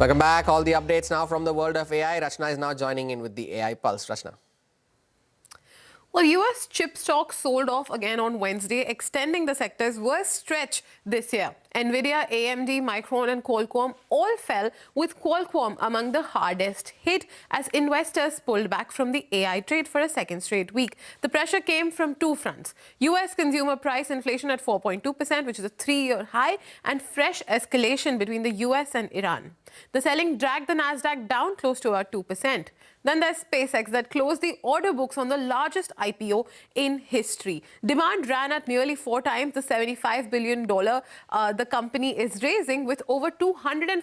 Welcome back. All the updates now from the world of AI. Rachna is now joining in with the AI Pulse. Rachna. Well, US chip stocks sold off again on Wednesday, extending the sector's worst stretch this year. Nvidia, AMD, Micron and Qualcomm all fell, with Qualcomm among the hardest hit as investors pulled back from the AI trade for a second straight week. The pressure came from two fronts: US consumer price inflation at 4.2%, which is a three-year high, and fresh escalation between the US and Iran. The selling dragged the Nasdaq down close to about 2%. Then there's SpaceX that closed the order books on the largest IPO in history. Demand ran at nearly 4 times the $75 billion the company is raising, with over $250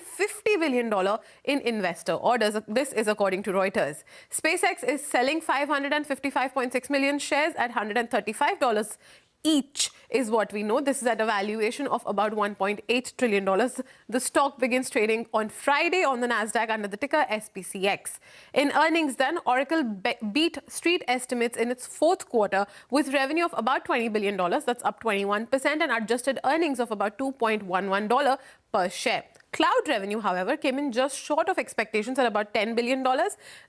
billion in investor orders. This is according to Reuters. SpaceX is selling 555.6 million shares at $135 each, is what we know. This is at a valuation of about $1.8 trillion. The stock begins trading on Friday on the Nasdaq under the ticker SPCX. In earnings then, Oracle beat street estimates in its fourth quarter with revenue of about $20 billion, that's up 21%, and adjusted earnings of about $2.11 per share. Cloud revenue, however, came in just short of expectations at about $10 billion.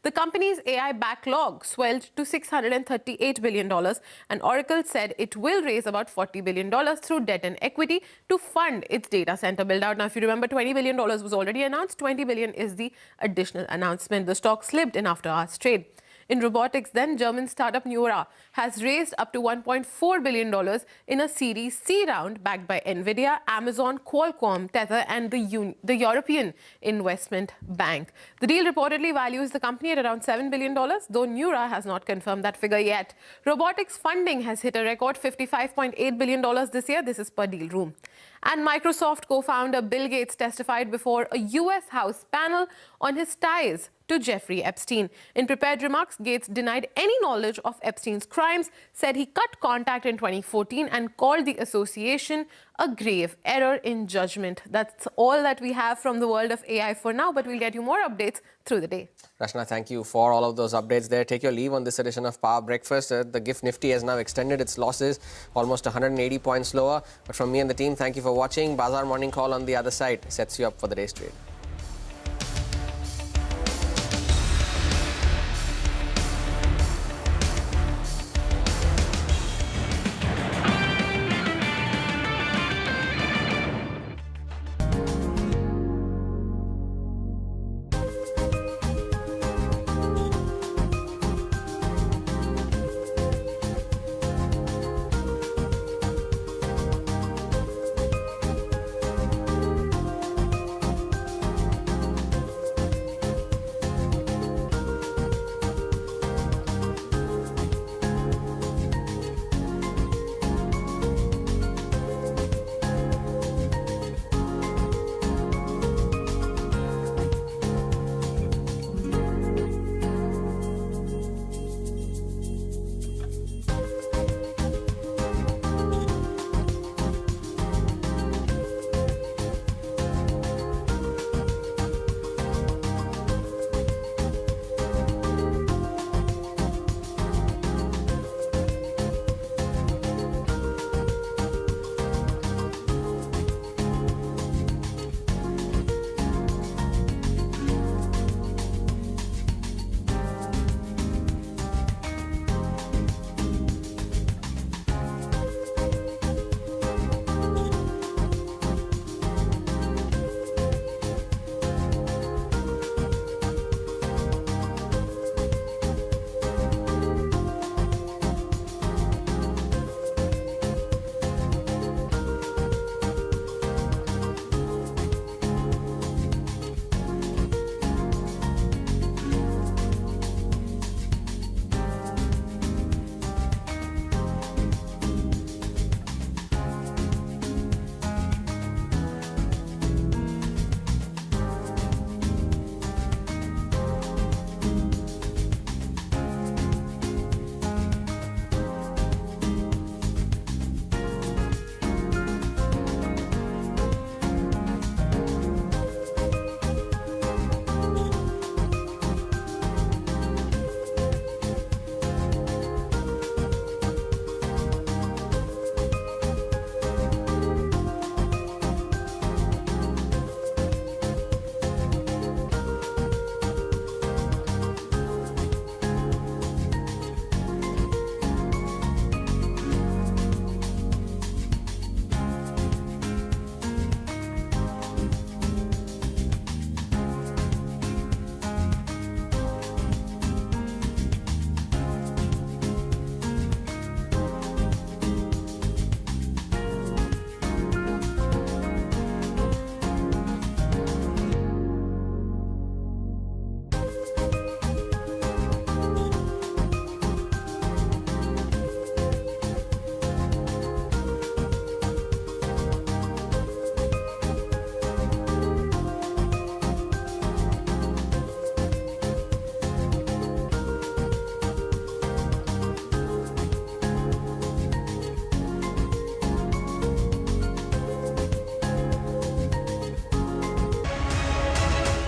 The company's AI backlog swelled to $638 billion, and Oracle said it will raise about $40 billion through debt and equity to fund its data center build-out. Now, if you remember, $20 billion was already announced. $20 billion is the additional announcement. The stock slipped in after-hours trade. In robotics then, German startup Neura has raised up to $1.4 billion in a Series C round backed by Nvidia, Amazon, Qualcomm, Tether and the European Investment Bank. The deal reportedly values the company at around $7 billion, though Neura has not confirmed that figure yet. Robotics funding has hit a record $55.8 billion this year. This is per deal room. And Microsoft co-founder Bill Gates testified before a US House panel on his ties to Jeffrey Epstein. In prepared remarks, Gates denied any knowledge of Epstein's crimes, said he cut contact in 2014 and called the association a grave error in judgment. That's all that we have from the world of AI for now, but we'll get you more updates through the day. Rachna, thank you for all of those updates there. Take your leave on this edition of Power Breakfast. The GIFT Nifty has now extended its losses, almost 180 points lower. But from me and the team, thank you for watching. Bazaar Morning Call on the other side sets you up for the day's trade.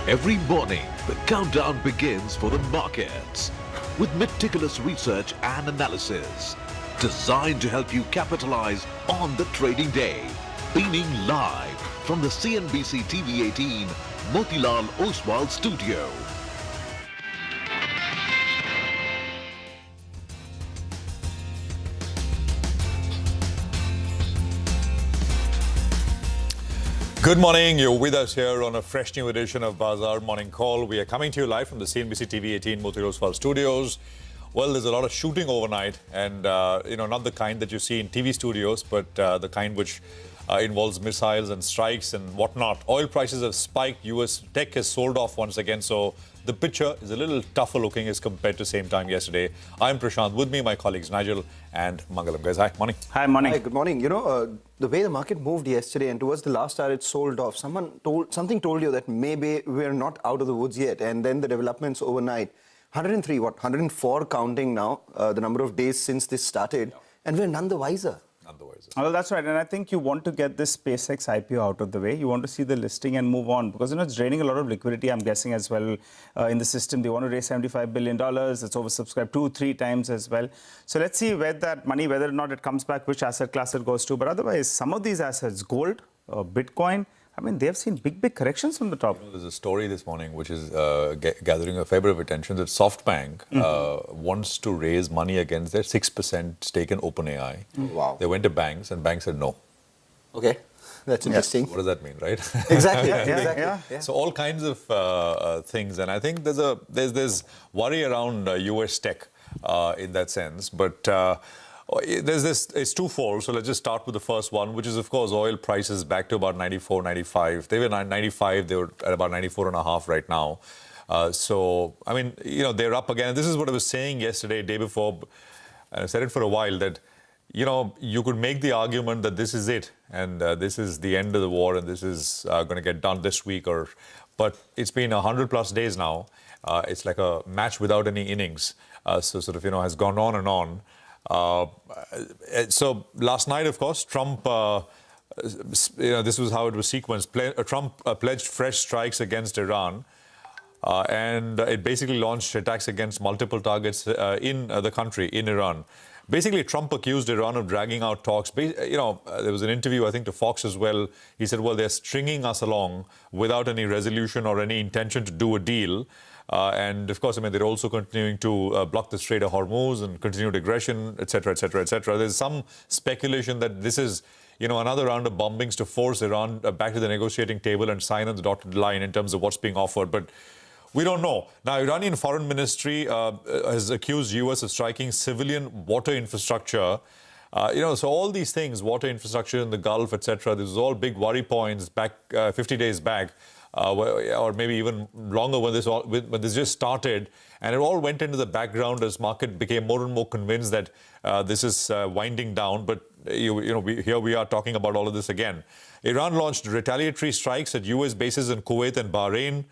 Every morning, the countdown begins for the markets with meticulous research and analysis designed to help you capitalize on the trading day. Beaming live from the CNBC TV 18 Motilal Oswal studio. Good morning. You're with us here on a fresh new edition of Bazaar Morning Call. We are coming to you live from the CNBC TV 18 Motilal Oswal studios. Well, there's a lot of shooting overnight, and not the kind that you see in TV studios, but the kind which involves missiles and strikes and whatnot. Oil prices have spiked. U.S. tech has sold off once again, so the picture is a little tougher looking as compared to same time yesterday. I'm Prashant. With me, my colleagues Nigel and Mangalam. Guys, hi. Morning. Hi, morning. Hi, good morning. The way the market moved yesterday and towards the last hour, it sold off. Something told you that maybe we're not out of the woods yet. And then the developments overnight, 104 counting now, the number of days since this started. Yeah. And we're none the wiser. Well, that's right. And I think you want to get this SpaceX IPO out of the way. You want to see the listing and move on because, it's draining a lot of liquidity, I'm guessing, as well in the system. They want to raise $75 billion. It's oversubscribed 2-3 times as well. So let's see where that money, whether or not it comes back, which asset class it goes to. But otherwise, some of these assets, gold, Bitcoin, they have seen big corrections from the top. There's a story this morning which is gathering a fair bit of attention that SoftBank wants to raise money against their 6% stake in OpenAI. Wow. They went to banks and banks said no. Okay, that's interesting. What does that mean, right? Exactly. Yeah. So all kinds of things, and I think there's worry around US tech in that sense, but it's twofold. So let's just start with the first one, which is, of course, oil prices back to about 94, 95. They were 95, they were at about 94.5 right now. They're up again. And this is what I was saying yesterday, day before, and I said it for a while, that, you could make the argument that this is it, and this is the end of the war, and this is going to get done this week. But it's been 100+ days now. It's like a match without any innings. Has gone on and on. So last night, of course, Trump, this was how it was sequenced. Trump pledged fresh strikes against Iran, and it basically launched attacks against multiple targets in the country, in Iran. Basically, Trump accused Iran of dragging out talks. There was an interview, I think, to Fox as well. He said, well, they're stringing us along without any resolution or any intention to do a deal. And of course, they're also continuing to block the Strait of Hormuz and continued aggression, etc., etc., etc. There's some speculation that this is, another round of bombings to force Iran back to the negotiating table and sign on the dotted line in terms of what's being offered. But we don't know. Now, Iranian Foreign Ministry has accused U.S. of striking civilian water infrastructure. So all these things, water infrastructure in the Gulf, etc., this was all big worry points back 50 days back. Or maybe even longer when this just started, and it all went into the background as market became more and more convinced that this is winding down. But here we are talking about all of this again. Iran launched retaliatory strikes at U.S. bases in Kuwait and Bahrain.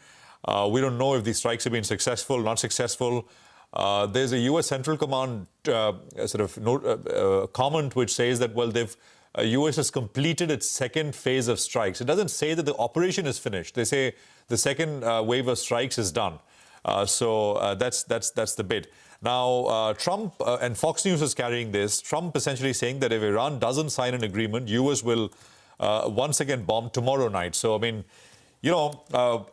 We don't know if these strikes have been successful, not successful. There's a U.S. Central Command comment which says that, well, U.S. has completed its second phase of strikes. It doesn't say that the operation is finished. They say the second wave of strikes is done. That's the bit. Now, Trump and Fox News is carrying this. Trump essentially saying that if Iran doesn't sign an agreement, U.S. will once again bomb tomorrow night. So,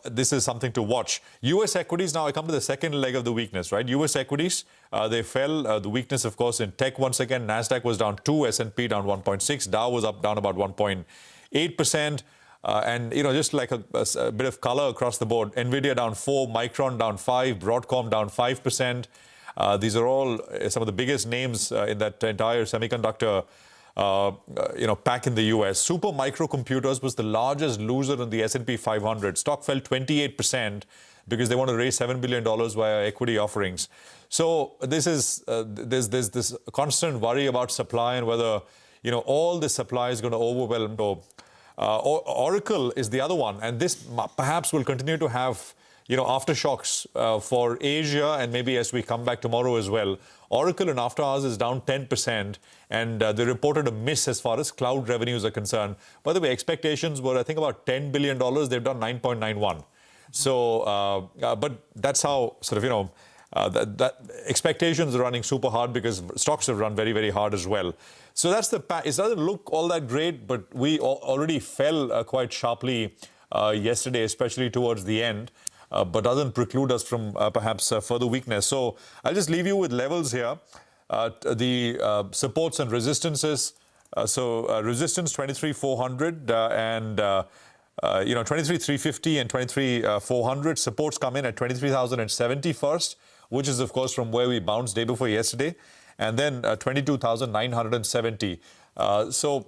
this is something to watch. U.S. equities, now I come to the second leg of the weakness, right? U.S. equities, they fell. The weakness, of course, in tech once again. NASDAQ was down 2, S&P down 1.6, Dow was down about 1.8%. And, just like a bit of color across the board, NVIDIA down 4, Micron down 5, Broadcom down 5%. These are all some of the biggest names in that entire semiconductor pack in the US. Super microcomputers was the largest loser in the S&P 500. Stock fell 28% because they want to raise $7 billion via equity offerings. So this is there's this constant worry about supply and whether all the supply is going to overwhelm. Oracle is the other one, and this perhaps will continue to have aftershocks for Asia, and maybe as we come back tomorrow as well. Oracle in after hours is down 10%, and they reported a miss as far as cloud revenues are concerned. By the way, expectations were, I think, about $10 billion. They've done 9.91. So, but that's how sort of, that expectations are running super hard because stocks have run very, very hard as well. So that's the it doesn't look all that great, but we already fell quite sharply yesterday, especially towards the end, but doesn't preclude us from perhaps further weakness. So I'll just leave you with levels here. The supports and resistances. Resistance 23,400 and 23,350 and 23,400. Supports come in at 23,070 first, which is of course from where we bounced day before yesterday, and then 22,970. The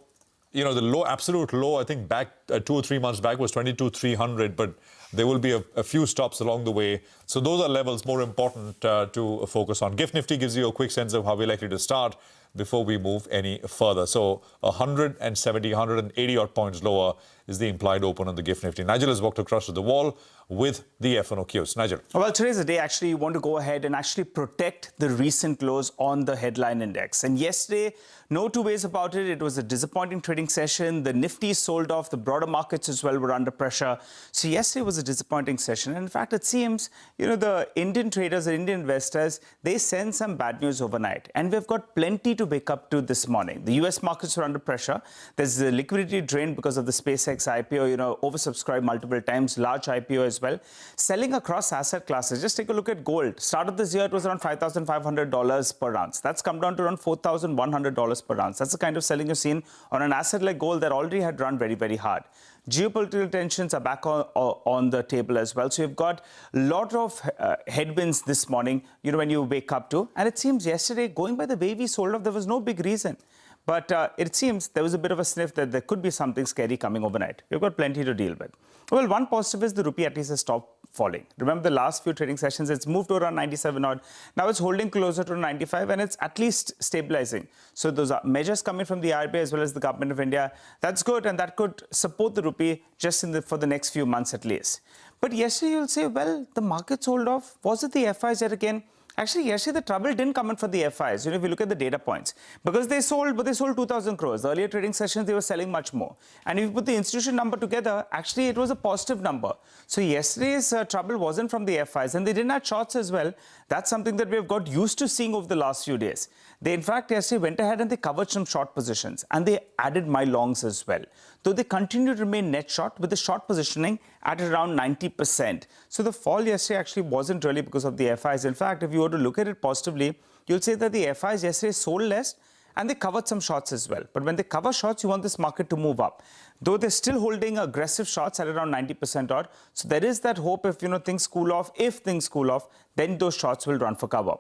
low, absolute low, I think back 2 or 3 months back was 22,300, but there will be a few stops along the way. So those are levels more important to focus on. GIFT Nifty gives you a quick sense of how we're likely to start before we move any further. So 170, 180 odd points lower is the implied open on the GIFT Nifty. Nigel has walked across to the wall with the F&OQs. Nigel. Well, today's the day actually you want to go ahead and actually protect the recent lows on the headline index. And yesterday, no two ways about it, it was a disappointing trading session. The Nifty sold off, the broader markets as well were under pressure. So yesterday was a disappointing session. And in fact, it seems, the Indian traders and Indian investors, they send some bad news overnight. And we've got plenty to wake up to this morning. The US markets are under pressure. There's a liquidity drain because of the SpaceX IPO, oversubscribed multiple times, large IPO as well. Selling across asset classes. Just take a look at gold. Start of this year, it was around $5,500 per ounce. That's come down to around $4,100 per ounce. That's the kind of selling you've seen on an asset like gold that already had run very, very hard. Geopolitical tensions are back on the table as well. So you've got a lot of headwinds this morning, when you wake up to. And it seems yesterday, going by the way we sold off, there was no big reason. But it seems there was a bit of a sniff that there could be something scary coming overnight. We've got plenty to deal with. Well, one positive is the rupee at least has stopped falling. Remember the last few trading sessions, it's moved to around 97 odd. Now it's holding closer to 95 and it's at least stabilizing. So those are measures coming from the RBI as well as the Government of India. That's good, and that could support the rupee just for the next few months at least. But yesterday you'll say, well, the market sold off. Was it the FIs yet again? Actually, yesterday the trouble didn't come in for the FIs, if you look at the data points. Because they sold 2,000 crores. The earlier trading sessions, they were selling much more. And if you put the institution number together, actually it was a positive number. So yesterday's trouble wasn't from the FIs, and they didn't have shorts as well. That's something that we've got used to seeing over the last few days. They, in fact, yesterday went ahead and they covered some short positions, and they added my longs as well. Though they continue to remain net short with the short positioning at around 90%. So the fall yesterday actually wasn't really because of the FIs. In fact, if you were to look at it positively, you'll say that the FIs yesterday sold less and they covered some shorts as well. But when they cover shorts, you want this market to move up. Though they're still holding aggressive shorts at around 90% odd. So there is that hope if things cool off. If things cool off, then those shorts will run for cover.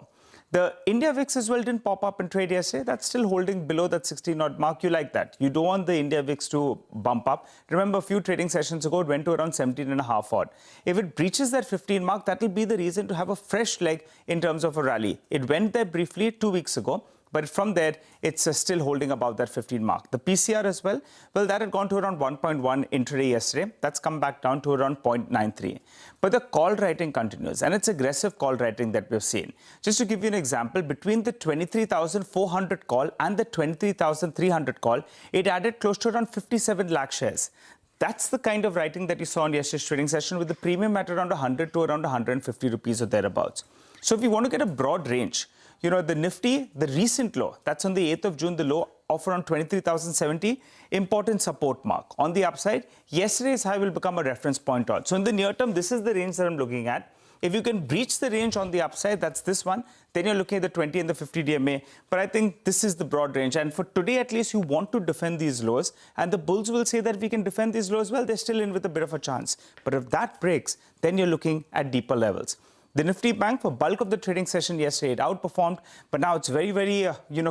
The India VIX as well didn't pop up in trade yesterday. That's still holding below that 16 odd mark. You like that. You don't want the India VIX to bump up. Remember, a few trading sessions ago, it went to around 17.5 odd. If it breaches that 15 mark, that will be the reason to have a fresh leg in terms of a rally. It went there briefly 2 weeks ago. But from there, it's still holding above that 15 mark. The PCR as well, that had gone to around 1.1 intraday yesterday. That's come back down to around 0.93. But the call writing continues, and it's aggressive call writing that we've seen. Just to give you an example, between the 23,400 call and the 23,300 call, it added close to around 57 lakh shares. That's the kind of writing that you saw in yesterday's trading session, with the premium at around 100 to around 150 rupees or thereabouts. So if you want to get a broad range, the Nifty, the recent low, that's on the 8th of June, the low of around 23,070, important support mark. On the upside, yesterday's high will become a reference point on. So in the near term, this is the range that I'm looking at. If you can breach the range on the upside, that's this one, then you're looking at the 20 and the 50 DMA. But I think this is the broad range. And for today, at least, you want to defend these lows. And the bulls will say that we can defend these lows. Well, they're still in with a bit of a chance. But if that breaks, then you're looking at deeper levels. The Nifty Bank, for bulk of the trading session yesterday, it outperformed, but now it's very, very,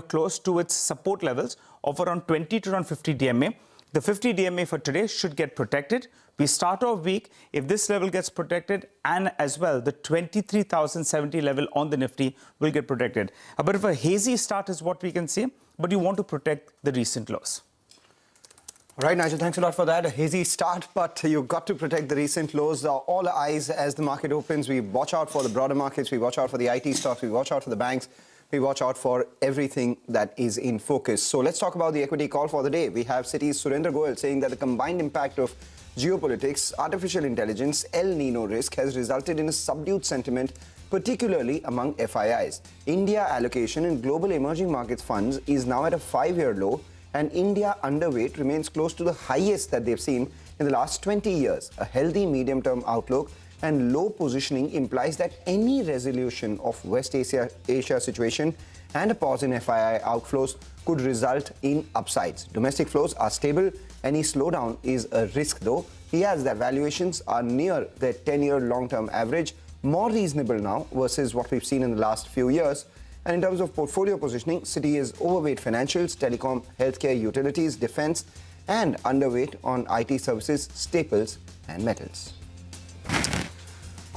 close to its support levels of around 20 to around 50 DMA. The 50 DMA for today should get protected. We start off weak if this level gets protected, and as well, the 23,070 level on the Nifty will get protected. A bit of a hazy start is what we can see, but you want to protect the recent lows. All right, Nigel, thanks a lot for that. A hazy start, but you've got to protect the recent lows. All eyes as the market opens. We watch out for the broader markets. We watch out for the IT stocks. We watch out for the banks. we watch out for everything that is in focus. So let's talk about the equity call for the day. We have Citi's Surendra Goyal saying that the combined impact of geopolitics, artificial intelligence, El Nino risk has resulted in a subdued sentiment, particularly among FIIs. India allocation in global emerging markets funds is now at a 5-year low, and India underweight remains close to the highest that they've seen in the last 20 years. A healthy medium-term outlook and low positioning implies that any resolution of West Asia situation and a pause in FII outflows could result in upsides. Domestic flows are stable. Any slowdown is a risk, though. He adds that valuations are near their 10-year long-term average, more reasonable now versus what we've seen in the last few years. And in terms of portfolio positioning, Citi is overweight financials, telecom, healthcare, utilities, defense, and underweight on IT services, staples, and metals.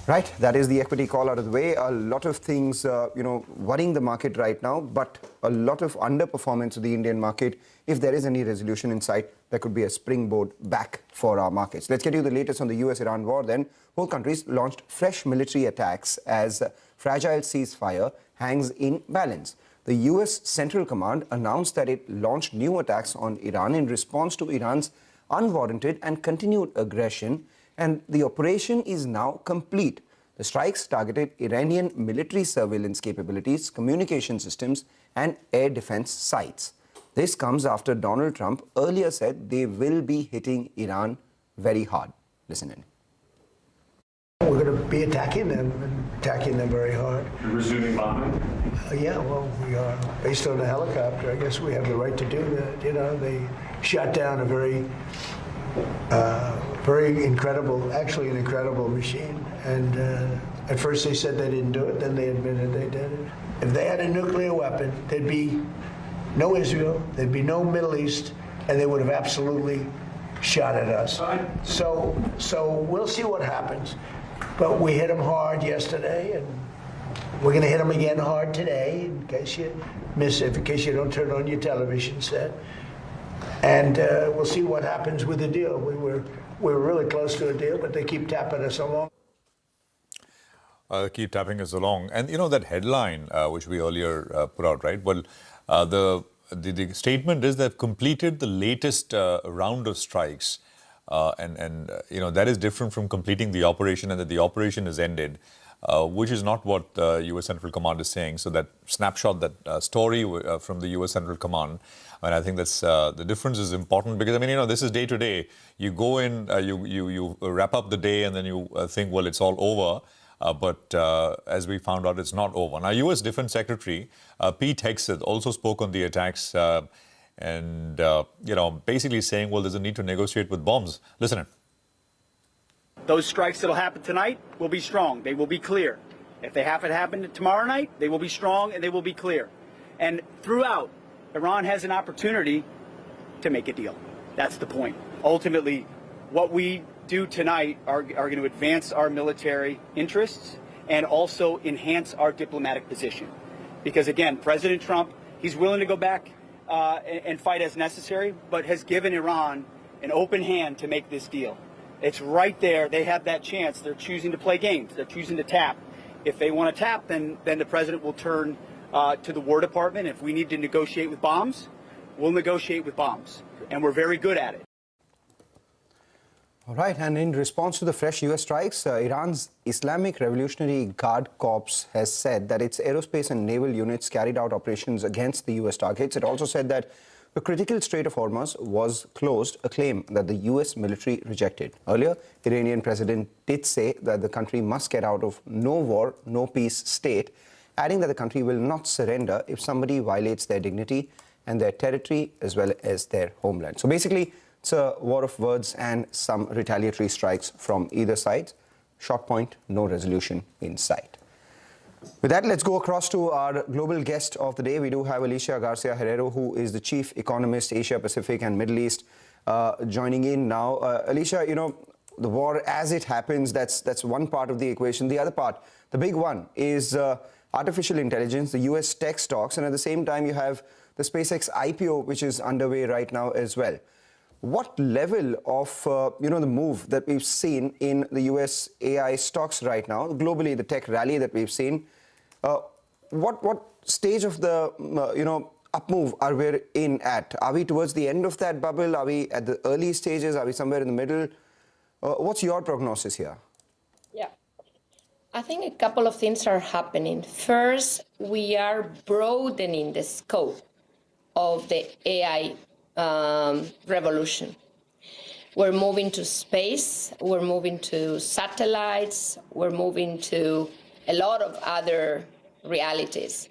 Right, that is the equity call out of the way. A lot of things, worrying the market right now, but a lot of underperformance of the Indian market. If there is any resolution in sight, there could be a springboard back for our markets. Let's get you the latest on the US-Iran war then. Both countries launched fresh military attacks as fragile ceasefire hangs in balance. The US Central Command announced that it launched new attacks on Iran in response to Iran's unwarranted and continued aggression, and the operation is now complete. The strikes targeted Iranian military surveillance capabilities, communication systems, and air defense sites. This comes after Donald Trump earlier said they will be hitting Iran very hard. Listen in. We're going to be attacking them very hard. You're resuming bombing? Yeah, well, we are. Based on the helicopter, I guess we have the right to do that. You know, they shot down a very incredible, actually an incredible machine. And at first they said they didn't do it, then they admitted they did it. If they had a nuclear weapon, there'd be no Israel, there'd be no Middle East, and they would have absolutely shot at us. So we'll see what happens. But we hit them hard yesterday, and we're going to hit them again hard today, in case you miss it, in case you don't turn on your television set. And we'll see what happens with the deal. We were really close to a deal, but they keep tapping us along. Keep tapping us along. And you know that headline which we earlier put out, right? Well, the statement is they've completed the latest round of strikes. That is different from completing the operation and that the operation is ended, which is not what the U.S. Central Command is saying. So that snapshot, that story from the U.S. Central Command, and I think that's the difference is important because, this is day to day. You go in, you wrap up the day and then you think, well, it's all over. But as we found out, it's not over. Now, U.S. Defense Secretary Pete Hegseth also spoke on the attacks basically saying, well, there's a need to negotiate with bombs. Listen in. Those strikes that'll happen tonight will be strong. They will be clear. If they happen to happen tomorrow night, they will be strong and they will be clear. And throughout, Iran has an opportunity to make a deal. That's the point. Ultimately, what we do tonight are going to advance our military interests and also enhance our diplomatic position. Because again, President Trump, he's willing to go back and fight as necessary, but has given Iran an open hand to make this deal. It's right there. They have that chance. They're choosing to play games. They're choosing to tap. If they want to tap, then the president will turn to the War Department. If we need to negotiate with bombs, we'll negotiate with bombs. And we're very good at it. All right, and in response to the fresh U.S. strikes, Iran's Islamic Revolutionary Guard Corps has said that its aerospace and naval units carried out operations against the U.S. targets. It also said that the critical Strait of Hormuz was closed, a claim that the U.S. military rejected. Earlier, Iranian president did say that the country must get out of no war, no peace state, adding that the country will not surrender if somebody violates their dignity and their territory as well as their homeland. So basically, it's a war of words and some retaliatory strikes from either side. Short point, no resolution in sight. With that, let's go across to our global guest of the day. We do have Alicia Garcia Herrero, who is the Chief Economist, Asia Pacific and Middle East, joining in now. Alicia, the war as it happens, that's one part of the equation. The other part, the big one, is artificial intelligence, the US tech stocks, and at the same time you have the SpaceX IPO, which is underway right now as well. What level of, the move that we've seen in the US AI stocks right now, globally the tech rally that we've seen, what stage of the up move are we in at? Are we towards the end of that bubble? Are we at the early stages? Are we somewhere in the middle? What's your prognosis here? Yeah, I think a couple of things are happening. First, we are broadening the scope of the AI revolution. We're moving to space, we're moving to satellites, we're moving to a lot of other realities.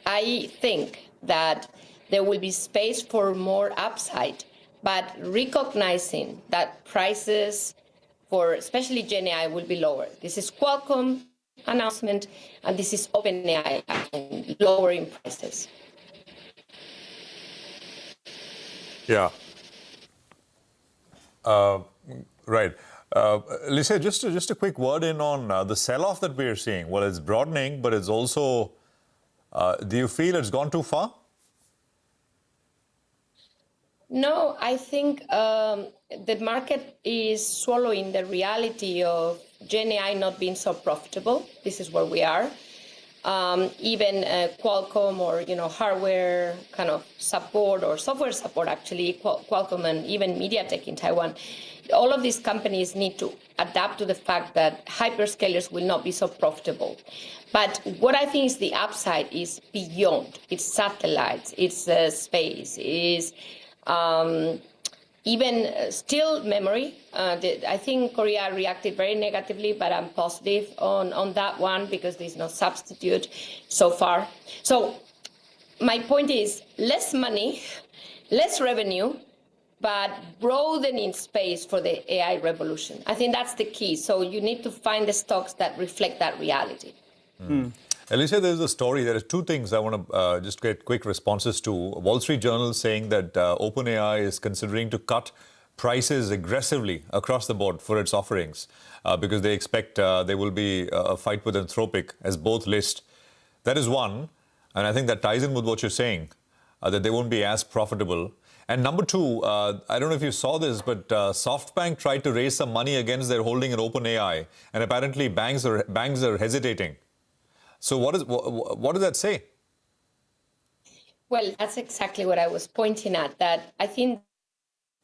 I think that there will be space for more upside, but recognizing that prices for especially Gen AI will be lower. This is Qualcomm announcement, and this is OpenAI lowering prices. Yeah. Right. Lisa, just a quick word in on the sell-off that we're seeing. Well, it's broadening, but it's also, do you feel it's gone too far? No, I think the market is swallowing the reality of Gen AI not being so profitable. This is where we are. Even Qualcomm or hardware kind of support or software support, actually, Qualcomm and even MediaTek in Taiwan, all of these companies need to adapt to the fact that hyperscalers will not be so profitable. But what I think is the upside is beyond. It's satellites, it's space, it's even still memory. I think Korea reacted very negatively, but I'm positive on that one because there's no substitute so far. So my point is less money, less revenue, but broadening space for the AI revolution. I think that's the key. So you need to find the stocks that reflect that reality. Alicia, there's a story. There are two things I want to just get quick responses to. Wall Street Journal saying that OpenAI is considering to cut prices aggressively across the board for its offerings because they expect there will be a fight with Anthropic as both list. That is one. And I think that ties in with what you're saying, that they won't be as profitable. And number two, I don't know if you saw this, but SoftBank tried to raise some money against their holding in OpenAI, and apparently banks are hesitating. So what does that say? Well, that's exactly what I was pointing at, that I think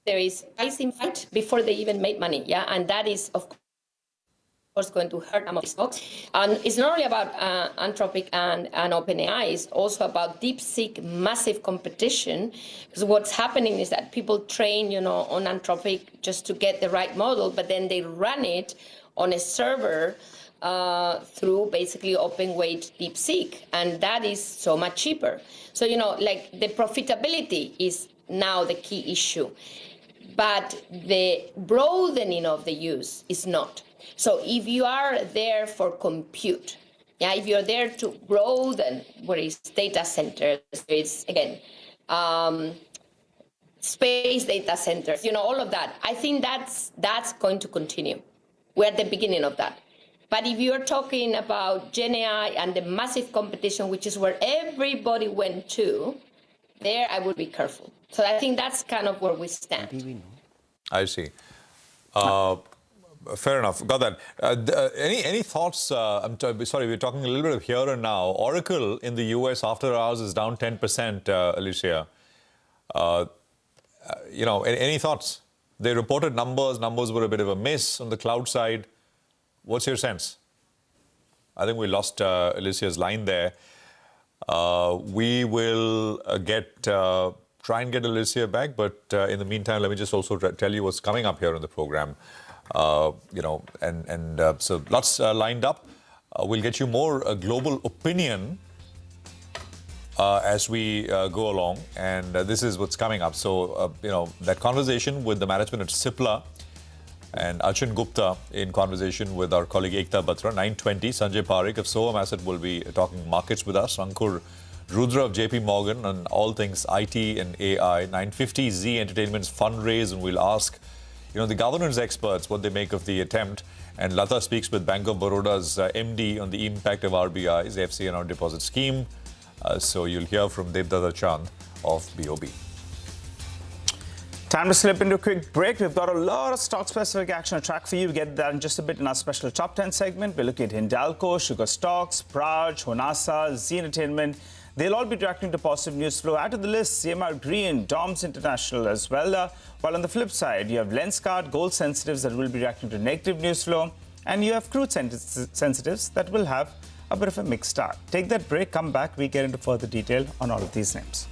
there is pricing fight before they even make money, yeah? And that is, of course, going to hurt some of the stocks. And it's not only about Anthropic and OpenAI, it's also about DeepSeek massive competition. Because what's happening is that people train, on Anthropic just to get the right model, but then they run it on a server through basically open weight DeepSeek, and that is so much cheaper. So, like the profitability is now the key issue, but the broadening of the use is not. So if you are there for compute, if you're there to broaden what is data centers, it's again, space data centers, all of that, I think that's going to continue. We're at the beginning of that. But if you're talking about Gen AI and the massive competition, which is where everybody went to, there I would be careful. So I think that's kind of where we stand. I see. Fair enough. Got that. Any thoughts? I'm sorry, we're talking a little bit of here and now. Oracle in the US after hours is down 10%, Alicia. Any thoughts? They reported numbers. Numbers were a bit of a miss on the cloud side. What's your sense? I think we lost Alicia's line there. We will try and get Alicia back, but in the meantime, let me just also tell you what's coming up here on the program. So lots lined up. We'll get you more global opinion as we go along, and this is what's coming up. So, that conversation with the management at Cipla and Achin Gupta in conversation with our colleague Ekta Batra. 9:20, Sanjay Parekh of Soham Asset will be talking markets with us. Ankur Rudra of JP Morgan on all things IT and AI. 9:50, Z Entertainment's fundraise, and we'll ask, the governance experts what they make of the attempt. And Lata speaks with Bank of Baroda's MD on the impact of RBI's FCNR deposit scheme. So you'll hear from Devdata Chand of BOB. Time to slip into a quick break. We've got a lot of stock-specific action on track for you. We'll get that in just a bit in our special top 10 segment. We'll look at Hindalco, Sugar Stocks, Praj, Honasa, Z Entertainment. They'll all be reacting to positive news flow. Add to the list, CMR Green, DOMS International as well. While on the flip side, you have Lenskart, gold sensitives that will be reacting to negative news flow. And you have crude sensitives that will have a bit of a mixed start. Take that break, come back, we get into further detail on all of these names.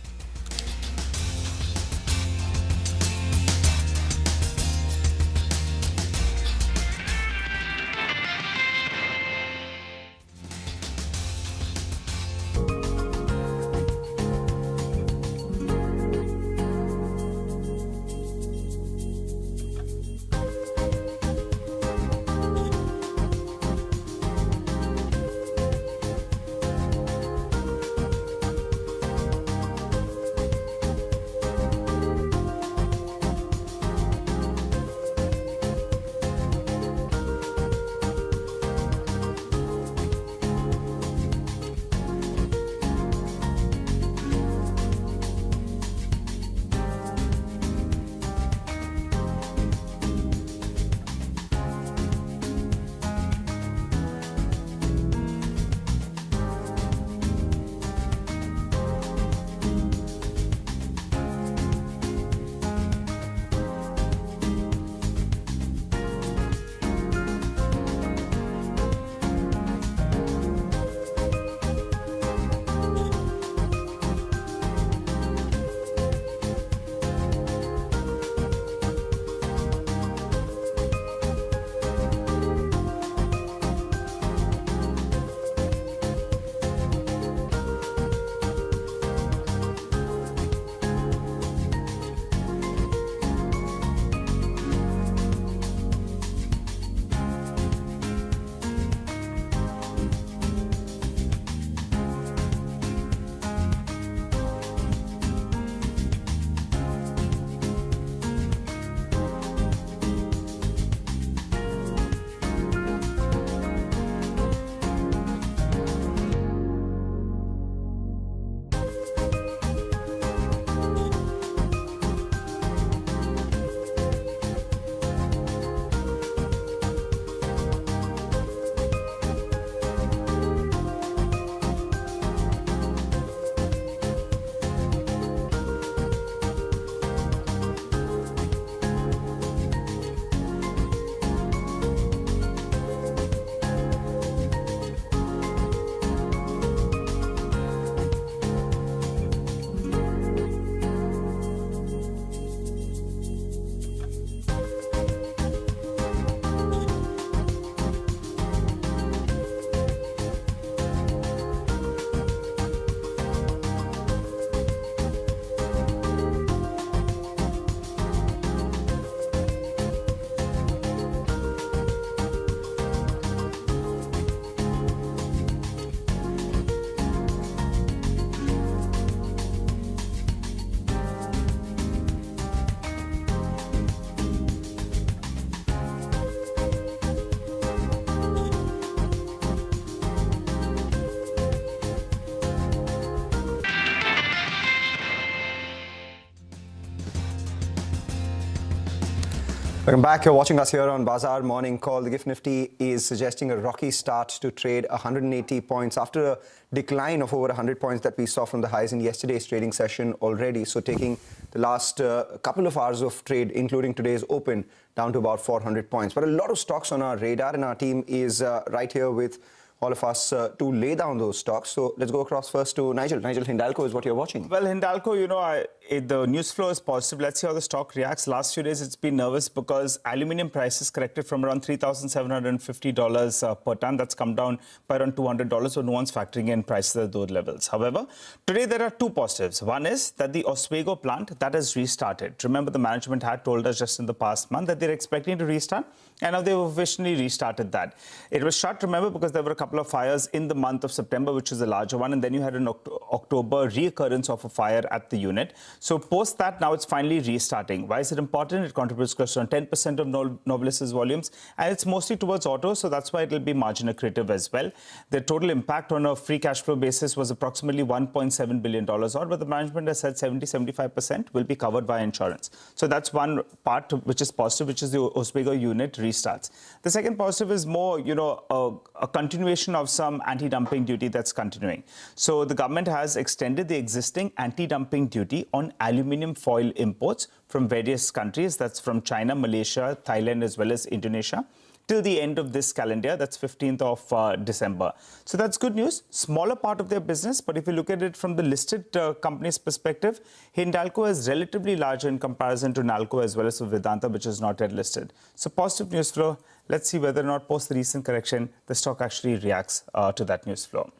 Welcome back. You're watching us here on Bazaar Morning Call. The GIFT Nifty is suggesting a rocky start to trade 180 points after a decline of over 100 points that we saw from the highs in yesterday's trading session already. So taking the last couple of hours of trade, including today's open, down to about 400 points. But a lot of stocks on our radar, and our team is right here with all of us to lay down those stocks. So let's go across first to Nigel. Nigel, Hindalco is what you're watching. Well, Hindalco, you know, the news flow is positive. Let's see how the stock reacts. Last few days, it's been nervous because aluminium prices corrected from around $3,750 per ton. That's come down by around $200, so no one's factoring in prices at those levels. However, today there are two positives. One is that the Oswego plant, that has restarted. Remember, the management had told us just in the past month that they're expecting to restart, and now they've officially restarted that. It was shut, remember, because there were a couple couple of fires in the month of September, which is a larger one, and then you had an October reoccurrence of a fire at the unit. So post that, now it's finally restarting. Why is it important? It contributes close to 10% of Nobilis's volumes, and it's mostly towards auto, so that's why it'll be margin accretive as well. The total impact on a free cash flow basis was approximately $1.7 billion odd, but the management has said 70-75% will be covered by insurance. So that's one part which is positive, which is the Oswego unit restarts. The second positive is more, a continuation of some anti-dumping duty that's continuing. So the government has extended the existing anti-dumping duty on aluminium foil imports from various countries. That's from China, Malaysia, Thailand, as well as Indonesia, till the end of this calendar, that's 15th of December. So that's good news. Smaller part of their business, but if you look at it from the listed company's perspective, Hindalco is relatively larger in comparison to Nalco as well as Vedanta, which is not yet listed. So positive news flow. Let's see whether or not post the recent correction, the stock actually reacts to that news flow.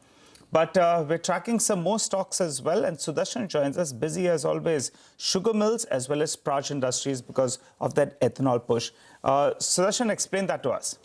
But we're tracking some more stocks as well, and Sudarshan joins us, busy as always. Sugar mills as well as Praj Industries because of that ethanol push. Sudarshan, explain that to us.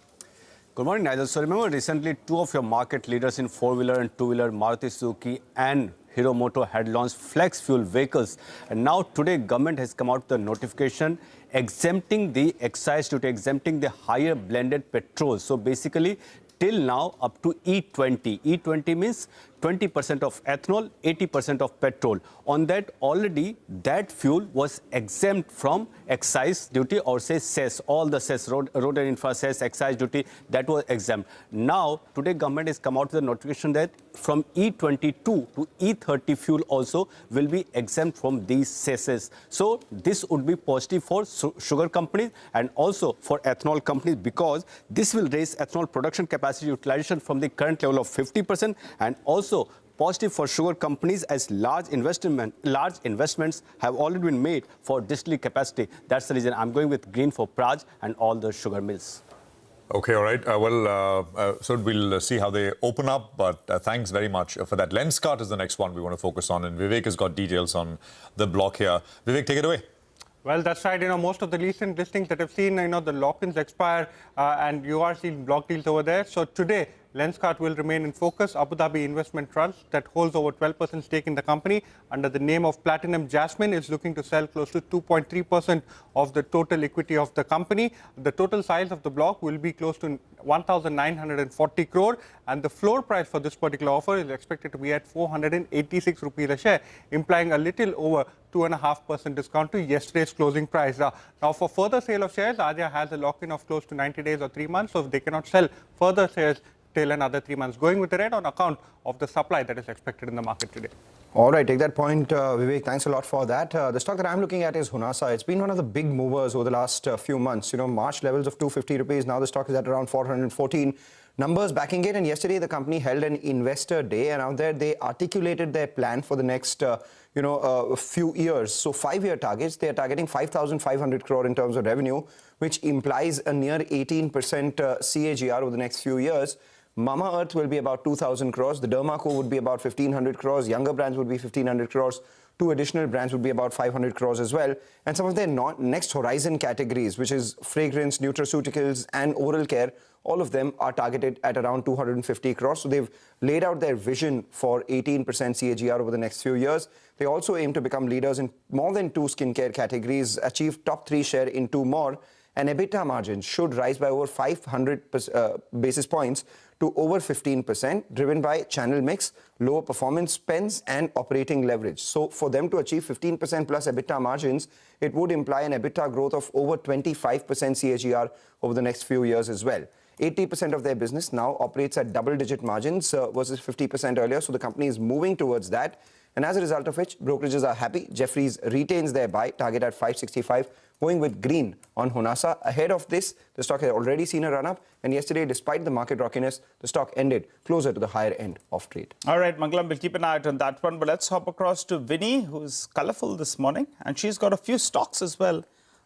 Good morning, Nigel. So remember recently two of your market leaders in four-wheeler and two-wheeler, Maruti Suzuki and Hero Moto, had launched flex fuel vehicles. And now today government has come out with a notification exempting the excise duty, exempting the higher blended petrol. So basically, till now up to E20. E20 means 20% of ethanol, 80% of petrol. On that, already that fuel was exempt from excise duty, or say cess, all the cess, road and infra cess, excise duty, that was exempt. Now, today government has come out with a notification that from E22 to E30 fuel also will be exempt from these cesses. So this would be positive for sugar companies and also for ethanol companies, because this will raise ethanol production capacity utilization from the current level of 50%, and also positive for sugar companies as large investments have already been made for distillery capacity. That's the reason I'm going with green for Praj and all the sugar mills. Okay, all right. So we'll see how they open up, but thanks very much for that. Lenskart is the next one we want to focus on, and Vivek has got details on the block here. Vivek, take it away. Well, that's right. Most of the recent listings that I've seen, the lock-ins expire, and you are seeing block deals over there. So today, Lenskart will remain in focus. Abu Dhabi Investment Trust, that holds over 12% stake in the company under the name of Platinum Jasmine, is looking to sell close to 2.3% of the total equity of the company. The total size of the block will be close to 1,940 crore, and the floor price for this particular offer is expected to be at 486 rupees a share, implying a little over 2.5% discount to yesterday's closing price. Now, for further sale of shares, Adia has a lock-in of close to 90 days or 3 months, so if they cannot sell further shares till another 3 months, going with the red on account of the supply that is expected in the market today. All right, take that point, Vivek. Thanks a lot for that. The stock that I'm looking at is Honasa. It's been one of the big movers over the last few months. March levels of 250 rupees. Now the stock is at around 414. Numbers backing it. And yesterday the company held an investor day, and out there they articulated their plan for the next few years. So 5-year targets. They are targeting 5,500 crore in terms of revenue, which implies a near 18% CAGR over the next few years. Mama Earth will be about 2,000 crores. The Dermaco would be about 1,500 crores. Younger brands would be 1,500 crores. 2 additional brands would be about 500 crores as well. And some of their next horizon categories, which is fragrance, nutraceuticals, and oral care, all of them are targeted at around 250 crores. So they've laid out their vision for 18% CAGR over the next few years. They also aim to become leaders in more than 2 skincare categories, achieve top 3 share in 2 more, and EBITDA margins should rise by over 500 basis points to over 15%, driven by channel mix, lower performance spends, and operating leverage. So for them to achieve 15% plus EBITDA margins, it would imply an EBITDA growth of over 25% CAGR over the next few years as well. 80% of their business now operates at double-digit margins versus 50% earlier, so the company is moving towards that. And as a result of which, brokerages are happy. Jefferies retains their buy target at 565, going with green on Honasa. Ahead of this, the stock had already seen a run-up, and yesterday, despite the market rockiness, the stock ended closer to the higher end of trade. All right, Mangalam, we'll keep an eye out on that one, but let's hop across to Vinny, who's colorful this morning, and she's got a few stocks as well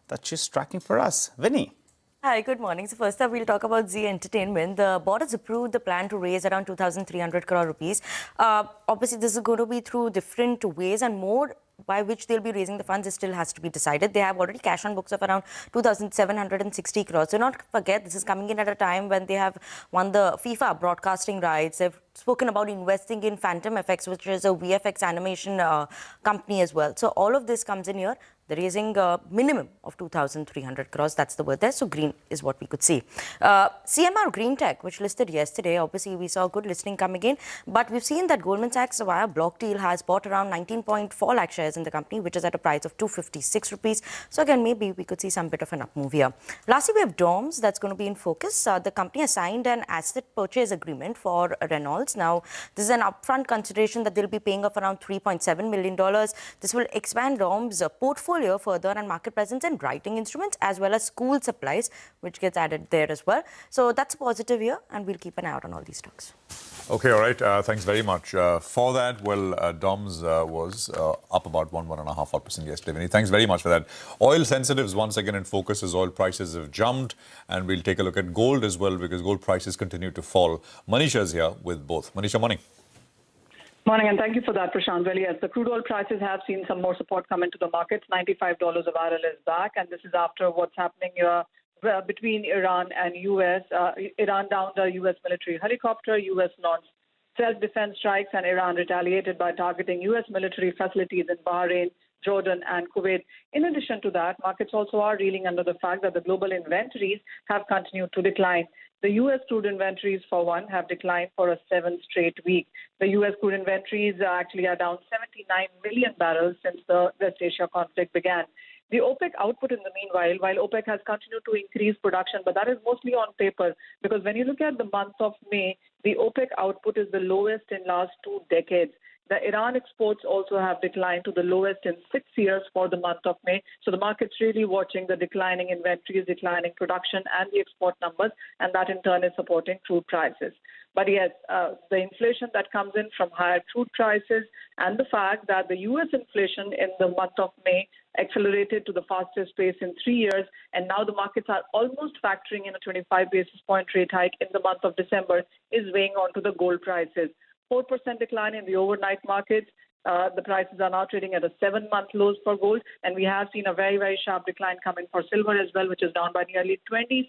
that she's tracking for us. Vinny. Hi, good morning. So first up, we'll talk about Zee Entertainment. The board has approved the plan to raise around 2,300 crore rupees. Obviously, this is going to be through different ways, and more by which they'll be raising the funds, it still has to be decided. They have already cash on books of around 2,760 crores. Do not forget, this is coming in at a time when they have won the FIFA broadcasting rights. They've spoken about investing in Phantom FX, which is a VFX animation company as well. So all of this comes in here. They're raising a minimum of 2,300 crores. That's the word there. So green is what we could see. CMR Green Tech, which listed yesterday, obviously we saw good listing coming in. But we've seen that Goldman Sachs via block deal has bought around 19.4 lakh shares in the company, which is at a price of 256 rupees. So again, maybe we could see some bit of an up move here. Lastly, we have DOMS that's going to be in focus. The company has signed an asset purchase agreement for Reynolds. Now, this is an upfront consideration that they'll be paying of around $3.7 million. This will expand DOMS' portfolio further and market presence in writing instruments as well as school supplies, which gets added there as well. So that's positive here, and we'll keep an eye out on all these stocks. Okay, all right. Thanks very much. For that, well, DOMS was up about 1.5% yesterday. Vinny, thanks very much for that. Oil sensitives once again in focus as oil prices have jumped, and we'll take a look at gold as well because gold prices continue to fall. Manisha's here with both. Manisha, morning. Morning, and thank you for that, Prashant. Well, yes, the crude oil prices have seen some more support come into the markets. $95 a barrel is back, and this is after what's happening here between Iran and U.S. Iran downed a U.S. military helicopter, U.S. launched self-defense strikes, and Iran retaliated by targeting U.S. military facilities in Bahrain, Jordan, and Kuwait. In addition to that, markets also are reeling under the fact that the global inventories have continued to decline. The U.S. crude inventories, for one, have declined for a 7th straight week. The U.S. crude inventories actually are down 79 million barrels since the West Asia conflict began. The OPEC output in the meanwhile, while OPEC has continued to increase production, but that is mostly on paper, because when you look at the month of May, the OPEC output is the lowest in last 2 decades. The Iran exports also have declined to the lowest in 6 years for the month of May. So the market's really watching the declining inventories, declining production, and the export numbers, and that in turn is supporting crude prices. But yes, the inflation that comes in from higher crude prices and the fact that the U.S. inflation in the month of May accelerated to the fastest pace in 3 years, and now the markets are almost factoring in a 25 basis point rate hike in the month of December, is weighing onto the gold prices. 4% decline in the overnight markets. The prices are now trading at a 7-month lows for gold, and we have seen a very, very sharp decline coming for silver as well, which is down by nearly 26%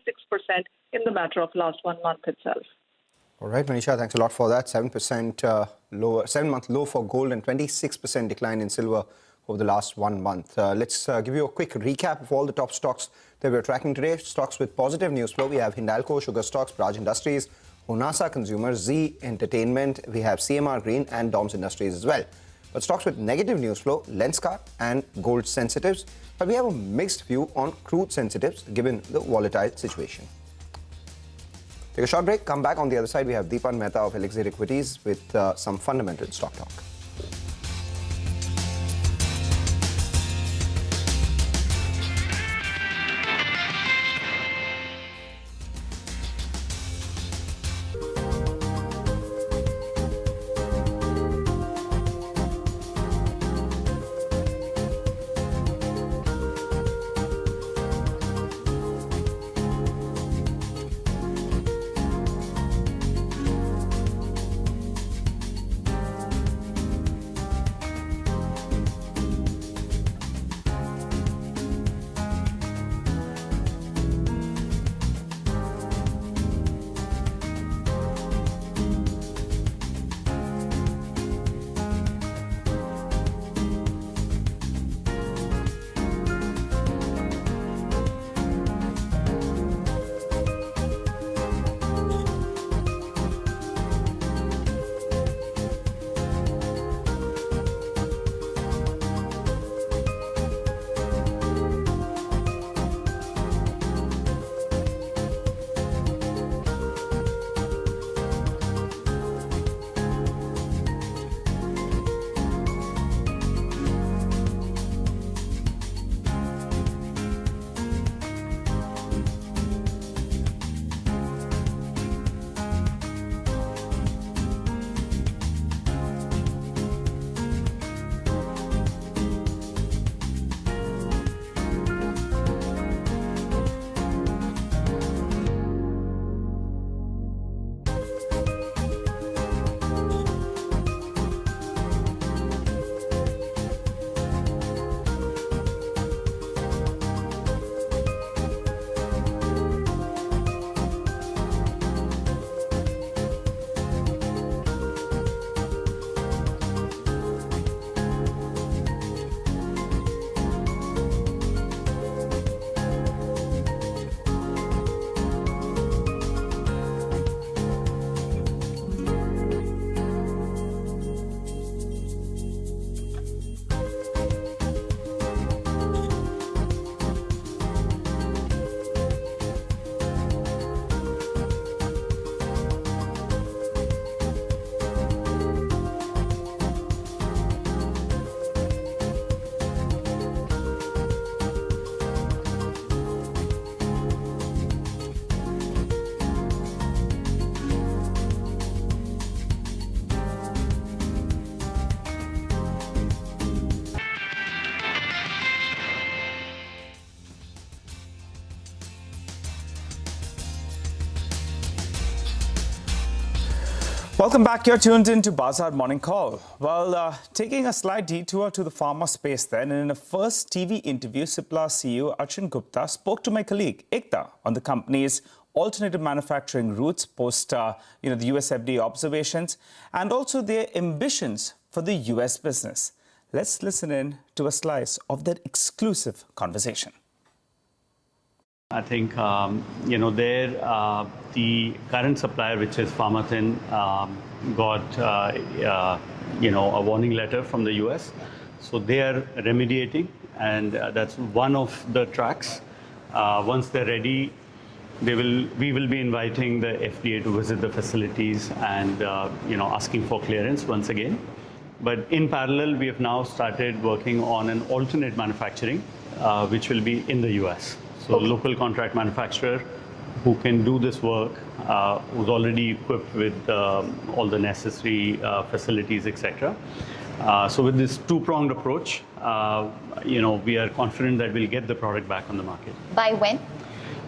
in the matter of last 1 month itself. All right, Manisha, thanks a lot for that. 7% lower, 7-month low for gold and 26% decline in silver over the last 1 month. Let's give you a quick recap of all the top stocks that we're tracking today. Stocks with positive news flow. We have Hindalco, Sugar Stocks, Praj Industries, Honasa Consumer, Z Entertainment, we have CMR Green and DOMS Industries as well. But stocks with negative news flow, Lenskart and gold sensitives. But we have a mixed view on crude sensitives given the volatile situation. Take a short break, come back. On the other side, we have Deepan Mehta of Elixir Equities with some fundamental stock talk. Welcome back. You're tuned in to Bazaar Morning Call. Well, taking a slight detour to the pharma space then, and in a first TV interview, Cipla CEO Achin Gupta spoke to my colleague Ekta on the company's alternative manufacturing routes post, the US FDA observations and also their ambitions for the US business. Let's listen in to a slice of that exclusive conversation. I think, the current supplier, which is Pharmathin, got, a warning letter from the US. So they are remediating, and that's one of the tracks. Once they're ready, we will be inviting the FDA to visit the facilities and, asking for clearance once again. But in parallel, we have now started working on an alternate manufacturing, which will be in the US. So local contract manufacturer who can do this work, who's already equipped with all the necessary facilities, etc. So with this two-pronged approach, we are confident that we'll get the product back on the market. By when?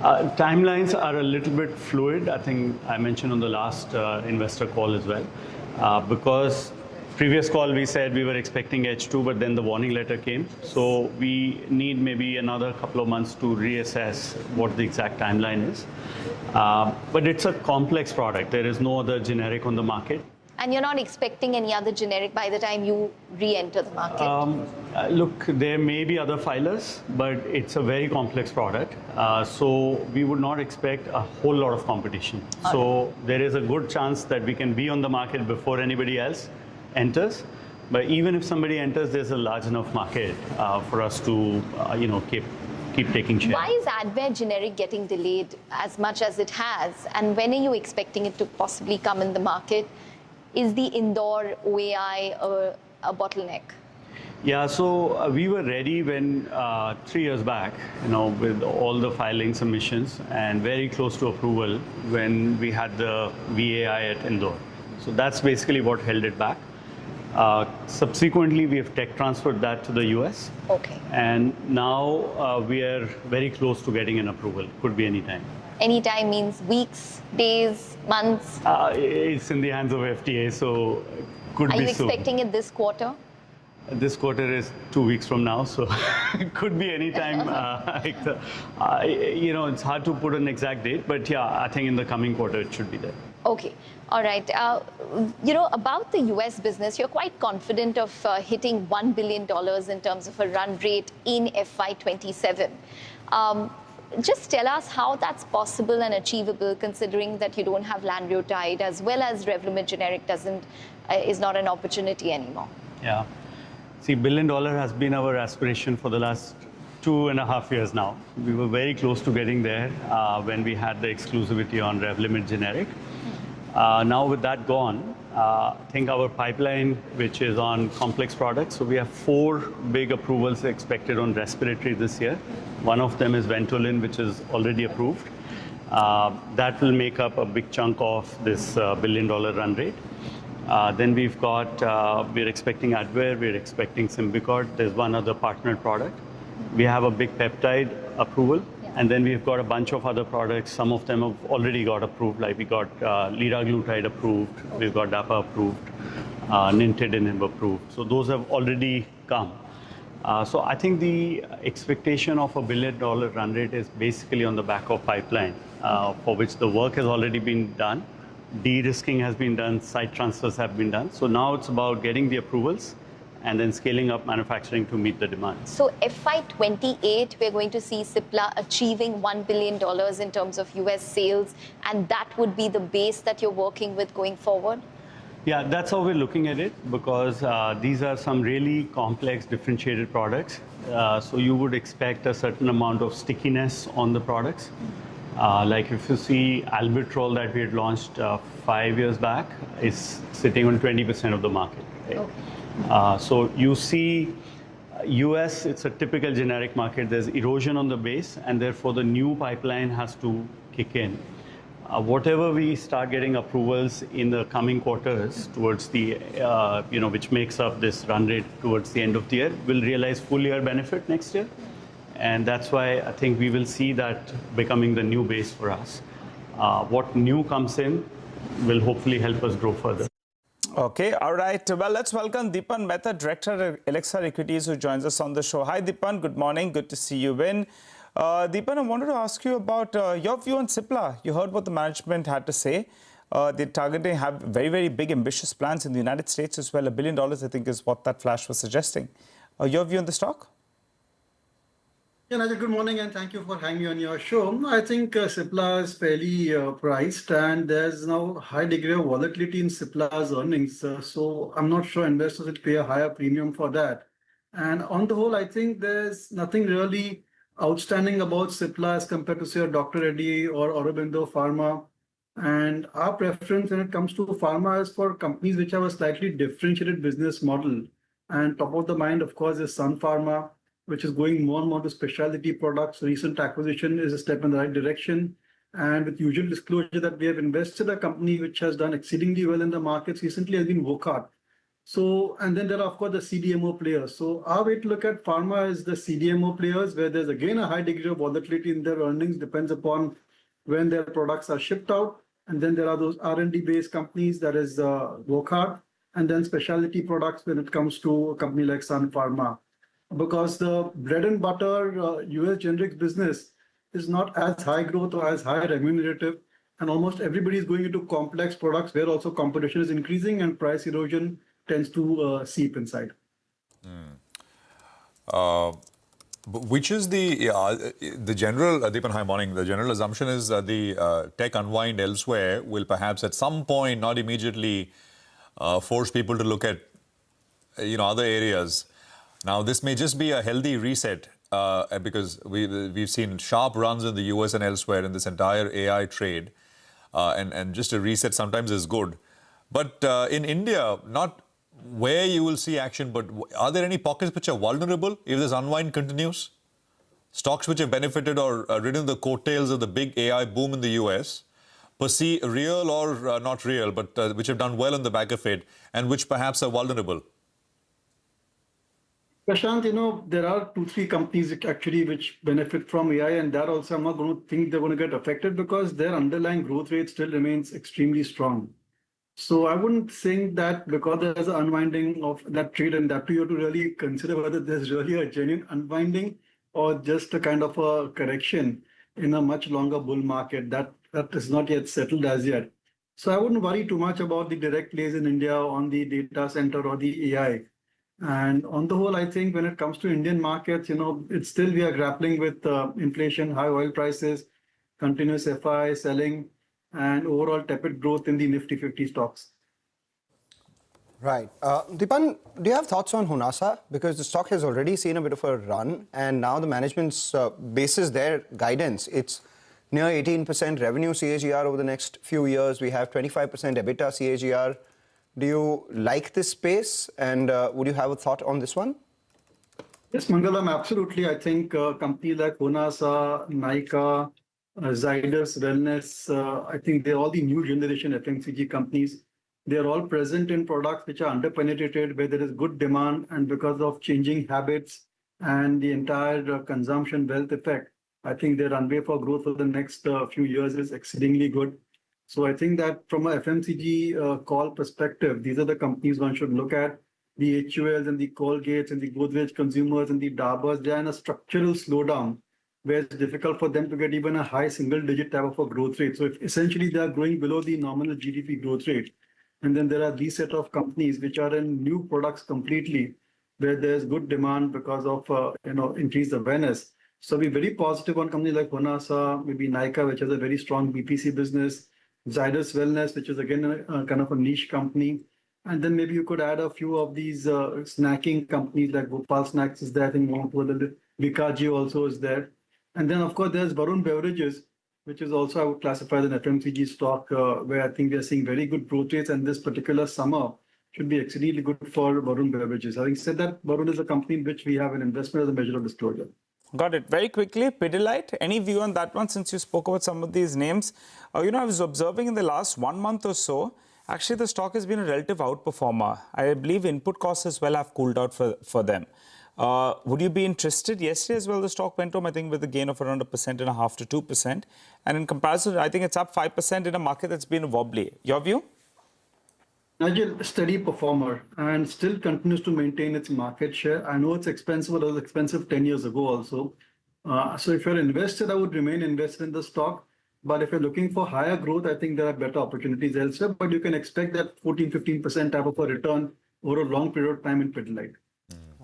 Timelines are a little bit fluid. I think I mentioned on the last investor call as well, because previous call we said we were expecting H2, but then the warning letter came. So we need maybe another couple of months to reassess what the exact timeline is. But it's a complex product. There is no other generic on the market. And you're not expecting any other generic by the time you re-enter the market? Look, there may be other filers, but it's a very complex product. So we would not expect a whole lot of competition. So there is a good chance that we can be on the market before anybody else enters. But even if somebody enters, there's a large enough market for us to, keep taking share. Why is Advair generic getting delayed as much as it has? And when are you expecting it to possibly come in the market? Is the Indore OAI a bottleneck? Yeah, so we were ready when 3 years back, with all the filing submissions and very close to approval when we had the VAI at Indore. So that's basically what held it back. Subsequently, we have tech transferred that to the US. Okay. And now we are very close to getting an approval. Could be any time. Any time means weeks, days, months? It's in the hands of FDA, so could be soon. Are you expecting it this quarter? This quarter is 2 weeks from now, so it could be any time. It's hard to put an exact date, but yeah, I think in the coming quarter it should be there. Okay. All right. About the US business, you're quite confident of hitting $1 billion in terms of a run rate in FY27. Just tell us how that's possible and achievable, considering that you don't have lanreotide as well as Revlimid generic is not an opportunity anymore. Yeah. See, $1 billion has been our aspiration for the last 2.5 years now. We were very close to getting there when we had the exclusivity on Revlimid generic. Now with that gone, I think our pipeline, which is on complex products, so we have 4 big approvals expected on respiratory this year. One of them is Ventolin, which is already approved. That will make up a big chunk of this $1 billion run rate. Then we've got, we're expecting Advair, we're expecting Symbicort. There's one other partnered product. We have a big peptide approval. And then we've got a bunch of other products. Some of them have already got approved, like we got liraglutide approved, we've got DAPA approved, nintedanib approved. So those have already come. So I think the expectation of $1 billion run rate is basically on the back of pipeline, for which the work has already been done. De-risking has been done, site transfers have been done. So now it's about getting the approvals and then scaling up manufacturing to meet the demand. So FY28, we're going to see Cipla achieving $1 billion in terms of US sales, and that would be the base that you're working with going forward? Yeah, that's how we're looking at it, because these are some really complex, differentiated products. So you would expect a certain amount of stickiness on the products. Like if you see Albuterol that we had launched 5 years back is sitting on 20% of the market. Right? Okay. So you see US, it's a typical generic market. There's erosion on the base, and therefore the new pipeline has to kick in. Whatever we start getting approvals in the coming quarters towards the, which makes up this run rate towards the end of the year, will realize full year benefit next year. And that's why I think we will see that becoming the new base for us. What new comes in will hopefully help us grow further. Okay, all right. Well, let's welcome Deepan Mehta, Director of Elixir Equities, who joins us on the show. Hi, Deepan. Good morning. Good to see you in. Deepan, I wanted to ask you about your view on Cipla. You heard what the management had to say. They're targeting, have very, very big, ambitious plans in the United States as well. $1 billion, I think, is what that flash was suggesting. Your view on the stock? Yeah, Nigel, good morning, and thank you for having me on your show. I think Cipla is fairly priced, and there's now a high degree of volatility in Cipla's earnings. So I'm not sure investors will pay a higher premium for that. And on the whole, I think there's nothing really outstanding about Cipla as compared to, say, a Dr. Reddy or Aurobindo Pharma. And our preference when it comes to pharma is for companies which have a slightly differentiated business model. And top of the mind, of course, is Sun Pharma, which is going more and more to specialty products. Recent acquisition is a step in the right direction. And with usual disclosure that we have invested a company which has done exceedingly well in the markets recently has been Wockhardt. So, and then there are, of course, the CDMO players. So our way to look at pharma is the CDMO players, where there's again a high degree of volatility in their earnings, depends upon when their products are shipped out. And then there are those R&D based companies, that is Wockhardt, and then specialty products when it comes to a company like Sun Pharma. Because the bread and butter US generics business is not as high growth or as high remunerative, and almost everybody is going into complex products where also competition is increasing and price erosion tends to seep inside. Which is the general, Deepan, hi morning, the general assumption is that the tech unwind elsewhere will perhaps at some point, not immediately, force people to look at, other areas. Now, this may just be a healthy reset because we've seen sharp runs in the US and elsewhere in this entire AI trade. And just a reset sometimes is good. But in India, not where you will see action, but are there any pockets which are vulnerable if this unwind continues? Stocks which have benefited or ridden the coattails of the big AI boom in the US, real or not real, but which have done well on the back of it, and which perhaps are vulnerable? Prashant, there are 2-3 companies which benefit from AI, and that also I'm not going to think they're going to get affected because their underlying growth rate still remains extremely strong. So I wouldn't think that because there's an unwinding of that trade and that you have to really consider whether there's really a genuine unwinding or just a kind of a correction in a much longer bull market that is not yet settled as yet. So I wouldn't worry too much about the direct plays in India on the data center or the AI. And on the whole, I think when it comes to Indian markets, it's still we are grappling with inflation, high oil prices, continuous FI selling, and overall tepid growth in the Nifty 50 stocks. Right. Deepan, do you have thoughts on Honasa? Because the stock has already seen a bit of a run, and now the management's bases their guidance. It's near 18% revenue CAGR over the next few years. We have 25% EBITDA CAGR. Do you like this space, and would you have a thought on this one? Yes, Mangalam, absolutely. I think companies like Honasa, Nykaa, Zydus Wellness, I think they're all the new generation FMCG companies. They're all present in products which are underpenetrated, where there is good demand, and because of changing habits and the entire consumption wealth effect, I think their runway for growth for the next few years is exceedingly good. So I think that from a FMCG call perspective, these are the companies one should look at. The HULs and the Colgates and the Godrej Consumers and the Daburs, they are in a structural slowdown where it's difficult for them to get even a high single-digit type of a growth rate. So if essentially they are growing below the nominal GDP growth rate, and then there are these set of companies which are in new products completely, where there's good demand because of increased awareness. So be very positive on companies like Honasa, maybe Nykaa, which has a very strong BPC business, Zydus Wellness, which is again a kind of a niche company. And then maybe you could add a few of these snacking companies like Gopal Snacks is there. I think Vikaji also is there. And then, of course, there's Varun Beverages, which is also, I would classify as an FMCG stock, where I think we are seeing very good growth rates. And this particular summer should be exceedingly good for Varun Beverages. Having said that, Varun is a company in which we have an investment as a measure of disclosure. Got it. Very quickly, Pidilite, any view on that one since you spoke about some of these names? I was observing in the last 1 month or so, actually the stock has been a relative outperformer. I believe input costs as well have cooled out for them. Would you be interested? Yesterday as well, the stock went home, I think, with a gain of around 1.5% to 2%. And in comparison, I think it's up 5% in a market that's been wobbly. Your view? Nigel, a steady performer and still continues to maintain its market share. I know it's expensive, but it was expensive 10 years ago also. So if you're invested, I would remain invested in the stock. But if you're looking for higher growth, I think there are better opportunities elsewhere. But you can expect that 14-15% type of a return over a long period of time in Pidilite.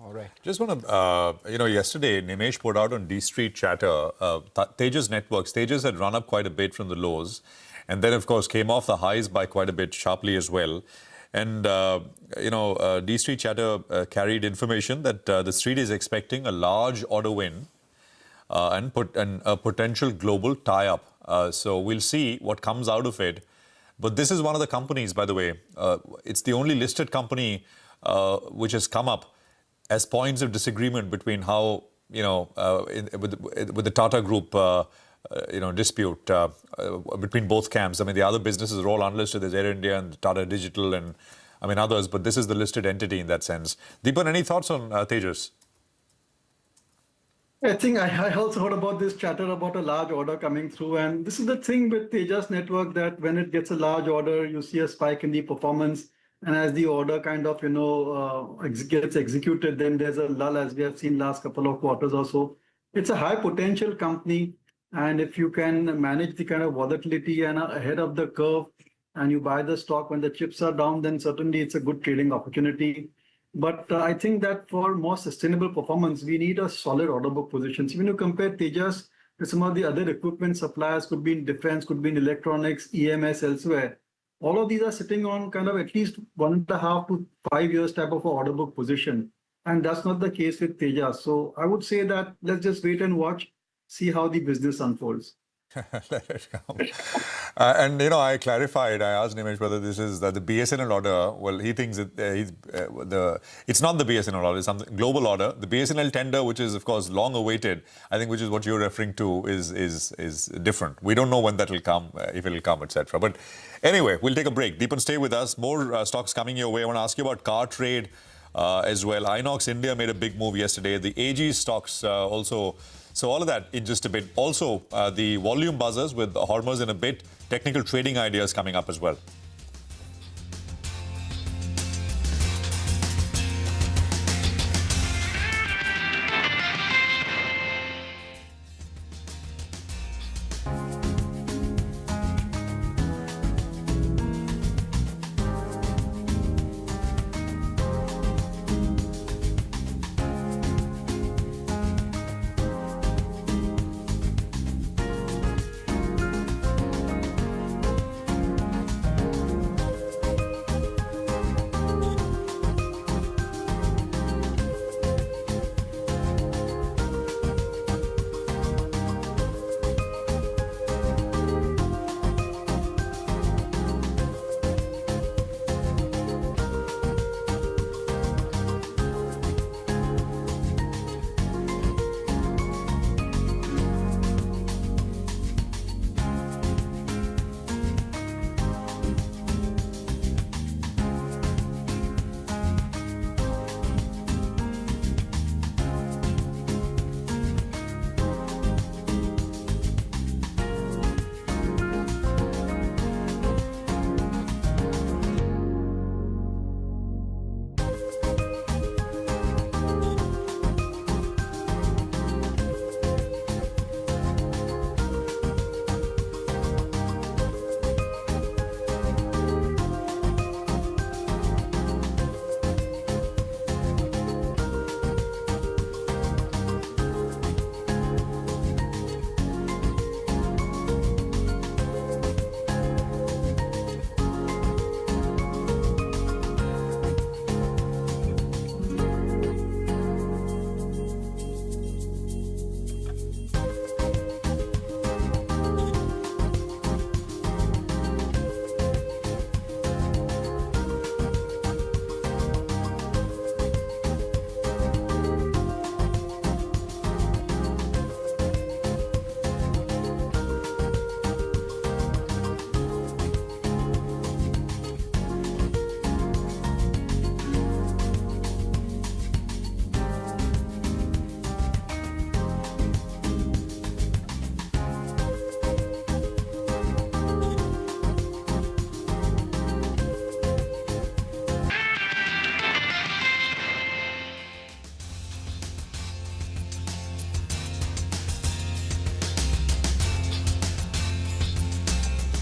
All right. Just want to, yesterday Nimesh put out on D Street Chatter, Tejas Networks. Tejas had run up quite a bit from the lows and then, of course, came off the highs by quite a bit sharply as well. And, D Street Chatter carried information that the Street is expecting a large order win and a potential global tie-up. So we'll see what comes out of it. But this is one of the companies, by the way, it's the only listed company which has come up as points of disagreement between how, with the Tata Group, dispute between both camps. I mean, the other businesses are all unlisted. There's Air India and Tata Digital and, others. But this is the listed entity in that sense. Deepan, any thoughts on Tejas? I think I also heard about this chatter about a large order coming through. And this is the thing with Tejas Network, that when it gets a large order, you see a spike in the performance. And as the order kind of, gets executed, then there's a lull, as we have seen last couple of quarters or so. It's a high potential company. And if you can manage the kind of volatility and ahead of the curve, and you buy the stock when the chips are down, then certainly it's a good trading opportunity. But I think that for more sustainable performance, we need a solid order book position. So when you compare Tejas with some of the other equipment suppliers, could be in defense, could be in electronics, EMS, elsewhere, all of these are sitting on kind of at least 1.5 to 5 years type of order book position. And that's not the case with Tejas. So I would say that let's just wait and watch, see how the business unfolds. Let it come. And I clarified. I asked Nimesh whether this is the BSNL order. Well, he thinks that it's not the BSNL order. It's some global order. The BSNL tender, which is of course long awaited, I think, which is what you're referring to, is different. We don't know when that will come, if it will come, etc. But anyway, we'll take a break. Deepan, stay with us. More stocks coming your way. I want to ask you about car trade as well. Inox India made a big move yesterday. The AG stocks also. So all of that in just a bit. Also, the volume buzzers with Hormuz in a bit. Technical trading ideas coming up as well.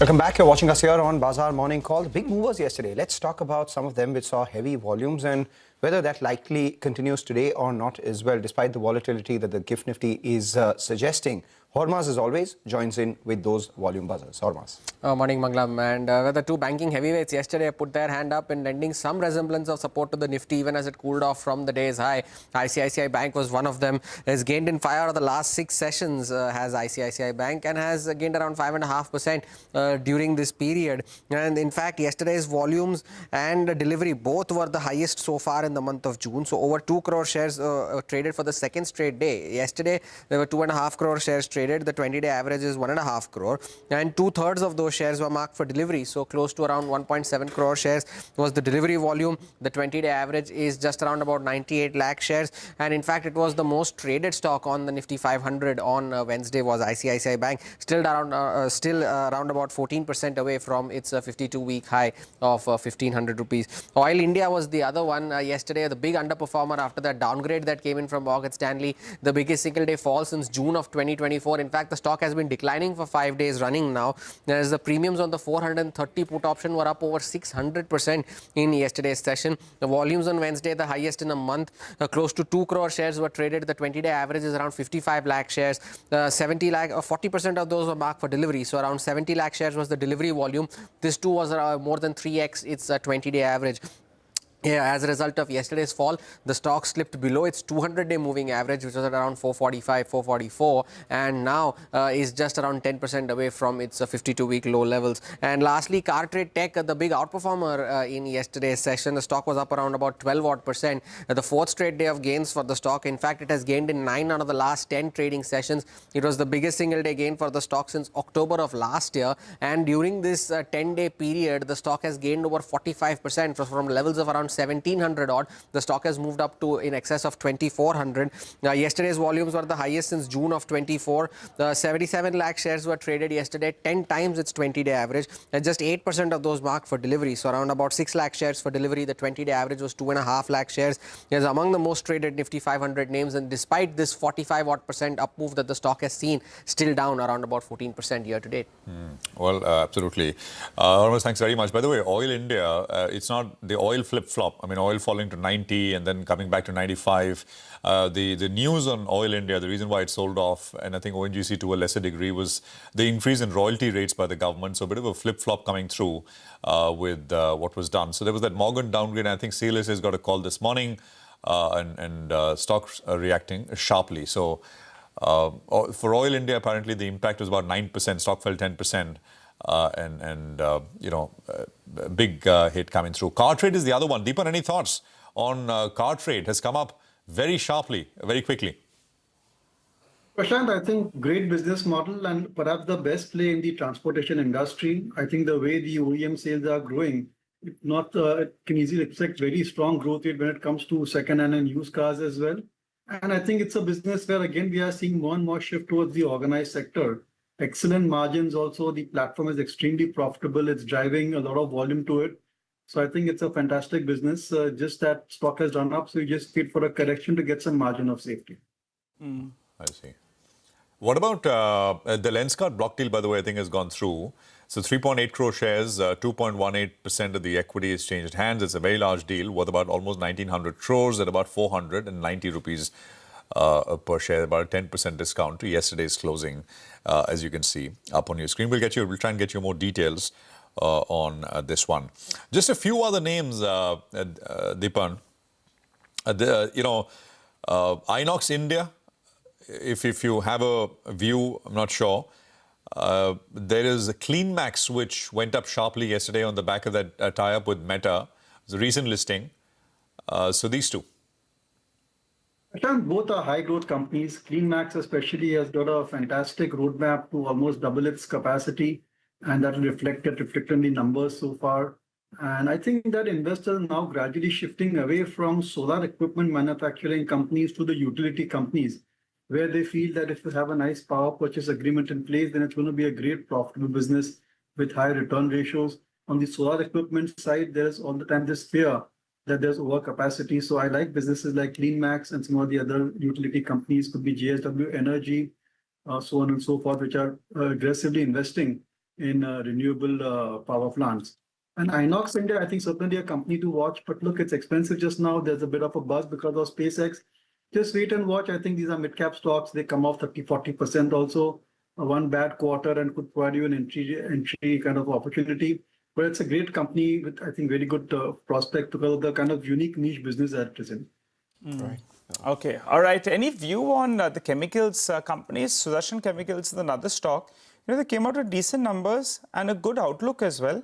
Welcome back. You're watching us here on Bazaar Morning Call. The big movers yesterday. Let's talk about some of them which saw heavy volumes and whether that likely continues today or not as well, despite the volatility that the GIFT Nifty is suggesting. Hormaz, as always, joins in with those volume buzzers. Hormaz. Morning, Manglam. And the two banking heavyweights yesterday put their hand up in lending some resemblance of support to the Nifty, even as it cooled off from the day's high. ICICI Bank was one of them. Has gained in 5 out of the last 6 sessions, has ICICI Bank, and has gained around 5.5% during this period. And in fact, yesterday's volumes and delivery both were the highest so far in the month of June. So over 2 crore shares traded for the second straight day. Yesterday, there were 2.5 crore shares traded. The 20-day average is 1.5 crore, and 2/3 of those shares were marked for delivery. So close to around 1.7 crore shares was the delivery volume. The 20-day average is just around about 98 lakh shares, and in fact, it was the most traded stock on the Nifty 500 on Wednesday was ICICI Bank, still around about 14% away from its 52-week high of 1,500 rupees. Oil India was the other one yesterday, the big underperformer after that downgrade that came in from Morgan Stanley, the biggest single-day fall since June of 2024. In fact, the stock has been declining for 5 days running now, as the premiums on the 430 put option were up over 600% in yesterday's session. The volumes on Wednesday, the highest in a month, close to 2 crore shares were traded. The 20-day average is around 55 lakh shares. 40% of those were marked for delivery, so around 70 lakh shares was the delivery volume. This too was more than 3x its 20-day average. Yeah, as a result of yesterday's fall, the stock slipped below its 200-day moving average, which was at around 445, 444, and now is just around 10% away from its 52-week low levels. And lastly, Car Trade Tech, the big outperformer in yesterday's session, the stock was up around about 12%. The fourth straight day of gains for the stock. In fact, it has gained in 9 out of the last 10 trading sessions. It was the biggest single-day gain for the stock since October of last year, and during this 10-day period, the stock has gained over 45% from levels of around 1,700 odd. The stock has moved up to in excess of 2,400. Yesterday's volumes were the highest since June of 24. 77 lakh shares were traded yesterday, 10 times its 20-day average, and just 8% of those marked for delivery. So around about 6 lakh shares for delivery. The 20-day average was 2.5 lakh shares. It is among the most traded Nifty 500 names, and despite this 45% up move that the stock has seen, still down around about 14% year to date. Well, absolutely. Almost, thanks very much. By the way, Oil India, it's not the oil flip-flop. I mean, oil falling to 90 and then coming back to 95. The news on Oil India, the reason why it sold off, and I think ONGC to a lesser degree, was the increase in royalty rates by the government. So a bit of a flip-flop coming through with what was done. So there was that Morgan downgrade. I think CLS has got a call this morning, and stocks are reacting sharply. So for Oil India, apparently the impact was about 9%. Stock fell 10%. Big hit coming through. Car Trade is the other one. Deepan, any thoughts on Car Trade? Has come up very sharply, very quickly. Prashant, I think great business model and perhaps the best play in the transportation industry. I think the way the OEM sales are growing, it can easily expect very strong growth rate when it comes to second-hand and used cars as well. And I think it's a business where, again, we are seeing more and more shift towards the organized sector. Excellent margins also. The platform is extremely profitable. It's driving a lot of volume to it. So I think it's a fantastic business. Just that stock has run up, so you just wait for a correction to get some margin of safety. I see. What about the Lenskart block deal, by the way, I think has gone through. So 3.8 crore shares, 2.18% of the equity is changed hands. It's a very large deal worth about almost 1,900 crores at about 490 rupees per share, about a 10% discount to yesterday's closing, as you can see up on your screen. We'll try and get you more details on this one. Just a few other names, Deepan. Inox India, if you have a view, I'm not sure. There is a CleanMax, which went up sharply yesterday on the back of that tie-up with Meta. It's a recent listing. So these two. Both are high growth companies. CleanMax especially has got a fantastic roadmap to almost double its capacity, and that will reflect in the numbers so far. And I think that investors are now gradually shifting away from solar equipment manufacturing companies to the utility companies, where they feel that if you have a nice power purchase agreement in place, then it's going to be a great profitable business with high return ratios. On the solar equipment side, there's all the time this fear that there's overcapacity. So I like businesses like CleanMax and some of the other utility companies, could be JSW Energy, so on and so forth, which are aggressively investing in renewable power plants. And Inox India, I think certainly a company to watch, but look, it's expensive just now. There's a bit of a buzz because of SpaceX. Just wait and watch. I think these are mid-cap stocks. They come off 30-40% also. One bad quarter and could provide you an entry kind of opportunity. But it's a great company with, I think, very good prospect because of the kind of unique niche business that it is in. Right. Okay. All right. Any view on the chemicals companies? Sudarshan Chemicals is another stock. They came out with decent numbers and a good outlook as well.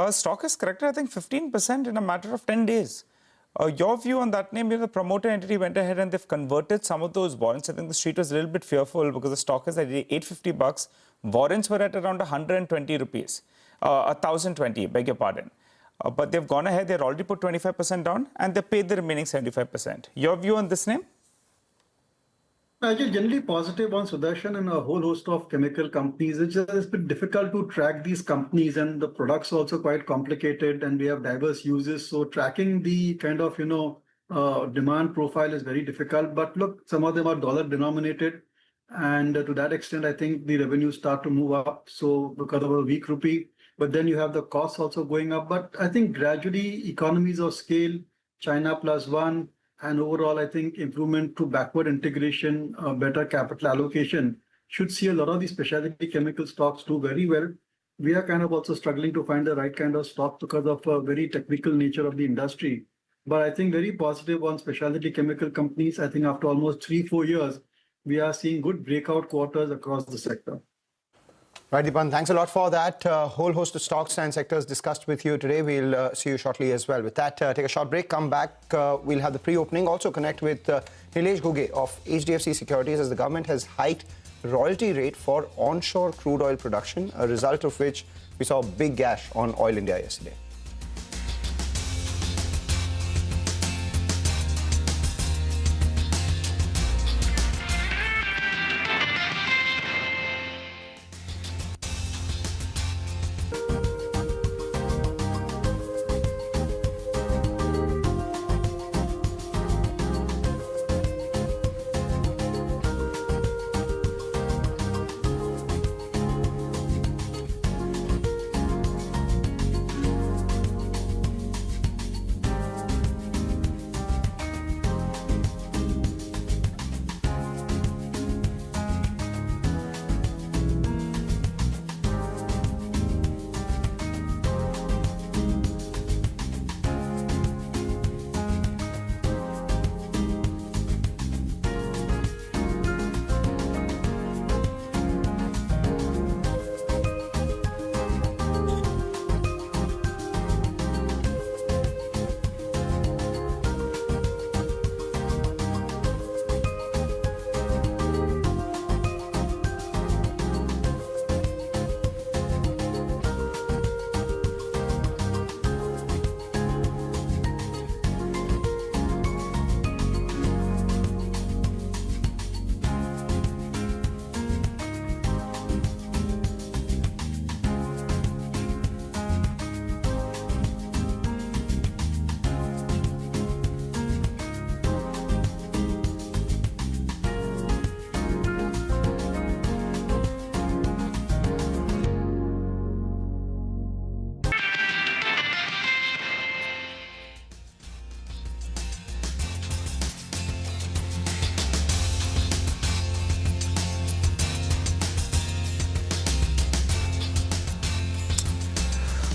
Stock has corrected, I think, 15% in a matter of 10 days. Your view on that name? The promoter entity went ahead and they've converted some of those warrants. I think the street was a little bit fearful because the stock is at $850. Warrants were at around 120 rupees, 1,020, beg your pardon. But they've gone ahead, they've already put 25% down and they paid the remaining 75%. Your view on this name? I'm generally positive on Sudarshan and a whole host of chemical companies. It's just been difficult to track these companies and the products are also quite complicated and we have diverse uses. So tracking the kind of, demand profile is very difficult. But look, some of them are dollar denominated. And to that extent, I think the revenues start to move up. So because of a weak rupee, but then you have the costs also going up. But I think gradually economies of scale, China +1, and overall, I think improvement to backward integration, better capital allocation should see a lot of these specialty chemical stocks do very well. We are kind of also struggling to find the right kind of stock because of a very technical nature of the industry. But I think very positive on specialty chemical companies. I think after almost 3-4 years, we are seeing good breakout quarters across the sector. Right, Dipan, thanks a lot for that. Whole host of stocks and sectors discussed with you today. We'll see you shortly as well. With that, take a short break, come back. We'll have the pre-opening. Also connect with Nilesh Guge of HDFC Securities as the government has hiked royalty rate for onshore crude oil production, a result of which we saw a big gash on Oil India yesterday.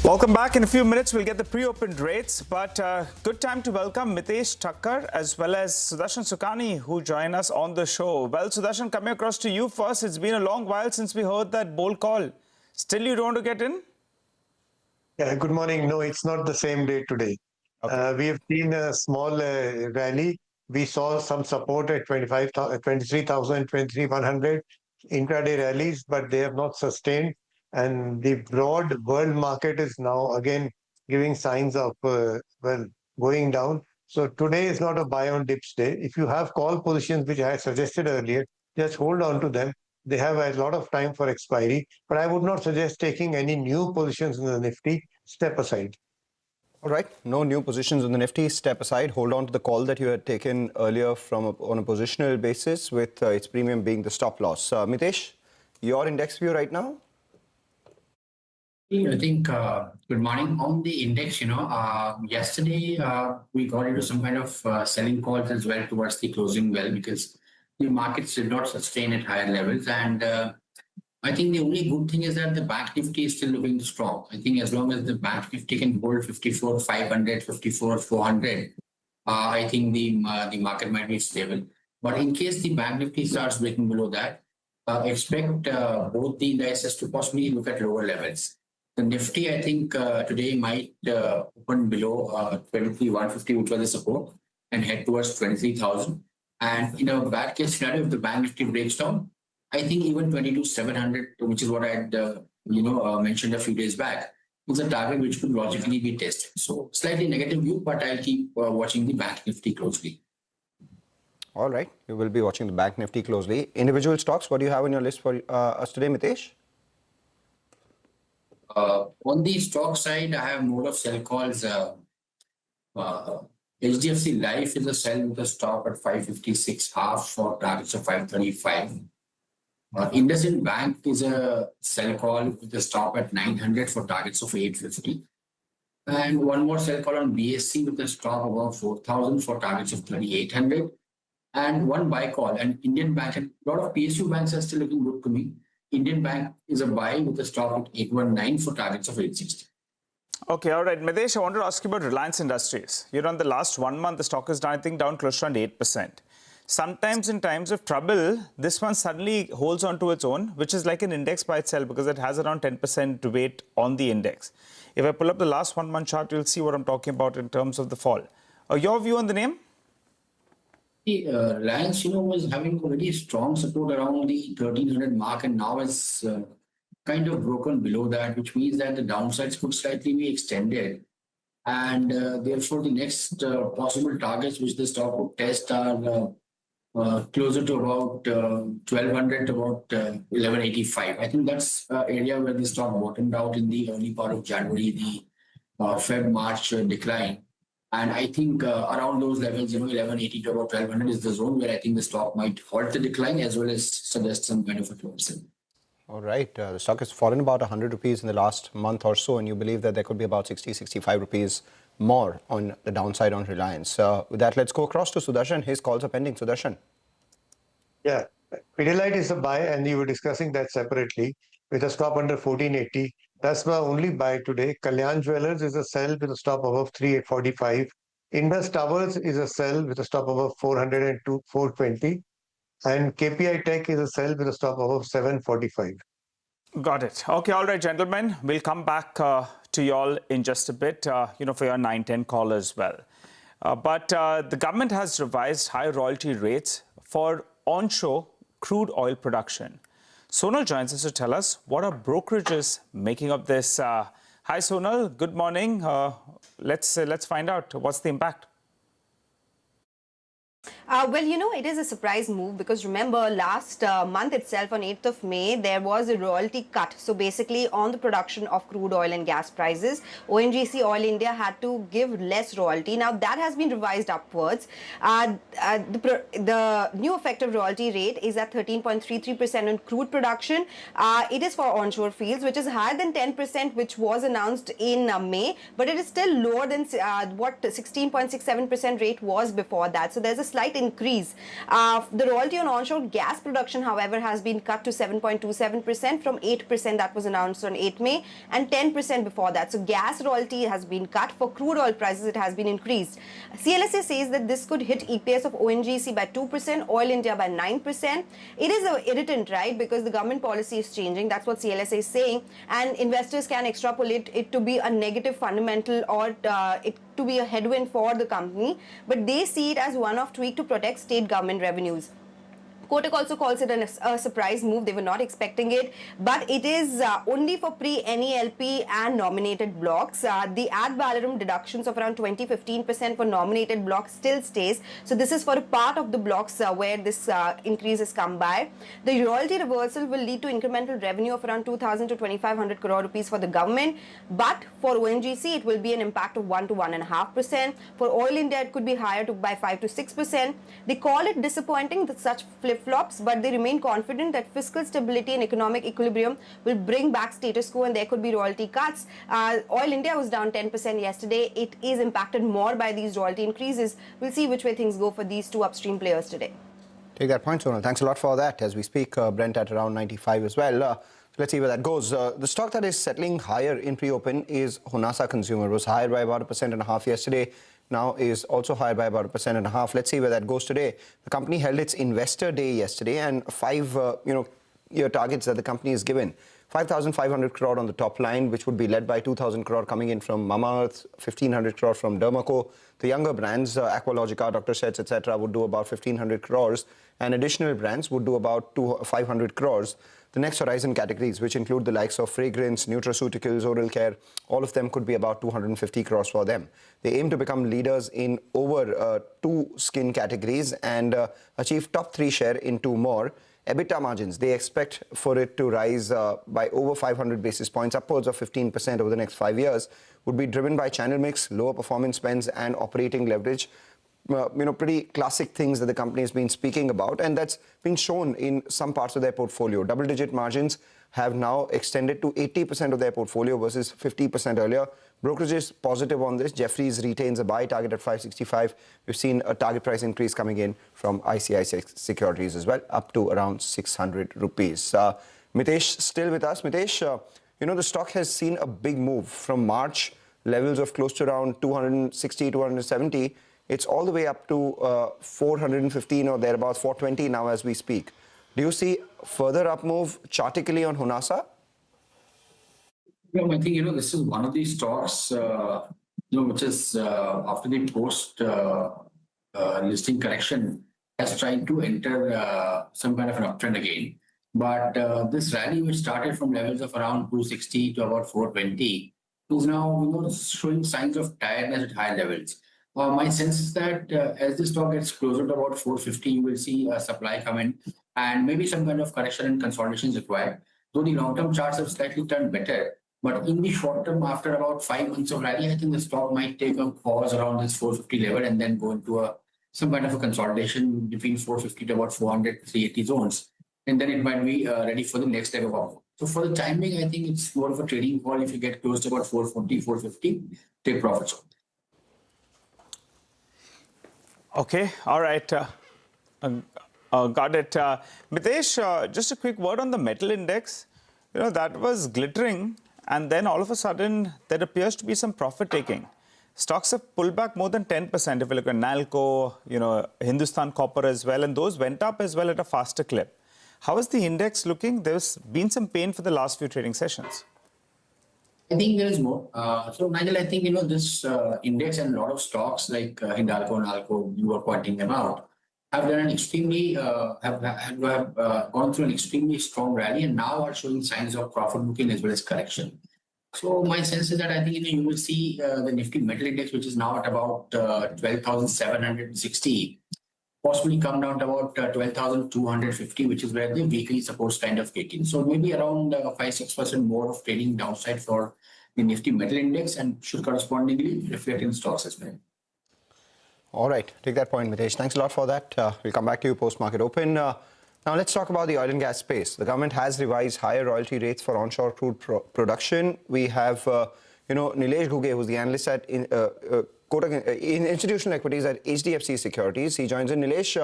Welcome back. In a few minutes, we'll get the pre-opened rates, but good time to welcome Mitesh Thakkar as well as Sudarshan Sukhani, who join us on the show. Well, Sudarshan, coming across to you first. It's been a long while since we heard that bold call. Still, you don't want to get in? Yeah, good morning. No, it's not the same day today. Okay. We have seen a small rally. We saw some support at 23,000, 23,100 intraday rallies, but they have not sustained. And the broad world market is now again giving signs of, going down. So today is not a buy on dips day. If you have call positions, which I suggested earlier, just hold on to them. They have a lot of time for expiry, but I would not suggest taking any new positions in the Nifty. Step aside. All right, no new positions in the Nifty. Step aside. Hold on to the call that you had taken earlier on a positional basis, with its premium being the stop loss. Mitesh, your index view right now? I think, good morning. On the index, yesterday we got into some kind of selling calls as well towards the closing well because the markets did not sustain at higher levels. And I think the only good thing is that the Bank Nifty is still looking strong. I think as long as the Bank Nifty can hold 54,500, 54,400, I think the market might be stable. But in case the Bank Nifty starts breaking below that, expect both the indices to possibly look at lower levels. The Nifty, I think, today might open below 23,150, which was the support, and head towards 23,000. And in a bad case scenario, if the Bank Nifty breaks down, I think even 22,700, which is what I had mentioned a few days back, is a target which could logically be tested. So slightly negative view, but I'll keep watching the Bank Nifty closely. All right, we will be watching the Bank Nifty closely. Individual stocks, what do you have on your list for us today, Mitesh? On the stock side, I have more of sell calls. HDFC Life is a sell with a stop at 556.5 for targets of 535. IndusInd Bank is a sell call with a stop at 900 for targets of 850. And one more sell call on BSC with a stop above 4,000 for targets of 3,800. And one buy call, and Indian Bank, and a lot of PSU banks are still looking good to me. Indian Bank is a buy with a stop at 819 for targets of 860. Okay, all right. Mitesh, I want to ask you about Reliance Industries. In the last 1 month, the stock is down, I think, down close to around 8%. Sometimes in times of trouble, this one suddenly holds on to its own, which is like an index by itself because it has around 10% weight on the index. If I pull up the last 1 month chart, you'll see what I'm talking about in terms of the fall. Your view on the name? Reliance, was having a very strong support around the 1,300 mark, and now it's kind of broken below that, which means that the downsides could slightly be extended. And therefore, the next possible targets which the stock would test are closer to about 1,200 to about 1,185. I think that's area where the stock bottomed out in the early part of January, the Feb-March decline. And I think around those levels, 1,180 to about 1,200 is the zone where I think the stock might halt the decline as well as suggest some kind of a close. All right. The stock has fallen about 100 rupees in the last month or so, and you believe that there could be about 60, 65 rupees more on the downside on Reliance. With that, let's go across to Sudarshan. His calls are pending. Sudarshan. Yeah, Pidilite is a buy, and you were discussing that separately with a stop under 1480. That's my only buy today. Kalyan Jewellers is a sell with a stop above 3845. Indus Towers is a sell with a stop above 402, 420. And KPI Tech is a sell with a stop above 745. Got it. Okay, all right, gentlemen. We'll come back to you all in just a bit, for your 9-10 call as well. But the government has revised high royalty rates for onshore crude oil production. Sonal joins us to tell us what are brokerages making of this. Hi, Sonal. Good morning. Let's find out what's the impact. Well, it is a surprise move because remember last month itself on 8th of May, there was a royalty cut. So basically on the production of crude oil and gas prices, ONGC Oil India had to give less royalty. Now that has been revised upwards. The new effective royalty rate is at 13.33% on crude production. It is for onshore fields, which is higher than 10%, which was announced in May, but it is still lower than what 16.67% rate was before that. So there's a slight increase. The royalty on onshore gas production, however, has been cut to 7.27% from 8% that was announced on 8 May and 10% before that. So gas royalty has been cut. For crude oil prices, it has been increased. CLSA says that this could hit EPS of ONGC by 2%, Oil India by 9%. It is an irritant, right? Because the government policy is changing. That's what CLSA is saying. And investors can extrapolate it to be a negative fundamental or it to be a headwind for the company, but they see it as one-off tweak to protect state government revenues. Kotak also calls it a surprise move. They were not expecting it, but it is only for pre-NELP and nominated blocks. The ad valorem deductions of around 20-15% for nominated blocks still stays. So this is for a part of the blocks where this increase has come by. The royalty reversal will lead to incremental revenue of around 2,000 to 2,500 crore rupees for the government, but for ONGC it will be an impact of 1 to 1.5%. For Oil India it could be higher by 5 to 6%. They call it disappointing that such flip-flops, but they remain confident that fiscal stability and economic equilibrium will bring back status quo and there could be royalty cuts. Oil India was down 10% yesterday. It is impacted more by these royalty increases. We'll see which way things go for these two upstream players today. Take that point, Sonal. Thanks a lot for that. As we speak, Brent at around 95 as well. So let's see where that goes. The stock that is settling higher in pre-open is Honasa Consumer. It was higher by about 1.5% yesterday. Now is also higher by about 1.5%. Let's see where that goes today. The company held its investor day yesterday, and five year targets that the company has given. 5,500 crore on the top line, which would be led by 2,000 crore coming in from Mamaearth, 1,500 crore from Dermaco. The younger brands, Aqualogica, Dr. Sheth's, etc., would do about 1,500 crores, and additional brands would do about 500 crores. The next horizon categories, which include the likes of fragrance, nutraceuticals, oral care, all of them could be about 250 crores for them. They aim to become leaders in over 2 skin categories and achieve top 3 share in 2 more. EBITDA margins, they expect for it to rise by over 500 basis points, upwards of 15% over the next 5 years, would be driven by channel mix, lower performance spends and operating leverage. Pretty classic things that the company has been speaking about, and that's been shown in some parts of their portfolio. Double-digit margins have now extended to 80% of their portfolio versus 50% earlier. Brokerage is positive on this. Jefferies retains a buy target at 565. We've seen a target price increase coming in from ICICI Securities as well, up to around 600 rupees. Mitesh still with us. Mitesh, the stock has seen a big move from March levels of close to around 260, 270. It's all the way up to 415 or thereabouts, 420 now as we speak. Do you see further up move chartically on Honasa? Yeah, I think, this is one of these stocks, which is after the post listing correction has tried to enter some kind of an uptrend again. But this rally, which started from levels of around 260 to about 420, is now showing signs of tiredness at higher levels. My sense is that as the stock gets closer to about 450, you will see a supply come in and maybe some kind of correction and consolidation is required. Though the long-term charts have slightly turned better, but in the short term, after about 5 months of rally, I think the stock might take a pause around this 450 level and then go into some kind of a consolidation between 450 to about 400, 380 zones. And then it might be ready for the next leg of up. So for the time being, I think it's more of a trading call. If you get close to about 440, 450, take profits on. Okay, all right. Got it. Mitesh, just a quick word on the metal index. That was glittering, and then all of a sudden, there appears to be some profit taking. Stocks have pulled back more than 10% if you look at Nalco, Hindustan Copper as well, and those went up as well at a faster clip. How is the index looking? There's been some pain for the last few trading sessions. I think there is more. So, Nigel, I think, this index and a lot of stocks like Hindalco, Nalco, you were pointing them out, have done an extremely, have gone through an extremely strong rally and now are showing signs of profit booking as well as correction. So, my sense is that I think, you will see the Nifty Metal Index, which is now at about 12,760, possibly come down to about 12,250, which is where the weekly supports kind of kick in. So maybe around 5-6% more of trading downside for the Nifty Metal Index and should correspondingly reflect in stocks as well. All right, take that point, Mitesh. Thanks a lot for that. We'll come back to you post-market open. Now let's talk about the oil and gas space. The government has revised higher royalty rates for onshore crude production. We have, Nilesh Ghuge, who's the analyst at in institutional equities at HDFC Securities. He joins in. Nilesh,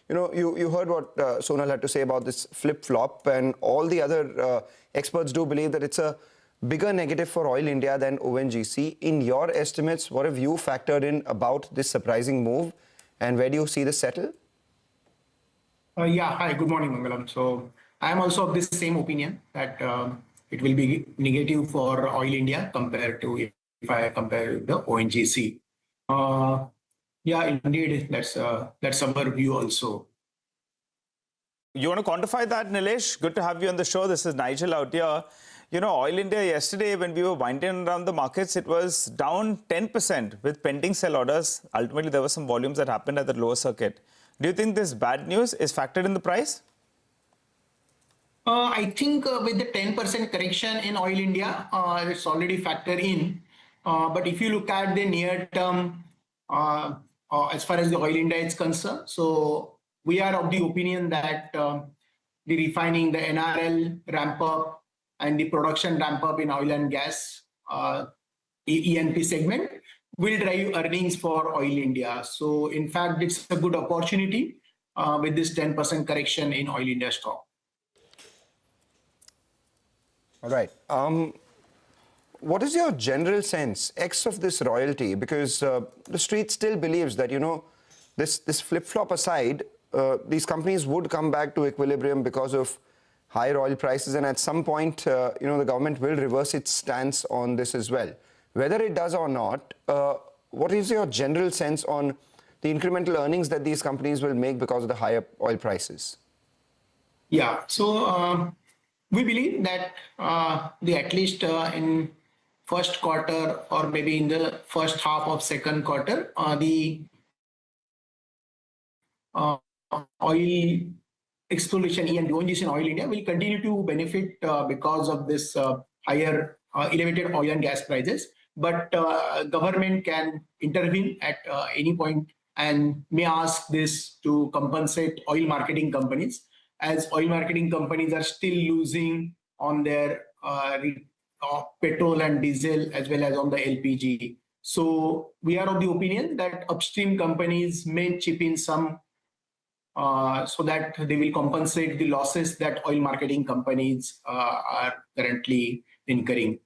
you heard what Sonal had to say about this flip-flop, and all the other experts do believe that it's a bigger negative for Oil India than ONGC. In your estimates, what have you factored in about this surprising move, and where do you see this settle? Hi, good morning, Mangalam. So I am also of this same opinion that it will be negative for Oil India compared to if I compare with the ONGC. Indeed, that's our view also. You want to quantify that, Nilesh? Good to have you on the show. This is Nigel out here. Oil India yesterday, when we were winding around the markets, it was down 10% with pending sell orders. Ultimately, there were some volumes that happened at the lower circuit. Do you think this bad news is factored in the price? I think with the 10% correction in Oil India, it's already factored in. But if you look at the near term, as far as the Oil India is concerned, so we are of the opinion that the refining, the NRL ramp up and the production ramp up in oil and gas E&P segment will drive earnings for Oil India. So in fact, it's a good opportunity with this 10% correction in Oil India stock. All right. What is your general sense, X of this royalty? Because the street still believes that, you know, this flip-flop aside, these companies would come back to equilibrium because of higher oil prices, and at some point, you know, the government will reverse its stance on this as well. Whether it does or not, what is your general sense on the incremental earnings that these companies will make because of the higher oil prices? Yeah, so we believe that at least in first quarter or maybe in the first half of second quarter, the oil exploration and ONGC in Oil India will continue to benefit because of this higher elevated oil and gas prices. But government can intervene at any point and may ask this to compensate oil marketing companies, as oil marketing companies are still losing on their petrol and diesel as well as on the LPG. So we are of the opinion that upstream companies may chip in some so that they will compensate the losses that oil marketing companies are currently incurring.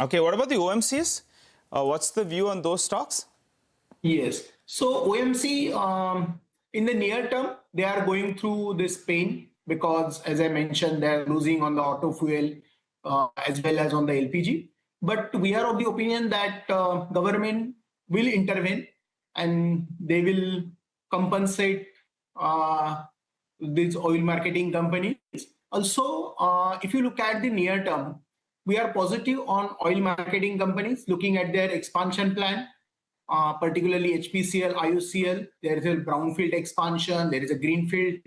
Okay, what about the OMCs? What's the view on those stocks? Yes, so OMC in the near term, they are going through this pain because, as I mentioned, they're losing on the auto fuel as well as on the LPG. But we are of the opinion that government will intervene and they will compensate these oil marketing companies. Also, if you look at the near term, we are positive on oil marketing companies looking at their expansion plan, particularly HPCL, IOCL. There is a brownfield expansion. There is a greenfield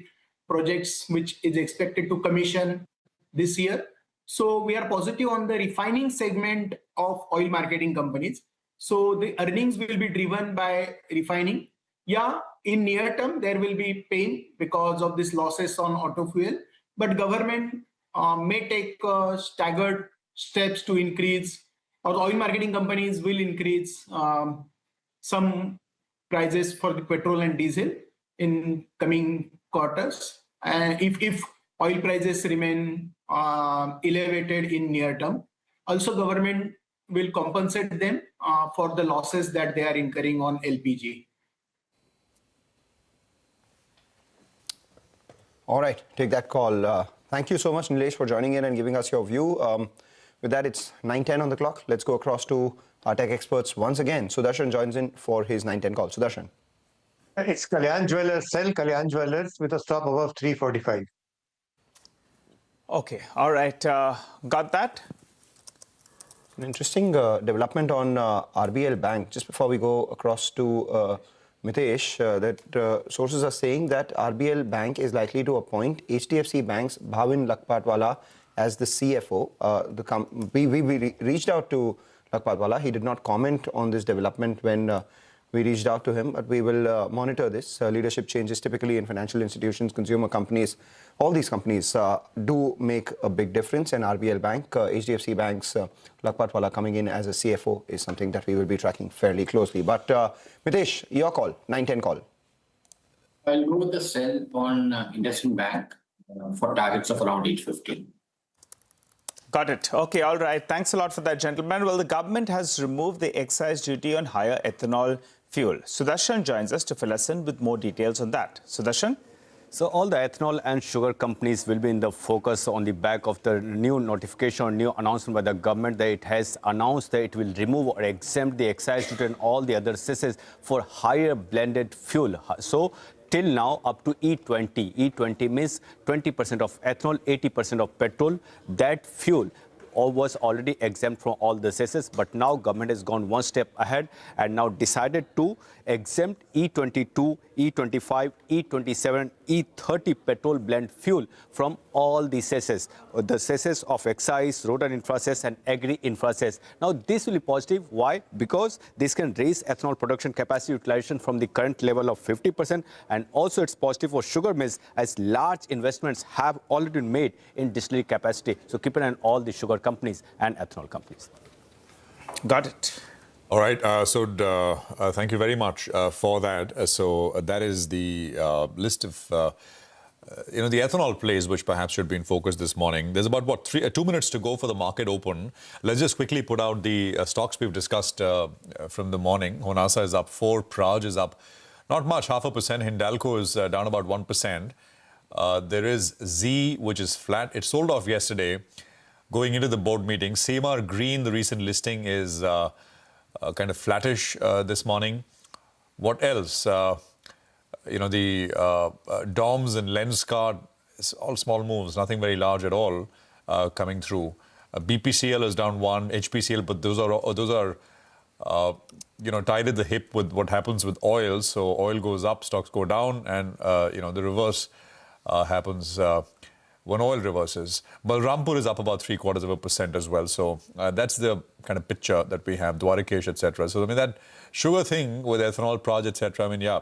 projects which is expected to commission this year. So we are positive on the refining segment of oil marketing companies. So the earnings will be driven by refining. Yeah, in near term, there will be pain because of these losses on auto fuel, but government may take staggered steps to increase, or oil marketing companies will increase some prices for the petrol and diesel in coming quarters. And if oil prices remain elevated in near term, also government will compensate them for the losses that they are incurring on LPG. All right, take that call. Thank you so much, Nilesh, for joining in and giving us your view. With that, it's 9:10 on the clock. Let's go across to our tech experts once again. Sudarshan joins in for his 9:10 call. Sudarshan. It's Kalyan Jewellers, sell Kalyan Jewellers with a stop above 345. Okay, all right, got that. An interesting development on RBL Bank. Just before we go across to Mitesh, that sources are saying that RBL Bank is likely to appoint HDFC Bank's Bhavin Lakhpatwala as the CFO. We reached out to Lakhpatwala. He did not comment on this development when we reached out to him, but we will monitor this. Leadership changes typically in financial institutions, consumer companies, all these companies do make a big difference. And RBL Bank, HDFC Bank's Lakhpatwala coming in as a CFO is something that we will be tracking fairly closely. But Mitesh, your call, 9:10 call. I'll go with the sell on IndusInd Bank for targets of around 850. Got it. Okay, all right. Thanks a lot for that, gentlemen. Well, the government has removed the excise duty on higher ethanol fuel. Sudarshan joins us to fill us in with more details on that. Sudarshan? So all the ethanol and sugar companies will be in the focus on the back of the new notification or new announcement by the government that it has announced that it will remove or exempt the excise duty and all the other cesses for higher blended fuel. So till now, up to E20. E20 means 20% of ethanol, 80% of petrol. That fuel or was already exempt from all the cesses, but now government has gone one step ahead and now decided to exempt E22, E25, E27, E30 petrol blend fuel from all the cesses, the cesses of excise, road and infra cess and agri infra cess. Now this will be positive. Why? Because this can raise ethanol production capacity utilization from the current level of 50%, and also it's positive for sugar mills as large investments have already been made in distillery capacity. So keep an eye on all the sugar companies and ethanol companies. Got it. All right, thank you very much for that. So that is the list of, the ethanol plays which perhaps should be in focus this morning. There's about, 2 minutes to go for the market open. Let's just quickly put out the stocks we've discussed from the morning. Honasa is up 4, Praj is up not much, 0.5%. Hindalco is down about 1%. There is Z, which is flat. It sold off yesterday going into the board meeting. Seymour Green, the recent listing, is kind of flattish this morning. What else? The DOMS and Lenskart, it's all small moves, nothing very large at all coming through. BPCL is down 1, HPCL, but those are tied at the hip with what happens with oil. So oil goes up, stocks go down, and the reverse happens when oil reverses. Balrampur is up about 0.75% as well. So that's the kind of picture that we have, Dwarikesh, etc. So, that sugar thing with ethanol, Praj, etc.,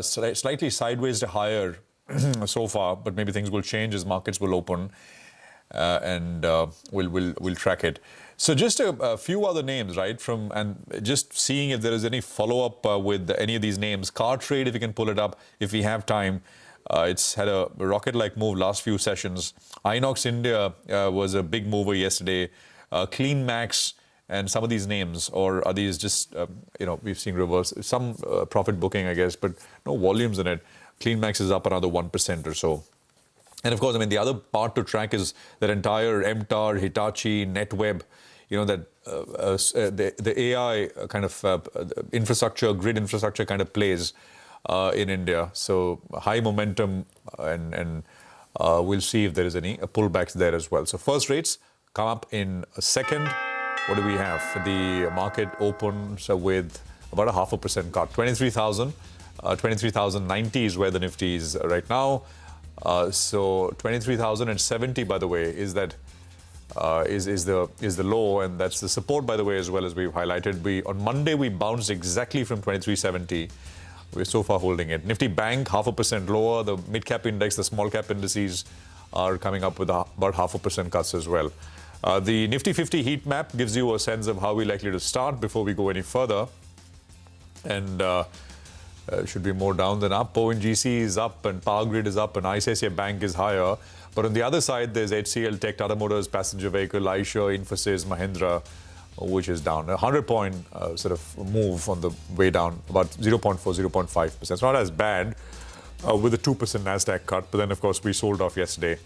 slightly sideways to higher so far, but maybe things will change as markets will open, and we'll track it. So just a few other names, right, and just seeing if there is any follow-up with any of these names. Car Trade, if you can pull it up, if we have time. It's had a rocket-like move last few sessions. Inox India was a big mover yesterday. Clean Max and some of these names, or are these just, we've seen reverse, some profit booking, I guess, but no volumes in it. Clean Max is up another 1% or so. And of course, the other part to track is that entire MTAR, Hitachi, NetWeb, the AI kind of infrastructure, grid infrastructure kind of plays in India. So high momentum, and we'll see if there is any pullbacks there as well. So first rates come up in a second. What do we have? The market opens with about a 0.5% cut. 23,000, 23,090 is where the Nifty is right now. So 23,070, by the way, is the low, and that's the support, by the way, as well, as we've highlighted. On Monday we bounced exactly from 2370. We're so far holding it. Nifty Bank 0.5% lower. The mid cap index, the small cap indices are coming up with about 0.5% cuts as well. The Nifty 50 heat map gives you a sense of how we're likely to start before we go any further, and should be more down than up. ONGC is up, and Power Grid is up, and ICICI Bank is higher. But on the other side, there's HCL, Tech, Tata Motors, Passenger Vehicle, Eicher, Infosys, Mahindra, which is down. 100-point sort of move on the way down, about 0.4, 0.5%. It's not as bad with a 2% NASDAQ cut, but then, of course, we sold off yesterday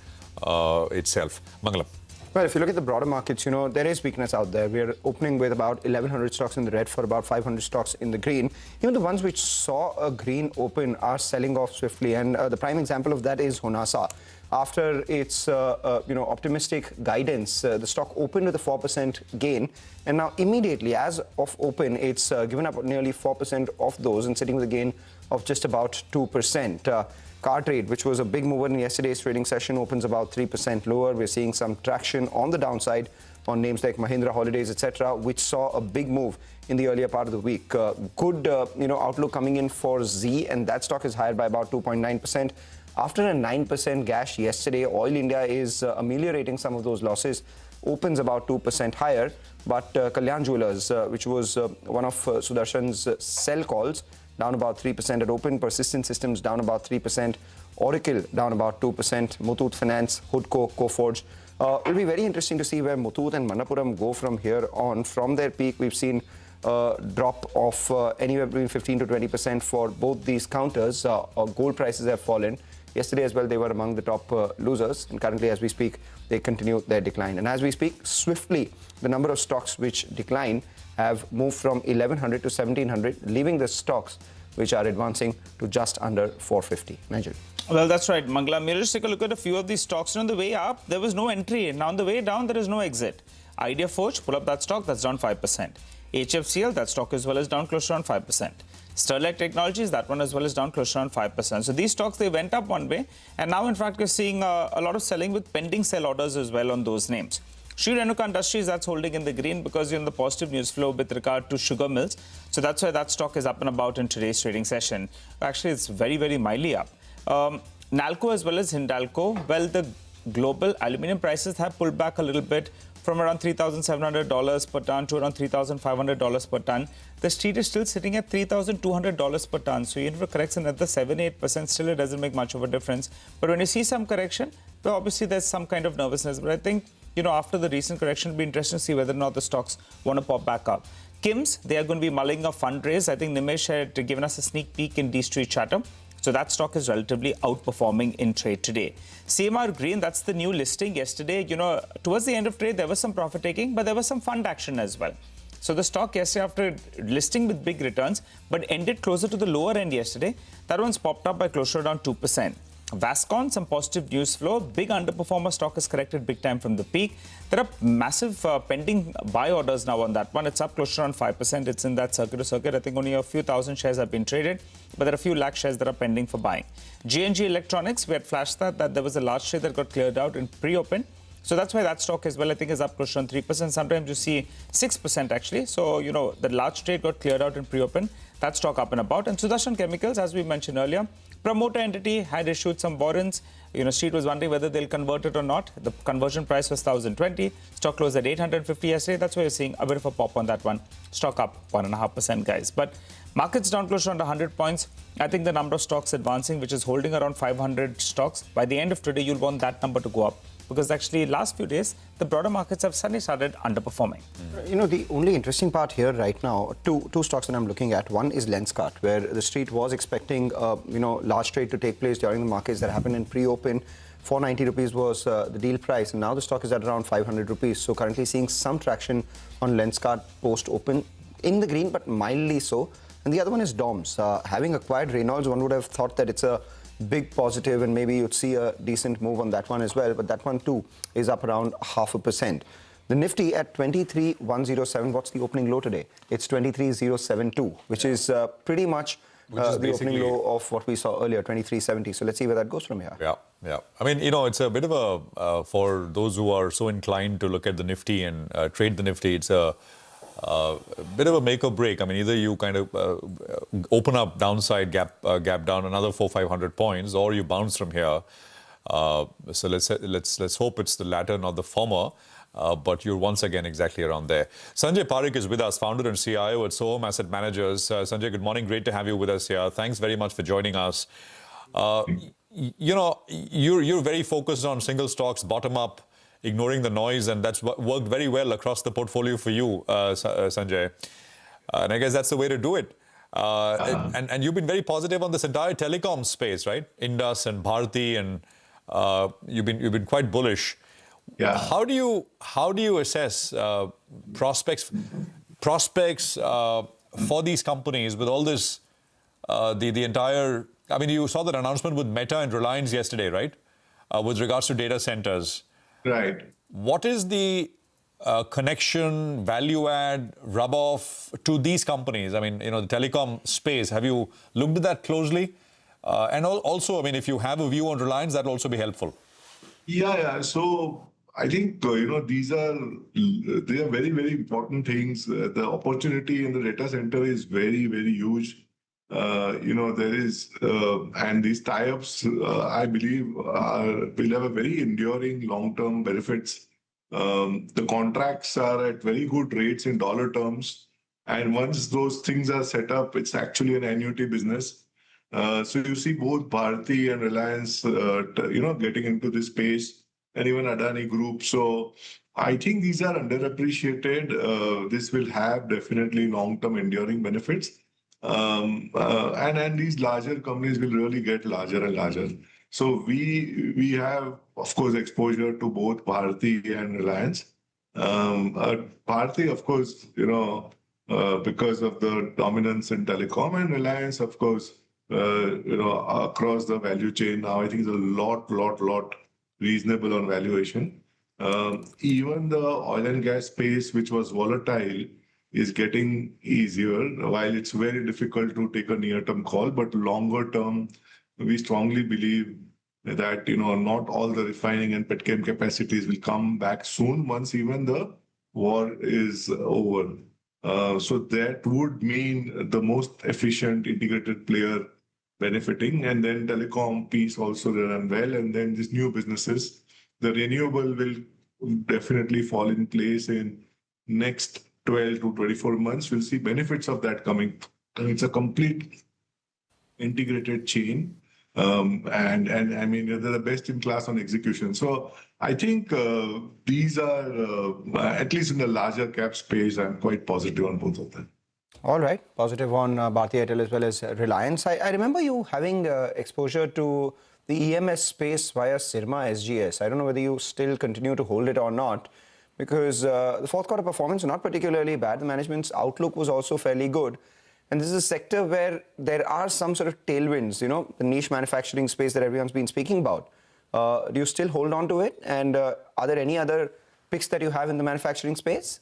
itself. Mangalam. Well, if you look at the broader markets, there is weakness out there. We're opening with about 1,100 stocks in the red for about 500 stocks in the green. Even the ones which saw a green open are selling off swiftly. And the prime example of that is Honasa. After its optimistic guidance, the stock opened with a 4% gain. And now immediately, as of open, it's given up nearly 4% of those and sitting with a gain of just about 2%. Car Trade, which was a big mover in yesterday's trading session, opens about 3% lower. We're seeing some traction on the downside on names like Mahindra Holidays, etc., which saw a big move in the earlier part of the week. Good outlook coming in for Z, and that stock is higher by about 2.9%. After a 9% gash yesterday, Oil India is ameliorating some of those losses, opens about 2% higher. But Kalyan Jewellers, which was one of Sudarshan's sell calls, down about 3% at open. Persistent Systems down about 3%. Oracle down about 2%. Muthoot Finance, Hudco, Coforge. It'll be very interesting to see where Muthoot and Manappuram go from here on. From their peak, we've seen a drop of anywhere between 15 to 20% for both these counters. Gold prices have fallen. Yesterday as well, they were among the top losers. And currently, as we speak, they continue their decline. And as we speak, swiftly, the number of stocks which decline have moved from 1,100 to 1,700, leaving the stocks which are advancing to just under 450. Nigel. Well, that's right, Mangala. We'll just take a look at a few of these stocks. On the way up, there was no entry. Now, on the way down, there is no exit. Idea Forge, pull up that stock, that's down 5%. HFCL, that stock as well is down close to around 5%. Sterlite Technologies, that one as well is down close to around 5%. So these stocks, they went up one way. And now, in fact, we're seeing a lot of selling with pending sell orders as well on those names. Sri Renuka Industries, that's holding in the green because you're in the positive news flow with regard to sugar mills. So that's why that stock is up and about in today's trading session. Actually, it's very, very mildly up. Nalco as well as Hindalco, well, the global aluminium prices have pulled back a little bit from around $3,700 per ton to around $3,500 per ton. The street is still sitting at $3,200 per ton. So even if it corrects another 7-8%, still it doesn't make much of a difference. But when you see some correction, well, obviously there's some kind of nervousness. But I think, after the recent correction, it'll be interesting to see whether or not the stocks want to pop back up. Kim's, they are going to be mulling a fundraise. I think Nimesh had given us a sneak peek in D Street Chatham. So that stock is relatively outperforming in trade today. CMR Green, that's the new listing yesterday. Towards the end of trade, there was some profit taking, but there was some fund action as well. So the stock yesterday, after listing with big returns, but ended closer to the lower end yesterday, that one's popped up by close to around 2%. Vascon, some positive news flow. Big underperformer stock is corrected big time from the peak. There are massive pending buy orders now on that one. It's up close to around 5%. It's in that circuit to circuit. I think only a few thousand shares have been traded, but there are a few lakh shares that are pending for buying. G&G Electronics, we had flashed that there was a large trade that got cleared out in pre-open. So that's why that stock as well, I think, is up close to around 3%. Sometimes you see 6% actually. So, the large trade got cleared out in pre-open. That stock up and about. And Sudarshan Chemicals, as we mentioned earlier, promoter entity had issued some warrants. Street was wondering whether they'll convert it or not. The conversion price was 1,020. Stock closed at 850 yesterday. That's why you're seeing a bit of a pop on that one. Stock up 1.5%, guys. But markets down close to around 100 points. I think the number of stocks advancing, which is holding around 500 stocks. By the end of today, you'll want that number to go up. Because actually, last few days, the broader markets have suddenly started underperforming. The only interesting part here right now, two stocks that I'm looking at. One is Lenskart, where the street was expecting, large trade to take place during the markets that happened in pre-open. 490 rupees was the deal price, and now the stock is at around 500 rupees. So currently seeing some traction on Lenskart post-open in the green, but mildly so. And the other one is DOMS. Having acquired Reynolds, one would have thought that it's a big positive, and maybe you'd see a decent move on that one as well. But that one too is up around 0.5%. The Nifty at 23,107. What's the opening low today? It's 23,072, which is pretty much the opening low of what we saw earlier, 2370. So let's see where that goes from here. Yeah. I mean, it's a bit of a, for those who are so inclined to look at the Nifty and trade the Nifty, it's a bit of a make or break. I mean, either you kind of open up downside gap down another 400-500 points, or you bounce from here. So let's hope it's the latter, not the former. But you're once again exactly around there. Sanjay Parekh is with us, founder and CIO at Soham Asset Managers. Sanjay, good morning. Great to have you with us here. Thanks very much for joining us. You're very focused on single stocks, bottom up, ignoring the noise, and that's worked very well across the portfolio for you, Sanjay. And I guess that's the way to do it. And you've been very positive on this entire telecom space, right? Indus and Bharti, and you've been quite bullish. Yeah. How do you assess prospects for these companies with all this, the entire? I mean, you saw that announcement with Meta and Reliance yesterday, right? With regards to data centers. Right. What is the connection, value add, rub off to these companies? I mean, the telecom space. Have you looked at that closely? And also, I mean, if you have a view on Reliance, that will also be helpful. Yeah. So I think they are very, very important things. The opportunity in the data center is very, very huge. There is, and these tie-ups, I believe, will have a very enduring long-term benefits. The contracts are at very good rates in dollar terms. And once those things are set up, it's actually an annuity business. So you see both Bharti and Reliance, getting into this space, and even Adani Group. So I think these are underappreciated. This will have definitely long-term enduring benefits. And these larger companies will really get larger and larger. So we have, of course, exposure to both Bharti and Reliance. Bharti, of course, because of the dominance in telecom, and Reliance, of course, across the value chain now, I think is a lot reasonable on valuation. Even the oil and gas space, which was volatile, is getting easier, while it's very difficult to take a near-term call, but longer term, we strongly believe that not all the refining and petchem capacities will come back soon once even the war is over. So that would mean the most efficient integrated player benefiting, and then telecom piece also run well, and then these new businesses. The renewable will definitely fall in place in next 12 to 24 months. We'll see benefits of that coming. It's a complete integrated chain. And I mean, they're the best in class on execution. So I think these are, at least in the larger cap space, I'm quite positive on both of them. All right, positive on Bharti Airtel as well as Reliance. I remember you having exposure to the EMS space via Syrma SGS. I don't know whether you still continue to hold it or not, because the fourth quarter performance was not particularly bad. The management's outlook was also fairly good. And this is a sector where there are some sort of tailwinds, the niche manufacturing space that everyone's been speaking about. Do you still hold on to it? And are there any other picks that you have in the manufacturing space?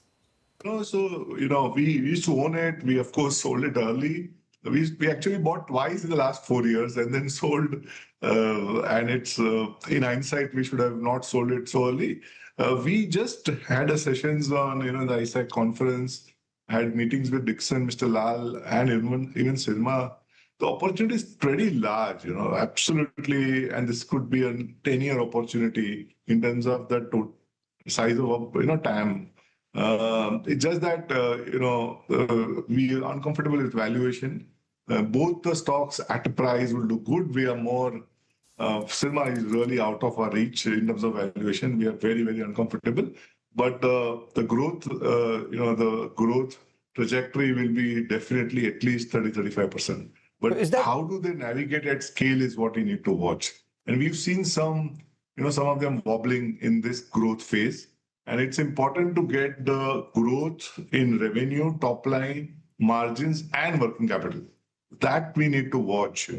No, so, we used to own it. We, of course, sold it early. We actually bought twice in the last 4 years and then sold. And it's, in hindsight, we should have not sold it so early. We just had a sessions on, the ISAC conference, had meetings with Dixon, Mr. Lal, and even Syrma. The opportunity is pretty large, absolutely. And this could be a 10-year opportunity in terms of the size of, TAM. It's just that, we are uncomfortable with valuation. Both the stocks at a price will do good. We are more, Syrma is really out of our reach in terms of valuation. We are very, very uncomfortable. But the growth, the growth trajectory will be definitely at least 30-35%. But how do they navigate at scale is what we need to watch. And we've seen some of them wobbling in this growth phase. And it's important to get the growth in revenue, top line, margins, and working capital. That we need to watch,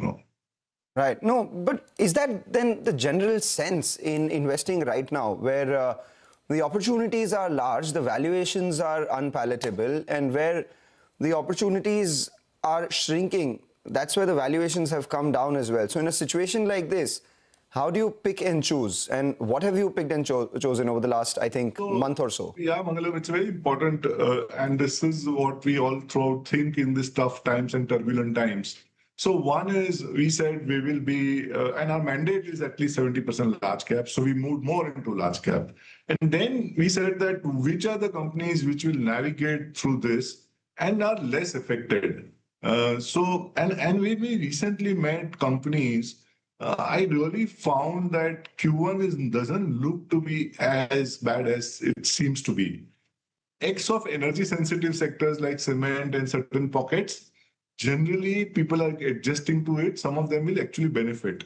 Right. No, but is that then the general sense in investing right now, where the opportunities are large, the valuations are unpalatable, and where the opportunities are shrinking, that's where the valuations have come down as well. So in a situation like this, how do you pick and choose? And what have you picked and chosen over the last, I think, month or so? Yeah, Mangalam, it's very important. And this is what we all think in these tough times and turbulent times. So one is, we said we will be, and our mandate is at least 70% large cap. So we moved more into large cap. And then we said that which are the companies which will navigate through this and are less affected. And when we recently met companies, I really found that Q1 doesn't look to be as bad as it seems to be. X of energy sensitive sectors like cement and certain pockets, generally people are adjusting to it. Some of them will actually benefit.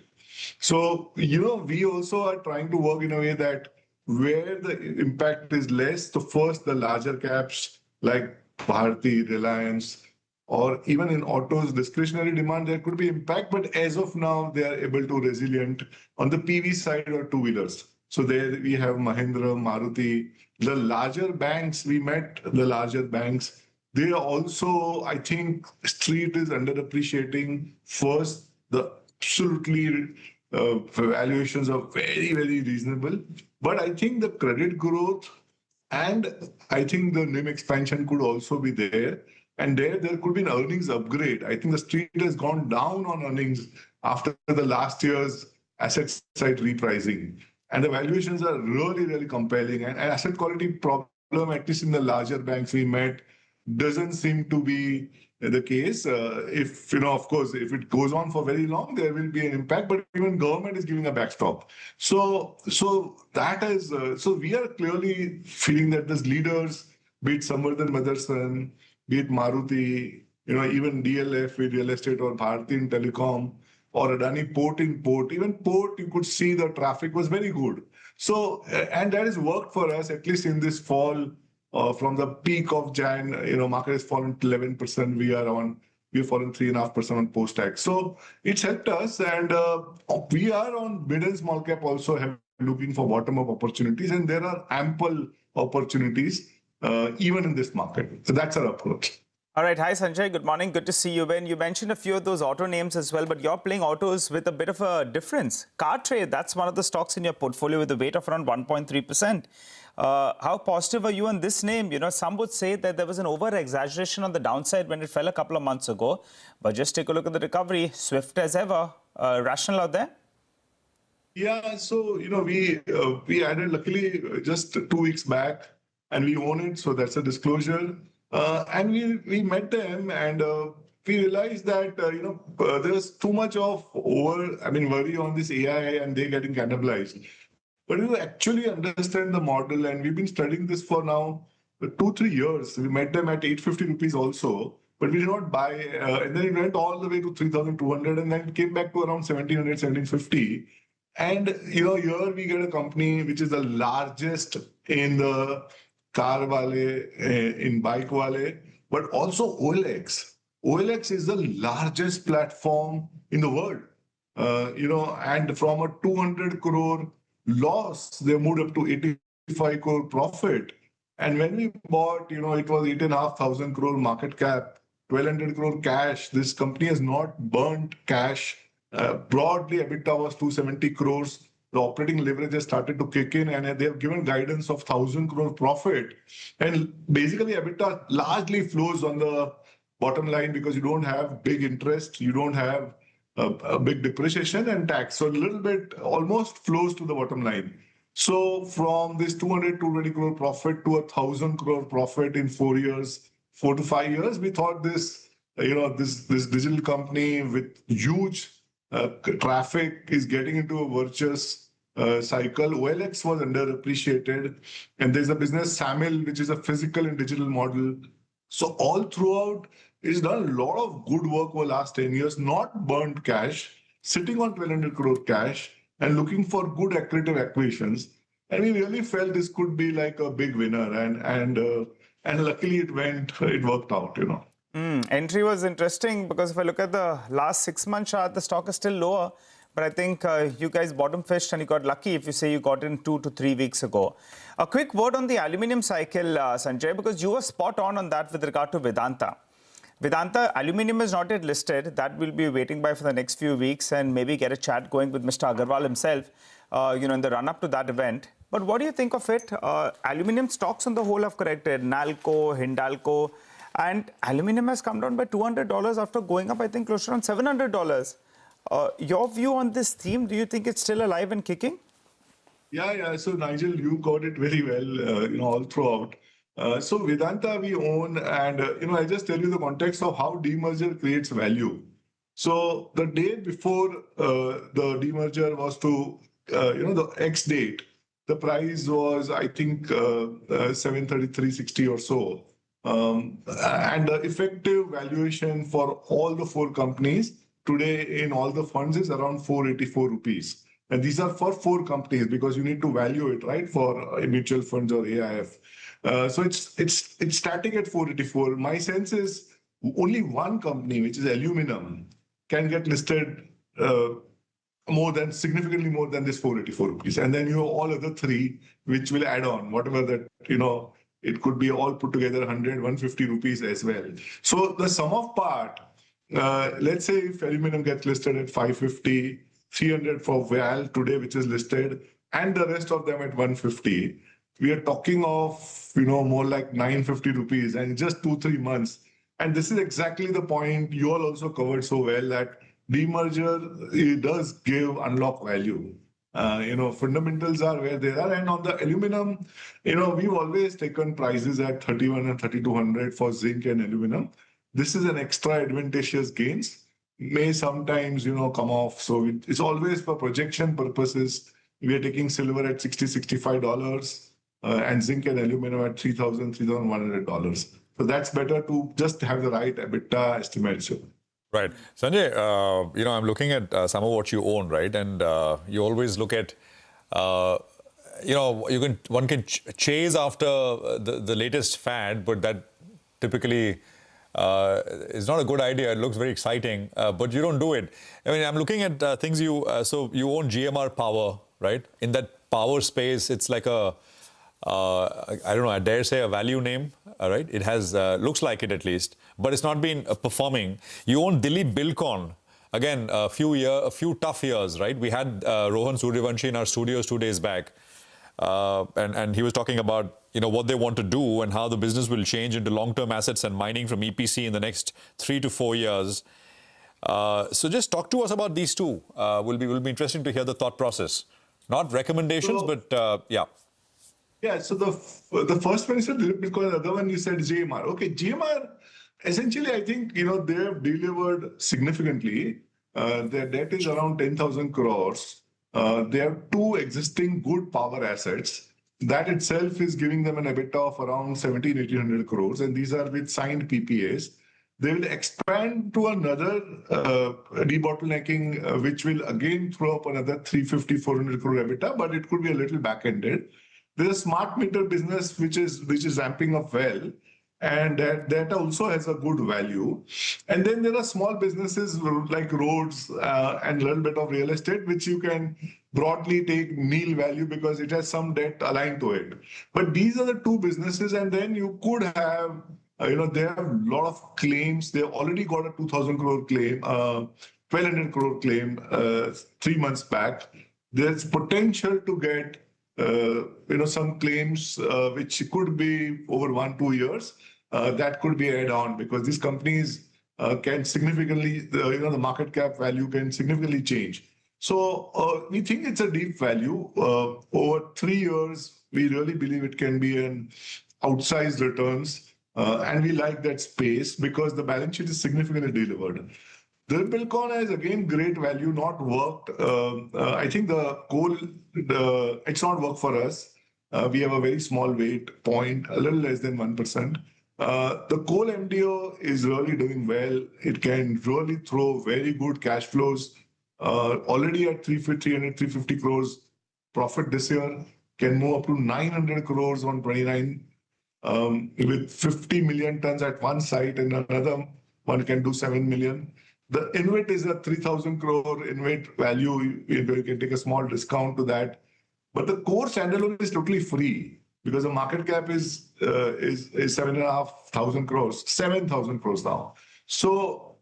So, we also are trying to work in a way that where the impact is less, so first the larger caps like Bharti, Reliance, or even in autos, discretionary demand, there could be impact, but as of now, they are able to resilient on the PV side or two-wheelers. So there we have Mahindra, Maruti. The larger banks, we met the larger banks. They also, I think, street is underappreciating. First, the absolutely valuations are very, very reasonable. But I think the credit growth and I think the NIM expansion could also be there. And there could be an earnings upgrade. I think the street has gone down on earnings after the last year's asset side repricing. And the valuations are really, really compelling. And asset quality problem, at least in the larger banks we met, doesn't seem to be the case. If, of course, if it goes on for very long, there will be an impact, but even government is giving a backstop. So that is, so we are clearly feeling that these leaders, be it Samvardhan Motherson, be it Maruti, even DLF with real estate or Bharti in telecom, or Adani Port in port. Even port, you could see the traffic was very good. So, and that has worked for us, at least in this fall From the peak of Jan, market has fallen 11%. We've fallen 3.5% on post-tax. So it's helped us, and we are on mid and small cap also looking for bottom-up opportunities, and there are ample opportunities even in this market. So that's our approach. All right. Hi, Sanjay. Good morning. Good to see you. Ben, you mentioned a few of those auto names as well, but you're playing autos with a bit of a difference. Car Trade, that's one of the stocks in your portfolio with a weight of around 1.3%. How positive are you on this name? Some would say that there was an over-exaggeration on the downside when it fell a couple of months ago. But just take a look at the recovery. Swift as ever. Rational out there? Yeah, so, we added luckily just 2 weeks back, and we own it. So that's a disclosure. And we met them, and we realized that, there's too much of worry on this AI and they getting cannibalized. But we actually understand the model, and we've been studying this for now 2-3 years. We met them at 850 rupees also, but we did not buy. And then it went all the way to 3,200 and then came back to around 1,700, 1,750. And, here we get a company which is the largest in the car wale, in bike wale, but also OLX. OLX is the largest platform in the world, and from a 200 crore loss, they moved up to 85 crore profit. And when we bought, it was 8,500 crore market cap, 1,200 crore cash. This company has not burnt cash. Broadly, EBITDA was 270 crores. The operating leverage has started to kick in, and they have given guidance of 1,000 crore profit. And basically, EBITDA largely flows on the bottom line because you don't have big interest, you don't have a big depreciation and tax. So a little bit almost flows to the bottom line. So from this 220 crore profit to 1,000 crore profit in 4 years, 4 to 5 years, we thought this digital company with huge traffic is getting into a virtuous cycle. OLX was underappreciated, and there's a business SAMIL, which is a physical and digital model. So all throughout, it's done a lot of good work over the last 10 years, not burnt cash, sitting on 1,200 crore cash and looking for good accretive acquisitions. And we really felt this could be like a big winner, and luckily it worked out, Entry was interesting because if I look at the last 6 month chart, the stock is still lower. But I think you guys bottom fished and you got lucky if you say you got in 2 to 3 weeks ago. A quick word on the aluminium cycle, Sanjay, because you were spot on that with regard to Vedanta. Vedanta, aluminium is not yet listed. That we'll be waiting by for the next few weeks and maybe get a chat going with Mr. Agarwal himself, in the run-up to that event. But what do you think of it? Aluminium stocks on the whole have corrected. Nalco, Hindalco, and aluminium has come down by $200 after going up, I think, close to around $700. Your view on this theme, do you think it's still alive and kicking? Yeah. So Nigel, you got it very well, all throughout. So Vedanta we own, and I just tell you the context of how demerger creates value. So the day before the demerger was to, the X date, the price was, I think, 733.60 or so. And the effective valuation for all the 4 companies today in all the funds is around 484 rupees. And these are for 4 companies because you need to value it, right, for mutual funds or AIF. So it's static at 484. My sense is only one company, which is aluminum, can get listed significantly more than this 484 rupees. And then you have all other 3, which will add on, whatever that, it could be all put together 100, 150 rupees as well. So the sum of part, let's say if aluminum gets listed at 550, 300 for VAL today, which is listed, and the rest of them at 150, we are talking of, more like 950 rupees and just 2-3 months. And this is exactly the point you all also covered so well, that demerger, it does give unlock value. Fundamentals are where they are. And on the aluminum, we've always taken prices at 3,100 and 3,200 for zinc and aluminum. This is an extra advantageous gains. May sometimes, come off. So it's always for projection purposes. We are taking silver at $60, $65 and zinc and aluminum at $3,000, $3,100. So that's better to just have the right EBITDA estimates. Right. Sanjay, I'm looking at some of what you own, right? And you always look at one can chase after the latest fad, but that typically is not a good idea. It looks very exciting, but you don't do it. I mean, I'm looking at things so you own GMR Power, right? In that power space, it's like a, I don't know, I dare say a value name, right? It has, looks like it at least, but it's not been performing. You own Delhi Bilcon. Again, a few tough years, right? We had Rohan Suryavanshi in our studios 2 days back, and he was talking about what they want to do and how the business will change into long-term assets and mining from EPC in the next 3 to 4 years. So just talk to us about these two. Will be interesting to hear the thought process. Not recommendations, but yeah. Yeah. So the first one you said because the other one you said GMR. Okay, GMR. Essentially, I think they have delivered significantly. Their debt is around 10,000 crores. They have two existing good power assets. That itself is giving them an EBITDA of around 1,700-1,800 crores, and these are with signed PPAs. They will expand to another debottlenecking, which will again throw up another 350-400 crore EBITDA, but it could be a little back-ended. There's a smart meter business which is ramping up well, and that also has a good value. And then there are small businesses like roads and a little bit of real estate, which you can broadly take nil value because it has some debt aligned to it. But these are the two businesses, and then you could have, they have a lot of claims. They've already got a 2,000 crore claim, 1,200 crore claim 3 months back. There's potential to get some claims which could be over 1-2 years. That could be add on because these companies can significantly, the market cap value can significantly change. So we think it's a deep value. Over 3 years, we really believe it can be an outsized returns. And we like that space because the balance sheet is significantly delivered. The Bilcon has again great value, not worked. I think the coal, it's not worked for us. We have a very small weight point, a little less than 1%. The coal MDO is really doing well. It can really throw very good cash flows. Already at 350 crores profit this year, can move up to 900 crores on 29 with 50 million tons at one site, and another one can do 7 million. The InvIT is a 3,000 crore InvIT value. You can take a small discount to that. But the core standalone is totally free because the market cap is 7,500 crores, 7,000 crores now. So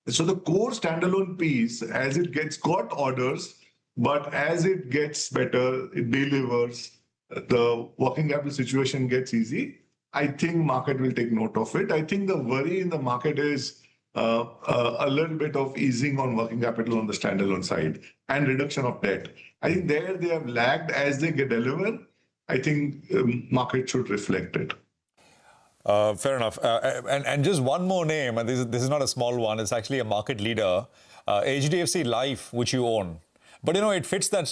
the core standalone piece, as it got orders, but as it gets better, it delivers, the working capital situation gets easy. I think market will take note of it. I think the worry in the market is a little bit of easing on working capital on the standalone side and reduction of debt. I think there they have lagged as they get delivered. I think market should reflect it. Fair enough. And just one more name, and this is not a small one, it's actually a market leader, HDFC Life, which you own. But it fits that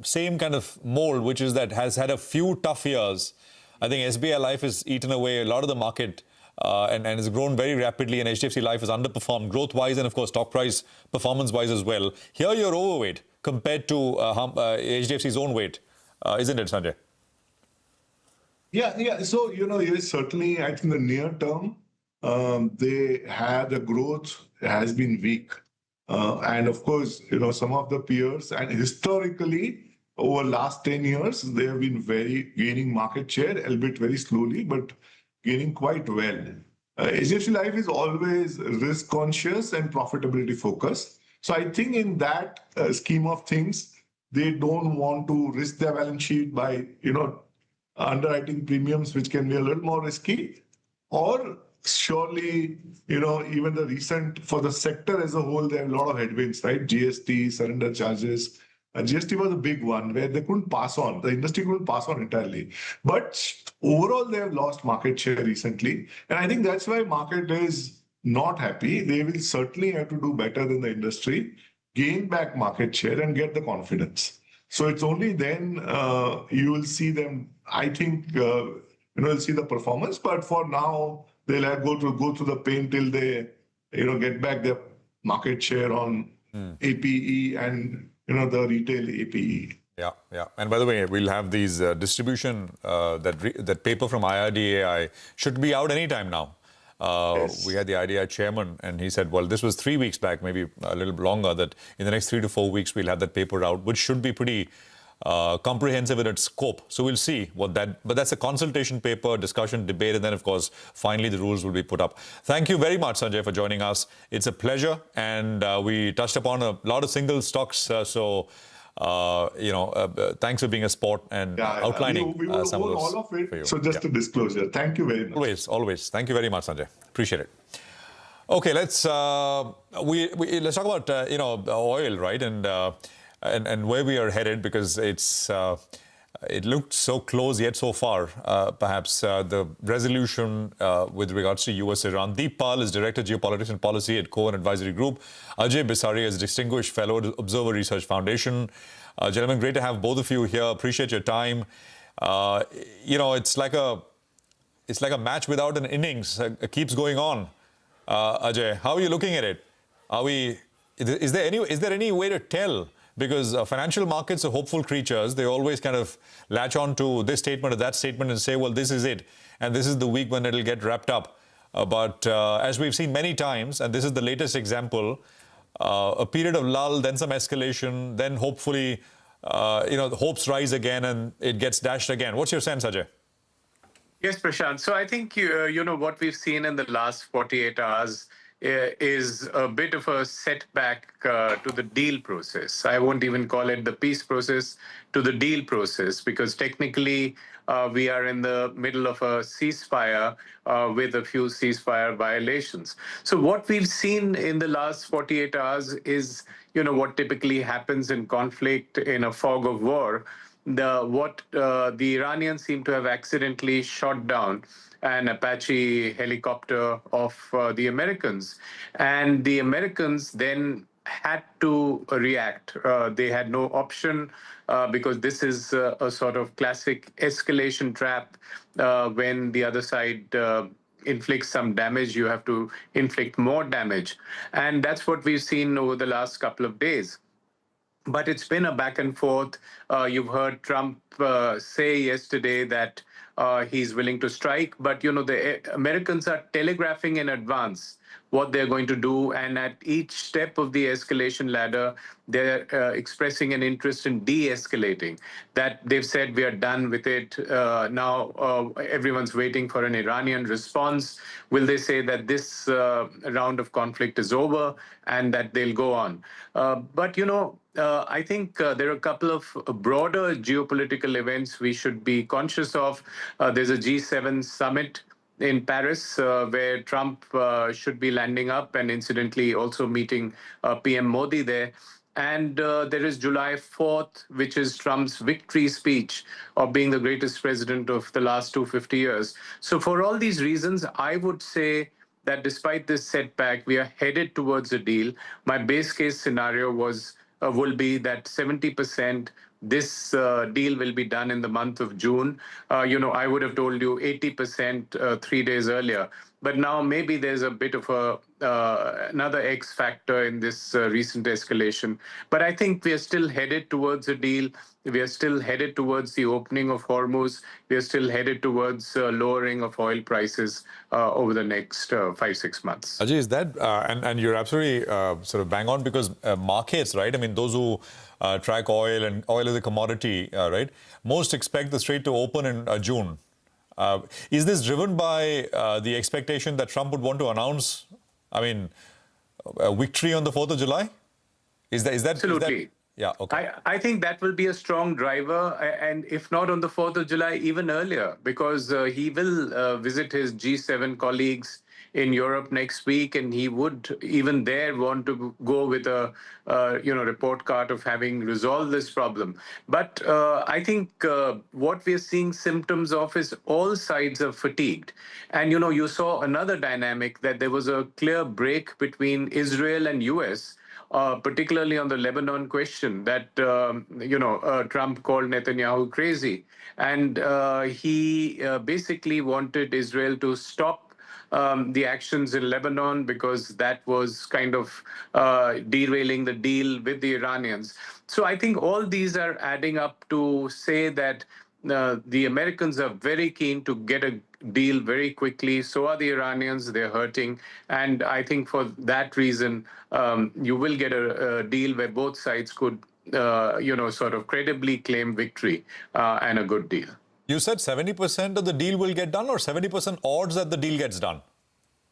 same kind of mold, which is that has had a few tough years. I think SBI Life has eaten away a lot of the market and has grown very rapidly, and HDFC Life has underperformed growth-wise and, of course, stock price performance-wise as well. Here you're overweight compared to HDFC's own weight, isn't it, Sanjay? Yeah. So, yes, certainly, I think the near term, the growth has been weak. And of course, some of the peers, and historically, over last 10 years, they have been gaining market share, albeit very slowly, but gaining quite well. HDFC Life is always risk conscious and profitability focused. So I think in that scheme of things, they don't want to risk their balance sheet by, underwriting premiums, which can be a little more risky. Or surely, even the recent, for the sector as a whole, there are a lot of headwinds, right? GST, surrender charges. GST was a big one where they couldn't pass on. The industry couldn't pass on entirely. But overall, they have lost market share recently. And I think that's why market is not happy. They will certainly have to do better than the industry, gain back market share and get the confidence. So it's only then you will see them, I think, you'll see the performance. But for now, they'll have go through the pain till they, get back their market share on APE and, the retail APE. Yeah, yeah. And by the way, we'll have these distribution, that paper from IRDAI should be out anytime now. Yes. We had the IRDAI chairman, and he said, well, this was 3 weeks back, maybe a little longer, that in the next 3 to 4 weeks, we'll have that paper out, which should be pretty comprehensive in its scope. So we'll see what that, but that's a consultation paper, discussion, debate, and then, of course, finally the rules will be put up. Thank you very much, Sanjay, for joining us. It's a pleasure, and we touched upon a lot of single stocks, thanks for being a sport and outlining we will some of own those all of it. for you. So just a disclosure. Thank you very much. Always. Thank you very much, Sanjay. Appreciate it. Okay, let's talk about oil, right, and where we are headed, because it looked so close yet so far. Perhaps the resolution with regards to U.S.-Iran. Deep Pal is Director Geopolitics and Policy at Cohen Advisory Group. Ajay Bisari is Distinguished Fellow at Observer Research Foundation. Gentlemen, great to have both of you here. Appreciate your time. It's like a match without an innings. It keeps going on. Ajay, how are you looking at it? Is there any way to tell? Because financial markets are hopeful creatures. They always kind of latch on to this statement or that statement and say, well, this is it. And this is the week when it'll get wrapped up. But as we've seen many times, and this is the latest example, a period of lull, then some escalation, then hopefully, the hopes rise again and it gets dashed again. What's your sense, Ajay? Yes, Prashant. So I think, what we've seen in the last 48 hours is a bit of a setback to the deal process. I won't even call it the peace process, to the deal process, because technically we are in the middle of a ceasefire with a few ceasefire violations. So what we've seen in the last 48 hours is, what typically happens in conflict in a fog of war. The Iranians seem to have accidentally shot down an Apache helicopter of the Americans. And the Americans then had to react. They had no option because this is a sort of classic escalation trap. When the other side inflicts some damage, you have to inflict more damage. And that's what we've seen over the last couple of days. But it's been a back and forth. You've heard Trump say yesterday that he's willing to strike, but the Americans are telegraphing in advance what they're going to do, and at each step of the escalation ladder, they're expressing an interest in de-escalating. That they've said we are done with it. Now everyone's waiting for an Iranian response. Will they say that this round of conflict is over and that they'll go on? But I think there are a couple of broader geopolitical events we should be conscious of. There's a G7 summit in Paris, where Trump should be landing up, and incidentally also meeting PM Modi there. And there is July 4th, which is Trump's victory speech of being the greatest president of the last 250 years. So for all these reasons, I would say that despite this setback, we are headed towards a deal. My base case scenario will be that 70% this deal will be done in the month of June. I would have told you 80% 3 days earlier. But now maybe there's a bit of another X factor in this recent escalation. But I think we are still headed towards a deal. We are still headed towards the opening of Hormuz. We are still headed towards lowering of oil prices over the next 5-6 months. Ajay, is that, and you're absolutely sort of bang on, because markets, right? I mean, those who track oil, and oil is a commodity, right? Most expect the Strait to open in June. Is this driven by the expectation that Trump would want to announce, a victory on the 4th of July? Is that Absolutely. Yeah, okay. I think that will be a strong driver, and if not on the 4th of July, even earlier, because he will visit his G7 colleagues in Europe next week, and he would even there want to go with a report card of having resolved this problem. But I think what we're seeing symptoms of is all sides are fatigued. And you saw another dynamic, that there was a clear break between Israel and US. Particularly on the Lebanon question, that Trump called Netanyahu crazy, and he basically wanted Israel to stop the actions in Lebanon, because that was kind of derailing the deal with the Iranians. So I think all these are adding up to say that the Americans are very keen to get a deal very quickly. So are the Iranians. They're hurting. And I think for that reason, you will get a deal where both sides could, sort of credibly claim victory and a good deal. You said 70% of the deal will get done, or 70% odds that the deal gets done?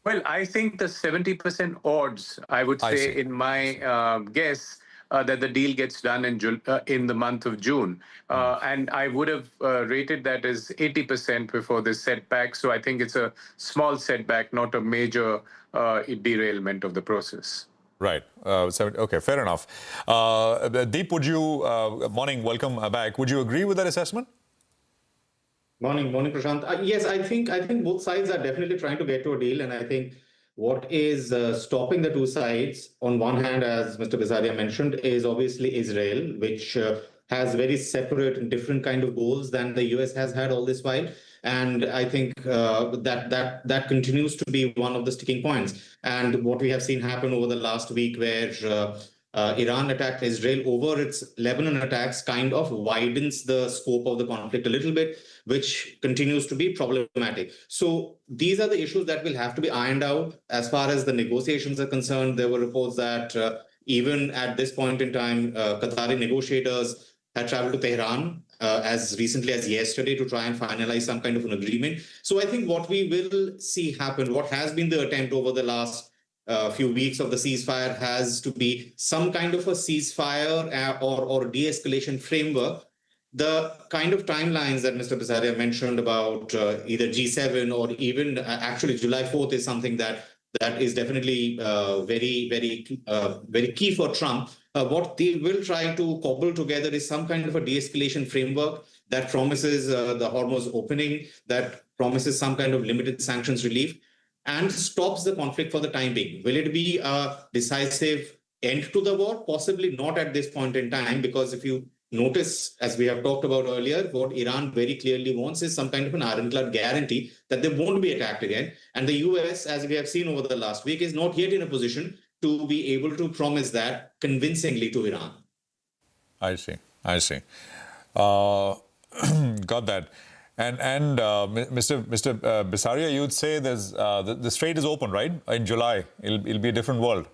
Well, I think the 70% odds, I would say, in my guess, that the deal gets done in the month of June. And I would have rated that as 80% before this setback. So I think it's a small setback, not a major derailment of the process. Right. Okay, fair enough. Deep, would you, morning, welcome back. Would you agree with that assessment? Morning, Prashant. Yes, I think both sides are definitely trying to get to a deal, and I think what is stopping the two sides, on one hand, as Mr. Bisaria mentioned, is obviously Israel, which has very separate and different kind of goals than the US has had all this while. And I think that continues to be one of the sticking points. And what we have seen happen over the last week, where Iran attacked Israel over its Lebanon attacks, kind of widens the scope of the conflict a little bit, which continues to be problematic. So these are the issues that will have to be ironed out. As far as the negotiations are concerned, there were reports that even at this point in time, Qatari negotiators had traveled to Tehran as recently as yesterday to try and finalize some kind of an agreement. So I think what we will see happen, what has been the attempt over the last few weeks of the ceasefire, has to be some kind of a ceasefire or de-escalation framework. The kind of timelines that Mr. Bisaria mentioned about either G7 or even actually July 4th is something that is definitely very key for Trump. What they will try to cobble together is some kind of a de-escalation framework that promises the Hormuz opening, that promises some kind of limited sanctions relief, and stops the conflict for the time being. Will it be a decisive end to the war? Possibly not at this point in time, because if you notice, as we have talked about earlier, what Iran very clearly wants is some kind of an ironclad guarantee that they won't be attacked again. And the US, as we have seen over the last week, is not yet in a position to be able to promise that convincingly to Iran. I see. Got that. And Mr. Bisaria, you would say there's the strait is open, right? In July, it'll be a different world,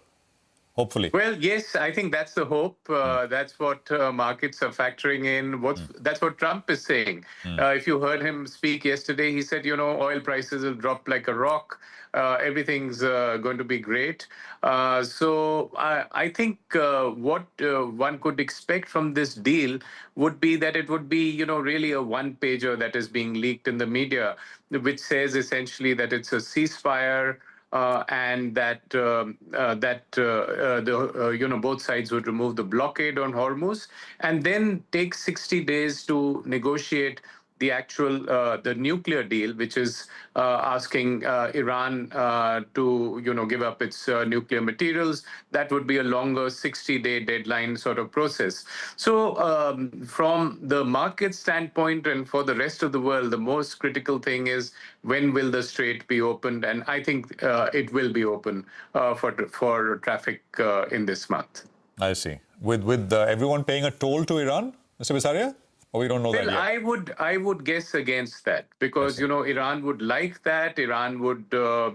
hopefully. Well, yes, I think that's the hope. That's what markets are factoring in. That's what Trump is saying. If you heard him speak yesterday, he said, oil prices will drop like a rock. Everything's going to be great. So I think what one could expect from this deal would be that it would be, really a one-pager that is being leaked in the media, which says essentially that it's a ceasefire and that both sides would remove the blockade on Hormuz and then take 60 days to negotiate the actual the nuclear deal, which is asking Iran to give up its nuclear materials. That would be a longer 60-day deadline sort of process. So from the market standpoint and for the rest of the world, the most critical thing is when will the strait be opened, and I think it will be open for traffic in this month. I see. With everyone paying a toll to Iran, Mr. Bisaria? Or we don't know that yet? I would guess against that because, Iran would like that. Iran would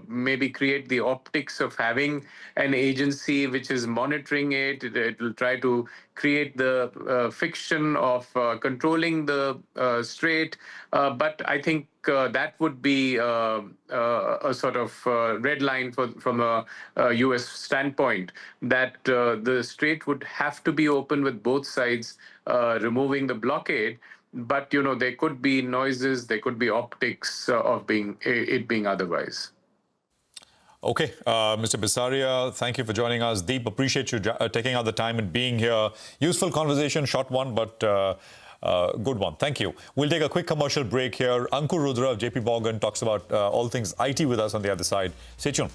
maybe create the optics of having an agency which is monitoring it. It will try to create the fiction of controlling the strait. But I think that would be a sort of red line from a U.S. standpoint, that the strait would have to be open with both sides removing the blockade. But, there could be noises, there could be optics of it being otherwise. Okay, Mr. Bisaria, thank you for joining us. Deep, appreciate you taking out the time and being here. Useful conversation, short one, but good one. Thank you. We'll take a quick commercial break here. Ankur Rudra of JP Morgan talks about all things IT with us on the other side. Stay tuned.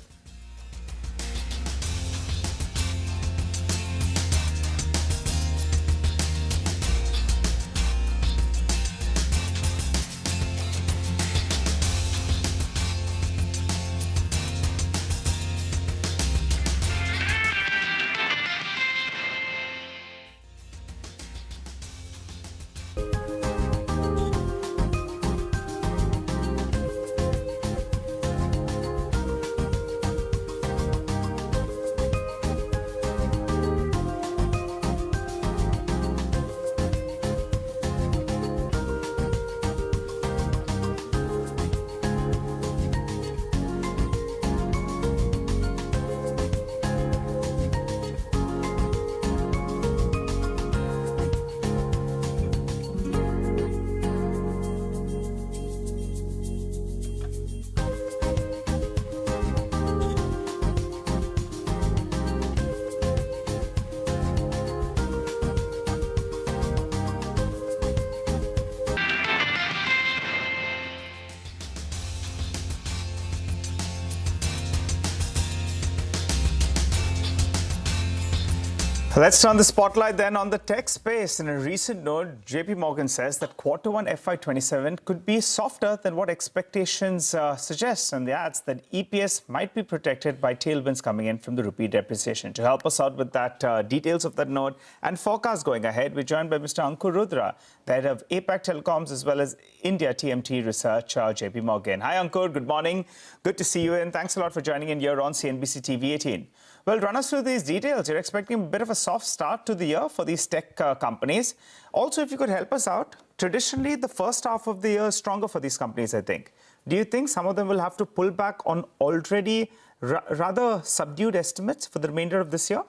Let's turn the spotlight then on the tech space. In a recent note, JP Morgan says that Q1 FY27 could be softer than what expectations suggest, and adds that EPS might be protected by tailwinds coming in from the rupee depreciation. To help us out with that, details of that note and forecast going ahead, we're joined by Mr. Ankur Rudra, the head of APAC Telecoms as well as India TMT Research, JP Morgan. Hi Ankur, good morning. Good to see you, and thanks a lot for joining in here on CNBC TV 18. Well, run us through these details. You're expecting a bit of a soft start to the year for these tech companies. Also, if you could help us out, traditionally, the first half of the year is stronger for these companies, I think. Do you think some of them will have to pull back on already rather subdued estimates for the remainder of this year?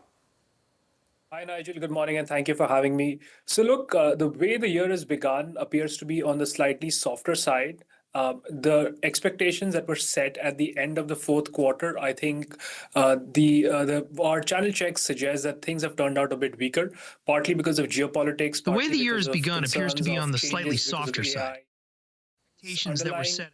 Hi, Nigel. Good morning, and thank you for having me. So look, the way the year has begun appears to be on the slightly softer side. The expectations that were set at the end of the fourth quarter, I think our channel checks suggest that things have turned out a bit weaker, partly because of geopolitics. The way the year has begun appears to be on the slightly softer side. Expectations that were set.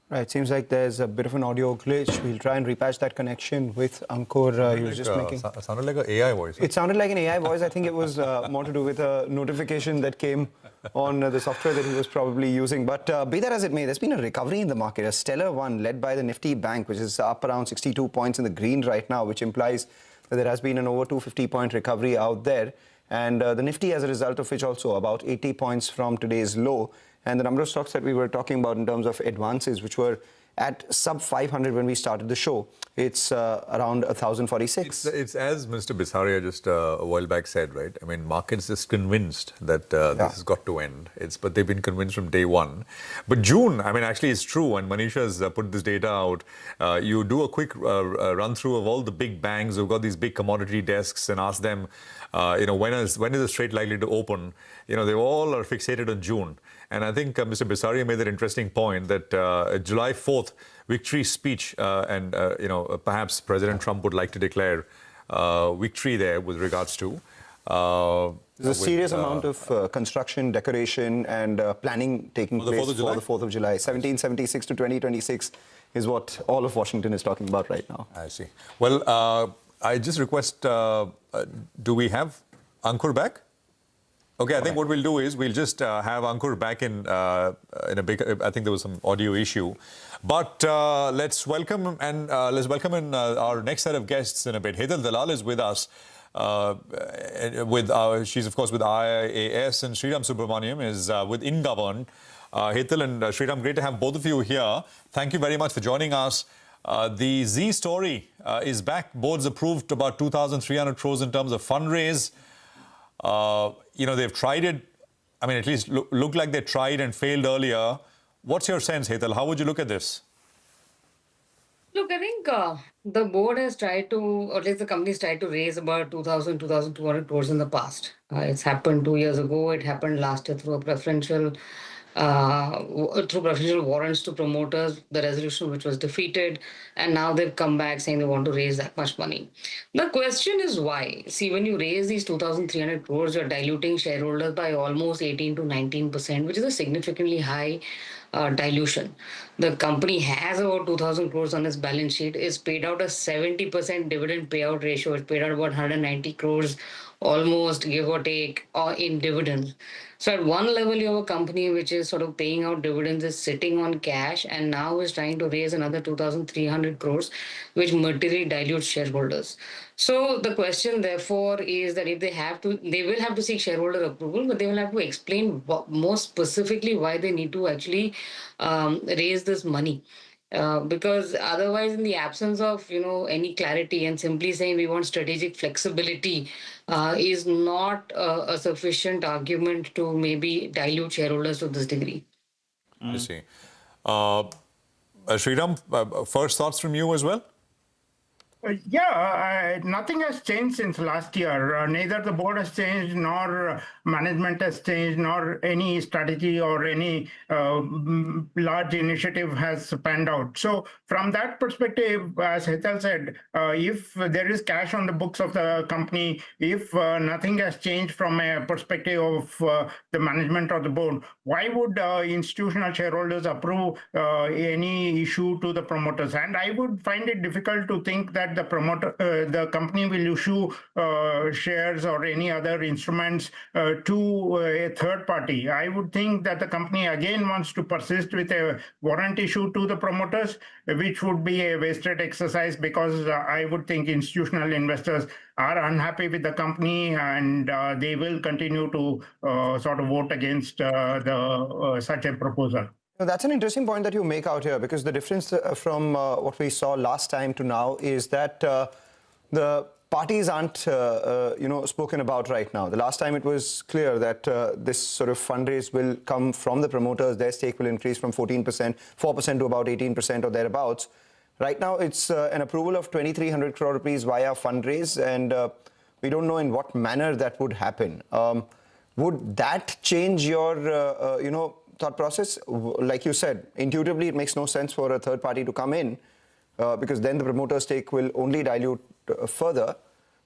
Right, seems like there's a bit of an audio glitch. We'll try and repatch that connection with Ankur. He was just making... It sounded like an AI voice. It sounded like an AI voice. I think it was more to do with a notification that came on the software that he was probably using. But be that as it may, there's been a recovery in the market, a stellar one led by the Nifty Bank, which is up around 62 points in the green right now, which implies that there has been an over 250-point recovery out there. And the Nifty, as a result of which, also about 80 points from today's low. And the number of stocks that we were talking about in terms of advances, which were at sub 500 when we started the show, it's around 1,046. It's as Mr. Bisaria just a while back said, right? I mean, markets is convinced that this has got to end. But they've been convinced from day one. But June, I mean, actually it's true, and Manisha has put this data out. You do a quick run through of all the big banks who've got these big commodity desks and ask them, when is the Strait likely to open? They all are fixated on June. And I think Mr. Bisaria made that interesting point that July 4th victory speech, and perhaps President Trump would like to declare victory there with regards to. There's a serious amount of construction, decoration, and planning taking place for the 4th of July. 1776 to 2026 is what all of Washington is talking about right now. I see. Well, I just request, do we have Ankur back? Okay, I think what we'll do is we'll just have Ankur back in a big. I think there was some audio issue, but let's welcome in our next set of guests in a bit. Hetal Dalal is with us. She's of course with IAS, and Sriram Subramaniam is with InGovern. Hetal and Sriram, great to have both of you here. Thank you very much for joining us. The Z story is back. Boards approved about 2,300 crores in terms of fundraise. They've tried it. I mean, at least look like they tried and failed earlier. What's your sense, Hetal? How would you look at this? Look, I think the board has tried to, or at least the company's tried to raise about 2,000, 2,200 crores in the past. It's happened 2 years ago. It happened last year through preferential warrants to promoters, the resolution which was defeated, and now they've come back saying they want to raise that much money. The question is why? See, when you raise these 2,300 crores, you're diluting shareholders by almost 18 to 19%, which is a significantly high dilution. The company has about 2,000 crores on its balance sheet. It's paid out a 70% dividend payout ratio. It's paid out about 190 crores, almost give or take, in dividends. So at one level, you have a company which is sort of paying out dividends, is sitting on cash, and now is trying to raise another 2,300 crores, which materially dilutes shareholders. So the question, therefore, is that if they will have to seek shareholder approval, but they will have to explain more specifically why they need to actually raise this money. Because otherwise, in the absence of any clarity and simply saying we want strategic flexibility is not a sufficient argument to maybe dilute shareholders to this degree. I see. Sriram, first thoughts from you as well? Nothing has changed since last year. Neither the board has changed, nor management has changed, nor any strategy or any large initiative has panned out. So from that perspective, as Hetal said, if there is cash on the books of the company, if nothing has changed from a perspective of the management or the board, why would institutional shareholders approve any issue to the promoters? And I would find it difficult to think that that the company will issue shares or any other instruments to a third party. I would think that the company again wants to persist with a warrant issue to the promoters, which would be a wasted exercise, because I would think institutional investors are unhappy with the company, and they will continue to sort of vote against such a proposal. That's an interesting point that you make out here, because the difference from what we saw last time to now is that the parties aren't, spoken about right now. The last time it was clear that this sort of fundraise will come from the promoters. Their stake will increase from 4% to about 18% or thereabouts. Right now, it's an approval of 2,300 crore rupees via fundraise, and we don't know in what manner that would happen. Would that change your, thought process? Like you said, intuitively, it makes no sense for a third party to come in, because then the promoter stake will only dilute further.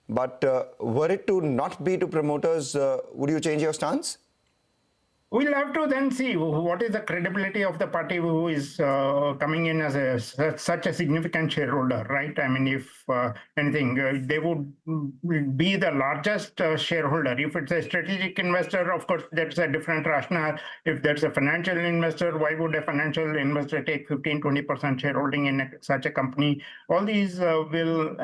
But were it to not be to promoters, would you change your stance? We'll have to then see what is the credibility of the party who is coming in as such a significant shareholder, right? I mean, if anything, they would be the largest shareholder. If it's a strategic investor, of course, that's a different rationale. If there's a financial investor, why would a financial investor take 15-20% shareholding in such a company? All these will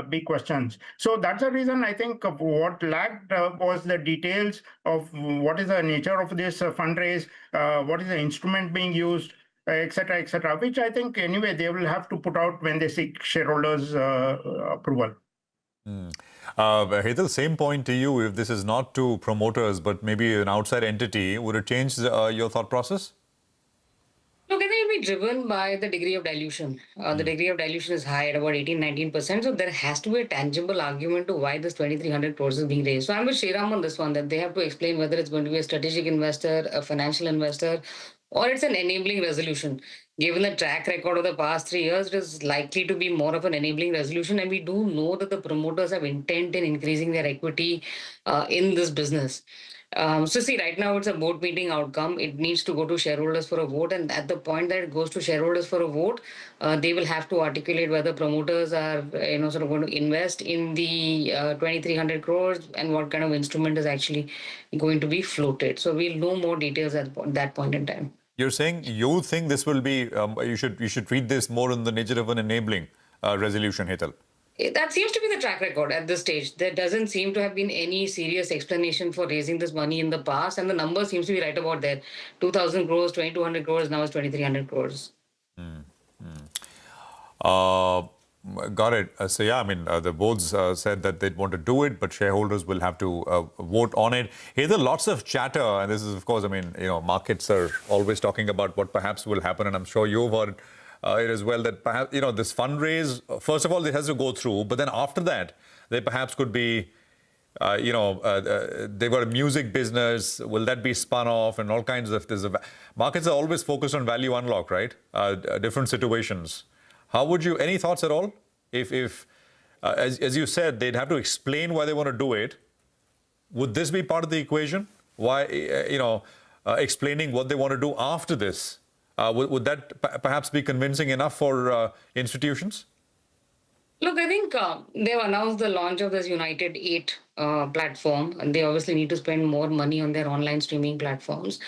be questions. So that's the reason I think what lacked was the details of what is the nature of this fundraise, what is the instrument being used, etc., which I think anyway they will have to put out when they seek shareholders' approval. Hetal, same point to you. If this is not to promoters but maybe an outside entity, would it change your thought process? Look, I think it'll be driven by the degree of dilution. The degree of dilution is high at about 18-19%. So there has to be a tangible argument to why this 2,300 crores is being raised. So I'm with Sriram on this one, that they have to explain whether it's going to be a strategic investor, a financial investor, or it's an enabling resolution. Given the track record of the past 3 years, it is likely to be more of an enabling resolution. And we do know that the promoters have intent in increasing their equity in this business. So see, right now it's a board meeting outcome. It needs to go to shareholders for a vote. And at the point that it goes to shareholders for a vote, they will have to articulate whether promoters are sort of going to invest in the 2,300 crores and what kind of instrument is actually going to be floated. So we'll know more details at that point in time. You're saying you think this will be, you should treat this more in the nature of an enabling resolution, Hetal? That seems to be the track record at this stage. There doesn't seem to have been any serious explanation for raising this money in the past, and the number seems to be right about there. 2,000 crores, 2,200 crores, now it's 2,300 crores. Got it. So yeah, I mean, the boards said that they'd want to do it, but shareholders will have to vote on it. Here are lots of chatter, and this is, of course, I mean, markets are always talking about what perhaps will happen, and I'm sure you've heard it as well, that perhaps, this fundraise, first of all, it has to go through, but then after that, they perhaps could be, they've got a music business, will that be spun off, and all kinds of, markets are always focused on value unlock, right? Different situations. How would you, any thoughts at all? If as you said, they'd have to explain why they want to do it, would this be part of the equation? Why, explaining what they want to do after this? Would that perhaps be convincing enough for institutions? Look, I think they've announced the launch of this United 8 platform, and they obviously need to spend more money on their online streaming platforms.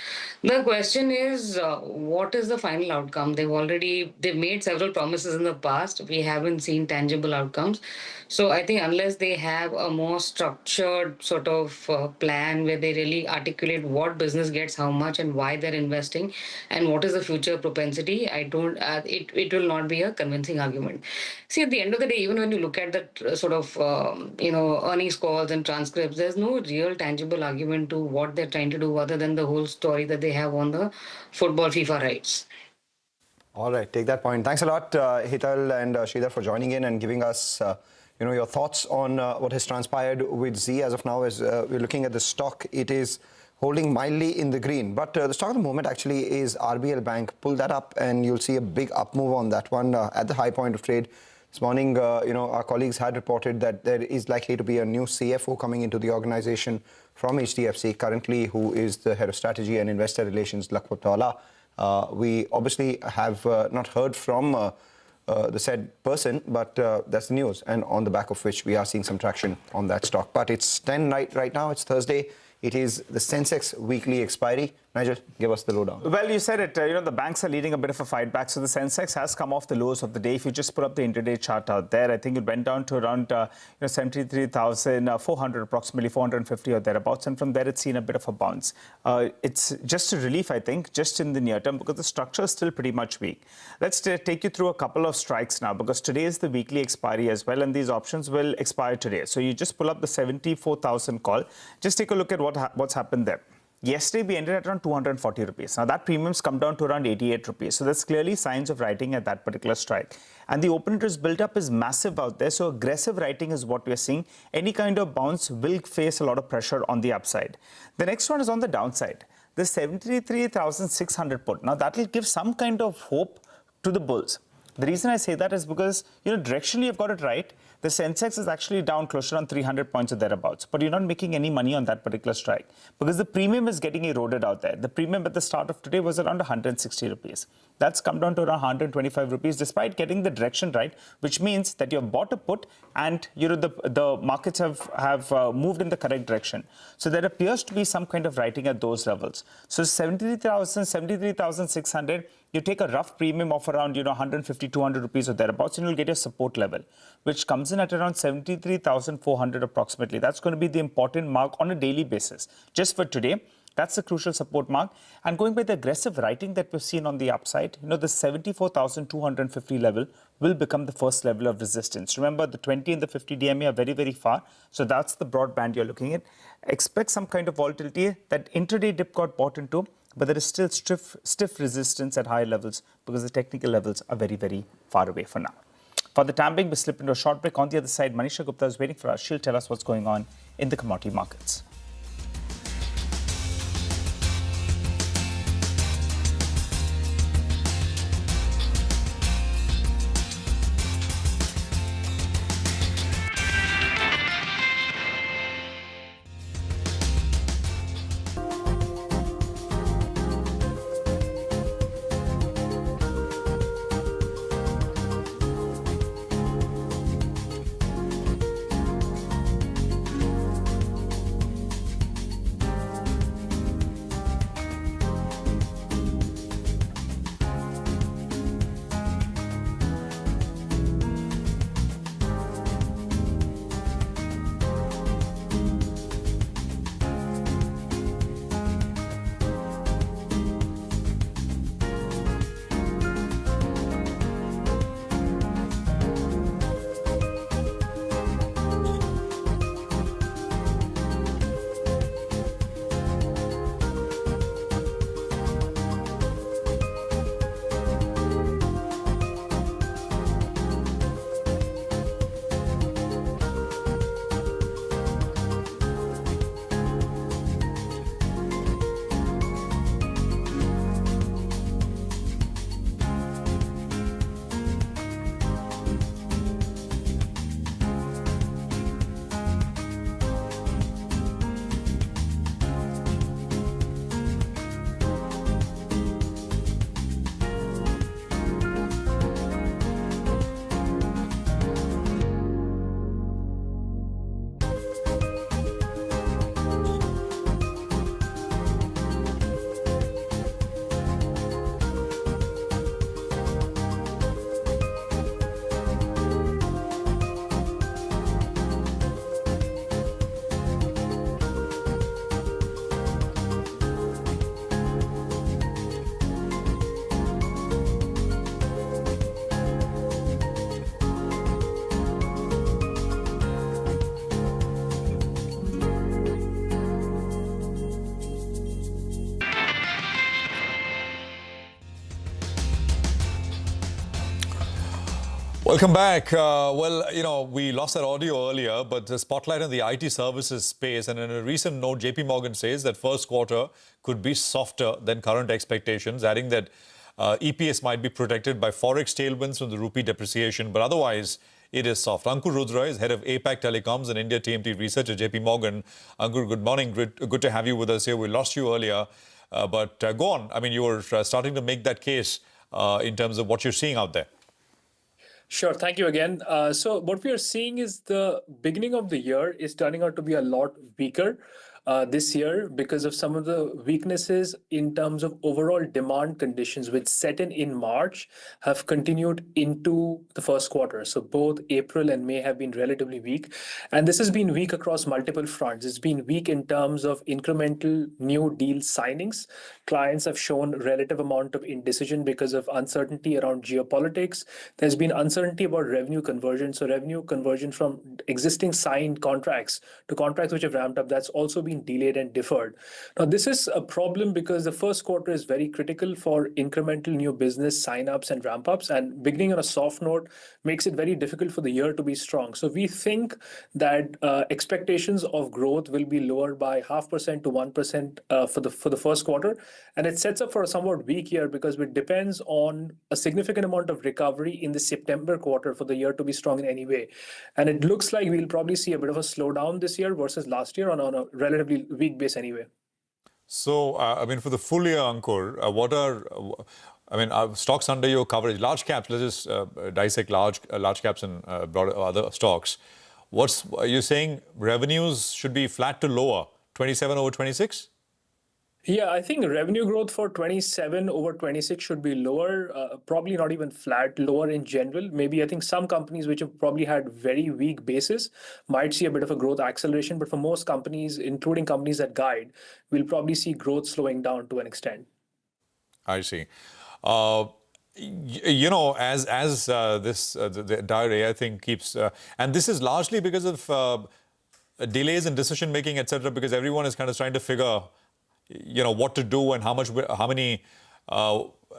The question is, what is the final outcome? They've made several promises in the past. We haven't seen tangible outcomes. So I think unless they have a more structured sort of plan where they really articulate what business gets how much and why they're investing and what is the future propensity, it will not be a convincing argument. See, at the end of the day, even when you look at the sort of, earnings calls and transcripts, there's no real tangible argument to what they're trying to do other than the whole story that they have on the football FIFA rights. All right, take that point. Thanks a lot, Hetal and Sridhar, for joining in and giving us, your thoughts on what has transpired with Z. As of now, as we're looking at the stock, it is holding mildly in the green. But the stock of the moment actually is RBL Bank. Pull that up and you'll see a big up move on that one at the high point of trade. This morning, our colleagues had reported that there is likely to be a new CFO coming into the organization from HDFC, currently who is the head of strategy and investor relations, Lakhpat Tawla. We obviously have not heard from the said person, but that's the news, and on the back of which we are seeing some traction on that stock. But it's 10 right now. It's Thursday. It is the Sensex weekly expiry. Nigel, give us the lowdown. Well, you said it. The banks are leading a bit of a fight back. So the Sensex has come off the lows of the day. If you just put up the intraday chart out there, I think it went down to around 73,400, approximately 450 or thereabouts. And from there, it's seen a bit of a bounce. It's just a relief, I think, just in the near term, because the structure is still pretty much weak. Let's take you through a couple of strikes now, because today is the weekly expiry as well, and these options will expire today. So you just pull up the 74,000 call. Just take a look at what's happened there. Yesterday, we ended at around 240 rupees. Now, that premium's come down to around 88 rupees. So that's clearly signs of writing at that particular strike. And the open interest built-up is massive out there. So aggressive writing is what we're seeing. Any kind of bounce will face a lot of pressure on the upside. The next one is on the downside. The 73,600 put. Now, that will give some kind of hope to the bulls. The reason I say that is because, directionally you've got it right. The Sensex is actually down closer on 300 points or thereabouts, but you're not making any money on that particular strike because the premium is getting eroded out there. The premium at the start of today was around 160 rupees. That's come down to around 125 rupees despite getting the direction right, which means that you've bought a put and the markets have moved in the correct direction. So there appears to be some kind of writing at those levels. So 73,600, you take a rough premium of around 150, 200 rupees or thereabouts, and you'll get your support level, which comes in at around 73,400 approximately. That's going to be the important mark on a daily basis. Just for today, that's the crucial support mark. And going by the aggressive writing that we've seen on the upside, the 74,250 level will become the first level of resistance. Remember, the 20 and the 50 DMA are very, very far. So that's the broad band you're looking at. Expect some kind of volatility. That intraday dip got bought into, but there is still stiff resistance at higher levels because the technical levels are very, very far away for now. For the time being, we slip into a short break. On the other side, Manisha Gupta is waiting for us. She'll tell us what's going on in the commodity markets. Welcome back. We lost that audio earlier, but the spotlight on the IT services space. And in a recent note, JP Morgan says that first quarter could be softer than current expectations, adding that EPS might be protected by forex tailwinds from the rupee depreciation, but otherwise it is soft. Ankur Rudra is head of APAC Telecoms and India TMT Research at JP Morgan. Ankur, good morning. Good to have you with us here. We lost you earlier, but go on. I mean, you were starting to make that case in terms of what you're seeing out there. Sure. Thank you again. So what we are seeing is the beginning of the year is turning out to be a lot weaker this year because of some of the weaknesses in terms of overall demand conditions, which set in March, have continued into the first quarter. So both April and May have been relatively weak. And this has been weak across multiple fronts. It's been weak in terms of incremental new deal signings. Clients have shown relative amount of indecision because of uncertainty around geopolitics. There's been uncertainty about revenue conversion. So revenue conversion from existing signed contracts to contracts which have ramped up, that's also been delayed and deferred. Now, this is a problem because the first quarter is very critical for incremental new business sign-ups and ramp-ups, and beginning on a soft note makes it very difficult for the year to be strong. So we think that expectations of growth will be lower by 0.5% to 1% for the first quarter, and it sets up for a somewhat weak year because it depends on a significant amount of recovery in the September quarter for the year to be strong in any way. And it looks like we'll probably see a bit of a slowdown this year versus last year on a relatively weak base anyway. So, I mean, for the full year, Ankur, what are, I mean, stocks under your coverage? Large caps, let's just dissect large caps and broader other stocks. Are you saying revenues should be flat to lower, 27 over 26? Yeah, I think revenue growth for 27 over 26 should be lower, probably not even flat, lower in general. Maybe I think some companies which have probably had very weak bases might see a bit of a growth acceleration. But for most companies, including companies that guide, we'll probably see growth slowing down to an extent. I see. You know, as the entire AI thing keeps, and this is largely because of delays in decision making, etc. Because everyone is kind of trying to figure, you know, what to do and how many.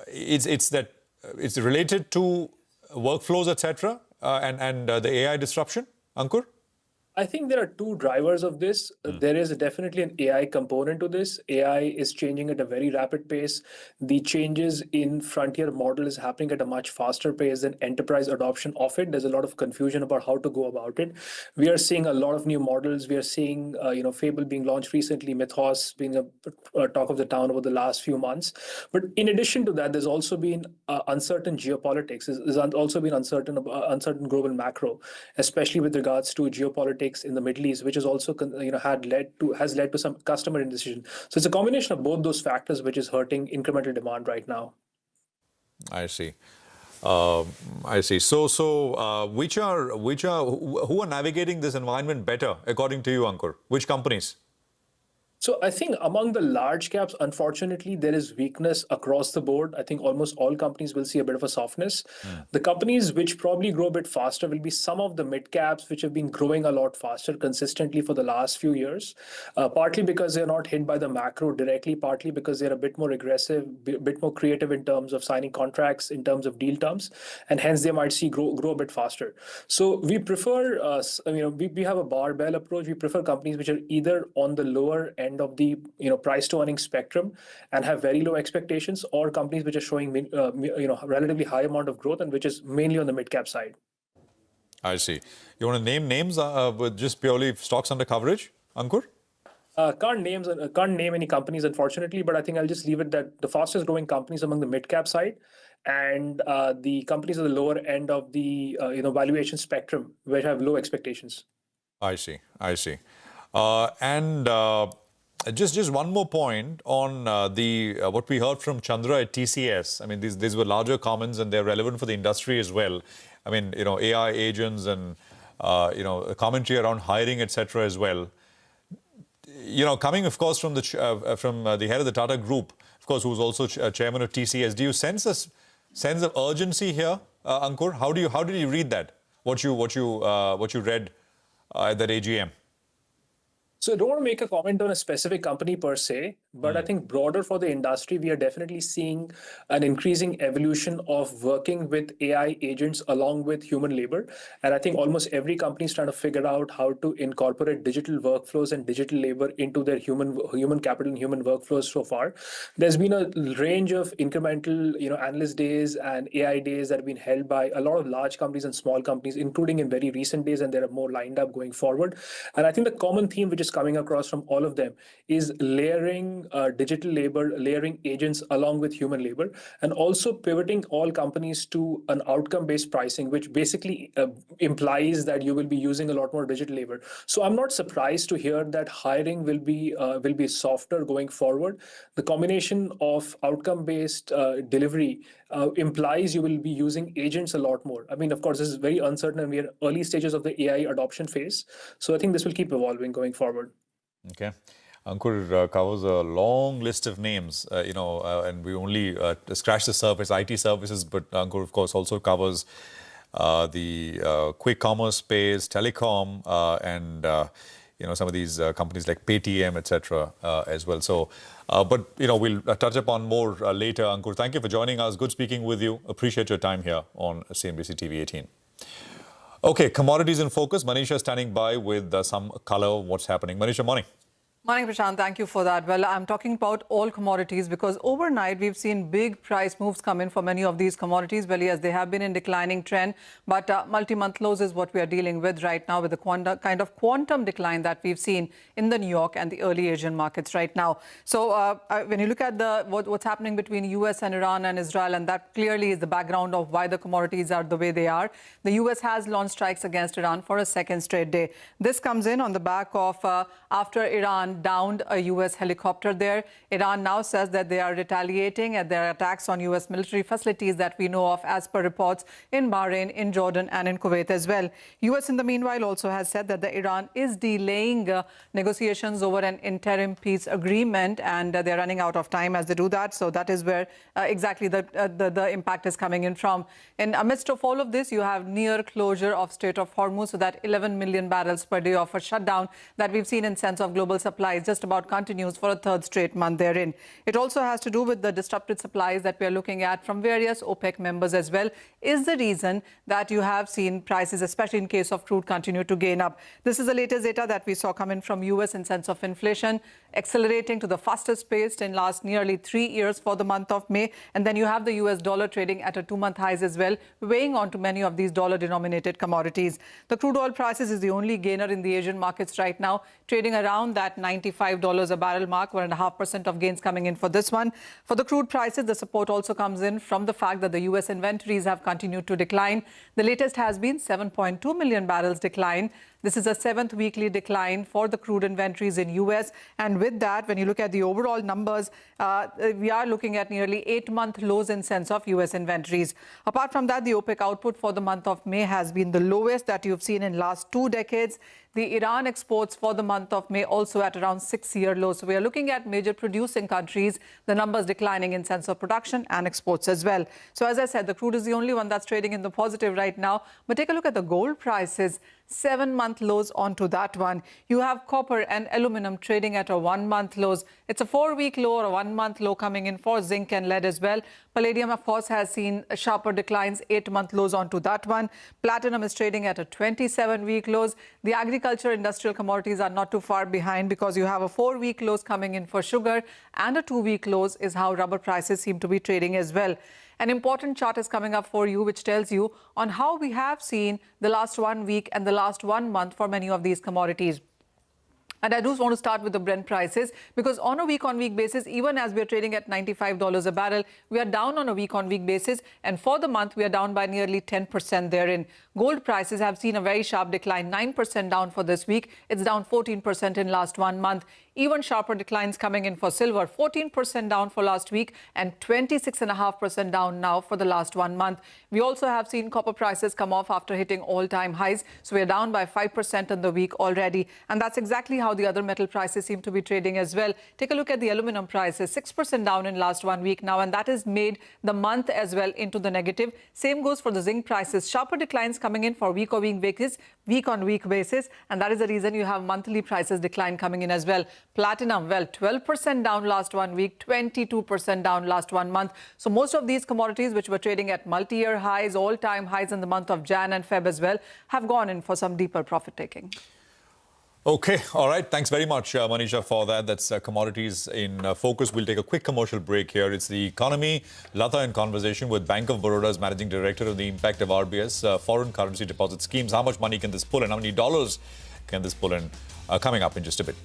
It's related to workflows, etc. And the AI disruption, Ankur. I think there are two drivers of this. There is definitely an AI component to this. AI is changing at a very rapid pace. The changes in frontier model is happening at a much faster pace than enterprise adoption of it. There's a lot of confusion about how to go about it. We are seeing a lot of new models. We are seeing, Fable being launched recently, Mythos being a talk of the town over the last few months. But in addition to that, there's also been uncertain geopolitics. There's also been uncertain global macro, especially with regards to geopolitics in the Middle East, which has also has led to some customer indecision. So it's a combination of both those factors which is hurting incremental demand right now. I see. I see. So who are navigating this environment better, according to you, Ankur? Which companies? So I think among the large caps, unfortunately, there is weakness across the board. I think almost all companies will see a bit of a softness. The companies which probably grow a bit faster will be some of the mid caps, which have been growing a lot faster consistently for the last few years, partly because they're not hit by the macro directly, partly because they're a bit more aggressive, a bit more creative in terms of signing contracts, in terms of deal terms, and hence they might see grow a bit faster. So we prefer, we have a barbell approach. We prefer companies which are either on the lower end of the price to earnings spectrum and have very low expectations, or companies which are showing relatively high amount of growth and which is mainly on the mid cap side. I see. You want to name names with just purely stocks under coverage, Ankur? Can't name any companies, unfortunately, but I think I'll just leave it that the fastest growing companies among the mid cap side and the companies at the lower end of the valuation spectrum which have low expectations. I see. Just one more point on what we heard from Chandra at TCS. I mean, these were larger comments and they're relevant for the industry as well. I mean, AI agents and commentary around hiring, etc. as well. Coming of course from the head of the Tata Group, of course, who's also chairman of TCS. Do you sense a sense of urgency here, Ankur? How did you read that? What you read at that AGM? So I don't want to make a comment on a specific company per se, but I think broader for the industry, we are definitely seeing an increasing evolution of working with AI agents along with human labor. And I think almost every company is trying to figure out how to incorporate digital workflows and digital labor into their human capital and human workflows so far. There's been a range of incremental analyst days and AI days that have been held by a lot of large companies and small companies, including in very recent days, and there are more lined up going forward. And I think the common theme which is coming across from all of them is layering layering digital labor, layering agents along with human labor, and also pivoting all companies to an outcome-based pricing, which basically implies that you will be using a lot more digital labor. So I'm not surprised to hear that hiring will be softer going forward. The combination of outcome-based delivery implies you will be using agents a lot more. I mean, of course, this is very uncertain, and we are early stages of the AI adoption phase. So I think this will keep evolving going forward. Okay. Ankur covers a long list of names, and we only scratched the surface, IT services, but Ankur, of course, also covers the quick commerce space, telecom, and some of these companies like Paytm, etc. As well. So, but we'll touch upon more later. Ankur, thank you for joining us. Good speaking with you. Appreciate your time here on CNBC TV 18. Okay, commodities in focus. Manisha standing by with some color of what's happening. Manisha, morning. Morning, Prashant. Thank you for that. Well, I'm talking about all commodities because overnight we've seen big price moves come in for many of these commodities. Well, yes, they have been in declining trend, but multi-month lows is what we are dealing with right now with the kind of quantum decline that we've seen in the New York and the early Asian markets right now. So when you look at what's happening between US and Iran and Israel, and that clearly is the background of why the commodities are the way they are. The US has launched strikes against Iran for a second straight day. This comes in on the back of after Iran downed a U.S. helicopter there. Iran now says that they are retaliating at their attacks on U.S. military facilities that we know of as per reports in Bahrain, in Jordan and in Kuwait as well. U.S. in the meanwhile also has said that the Iran is delaying negotiations over an interim peace agreement, and they're running out of time as they do that. So that is where exactly the impact is coming in from. In amidst of all of this, you have near closure of Strait of Hormuz, so that 11 million barrels per day of a shutdown that we've seen in sense of global supplies just about continues for a third straight month therein. It also has to do with the disrupted supplies that we are looking at from various OPEC members as well, is the reason that you have seen prices, especially in case of crude, continue to gain up. This is the latest data that we saw come in from US in sense of inflation, accelerating to the fastest pace in last nearly 3 years for the month of May. And then you have the US dollar trading at a 2-month highs as well, weighing on to many of these dollar-denominated commodities. The crude oil prices is the only gainer in the Asian markets right now, trading around that $95 a barrel mark, 1.5% of gains coming in for this one. For the crude prices, the support also comes in from the fact that the US inventories have continued to decline. The latest has been 7.2 million barrels decline. This is a 7th weekly decline for the crude inventories in US. And with that, when you look at the overall numbers, we are looking at nearly 8-month lows in sense of US inventories. Apart from that, the OPEC output for the month of May has been the lowest that you've seen in last 2 decades. The Iran exports for the month of May also at around 6-year lows. So we are looking at major producing countries, the numbers declining in sense of production and exports as well. So as I said, the crude is the only one that's trading in the positive right now. But take a look at the gold prices, 7-month lows onto that one. You have copper and aluminum trading at a 1-month lows. It's a 4-week low or a 1-month low coming in for zinc and lead as well. Palladium, of course, has seen sharper declines, 8-month lows onto that one. Platinum is trading at a 27-week lows. The agriculture industrial commodities are not too far behind because you have a 4-week lows coming in for sugar, and a 2-week lows is how rubber prices seem to be trading as well. An important chart is coming up for you, which tells you on how we have seen the last 1 week and the last 1 month for many of these commodities. And I do want to start with the Brent prices, because on a week-on-week basis, even as we are trading at $95 a barrel, we are down on a week-on-week basis. And for the month, we are down by nearly 10% therein. Gold prices have seen a very sharp decline, 9% down for this week. It's down 14% in last 1 month. Even sharper declines coming in for silver, 14% down for last week and 26.5% down now for the last 1 month. We also have seen copper prices come off after hitting all-time highs. So we are down by 5% in the week already. And that's exactly how the other metal prices seem to be trading as well. Take a look at the aluminum prices, 6% down in last 1 week now, and that has made the month as well into the negative. Same goes for the zinc prices, sharper declines coming in for week-on-week basis, and that is the reason you have monthly prices decline coming in as well. Platinum, well, 12% down last 1 week, 22% down last 1 month. So most of these commodities which were trading at multi-year highs, all-time highs in the month of Jan and Feb as well, have gone in for some deeper profit taking. Okay, all right. Thanks very much, Manisha, for that. That's commodities in focus. We'll take a quick commercial break here. It's the economy. Lata in conversation with Bank of Baroda's Managing Director of the impact of RBS foreign currency deposit schemes. How much money can this pull in? How many dollars can this pull in? Coming up in just a bit.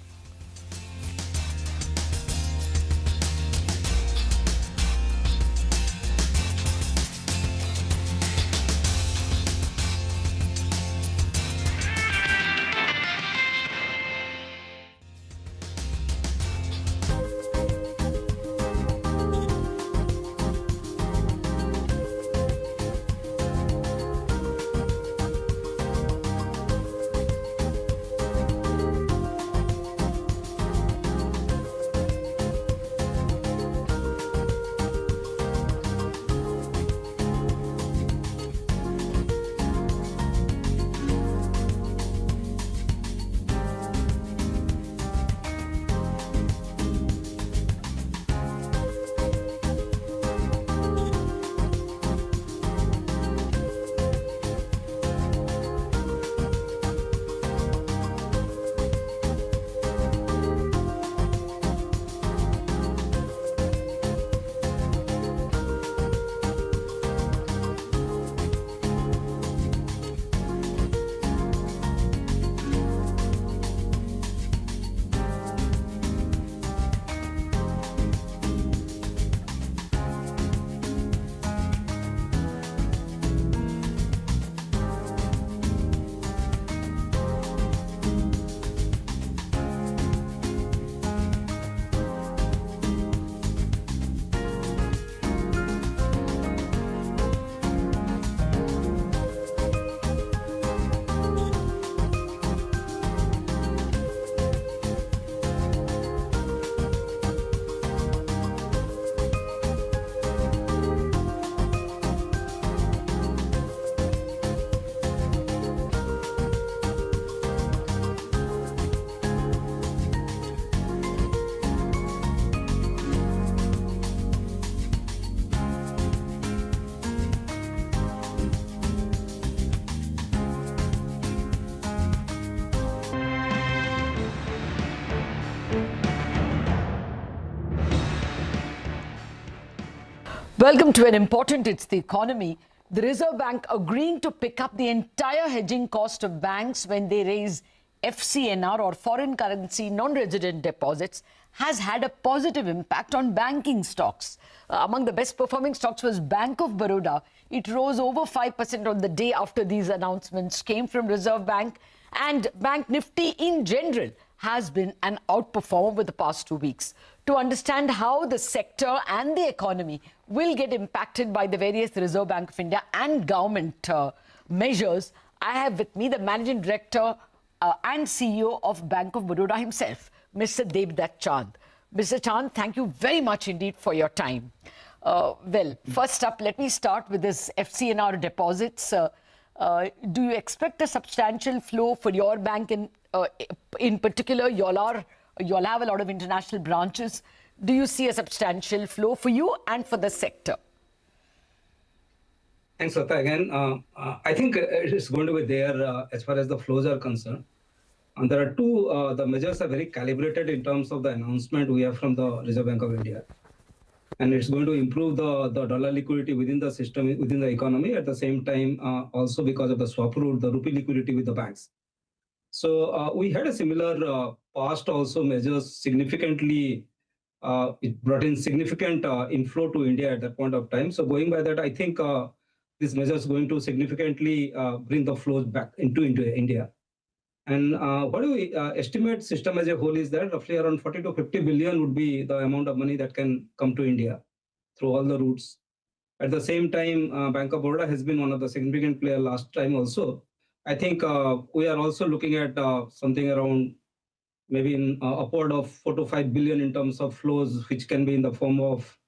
Welcome to an important It's the Economy. The Reserve Bank agreeing to pick up the entire hedging cost of banks when they raise FCNR or foreign currency non-resident deposits has had a positive impact on banking stocks. Among the best performing stocks was Bank of Baroda. It rose over 5% on the day after these announcements came from Reserve Bank, and Bank Nifty in general has been an outperformer with the past 2 weeks. To understand how the sector and the economy will get impacted by the various Reserve Bank of India and government measures, I have with me the Managing Director and CEO of Bank of Baroda himself, Mr. Devdutt Chand. Mr. Chand, thank you very much indeed for your time. Well, first up, let me start with this FCNR deposits. Do you expect a substantial flow for your bank in particular? You'll have a lot of international branches. Do you see a substantial flow for you and for the sector? Thanks, Sweta. Again, I think it is going to be there as far as the flows are concerned. And there are two, the measures are very calibrated in terms of the announcement we have from the Reserve Bank of India. And it's going to improve the dollar liquidity within the system, within the economy. At the same time, also because of the swap rule, the rupee liquidity with the banks. So we had a similar past also measures significantly, it brought in significant inflow to India at that point of time. So going by that, I think this measure is going to significantly bring the flows back into India. And what do we estimate system as a whole is that roughly around 40 to 50 billion would be the amount of money that can come to India through all the routes. At the same time, Bank of Baroda has been one of the significant players last time also. I think we are also looking at something around maybe in upward of 4 to 5 billion in terms of flows, which can be in the form of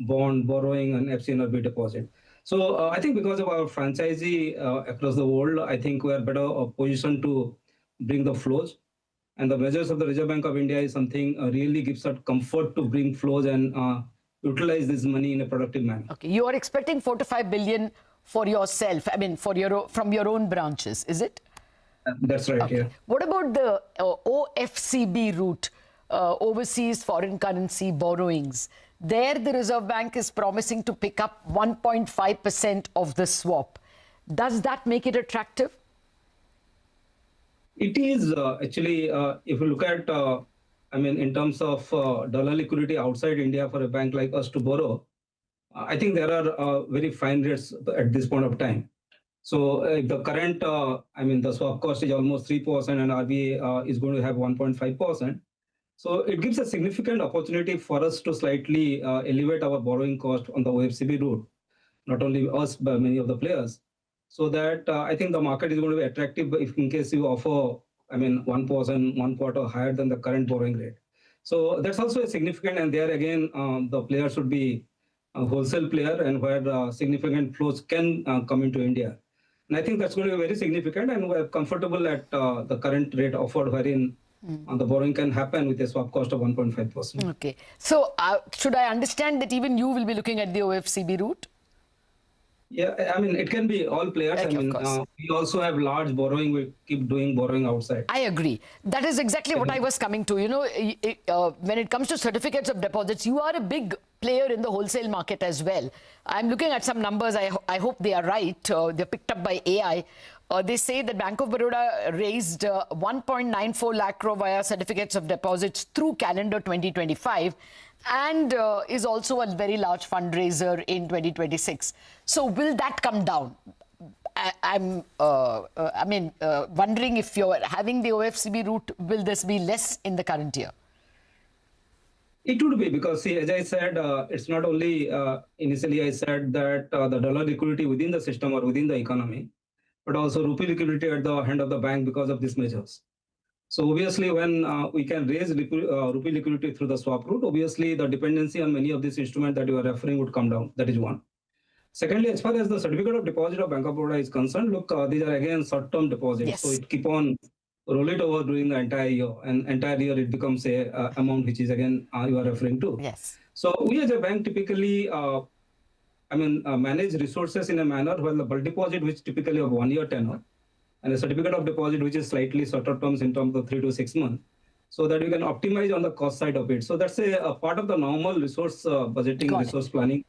bond, borrowing, and FCNRB deposit. So I think because of our franchisee across the world, I think we are better positioned to bring the flows. And the measures of the Reserve Bank of India is something really gives us comfort to bring flows and utilize this money in a productive manner. Okay, you are expecting 4 to 5 billion for yourself, I mean, from your own branches, is it? That's right, okay. Yeah. What about the OFCB route, overseas foreign currency borrowings? There, the Reserve Bank is promising to pick up 1.5% of the swap. Does that make it attractive? It is actually, if you look at, I mean, in terms of dollar liquidity outside India for a bank like us to borrow, I think there are very fine rates at this point of time. So if the current, I mean, the swap cost is almost 3% and RBI is going to have 1.5%. So it gives a significant opportunity for us to slightly elevate our borrowing cost on the OFCB route, not only us, but many of the players. So that I think the market is going to be attractive if in case you offer, I mean, 1%, 1 quarter higher than the current borrowing rate. So that's also a significant, and there again, the players should be a wholesale player and where significant flows can come into India. And I think that's going to be very significant, and we're comfortable at the current rate offered wherein the borrowing can happen with a swap cost of 1.5%. Okay. So should I understand that even you will be looking at the OFCB route? Yeah, I mean, it can be all players. Okay, I mean, we also have large borrowing. We keep doing borrowing outside. I agree. That is exactly what I was coming to. You know, when it comes to certificates of deposits, you are a big player in the wholesale market as well. I'm looking at some numbers. I hope they are right. They're picked up by AI. They say that Bank of Baroda raised 1.94 lakh crore via certificates of deposits through calendar 2025 and is also a very large fundraiser in 2026. So will that come down? I'm wondering if you're having the OFCB route, will this be less in the current year? It would be because, see, as I said, it's not only initially I said that the dollar liquidity within the system or within the economy, but also rupee liquidity at the hand of the bank because of these measures. So obviously, when we can raise rupee liquidity through the swap route, obviously the dependency on many of these instruments that you are referring would come down. That is one. Secondly, as far as the certificate of deposit of Bank of Baroda is concerned, look, these are again short-term deposits. Yes. So it keep on roll it over during the entire year, and entire year it becomes a amount which is again you are referring to. Yes. So we as a bank typically, manage resources in a manner where the bulk deposit, which typically of 1 year tenure, and a certificate of deposit, which is slightly shorter terms in terms of 3 to 6 months, so that you can optimize on the cost side of it. So that's a part of the normal resource budgeting, resource planning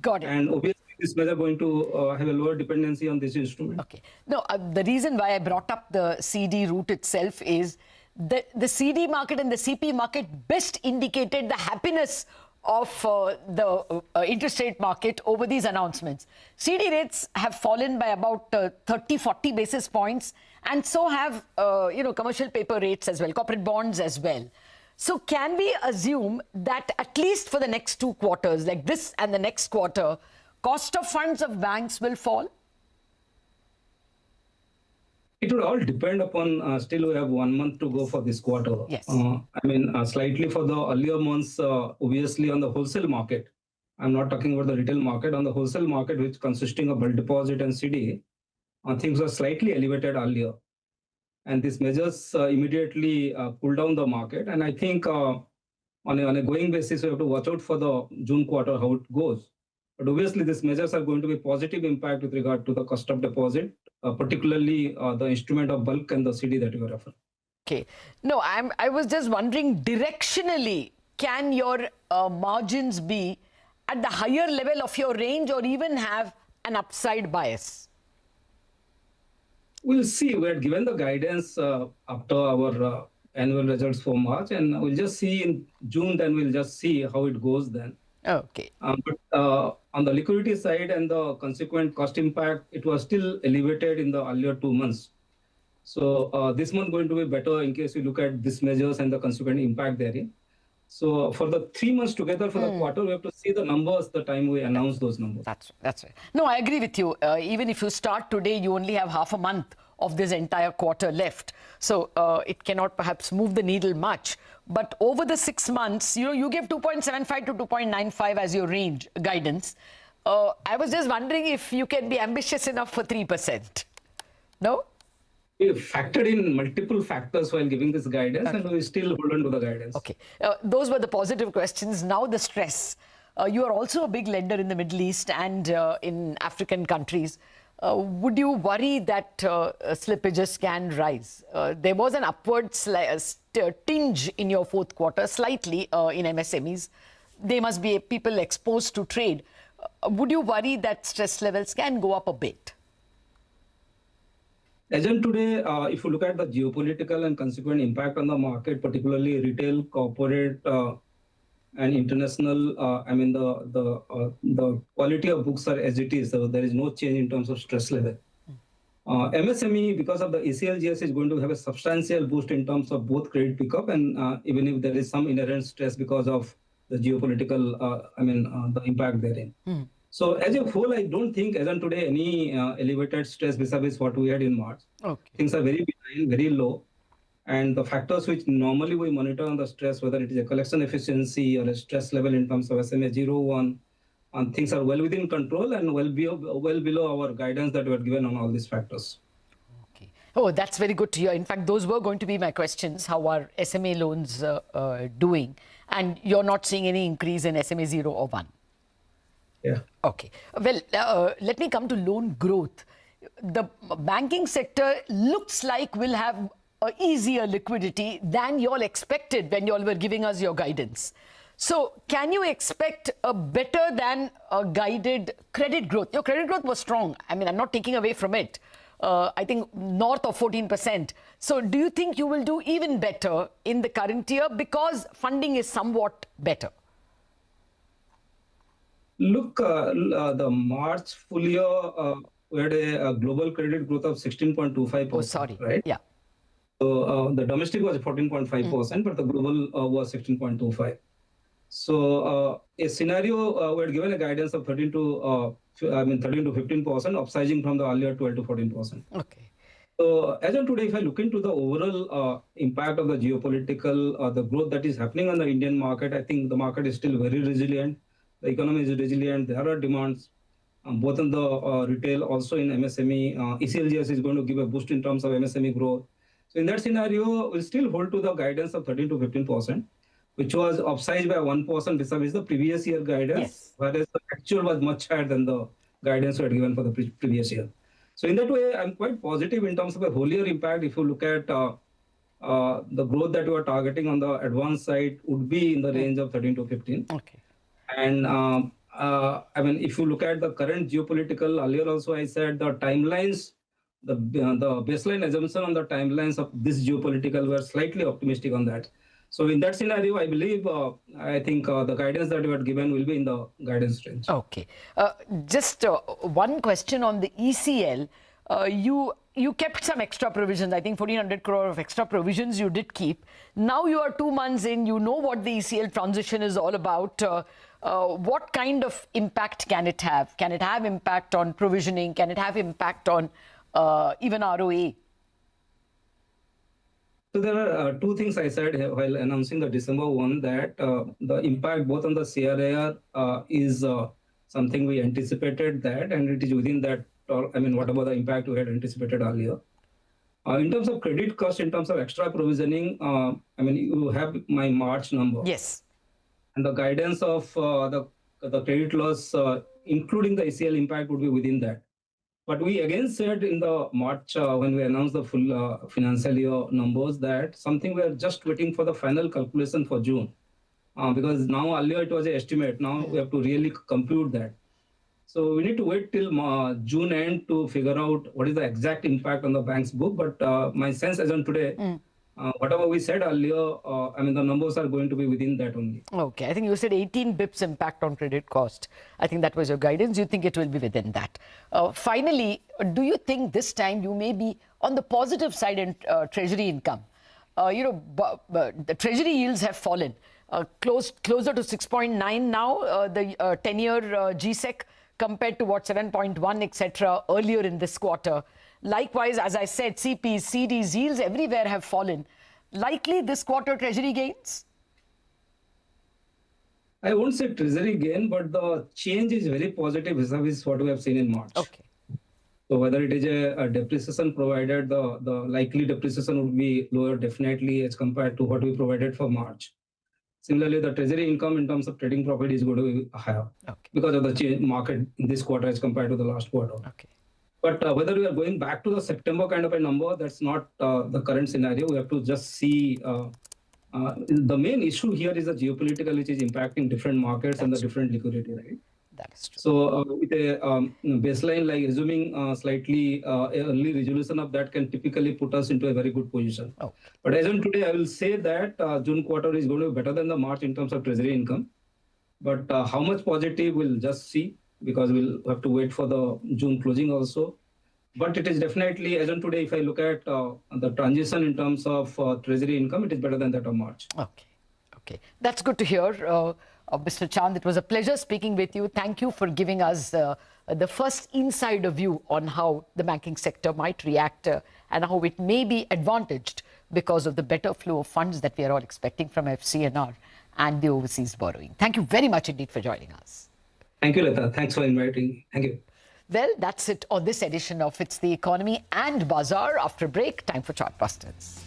Got it. And obviously, this measure going to have a lower dependency on this instrument. Okay. No, the reason why I brought up the CD route itself is the CD market and the CP market best indicated the happiness of the interest rate market over these announcements. CD rates have fallen by about 30-40 basis points, and so have commercial paper rates as well, corporate bonds as well. So can we assume that at least for the next 2 quarters, like this and the next quarter, cost of funds of banks will fall? It would all depend upon, still we have 1 month to go for this quarter. Yes. Slightly for the earlier months, obviously on the wholesale market, I'm not talking about the retail market, on the wholesale market, which consisting of bulk deposit and CD, things were slightly elevated earlier. And these measures immediately cool down the market. And I think on a going basis, we have to watch out for the June quarter, how it goes. But obviously, these measures are going to be positive impact with regard to the cost of deposit, particularly the instrument of bulk and the CD that you refer. Okay. No, I was just wondering, directionally, can your margins be at the higher level of your range or even have an upside bias? We'll see. We had given the guidance after our annual results for March, and we'll just see in June, then we'll just see how it goes then. Okay. But on the liquidity side and the consequent cost impact, it was still elevated in the earlier 2 months. So this month going to be better in case you look at these measures and the consequent impact therein. So for the 3 months together for the quarter, we have to see the numbers the time we announce those numbers. That's right. No, I agree with you. Even if you start today, you only have half a month of this entire quarter left. So it cannot perhaps move the needle much. But over the 6 months, you give 2.75 to 2.95 as your range guidance. I was just wondering if you can be ambitious enough for 3%. No? We factored in multiple factors while giving this guidance, and we still hold on to the guidance. Okay. Those were the positive questions. Now the stress. You are also a big lender in the Middle East and in African countries. Would you worry that slippages can rise? There was an upward tinge in your fourth quarter, slightly in MSMEs. They must be people exposed to trade. Would you worry that stress levels can go up a bit? As of today, if you look at the geopolitical and consequent impact on the market, particularly retail, corporate, and international, the quality of books are as it is. So there is no change in terms of stress level. MSME, because of the ECLGS, is going to have a substantial boost in terms of both credit pickup and even if there is some inherent stress because of the geopolitical, the impact therein. So as a whole, I don't think as on today any elevated stress vis-a-vis what we had in March. Okay. Things are very benign, very low. And the factors which normally we monitor on the stress, whether it is a collection efficiency or a stress level in terms of SMA 0, 1, things are well within control and well below our guidance that we had given on all these factors. Okay. Oh, that's very good to hear. In fact, those were going to be my questions. How are SMA loans doing? And you're not seeing any increase in SMA 0 or 1? Yeah. Okay. Well, let me come to loan growth. The banking sector looks like will have easier liquidity than you all expected when you all were giving us your guidance. So can you expect a better than guided credit growth? Your credit growth was strong. I mean, I'm not taking away from it. I think north of 14%. So do you think you will do even better in the current year because funding is somewhat better? Look, the March full year, we had a global credit growth of 16.25%. Oh, sorry. Right? Yeah. So the domestic was 14.5%, but the global was 16.25%. So a scenario, we had given a guidance of 13 to 15%, upsizing from the earlier 12 to 14%. Okay. So as of today, if I look into the overall impact of the geopolitical, the growth that is happening on the Indian market, I think the market is still very resilient. The economy is resilient. There are demands both in the retail, also in MSME. ECLGS is going to give a boost in terms of MSME growth. So in that scenario, we'll still hold to the guidance of 13 to 15%, which was upsized by 1% vis-a-vis the previous year guidance, whereas the actual was much higher than the guidance we had given for the previous year. So in that way, I'm quite positive in terms of a whole year impact. If you look at the growth that we are targeting on the advance side would be in the range of 13 to 15. Okay. And I mean, if you look at the current geopolitical, earlier also I said the timelines, the baseline assumption on the timelines of this geopolitical were slightly optimistic on that. So in that scenario, I believe, I think the guidance that we had given will be in the guidance range. Okay. Just one question on the ECL. You kept some extra provisions. I think 1,400 crore of extra provisions you did keep. Now you are 2 months in. You know what the ECL transition is all about. What kind of impact can it have? Can it have impact on provisioning? Can it have impact on even ROA? So there are two things I said while announcing the December one, that the impact both on the CRAR is something we anticipated that, and it is within that, I mean, whatever the impact we had anticipated earlier. In terms of credit cost, in terms of extra provisioning, I mean, you have my March number. Yes. And the guidance of the credit loss, including the ACL impact, would be within that. But we again said in the March, when we announced the full financial year numbers, that something we are just waiting for the final calculation for June. Because now earlier it was an estimate, now we have to really compute that. So we need to wait till June end to figure out what is the exact impact on the bank's book. But my sense as on today, whatever we said earlier, I mean, the numbers are going to be within that only. Okay, I think you said 18 bips impact on credit cost. I think that was your guidance. You think it will be within that. Finally, do you think this time you may be on the positive side in treasury income? The treasury yields have fallen, closer to 6.9 now, the 10-year GSEC, compared to what, 7.1, etc. earlier in this quarter. Likewise, as I said, CPs, CDs, yields everywhere have fallen. Likely this quarter treasury gains? I won't say treasury gain, but the change is very positive vis-a-vis what we have seen in March. Okay. So whether it is a depreciation provided, the likely depreciation would be lower definitely as compared to what we provided for March. Similarly, the treasury income in terms of trading profit is going to be higher because of the change market in this quarter as compared to the last quarter. Okay. But whether we are going back to the September kind of a number, that's not the current scenario. We have to just see. The main issue here is the geopolitical, which is impacting different markets and the different liquidity, right? That is true. So with a baseline like assuming slightly early resolution of that can typically put us into a very good position. Oh. But as on today, I will say that June quarter is going to be better than the March in terms of treasury income. But how much positive, we'll just see, because we'll have to wait for the June closing also. But it is definitely, as on today, if I look at the transition in terms of treasury income, it is better than that of March. Okay. Okay. That's good to hear. Mr. Chand, it was a pleasure speaking with you. Thank you for giving us the first insider view on how the banking sector might react and how it may be advantaged because of the better flow of funds that we are all expecting from FCNR and the overseas borrowing. Thank you very much indeed for joining us. Thank you, Lata. Thanks for inviting me. Thank you. Well, that's it on this edition of It's the Economy and Bazaar. After a break, time for Chartbusters.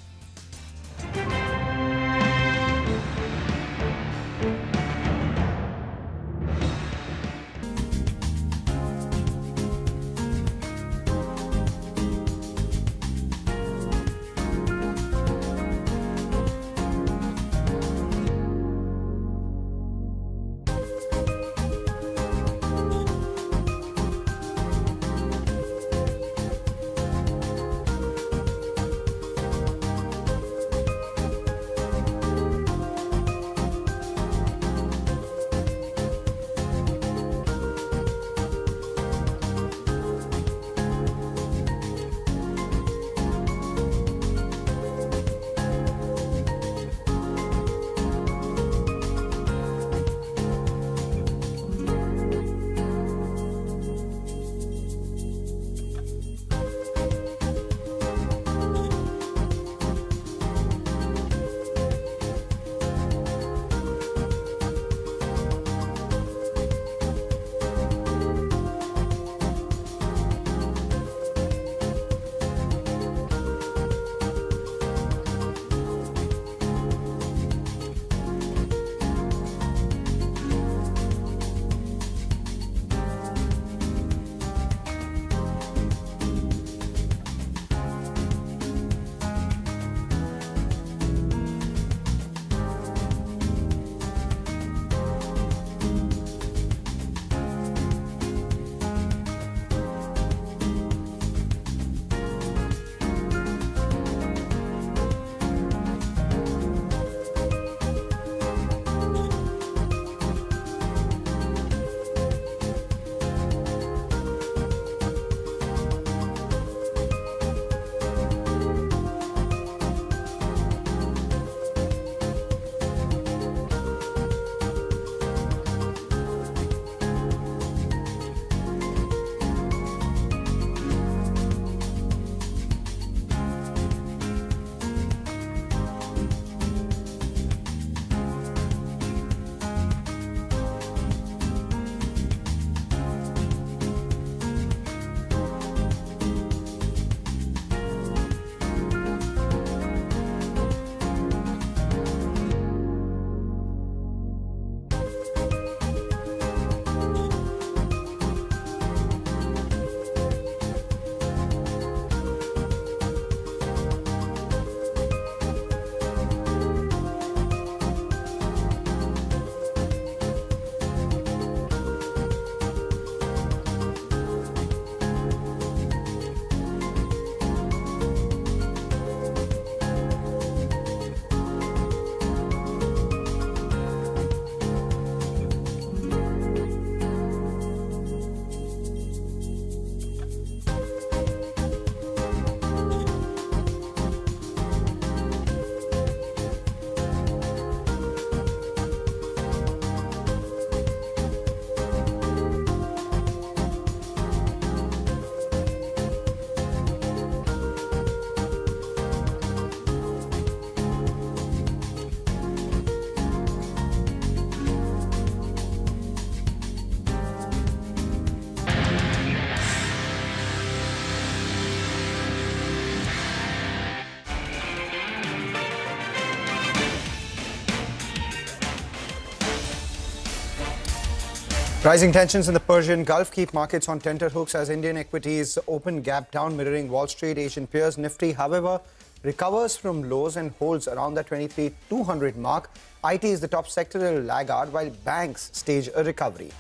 Rising tensions in the Persian Gulf keep markets on tenterhooks as Indian equities open gap down, mirroring Wall Street. Asian peers. Nifty, however, recovers from lows and holds around the 23,200 mark. IT is the top sectoral laggard, while banks stage a recovery.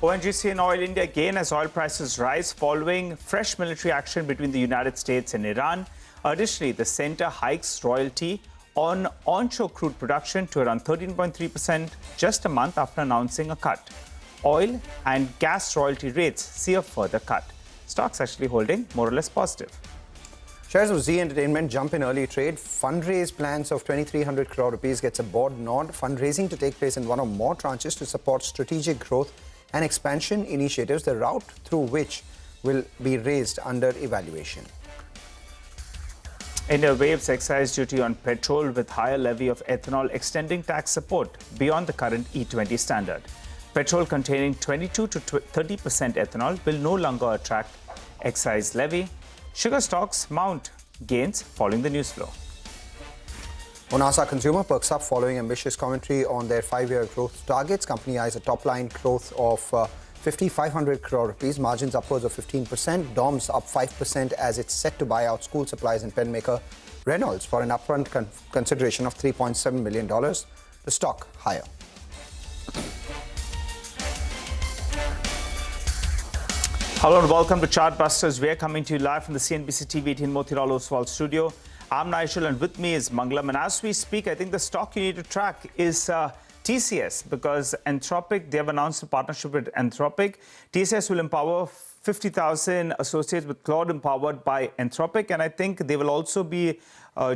ONGC and Oil India gain as oil prices rise following fresh military action between the United States and Iran. Additionally, the center hikes royalty on onshore crude production to around 13.3% just a month after announcing a cut. Oil and gas royalty rates see a further cut. Stocks actually holding more or less positive. Shares of Z Entertainment jump in early trade. Fundraise plans of 2,300 crore rupees gets a board nod. Fundraising to take place in one or more tranches to support strategic growth and expansion initiatives, the route through which will be raised under evaluation. India waives excise duty on petrol with higher levy of ethanol, extending tax support beyond the current E20 standard. Petrol containing 22 to 30% ethanol will no longer attract excise levy. Sugar stocks mount gains following the news flow. Onasa Consumer perks up following ambitious commentary on their 5-year growth targets. Company eyes a top-line growth of 5,500 crore rupees, margins upwards of 15%, DOMS up 5% as it's set to buy out school supplies and pen maker Reynolds for an upfront consideration of $3.7 million. The stock higher. Hello and welcome to Chartbusters. We are coming to you live from the CNBC TV 18 Motilal Oswal studio. I'm Nigel and with me is Mangalam. And as we speak, I think the stock you need to track is TCS, because Anthropic, they have announced a partnership with Anthropic. TCS will empower 50,000 associates with Cloud empowered by Anthropic. And I think they will also be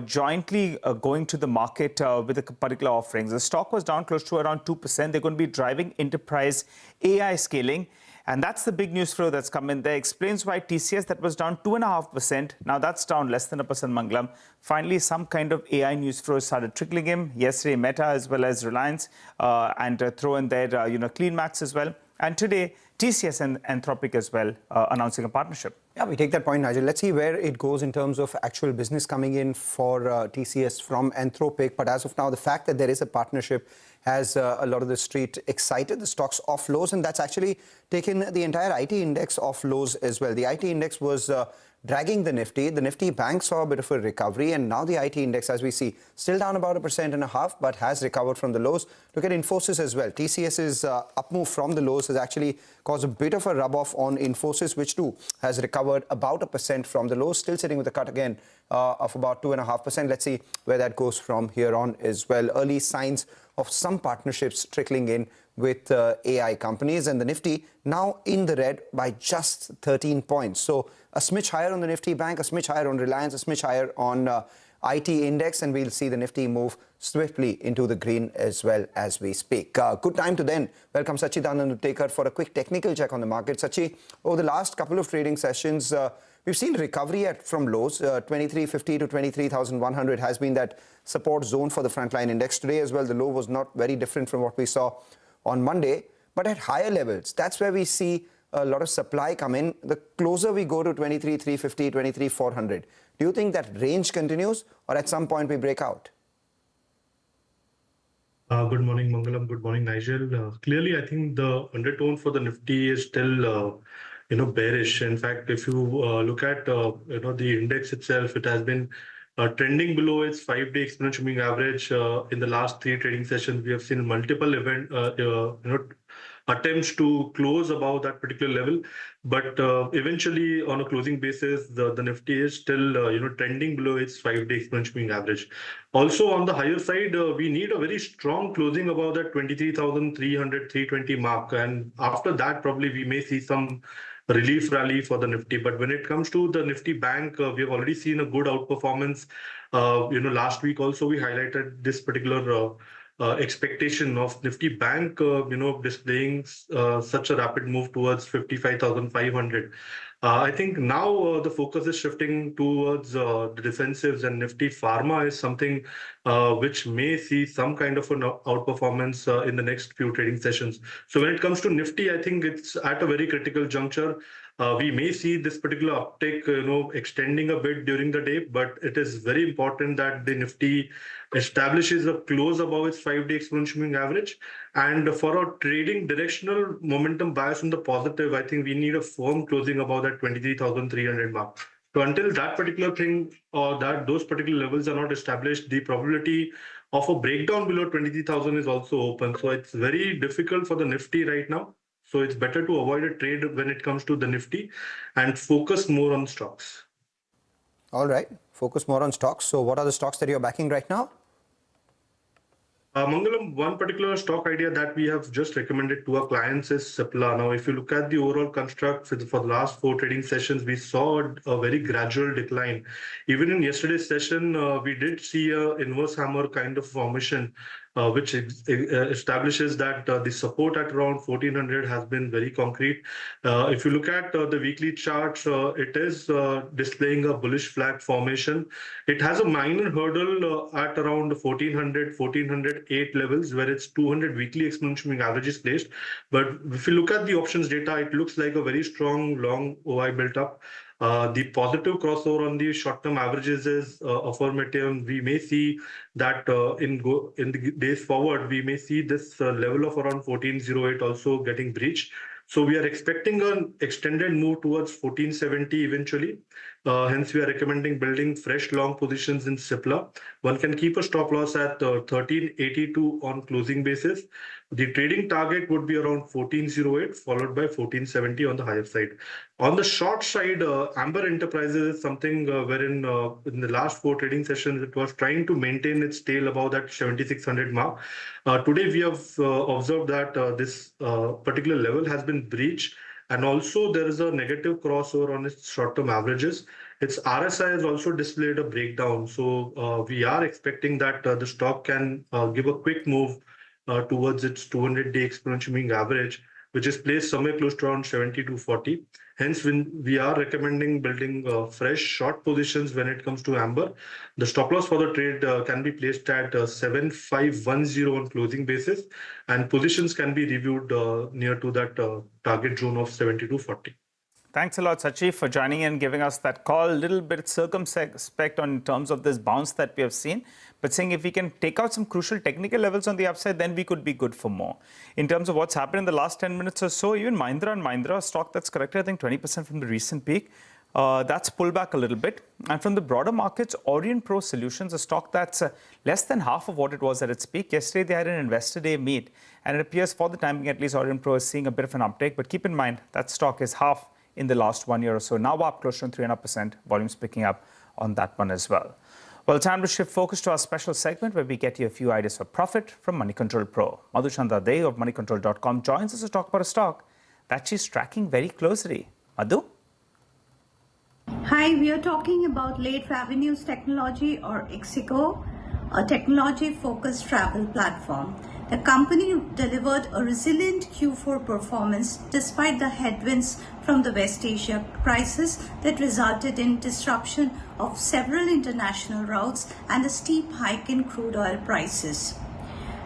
jointly going to the market with a particular offerings. The stock was down close to around 2%. They're going to be driving enterprise AI scaling. And that's the big news flow that's come in there. Explains why TCS, that was down 2.5%. Now that's down less than 1%, Mangalam. Finally, some kind of AI news flow started trickling in. Yesterday, Meta as well as Reliance and throw in there, CleanMax as well. And today, TCS and Anthropic as well announcing a partnership. Yeah, we take that point, Nigel. Let's see where it goes in terms of actual business coming in for TCS from Anthropic. But as of now, the fact that there is a partnership has a lot of the street excited. The stock's off lows, and that's actually taken the entire IT index off lows as well. The IT index was dragging the Nifty. The Nifty bank saw a bit of a recovery, and now the IT index, as we see, still down about 1.5%, but has recovered from the lows. Look at Infosys as well. TCS's up move from the lows has actually caused a bit of a rub-off on Infosys, which too has recovered about 1% from the lows, still sitting with a cut again of about 2.5%. Let's see where that goes from here on as well. Early signs of some partnerships trickling in with AI companies, and the Nifty now in the red by just 13 points. So a smidge higher on the Nifty bank, a smidge higher on Reliance, a smidge higher on IT index, and we'll see the Nifty move swiftly into the green as well as we speak. Good time to then welcome Sachidanand Uttekar for a quick technical check on the market. Sachi, over the last couple of trading sessions, we've seen recovery from lows. 2350 to 23,100 has been that support zone for the frontline index. Today as well, the low was not very different from what we saw on Monday, but at higher levels. That's where we see a lot of supply come in. The closer we go to 23,350, 23,400, do you think that range continues, or at some point we break out? Good morning, Mangalam. Good morning, Nigel. Clearly, I think the undertone for the Nifty is still, bearish. In fact, if you look at, the index itself, it has been trending below its 5-day exponential moving average. In the last 3 trading sessions, we have seen multiple attempts to close above that particular level, but eventually on a closing basis, the Nifty is still trending below its 5-day exponential moving average. Also on the higher side, we need a very strong closing above that 23,300, 320 mark, and after that probably we may see some relief rally for the Nifty. But when it comes to the Nifty bank, we have already seen a good outperformance. Last week also we highlighted this particular expectation of Nifty bank, displaying such a rapid move towards 55,500. I think now the focus is shifting towards the defensives, and Nifty Pharma is something which may see some kind of an outperformance in the next few trading sessions. So when it comes to Nifty, I think it's at a very critical juncture. We may see this particular uptick, extending a bit during the day, but it is very important that the Nifty establishes a close above its 5-day exponential moving average. And for our trading directional momentum bias on the positive, I think we need a firm closing above that 23,300 mark. So until that particular thing or those particular levels are not established, the probability of a breakdown below 23,000 is also open. So it's very difficult for the Nifty right now. So it's better to avoid a trade when it comes to the Nifty and focus more on stocks. All right, focus more on stocks. So what are the stocks that you're backing right now? Mangalam, one particular stock idea that we have just recommended to our clients is Cipla. Now, if you look at the overall construct for the last 4 trading sessions, we saw a very gradual decline. Even in yesterday's session, we did see a inverse hammer kind of formation, which establishes that the support at around 1400 has been very concrete. If you look at the weekly charts, it is displaying a bullish flag formation. It has a minor hurdle at around 1408 levels, where its 200 weekly exponential moving average is placed. But if you look at the options data, it looks like a very strong long OI built up. The positive crossover on the short-term averages is affirmative. We may see that in the days forward, we may see this level of around 1408 also getting breached. So we are expecting an extended move towards 1470 eventually. Hence, we are recommending building fresh long positions in Cipla. One can keep a stop loss at 1382 on closing basis. The trading target would be around 1408, followed by 1470 on the higher side. On the short side, Amber Enterprises is something wherein in the last 4 trading sessions, it was trying to maintain its tail above that 7600 mark. Today, we have observed that this particular level has been breached. And also there is a negative crossover on its short-term averages. Its RSI has also displayed a breakdown. So we are expecting that the stock can give a quick move towards its 200-day exponential moving average, which is placed somewhere close to around 7240. Hence, when we are recommending building fresh short positions when it comes to Amber, the stop loss for the trade can be placed at 7510 on closing basis, and positions can be reviewed near to that target zone of 7240. Thanks a lot, Sachi, for joining in and giving us that call. A little bit circumspect in terms of this bounce that we have seen, but saying if we can take out some crucial technical levels on the upside, then we could be good for more. In terms of what's happened in the last 10 minutes or so, even Mahindra & Mahindra, a stock that's corrected, I think, 20% from the recent peak, that's pulled back a little bit. And from the broader markets, Orient Pro Solutions, a stock that's less than half of what it was at its peak. Yesterday, they had an Investor Day meet, and it appears for the time being, at least, Orient Pro is seeing a bit of an uptake. But keep in mind, that stock is half in the last 1 year or so. Now up close to 3.5%, volumes picking up on that one as well. Well, time to shift focus to our special segment where we get you a few ideas for profit from Money Control Pro. Madhuchanda Dey of moneycontrol.com joins us to talk about a stock that she's tracking very closely. Madhu? Hi, we are talking about Late Revenues Technology, or Ixigo, a technology-focused travel platform. The company delivered a resilient Q4 performance despite the headwinds from the West Asia crisis that resulted in disruption of several international routes and a steep hike in crude oil prices.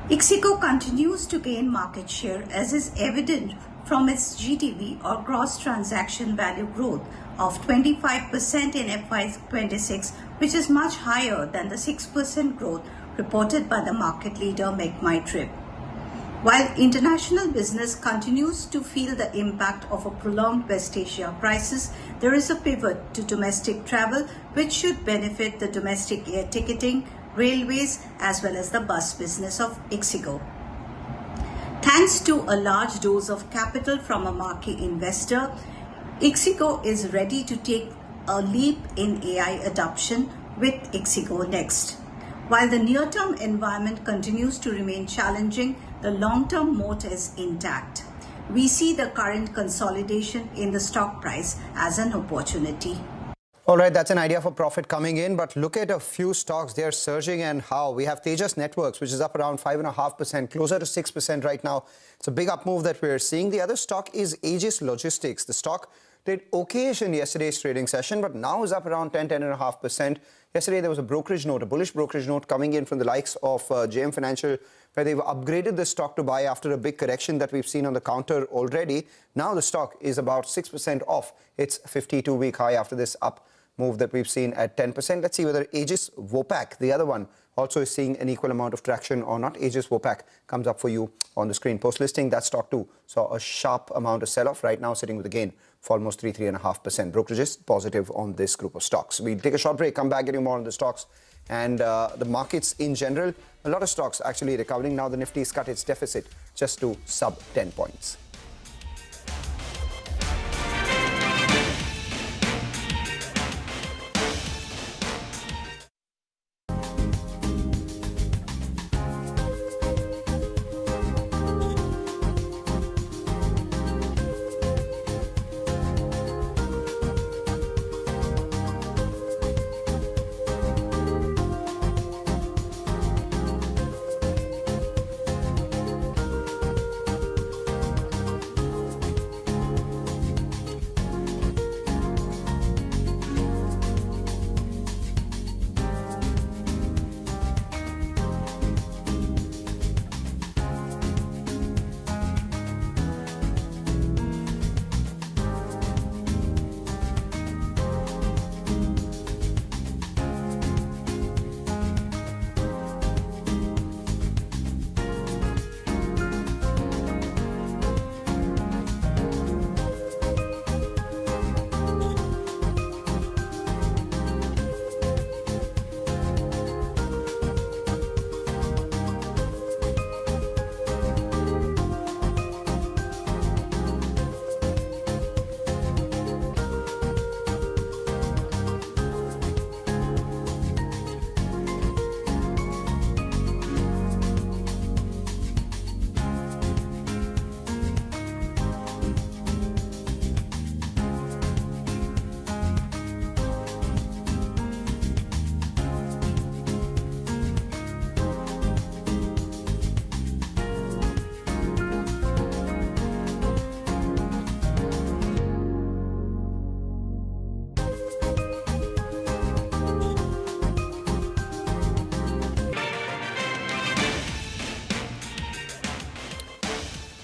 Ixigo continues to gain market share, as is evident from its GTV, or gross transaction value, growth of 25% in FY26, which is much higher than the 6% growth reported by the market leader MakeMyTrip. While international business continues to feel the impact of a prolonged West Asia crisis, there is a pivot to domestic travel, which should benefit the domestic air ticketing, railways, as well as the bus business of Ixigo. Thanks to a large dose of capital from a marquee investor, Ixigo is ready to take a leap in AI adoption with Ixigo Next. While the near-term environment continues to remain challenging, the long-term moat is intact. We see the current consolidation in the stock price as an opportunity. All right, that's an idea for profit coming in, but look at a few stocks, they're surging and how. We have Tejas Networks, which is up around 5.5%, closer to 6% right now. It's a big up move that we're seeing. The other stock is Aegis Logistics. The stock did okayish in yesterday's trading session, but now is up around 10.5%. Yesterday, there was a brokerage note, a bullish brokerage note coming in from the likes of JM Financial, where they've upgraded the stock to buy after a big correction that we've seen on the counter already. Now the stock is about 6% off its 52-week high after this up move that we've seen at 10%. Let's see whether Aegis Vopak, the other one, also is seeing an equal amount of traction or not. Aegis Vopak comes up for you on the screen. Post-listing, that stock too saw a sharp amount of sell-off, right now sitting with a gain for almost 3.5%. Brokerages positive on this group of stocks. We'll take a short break, come back, get you more on the stocks and the markets in general. A lot of stocks actually recovering. Now the Nifty's cut its deficit just to sub 10 points.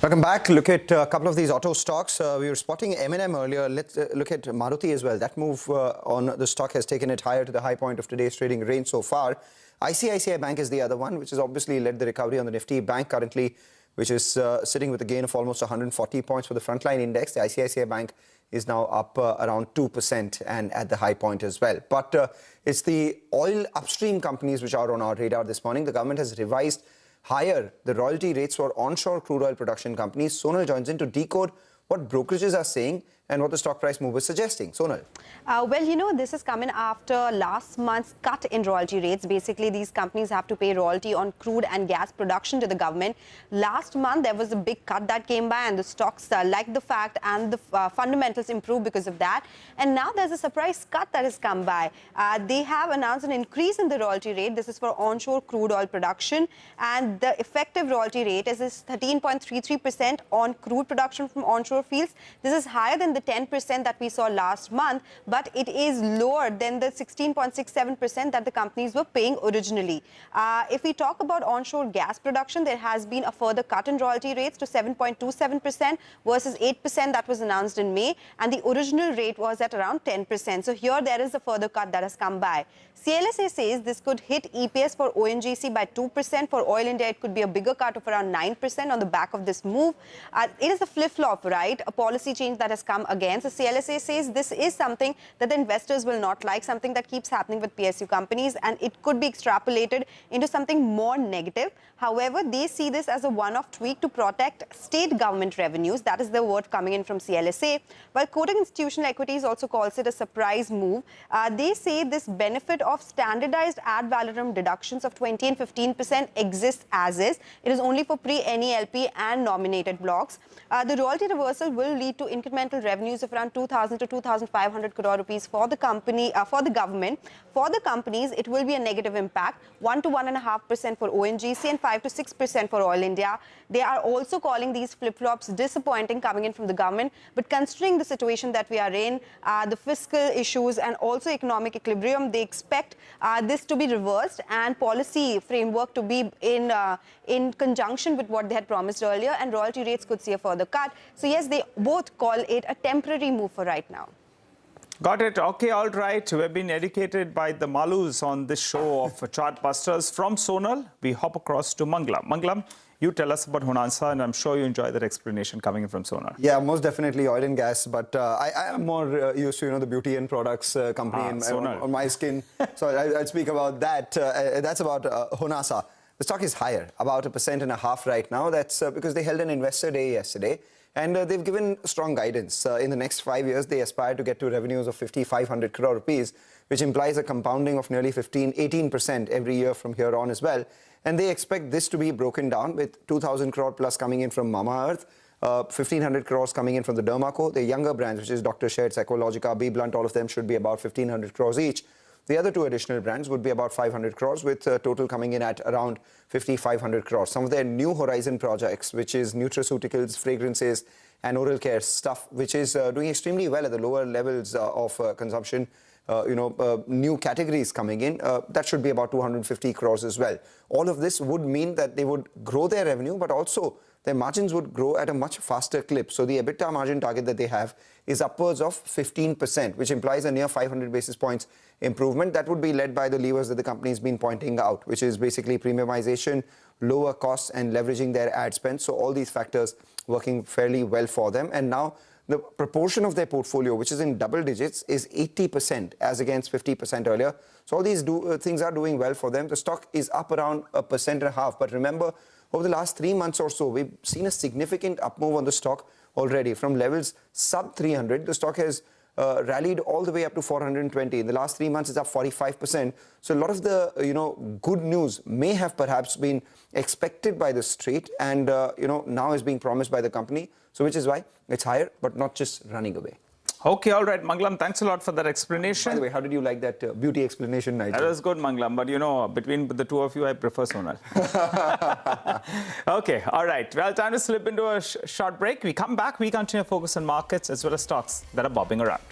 Welcome back. Look at a couple of these auto stocks. We were spotting M&M earlier. Let's look at Maruti as well. That move on the stock has taken it higher to the high point of today's trading range so far. ICICI Bank is the other one, which has obviously led the recovery on the Nifty. Bank currently, which is sitting with a gain of almost 140 points for the frontline index. The ICICI Bank is now up around 2% and at the high point as well. But it's the oil upstream companies which are on our radar this morning. The government has revised higher the royalty rates for onshore crude oil production companies. Sonal joins in to decode what brokerages are saying and what the stock price move is suggesting. Sonal. Well, you know, this is coming after last month's cut in royalty rates. Basically, these companies have to pay royalty on crude and gas production to the government. Last month, there was a big cut that came by and the stocks liked the fact and the fundamentals improved because of that. And now there's a surprise cut that has come by. They have announced an increase in the royalty rate. This is for onshore crude oil production. And the effective royalty rate is 13.33% on crude production from onshore fields. This is higher than the 10% that we saw last month, but it is lower than the 16.67% that the companies were paying originally. If we talk about onshore gas production, there has been a further cut in royalty rates to 7.27% versus 8% that was announced in May, and the original rate was at around 10%. So here there is a further cut that has come by. CLSA says this could hit EPS for ONGC by 2%. For Oil India, it could be a bigger cut of around 9% on the back of this move. It is a flip-flop, right? A policy change that has come again. So CLSA says this is something that the investors will not like, something that keeps happening with PSU companies, and it could be extrapolated into something more negative. However, they see this as a one-off tweak to protect state government revenues. That is the word coming in from CLSA. While Kotak Institutional Equities also calls it a surprise move, they say this benefit of standardized ad valorem deductions of 20 and 15% exists as is. It is only for pre-NELP and nominated blocks. The royalty reversal will lead to incremental revenues of around 2,000 to 2,500 crore rupees for the company, for the government. For the companies, it will be a negative impact, 1 to 1.5% for ONGC and 5 to 6% for Oil India. They are also calling these flip-flops disappointing coming in from the government. But considering the situation that we are in, the fiscal issues and also economic equilibrium, they expect this to be reversed and policy framework to be in conjunction with what they had promised earlier, and royalty rates could see a further cut. So yes, they both call it a temporary move for right now. Got it. Okay, all right. We've been educated by the Malus on this show of Chartbusters. From Sonal, we hop across to Manglam. Manglam, you tell us about Honasa, and I'm sure you enjoy that explanation coming in from Sonal. Yeah, most definitely oil and gas, but I am more used to, the beauty and products company on my skin. So I'll speak about that. That's about Honasa. The stock is higher, about 1.5% right now. That's because they held an investor day yesterday. And they've given strong guidance. In the next 5 years, they aspire to get to revenues of 5,500 crore rupees, which implies a compounding of nearly 18% every year from here on as well. And they expect this to be broken down with 2,000 crore plus coming in from Mamaearth, 1,500 crores coming in from the Dermaco. The younger brands, which is Dr. Sheth's, Ecologica, B Blunt, all of them should be about 1,500 crores each. The other two additional brands would be about 500 crores, with total coming in at around 5,500 crores. Some of their new horizon projects, which is nutraceuticals, fragrances, and oral care stuff, which is doing extremely well at the lower levels of consumption. New categories coming in, that should be about 250 crores as well. All of this would mean that they would grow their revenue, but also their margins would grow at a much faster clip. So the EBITDA margin target that they have is upwards of 15%, which implies a near 500 basis points improvement. That would be led by the levers that the company has been pointing out, which is basically premiumization, lower costs, and leveraging their ad spend. So all these factors working fairly well for them. And now the proportion of their portfolio, which is in double digits, is 80% as against 50% earlier. So all these things are doing well for them. The stock is up around 1.5%. But remember, over the last 3 months or so, we've seen a significant up move on the stock already. From levels sub 300, the stock has rallied all the way up to 420. In the last 3 months, it's up 45%. So a lot of the good news may have perhaps been expected by the street, and now is being promised by the company. So which is why it's higher, but not just running away. Okay, all right, Manglam, thanks a lot for that explanation. By the way, how did you like that beauty explanation, Nigel? That was good, Manglam, but between the two of you, I prefer Sonal. Okay, all right. Well, time to slip into a short break. We come back, we continue to focus on markets as well as stocks that are bobbing around.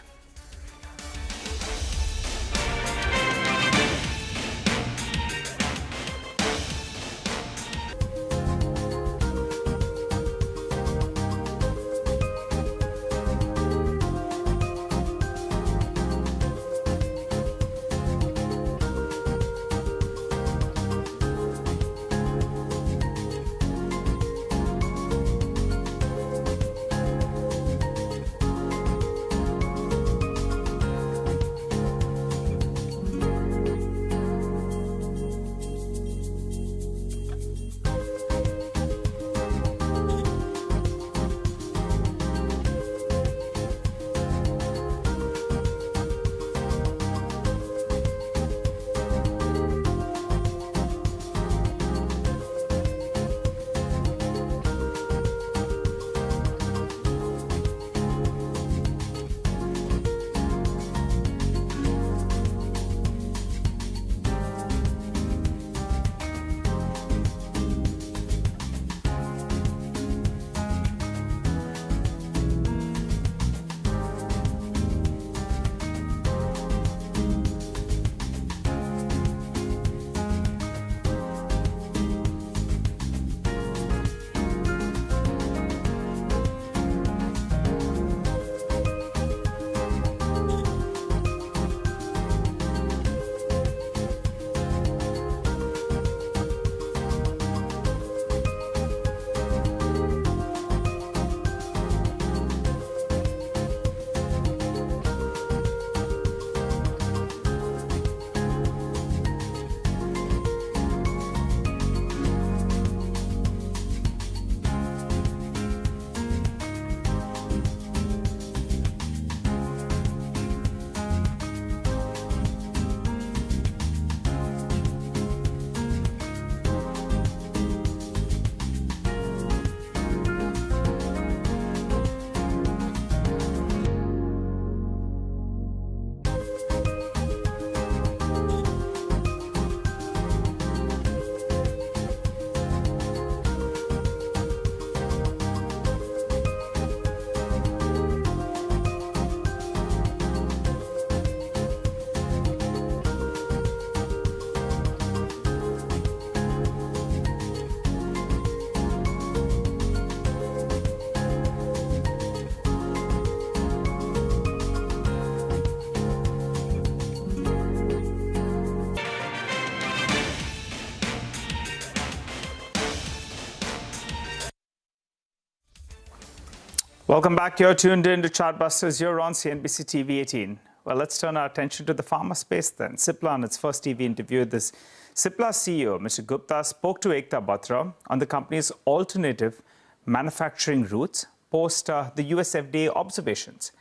Welcome back. You're tuned in to Chartbusters. You're on CNBC TV 18. Well, let's turn our attention to the pharma space then. Cipla, on its first TV interview, this Cipla CEO, Mr. Gupta, spoke to Ekta Batra on the company's alternative manufacturing routes post the US FDA observations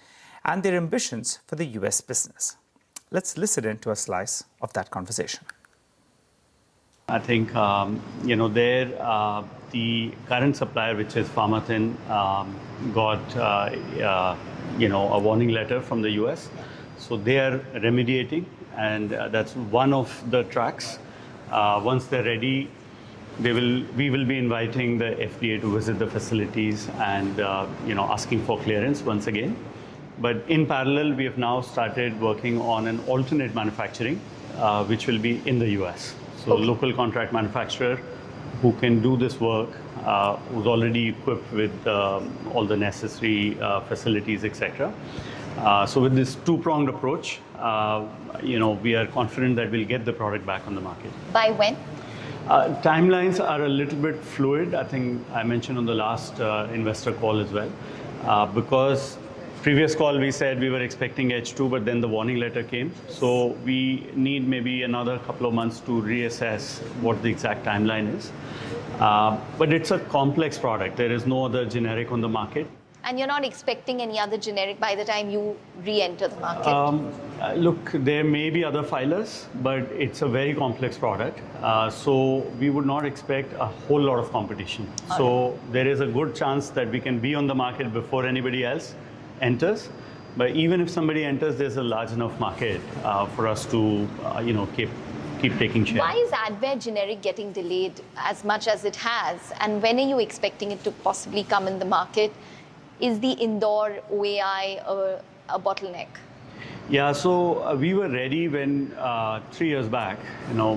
and their ambitions for the US business. Let's listen in to a slice of that conversation. I think, the current supplier, which is Pharmathin, got, a warning letter from the US. So they are remediating, and that's one of the tracks. Once they're ready, we will be inviting the FDA to visit the facilities and, asking for clearance once again. But in parallel, we have now started working on an alternate manufacturing, which will be in the US. So local contract manufacturer who can do this work, who's already equipped with all the necessary facilities, etc. So with this two-pronged approach, we are confident that we'll get the product back on the market. By when? Timelines are a little bit fluid. I think I mentioned on the last investor call as well, because previous call we said we were expecting H2, but then the warning letter came. So we need maybe another couple of months to reassess what the exact timeline is. But it's a complex product. There is no other generic on the market. And you're not expecting any other generic by the time you re-enter the market? Look, there may be other filers, but it's a very complex product. So we would not expect a whole lot of competition. So there is a good chance that we can be on the market before anybody else enters. But even if somebody enters, there's a large enough market for us to, keep taking share. Why is Advair generic getting delayed as much as it has? And when are you expecting it to possibly come in the market? Is the Indore OAI a bottleneck? Yeah, so we were ready when 3 years back,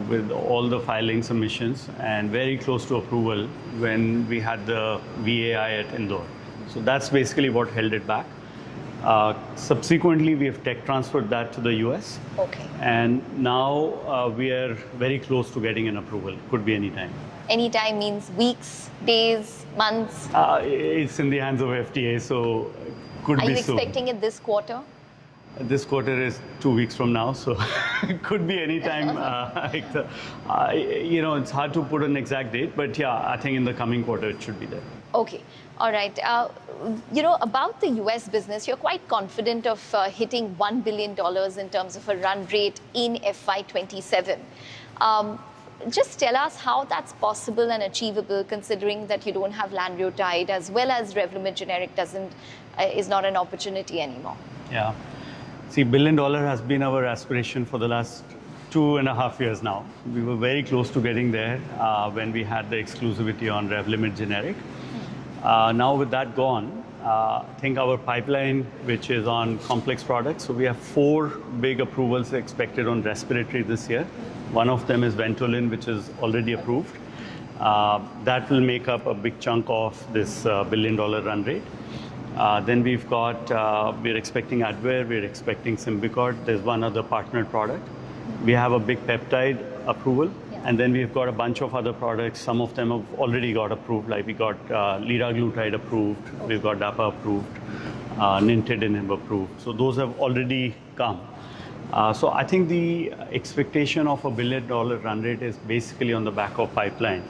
with all the filing submissions and very close to approval when we had the VAI at Indore. So that's basically what held it back. Subsequently, we have tech transferred that to the US. Okay. And now we are very close to getting an approval. Could be any time. Any time means weeks, days, months? It's in the hands of FDA, so could be soon. Are you expecting it this quarter? This quarter is 2 weeks from now, so it could be any time. It's hard to put an exact date, but yeah, I think in the coming quarter it should be there. Okay. All right. About the US business, you're quite confident of hitting $1 billion in terms of a run rate in FY27. Just tell us how that's possible and achievable, considering that you don't have lanreotide as well as Revlimid generic is not an opportunity anymore. Yeah. See, $1 billion has been our aspiration for the last 2.5 years now. We were very close to getting there when we had the exclusivity on Revlimid generic. Now with that gone, I think our pipeline, which is on complex products, so we have 4 big approvals expected on respiratory this year. One of them is Ventolin, which is already approved. That will make up a big chunk of this $1 billion run rate. Then we've got, we're expecting Advair, we're expecting Symbicort. There's one other partnered product. We have a big peptide approval. And then we've got a bunch of other products. Some of them have already got approved, like we got liraglutide approved, we've got DAPA approved, nintedanib approved. So those have already come. So I think the expectation of $1 billion run rate is basically on the back of pipeline,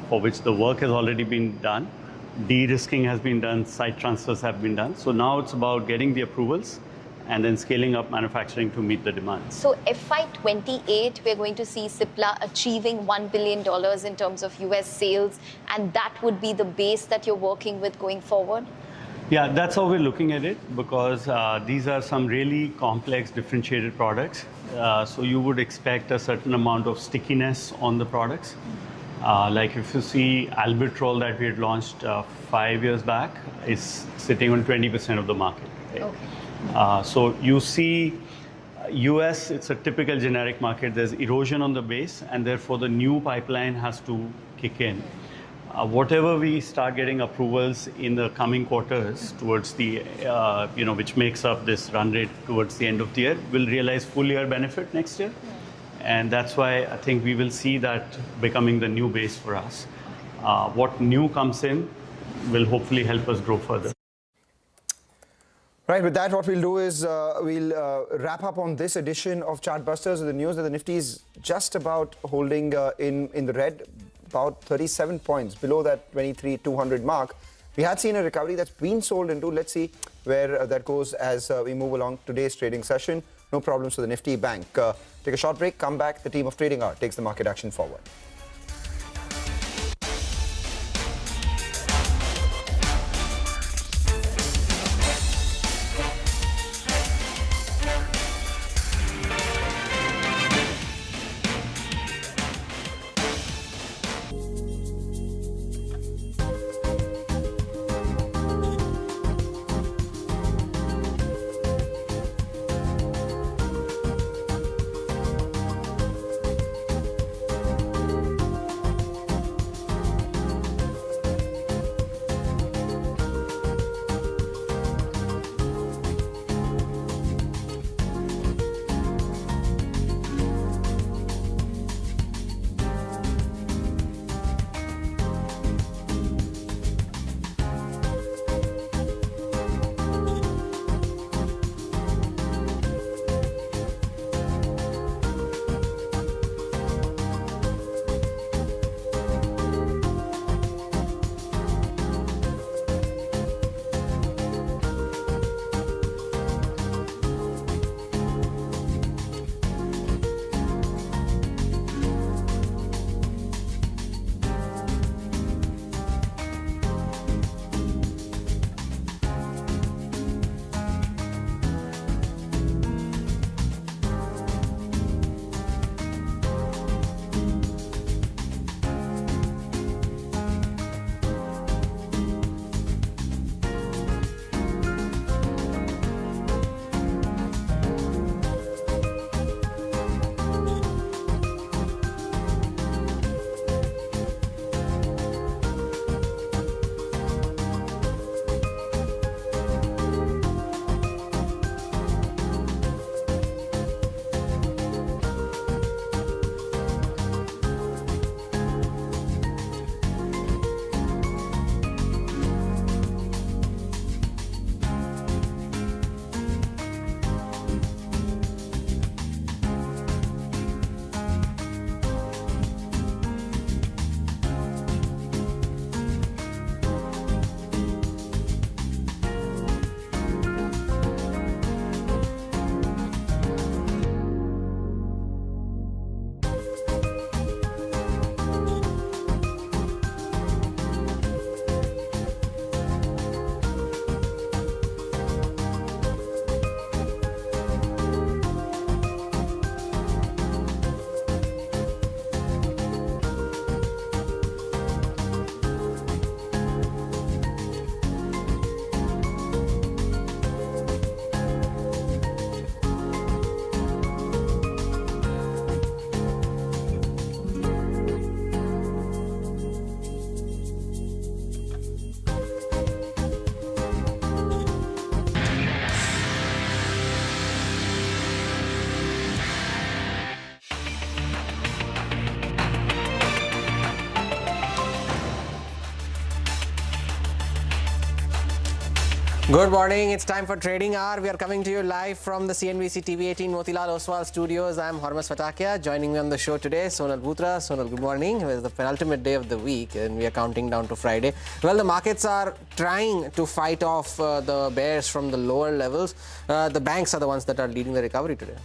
for which the work has already been done. De-risking has been done, site transfers have been done. So now it's about getting the approvals and then scaling up manufacturing to meet the demand. So FY28, we're going to see Cipla achieving $1 billion in terms of US sales, and that would be the base that you're working with going forward? Yeah, that's how we're looking at it, because these are some really complex, differentiated products. So you would expect a certain amount of stickiness on the products. Like if you see Albuterol that we had launched 5 years back, is sitting on 20% of the market. Right? Okay. So you see US, it's a typical generic market. There's erosion on the base, and therefore the new pipeline has to kick in. Whatever we start getting approvals in the coming quarters towards the, which makes up this run rate towards the end of the year, will realize full year benefit next year. And that's why I think we will see that becoming the new base for us. What new comes in will hopefully help us grow further. Right, with that, what we'll do is we'll wrap up on this edition of Chartbusters with the news that the Nifty is just about holding in the red, about 37 points below that 23,200 mark. We had seen a recovery that's been sold into. Let's see where that goes as we move along today's trading session. No problems for the Nifty Bank. Take a short break, come back. The team of Trading Hour takes the market action forward. Good morning. It's time for Trading Hour. We are coming to you live from the CNBC TV18 Motilal Oswal studios. I'm Hormas Fatakia. Joining me on the show today, Sonal Bhutra. Sonal, good morning. It's the penultimate day of the week and we are counting down to Friday. Well, the markets are trying to fight off the bears from the lower levels. The banks are the ones that are leading the recovery today.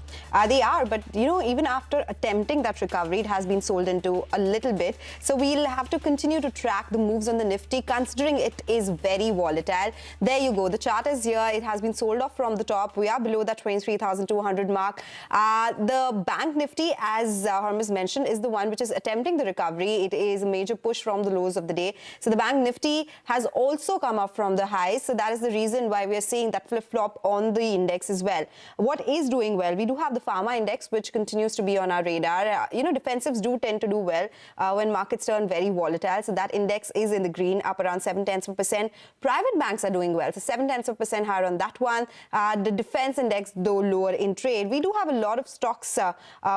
They are, but you know, even after attempting that recovery, it has been sold into a little bit. So we'll have to continue to track the moves on the Nifty, considering it is very volatile. There you go. The chart is here. It has been sold off from the top. We are below that 23,200 mark. The Bank Nifty, as Hormas mentioned, is the one which is attempting the recovery. It is a major push from the lows of the day. So the Bank Nifty has also come up from the highs. So that is the reason why we are seeing that flip-flop on the index as well. What is doing well? We do have the Pharma Index, which continues to be on our radar. You know, defensives do tend to do well when markets turn very volatile. So that index is in the green, up around 0.7%. Private banks are doing well. So 7 0.7% higher on that one. The defense index, though lower in trade. We do have a lot of stocks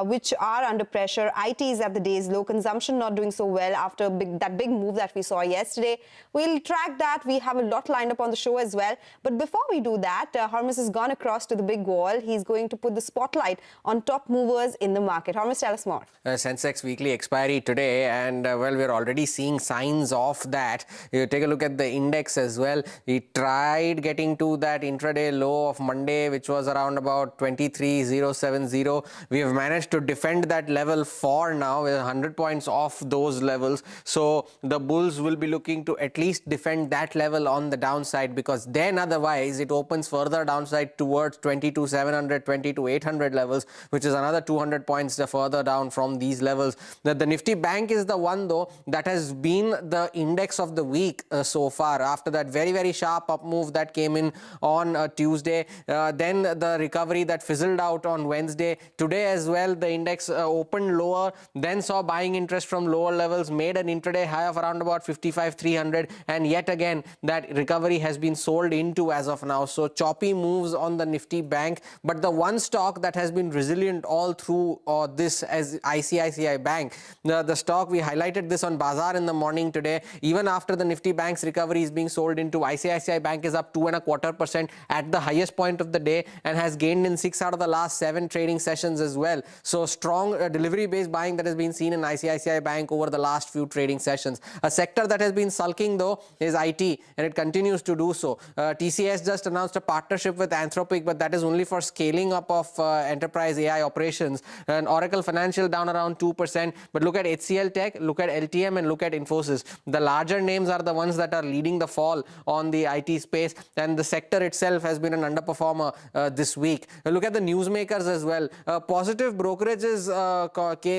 which are under pressure. IT is at the day's low. Consumption not doing so well after that big move that we saw yesterday. We'll track that. We have a lot lined up on the show as well. But before we do that, Hormus has gone across to the big wall. He's going to put the spotlight on top movers in the market. Hormus, tell us more. Sensex weekly expiry today, and well, we're already seeing signs of that. You take a look at the index as well. We tried getting to that intraday low of Monday, which was around about 23,070. We have managed to defend that level for now. We're 100 points off those levels. So the bulls will be looking to at least defend that level on the downside, because then otherwise it opens further downside towards 22,700, 22,800 levels, which is another 200 points further down from these levels. The Nifty Bank is the one though that has been the index of the week so far. After that very sharp up move that came in on Tuesday, then the recovery that fizzled out on Wednesday. Today as well, the index opened lower, then saw buying interest from lower levels, made an intraday high of around about 55,300, and yet again that recovery has been sold into as of now. So choppy moves on the Nifty Bank, but the one stock that has been resilient all through this as ICICI Bank. The stock, we highlighted this on Bazaar in the morning today. Even after the Nifty Bank's recovery is being sold into, ICICI Bank is up 2.25% at the highest point of the day and has gained in 6 out of the last 7 trading sessions as well. So strong delivery-based buying that has been seen in ICICI Bank over the last few trading sessions. A sector that has been sulking though is IT, and it continues to do so. TCS just announced a partnership with Anthropic, but that is only for scaling up of enterprise AI operations. And Oracle Financial down around 2%. But look at HCL Tech, look at LTM, and look at Infosys. The larger names are the ones that are leading the fall on the IT space, and the sector itself has been an underperformer this week. Look at the newsmakers as well. Positive brokerages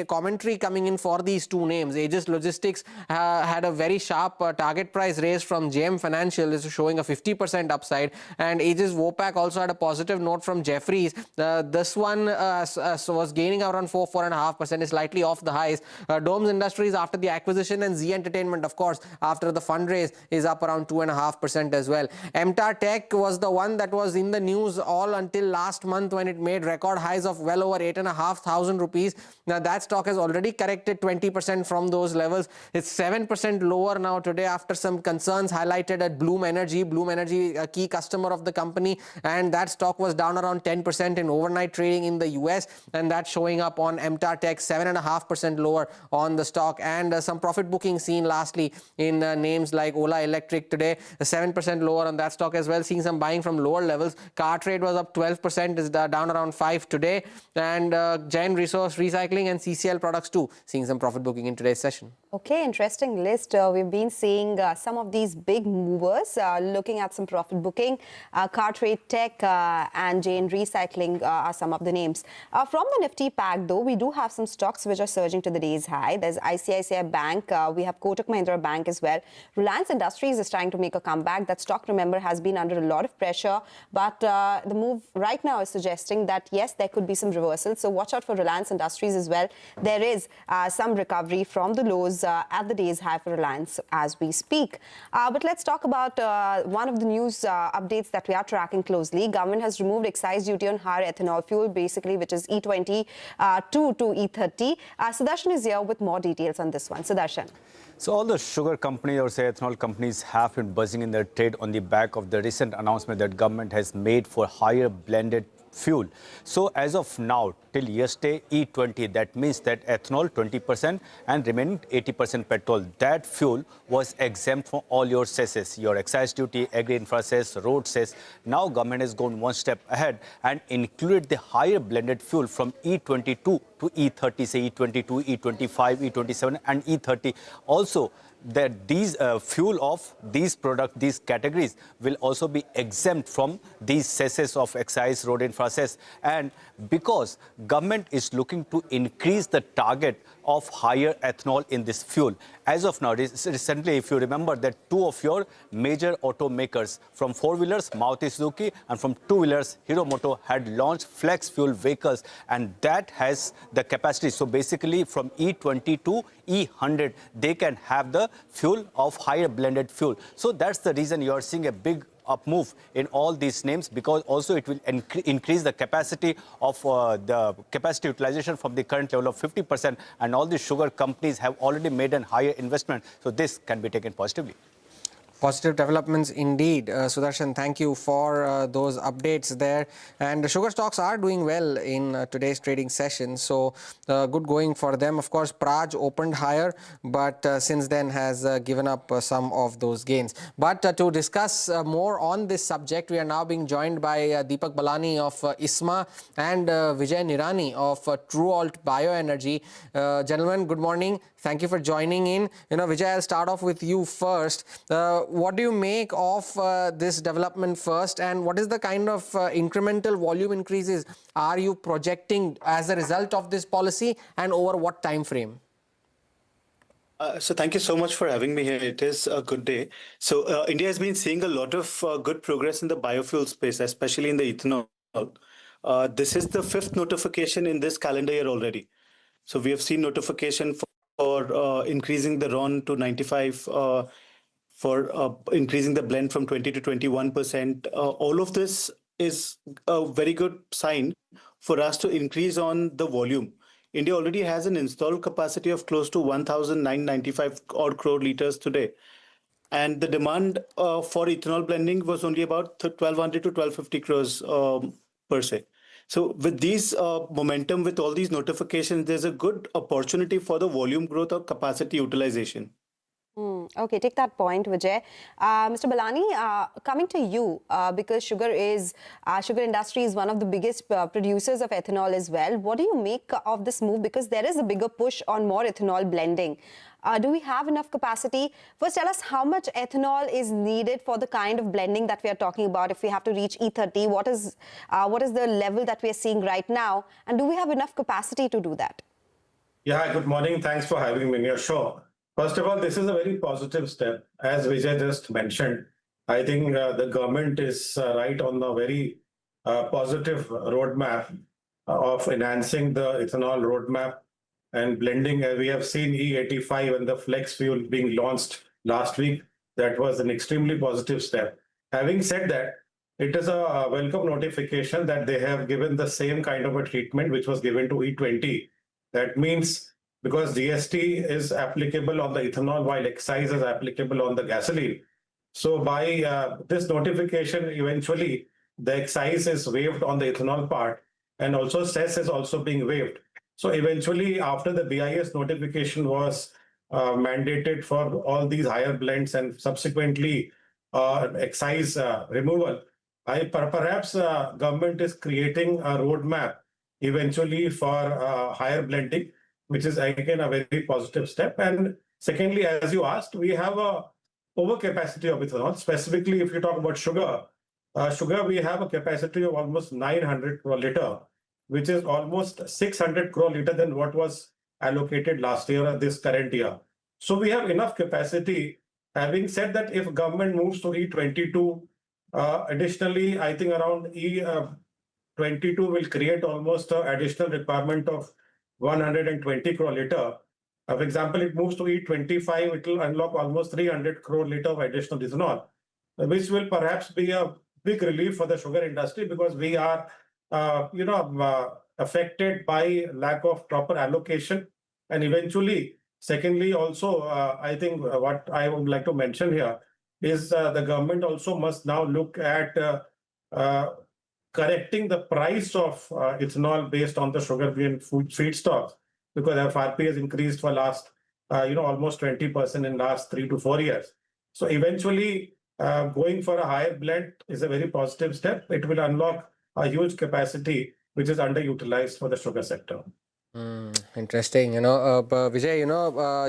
commentary coming in for these two names. Aegis Logistics had a very sharp target price raise from JM Financial, is showing a 50% upside, and Aegis Vopak also had a positive note from Jefferies. This one was gaining around 4.5%, is slightly off the highs. Domes Industries after the acquisition, and Z Entertainment, of course, after the fundraise, is up around 2.5% as well. MTAR Tech was the one that was in the news all until last month when it made record highs of well over 8,500 rupees. Now that stock has already corrected 20% from those levels. It's 7% lower now today after some concerns highlighted at Bloom Energy. Bloom Energy, a key customer of the company, and that stock was down around 10% in overnight trading in the US, and that's showing up on MTAR Tech, 7.5% lower on the stock. And some profit booking seen lastly in names like Ola Electric today, 7% lower on that stock as well, seeing some buying from lower levels. Car Trade was up 12%, is down around 5 today, and Jain Resource Recycling and CCL Products too, seeing some profit booking in today's session. Okay, interesting list. We've been seeing some of these big movers, looking at some profit booking. Car Trade Tech and Jain Recycling are some of the names. From the Nifty pack, though, we do have some stocks which are surging to the day's high. There's ICICI Bank. We have Kotak Mahindra Bank as well. Reliance Industries is trying to make a comeback. That stock, remember, has been under a lot of pressure. But the move right now is suggesting that, yes, there could be some reversals. So watch out for Reliance Industries as well. There is some recovery from the lows at the day's high for Reliance as we speak. But let's talk about one of the news updates that we are tracking closely. Government has removed excise duty on higher ethanol fuel, basically, which is E20 to E30. Sudarshan is here with more details on this one. Sudarshan. So all the sugar companies or say ethanol companies have been buzzing in their trade on the back of the recent announcement that government has made for higher blended fuel. So as of now, till yesterday, E20, that means that ethanol 20% and remaining 80% petrol, that fuel was exempt from all your cesses, your excise duty, agri-infra cess, road cess. Now government has gone one step ahead and included the higher blended fuel from E22 to E30, say E22, E25, E27 and E30. Also, that these fuel of these products, these categories will also be exempt from these cesses of excise, road infra cess. And because government is looking to increase the target of higher ethanol in this fuel. As of now, recently, if you remember that two of your major automakers from four-wheelers, Maruti Suzuki, and from two-wheelers, Hero Moto, had launched flex fuel vehicles, and that has the capacity. So basically, from E20 to E100, they can have the fuel of higher blended fuel. So that's the reason you are seeing a big up move in all these names, because also it will increase the capacity of the capacity utilization from the current level of 50%, and all the sugar companies have already made a higher investment, so this can be taken positively. Positive developments indeed. Sudarshan, thank you for those updates there. And the sugar stocks are doing well in today's trading session, so good going for them. Of course, Praj opened higher, but since then has given up some of those gains. But to discuss more on this subject, we are now being joined by Deepak Balani of ISMA and Vijay Nirani of True Alt Bioenergy. Gentlemen, good morning. Thank you for joining in. Vijay, I'll start off with you first. What do you make of this development first, and what is the kind of incremental volume increases are you projecting as a result of this policy, and over what time frame? So thank you so much for having me here. It is a good day. So India has been seeing a lot of good progress in the biofuel space, especially in the ethanol. This is the 5th notification in this calendar year already. So we have seen notification for increasing the RON to 95, for increasing the blend from 20 to 21%. All of this is a very good sign for us to increase on the volume. India already has an installed capacity of close to 1,995 odd crore liters today. And the demand for ethanol blending was only about 1,200 to 1,250 crores per se. So with these momentum, with all these notifications, there's a good opportunity for the volume growth or capacity utilization. Okay, take that point, Vijay. Mr. Balani, coming to you, because sugar industry is one of the biggest producers of ethanol as well. What do you make of this move? Because there is a bigger push on more ethanol blending. Do we have enough capacity? First, tell us how much ethanol is needed for the kind of blending that we are talking about. If we have to reach E30, what is the level that we are seeing right now? And do we have enough capacity to do that? Yeah, good morning. Thanks for having me here. Sure. First of all, this is a very positive step. As Vijay just mentioned, I think the government is right on the very positive roadmap of enhancing the ethanol roadmap and blending. We have seen E85 and the flex fuel being launched last week. That was an extremely positive step. Having said that, it is a welcome notification that they have given the same kind of a treatment which was given to E20. That means because GST is applicable on the ethanol while excise is applicable on the gasoline. So by this notification, eventually the excise is waived on the ethanol part, and also cess is also being waived. So eventually, after the BIS notification was mandated for all these higher blends and subsequently excise removal, perhaps government is creating a roadmap eventually for higher blending, which is again a very positive step. And secondly, as you asked, we have a overcapacity of ethanol. Specifically, if you talk about sugar, we have a capacity of almost 900 crore liter, which is almost 600 crore liter than what was allocated last year or this current year. So we have enough capacity. Having said that, if government moves to E22, additionally, I think around E22 will create almost an additional requirement of 120 crore liter. For example, it moves to E25, it will unlock almost 300 crore liter of additional ethanol, which will perhaps be a big relief for the sugar industry, because we are, affected by lack of proper allocation. And eventually, secondly, also, I think what I would like to mention here is the government also must now look at correcting the price of ethanol based on the sugar bean feedstocks, because FRP has increased for last, almost 20% in last 3 to 4 years. So eventually, going for a higher blend is a very positive step. It will unlock a huge capacity which is underutilized for the sugar sector. Interesting. Vijay,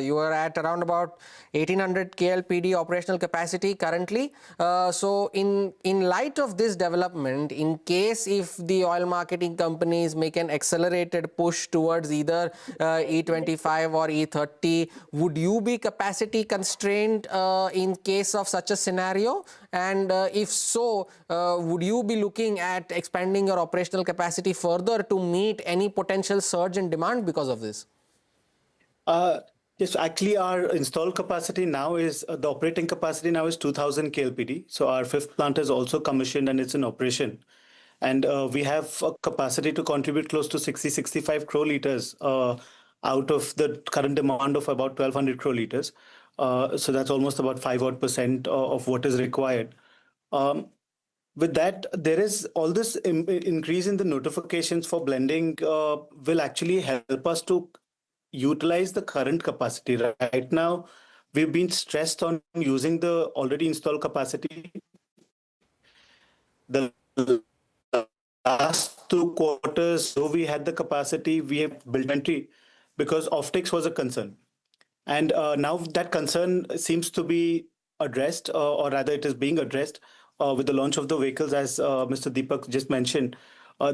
you are at around about 1800 KLPD operational capacity currently. So in light of this development, in case if the oil marketing companies make an accelerated push towards either E25 or E30, would you be capacity constrained in case of such a scenario? And if so, would you be looking at expanding your operational capacity further to meet any potential surge in demand because of this? Yes, actually, our installed capacity now is the operating capacity now is 2,000 KLPD. So our fifth plant is also commissioned and it's in operation. And we have a capacity to contribute close to 65 crore liters out of the current demand of about 1,200 crore liters. So that's almost about 5% of what is required. With that, there is all this increase in the notifications for blending will actually help us to utilize the current capacity. Right now, we've been stressed on using the already installed capacity. The last 2 quarters, though we had the capacity, we have built inventory because offtakes was a concern. And now that concern seems to be addressed, or rather it is being addressed with the launch of the vehicles, as Mr. Deepak just mentioned.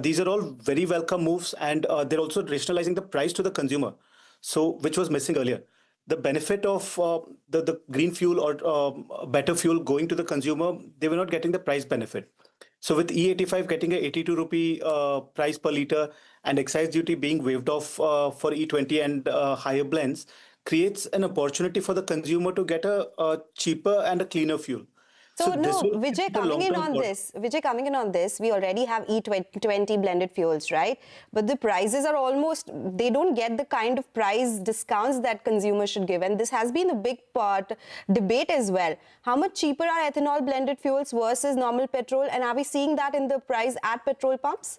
These are all very welcome moves, and they're also rationalizing the price to the consumer, so which was missing earlier. The benefit of the green fuel or better fuel going to the consumer, they were not getting the price benefit. So with E85 getting a 82 rupee price per liter and excise duty being waived off for E20 and higher blends, creates an opportunity for the consumer to get a cheaper and a cleaner fuel. So no, Vijay, coming in on this, we already have E20 blended fuels, right? But the prices are almost, they don't get the kind of price discounts that consumers should give. And this has been a big debate as well. How much cheaper are ethanol blended fuels versus normal petrol? And are we seeing that in the price at petrol pumps?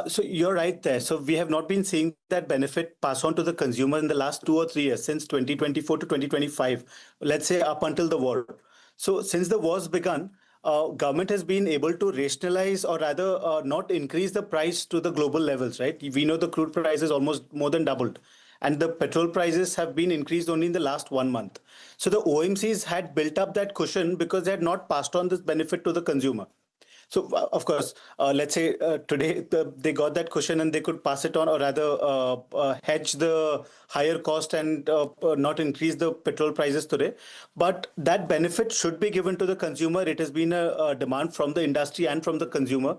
So you're right there. So we have not been seeing that benefit pass on to the consumer in the last 2 or 3 years, since 2024 to 2025, let's say up until the war. So since the war's begun, government has been able to rationalize, or rather not increase the price to the global levels, right? We know the crude price is almost more than doubled, and the petrol prices have been increased only in the last 1 month. So the OMCs had built up that cushion because they had not passed on this benefit to the consumer. So, of course, let's say today they got that cushion and they could pass it on, or rather hedge the higher cost and not increase the petrol prices today. But that benefit should be given to the consumer. It has been a demand from the industry and from the consumer.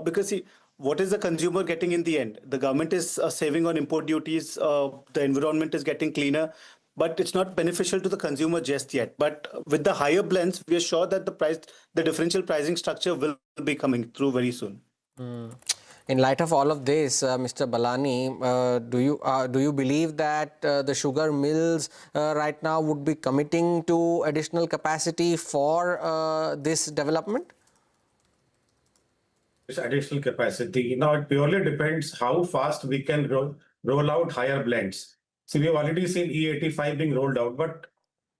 Because, see, what is the consumer getting in the end? The government is saving on import duties. The environment is getting cleaner. But it's not beneficial to the consumer just yet. But with the higher blends, we are sure that the differential pricing structure will be coming through very soon. In light of all of this, Mr. Balani, do you believe that the sugar mills right now would be committing to additional capacity for this development? This additional capacity. Now, it purely depends how fast we can roll out higher blends. So we've already seen E85 being rolled out, but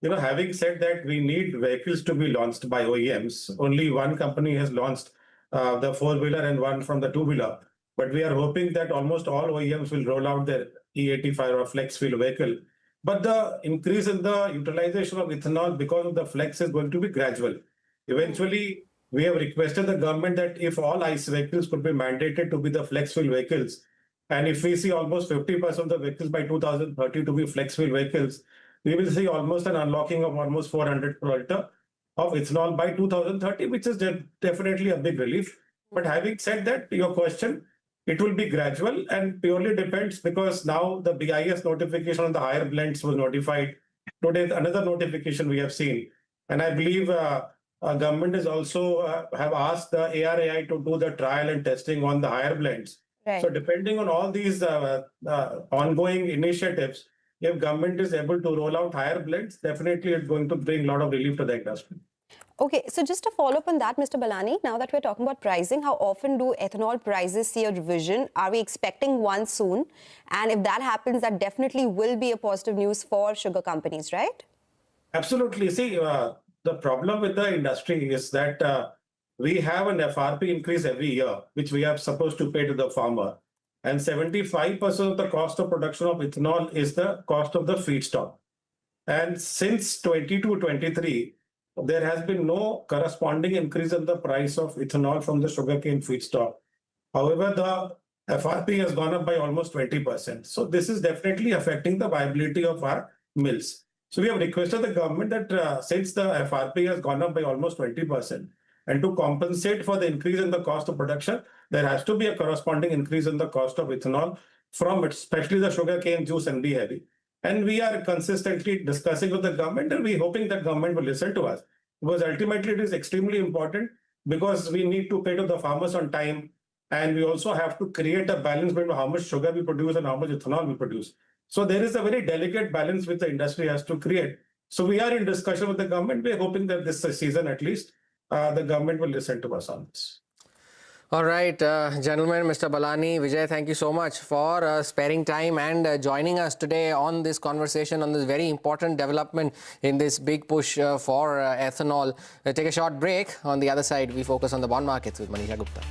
having said that, we need vehicles to be launched by OEMs. Only one company has launched the four-wheeler and one from the two-wheeler. But we are hoping that almost all OEMs will roll out their E85 or flex fuel vehicle. But the increase in the utilization of ethanol because of the flex is going to be gradual. Eventually, we have requested the government that if all ICE vehicles could be mandated to be the flex fuel vehicles, and if we see almost 50% of the vehicles by 2030 to be flex fuel vehicles, we will see almost an unlocking of almost 400 per liter of ethanol by 2030, which is definitely a big relief. But having said that, your question, it will be gradual and purely depends, because now the BIS notification on the higher blends was notified. Today, another notification we have seen. And I believe government is also have asked the ARAI to do the trial and testing on the higher blends. Right. So depending on all these ongoing initiatives, if government is able to roll out higher blends, definitely it's going to bring a lot of relief to the industry. Okay, so just to follow up on that, Mr. Balani, now that we're talking about pricing, how often do ethanol prices see a revision? Are we expecting one soon? And if that happens, that definitely will be a positive news for sugar companies, right? Absolutely. See, the problem with the industry is that we have an FRP increase every year, which we are supposed to pay to the farmer. And 75% of the cost of production of ethanol is the cost of the feedstock. And since 22-23, there has been no corresponding increase in the price of ethanol from the sugarcane feedstock. However, the FRP has gone up by almost 20%. So this is definitely affecting the viability of our mills. So we have requested the government that since the FRP has gone up by almost 20%, and to compensate for the increase in the cost of production, there has to be a corresponding increase in the cost of ethanol from especially the sugarcane juice and B-heavy. And we are consistently discussing with the government, and we're hoping that government will listen to us. Because ultimately it is extremely important, because we need to pay to the farmers on time. And we also have to create a balance between how much sugar we produce and how much ethanol we produce. So there is a very delicate balance which the industry has to create. So we are in discussion with the government. We're hoping that this season at least, the government will listen to us on this. All right, gentlemen, Mr. Balani, Vijay, thank you so much for sparing time and joining us today on this conversation on this very important development in this big push for ethanol. We'll take a short break. On the other side, we focus on the bond markets with Manisha Gupta.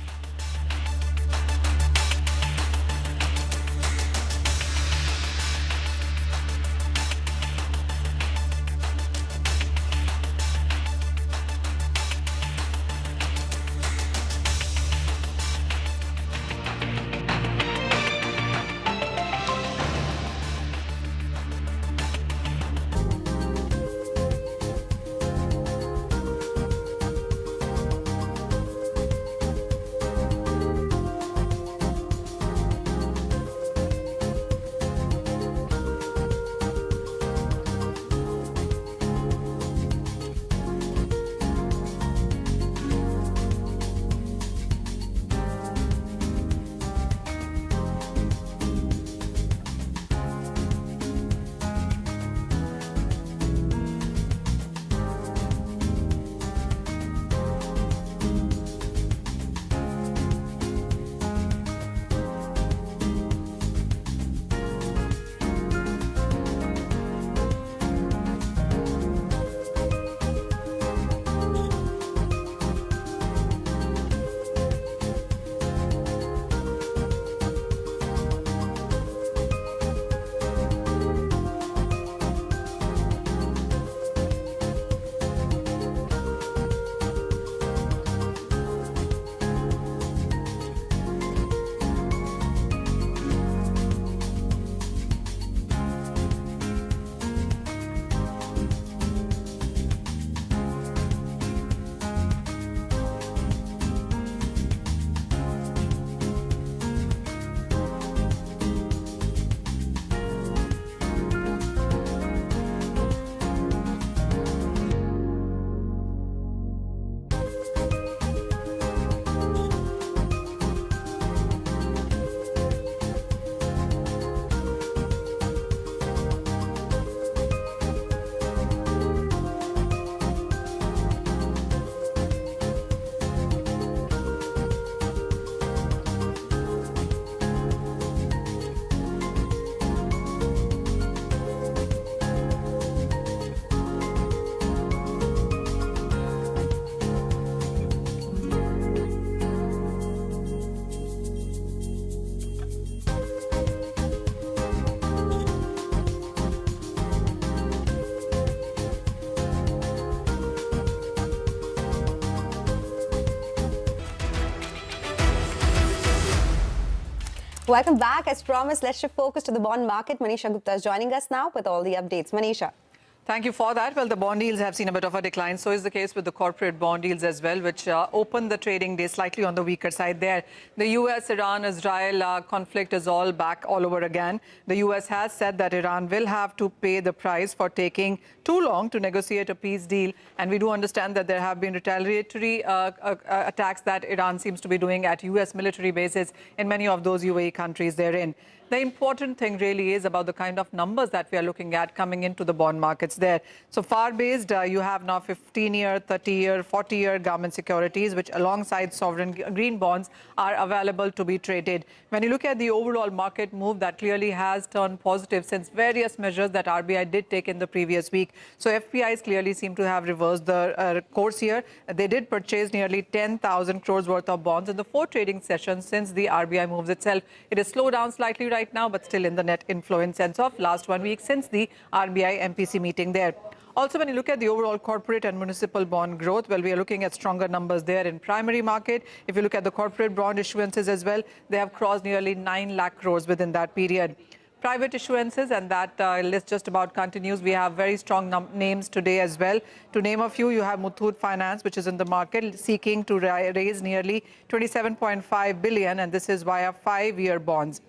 Welcome back. As promised, let's shift focus to the bond market. Manisha Gupta is joining us now with all the updates. Manisha. Thank you for that. Well, the bond yields have seen a bit of a decline. So is the case with the corporate bond yields as well, which opened the trading day slightly on the weaker side there. The US, Iran, Israel conflict is all back all over again. The US has said that Iran will have to pay the price for taking too long to negotiate a peace deal. And we do understand that there have been retaliatory attacks that Iran seems to be doing at US military bases in many of those UAE countries therein. The important thing really is about the kind of numbers that we are looking at coming into the bond markets there. So far-based, you have now 15-year, 30-year, 40-year government securities, which alongside sovereign green bonds are available to be traded. When you look at the overall market move, that clearly has turned positive since various measures that RBI did take in the previous week. So FPIs clearly seem to have reversed the course here. They did purchase nearly 10,000 crores worth of bonds in the 4 trading sessions since the RBI moves itself. It has slowed down slightly right now, but still in the net influence sense of last 1 week since the RBI MPC meeting there. Also, when you look at the overall corporate and municipal bond growth, well, we are looking at stronger numbers there in primary market. If you look at the corporate bond issuances as well, they have crossed nearly 9 lakh crores within that period. Private issuances, and that list just about continues. We have very strong names today as well. To name a few, you have Muthoot Finance, which is in the market, seeking to raise nearly 27.5 billion, and this is via 5-year bonds.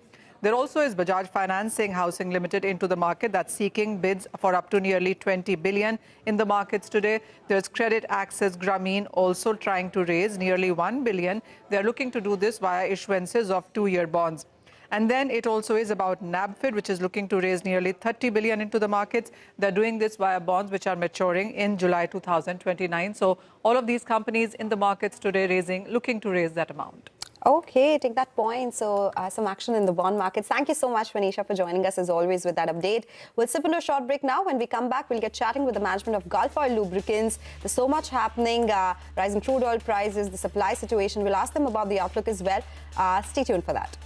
There also is Bajaj Financing Housing Limited into the market that's seeking bids for up to nearly 20 billion in the markets today. There's Credit Access Grameen also trying to raise nearly 1 billion. They're looking to do this via issuances of 2-year bonds. And then it also is about NABFID, which is looking to raise nearly 30 billion into the markets. They're doing this via bonds which are maturing in July 2029. So all of these companies in the markets today looking to raise that amount. Okay, take that point. So some action in the bond markets. Thank you so much, Manisha, for joining us as always with that update. We'll slip into a short break now. When we come back, we'll get chatting with the management of Gulf Oil Lubricants. There's so much happening, rising crude oil prices, the supply situation. We'll ask them about the outlook as well. Stay tuned for that.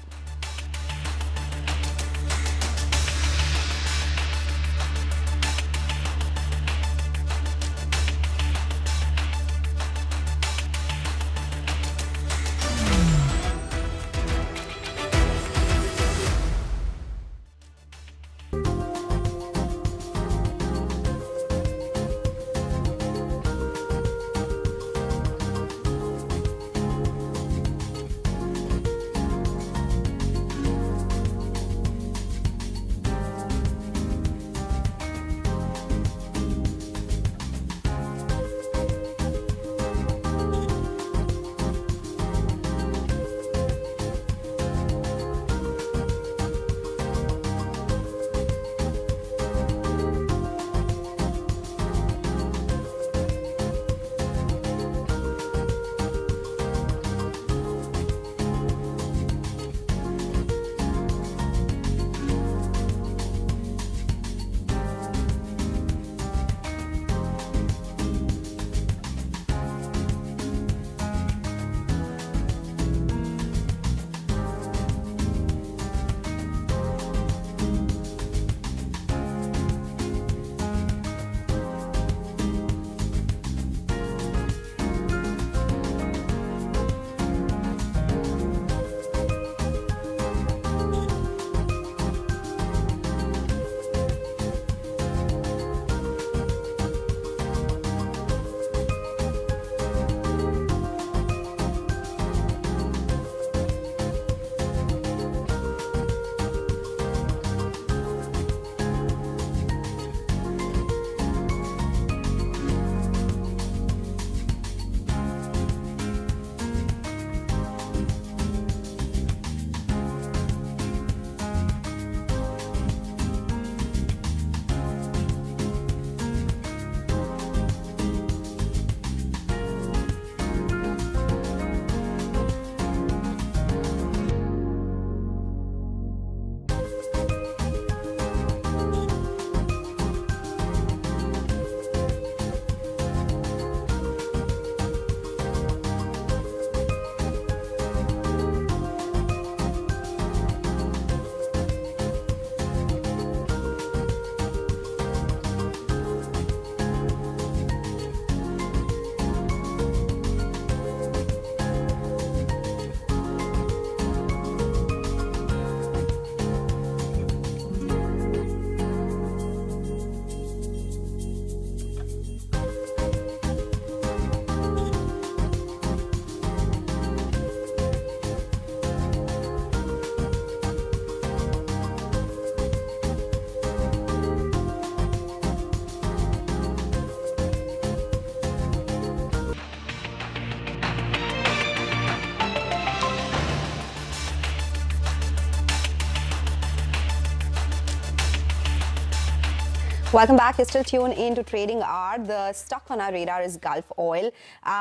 Welcome back. You're still tuned in to Trading Hour. The stock on our radar is Gulf Oil.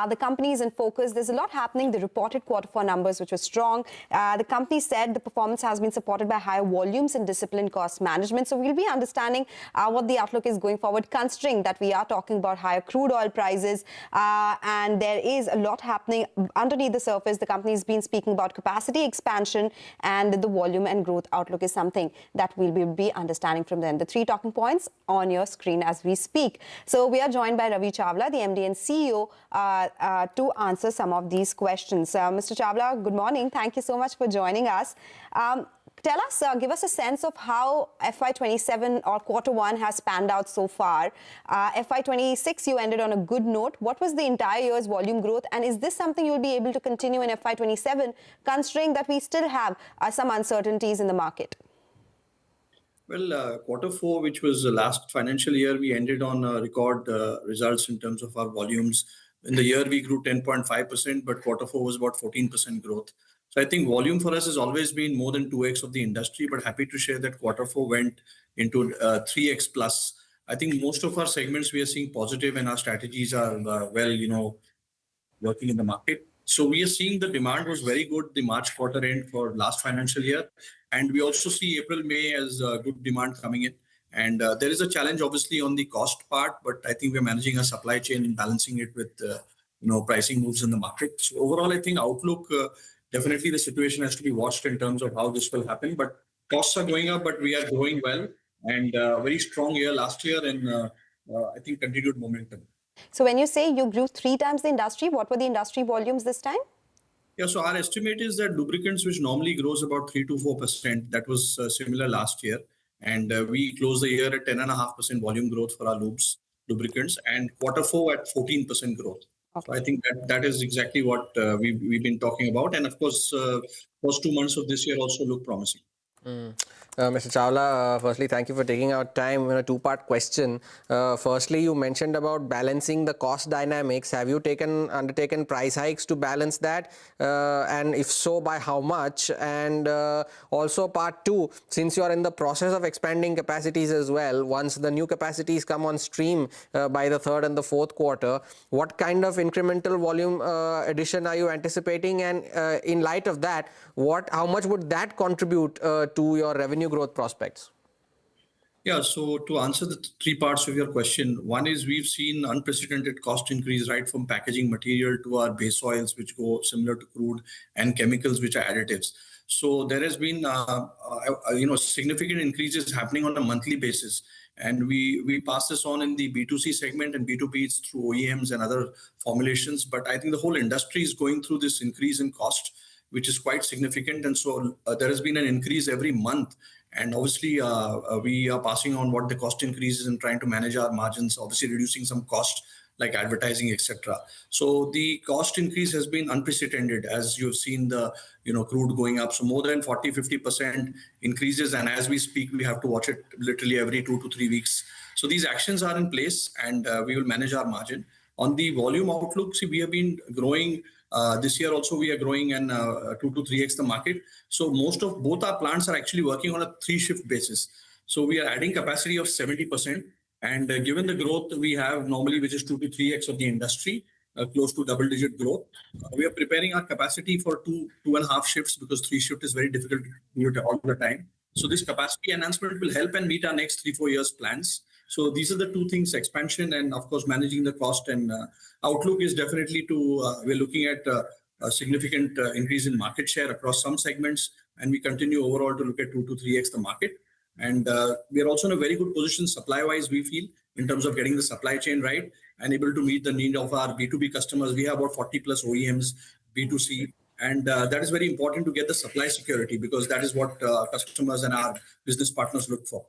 The company is in focus. There's a lot happening. The reported Q4 numbers, which were strong. The company said the performance has been supported by higher volumes and disciplined cost management. So we'll be understanding what the outlook is going forward, considering that we are talking about higher crude oil prices. And there is a lot happening underneath the surface. The company has been speaking about capacity expansion, and the volume and growth outlook is something that we'll be understanding from them. The three talking points on your screen as we speak. So we are joined by Ravi Chawla, the MD and CEO, to answer some of these questions. Mr. Chawla, good morning. Thank you so much for joining us. tell us, give us a sense of how FY27 or Q1 has panned out so far. FY26, you ended on a good note. What was the entire year's volume growth? And is this something you'll be able to continue in FY27, considering that we still have some uncertainties in the market? Well, Q4, which was the last financial year, we ended on record results in terms of our volumes. In the year, we grew 10.5%, but Q4 was about 14% growth. So I think volume for us has always been more than 2x of the industry, but happy to share that Q4 went into 3x plus. I think most of our segments we are seeing positive, and our strategies are working in the market. So we are seeing the demand was very good the March quarter end for last financial year. And we also see April, May as good demand coming in. And there is a challenge obviously on the cost part, but I think we're managing our supply chain and balancing it with pricing moves in the market. So overall, I think outlook, definitely the situation has to be watched in terms of how this will happen. But costs are going up, but we are growing well. And very strong year last year, and I think continued momentum. So when you say you grew 3 times the industry, what were the industry volumes this time? Yeah, so our estimate is that lubricants, which normally grows about 3 to 4%, that was similar last year. And we closed the year at 10.5% volume growth for our lubricants, and Q4 at 14% growth. Okay. So I think that is exactly what we've been talking about. And of course, first 2 months of this year also look promising. Mr. Chawla, firstly, thank you for taking out time. A two-part question. Firstly, you mentioned about balancing the cost dynamics. Have you undertaken price hikes to balance that? And if so, by how much? And also part two, since you are in the process of expanding capacities as well, once the new capacities come on stream by the third and the fourth quarter, what kind of incremental volume addition are you anticipating? And in light of that, how much would that contribute to your revenue growth prospects? Yeah, so to answer the 3 parts of your question, one is we've seen unprecedented cost increase right from packaging material to our base oils, which go similar to crude, and chemicals, which are additives. So there has been significant increases happening on a monthly basis. And we pass this on in the B2C segment, and B2B it's through OEMs and other formulations. But I think the whole industry is going through this increase in cost, which is quite significant. And so there has been an increase every month. And obviously, we are passing on what the cost increases and trying to manage our margins, obviously reducing some cost like advertising, etc. So the cost increase has been unprecedented, as you've seen the crude going up. So more than 40-50% increases. And as we speak, we have to watch it literally every 2 to 3 weeks. So these actions are in place, and we will manage our margin. On the volume outlook, see, we have been growing. This year also we are growing and 2 to 3x the market. So both our plants are actually working on a 3-shift basis. So we are adding capacity of 70%. And given the growth we have normally, which is 2 to 3x of the industry, close to double-digit growth, we are preparing our capacity for 2.5 shifts, because 3 shift is very difficult to do it all the time. So this capacity enhancement will help and meet our next 3-4 years plans. So these are the 2 things: expansion and of course managing the cost. And outlook is definitely we're looking at a significant increase in market share across some segments, and we continue overall to look at 2 to 3x the market. And we are also in a very good position supply-wise, we feel, in terms of getting the supply chain right and able to meet the need of our B2B customers. We have about 40 plus OEMs, B2C, and that is very important to get the supply security, because that is what customers and our business partners look for.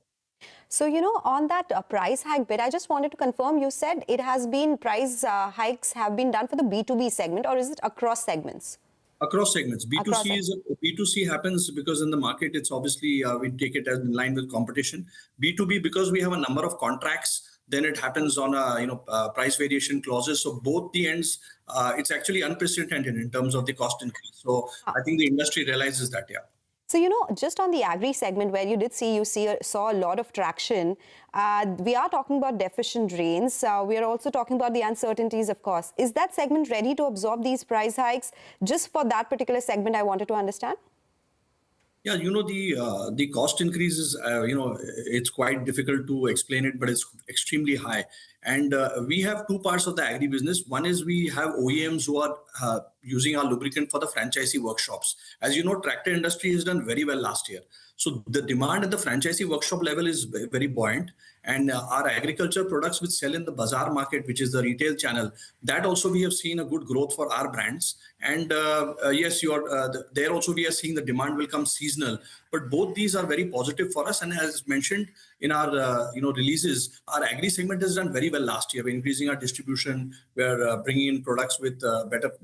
So, on that price hike bit, I just wanted to confirm, you said it has been price hikes have been done for the B2B segment, or is it across segments? Across segments. B2C happens because in the market, it's obviously, we take it as in line with competition. B2B, because we have a number of contracts, then it happens on price variation clauses. So both the ends, it's actually unprecedented in terms of the cost increase. So I think the industry realizes that, yeah. So, just on the agri segment where you saw a lot of traction, we are talking about deficient rains. We are also talking about the uncertainties, of course. Is that segment ready to absorb these price hikes? Just for that particular segment, I wanted to understand. Yeah, the cost increases, it's quite difficult to explain it, but it's extremely high. And we have two parts of the agri business. One is we have OEMs who are using our lubricant for the franchisee workshops. As you know, tractor industry has done very well last year. So the demand at the franchisee workshop level is very buoyant. And our agriculture products which sell in the bazaar market, which is the retail channel, that also we have seen a good growth for our brands. And yes, there also we are seeing the demand will come seasonal. But both these are very positive for us. And as mentioned in our releases, our agri segment has done very well last year. We're increasing our distribution. We're bringing in products with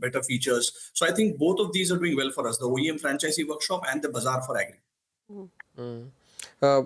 better features. So I think both of these are doing well for us: the OEM franchisee workshop and the bazaar for agri.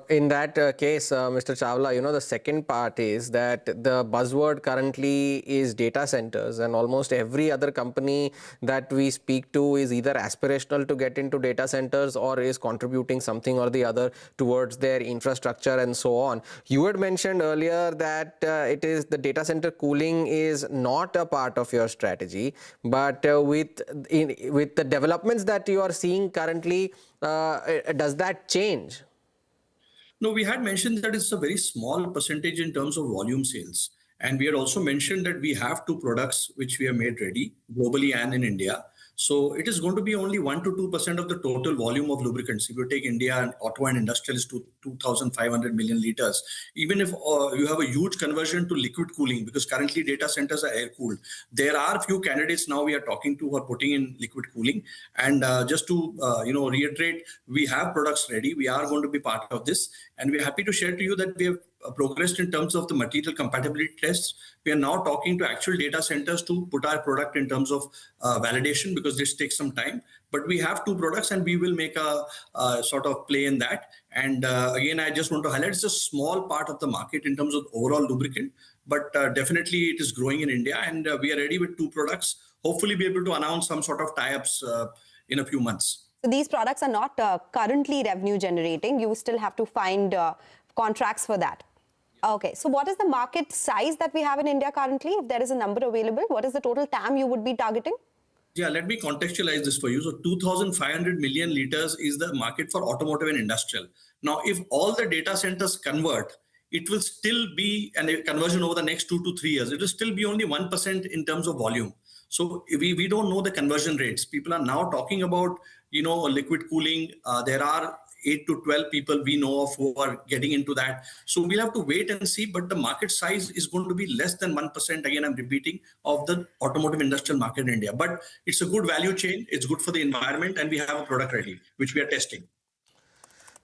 In that case, Mr. Chawla, the second part is that the buzzword currently is data centers, and almost every other company that we speak to is either aspirational to get into data centers or is contributing something or the other towards their infrastructure and so on. You had mentioned earlier that it is the data center cooling is not a part of your strategy, but with the developments that you are seeing currently, does that change? No, we had mentioned that it's a very small percentage in terms of volume sales. And we had also mentioned that we have two products which we have made ready globally and in India. So it is going to be only 1 to 2% of the total volume of lubricants. If you take India and auto and industrial is to 2,500 million liters. Even if you have a huge conversion to liquid cooling, because currently data centers are air cooled, there are few candidates now we are talking to who are putting in liquid cooling. And just to reiterate, we have products ready. We are going to be part of this, and we're happy to share to you that we have progressed in terms of the material compatibility tests. We are now talking to actual data centers to put our product in terms of validation, because this takes some time. But we have two products and we will make a sort of play in that. And again, I just want to highlight, it's a small part of the market in terms of overall lubricant, but definitely it is growing in India, and we are ready with two products. Hopefully be able to announce some sort of tie-ups in a few months. So these products are not currently revenue generating. You still have to find contracts for that. Okay, so what is the market size that we have in India currently? If there is a number available, what is the total TAM you would be targeting? Yeah, let me contextualize this for you. So 2,500 million liters is the market for automotive and industrial. Now, if all the data centers convert, it will still be a conversion over the next 2 to 3 years. It will still be only 1% in terms of volume. So we don't know the conversion rates. People are now talking about, liquid cooling. There are 8 to 12 people we know of who are getting into that. So we'll have to wait and see, but the market size is going to be less than 1%, again, I'm repeating, of the automotive industrial market in India. But it's a good value chain, it's good for the environment, and we have a product ready, which we are testing.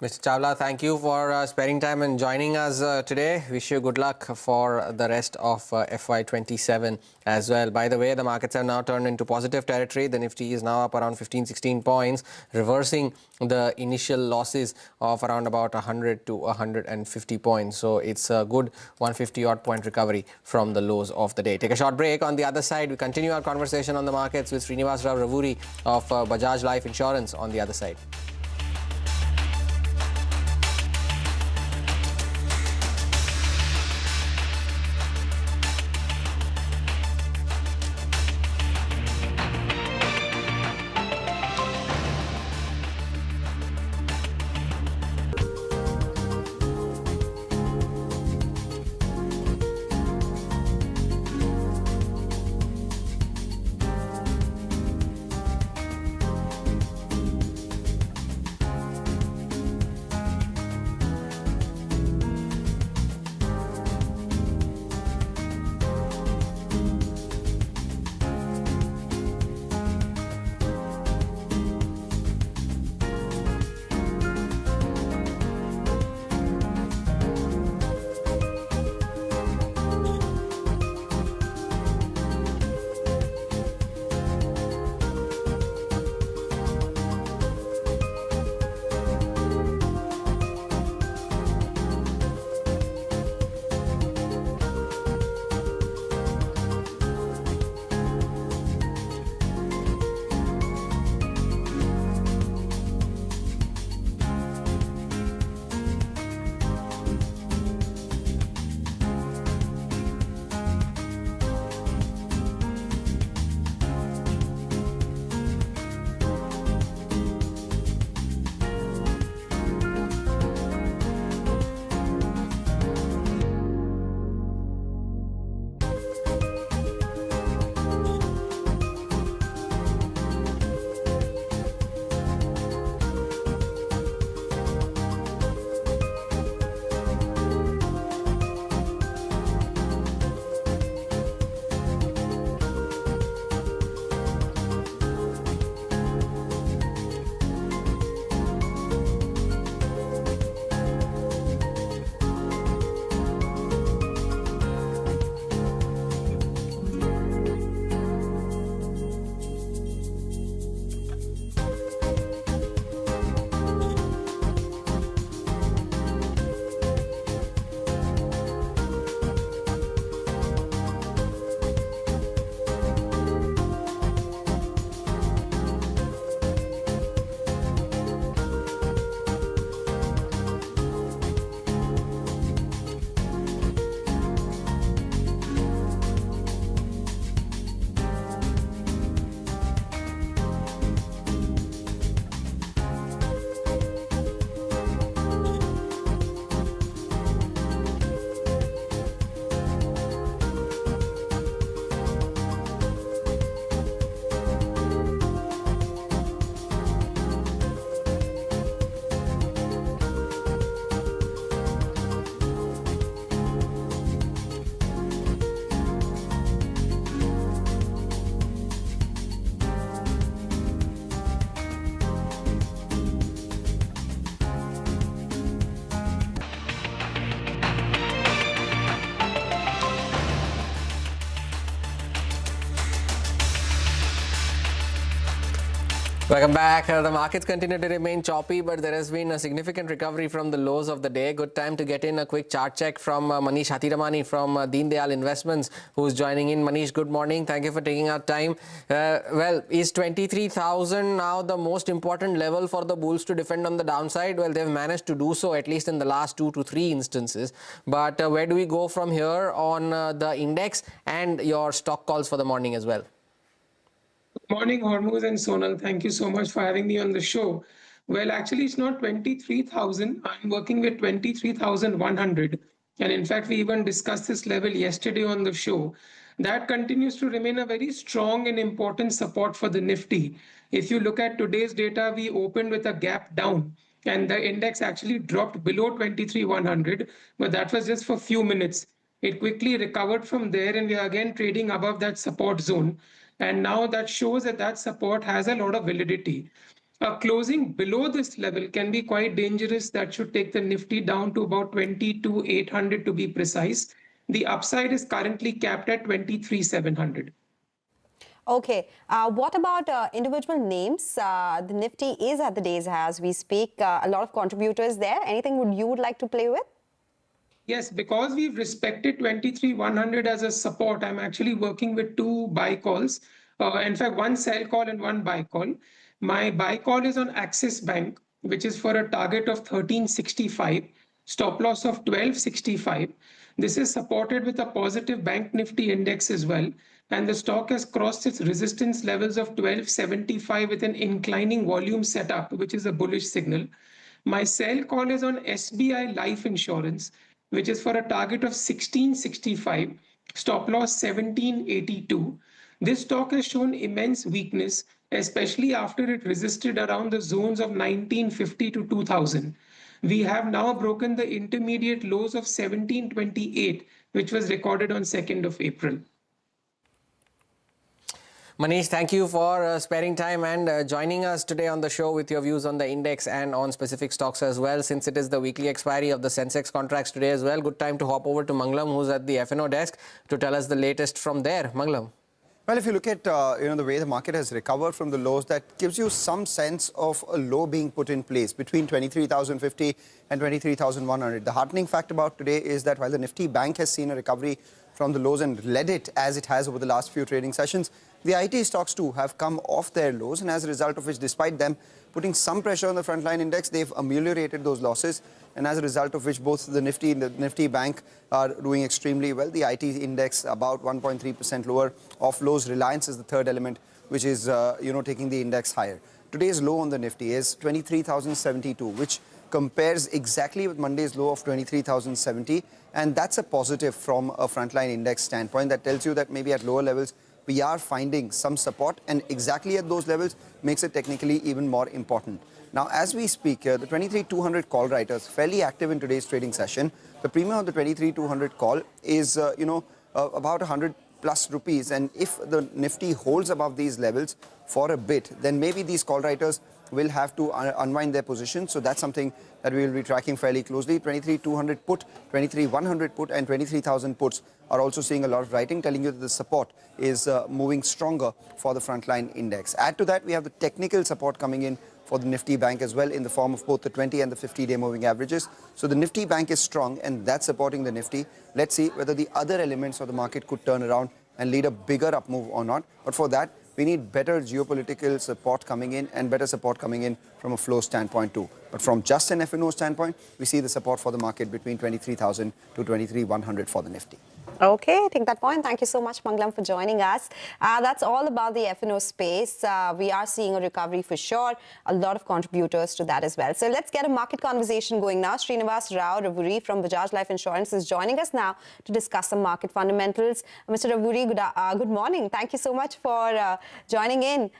Mr. Chawla, thank you for sparing time and joining us today. Wish you good luck for the rest of FY27 as well. By the way, the markets have now turned into positive territory. The Nifty is now up around 15-16 points, reversing the initial losses of around about 100 to 150 points. So it's a good 150-odd point recovery from the lows of the day. Take a short break. On the other side, we continue our conversation on the markets with Srinivas Rao Ravuri of Bajaj Life Insurance on the other side. Welcome back. The markets continue to remain choppy, but there has been a significant recovery from the lows of the day. Good time to get in a quick chart check from Manish Hathiramani from Deen Dayal Investments, who's joining in. Manish, good morning. Thank you for taking our time. Well, is 23,000 now the most important level for the bulls to defend on the downside? Well, they've managed to do so, at least in the last 2 to 3 instances. But where do we go from here on the index and your stock calls for the morning as well? Good morning, Hormuz and Sonal. Thank you so much for having me on the show. Well, actually, it's not 23,000. I'm working with 23,100. And in fact, we even discussed this level yesterday on the show. That continues to remain a very strong and important support for the Nifty. If you look at today's data, we opened with a gap down and the index actually dropped below 23,100, but that was just for a few minutes. It quickly recovered from there and we are again trading above that support zone. And now that shows that that support has a lot of validity. Closing below this level can be quite dangerous. That should take the Nifty down to about 22,800 to be precise. The upside is currently capped at 23,700. Okay. What about individual names? The Nifty is at the day's high as we speak. A lot of contributors there. Anything you would like to play with? Yes, because we've respected 23,100 as a support, I'm actually working with 2 buy calls. In fact, 1 sell call and 1 buy call. My buy call is on Axis Bank, which is for a target of 1365, stop loss of 1265. This is supported with a positive Bank Nifty index as well. And the stock has crossed its resistance levels of 1275 with an inclining volume setup, which is a bullish signal. My sell call is on SBI Life Insurance, which is for a target of 1665, stop loss 1782. This stock has shown immense weakness, especially after it resisted around the zones of 1950 to 2000. We have now broken the intermediate lows of 1728, which was recorded on 2nd of April. Manish, thank you for sparing time and joining us today on the show with your views on the index and on specific stocks as well. Since it is the weekly expiry of the Sensex contracts today as well, good time to hop over to Mangalam, who's at the FNO desk, to tell us the latest from there. Mangalam. Well, if you look at the way the market has recovered from the lows, that gives you some sense of a low being put in place between 23,050 and 23,100. The heartening fact about today is that while the Nifty Bank has seen a recovery from the lows and led it as it has over the last few trading sessions, the IT stocks too have come off their lows, and as a result of which, despite them putting some pressure on the frontline index, they've ameliorated those losses, and as a result of which both the Nifty and the Nifty Bank are doing extremely well. The IT index about 1.3% lower off lows. Reliance is the third element which is taking the index higher. Today's low on the Nifty is 23,072, which compares exactly with Monday's low of 23,070, and that's a positive from a frontline index standpoint. That tells you that maybe at lower levels we are finding some support, and exactly at those levels makes it technically even more important. Now, as we speak, the 23,200 call writers fairly active in today's trading session. The premium of the 23,200 call is about 100 plus rupees, and if the Nifty holds above these levels for a bit, then maybe these call writers will have to unwind their position. So that's something that we will be tracking fairly closely. 23,200 put, 23,100 put and 23,000 puts are also seeing a lot of writing, telling you that the support is moving stronger for the frontline index. Add to that, we have the technical support coming in for the Nifty Bank as well in the form of both the 20 and the 50-day moving averages. So the Nifty Bank is strong and that's supporting the Nifty. Let's see whether the other elements of the market could turn around and lead a bigger up move or not. But for that, we need better geopolitical support coming in and better support coming in from a flow standpoint too. But from just an FNO standpoint, we see the support for the market between 23,000 to 23,100 for the Nifty. Okay, take that point. Thank you so much, Mangalam, for joining us. That's all about the FNO space. We are seeing a recovery for sure. A lot of contributors to that as well. So let's get a market conversation going now. Srinivas Rao Ravuri from Bajaj Life Insurance is joining us now to discuss some market fundamentals. Mr. Ravuri, good morning. Thank you so much for joining in.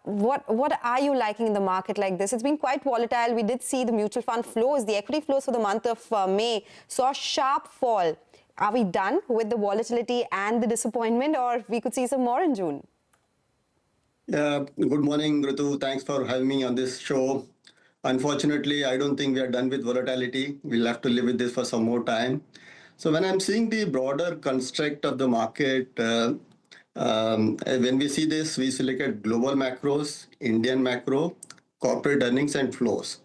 What are you liking in the market like this? It's been quite volatile. We did see the mutual fund flows, the equity flows for the month of May saw a sharp fall. Are we done with the volatility and the disappointment, or we could see some more in June? Good morning, Ritu. Thanks for having me on this show. Unfortunately, I don't think we are done with volatility. We'll have to live with this for some more time. So when I'm seeing the broader construct of the market, And when we see this, we look at global macros, Indian macro, corporate earnings, and flows.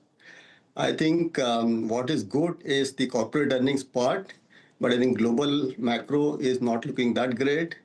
I think what is good is the corporate earnings part, but I think global macro is not looking that great.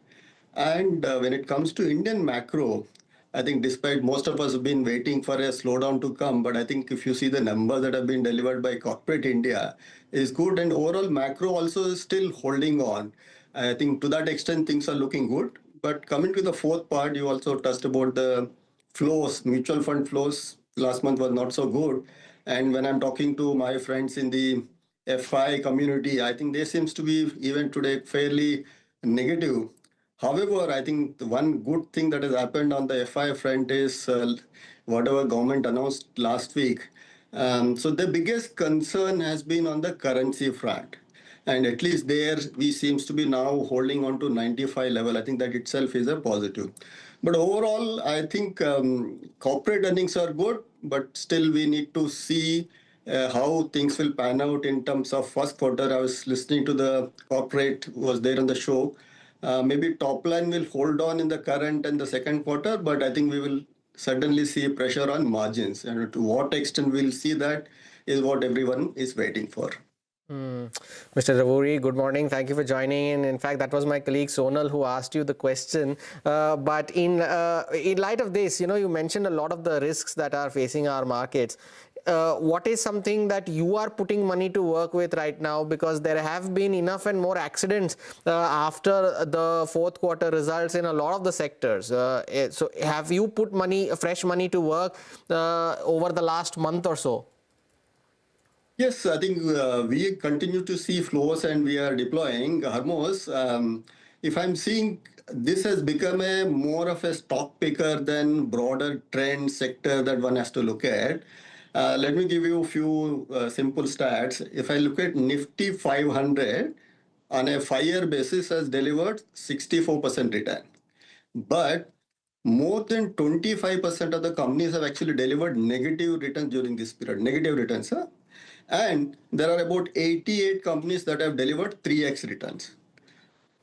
And when it comes to Indian macro, I think despite most of us have been waiting for a slowdown to come, but I think if you see the numbers that have been delivered by corporate India is good, and overall macro also is still holding on. I think to that extent things are looking good. But coming to the fourth part, you also touched about the flows, mutual fund flows last month was not so good. And when I'm talking to my friends in the FI community, I think they seems to be even today fairly negative. However, I think the one good thing that has happened on the FI front is whatever government announced last week. So the biggest concern has been on the currency front. And at least there we seems to be now holding on to 95 level. I think that itself is a positive. But overall, I think corporate earnings are good, but still we need to see how things will pan out in terms of first quarter. I was listening to the corporate who was there on the show. Maybe top line will hold on in the current and the second quarter, but I think we will certainly see pressure on margins. And to what extent we'll see that is what everyone is waiting for. Mr. Ravuri, good morning. Thank you for joining in. In fact, that was my colleague Sonal who asked you the question. But in light of this, you mentioned a lot of the risks that are facing our markets. What is something that you are putting money to work with right now? Because there have been enough and more accidents after the fourth quarter results in a lot of the sectors. So have you put fresh money to work over the last month or so? Yes, I think we continue to see flows and we are deploying. Harmos, if I'm seeing this has become a more of a stock picker than broader trend sector that one has to look at. Let me give you a few simple stats. If I look at Nifty 500 on a 5-year basis has delivered 64% return. But more than 25% of the companies have actually delivered negative returns during this period. Negative returns, huh? And there are about 88 companies that have delivered 3x returns.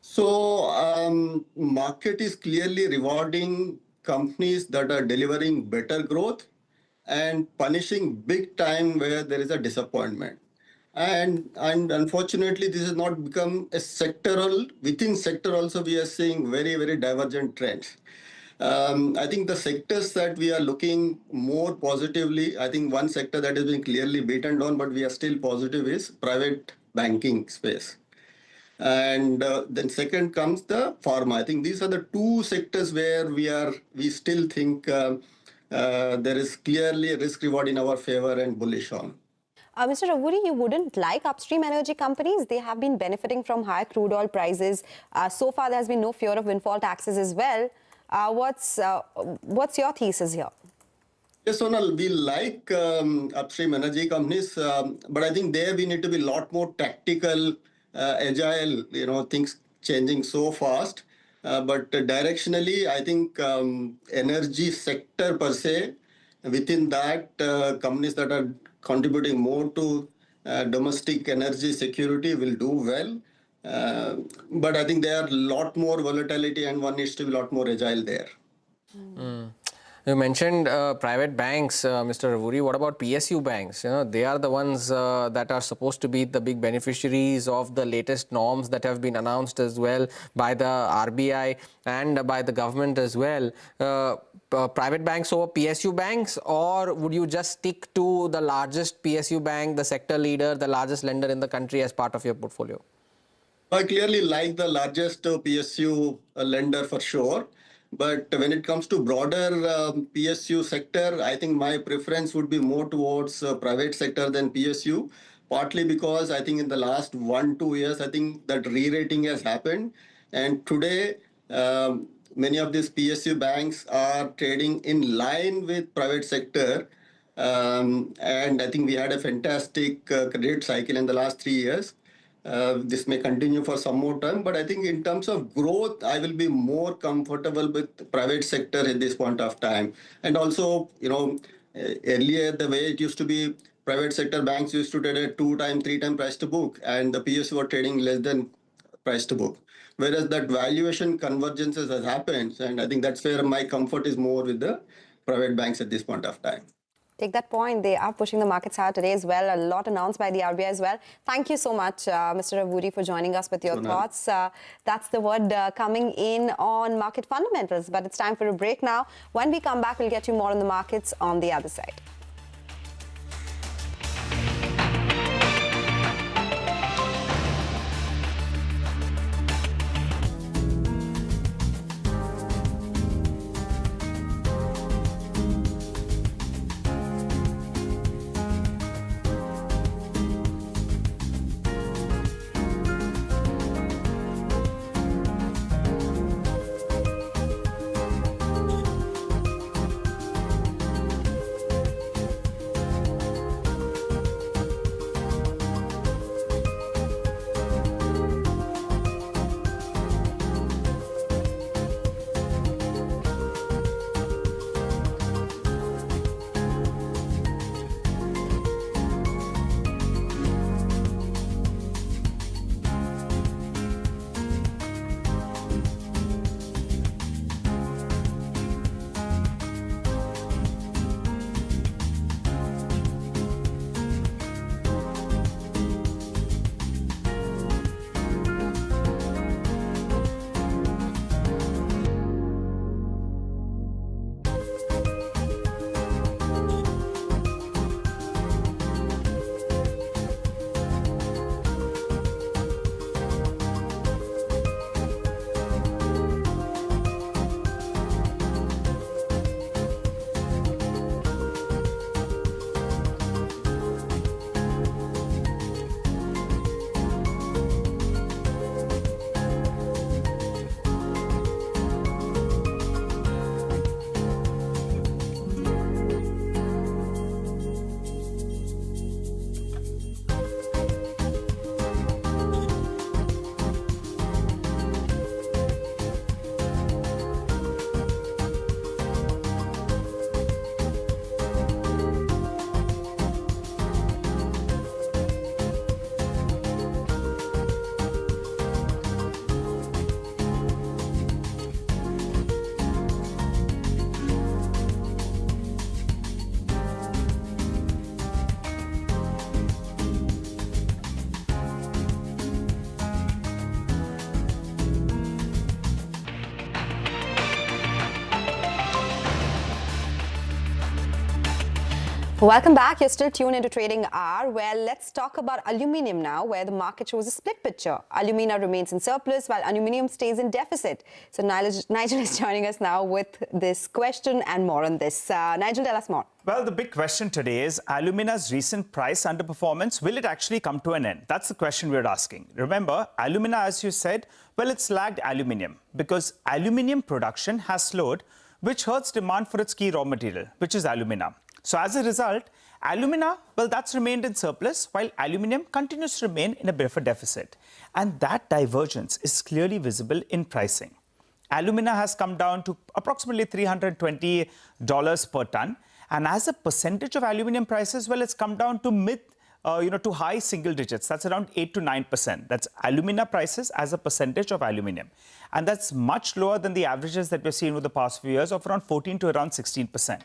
So market is clearly rewarding companies that are delivering better growth and punishing big time where there is a disappointment. And unfortunately, this has not become a sectoral. Within sector also, we are seeing very, very divergent trends. I think the sectors that we are looking more positively, I think one sector that has been clearly beaten down, but we are still positive is private banking space. And then second comes the pharma. I think these are the two sectors where we still think there is clearly a risk reward in our favor and bullish on. Mr. Ravuri, you wouldn't like upstream energy companies. They have been benefiting from higher crude oil prices. So far, there has been no fear of windfall taxes as well. What's your thesis here? Yes, Sonal, we like upstream energy companies, but I think there we need to be a lot more tactical, agile, things changing so fast. But directionally, I think energy sector per se, within that, companies that are contributing more to domestic energy security will do well. But I think there are a lot more volatility and one needs to be a lot more agile there. You mentioned private banks, Mr. Ravuri. What about PSU banks? They are the ones that are supposed to be the big beneficiaries of the latest norms that have been announced as well by the RBI and by the government as well. Private banks over PSU banks, or would you just stick to the largest PSU bank, the sector leader, the largest lender in the country as part of your portfolio? I clearly like the largest PSU lender for sure. But when it comes to broader PSU sector, I think my preference would be more towards private sector than PSU, partly because I think in the last 1-2 years, I think that re-rating has happened. And today, many of these PSU banks are trading in line with private sector. And I think we had a fantastic credit cycle in the last 3 years. This may continue for some more time, but I think in terms of growth, I will be more comfortable with private sector at this point of time. And also, earlier the way it used to be, private sector banks used to trade at 2 times, 3 times price to book, and the PSU were trading less than price to book. Whereas that valuation convergences has happened, and I think that's where my comfort is more with the private banks at this point of time. Take that point. They are pushing the markets higher today as well. A lot announced by the RBI as well. Thank you so much, Mr. Avuri, for joining us with your thoughts. That's the word coming in on market fundamentals. But it's time for a break now. When we come back, we'll get you more on the markets on the other side. Welcome back. You're still tuned into Trading Hour. Well, let's talk about aluminium now, where the market shows a split picture. Alumina remains in surplus while aluminium stays in deficit. So Nigel is joining us now with this question and more on this. Nigel, tell us more. Well, the big question today is alumina's recent price underperformance. Will it actually come to an end? That's the question we're asking. Remember, alumina, as you said, well, it's lagged aluminium because aluminium production has slowed, which hurts demand for its key raw material, which is alumina. So as a result, alumina, well, that's remained in surplus, while aluminium continues to remain in a bit of a deficit. And that divergence is clearly visible in pricing. Alumina has come down to approximately $320 per ton. And as a percentage of aluminium prices, well, it's come down to to high single digits. That's around 8 to 9%. That's alumina prices as a percentage of aluminium. And that's much lower than the averages that we've seen over the past few years of around 14 to around 16%.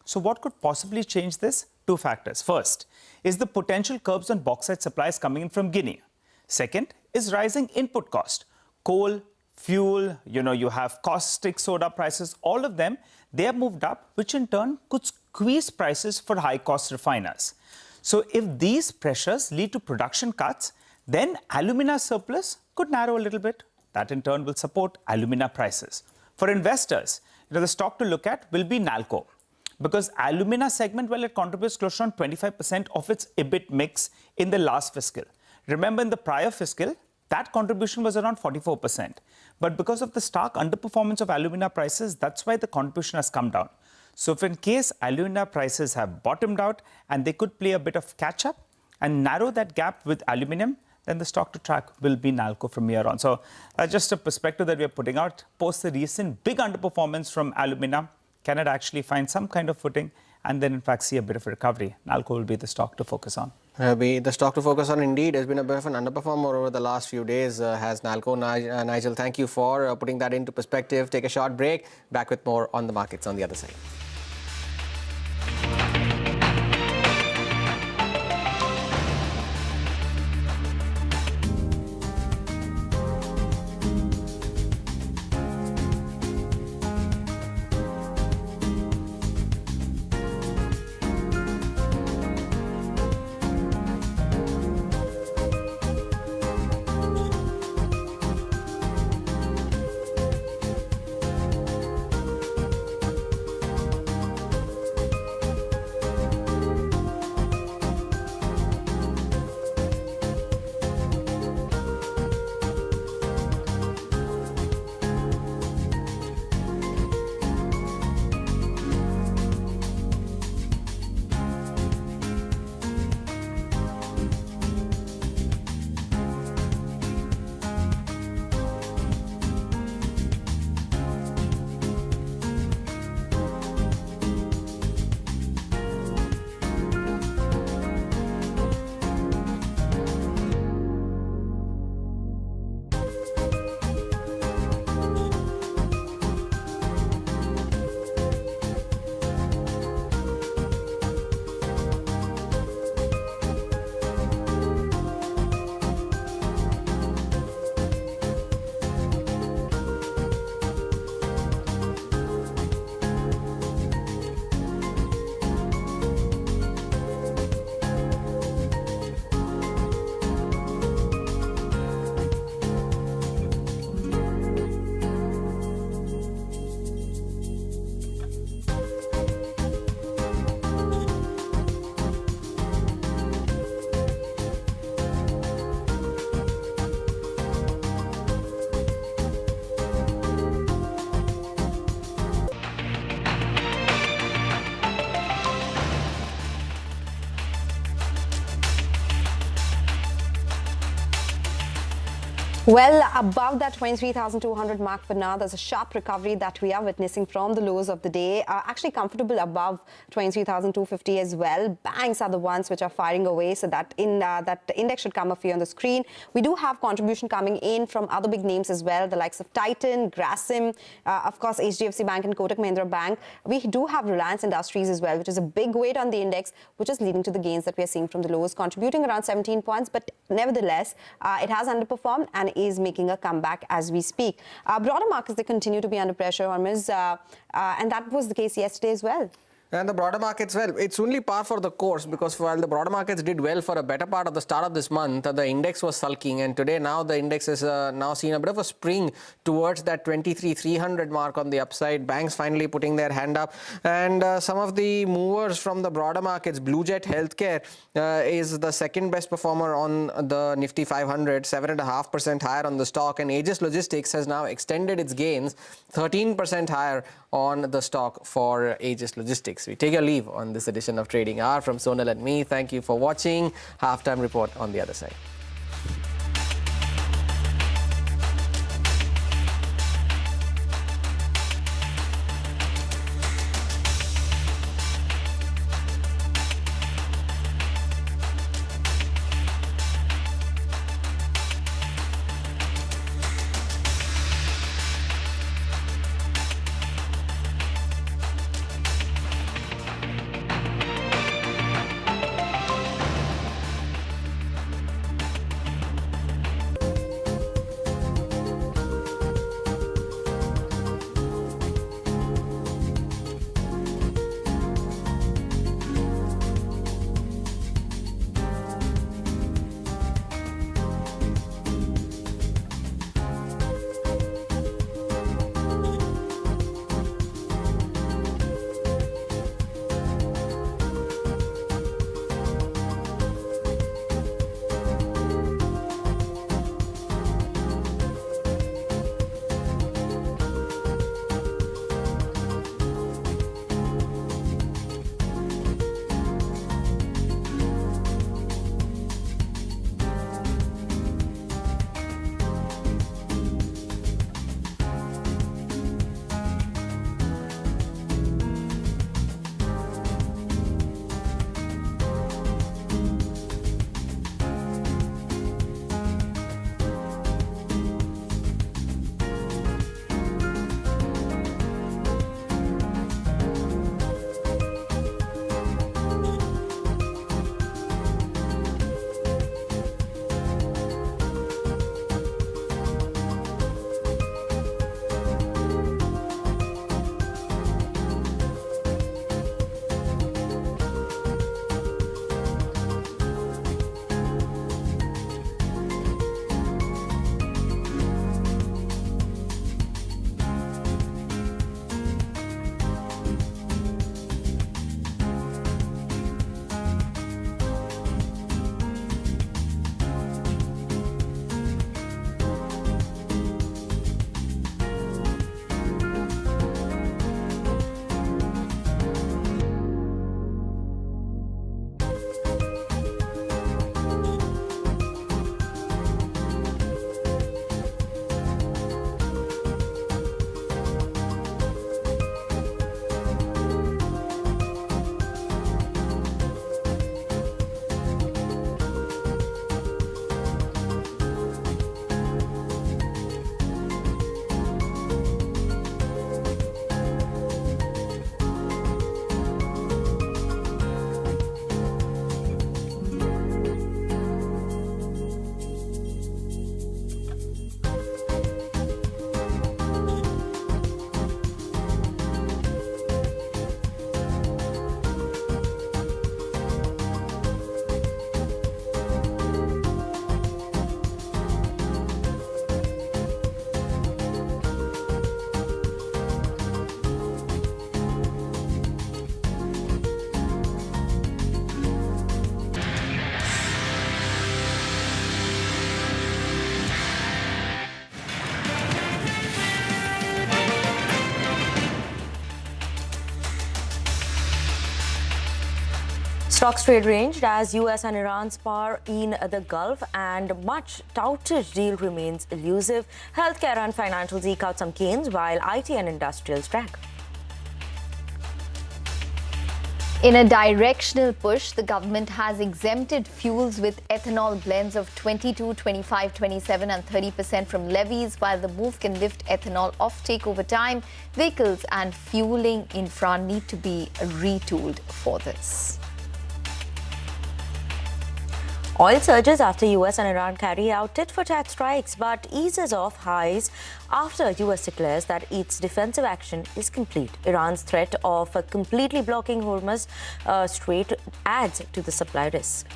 So what could possibly change this? Two factors. First is the potential curbs on bauxite supplies coming in from Guinea. Second is rising input cost. Coal, fuel, you have caustic soda prices, all of them, they have moved up, which in turn could squeeze prices for high-cost refiners. So if these pressures lead to production cuts, then alumina surplus could narrow a little bit. That in turn will support alumina prices. For investors, the stock to look at will be Nalco. Because alumina segment, well, it contributes close to around 25% of its EBIT mix in the last fiscal. Remember, in the prior fiscal, that contribution was around 44%. But because of the stark underperformance of alumina prices, that's why the contribution has come down. So if in case alumina prices have bottomed out and they could play a bit of catch-up and narrow that gap with aluminium, then the stock to track will be Nalco from here on. So that's just a perspective that we are putting out. Post the recent big underperformance from alumina, can it actually find some kind of footing and then in fact see a bit of a recovery? Nalco will be the stock to focus on. The stock to focus on indeed has been a bit of an underperformer over the last few days, has Nalco. Nigel, thank you for putting that into perspective. Take a short break. Back with more on the markets on the other side. Well, above that 23,200 mark for now, there's a sharp recovery that we are witnessing from the lows of the day. Actually comfortable above 23,250 as well. Banks are the ones which are firing away, so that index should come up here on the screen. We do have contribution coming in from other big names as well, the likes of Titan, Grasim, of course HDFC Bank and Kotak Mahindra Bank. We do have Reliance Industries as well, which is a big weight on the index, which is leading to the gains that we are seeing from the lows, contributing around 17 points. But nevertheless, it has underperformed and is making a comeback as we speak. Broader markets, they continue to be under pressure, Hormuz, and that was the case yesterday as well. And the broader markets, well, it's only par for the course, because while the broader markets did well for a better part of the start of this month, the index was sulking, and today now the index is now seen a bit of a spring towards that 23,300 mark on the upside. Banks finally putting their hand up, and some of the movers from the broader markets, Blue Jet Healthcare is the second best performer on the Nifty 500, 7.5% higher on the stock, and Aegis Logistics has now extended its gains, 13% higher on the stock for Aegis Logistics. We take a leave on this edition of Trading Hour. From Sonal and me, thank you for watching. Halftime report on the other side. Stocks trade ranged as US and Iran spar in the Gulf, and much touted deal remains elusive. Healthcare and financials eke out some gains while IT and industrials drag. In a directional push, the government has exempted fuels with ethanol blends of 22, 25, 27 and 30% from levies. While the move can lift ethanol offtake over time, vehicles and fueling infra need to be retooled for this. Oil surges after US and Iran carry out tit-for-tat strikes, but eases off highs after US declares that its defensive action is complete. Iran's threat of completely blocking Hormuz Strait adds to the supply risk.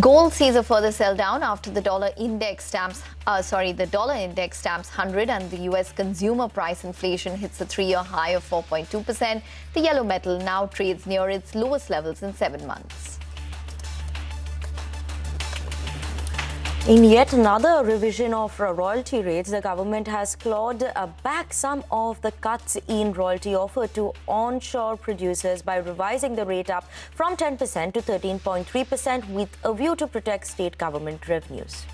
Gold sees a further sell down after the dollar index stamps 100 and the US consumer price inflation hits a 3-year high of 4.2%. The yellow metal now trades near its lowest levels in 7 months. In yet another revision of royalty rates, the government has clawed back some of the cuts in royalty offered to onshore producers by revising the rate up from 10% to 13.3% with a view to protect state government revenues.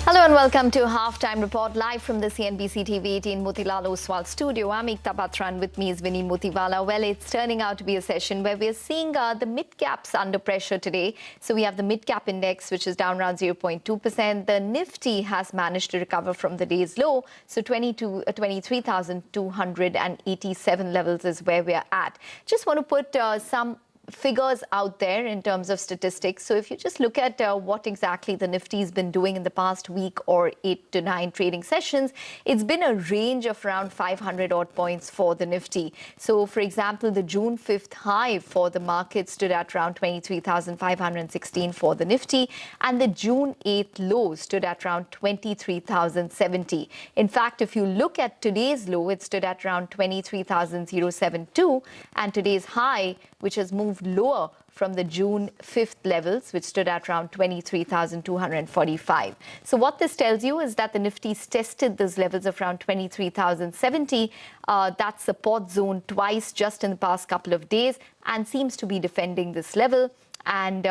Hello and welcome to Halftime Report live from the CNBC TV 18 Motilal Oswal studio. I'm Ekta Batra and with me is Vinny Motiwala. Well, it's turning out to be a session where we're seeing the mid-caps under pressure today. So we have the mid-cap index, which is down around 0.2%. The Nifty has managed to recover from the day's low. So 23,287 levels is where we're at. Just want to put some figures out there in terms of statistics. So if you just look at what exactly the Nifty has been doing in the past week or 8 to 9 trading sessions, it's been a range of around 500 odd points for the Nifty. So for example, the June 5th high for the market stood at around 23,516 for the Nifty, and the June 8th low stood at around 23,070. In fact, if you look at today's low, it stood at around 23,072, and today's high, which has moved lower from the June 5th levels, which stood at around 23,245. So what this tells you is that the Nifty's tested those levels of around 23,070, that support zone twice just in the past couple of days, and seems to be defending this level. And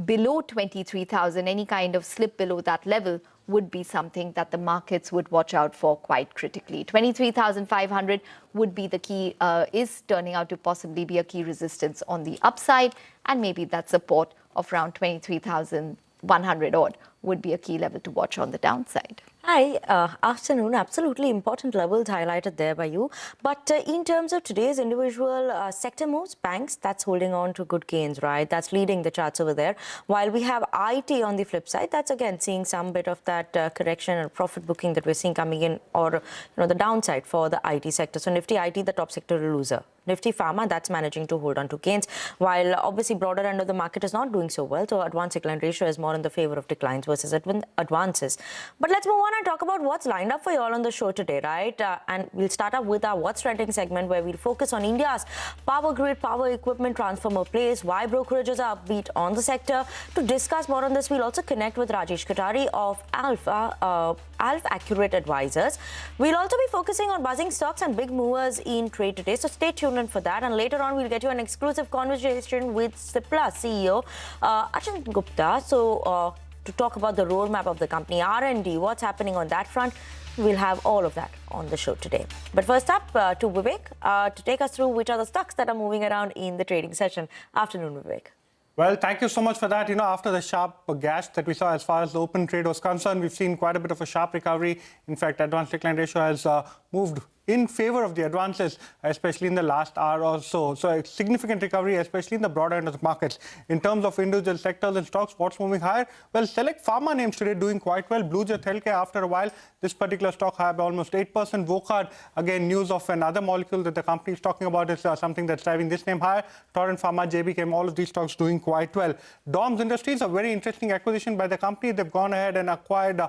below 23,000, any kind of slip below that level would be something that the markets would watch out for quite critically. 23,500 would be the key, is turning out to possibly be a key resistance on the upside, and maybe that support of around 23,100 odd would be a key level to watch on the downside. Hi, afternoon. Absolutely important levels highlighted there by you. But in terms of today's individual sector moves, banks, that's holding on to good gains, right? That's leading the charts over there. While we have IT on the flip side, that's again seeing some bit of that correction and profit booking that we're seeing coming in, or the downside for the IT sector. So Nifty IT, the top sector loser. Nifty Pharma, that's managing to hold on to gains, while obviously broader end of the market is not doing so well. So advance decline ratio is more in the favor of declines versus advances. But let's move on and talk about what's lined up for you all on the show today, right? And we'll start up with our What's Trending segment, where we'll focus on India's power grid, power equipment transformer plays, why brokerages are upbeat on the sector. To discuss more on this, we'll also connect with Rajesh Kothari of Alpha Accurate Advisors. We'll also be focusing on buzzing stocks and big movers in trade today, so stay tuned for that. And later on, we'll get you an exclusive conversation with Cipla CEO Achin Gupta. So to talk about the roadmap of the company, R&D, what's happening on that front. We'll have all of that on the show today. But first up, to Vivek to take us through which are the stocks that are moving around in the trading session. Afternoon, Vivek. Well, thank you so much for that. After the sharp gash that we saw as far as the open trade was concerned, we've seen quite a bit of a sharp recovery. In fact, advance decline ratio has moved in favor of the advances, especially in the last hour or so. So a significant recovery, especially in the broader end of the markets. In terms of individual sectors and stocks, what's moving higher? Well, select pharma names today doing quite well. Blue Jet Healthcare, after a while, this particular stock had almost 8%. Vocard, again, news of another molecule that the company is talking about is something that's driving this name higher. Torrent Pharma, JB Chem, all of these stocks doing quite well. DOMS Industries, a very interesting acquisition by the company. They've gone ahead and acquired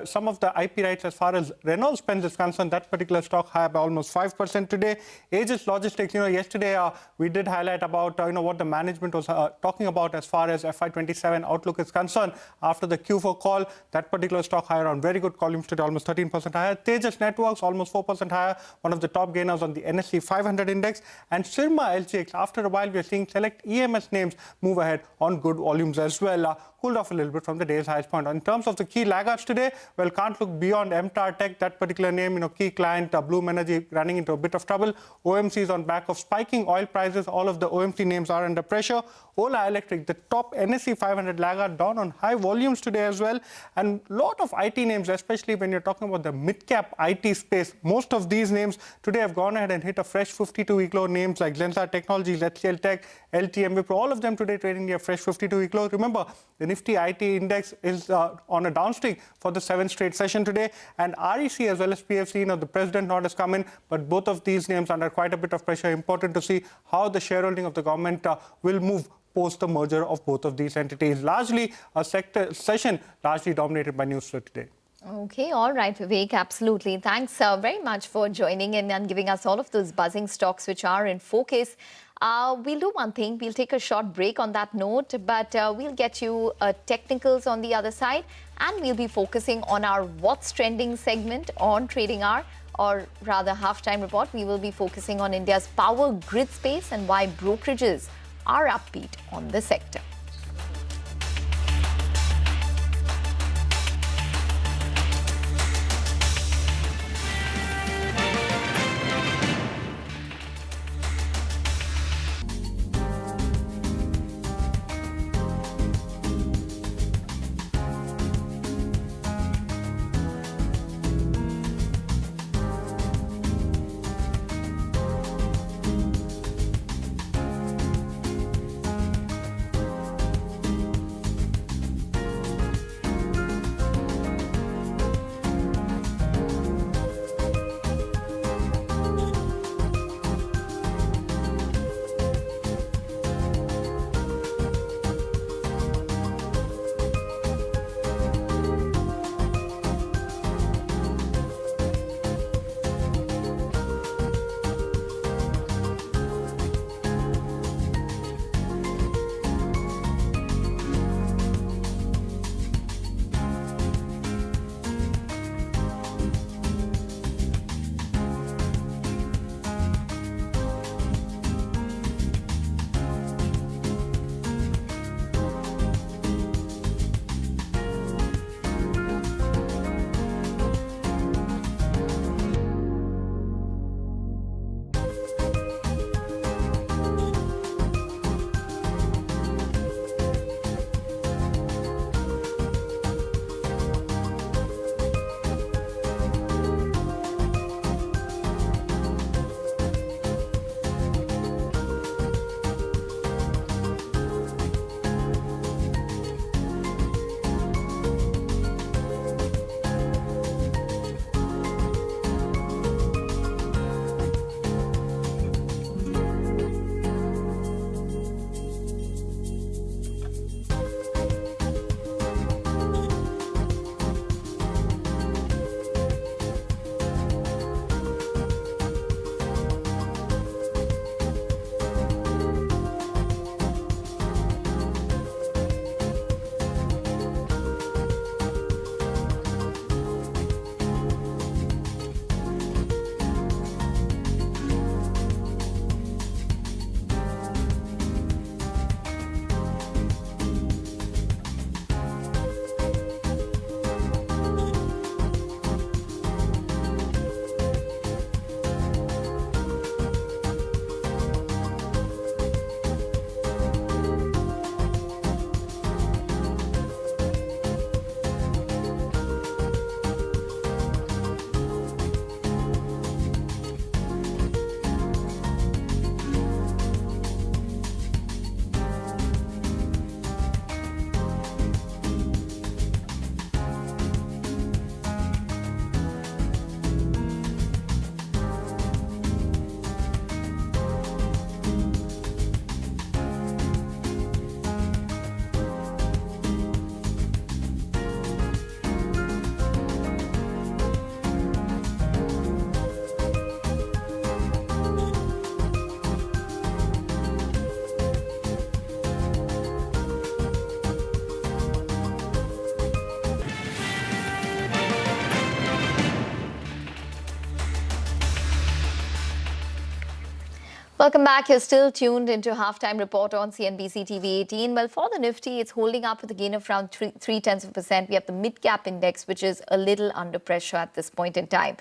some of the IP rights as far as Renault spends is concerned. That particular stock higher higher by almost 5% today. Aegis Logistics, yesterday we did highlight about what the management was talking about as far as FY27 outlook is concerned. After the Q4 call, that particular stock higher on very good volumes today, almost 13% higher. Tejas Networks almost 4% higher, one of the top gainers on the NSE 500 index. And Syrma LGX, after a while we are seeing select EMS names move ahead on good volumes as well. Cooled off a little bit from the day's highest point. In terms of the key laggards today, well, can't look beyond MTAR Tech, that particular name, key client, Bloom Energy running into a bit of trouble. OMC is on back of spiking oil prices. All of the OMC names are under pressure. Ola Electric, the top NSE 500 laggard, down on high volumes today as well. And a lot of IT names, especially when you're talking about the mid-cap IT space. Most of these names today have gone ahead and hit a fresh 52-week low. Names like Zensar Technologies, HCL Tech, LTM Wipro, all of them today trading near fresh 52-week low. Remember, the Nifty IT index is on a downswing for the 7th straight session today. And REC as well as PFC, the president nod has come in, but both of these names under quite a bit of pressure. Important to see how the shareholding of the government will move post the merger of both of these entities. Largely a sector session largely dominated by news today. Okay, all right, Vivek, absolutely. Thanks very much for joining in and giving us all of those buzzing stocks which are in focus. We'll do one thing. We'll take a short break on that note, but we'll get you technicals on the other side, and we'll be focusing on our What's Trending segment on Trading Hour, or rather halftime report. We will be focusing on India's power grid space and why brokerages are upbeat on the sector. Welcome back. You're still tuned into Halftime Report on CNBC TV 18. Well, for the Nifty, it's holding up with a gain of around 0.3%. We have the mid-cap index, which is a little under pressure at this point in time.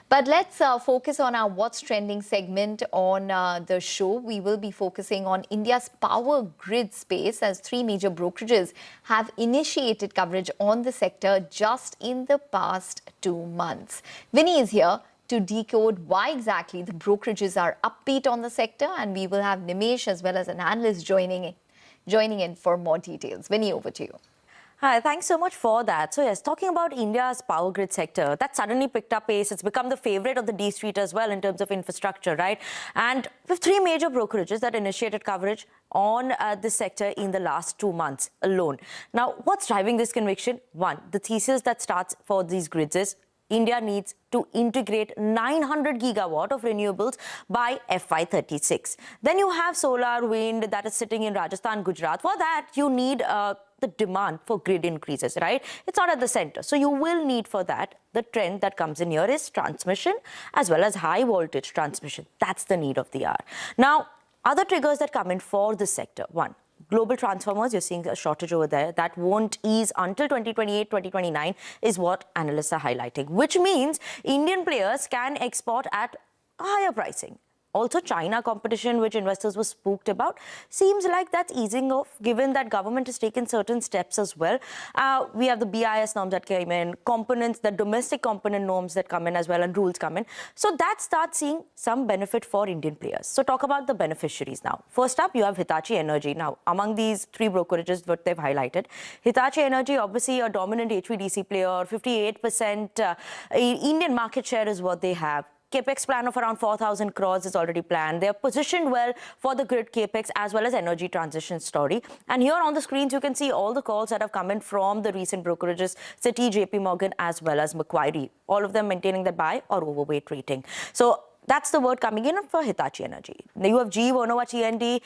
But let's focus on our What's Trending segment on the show. We will be focusing on India's power grid space, as 3 major brokerages have initiated coverage on the sector just in the past 2 months. Vinny is here to decode why exactly the brokerages are upbeat on the sector, and we will have Nimesh as well as an analyst joining in for more details. Vinny, over to you. Hi, thanks so much for that. So yes, talking about India's power grid sector, that suddenly picked up pace. It's become the favorite of the D Street as well in terms of infrastructure, right? And with 3 major brokerages that initiated coverage on this sector in the last 2 months alone. Now, what's driving this conviction? One, the thesis that starts for these grids is India needs to integrate 900 gigawatt of renewables by FY36. Then you have solar, wind that is sitting in Rajasthan, Gujarat. For that, you need the demand for grid increases, right? It's not at the center. So you will need for that. The trend that comes in here is transmission as well as high voltage transmission. That's the need of the hour. Now, other triggers that come in for this sector. One, global transformers, you're seeing a shortage over there. That won't ease until 2028, 2029 is what analysts are highlighting, which means Indian players can export at higher pricing. Also, China competition, which investors were spooked about, seems like that's easing off, given that government has taken certain steps as well. We have the BIS norms that came in, components, the domestic component norms that come in as well, and rules come in. So that starts seeing some benefit for Indian players. So talk about the beneficiaries now. First up, you have Hitachi Energy. Now, among these 3 brokerages, what they've highlighted, Hitachi Energy, obviously a dominant HVDC player, 58% Indian market share is what they have. Capex plan of around 4,000 crores is already planned. They are positioned well for the grid Capex as well as energy transition story. And here on the screens, you can see all the calls that have come in from the recent brokerages, Citi, JP Morgan, as well as Macquarie. All of them maintaining that buy or overweight rating. So that's the word coming in for Hitachi Energy. Now you have GE Vernova T&D.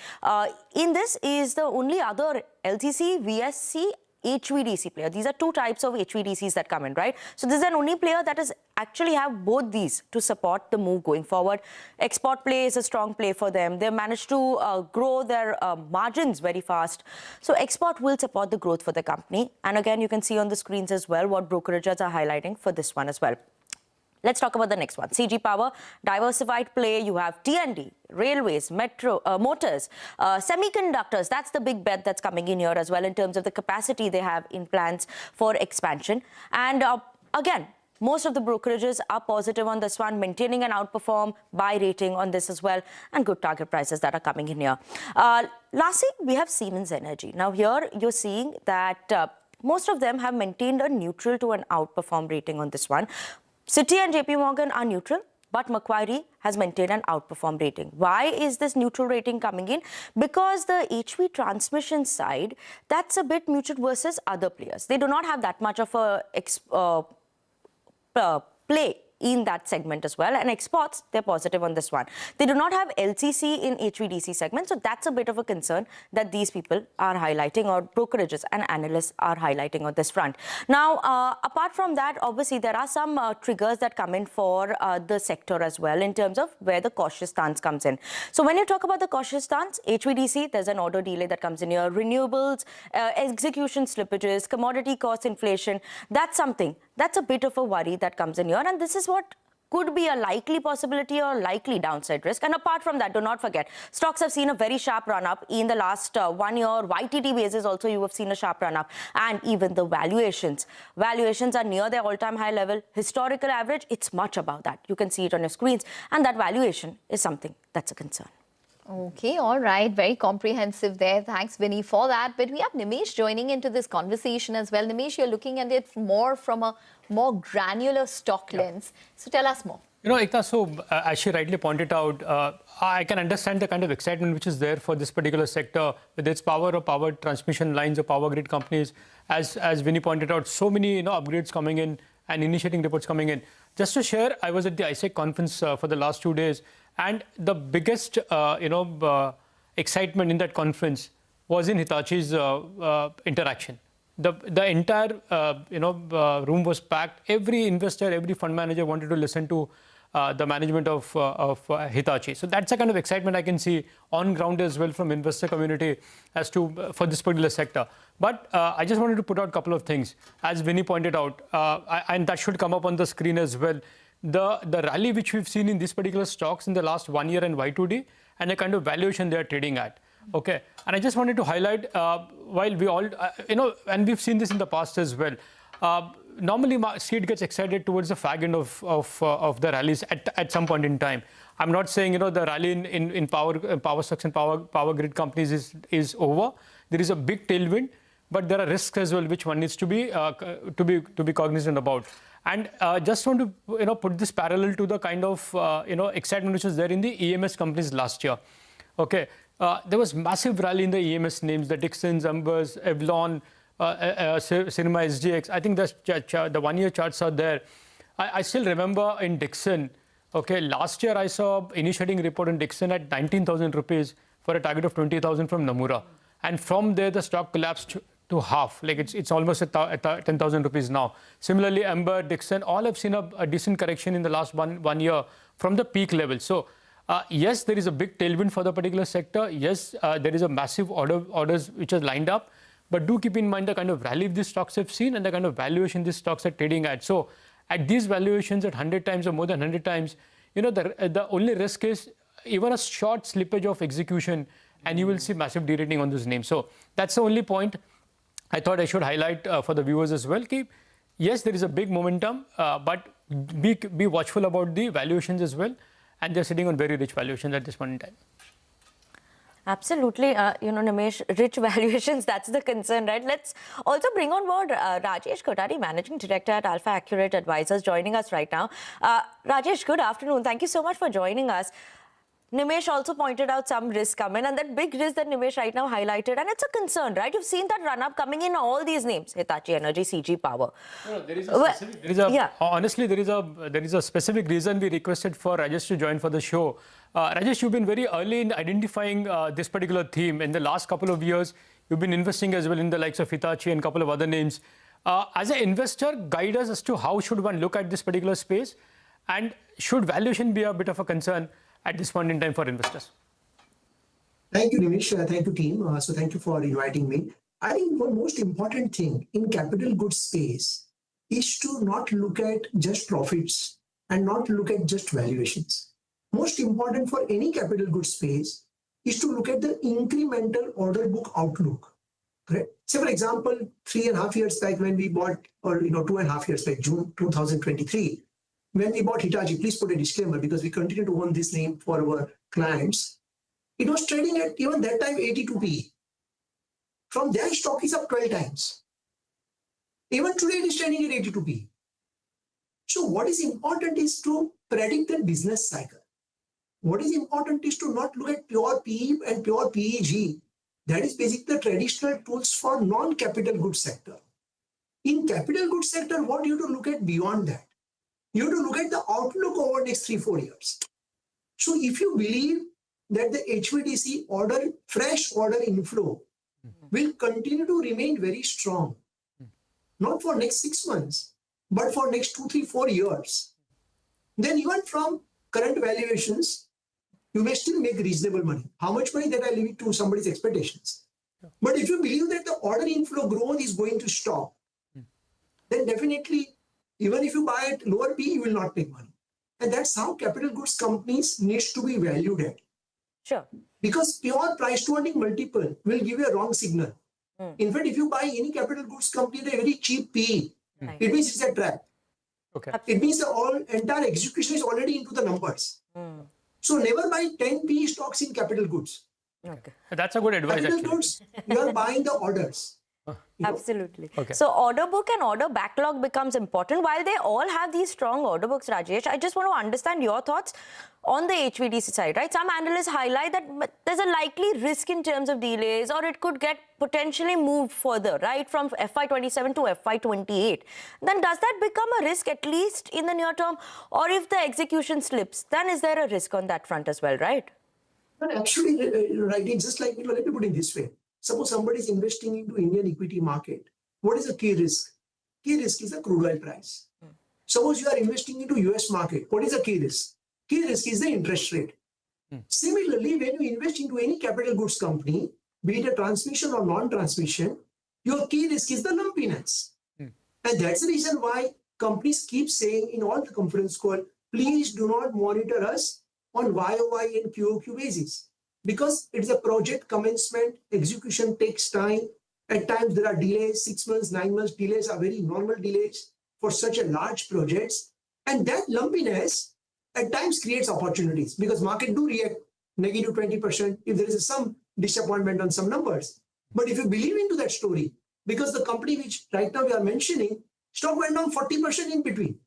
In this is the only other LCC, VSC, HVDC player. These are 2 types of HVDCs that come in, right? So this is an only player that is actually have both these to support the move going forward. Export play is a strong play for them. They managed to grow their margins very fast. So export will support the growth for the company. And again, you can see on the screens as well what brokerages are highlighting for this one as well. Let's talk about the next one. CG Power, diversified play. You have T&D, railways, metro, motors, semiconductors. That's the big bet that's coming in here as well in terms of the capacity they have in plans for expansion. And again, most of the brokerages are positive on this one, maintaining an outperform buy rating on this as well, and good target prices that are coming in here. Lastly, we have Siemens Energy. Now here you're seeing that most of them have maintained a neutral to an outperform rating on this one. Citi and JP Morgan are neutral, but Macquarie has maintained an outperform rating. Why is this neutral rating coming in? Because the HV transmission side, that's a bit muted versus other players. They do not have that much of a play in that segment as well. And exports, they're positive on this one. They do not have LCC in HVDC segment, so that's a bit of a concern that these people are highlighting, or brokerages and analysts are highlighting on this front. Now, apart from that, obviously, there are some triggers that come in for the sector as well in terms of where the cautious stance comes in. So when you talk about the cautious stance, HVDC, there's an order delay that comes in here. Renewables, execution slippages, commodity cost inflation, that's something. That's a bit of a worry that comes in here, and this is what could be a likely possibility or likely downside risk. And apart from that, do not forget, stocks have seen a very sharp run-up in the last 1 year. YTD basis also, you have seen a sharp run-up. And even the valuations are near their all-time high level. Historical average, it's much above that. You can see it on your screens. And that valuation is something that's a concern. Okay, all right. Very comprehensive there. Thanks, Vinny, for that. But we have Nimesh joining into this conversation as well. Nimesh, you're looking at it more from a more granular stock lens. So tell us more. You know, Ekta, so as she rightly pointed out, I can understand the kind of excitement which is there for this particular sector, whether it's power or power transmission lines or power grid companies. As Vinny pointed out, so many upgrades coming in and initiating reports coming in. Just to share, I was at the ISEC conference for the last 2 days. And the biggest, excitement in that conference was in Hitachi's interaction. The entire, room was packed. Every investor, every fund manager wanted to listen to the management of Hitachi. So that's a kind of excitement I can see on ground as well from investor community as to for this particular sector. But I just wanted to put out a couple of things. As Vinny pointed out, and that should come up on the screen as well, the rally which we've seen in these particular stocks in the last 1 year and Y2D and the kind of valuation they are trading at. Okay, and I just wanted to highlight, while we all, and we've seen this in the past as well, normally street gets excited towards the fag end of the rallies at some point in time. I'm not saying the rally in power stocks and power grid companies is over. There is a big tailwind, but there are risks as well which one needs to be cognizant about. And just want to put this parallel to the kind of excitement which was there in the EMS companies last year. Okay, there was massive rally in the EMS names, the Dixons, Ambers, Evlon, Cinema SGX. I think the 1 year charts are there. I still remember in Dixon, okay, last year I saw initiating report in Dixon at 19,000 rupees for a target of 20,000 from Nomura. And from there, the stock collapsed to half. Like it's almost at 10,000 rupees now. Similarly, Amber, Dixon, all have seen a decent correction in the last one year from the peak level. So yes, there is a big tailwind for the particular sector. Yes, there is a massive orders which are lined up. But do keep in mind the kind of rally these stocks have seen and the kind of valuation these stocks are trading at. So at these valuations at 100 times or more than 100 times, the only risk is even a short slippage of execution and you will see massive de-rating on those names. So that's the only point I thought I should highlight for the viewers as well. Yes, there is a big momentum, but be watchful about the valuations as well. And they're sitting on very rich valuations at this point in time. Absolutely. Nimesh, rich valuations, that's the concern, right? Let's also bring on board Rajesh Kothari, Managing Director at Alpha Accurate Advisors, joining us right now. Rajesh, good afternoon. Thank you so much for joining us. Nimesh also pointed out some risk coming, and that big risk that Nimesh right now highlighted, and it's a concern, right? You've seen that run-up coming in all these names, Hitachi Energy, CG Power. No, there is honestly, there is a specific reason we requested for Rajesh to join for the show. Rajesh, you've been very early in identifying this particular theme. In the last couple of years, you've been investing as well in the likes of Hitachi and a couple of other names. As an investor, guide us as to how should one look at this particular space, and should valuation be a bit of a concern at this point in time for investors? Thank you, Nimish. Thank you, team. So thank you for inviting me. I think one most important thing in capital goods space is to not look at just profits and not look at just valuations. Most important for any capital goods space is to look at the incremental order book outlook. Correct? So, for example, 3.5 years back when we bought, or 2.5 years back, June 2023, when we bought Hitachi, please put a disclaimer because we continue to own this name for our clients. It was trading at even that time 82 PE. From there, stock is up 12 times. Even today, it is trading at 82 PE. So what is important is to predict the business cycle. What is important is to not look at pure PE and pure PEG. That is basically the traditional tools for non-capital goods sector. In capital goods sector, what you have to look at beyond that? You have to look at the outlook over the next 3-4 years. So if you believe that the HVDC fresh order inflow will continue to remain very strong, not for next 6 months, but for next 2, 3, 4 years, then even from current valuations, you may still make reasonable money. How much money, that I leave it to somebody's expectations. But if you believe that the order inflow growth is going to stop, then definitely, even if you buy at lower P, you will not make money. And that's how capital goods companies needs to be valued at. Sure. Because pure price to earning multiple will give you a wrong signal. In fact, if you buy any capital goods company at a very cheap PE, it means it's a trap. Okay. It means the entire execution is already into the numbers. So never buy 10 PE stocks in capital goods. Okay. That's a good advice. Capital goods, you are buying the orders. Absolutely. Okay. So order book and order backlog becomes important. While they all have these strong order books, Rajesh, I just want to understand your thoughts on the HVDC side, right? Some analysts highlight that there's a likely risk in terms of delays, or it could get potentially moved further, right, from FY27 to FY28. Then does that become a risk at least in the near term? Or if the execution slips, then is there a risk on that front as well, right? But actually, right, it's just like, let me put it this way. Suppose somebody is investing into Indian equity market. What is the key risk? Key risk is the crude oil price. Suppose you are investing into US market. What is the key risk? Key risk is the interest rate. Similarly, when you invest into any capital goods company, be it a transmission or non-transmission, your key risk is the lumpiness. And that's the reason why companies keep saying in all the conference call, please do not monitor us on YOY and QOQ basis. Because it's a project commencement, execution takes time. At times there are delays, 6 months, 9 months delays are very normal delays for such a large projects. And that lumpiness at times creates opportunities because market do react negative 20% if there is some disappointment on some numbers. But if you believe into that story, because the company which right now we are mentioning, stock went down 40% in between.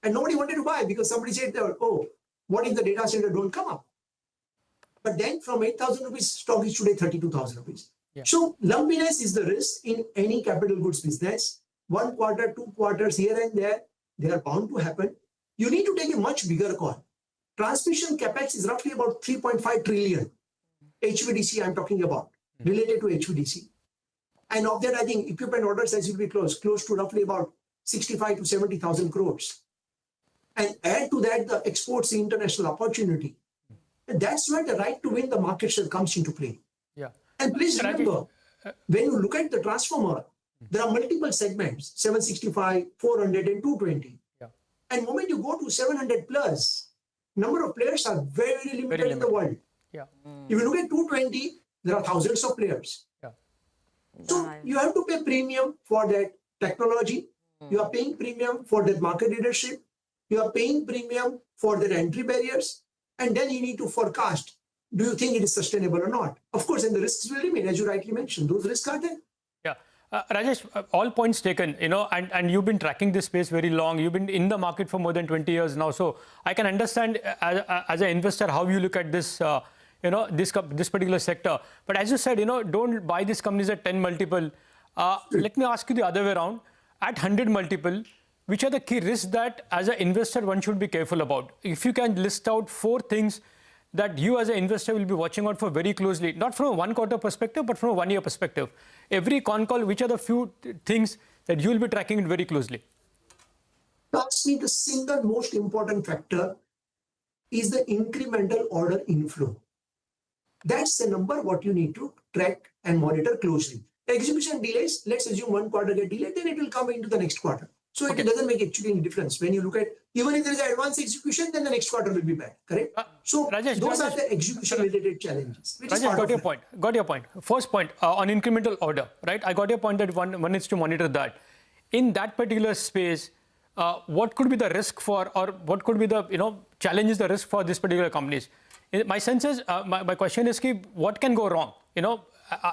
And nobody wanted to buy because somebody said, oh, what if the data center don't come up? But then from 8,000 rupees, stock is today 32,000 rupees. Yeah. So lumpiness is the risk in any capital goods business. 1 quarter, 2 quarters here and there, they are bound to happen. You need to take a much bigger call. Transmission capex is roughly about 3.5 trillion. HVDC I'm talking about, related to HVDC. And of that, I think equipment orders as will be close to roughly about 65 to 70,000 crores. And add to that the exports, the international opportunity. And that's where the right to win the market share comes into play. Yeah. And please remember, when you look at the transformer, there are multiple segments, 765, 400 and 220. Yeah. And the moment you go to 700 plus, number of players are very limited in the world. Yeah. If you look at 220, there are thousands of players. Yeah. So you have to pay premium for that technology. You are paying premium for that market leadership. You are paying premium for their entry barriers. And then you need to forecast, do you think it is sustainable or not? Of course, and the risks will remain, as you rightly mentioned. Those risks are there. Yeah. Rajesh, all points taken, and you've been tracking this space very long. You've been in the market for more than 20 years now. So I can understand as an investor how you look at this, this particular sector. But as you said, don't buy these companies at 10 multiple. Let me ask you the other way around. At 100 multiple, which are the key risks that as an investor one should be careful about? If you can list out 4 things that you as an investor will be watching out for very closely, not from a 1 quarter perspective, but from a 1 year perspective. Every con call, which are the few things that you will be tracking it very closely? Ask me, the single most important factor is the incremental order inflow. That's the number what you need to track and monitor closely. Execution delays, let's assume 1 quarter get delayed, then it will come into the next quarter. So it doesn't make actually any difference. When you look at, even if there is an advanced execution, then the next quarter will be bad, correct? So Rajesh, those are the execution-related challenges. Rajesh, got your point. First point, on incremental order, right? I got your point that one needs to monitor that. In that particular space, what could be the risk for, or what could be the, challenges, the risk for these particular companies? My sense is, my question is, what can go wrong?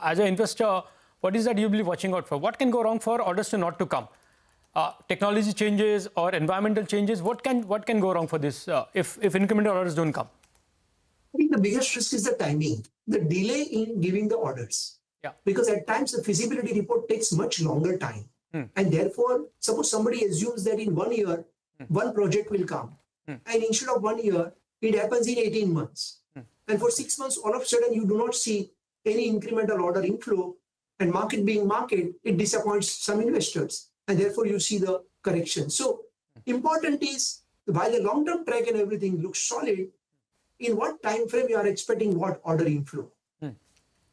As an investor, what is that you'll be watching out for? What can go wrong for orders to not to come? Technology changes or environmental changes, what can go wrong for this if incremental orders don't come? I think the biggest risk is the timing, the delay in giving the orders. Yeah. Because at times the feasibility report takes much longer time. And therefore, suppose somebody assumes that in 1 year, one project will come. And instead of 1 year, it happens in 18 months. And for 6 months, all of a sudden, you do not see any incremental order inflow. And market being market, it disappoints some investors. And therefore, you see the correction. So important is, while the long-term track and everything looks solid, in what time frame you are expecting what order inflow?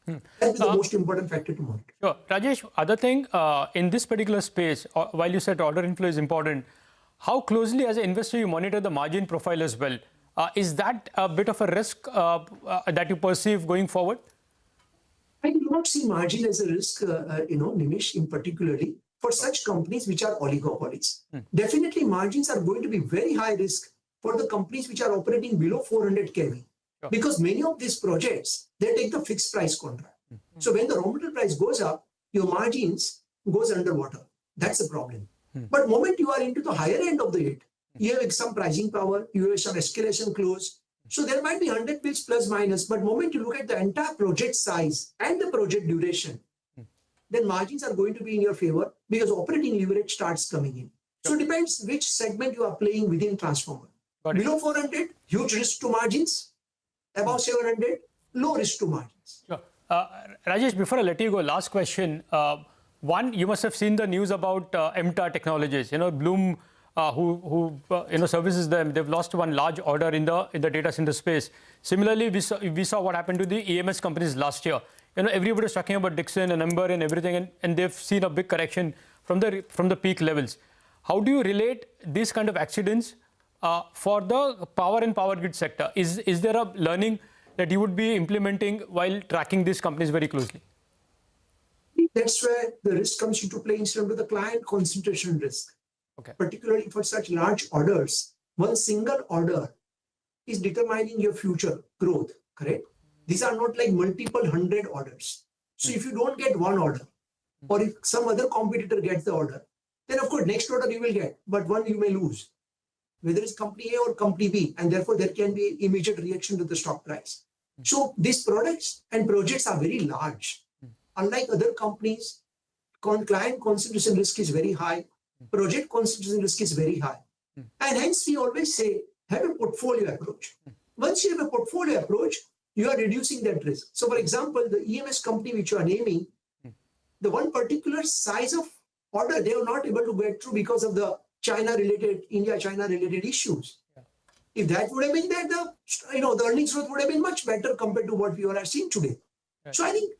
That is the most important factor to monitor. Sure. Rajesh, other thing, in this particular space, while you said order inflow is important, how closely as an investor you monitor the margin profile as well? Is that a bit of a risk that you perceive going forward? I do not see margin as a risk, Nimish, in particularly for such companies which are oligopolies. Definitely margins are going to be very high risk for the companies which are operating below 400 kV. Because many of these projects, they take the fixed price contract. So when the raw material price goes up, your margins goes underwater. That's the problem. But moment you are into the higher end of the it, you have some pricing power, you have some escalation clause. So there might be 100 bits plus minus, but moment you look at the entire project size and the project duration, then margins are going to be in your favor because operating leverage starts coming in. So it depends which segment you are playing within transformer. Below 400, huge risk to margins. Above 700, low risk to margins. Sure. Rajesh, before I let you go, last question. One, you must have seen the news about MTA Technologies. Bloom who services them. They've lost one large order in the data center space. Similarly, we saw what happened to the EMS companies last year. Everybody was talking about Dixon and Ember and everything, and they've seen a big correction from the peak levels. How do you relate these kind of accidents for the power and power grid sector? Is there a learning that you would be implementing while tracking these companies very closely? That's where the risk comes into play instead of the client concentration risk. Okay. Particularly for such large orders, one single order is determining your future growth, correct? These are not like multiple 100 orders. So if you don't get one order, or if some other competitor gets the order, then of course next order you will get, but one you may lose, whether it's company A or company B, and therefore there can be immediate reaction to the stock price. So these products and projects are very large. Unlike other companies, client concentration risk is very high, project concentration risk is very high. And hence we always say, have a portfolio approach. Once you have a portfolio approach, you are reducing that risk. So for example, the EMS company which you are naming, the one particular size of order, they were not able to get through because of the India-China related issues. If that would have been there, the earnings growth would have been much better compared to what we all are seeing today. So I think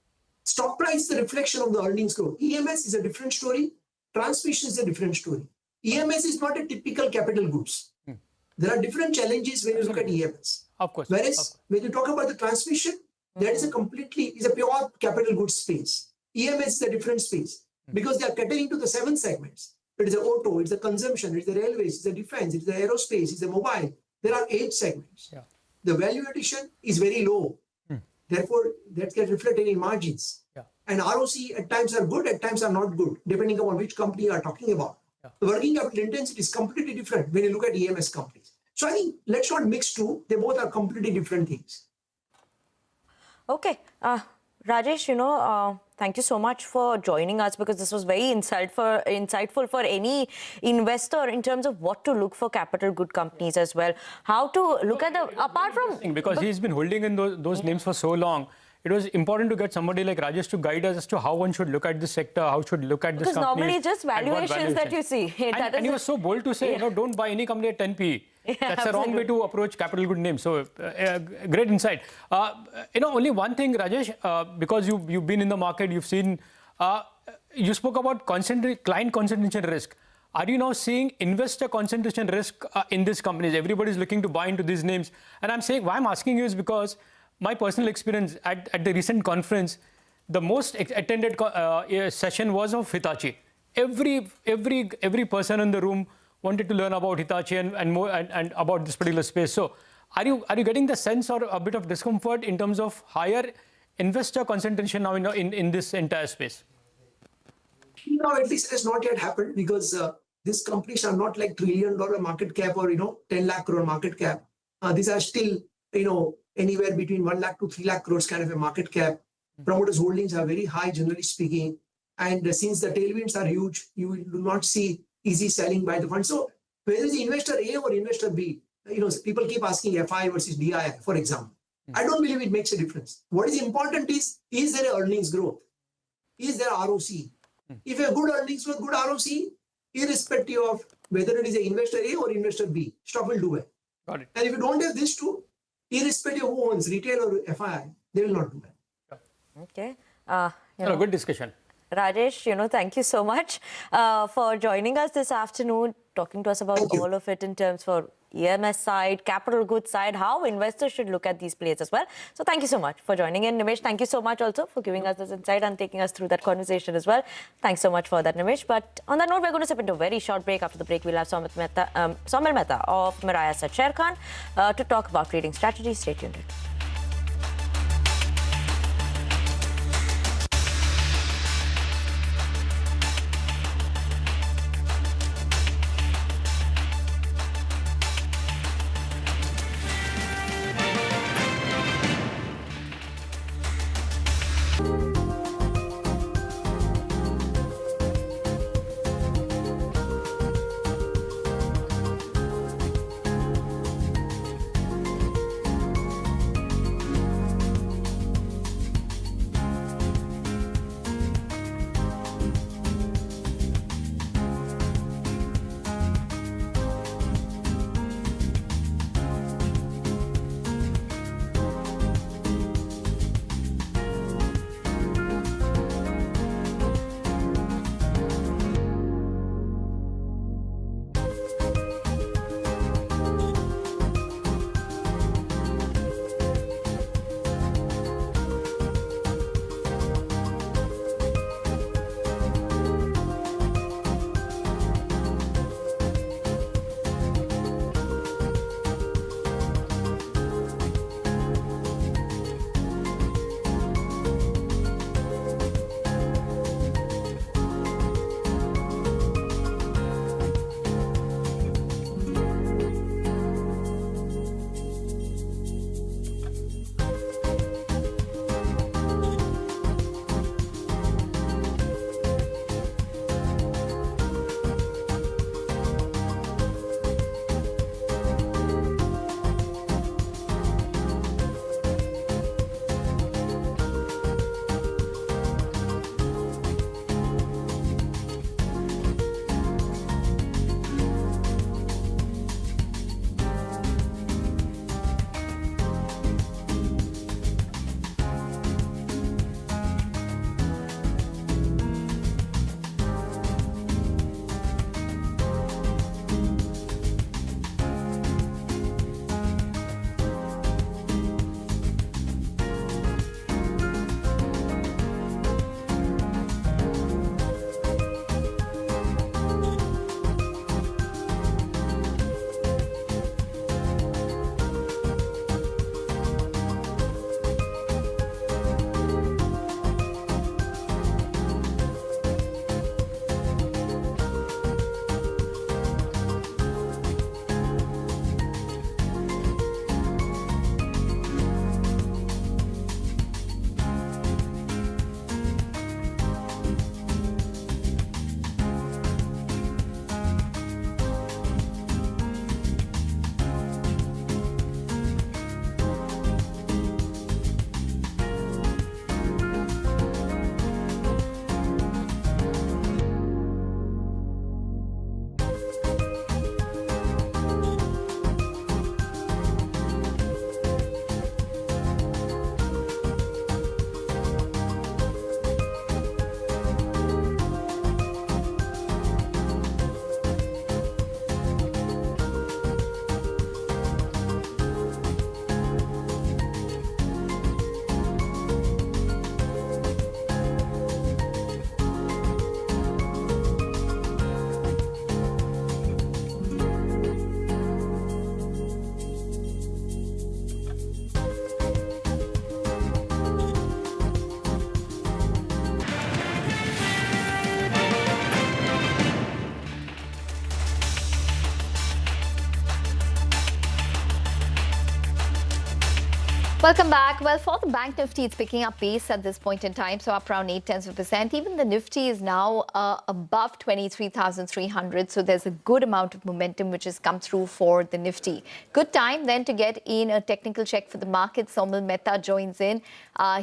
stock price is the reflection of the earnings growth. EMS is a different story. Transmission is a different story. EMS is not a typical capital goods. There are different challenges when you look at EMS. Of course. Whereas when you talk about the transmission, that is a pure capital goods space. EMS is a different space because they are catering to the 7 segments. It is the auto, it's the consumption, it's the railways, it's the defense, it's the aerospace, it's the mobile. There are 8 segments. Yeah. The value addition is very low. Therefore, that gets reflected in margins. Yeah. And ROC at times are good, at times are not good, depending on which company you are talking about. Yeah. The working capital intensity is completely different when you look at EMS companies. So I think let's not mix two. They both are completely different things. Okay. Rajesh, thank you so much for joining us, because this was very insightful for any investor in terms of what to look for capital good companies as well. How to look at apart from... Because he's been holding in those names for so long, it was important to get somebody like Rajesh to guide us as to how one should look at this sector, how should look at this company. Because normally it's just valuations that you see. And he was so bold to say, don't buy any company at 10 PE. That's the wrong way to approach capital good names. So, great insight. Only one thing, Rajesh, because you've been in the market, you've seen, you spoke about client concentration risk. Are you now seeing investor concentration risk in these companies? Everybody's looking to buy into these names. And I'm saying, why I'm asking you is because my personal experience at the recent conference, the most attended session was of Hitachi. Every person in the room wanted to learn about Hitachi and more and about this particular space. So, are you getting the sense or a bit of discomfort in terms of higher investor concentration now in this entire space? No, at least it has not yet happened, because these companies are not like $1 trillion market cap or 10 lakh crore market cap. These are still anywhere between 1 lakh to 3 lakh crores kind of a market cap. Promoters' holdings are very high, generally speaking, and since the tailwinds are huge, you do not see easy selling by the fund. So whether it's investor A or investor B, people keep asking FI versus DI, for example. I don't believe it makes a difference. What is important is there earnings growth? Is there ROC? If you have good earnings growth, good ROC, irrespective of whether it is an investor A or investor B, stock will do well. Got it. And if you don't have these two, irrespective of who owns, retail or FI, they will not do well. Okay. Good discussion. Rajesh, thank you so much for joining us this afternoon, talking to us about all of it in terms for EMS side, capital goods side, how investors should look at these plays as well. So thank you so much for joining in. Nimesh, thank you so much also for giving us this insight and taking us through that conversation as well. Thanks so much for that, Nimesh. But on that note, we're going to step into a very short break. After the break, we'll have Saumil Mehta of Mirae Asset Sharekhan to talk about trading strategy. Stay tuned. Welcome back. Well, for the Bank Nifty, it's picking up pace at this point in time, so up around 0.8%. Even the Nifty is now above 23,300, so there's a good amount of momentum which has come through for the Nifty. Good time then to get in a technical check for the market. Somil Mehta joins in.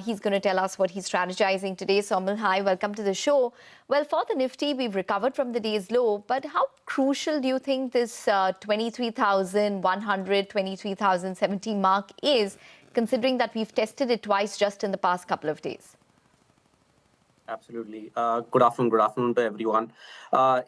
He's going to tell us what he's strategizing today. Somil, hi, welcome to the show. Well, for the Nifty, we've recovered from the day's low, but how crucial do you think this 23,100, 23,070 mark is, considering that we've tested it twice just in the past couple of days? Absolutely. Good afternoon to everyone.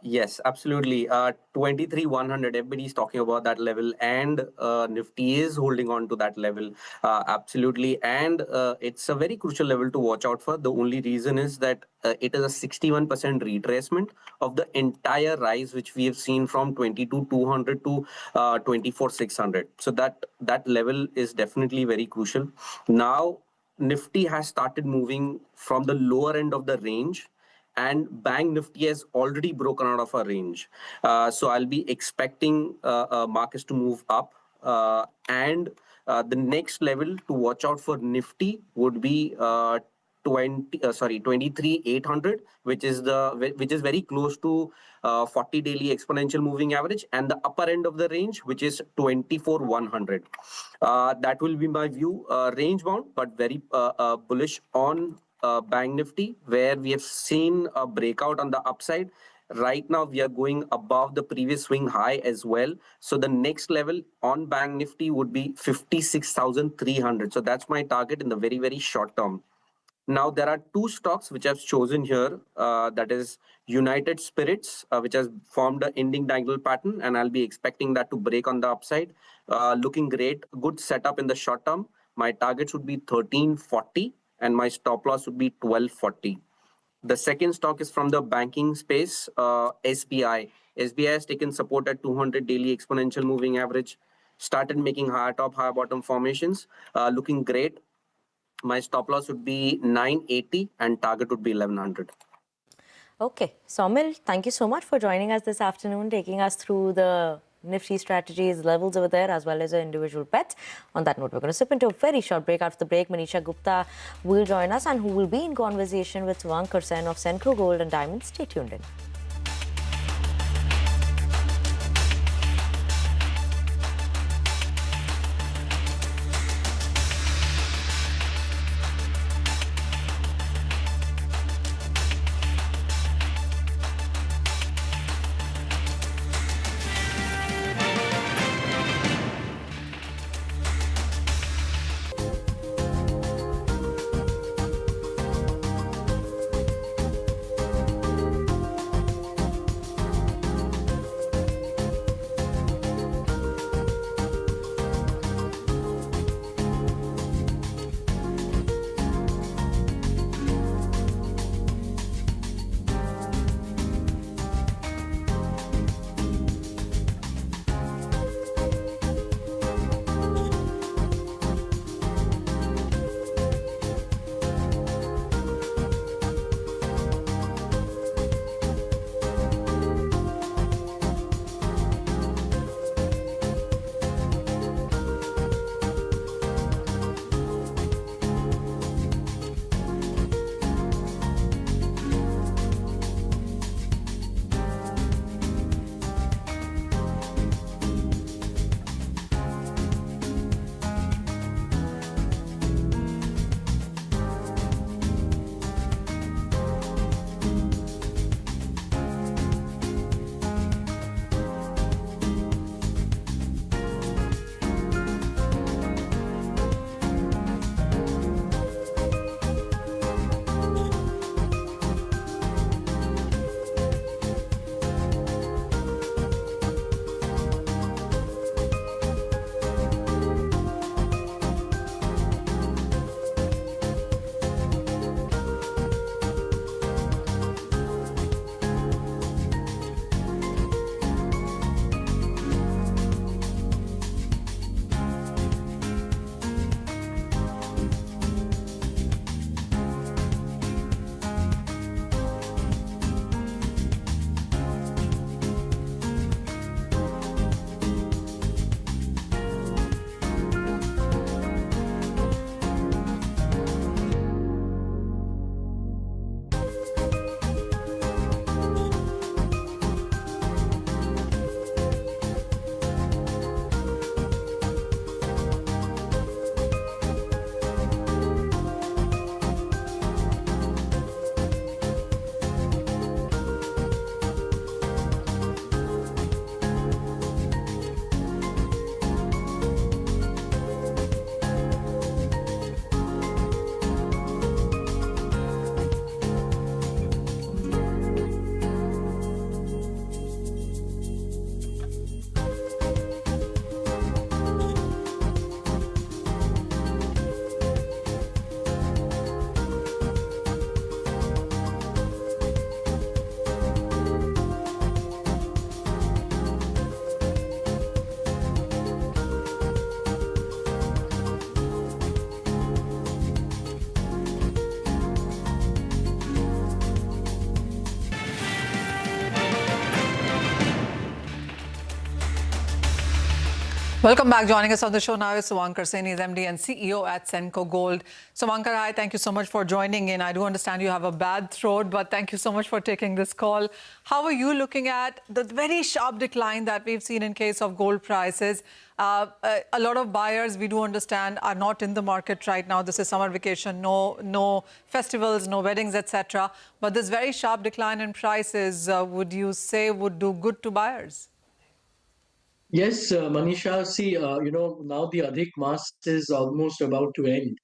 Yes, absolutely. 23,100, everybody's talking about that level, and Nifty is holding on to that level. Absolutely. And it's a very crucial level to watch out for. The only reason is that it is a 61% retracement of the entire rise which we have seen from 22,200 to 24,600. So that level is definitely very crucial. Now, Nifty has started moving from the lower end of the range, and Bank Nifty has already broken out of a range. So I'll be expecting markets to move up. And the next level to watch out for Nifty would be 23,800, which is very close to 40 daily exponential moving average, and the upper end of the range, which is 24,100. That will be my view, range bound, but very bullish on Bank Nifty, where we have seen a breakout on the upside. Right now, we are going above the previous swing high as well. So the next level on Bank Nifty would be 56,300. So that's my target in the very, very short term. Now, there are two stocks which I've chosen here. That is United Spirits, which has formed an ending diagonal pattern, and I'll be expecting that to break on the upside. Looking great, good setup in the short term. My target should be 1340, and my stop loss would be 1240. The second stock is from the banking space, SBI. SBI has taken support at 200 daily exponential moving average, started making higher top, higher bottom formations, looking great. My stop loss would be 980 and target would be 1100. Okay, Somil, thank you so much for joining us this afternoon, taking us through the Nifty strategies, levels over there, as well as our individual bets. On that note, we're going to slip into a very short break. After the break, Manisha Gupta will join us, and who will be in conversation with Suvankar Sen of Centro Gold and Diamonds. Stay tuned in. Welcome back. Joining us on the show now is Suvankar Seni, is MD and CEO at Senco Gold. Suvankar, hi, thank you so much for joining in. I do understand you have a bad throat, but thank you so much for taking this call. How are you looking at the very sharp decline that we've seen in case of gold prices? A lot of buyers, we do understand, are not in the market right now. This is summer vacation, no festivals, no weddings, etc. But this very sharp decline in prices, would you say would do good to buyers? Yes, Manisha, see, now the Adhik Maas is almost about to end,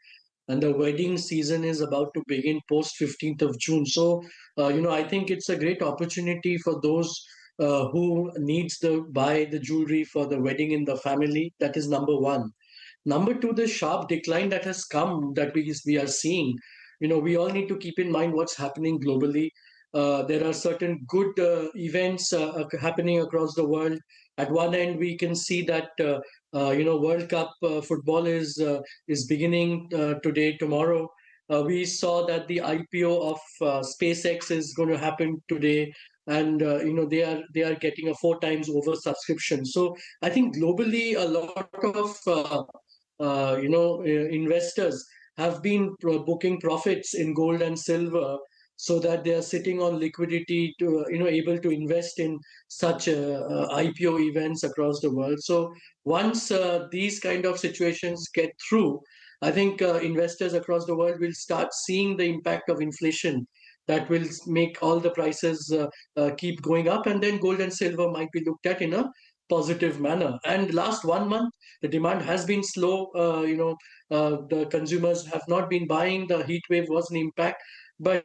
and the wedding season is about to begin post 15th of June. So, I think it's a great opportunity for those who needs to buy the jewelry for the wedding in the family. That is number one. Number two, the sharp decline that has come that we are seeing. We all need to keep in mind what's happening globally. There are certain good events happening across the world. At one end, we can see that World Cup football is beginning today, tomorrow. We saw that the IPO of SpaceX is going to happen today, and they are getting a 4 times over subscription. So I think globally, a lot of investors have been booking profits in gold and silver, so that they are sitting on liquidity to able to invest in such IPO events across the world. So once these kind of situations get through, I think investors across the world will start seeing the impact of inflation that will make all the prices keep going up, and then gold and silver might be looked at in a positive manner. And last 1 month, the demand has been slow. The consumers have not been buying. The heat wave was an impact, but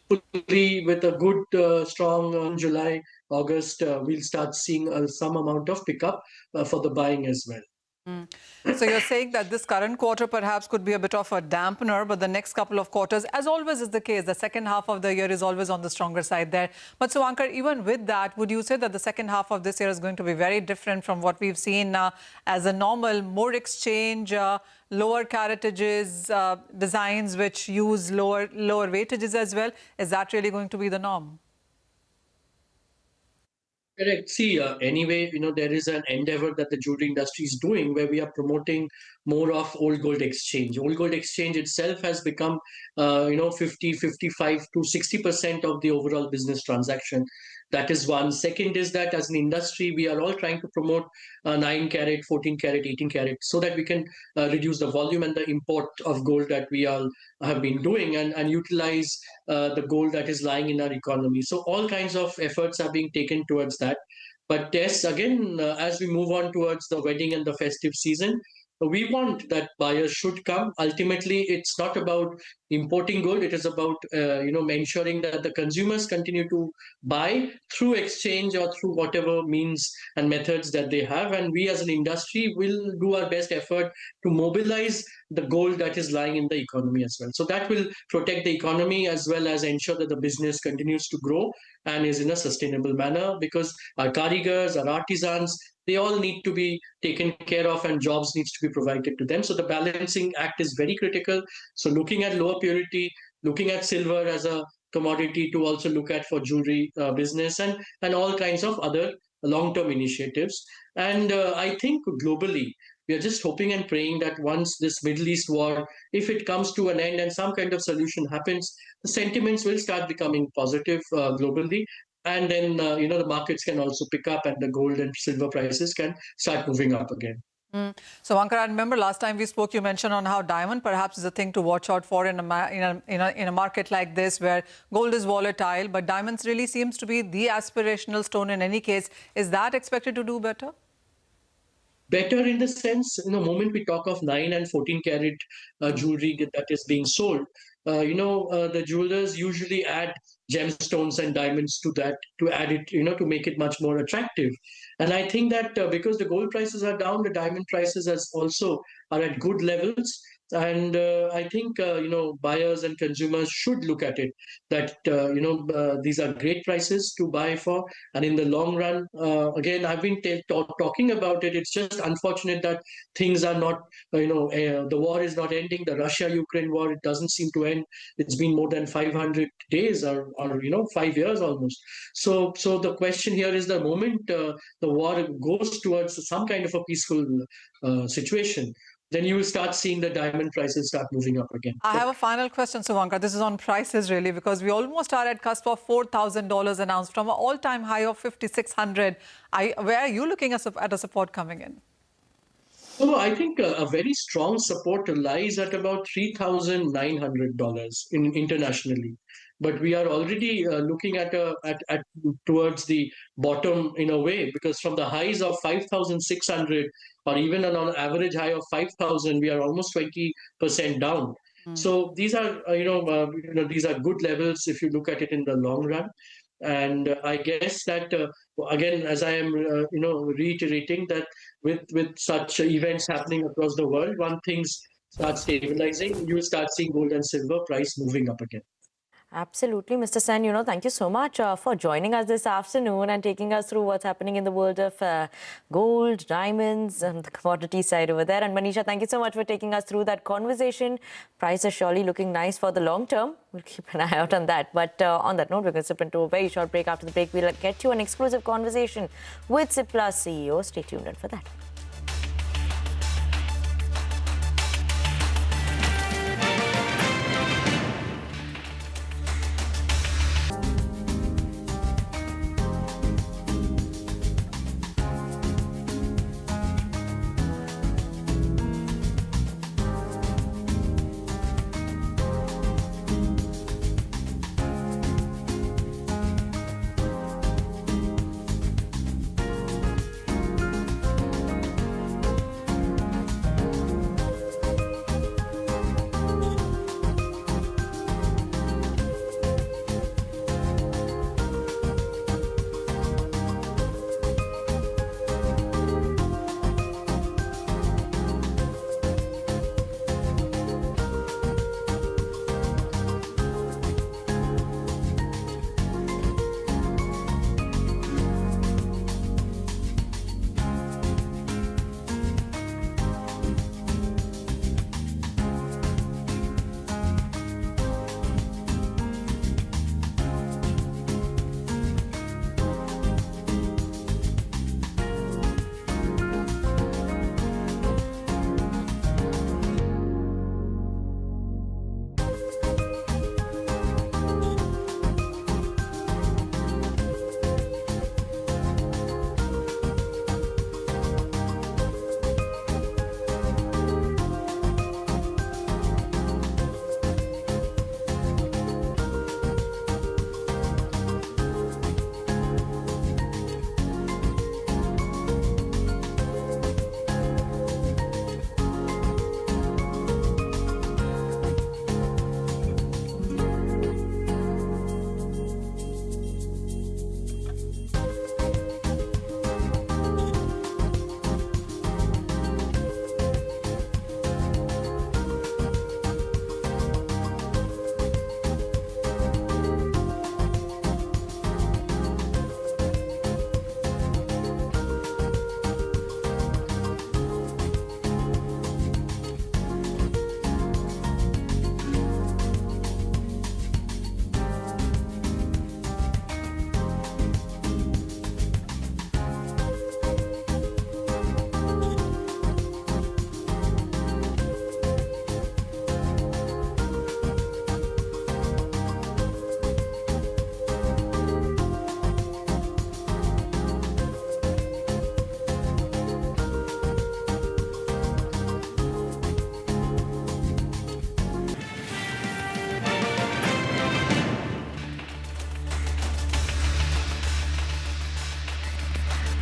hopefully with a good, strong July, August, we'll start seeing some amount of pickup for the buying as well. So you're saying that this current quarter perhaps could be a bit of a dampener, but the next couple of quarters, as always is the case, the second half of the year is always on the stronger side there. But Suvankar, even with that, would you say that the second half of this year is going to be very different from what we've seen as a normal, more exchange, lower caratages, designs which use lower weightages as well? Is that really going to be the norm? Correct. See, anyway, there is an endeavor that the jewelry industry is doing where we are promoting more of old gold exchange. Old gold exchange itself has become, 50, 55 to 60% of the overall business transaction. That is one. Second is that as an industry, we are all trying to promote 9 carat, 14 carat, 18 carat, so that we can reduce the volume and the import of gold that we all have been doing, and utilize the gold that is lying in our economy. So all kinds of efforts are being taken towards that. But yes, again, as we move on towards the wedding and the festive season, we want that buyers should come. Ultimately, it's not about importing gold. It is about ensuring that the consumers continue to buy through exchange or through whatever means and methods that they have. And we as an industry will do our best effort to mobilize the gold that is lying in the economy as well. So that will protect the economy as well as ensure that the business continues to grow and is in a sustainable manner, because our karigars, our artisans, they all need to be taken care of and jobs needs to be provided to them. So the balancing act is very critical. So looking at lower purity, looking at silver as a commodity to also look at for jewelry business, and all kinds of other long-term initiatives. And I think globally, we are just hoping and praying that once this Middle East war, if it comes to an end and some kind of solution happens, the sentiments will start becoming positive globally. And then, the markets can also pick up and the gold and silver prices can start moving up again. So, Ankar, I remember last time we spoke, you mentioned on how diamond perhaps is a thing to watch out for in a market like this where gold is volatile, but diamonds really seems to be the aspirational stone in any case. Is that expected to do better? Better in the sense, moment we talk of 9 and 14 carat jewelry that is being sold, the jewelers usually add gemstones and diamonds to that to add it, to make it much more attractive. And I think that because the gold prices are down, the diamond prices are at good levels. And I think buyers and consumers should look at it that these are great prices to buy for, and in the long run, again, I've been talking about it. It's just unfortunate that things are not, the war is not ending. The Russia-Ukraine war, it doesn't seem to end. It's been more than 500 days, or 5 years almost. So the question here is, the moment the war goes towards some kind of a peaceful situation, then you will start seeing the diamond prices start moving up again. I have a final question, Suvankar. This is on prices, really, because we almost are at cusp of $4,000 an ounce from an all-time high of $5,600. Where are you looking at a support coming in? So I think a very strong support lies at about $3,900 internationally. But we are already looking at towards the bottom in a way, because from the highs of 5,600 or even an average high of 5,000, we are almost 20% down. So these are these are good levels if you look at it in the long run. And I guess that again, as I am reiterating, that with such events happening across the world, once things start stabilizing, you will start seeing gold and silver price moving up again. Absolutely, Mr. Sen, thank you so much for joining us this afternoon and taking us through what's happening in the world of gold, diamonds, and the commodity side over there. And Manisha, thank you so much for taking us through that conversation. Price is surely looking nice for the long term. We'll keep an eye out on that. But on that note, we're going to slip into a very short break. After the break, we'll get to an exclusive conversation with Cipla's CEO. Stay tuned in for that.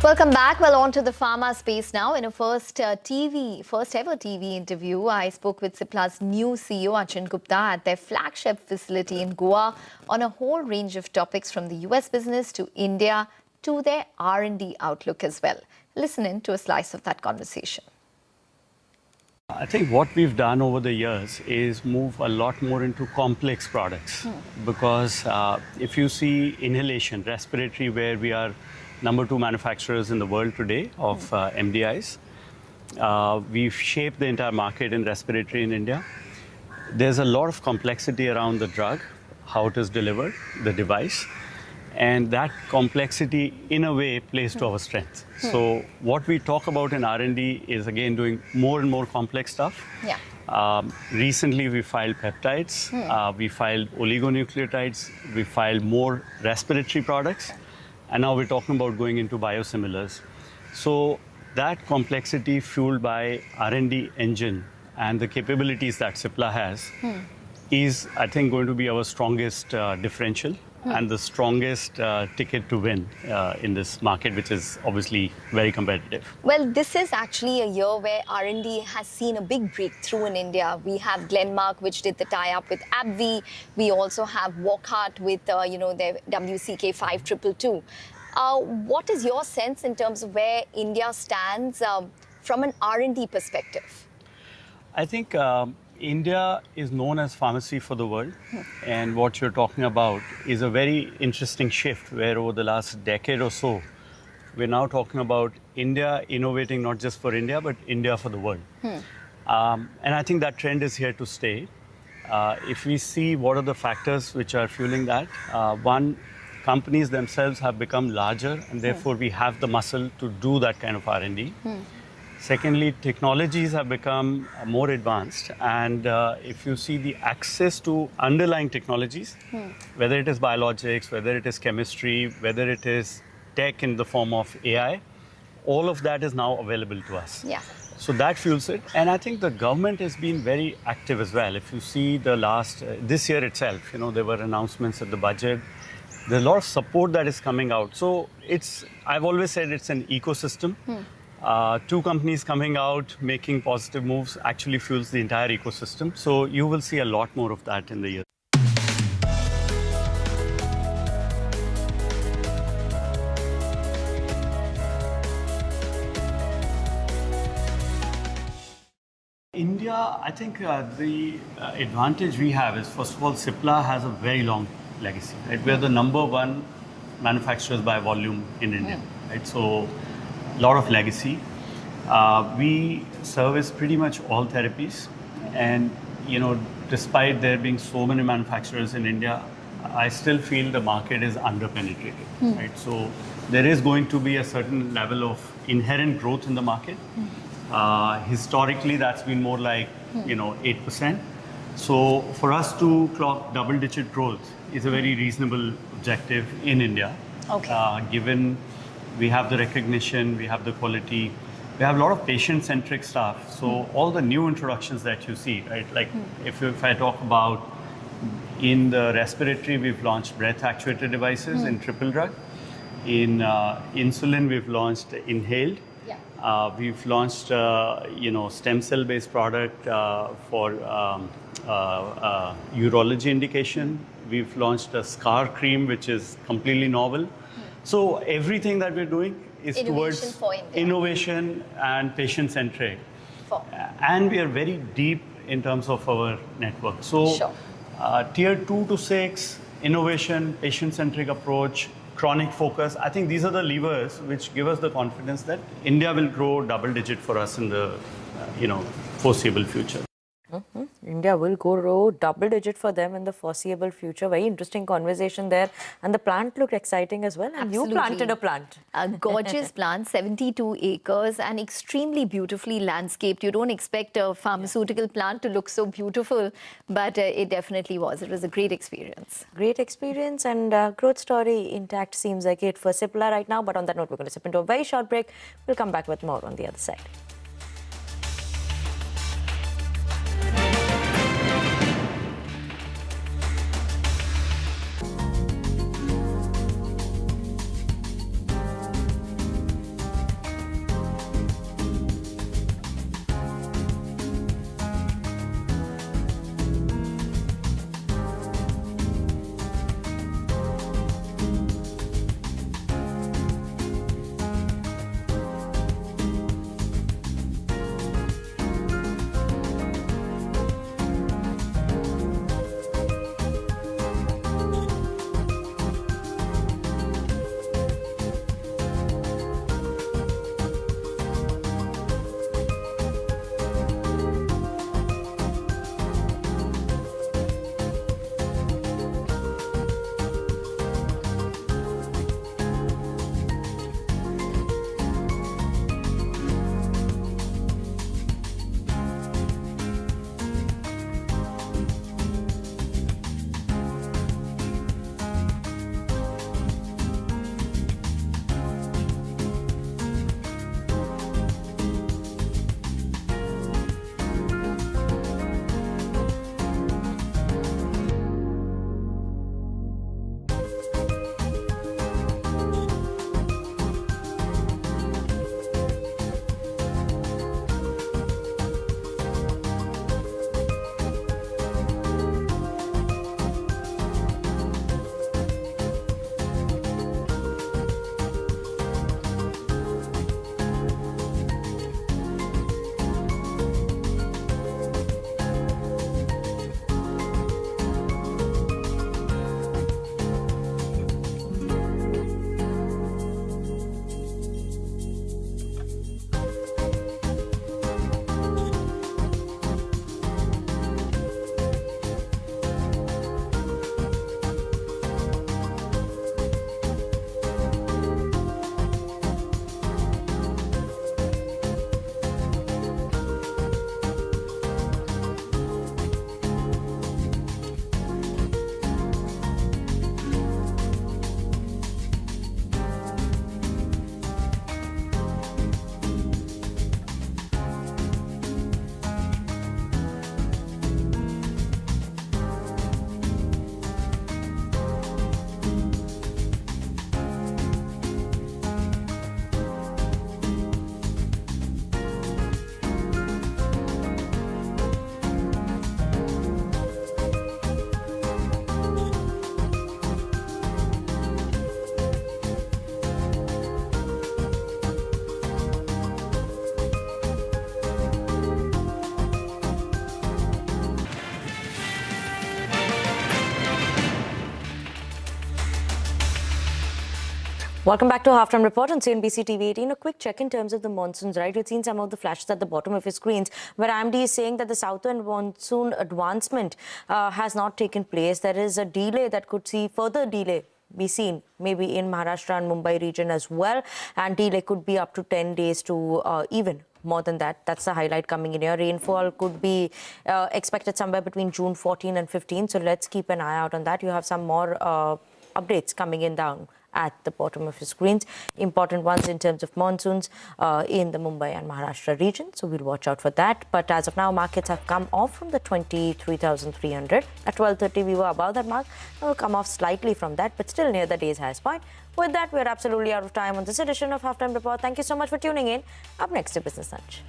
Welcome back. Well, on to the pharma space now. In a first ever TV interview, I spoke with Cipla's new CEO, Achin Gupta, at their flagship facility in Goa on a whole range of topics from the US business to India to their R&D outlook as well. Listen in to a slice of that conversation. I think what we've done over the years is move a lot more into complex products because if you see inhalation, respiratory, where we are #2 manufacturers in the world today of MDIs, we've shaped the entire market in respiratory in India. There's a lot of complexity around the drug, how it is delivered, the device. And that complexity, in a way, plays to our strengths. So what we talk about in R&D is, again, doing more and more complex stuff. Yeah. Recently, we filed peptides. We filed oligonucleotides. We filed more respiratory products. And now we're talking about going into biosimilars. So that complexity fueled by R&D engine and the capabilities that Cipla has is, I think, going to be our strongest differential. And the strongest ticket to win in this market, which is obviously very competitive. Well, this is actually a year where R&D has seen a big breakthrough in India. We have Glenmark, which did the tie-up with AbbVie. We also have Wockhardt with, their WCK 5222. What is your sense in terms of where India stands from an R&D perspective? I think India is known as pharmacy for the world. And what you're talking about is a very interesting shift where over the last decade or so, we're now talking about India innovating not just for India, but India for the world. And I think that trend is here to stay. If we see what are the factors which are fueling that, one, companies themselves have become larger and therefore we have the muscle to do that kind of R&D. Secondly, technologies have become more advanced, and if you see the access to underlying technologies, whether it is biologics, whether it is chemistry, whether it is tech in the form of AI, all of that is now available to us. Yeah. So that fuels it, and I think the government has been very active as well. If you see the last, this year itself, there were announcements at the budget. There's a lot of support that is coming out. So I've always said it's an ecosystem. Two companies coming out, making positive moves actually fuels the entire ecosystem. So you will see a lot more of that in the year. India, I think the advantage we have is, first of all, Cipla has a very long legacy. Right? We're the #1 manufacturers by volume in India. Right? So a lot of legacy. We service pretty much all therapies. And, despite there being so many manufacturers in India, I still feel the market is underpenetrated. Right? So there is going to be a certain level of inherent growth in the market. Historically, that's been more like, 8%. So for us to clock double-digit growth is a very reasonable objective in India. Okay. Given we have the recognition, we have the quality, we have a lot of patient-centric stuff. So all the new introductions that you see, right? Like if I talk about in the respiratory, we've launched breath actuator devices in triple drug. In insulin, we've launched inhaled. We've launched, stem cell-based product for urology indication. We've launched a scar cream, which is completely novel. So everything that we're doing is towards innovation and patient-centric. And we are very deep in terms of our network. So tier 2 to 6, innovation, patient-centric approach, chronic focus. I think these are the levers which give us the confidence that India will grow double-digit for us in the, foreseeable future. India will grow double-digit for them in the foreseeable future. Very interesting conversation there. And the plant looked exciting as well. And you planted a plant. A gorgeous plant, 72 acres and extremely beautifully landscaped. You don't expect a pharmaceutical plant to look so beautiful, but it definitely was. It was a great experience. Great experience, and growth story intact seems like it for Cipla right now. But on that note, we're going to step into a very short break. We'll come back with more on the other side. Welcome back to Halftime Report on CNBC TV 18. A quick check in terms of the monsoons, right? We've seen some of the flashes at the bottom of your screens where IMD is saying that the southern monsoon advancement has not taken place. There is a delay that could see further delay be seen maybe in Maharashtra and Mumbai region as well, and delay could be up to 10 days to even more than that. That's the highlight coming in here. Rainfall could be expected somewhere between June 14 and 15. So let's keep an eye out on that. You have some more updates coming in down at the bottom of your screens. Important ones in terms of monsoons in the Mumbai and Maharashtra region. So we'll watch out for that. But as of now, markets have come off from the 23,300. At 12:30, we were above that mark. We'll come off slightly from that, but still near the day's highest point. With that, we're absolutely out of time on this edition of Halftime Report. Thank you so much for tuning in. Up next to Business Lunch.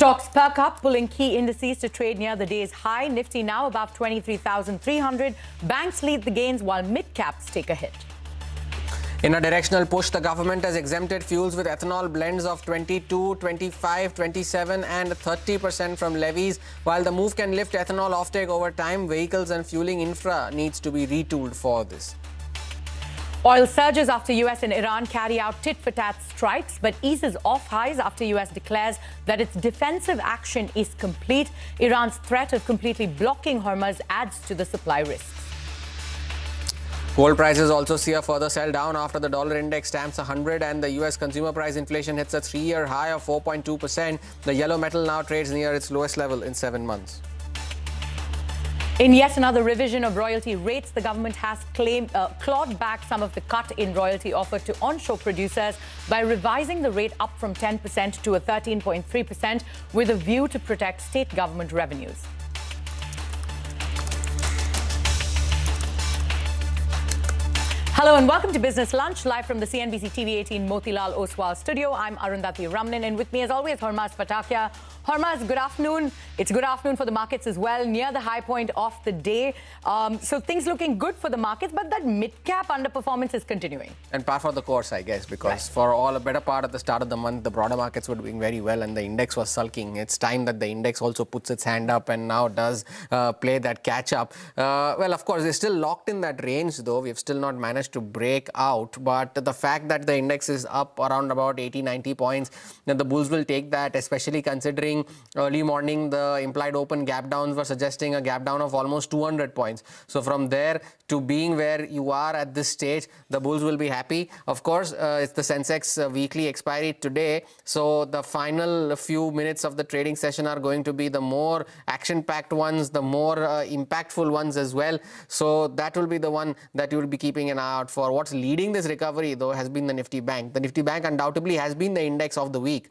Stocks perk up, pulling key indices to trade near the day's high. Nifty now above 23,300. Banks lead the gains while mid-caps take a hit. In a directional push, the government has exempted fuels with ethanol blends of 22, 25, 27 and 30% from levies. While the move can lift ethanol offtake over time, vehicles and fueling infra needs to be retooled for this. Oil surges after US and Iran carry out tit-for-tat strikes, but eases off highs after US declares that its defensive action is complete. Iran's threat of completely blocking Hormuz adds to the supply risks. Gold prices also see a further sell down after the dollar index stamps 100 and the US consumer price inflation hits a 3-year high of 4.2%. The yellow metal now trades near its lowest level in 7 months. In yet another revision of royalty rates, the government has clawed back some of the cut in royalty offered to onshore producers by revising the rate up from 10% to a 13.3% with a view to protect state government revenues. Hello and welcome to Business Lunch, live from the CNBC TV 18 Motilal Oswal studio. I'm Arundhati Ramnan, and with me as always, Hormaz Patakia. Hormaz, good afternoon. It's good afternoon for the markets as well, near the high point of the day. So things looking good for the markets, but that mid-cap underperformance is continuing. And par for the course, I guess, because for all a better part at the start of the month, the broader markets were doing very well and the index was sulking. It's time that the index also puts its hand up and now does play that catch-up. Well, of course, they're still locked in that range, though. We've still not managed to break out, but the fact that the index is up around about 80-90 points, then the bulls will take that, especially considering early morning the implied open gap downs were suggesting a gap down of almost 200 points. So from there to being where you are at this stage, the bulls will be happy. Of course, it's the Sensex weekly expiry today, so the final few minutes of the trading session are going to be the more action-packed ones, the more impactful ones as well. So that will be the one that you will be keeping an eye out for. What's leading this recovery, though, has been the Nifty Bank. The Nifty Bank undoubtedly has been the index of the week.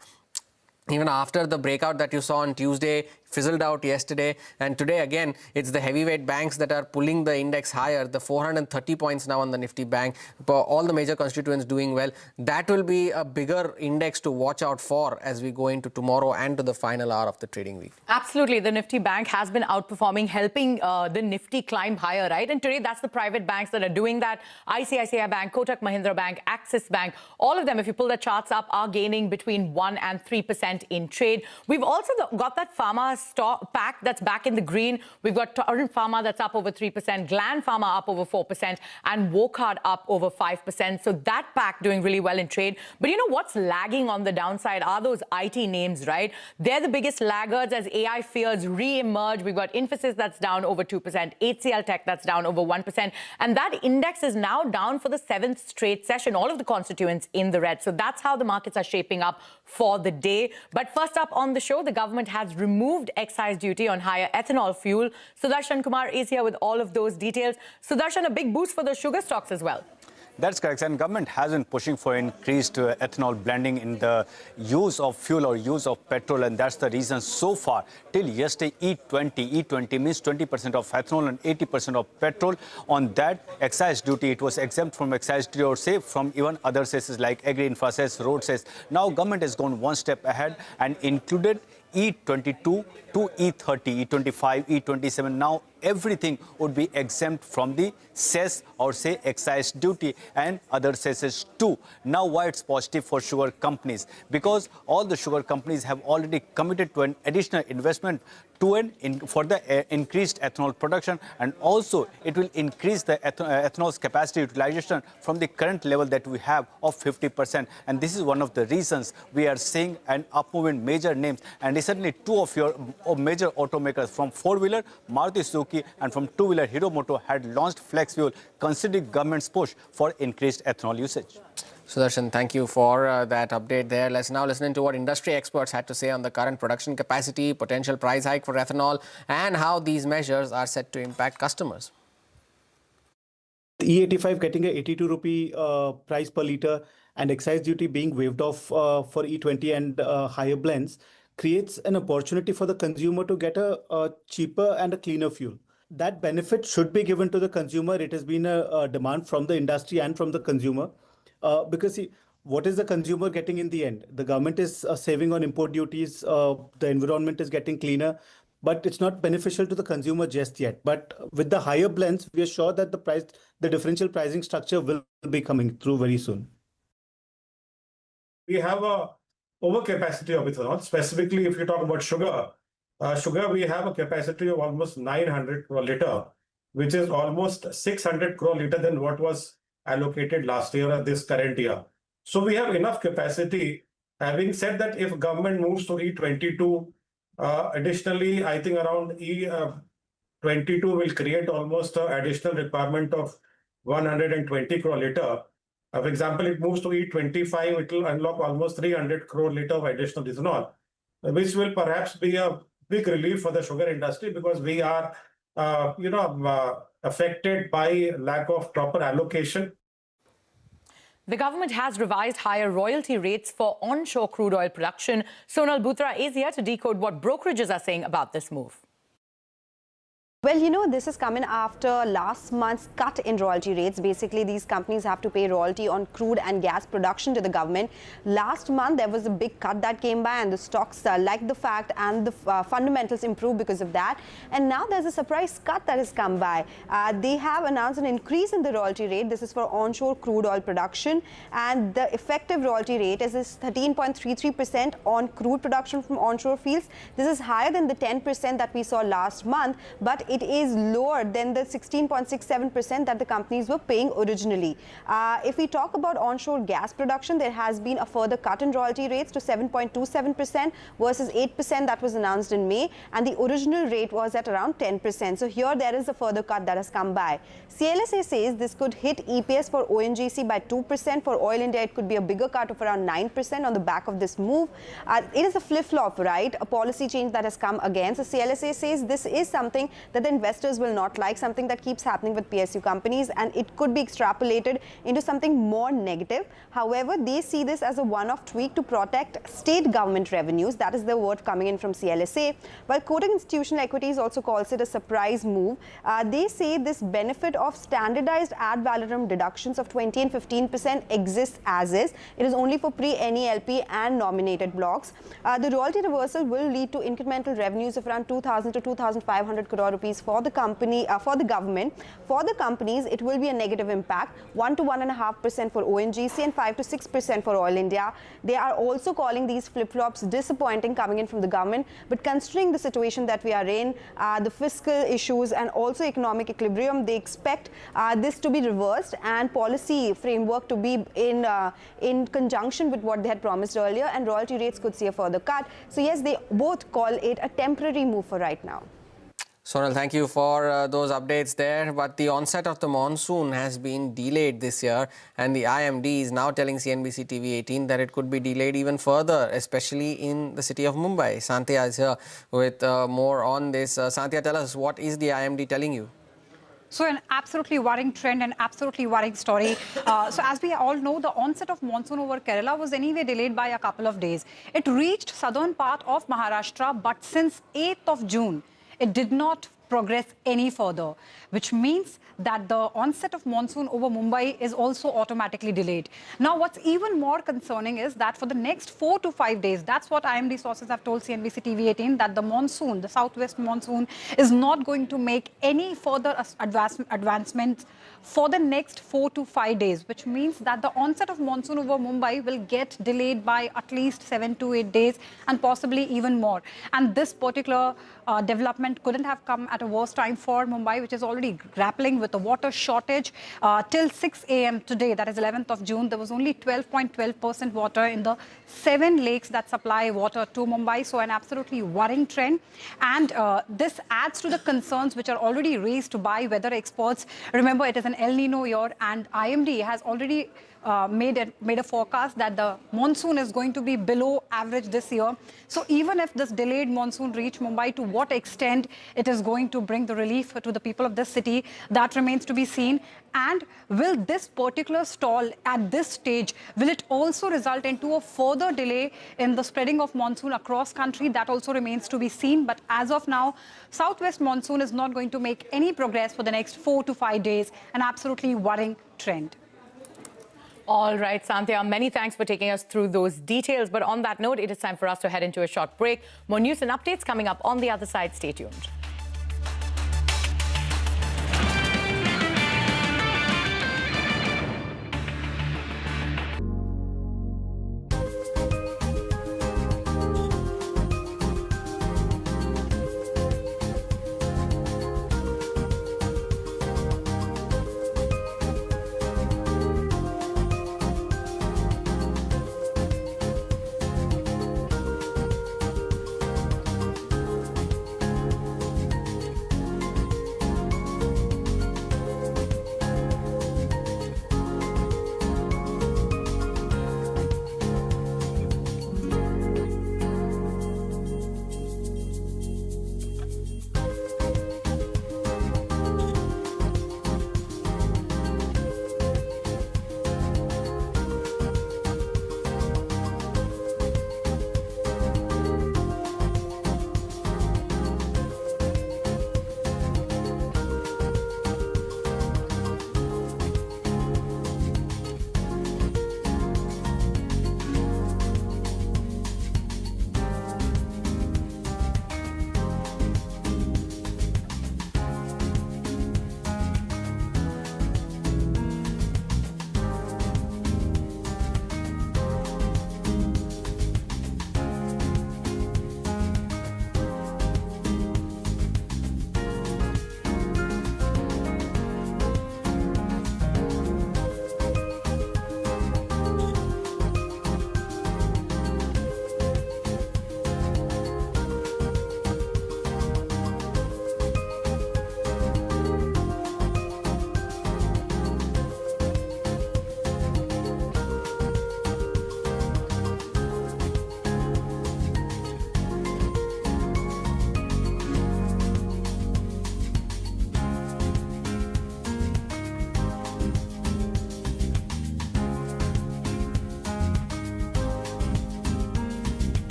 Even after the breakout that you saw on Tuesday, fizzled out yesterday, and today again it's the heavyweight banks that are pulling the index higher. The 430 points now on the Nifty Bank, all the major constituents doing well. That will be a bigger index to watch out for as we go into tomorrow and to the final hour of the trading week. Absolutely, the Nifty Bank has been outperforming, helping the Nifty climb higher, right? And today that's the private banks that are doing that. ICICI Bank, Kotak Mahindra Bank, Axis Bank, all of them, if you pull the charts up, are gaining between 1 and 3% in trade. We've also got that pharma stock pack that's back in the green. We've got Torrent Pharma that's up over 3%, Gland Pharma up over 4%, and Wockhardt up over 5%. So that pack doing really well in trade. But you know what's lagging on the downside are those IT names, right? They're the biggest laggards as AI fears re-emerge. We've got Infosys that's down over 2%, HCL Tech that's down over 1%. And that index is now down for the 7th straight session, all of the constituents in the red. So that's how the markets are shaping up for the day. But first up on the show, the government has removed excise duty on higher ethanol fuel. Sudarshan Kumar is here with all of those details. Sudarshan, a big boost for the sugar stocks as well. That's correct. And government has been pushing for increased ethanol blending in the use of fuel or use of petrol. And that's the reason so far, till yesterday, E20 means 20% of ethanol and 80% of petrol. On that excise duty, it was exempt from excise duty or say from even other cesses like agri-infra cess, road cess. Now government has gone one step ahead and included E22 to E30, E25, E27. Now everything would be exempt from the cess or say excise duty and other cesses too. Now why it's positive for sugar companies? Because all the sugar companies have already committed to an additional investment for the increased ethanol production, and also it will increase the ethanol's capacity utilization from the current level that we have of 50%. And this is one of the reasons we are seeing an up move in major names. And recently, two of your major automakers from four-wheeler, Maruti Suzuki, and from two-wheeler, Hero Moto, had launched flex fuel, considering government's push for increased ethanol usage. Sudarshan, thank you for that update there. Let's now listen to what industry experts had to say on the current production capacity, potential price hike for ethanol, and how these measures are set to impact customers. E85 getting a 82 rupee price per litre and excise duty being waived off for E20 and higher blends creates an opportunity for the consumer to get a cheaper and a cleaner fuel. That benefit should be given to the consumer. It has been a demand from the industry and from the consumer. Because see, what is the consumer getting in the end? The government is saving on import duties, the environment is getting cleaner, but it's not beneficial to the consumer just yet. But with the higher blends, we are sure that the differential pricing structure will be coming through very soon. We have a overcapacity of ethanol. Specifically, if you talk about sugar, we have a capacity of almost 900 crore litre, which is almost 600 crore litre than what was allocated last year or this current year. So we have enough capacity. Having said that, if government moves to E22, additionally, I think around E22 will create almost an additional requirement of 120 crore litre. For example, it moves to E25, it will unlock almost 300 crore litre of additional ethanol, which will perhaps be a big relief for the sugar industry because we are, affected by lack of proper allocation. The government has revised higher royalty rates for onshore crude oil production. Sonal Bhutra is here to decode what brokerages are saying about this move. Well, this is coming after last month's cut in royalty rates. Basically, these companies have to pay royalty on crude and gas production to the government. Last month, there was a big cut that came by and the stocks liked the fact and the fundamentals improved because of that. And now there's a surprise cut that has come by. They have announced an increase in the royalty rate. This is for onshore crude oil production. And the effective royalty rate is 13.33% on crude production from onshore fields. This is higher than the 10% that we saw last month, but it is lower than the 16.67% that the companies were paying originally. If we talk about onshore gas production, there has been a further cut in royalty rates to 7.27% versus 8% that was announced in May, and the original rate was at around 10%. So here there is a further cut that has come by. CLSA says this could hit EPS for ONGC by 2%. For Oil India, it could be a bigger cut of around 9% on the back of this move. It is a flip-flop, right? A policy change that has come again. So CLSA says this is something that the investors will not like, something that keeps happening with PSU companies, and it could be extrapolated into something more negative. However, they see this as a one-off tweak to protect state government revenues. That is the word coming in from CLSA. While Kotak Institutional Equities also calls it a surprise move, they say this benefit of standardized ad valorem deductions of 20 and 15% exists as is. It is only for pre-NELP and nominated blocks. The royalty reversal will lead to incremental revenues of around 2,000 to 2,500 crore rupees for the company, for the government. For the companies, it will be a negative impact, 1 to 1.5% for ONGC and 5 to 6% for Oil India. They are also calling these flip-flops disappointing coming in from the government, but considering the situation that we are in, the fiscal issues and also economic equilibrium, they expect this to be reversed and policy framework to be in conjunction with what they had promised earlier, and royalty rates could see a further cut. So yes, they both call it a temporary move for right now. Sonal, thank you for those updates there. But the onset of the monsoon has been delayed this year, and the IMD is now telling CNBC TV 18 that it could be delayed even further, especially in the city of Mumbai. Santya is here with more on this. Santya, tell us, what is the IMD telling you? So an absolutely worrying trend and absolutely worrying story. So as we all know, the onset of monsoon over Kerala was anyway delayed by a couple of days. It reached southern part of Maharashtra, but since 8th of June, it did not progress any further, which means that the onset of monsoon over Mumbai is also automatically delayed. Now, what's even more concerning is that for the next 4 to 5 days, that's what IMD sources have told CNBC TV 18, that the monsoon, the southwest monsoon, is not going to make any further advancements for the next 4 to 5 days, which means that the onset of monsoon over Mumbai will get delayed by at least 7 to 8 days and possibly even more. And this particular development couldn't have come at a worse time for Mumbai, which is already grappling with a water shortage. Till 6 a.m. today, that is 11th of June, there was only 12.12% water in the 7 lakes that supply water to Mumbai. So an absolutely worrying trend. And this adds to the concerns which are already raised by weather experts. Remember, it is an El Nino year, and IMD has already made a forecast that the monsoon is going to be below average this year. So even if this delayed monsoon reach Mumbai, to what extent it is going to bring the relief to the people of this city, that remains to be seen. And will this particular stall at this stage, will it also result into a further delay in the spreading of monsoon across country? That also remains to be seen. But as of now, southwest monsoon is not going to make any progress for the next 4 to 5 days. An absolutely worrying trend. All right, Santya, many thanks for taking us through those details. But on that note, it is time for us to head into a short break. More news and updates coming up on the other side. Stay tuned.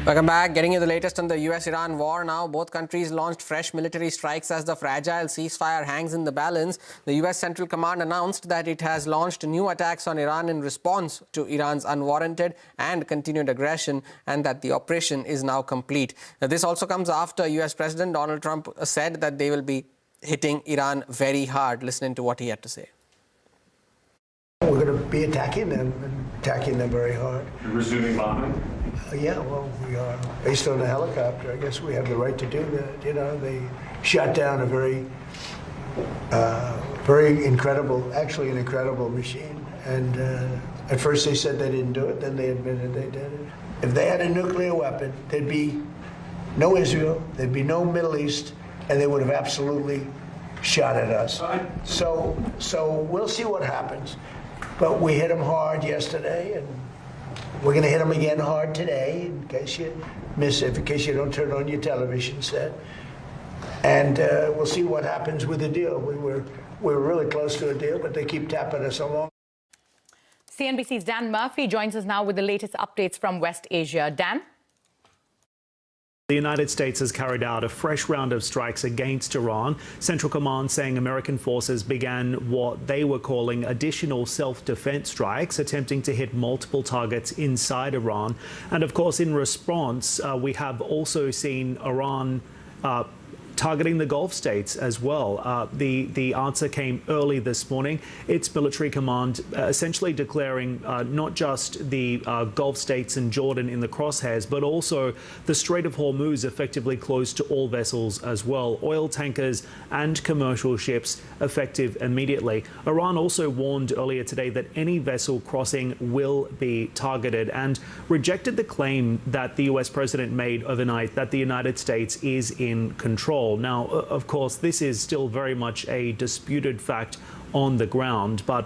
Welcome back. Getting you the latest on the US-Iran war now. Both countries launched fresh military strikes as the fragile ceasefire hangs in the balance. The US Central Command announced that it has launched new attacks on Iran in response to Iran's unwarranted and continued aggression, and that the operation is now complete. Now, this also comes after US President Donald Trump said that they will be hitting Iran very hard. Listen to what he had to say. We're going to be attacking them very hard. You're resuming bombing? Yeah, well, we are. Based on the helicopter, I guess we have the right to do that. You know, they shot down a very incredible, actually an incredible machine. And at first they said they didn't do it, then they admitted they did it. If they had a nuclear weapon, there'd be no Israel, there'd be no Middle East, and they would have absolutely shot at us. So we'll see what happens. But we hit them hard yesterday, and we're going to hit them again hard today, in case you miss it, in case you don't turn on your television set. And we'll see what happens with the deal. We were really close to a deal, but they keep tapping us along. CNBC's Dan Murphy joins us now with the latest updates from West Asia. Dan? The United States has carried out a fresh round of strikes against Iran. Central Command saying American forces began what they were calling additional self-defense strikes, attempting to hit multiple targets inside Iran. And of course, in response, we have also seen Iran targeting the Gulf states as well. The answer came early this morning. Its military command essentially declaring not just the Gulf states and Jordan in the crosshairs, but also the Strait of Hormuz effectively closed to all vessels as well. Oil tankers and commercial ships effective immediately. Iran also warned earlier today that any vessel crossing will be targeted and rejected the claim that the US president made overnight that the United States is in control. Now, of course, this is still very much a disputed fact on the ground, but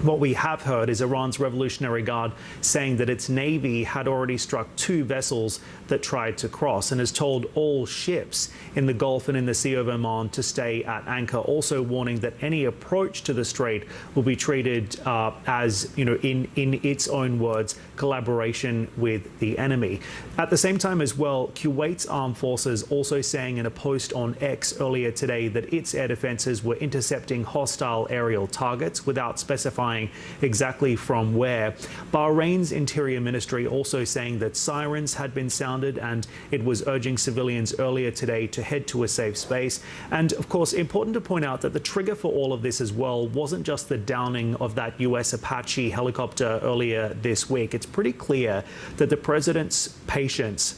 what we have heard is Iran's Revolutionary Guard saying that its navy had already struck 2 vessels that tried to cross and has told all ships in the Gulf and in the Sea of Oman to stay at anchor, also warning that any approach to the strait will be treated as, you know, in its own words, collaboration with the enemy. At the same time as well, Kuwait's armed forces also saying in a post on X earlier today that its air defenses were intercepting hostile aerial targets without specifying exactly from where. Bahrain's Interior Ministry also saying that sirens had been sounded and it was urging civilians earlier today to head to a safe space. And of course, important to point out that the trigger for all of this as well wasn't just the downing of that US Apache helicopter earlier this week. It's pretty clear that the president's patience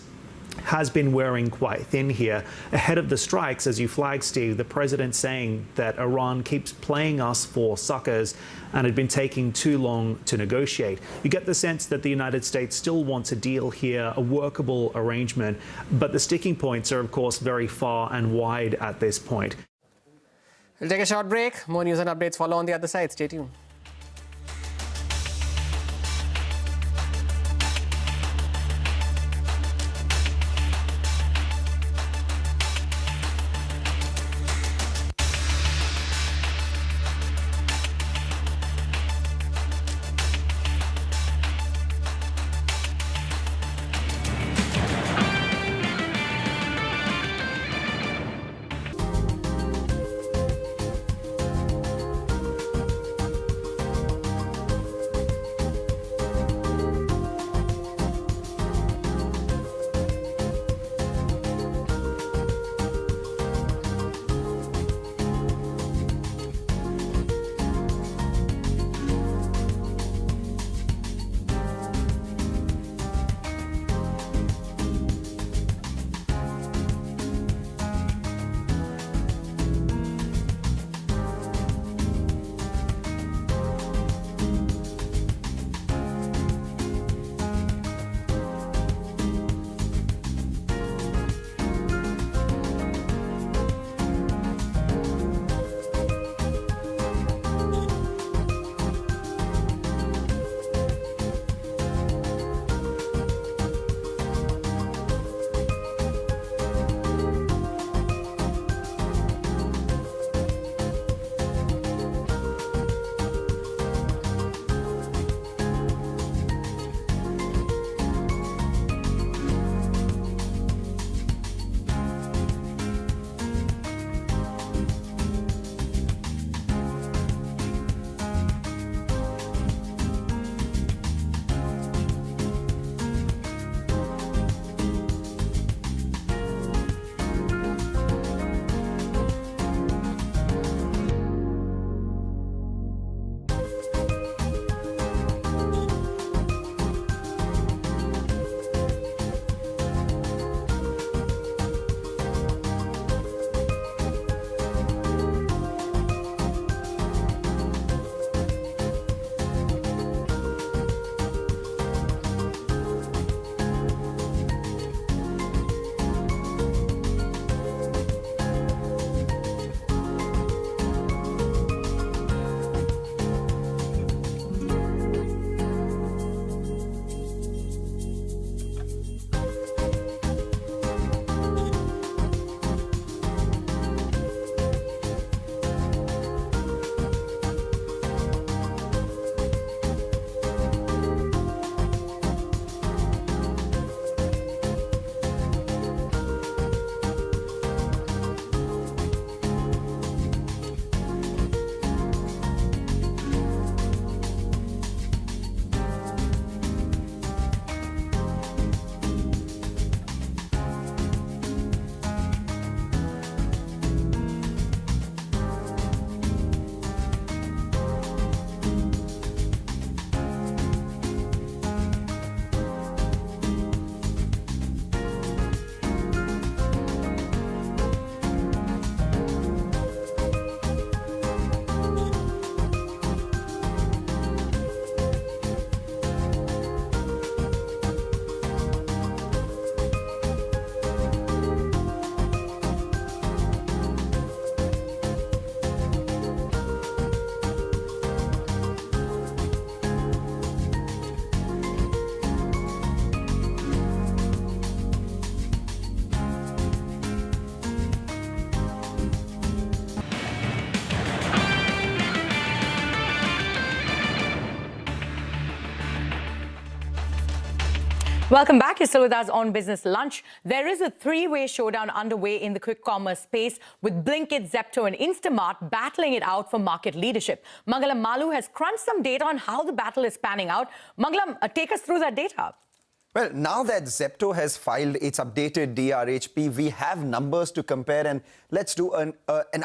has been wearing quite thin here. Ahead of the strikes, as you flagged, Steve, the president saying that Iran keeps playing us for suckers and had been taking too long to negotiate. You get the sense that the United States still wants a deal here, a workable arrangement, but the sticking points are, of course, very far and wide at this point. We'll take a short break. More news and updates follow on the other side. Stay tuned. Welcome back. You're still with us on Business Lunch. There is a three-way showdown underway in the quick commerce space with Blinkit, Zepto and Instamart battling it out for market leadership. Mangalam Malu has crunched some data on how the battle is panning out. Mangalam, take us through that data. Well, now that Zepto has filed its updated DRHP, we have numbers to compare, and let's do an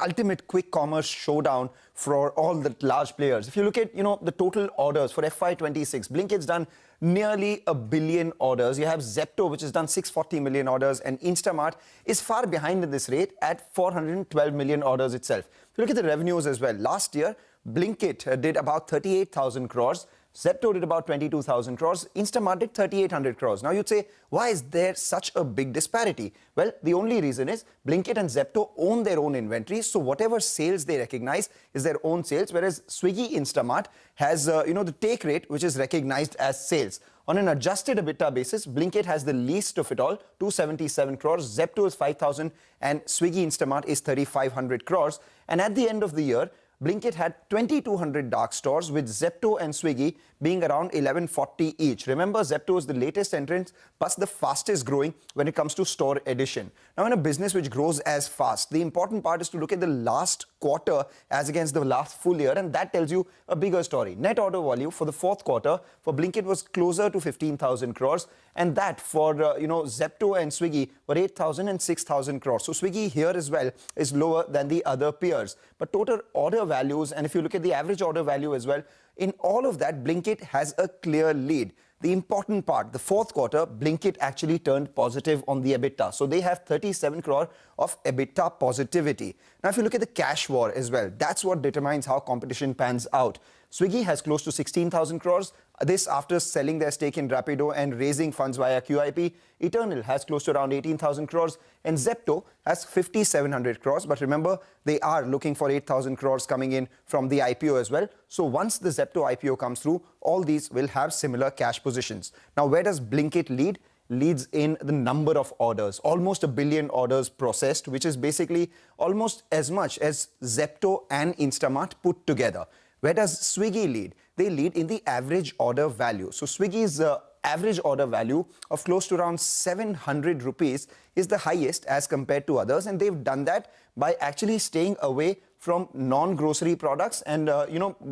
ultimate quick commerce showdown for all the large players. If you look at, the total orders for FY26, Blinkit's done nearly 1 billion orders. You have Zepto, which has done 640 million orders, and Instamart is far behind in this rate at 412 million orders itself. If you look at the revenues as well, last year, Blinkit did about 38,000 crores. Zepto did about 22,000 crores. Instamart did 3,800 crores. Now you'd say, why is there such a big disparity? Well, the only reason is Blinkit and Zepto own their own inventory. So whatever sales they recognize is their own sales, whereas Swiggy Instamart has, the take rate, which is recognized as sales. On an adjusted EBITDA basis, Blinkit has the least of it all, 277 crores. Zepto is 5,000 and Swiggy Instamart is 3,500 crores. And at the end of the year, Blinkit had 2,200 dark stores, with Zepto and Swiggy being around 1,140 each. Remember, Zepto is the latest entrant, plus the fastest growing when it comes to store addition. Now, in a business which grows as fast, the important part is to look at the last quarter as against the last full year, and that tells you a bigger story. Net order value for the fourth quarter for Blinkit was closer to 15,000 crores, and that for Zepto and Swiggy were 8,000 and 6,000 crores. So Swiggy here as well is lower than the other peers. But total order values, and if you look at the average order value as well, in all of that, Blinkit has a clear lead. The important part, the fourth quarter, Blinkit actually turned positive on the EBITDA. So they have 37 crore of EBITDA positivity. Now, if you look at the cash war as well, that's what determines how competition pans out. Swiggy has close to 16,000 crores. This after selling their stake in Rapido and raising funds via QIP. Eternal has close to around 18,000 crores. And Zepto has 5,700 crores. But remember, they are looking for 8,000 crores coming in from the IPO as well. So once the Zepto IPO comes through, all these will have similar cash positions. Now, where does Blinkit lead? Leads in the number of orders, almost 1 billion orders processed, which is basically almost as much as Zepto and Instamart put together. Where does Swiggy lead? They lead in the average order value. So Swiggy's average order value of close to around 700 rupees is the highest as compared to others, and they've done that by actually staying away from non-grocery products and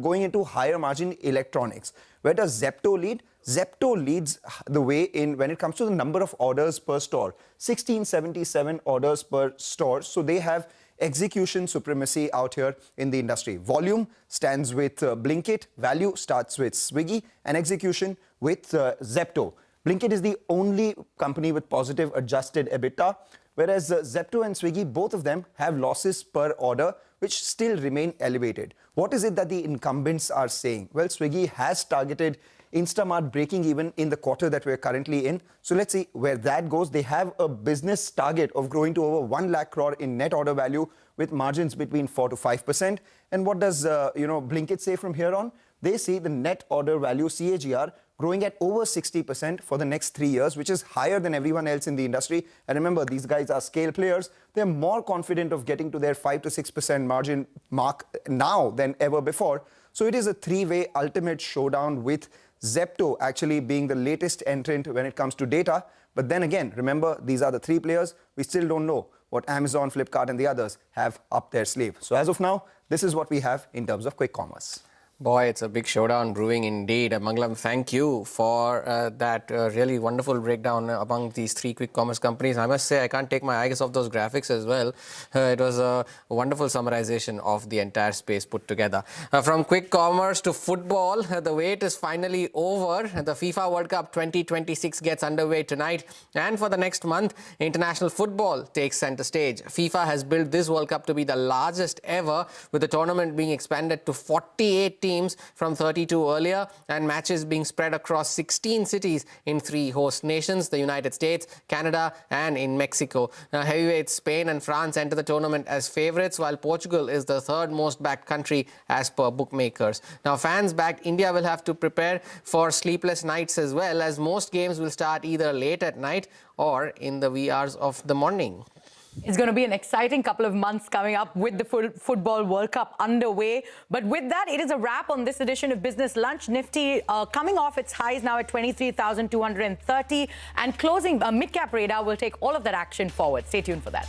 going into higher margin electronics. Where does Zepto lead? Zepto leads the way in when it comes to the number of orders per store, 1677 orders per store. So they have execution supremacy out here in the industry. Volume stands with Blinkit, value starts with Swiggy, and execution with Zepto. Blinkit is the only company with positive adjusted EBITDA, whereas Zepto and Swiggy, both of them have losses per order, which still remain elevated. What is it that the incumbents are saying? Well, Swiggy has targeted Instamart breaking even in the quarter that we're currently in. So let's see where that goes. They have a business target of growing to over 1 lakh crore in net order value with margins between 4 to 5%. And what does Blinkit say from here on? They see the net order value CAGR growing at over 60% for the next 3 years, which is higher than everyone else in the industry. And remember, these guys are scale players. They're more confident of getting to their 5 to 6% margin mark now than ever before. So it is a three-way ultimate showdown with Zepto actually being the latest entrant when it comes to data. But then again, remember, these are the three players. We still don't know what Amazon, Flipkart and the others have up their sleeve. So as of now, this is what we have in terms of quick commerce. Boy, it's a big showdown brewing indeed. Mangalam, thank you for that really wonderful breakdown among these three quick commerce companies. I must say, I can't take my eyes off those graphics as well. It was a wonderful summarization of the entire space put together. From quick commerce to football, the wait is finally over. The FIFA World Cup 2026 gets underway tonight. And for the next month, international football takes center stage. FIFA has built this World Cup to be the largest ever, with the tournament being expanded to 48 teams from 32 earlier, and matches being spread across 16 cities in 3 host nations, the United States, Canada and in Mexico. Heavyweights Spain and France enter the tournament as favourites, while Portugal is the third most backed country as per bookmakers. Now, fans backed India will have to prepare for sleepless nights as well, as most games will start either late at night or in the wee hours of the morning. It's going to be an exciting couple of months coming up with the Football World Cup underway. But with that, it is a wrap on this edition of Business Lunch. Nifty coming off its highs now at 23,230 and closing. Mid-cap radar will take all of that action forward. Stay tuned for that.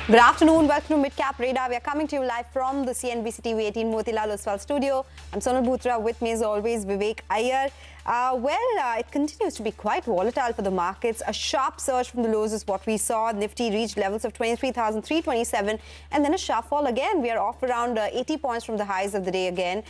Good afternoon. Welcome to Mid-Cap Radar. We are coming to you live from the CNBC TV 18 Motilal Oswal studio. I'm Sonal Bhutra. With me, as always, Vivek Iyer. It continues to be quite volatile for the markets. A sharp surge from the lows is what we saw. Nifty reached levels of 23,327 and then a sharp fall again. We are off around 80 points from the highs of the day again.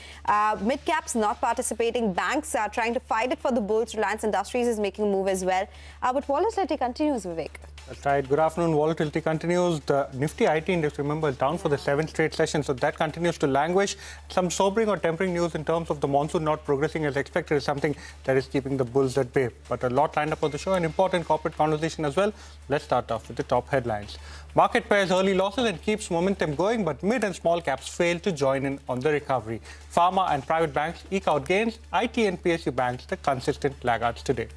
Mid-caps not participating. Banks are trying to fight it for the bulls. Reliance Industries is making a move as well. But volatility continues, Vivek. That's right. Good afternoon. Volatility continues. The Nifty IT index, remember, is down for the 7th straight session, so that continues to languish. Some sobering or tempering news in terms of the monsoon not progressing as expected is something that is keeping the bulls at bay. But a lot lined up for the show, an important corporate conversation as well. Let's start off with the top headlines. Market pairs early losses and keeps momentum going, but mid and small caps fail to join in on the recovery. Pharma and private banks eke out gains. IT and PSU banks the consistent laggards today.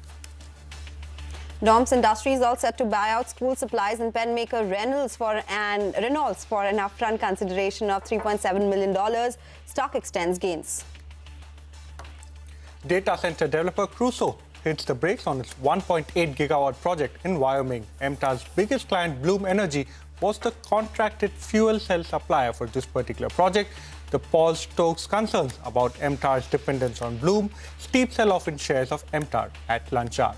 DOMS Industries all set to buy out school supplies and pen maker Reynolds for an upfront consideration of $3.7 million. Stock extends gains. Data center developer Crude hits the brakes on its 1.8 gigawatt project in Wyoming. MTAR's biggest client, Bloom Energy, was the contracted fuel cell supplier for this particular project. The pause stokes concerns about MTAR's dependence on Bloom. Steep sell-off in shares of MTAR at lunch hour.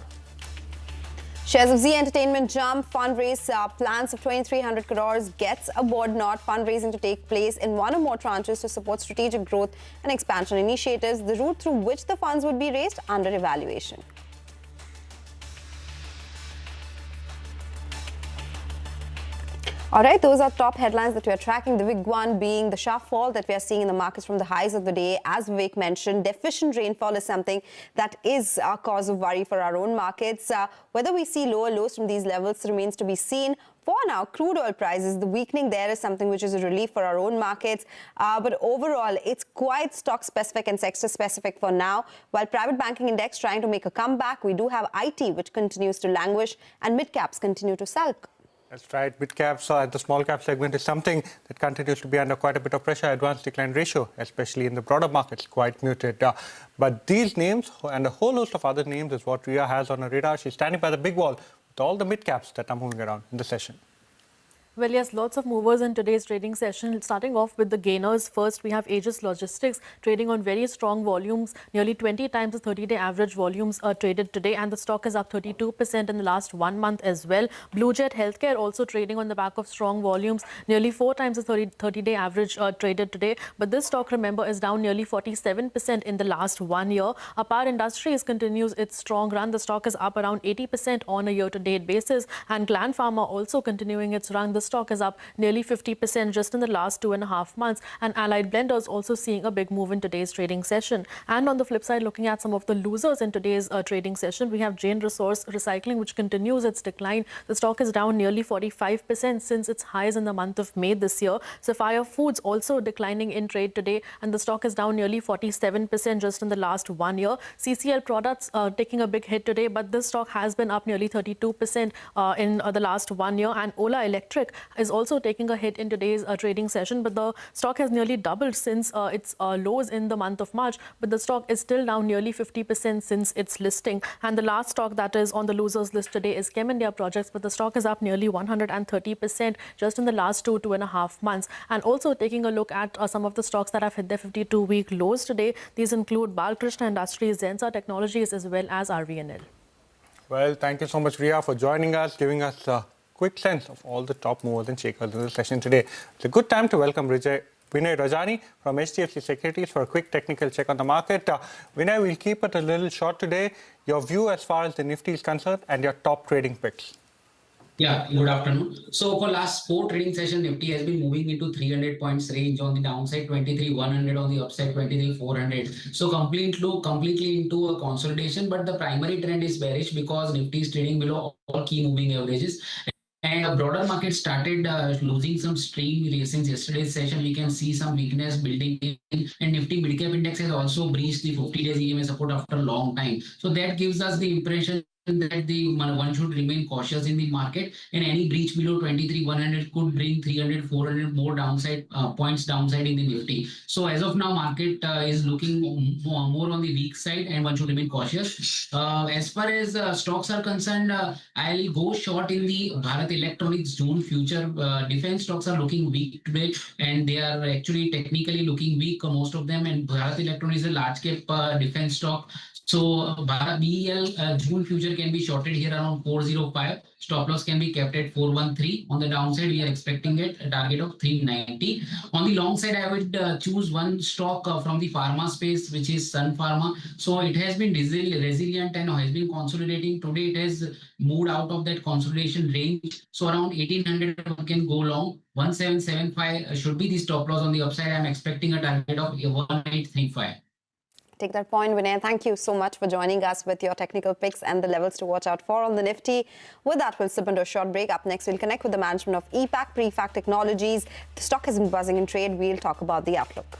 Shares of Z Entertainment jump. Fundraise plans of 2,300 crores gets a board nod. Fundraising to take place in one or more tranches to support strategic growth and expansion initiatives. The route through which the funds would be raised under evaluation. All right, those are top headlines that we are tracking. The big one being the sharp fall that we are seeing in the markets from the highs of the day. As Vivek mentioned, deficient rainfall is something that is a cause of worry for our own markets. Whether we see lower lows from these levels remains to be seen. For now, crude oil prices, the weakening there is something which is a relief for our own markets. But overall, it's quite stock-specific and sector-specific for now. While private banking index trying to make a comeback, we do have IT, which continues to languish, and mid-caps continue to sulk. That's right. Mid-caps and the small-cap segment is something that continues to be under quite a bit of pressure. Advanced decline ratio, especially in the broader markets, quite muted. But these names and a whole host of other names is what Ria has on her radar. She's standing by the big wall with all the mid-caps that are moving around in the session. Well, yes, lots of movers in today's trading session. Starting off with the gainers. First, we have Aegis Logistics trading on very strong volumes. Nearly 20 times the 30-day average volumes are traded today, and the stock is up 32% in the last 1 month as well. Blue Jet Healthcare also trading on the back of strong volumes. Nearly 4 times the 30-day average traded today. But this stock, remember, is down nearly 47% in the last 1 year. Apar Industries continues its strong run. The stock is up around 80% on a year-to-date basis. And Gland Pharma also continuing its run. The stock is up nearly 50% just in the last 2.5 months. And Allied Blenders also seeing a big move in today's trading session. And on the flip side, looking at some of the losers in today's trading session, we have Jain Resource Recycling, which continues its decline. The stock is down nearly 45% since its highs in the month of May this year. Sapphire Foods also declining in trade today, and the stock is down nearly 47% just in the last 1 year. CCL Products taking a big hit today, but this stock has been up nearly 32% in the last 1 year. And Ola Electric is also taking a hit in today's trading session, but the stock has nearly doubled since its lows in the month of March, but the stock is still down nearly 50% since its listing. And the last stock that is on the losers list today is Chem India Projects, but the stock is up nearly 130% just in the last 2.5 months. And also taking a look at some of the stocks that have hit their 52-week lows today. These include Balkrishna Industries, Zensa Technologies, as well as RVNL. Well, thank you so much, Ria, for joining us, giving us quick sense of all the top movers and shakers in the session today. It's a good time to welcome Vinay Rajani from HDFC Securities for a quick technical check on the market. Vinay, we'll keep it a little short today. Your view as far as the Nifty is concerned and your top trading picks. Yeah, good afternoon. So for last 4 trading session, Nifty has been moving into 300 points range on the downside, 23,100 on the upside, 23,400. So completely into a consolidation, but the primary trend is bearish because Nifty is trading below all key moving averages. And the broader market started losing some stream since yesterday's session. We can see some weakness building in, and Nifty Midcap Index has also breached the 50-day EMA support after a long time. So that gives us the impression that one should remain cautious in the market, and any breach below 23,100 could bring 300, 400 more downside points downside in the Nifty. So as of now, market is looking more on the weak side, and one should remain cautious. As far as stocks are concerned, I'll go short in the Bharat Electronics June future. Defense stocks are looking weak today, and they are actually technically looking weak, most of them. And Bharat Electronics is a large cap defense stock. So BEL June future can be shorted here around 405. Stop loss can be kept at 413. On the downside, we are expecting a target of 390. On the long side, I would choose one stock from the pharma space, which is Sun Pharma. So it has been resilient and has been consolidating. Today, it has moved out of that consolidation range. So around 1800 can go long. 1775 should be the stop loss on the upside. I'm expecting a target of 1835. Take that point, Vinay. Thank you so much for joining us with your technical picks and the levels to watch out for on the Nifty. With that, we'll slip into a short break. Up next, we'll connect with the management of EPAC Prefab Technologies. The stock has been buzzing in trade. We'll talk about the outlook.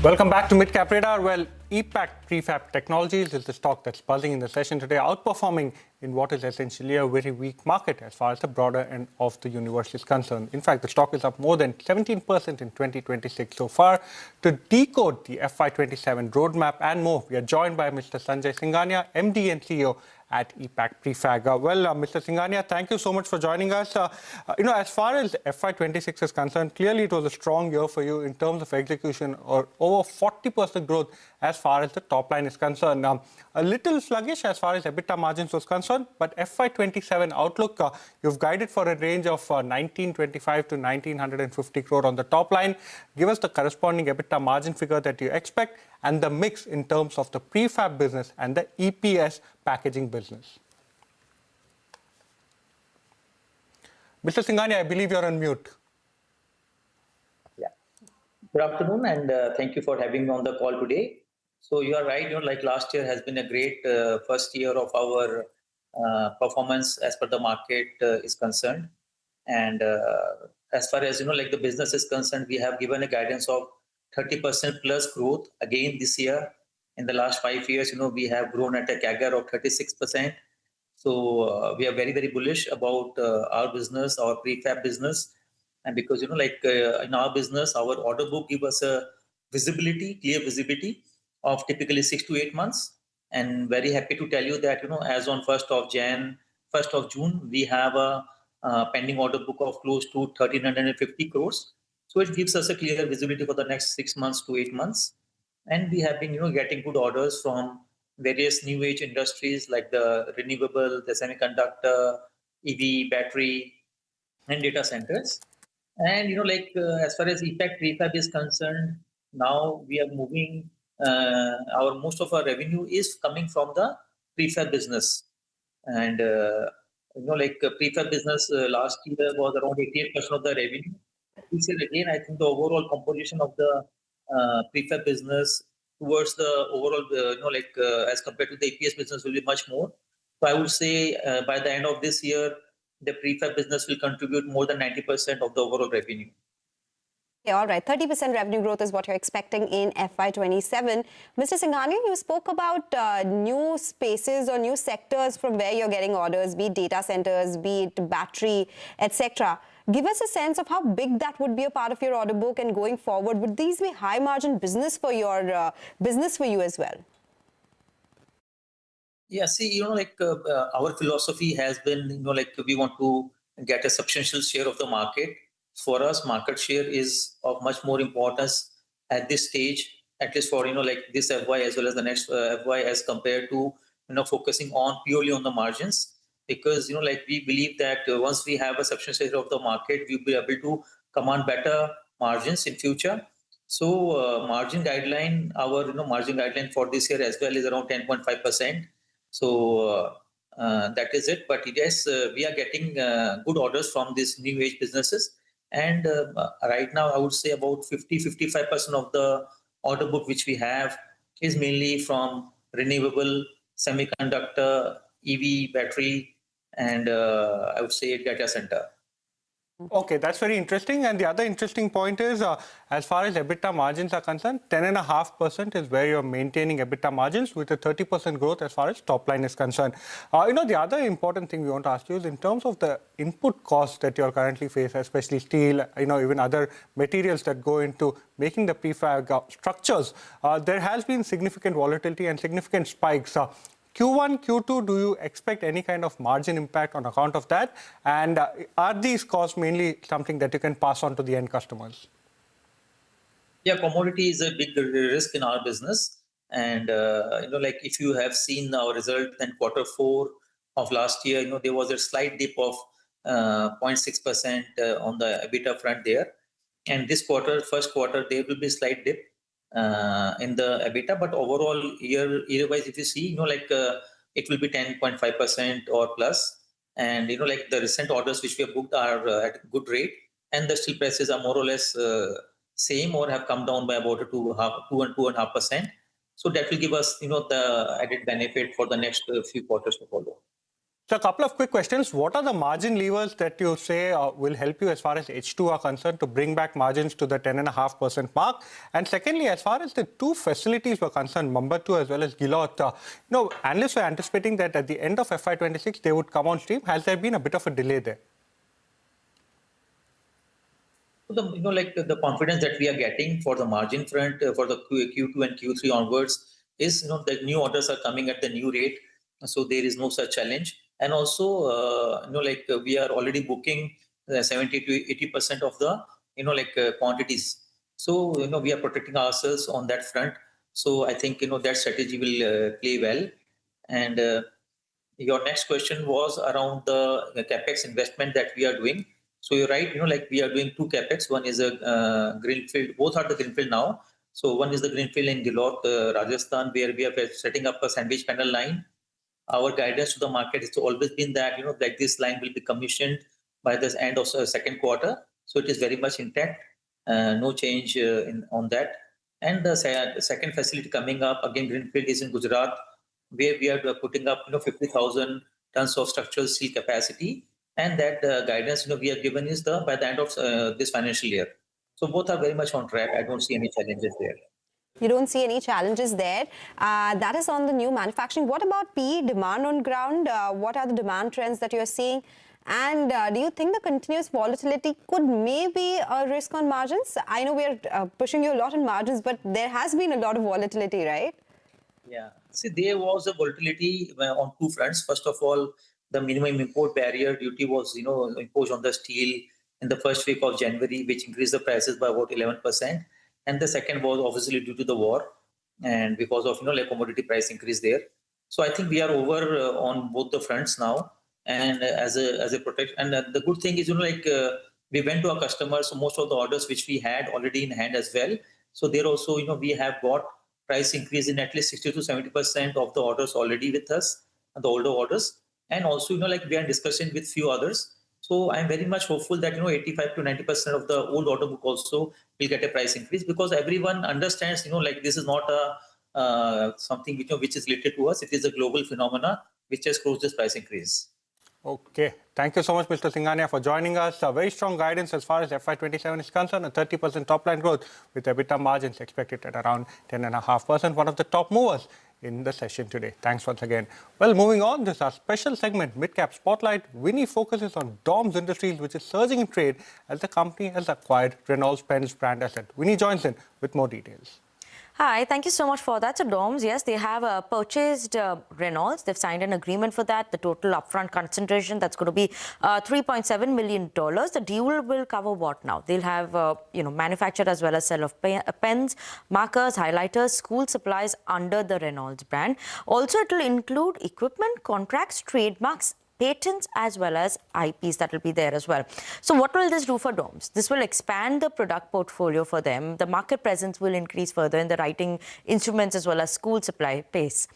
Welcome back to Mid Cap Radar. Well, EPAC Prefab Technologies is the stock that's buzzing in the session today, outperforming in what is essentially a very weak market as far as the broader end of the universe is concerned. In fact, the stock is up more than 17% in 2026 so far. To decode the FY27 roadmap and more, we are joined by Mr. Sanjay Singhania, MD and CEO at EPAC Prefab. Mr. Singhania, thank you so much for joining us. As far as FY26 is concerned, clearly it was a strong year for you in terms of execution, or over 40% growth as far as the top line is concerned. A little sluggish as far as EBITDA margins was concerned, but FY27 outlook, you've guided for a range of 1925 to 1950 crore on the top line. Give us the corresponding EBITDA margin figure that you expect and the mix in terms of the prefab business and the EPS packaging business. Mr. Singhania, I believe you're on mute. Yeah. Good afternoon, and thank you for having me on the call today. So you are right, like last year has been a great first year of our performance as per the market is concerned. And as far as, like the business is concerned, we have given a guidance of 30% plus growth again this year. In the last 5 years, we have grown at a CAGR of 36%. So we are very, very bullish about our business, our prefab business. And because, in our business, our order book gives us a visibility, clear visibility of typically 6 to 8 months. And very happy to tell you that, as on 1st of June, we have a pending order book of close to 1,350 crores. So it gives us a clear visibility for the next 6 months to 8 months. And we have been, getting good orders from various new age industries like the renewable, the semiconductor, EV, battery, and data centers. And as far as EPAC prefab is concerned, now we are moving. Our most of our revenue is coming from the prefab business, and prefab business last year was around 88% of the revenue. This year again, I think the overall composition of the prefab business towards the overall, as compared to the APS business, will be much more. So I would say by the end of this year, the prefab business will contribute more than 90% of the overall revenue. Yeah, all right, 30% revenue growth is what you're expecting in FY27. Mr. Singhania, you spoke about new spaces or new sectors from where you're getting orders, be it data centers, be it battery, etc. Give us a sense of how big that would be a part of your order book, and going forward, would these be high margin business for your business for you as well? Yeah, see, our philosophy has been, we want to get a substantial share of the market. For us, market share is of much more importance at this stage, at least for, this FY as well as the next FY, as compared to, focusing on purely on the margins. Because, we believe that once we have a substantial share of the market, we'll be able to command better margins in future. So margin guideline, our, margin guideline for this year as well is around 10.5%. So that is it. But yes, we are getting good orders from these new age businesses. And right now, I would say about 50-55% of the order book which we have is mainly from renewable, semiconductor, EV, battery, and I would say data center. Okay, that's very interesting. And the other interesting point is, as far as EBITDA margins are concerned, 10.5% is where you're maintaining EBITDA margins with a 30% growth as far as top line is concerned. The other important thing we want to ask you is in terms of the input costs that you're currently facing, especially steel, even other materials that go into making the prefab structures, there has been significant volatility and significant spikes. Q1, Q2, do you expect any kind of margin impact on account of that? And are these costs mainly something that you can pass on to the end customers? Yeah, commodity is a big risk in our business. And, if you have seen our result in Q4 of last year, there was a slight dip of 0.6% on the EBITDA front there. And this quarter, first quarter, there will be a slight dip in the EBITDA, but overall year-wise, if you see, it will be 10.5% or plus. And, the recent orders which we have booked are at good rate, and the steel prices are more or less same or have come down by about 2.5%. So that will give us, the added benefit for the next few quarters to follow. So a couple of quick questions. What are the margin levers that you say will help you as far as H2 are concerned to bring back margins to the 10.5% mark? And secondly, as far as the two facilities were concerned, Mambatu as well as Gilot, analysts were anticipating that at the end of FY26 they would come on stream. Has there been a bit of a delay there? The confidence that we are getting for the margin front for the Q2 and Q3 onwards is, the new orders are coming at the new rate. So there is no such challenge. And also, we are already booking 70 to 80% of the, quantities. So, we are protecting ourselves on that front. So I think, that strategy will play well. And your next question was around the CapEx investment that we are doing. So you're right, we are doing two CapEx. One is a greenfield. Both are the greenfield now. So one is the greenfield in Gilot, Rajasthan, where we are setting up a sandwich panel line. Our guidance to the market has always been that, that this line will be commissioned by the end of the second quarter. So it is very much intact. No change on that. And the second facility coming up, again, greenfield, is in Gujarat, where we are putting up 50,000 tons of structural steel capacity. And that guidance we are given is by the end of this financial year. So both are very much on track. I don't see any challenges there. You don't see any challenges there. That is on the new manufacturing. What about PE demand on ground? What are the demand trends that you're seeing? And do you think the continuous volatility could maybe a risk on margins? I know we're pushing you a lot on margins, but there has been a lot of volatility, right? Yeah. See, there was a volatility on two fronts. First of all, the minimum import barrier duty was, imposed on the steel in the first week of January, which increased the prices by about 11%. And the second was obviously due to the war and because of, commodity price increase there. So I think we are over on both the fronts now. And as a protection, and the good thing is, we went to our customers, so most of the orders which we had already in hand as well. So there also, we have got price increase in at least 60 to 70% of the orders already with us, the older orders. And also, we are in discussion with few others. So I'm very much hopeful that, 85 to 90% of the old order book also will get a price increase because everyone understands, this is not a something which is related to us. It is a global phenomena which has caused this price increase. Okay. Thank you so much, Mr. Singhania, for joining us. A very strong guidance as far as FY27 is concerned, a 30% top-line growth with EBITDA margins expected at around 10.5%, one of the top movers in the session today. Thanks once again. Well, moving on, this is our special segment, Mid-Cap Spotlight. Winnie focuses on DOMS Industries, which is surging in trade as the company has acquired Renault-Benz brand asset. Winnie joins in with more details. Hi, thank you so much for that. So DOMS, yes, they have purchased Renault. They've signed an agreement for that. The total upfront consideration, that's going to be $3.7 million. The deal will cover what now? They'll have, manufacture as well as sell of pens, markers, highlighters, school supplies under the Renault brand. Also, it will include equipment, contracts, trademarks, patents as well as IPs that will be there as well. So what will this do for DOMS? This will expand the product portfolio for them. The market presence will increase further in the writing instruments as well as school supply base.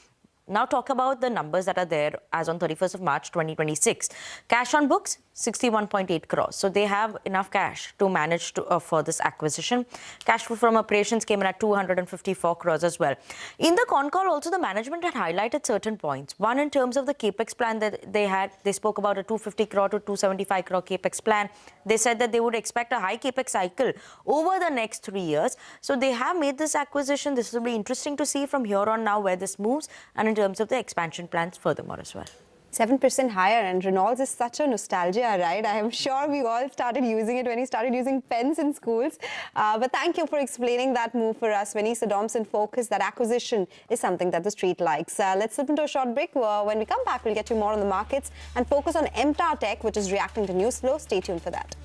Now talk about the numbers that are there as on 31st of March 2026. Cash on books, 61.8 crores. So they have enough cash to manage for this acquisition. Cash flow from operations came in at 254 crores as well. In the con call also, the management had highlighted certain points. One, in terms of the capex plan that they spoke about a 250 crore to 275 crore capex plan. They said that they would expect a high capex cycle over the next 3 years. So they have made this acquisition. This will be interesting to see from here on now where this moves and in terms of the expansion plans furthermore as well. 7% higher, and Renault is such a nostalgia, right? I am sure we all started using it when we started using pens in schools. But thank you for explaining that move for us. When Dom's in focus, that acquisition is something that the street likes. Let's slip into a short break. When we come back, we'll get you more on the markets and focus on MTAR Tech, which is reacting to news flow. Stay tuned for that.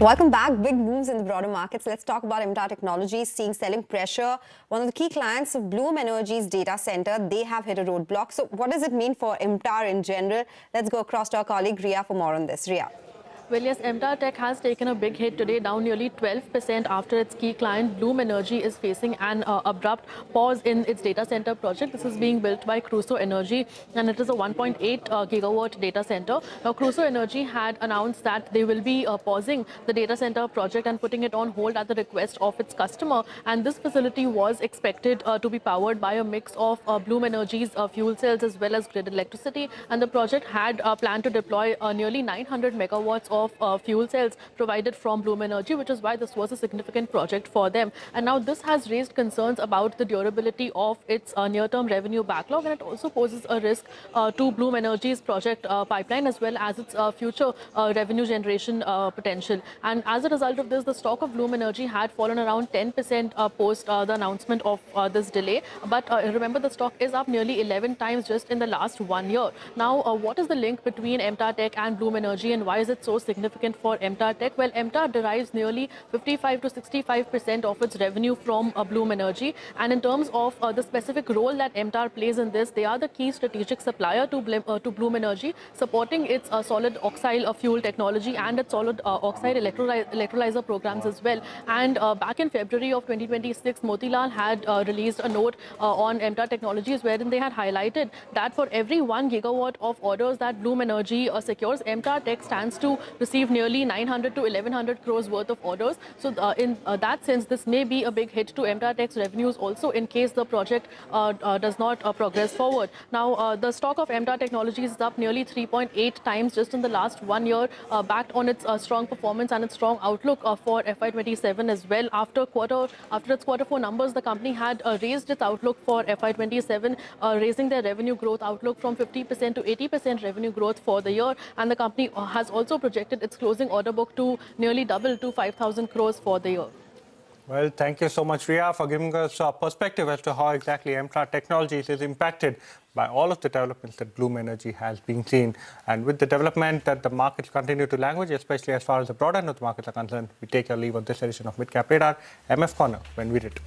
Welcome back. Big moves in the broader markets. Let's talk about MTAR Technologies seeing selling pressure. One of the key clients of Bloom Energy's data center, they have hit a roadblock. So what does it mean for MTAR in general? Let's go across to our colleague Ria for more on this. Ria. Well, yes, MTAR Tech has taken a big hit today, down nearly 12% after its key client Bloom Energy is facing an abrupt pause in its data center project. This is being built by Crude Energy, and it is a 1.8 gigawatt data center. Now, Crude Energy had announced that they will be pausing the data center project and putting it on hold at the request of its customer. And this facility was expected to be powered by a mix of Bloom Energy's fuel cells as well as grid electricity. And the project had planned to deploy nearly 900 megawatts of fuel cells provided from Bloom Energy, which is why this was a significant project for them. And now this has raised concerns about the durability of its near-term revenue backlog, and it also poses a risk to Bloom Energy's project pipeline as well as its future revenue generation potential. And as a result of this, the stock of Bloom Energy had fallen around 10% post the announcement of this delay. But remember, the stock is up nearly 11 times just in the last 1 year. Now, what is the link between MTAR Tech and Bloom Energy, and why is it so significant for MTAR Tech? Well, MTAR derives nearly 55 to 65% of its revenue from Bloom Energy. And in terms of the specific role that MTAR plays in this, they are the key strategic supplier to Bloom Energy, supporting its solid oxide fuel technology and its solid oxide electrolyzer programs as well. And back in February of 2026, Motilal had released a note on MTAR Technologies wherein they had highlighted that for every 1 gigawatt of orders that Bloom Energy secures, MTAR Tech stands to receive nearly 900 to 1100 crores worth of orders. So in that sense, this may be a big hit to MTAR Tech's revenues also in case the project does not progress forward. Now, the stock of MTAR Technologies is up nearly 3.8 times just in the last 1 year, backed on its strong performance and its strong outlook for FY27 as well. After its quarter 4 numbers, the company had raised its outlook for FY27, raising their revenue growth outlook from 50% to 80% revenue growth for the year. And the company has also projected its closing order book to nearly double to 5,000 crores for the year. Well, thank you so much, Ria, for giving us a perspective as to how exactly MTAR Technologies is impacted by all of the developments that Bloom Energy has been seen. And with the development that the markets continue to languish, especially as far as the broader end of the markets are concerned, we take a leave of this edition of Midcap Radar. MF Corner when we return.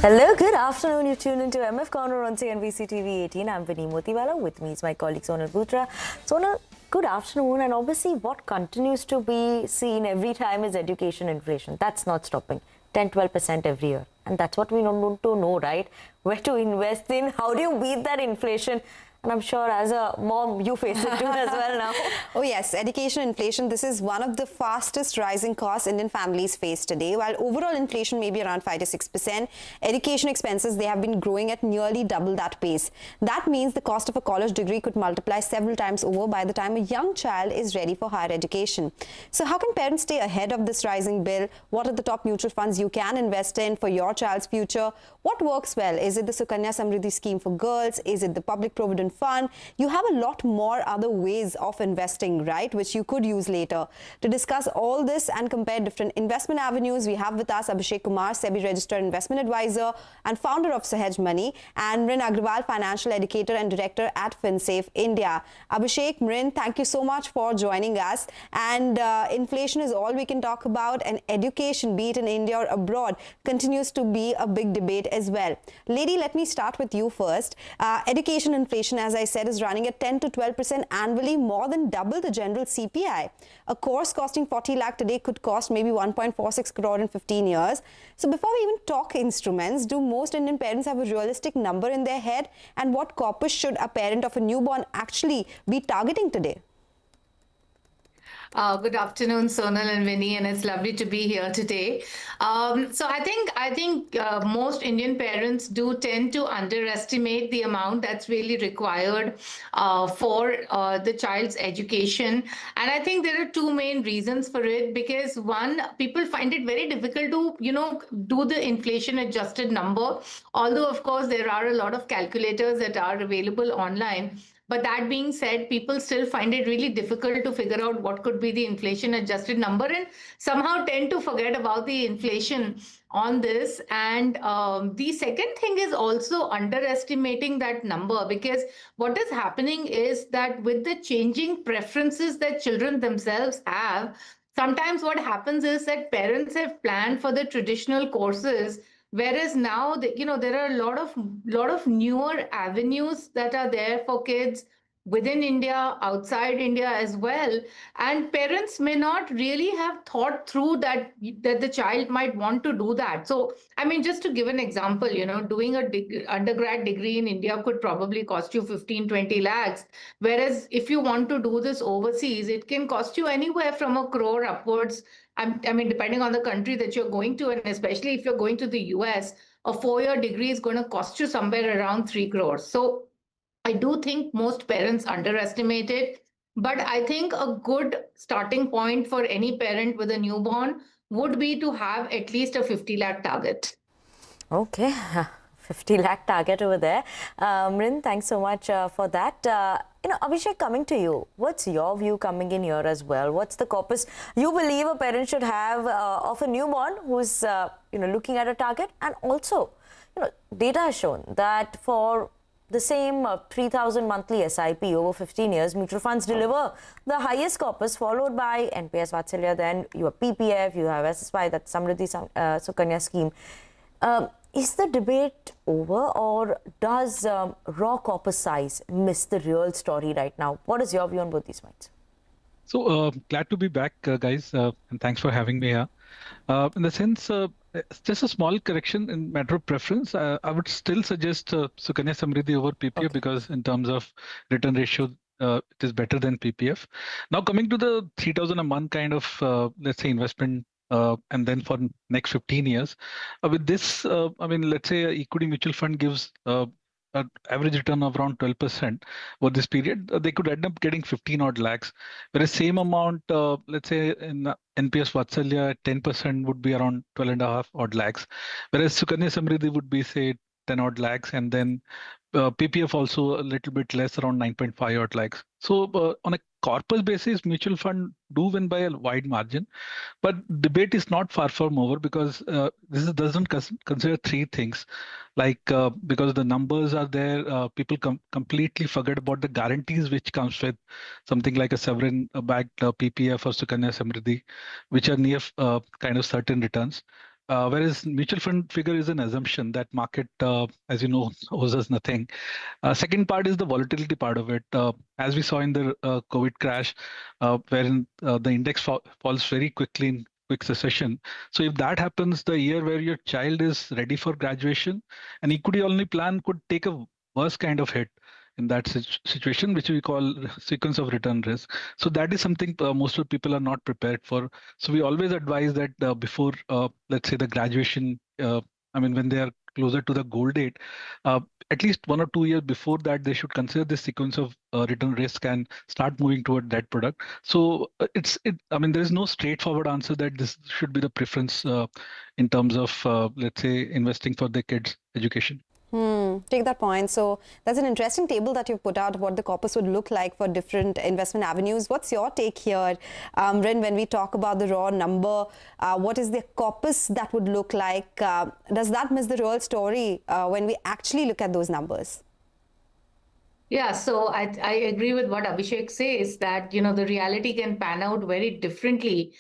Hello, good afternoon. You tuned into MF Corner on CNBC TV 18. I'm Vinny Motiwala. With me is my colleague Sonal Bhutra. Sonal, good afternoon. And obviously, what continues to be seen every time is education inflation. That's not stopping. 10-12% every year. And that's what we want to know, right? Where to invest in? How do you beat that inflation? And I'm sure as a mom, you face it too as well now. Oh yes, education inflation. This is one of the fastest rising costs Indian families face today. While overall inflation may be around 5 to 6%, education expenses, they have been growing at nearly double that pace. That means the cost of a college degree could multiply several times over by the time a young child is ready for higher education. So how can parents stay ahead of this rising bill? What are the top mutual funds you can invest in for your child's future? What works well? Is it the Sukanya Samriddhi scheme for girls? Is it the public provident fund? You have a lot more other ways of investing, right, which you could use later. To discuss all this and compare different investment avenues, we have with us Abhishek Kumar, SEBI registered investment advisor and founder of Sahaj Money, and Mrin Agrawal, financial educator and director at FinSafe India. Abhishek, Mrin, thank you so much for joining us. And inflation is all we can talk about, and education, be it in India or abroad, continues to be a big debate as well. Lady, let me start with you first. Education inflation, as I said, is running at 10 to 12% annually, more than double the general CPI. A course costing 40 lakh today could cost maybe 1.46 crore in 15 years. So before we even talk instruments, do most Indian parents have a realistic number in their head? And what corpus should a parent of a newborn actually be targeting today? Good afternoon, Sonal and Vinny, and it's lovely to be here today. So I think most Indian parents do tend to underestimate the amount that's really required for the child's education. And I think there are two main reasons for it, because one, people find it very difficult to, do the inflation adjusted number. Although, of course, there are a lot of calculators that are available online. But that being said, people still find it really difficult to figure out what could be the inflation adjusted number, and somehow tend to forget about the inflation on this. And the second thing is also underestimating that number, because what is happening is that with the changing preferences that children themselves have, sometimes what happens is that parents have planned for the traditional courses, whereas now, there are a lot of newer avenues that are there for kids within India, outside India as well. And parents may not really have thought through that the child might want to do that. So, I mean, just to give an example, doing a undergrad degree in India could probably cost you 15-20 lakhs. Whereas if you want to do this overseas, it can cost you anywhere from 1 crore upwards. I mean, depending on the country that you're going to, and especially if you're going to the US, a 4-year degree is going to cost you somewhere around 3 crores. So I do think most parents underestimate it. But I think a good starting point for any parent with a newborn would be to have at least a 50 lakh target. Okay. 50 lakh target over there. Mrin, thanks so much for that. Abhishek, coming to you, what's your view coming in here as well? What's the corpus you believe a parent should have of a newborn who's, looking at a target? And also, data has shown that for the same 3,000 monthly SIP over 15 years, mutual funds deliver the highest corpus, followed by NPS Vatsalya, then you have PPF, you have SSY, that's Samriddhi Sukanya scheme. Is the debate over, or does raw corpus size miss the real story right now? What is your view on both these points? So glad to be back, guys, and thanks for having me here. In the sense, just a small correction in matter of preference, I would still suggest Sukanya Samriddhi over PPF, because in terms of return ratio, it is better than PPF. Now coming to the 3,000 a month kind of, let's say, investment, and then for next 15 years, with this, I mean, let's say equity mutual fund gives an average return of around 12% over this period, they could end up getting 15 odd lakhs. Whereas same amount, let's say in NPS Vatsalya, 10% would be around 12.5 odd lakhs. Whereas Sukanya Samriddhi would be, say, 10 odd lakhs, and then PPF also a little bit less, around 9.5 odd lakhs. So on a corpus basis, mutual fund do win by a wide margin. But debate is not far from over, because this doesn't consider three things. Like because the numbers are there, people completely forget about the guarantees which comes with something like a sovereign backed PPF or Sukanya Samriddhi, which are near kind of certain returns. Whereas mutual fund figure is an assumption that market, as you know, owes us nothing. Second part is the volatility part of it. As we saw in the COVID crash, wherein the index falls very quickly in quick succession. So if that happens, the year where your child is ready for graduation, an equity-only plan could take a worse kind of hit in that situation, which we call sequence of return risk. So that is something most of the people are not prepared for. So we always advise that before, let's say, the graduation, when they are closer to the goal date, at least 1 or 2 years before that, they should consider this sequence of return risk and start moving toward that product. So there is no straightforward answer that this should be the preference in terms of, let's say, investing for the kids' education. Take that point. So that's an interesting table that you've put out, what the corpus would look like for different investment avenues. What's your take here, Rin, when we talk about the raw number? What is the corpus that would look like? Does that miss the real story when we actually look at those numbers? Yeah, so I agree with what Abhishek says, that, the reality can pan out very differently.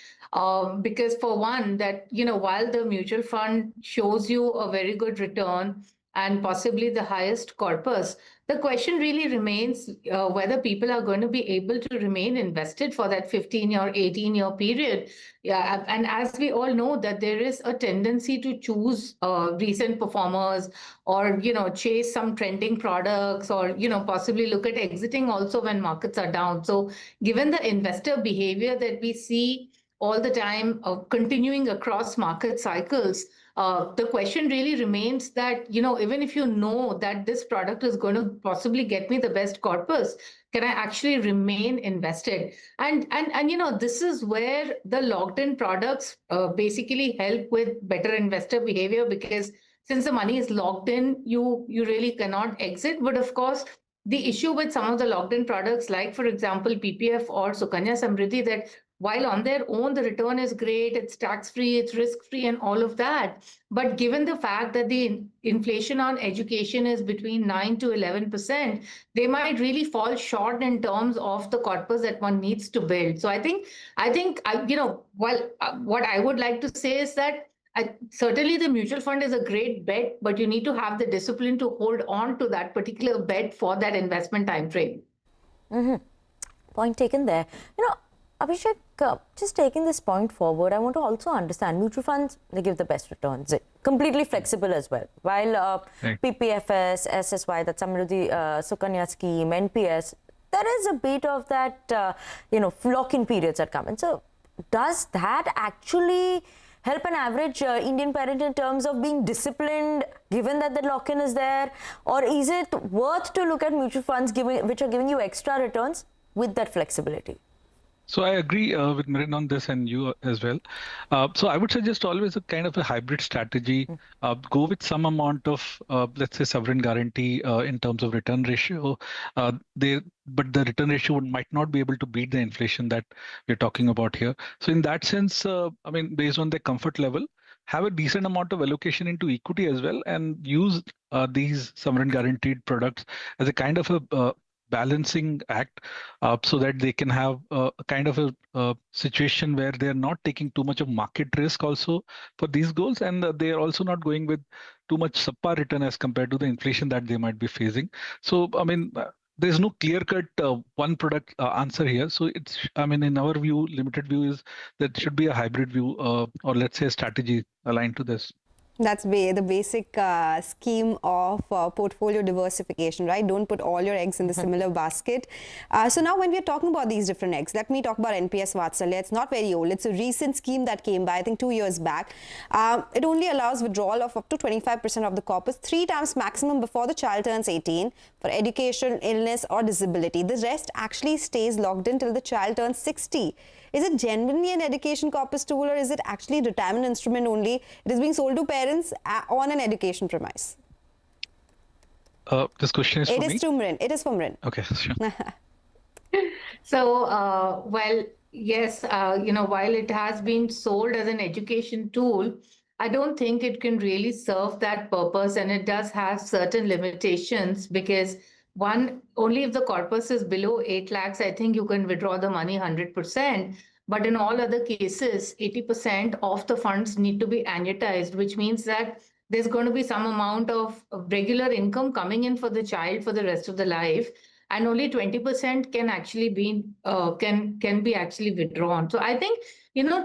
Because for one, that, while the mutual fund shows you a very good return and possibly the highest corpus, the question really remains whether people are going to be able to remain invested for that 15 or 18-year period. Yeah, and as we all know, that there is a tendency to choose recent performers, or chase some trending products, or possibly look at exiting also when markets are down. So given the investor behavior that we see all the time continuing across market cycles, the question really remains that, even if you know that this product is going to possibly get me the best corpus, can I actually remain invested? And this is where the locked in products basically help with better investor behavior, because since the money is locked in, you really cannot exit. But of course, the issue with some of the locked in products, like, for example, PPF or Sukanya Samriddhi, that while on their own, the return is great, it's tax-free, it's risk-free and all of that. But given the fact that the inflation on education is between 9 to 11%, they might really fall short in terms of the corpus that one needs to build. So I think, what I would like to say is that certainly the mutual fund is a great bet, but you need to have the discipline to hold on to that particular bet for that investment time frame. Point taken there. Abhishek, just taking this point forward, I want to also understand mutual funds, they give the best returns. They're completely flexible as well. While PPFS, SSY, that's Samriddhi Sukanya scheme, NPS, there is a bit of that, lock-in periods that come in. So does that actually help an average Indian parent in terms of being disciplined, given that the lock-in is there? Or is it worth to look at mutual funds which are giving you extra returns with that flexibility? So I agree with Mirin on this, and you as well. So I would suggest always a kind of a hybrid strategy. Go with some amount of, let's say, sovereign guarantee in terms of return ratio. But the return ratio might not be able to beat the inflation that we're talking about here. So in that sense, based on the comfort level, have a decent amount of allocation into equity as well, and use these sovereign guaranteed products as a kind of a balancing act, so that they can have a kind of a situation where they're not taking too much of market risk also for these goals, and they're also not going with too much subpar return as compared to the inflation that they might be facing. So, there's no clear-cut one product answer here. So it's, in our view, limited view is that should be a hybrid view, or let's say a strategy aligned to this. That's the basic scheme of portfolio diversification, right? Don't put all your eggs in the similar basket. So now when we're talking about these different eggs, let me talk about NPS Vatsalya. It's not very old. It's a recent scheme that came by, I think 2 years back. It only allows withdrawal of up to 25% of the corpus 3 times maximum before the child turns 18 for education, illness or disability. The rest actually stays locked in till the child turns 60. Is it genuinely an education corpus tool, or is it actually a retirement instrument only? It is being sold to parents on an education premise. This question is for me? It is to Mrin. It is for Mrin. Okay, sure. So, yes, while it has been sold as an education tool, I don't think it can really serve that purpose, and it does have certain limitations, because one, only if the corpus is below 8 lakhs, I think you can withdraw the money 100%. But in all other cases, 80% of the funds need to be annuitized, which means that there's going to be some amount of regular income coming in for the child for the rest of the life, and only 20% can actually be can be actually withdrawn. So I think,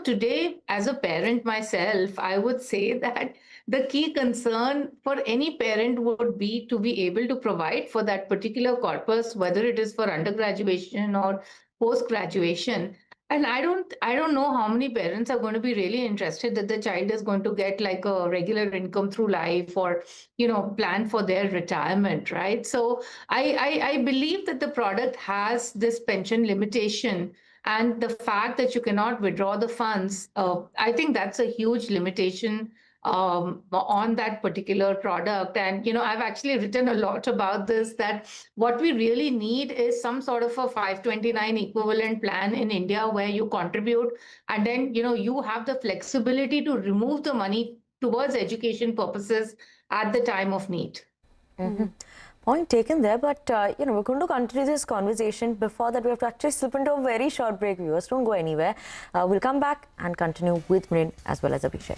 today as a parent myself, I would say that the key concern for any parent would be to be able to provide for that particular corpus, whether it is for undergraduation or post graduation. And I don't know how many parents are going to be really interested that the child is going to get like a regular income through life, or, plan for their retirement, right? So I believe that the product has this pension limitation, and the fact that you cannot withdraw the funds, I think that's a huge limitation on that particular product. And, I've actually written a lot about this, that what we really need is some sort of a 529 equivalent plan in India where you contribute, and then, you have the flexibility to remove the money towards education purposes at the time of need. Point taken there, but we're going to continue this conversation. Before that, we have to actually slip into a very short break. Viewers, don't go anywhere. We'll come back and continue with Mrin as well as Abhishek.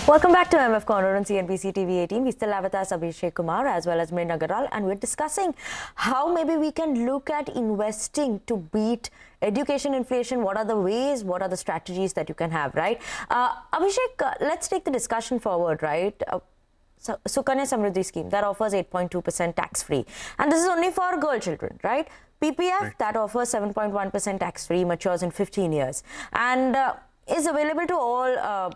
Welcome back to MF Corner on CNBC TV 18. We still have with us Abhishek Kumar as well as Mrin Agarwal, and we're discussing how maybe we can look at investing to beat education inflation. What are the ways? What are the strategies that you can have, right? Abhishek, let's take the discussion forward, right? Sukanya Samriddhi scheme that offers 8.2% tax-free, and this is only for girl children, right? PPF that offers 7.1% tax-free, matures in 15 years, and is available to all,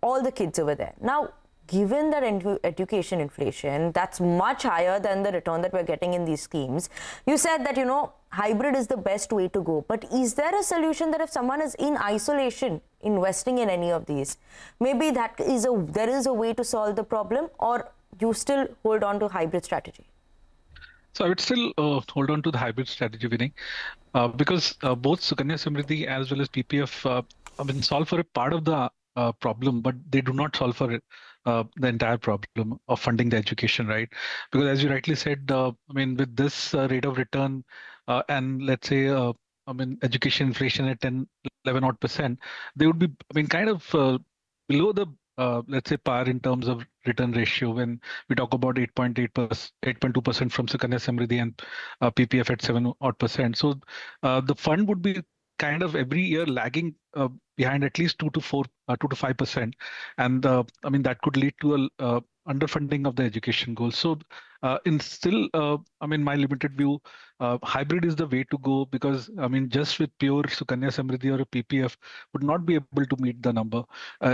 all the kids over there. Now, given that education inflation, that's much higher than the return that we're getting in these schemes. You said that, hybrid is the best way to go. But is there a solution that if someone is in isolation, investing in any of these, maybe there is a way to solve the problem, or you still hold on to hybrid strategy? So I would still hold on to the hybrid strategy, Vinay, because both Sukanya Samriddhi as well as PPF solve for a part of the problem, but they do not solve for the entire problem of funding the education, right? Because as you rightly said, with this rate of return and let's say education inflation at 10, 11 odd percent, they would be, kind of below the, let's say, par in terms of return ratio when we talk about 8.2% from Sukanya Samriddhi and PPF at 7 odd percent. So the fund would be kind of every year lagging behind at least 2 to 5%, and that could lead to a underfunding of the education goals. So my limited view, hybrid is the way to go, because just with pure Sukanya Samriddhi or a PPF would not be able to meet the number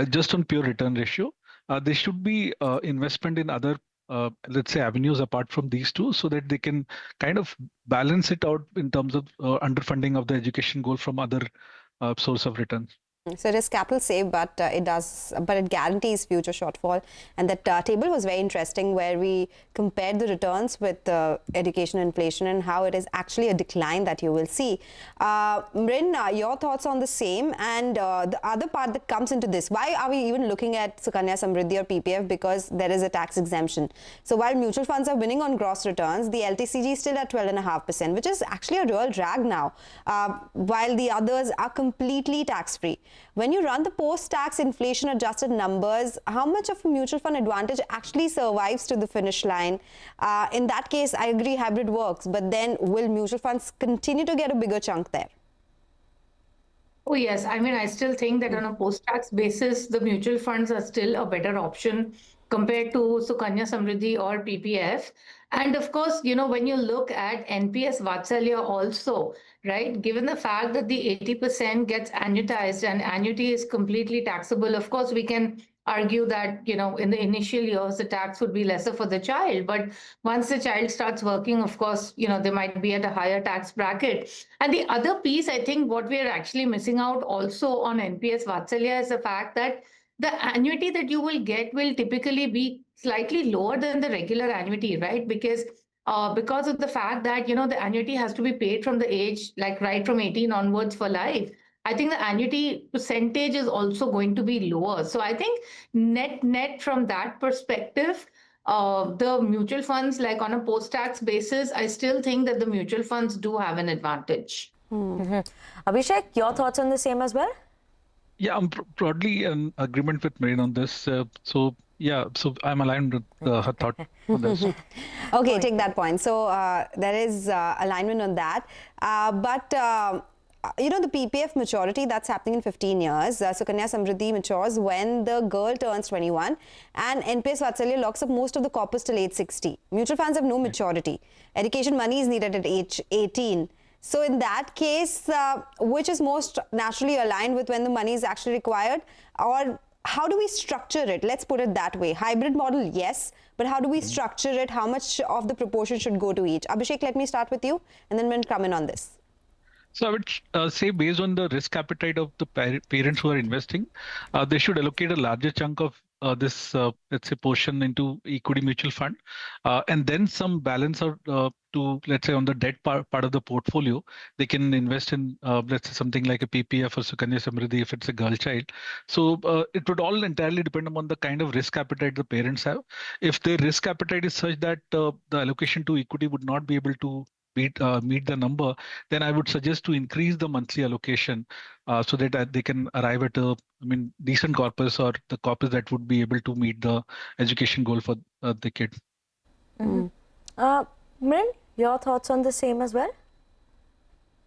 just on pure return ratio. There should be investment in other let's say avenues apart from these two, so that they can kind of balance it out in terms of underfunding of the education goal from other source of returns. So it is capital save, but it guarantees future shortfall. And that table was very interesting, where we compared the returns with education inflation and how it is actually a decline that you will see. Mrin, your thoughts on the same, and the other part that comes into this, why are we even looking at Sukanya Samriddhi or PPF? Because there is a tax exemption. So while mutual funds are winning on gross returns, the LTCG is still at 12.5%, which is actually a real drag now, while the others are completely tax-free. When you run the post-tax inflation adjusted numbers, how much of a mutual fund advantage actually survives to the finish line? In that case, I agree hybrid works, but then will mutual funds continue to get a bigger chunk there? Oh, yes. I still think that on a post-tax basis, the mutual funds are still a better option compared to Sukanya Samriddhi or PPF. And of course, when you look at NPS Vatsalya also, right, given the fact that the 80% gets annuitized and annuity is completely taxable, of course, we can argue that, in the initial years, the tax would be lesser for the child. But once the child starts working, of course, they might be at a higher tax bracket. And the other piece, I think what we are actually missing out also on NPS Vatsalya is the fact that the annuity that you will get will typically be slightly lower than the regular annuity, right? Because of the fact that, the annuity has to be paid from the age, like right from 18 onwards for life. I think the annuity percentage is also going to be lower. So I think net from that perspective, the mutual funds, like on a post-tax basis, I still think that the mutual funds do have an advantage. Abhishek, your thoughts on the same as well? Yeah, I'm broadly in agreement with Marine on this. So I'm aligned with her thought on this. Okay, take that point. So there is alignment on that. But the PPF maturity, that's happening in 15 years. Sukanya Samriddhi matures when the girl turns 21, and NPS Vatsalya locks up most of the corpus till age 60. Mutual funds have no maturity. Education money is needed at age 18. So in that case, which is most naturally aligned with when the money is actually required? Or how do we structure it? Let's put it that way. Hybrid model, yes, but how do we structure it? How much of the proportion should go to each? Abhishek, let me start with you, and then we'll come in on this. So I would say, based on the risk appetite of the parents who are investing, they should allocate a larger chunk of this, let's say, portion into equity mutual fund, and then some balance out to, let's say, on the debt part of the portfolio, they can invest in, let's say, something like a PPF or Sukanya Samriddhi if it's a girl child. So it would all entirely depend upon the kind of risk appetite the parents have. If their risk appetite is such that the allocation to equity would not be able to meet the number, then I would suggest to increase the monthly allocation so that they can arrive at a decent corpus, or the corpus that would be able to meet the education goal for the kid. Mrin, your thoughts on the same as well?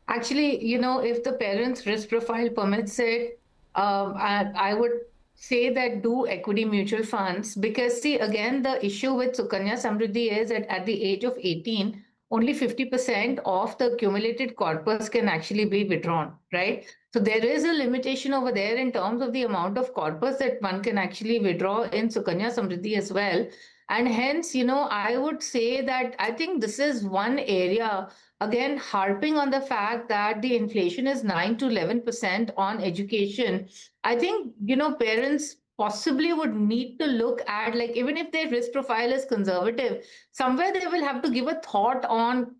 Actually, if the parents' risk profile permits it, I would say that do equity mutual funds, because see, again, the issue with Sukanya Samriddhi is that at the age of 18, only 50% of the accumulated corpus can actually be withdrawn, right? So there is a limitation over there in terms of the amount of corpus that one can actually withdraw in Sukanya Samriddhi as well. And hence, I would say that I think this is one area, again, harping on the fact that the inflation is 9 to 11% on education. I think, parents possibly would need to look at, like, even if their risk profile is conservative, somewhere they will have to give a thought on,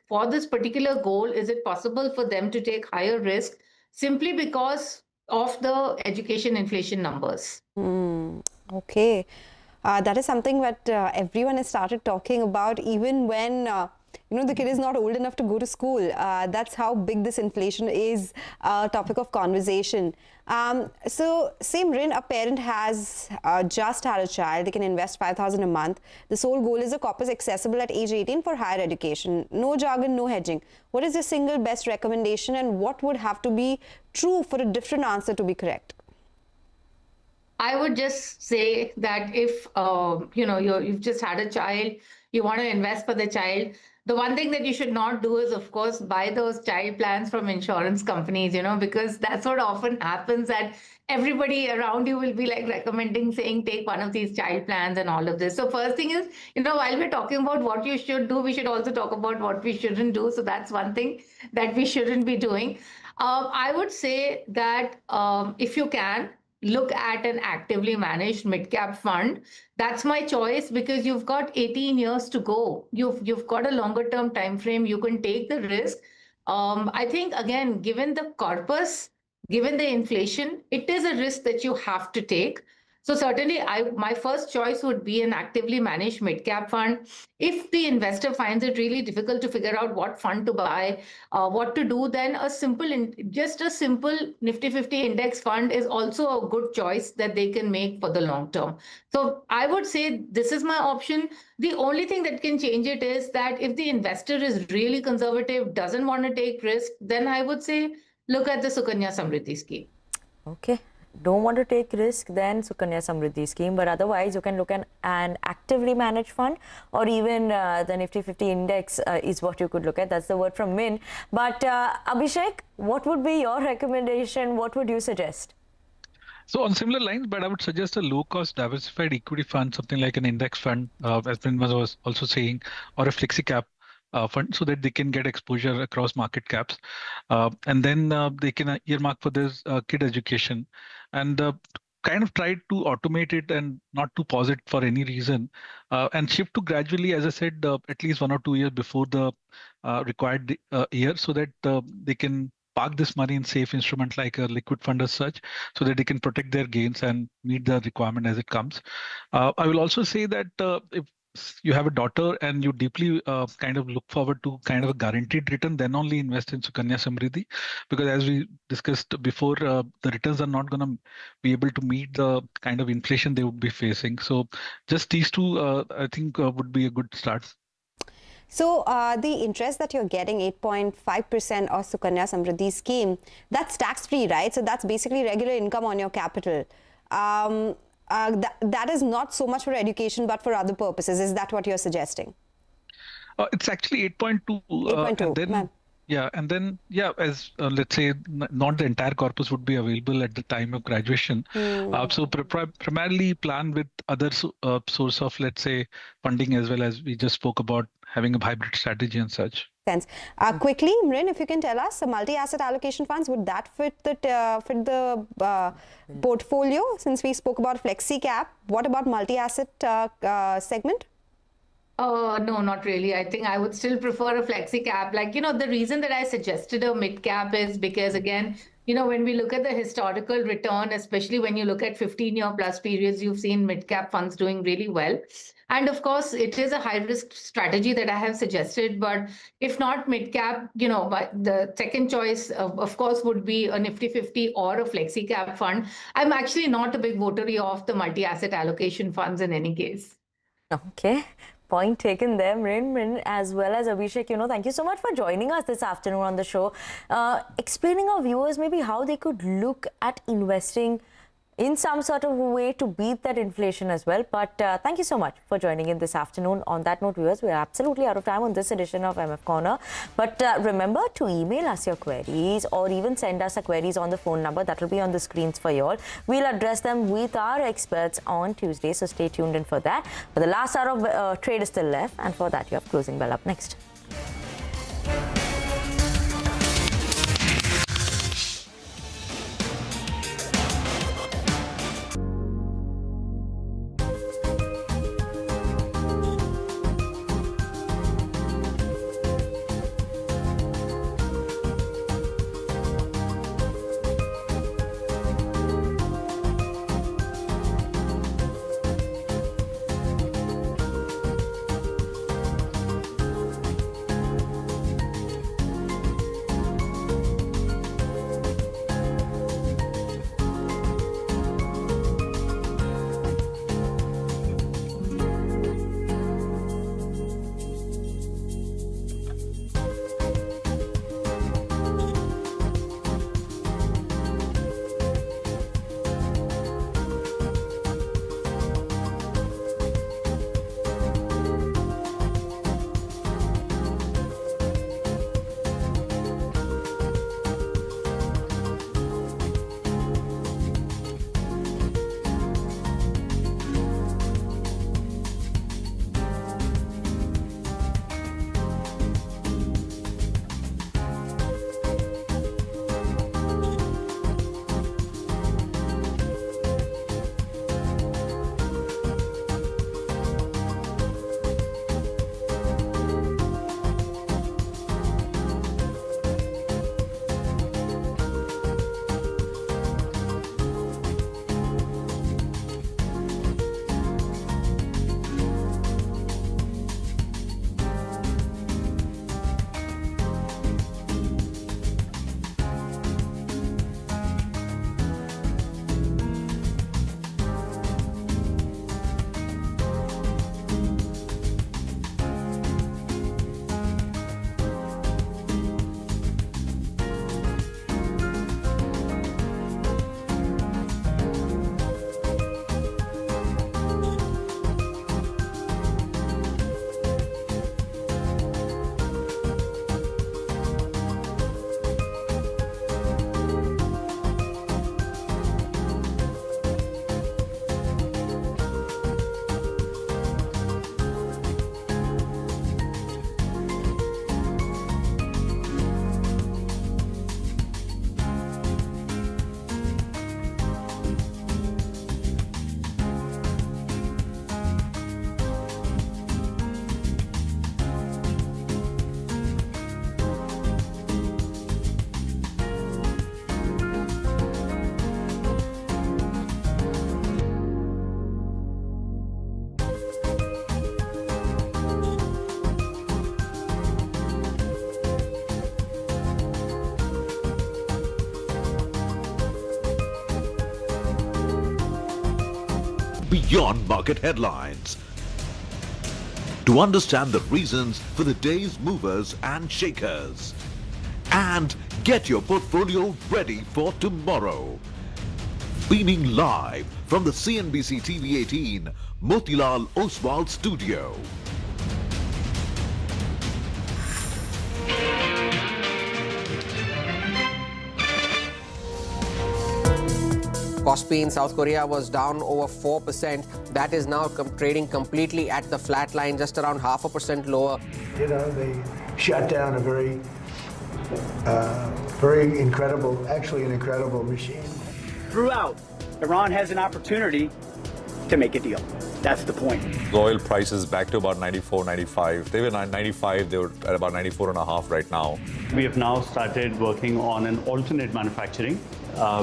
for this particular goal, is it possible for them to take higher risk simply because of the education inflation numbers? Okay. That is something that everyone has started talking about, even when the kid is not old enough to go to school. That's how big this inflation is a topic of conversation. So same Rin, a parent has just had a child. They can invest 5,000 a month. The sole goal is a corpus accessible at age 18 for higher education. No jargon, no hedging. What is your single best recommendation, and what would have to be true for a different answer to be correct? I would just say that if you've just had a child, you want to invest for the child, the one thing that you should not do is, of course, buy those child plans from insurance companies, because that's what often happens, that everybody around you will be like recommending, saying, take one of these child plans and all of this. So first thing is, while we're talking about what you should do, we should also talk about what we shouldn't do. So that's one thing that we shouldn't be doing. I would say that if you can, look at an actively managed mid-cap fund. That's my choice, because you've got 18 years to go. You've got a longer term time frame. You can take the risk. I think, again, given the corpus, given the inflation, it is a risk that you have to take. So certainly, my first choice would be an actively managed mid-cap fund. If the investor finds it really difficult to figure out what fund to buy, what to do, then just a simple Nifty 50 index fund is also a good choice that they can make for the long term. So I would say this is my option. The only thing that can change it is that if the investor is really conservative, doesn't want to take risk, then I would say look at the Sukanya Samriddhi scheme. Okay. Don't want to take risk, then Sukanya Samriddhi scheme. But otherwise, you can look at an actively managed fund, or even the Nifty 50 index is what you could look at. That's the word from Min. But Abhishek, what would be your recommendation? What would you suggest? So on similar lines, but I would suggest a low-cost diversified equity fund, something like an index fund, as Min was also saying, or a flexi cap fund, so that they can get exposure across market caps. And then they can earmark for this kid education, and kind of try to automate it and not to pause it for any reason, and shift to gradually, as I said, at least 1 or 2 years before the required year, so that they can park this money in safe instrument like a liquid fund as such, so that they can protect their gains and meet the requirement as it comes. I will also say that if you have a daughter and you deeply kind of look forward to kind of a guaranteed return, then only invest in Sukanya Samriddhi, because as we discussed before, the returns are not going to be able to meet the kind of inflation they would be facing. So just these two, I think, would be a good start. So the interest that you're getting, 8.5% of Sukanya Samriddhi scheme, that's tax-free, right? So that's basically regular income on your capital. That is not so much for education, but for other purposes. Is that what you're suggesting? It's actually 8.2. 8.2. And then, as let's say, not the entire corpus would be available at the time of graduation. So primarily plan with other source of, let's say, funding, as well as we just spoke about having a hybrid strategy and such. Sense. Quickly, Mrin, if you can tell us, multi-asset allocation funds, would that fit the portfolio? Since we spoke about flexi cap, what about multi-asset segment? No, not really. I think I would still prefer a flexi cap. Like, the reason that I suggested a mid cap is because, again, when we look at the historical return, especially when you look at 15-year plus periods, you've seen mid cap funds doing really well. And of course, it is a high risk strategy that I have suggested. But if not mid cap, the second choice, of course, would be a Nifty 50 or a flexi cap fund. I'm actually not a big votary of the multi-asset allocation funds in any case. Okay. Point taken there, Mrin, as well as Abhishek. Thank you so much for joining us this afternoon on the show, explaining our viewers maybe how they could look at investing in some sort of way to beat that inflation as well. But thank you so much for joining in this afternoon. On that note, viewers, we are absolutely out of time on this edition of MF Corner. But remember to email us your queries, or even send us a queries on the phone number that will be on the screens for you all. We'll address them with our experts on Tuesday, so stay tuned in for that. But the last hour of trade is still left, and for that you have Closing Bell up next. beyond market headlines. To understand the reasons for the day's movers and shakers. And get your portfolio ready for tomorrow. Beaming live from the CNBC TV 18 Motilal Oswal studio. Kospi in South Korea was down over 4%. That is now trading completely at the flat line, just around 0.5% lower. You know, they shut down a very incredible, actually an incredible machine. Throughout, Iran has an opportunity to make a deal. That's the point. The oil prices back to about 94, 95. They were 95, they were at about 94.5 right now. We have now started working on an alternate manufacturing,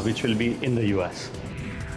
which will be in the US.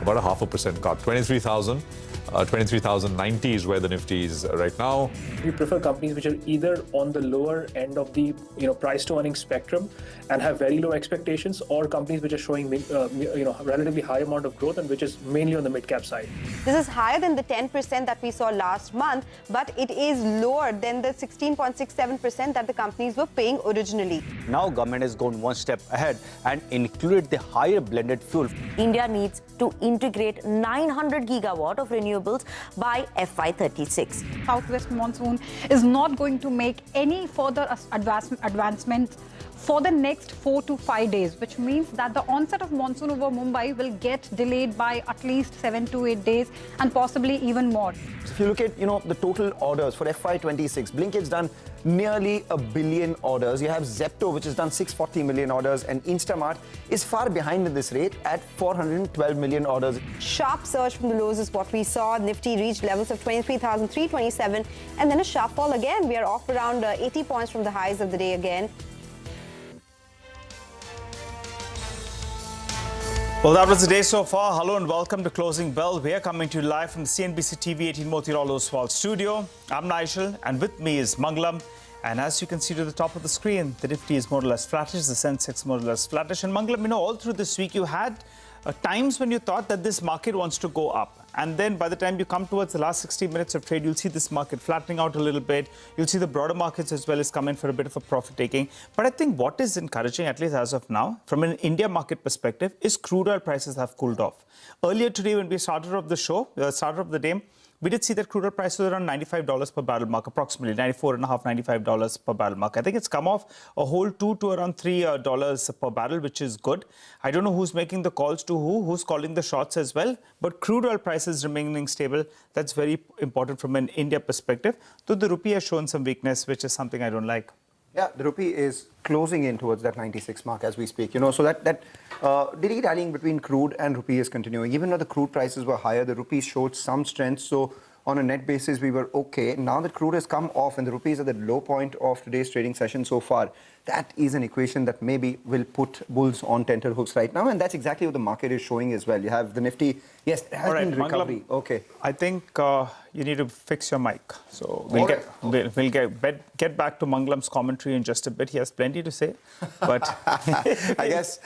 About a 0.5% cut. 23,090 is where the Nifty is right now. We prefer companies which are either on the lower end of the price to earnings spectrum and have very low expectations, or companies which are showing relatively high amount of growth and which is mainly on the mid cap side. This is higher than the 10% that we saw last month, but it is lower than the 16.67% that the companies were paying originally. Now government has gone one step ahead and included the higher blended fuel. India needs to integrate 900 gigawatt of renewables by FY36. Southwest monsoon is not going to make any further advancements for the next 4 to 5 days, which means that the onset of monsoon over Mumbai will get delayed by at least 7 to 8 days and possibly even more. If you look at, the total orders for FY26, Blinkit's done nearly 1 billion orders. You have Zepto, which has done 640 million orders, and Instamart is far behind in this rate at 412 million orders. Sharp surge from the lows is what we saw. Nifty reached levels of 23,327 and then a sharp fall again. We are off around 80 points from the highs of the day again. Well, that was the day so far. Hello and welcome to Closing Bell. We are coming to you live from the CNBC TV 18 Motilal Oswal studio. I'm Nigel, and with me is Mangalam. And as you can see to the top of the screen, the Nifty is more or less flattish, the Sensex more or less flattish. And Mangalam, all through this week, you had times when you thought that this market wants to go up. And then by the time you come towards the last 60 minutes of trade, you'll see this market flattening out a little bit. You'll see the broader markets as well as come in for a bit of a profit taking. But I think what is encouraging, at least as of now, from an India market perspective, is crude oil prices have cooled off. Earlier today, when we started off the show, started off the day, we did see that crude oil prices were around $95 per barrel mark, approximately $94.5, $95 per barrel mark. I think it's come off a whole $2 to around $3 per barrel, which is good. I don't know who's making the calls to who's calling the shots as well, but crude oil prices remaining stable, that's very important from an India perspective. Though the rupee has shown some weakness, which is something I don't like. Yeah, the rupee is closing in towards that 96 mark as we speak. So that dilly-dallying between crude and rupee is continuing. Even though the crude prices were higher, the rupee showed some strength. So on a net basis, we were okay. Now that crude has come off and the rupee is at the low point of today's trading session so far, that is an equation that maybe will put bulls on tenterhooks right now. And that's exactly what the market is showing as well. You have the Nifty. Yes, there has been recovery. Mangalam, okay. I think you need to fix your mic. So we'll get back to Mangalam's commentary in just a bit. He has plenty to say, but I guess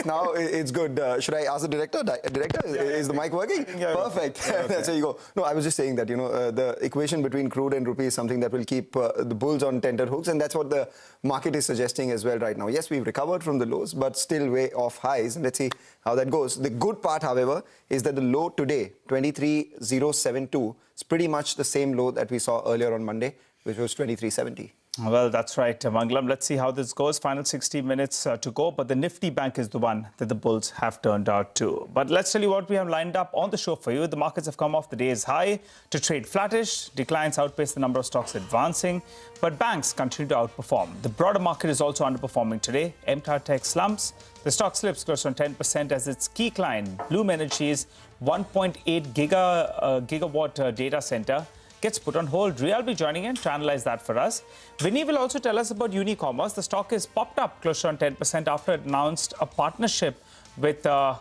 now it's good. Should I ask the director? Director, is the mic working? Perfect. There you go. No, I was just saying that the equation between crude and rupee is something that will keep the bulls on tenterhooks, and that's what the market is suggesting as well right now. Yes, we've recovered from the lows, but still way off highs. Let's see how that goes. The good part, however, is that the low today, 23,072, is pretty much the same low that we saw earlier on Monday, which was 2370. Well, that's right, Mangalam. Let's see how this goes. Final 60 minutes to go. But the Nifty Bank is the one that the bulls have turned out to. But let's tell you what we have lined up on the show for you. The markets have come off the day's high to trade flattish. Declines outpace the number of stocks advancing. But banks continue to outperform. The broader market is also underperforming today. MTAR Tech slumps. The stock slips close to 10% as its key client, Bloom Energy's 1.8 gigawatt data center, gets put on hold. Ria will be joining in to analyze that for us. Vinny will also tell us about Unicommerce. The stock is popped up close to 10% after it announced a partnership with a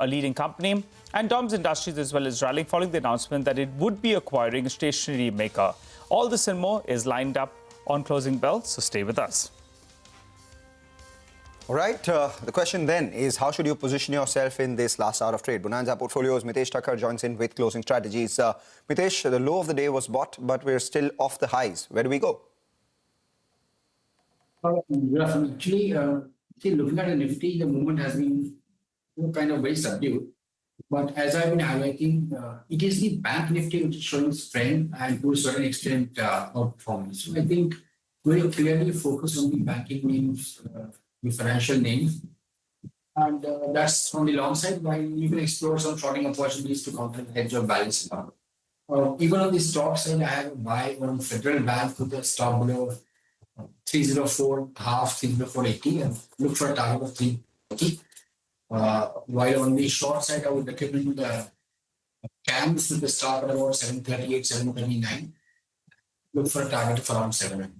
leading company. And Dom's Industries as well is rallying following the announcement that it would be acquiring a stationery maker. All this and more is lined up on Closing Bell, so stay with us. All right, the question then is how should you position yourself in this last hour of trade? Bonanza Portfolios, Mitesh Thakkar joins in with closing strategies. Mitesh, the low of the day was bought, but we're still off the highs. Where do we go? Actually, looking at the Nifty, the movement has been kind of very subdued. But as I've been highlighting, it is the bank Nifty which is showing strength and to a certain extent outperformance. So I think very clearly focus on the banking names, the financial names. And that's on the long side, while you can explore some shorting opportunities to counter the hedge or balance. Even on the stock side, I have a buy on Federal Bank with the stop below 304.5, 304.80 and look for a target of 380. While on the short side, I would recommend the CAMs with the stop at about 738, 729. Look for a target of around 700.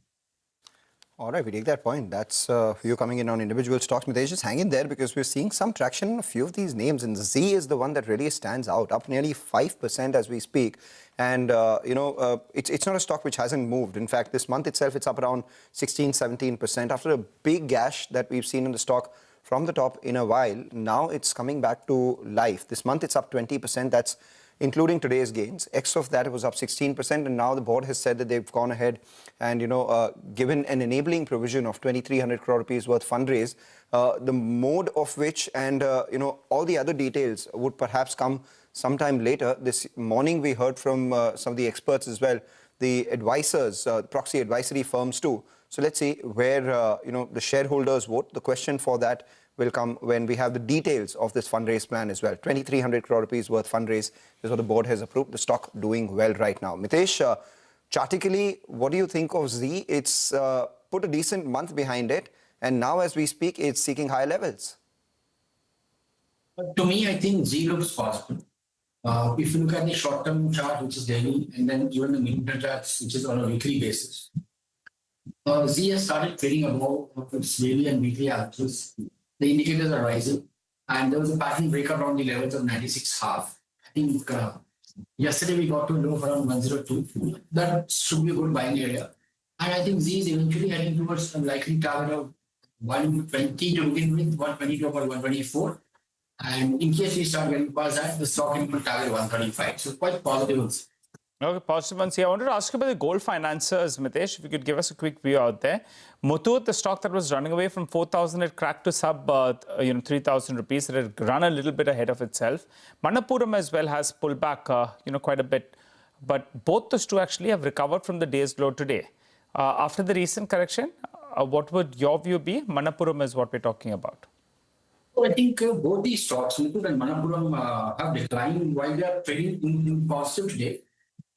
All right, we take that point. That's you coming in on individual stocks. Mitesh, just hang in there because we're seeing some traction in a few of these names. And Z is the one that really stands out, up nearly 5% as we speak. And, it's not a stock which hasn't moved. In fact, this month itself, it's up around 16, 17%. After a big gash that we've seen in the stock from the top in a while, now it's coming back to life. This month, it's up 20%. That's including today's gains. X of that, it was up 16%, and now the board has said that they've gone ahead and, given an enabling provision of 2,300 crore rupees worth fundraise, the mode of which and, all the other details would perhaps come sometime later. This morning, we heard from some of the experts as well, the advisors, proxy advisory firms too. So let's see where, the shareholders vote. The question for that will come when we have the details of this fundraise plan as well. 2,300 crore rupees worth fundraise is what the board has approved. The stock doing well right now. Mitesh, chartically, what do you think of Z? It's put a decent month behind it, and now as we speak, it's seeking higher levels. To me, I think Z looks positive. If you look at the short-term chart, which is daily, and then even the medium-term charts, which is on a weekly basis, Z has started trading above its daily and weekly averages. The indicators are rising, and there was a pattern breakup around the levels of 96.5. I think yesterday we got to a low of around 102. That should be a good buying area. And I think Z is eventually heading towards a likely target of 120 to begin with, 120 to about 124. And in case we start getting past that, the stock will target 135. So quite positive. Okay, positive ones here. I wanted to ask you about the gold financiers, Mitesh, if you could give us a quick view out there. Muthoot, the stock that was running away from 4,000, it cracked to sub 3,000 rupees. It had run a little bit ahead of itself. Manappuram as well has pulled back, quite a bit. But both those two actually have recovered from the day's low today. After the recent correction, what would your view be? Manappuram is what we're talking about. I think both these stocks, Muthoot and Manappuram, have declined while they are trading in positive today.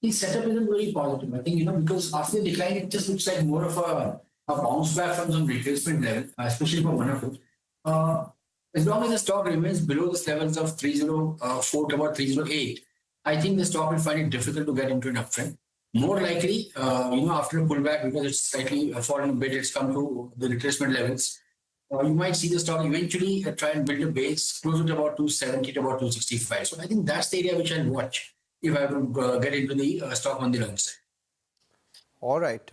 The setup isn't very positive. I think, because after the decline, it just looks like more of a bounce back from some retracement level, especially for Manappuram. As long as the stock remains below the levels of 304 to about 308, I think the stock will find it difficult to get into an uptrend. More likely, after a pullback, because it's slightly fallen a bit, it's come to the retracement levels. You might see the stock eventually try and build a base closer to about 270 to about 265. So I think that's the area which I'll watch if I would get into the stock on the long side. All right.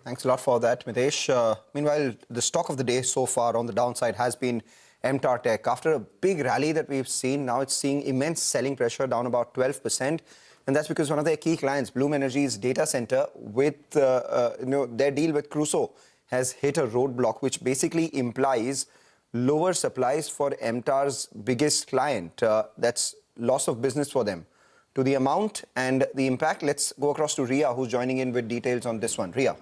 Thanks a lot for that, Mitesh. Meanwhile, the stock of the day so far on the downside has been MTAR Tech. After a big rally that we've seen, now it's seeing immense selling pressure, down about 12%. And that's because one of their key clients, Bloom Energy's data center, with their deal with Crusoe, has hit a roadblock, which basically implies lower supplies for MTAR's biggest client. That's loss of business for them. To the amount and the impact, let's go across to Ria, who's joining in with details on this one. Ria.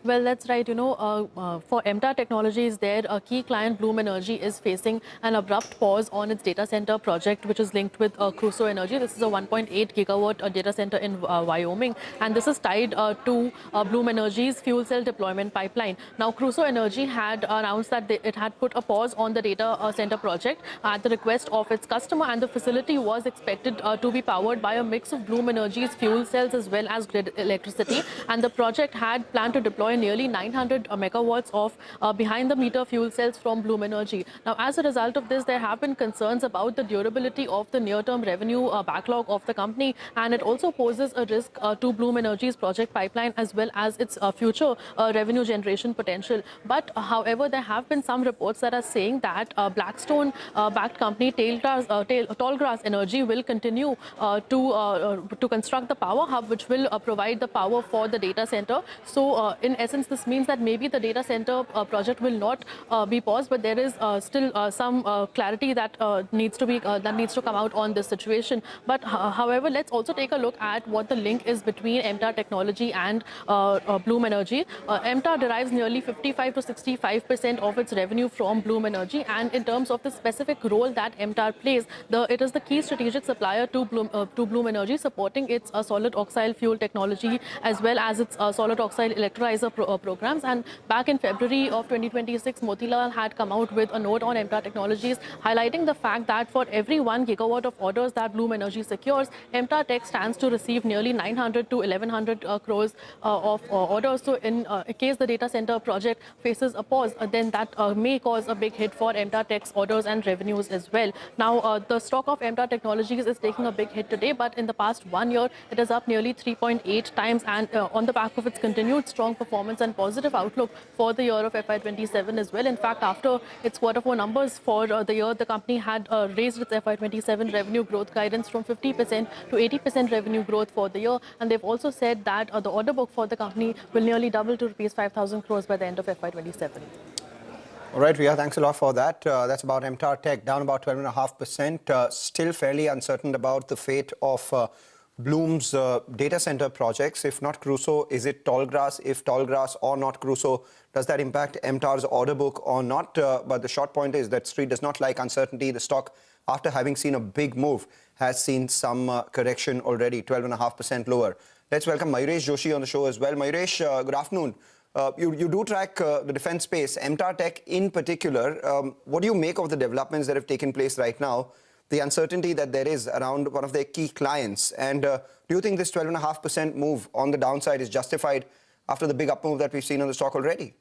Well, that's right. For MTAR Technologies, their key client, Bloom Energy, is facing an abrupt pause on its data center project, which is linked with Crusoe Energy. This is a 1.8 gigawatt data center in Wyoming, and this is tied to Bloom Energy's fuel cell deployment pipeline. Now, Crusoe Energy had announced that it had put a pause on the data center project at the request of its customer, and the facility was expected to be powered by a mix of Bloom Energy's fuel cells as well as grid electricity, and the project had planned to deploy deploy nearly 900 megawatts of behind-the-meter fuel cells from Bloom Energy. Now, as a result of this, there have been concerns about the durability of the near-term revenue backlog of the company, and it also poses a risk to Bloom Energy's project pipeline as well as its future revenue generation potential. But however, there have been some reports that are saying that Blackstone-backed company Tallgrass Energy will continue to construct the power hub, which will provide the power for the data center. So, in essence, this means that maybe the data center project will not be paused, but there is still some clarity that needs to come out on this situation. But however, let's also take a look at what the link is between MTAR Technology and Bloom Energy. MTAR derives nearly 55 to 65% of its revenue from Bloom Energy, and in terms of the specific role that MTAR plays, it is the key strategic supplier to Bloom Energy, supporting its solid oxide fuel technology as well as its solid oxide electrolyzer programs. And back in February of 2026, Motilal had come out with a note on MTAR Technologies, highlighting the fact that for every 1 gigawatt of orders that Bloom Energy secures, MTAR Tech stands to receive nearly 900 to 1100 crores of orders. So in case the data center project faces a pause, then that may cause a big hit for MTAR Tech's orders and revenues as well. Now, the stock of MTAR Technologies is taking a big hit today, but in the past 1 year, it is up nearly 3.8 times, and on the back of its continued strong performance and positive outlook for the year of FY27 as well. In fact, after its Q4 numbers for the year, the company had raised its FY27 revenue growth guidance from 50% to 80% revenue growth for the year, and they've also said that the order book for the company will nearly double to rupees 5,000 crores by the end of FY27. All right, Ria, thanks a lot for that. That's about MTAR Tech, down about 12.5%. Still fairly uncertain about the fate of Bloom's data center projects. If not Crusoe, is it Tallgrass? If Tallgrass or not Crusoe, does that impact MTAR's order book or not? But the short point is that Street does not like uncertainty. The stock, after having seen a big move, has seen some correction already, 12.5% lower. Let's welcome Mayuresh Joshi on the show as well. Mayuresh, good afternoon. You do track the defense space, MTAR Tech in particular. What do you make of the developments that have taken place right now, the uncertainty that there is around one of their key clients? And do you think this 12.5% move on the downside is justified after the big up move that we've seen on the stock already?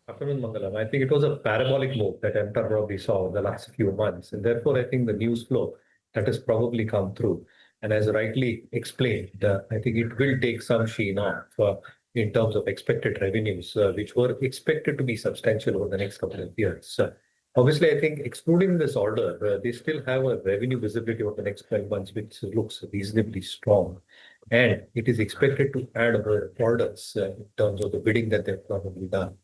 Afternoon, Mangalam. I think it was a parabolic move that MTAR probably saw in the last few months. And therefore, I think the news flow that has probably come through. And as rightly explained, I think it will take some sheen off in terms of expected revenues, which were expected to be substantial over the next couple of years. Obviously, I think excluding this order, they still have a revenue visibility over the next 12 months, which looks reasonably strong. And it is expected to add other orders in terms of the bidding that they've probably done.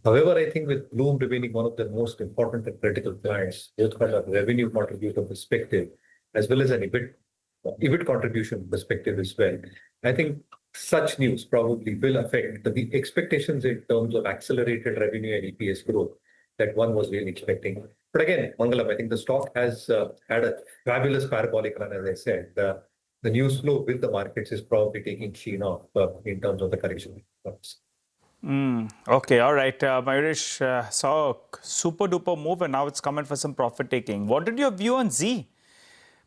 However, I think with Bloom remaining one of the most important and critical clients, both from a revenue contributor perspective, as well as an EBIT contribution perspective as well, I think such news probably will affect the expectations in terms of accelerated revenue and EPS growth that one was really expecting. But again, Mangalam, I think the stock has had a fabulous parabolic run, as I said. The news flow with the markets is probably taking sheen off in terms of the correction. Okay, all right. Mayuresh saw a super duper move and now it's coming for some profit taking. What did your view on Z?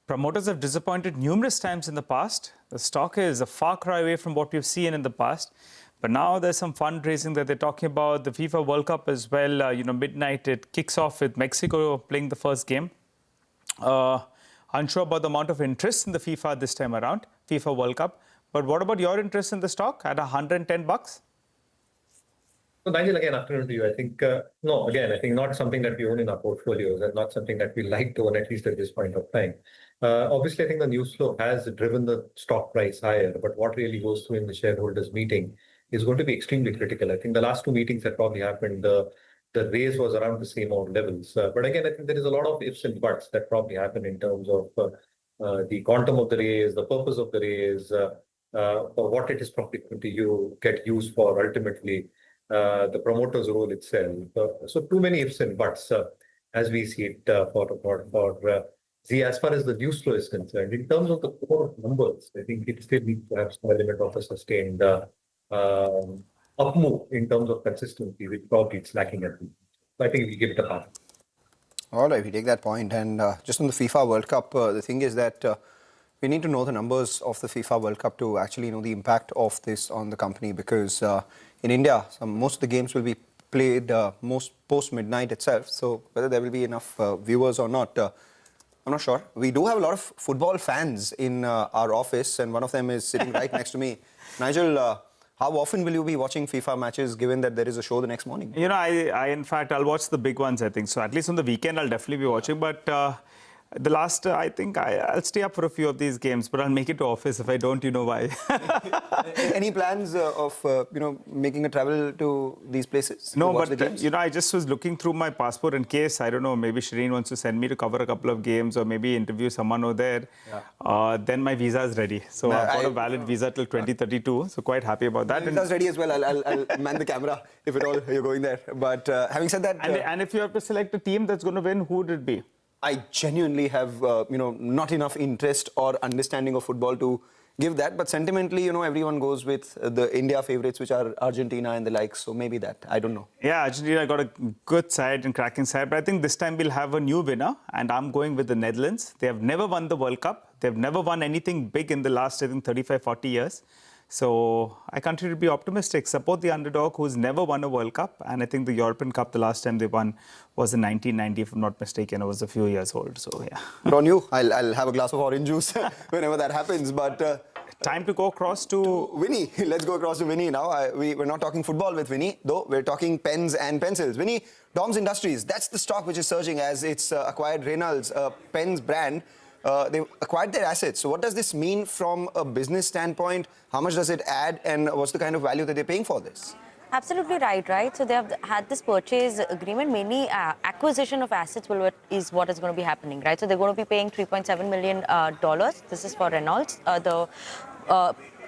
Promoters have disappointed numerous times in the past. The stock is a far cry away from what we've seen in the past. But now there's some fundraising that they're talking about. The FIFA World Cup as well. Midnight, it kicks off with Mexico playing the first game. Unsure about the amount of interest in the FIFA this time around, FIFA World Cup. But what about your interest in the stock at $110? So Nigel, again, afternoon to you. I think, no, again, I think not something that we own in our portfolios and not something that we like to own, at least at this point of time. Obviously, I think the news flow has driven the stock price higher, but what really goes through in the shareholders meeting is going to be extremely critical. I think the last two meetings that probably happened, the raise was around the same old levels. But again, I think there is a lot of ifs and buts that probably happen in terms of the quantum of the raise, the purpose of the raise, or what it is probably going to get used for ultimately, the promoter's role itself. So too many ifs and buts as we see it for Z, as far as the news flow is concerned. In terms of the core numbers, I think it still needs to have some element of a sustained up move in terms of consistency, which probably it's lacking at the moment. So I think we give it a pass. All right, we take that point. And just on the FIFA World Cup, the thing is that we need to know the numbers of the FIFA World Cup to actually know the impact of this on the company, because in India, most of the games will be played most post-midnight itself. So whether there will be enough viewers or not, I'm not sure. We do have a lot of football fans in our office, and one of them is sitting right next to me. Nigel, how often will you be watching FIFA matches, given that there is a show the next morning? You know, I in fact, I'll watch the big ones, I think. So at least on the weekend, I'll definitely be watching. But the last, I think I'll stay up for a few of these games, but I'll make it to office. If I don't, you know why. Any plans of, making a travel to these places? No, but, you know, I just was looking through my passport in case, I don't know, maybe Shireen wants to send me to cover a couple of games or maybe interview someone over there. Yeah. Then my visa is ready. So I've got a valid visa till 2032. So quite happy about that. My visa's ready as well. I'll man the camera if at all you're going there. But having said that... And if you have to select a team that's going to win, who would it be? I genuinely have, not enough interest or understanding of football to give that. But sentimentally, everyone goes with the India favourites, which are Argentina and the likes. So maybe that. I don't know. Yeah, Argentina got a good side and cracking side. But I think this time we'll have a new winner. And I'm going with the Netherlands. They have never won the World Cup. They've never won anything big in the last, I think, 35, 40 years. So I continue to be optimistic. Support the underdog who's never won a World Cup. And I think the European Cup, the last time they won was in 1990, if I'm not mistaken. I was a few years old. So, yeah. But on you, I'll have a glass of orange juice whenever that happens. But time to go across to Vinny. Let's go across to Vinny now. We're not talking football with Vinny, though. We're talking pens and pencils. Vinny, DOMS Industries, that's the stock which is surging as it's acquired Reynolds, pens brand. They've acquired their assets. So what does this mean from a business standpoint? How much does it add? And what's the kind of value that they're paying for this? Absolutely right. So they have had this purchase agreement. Mainly acquisition of assets is what is going to be happening, right? So they're going to be paying $3.7 million. This is for Reynolds.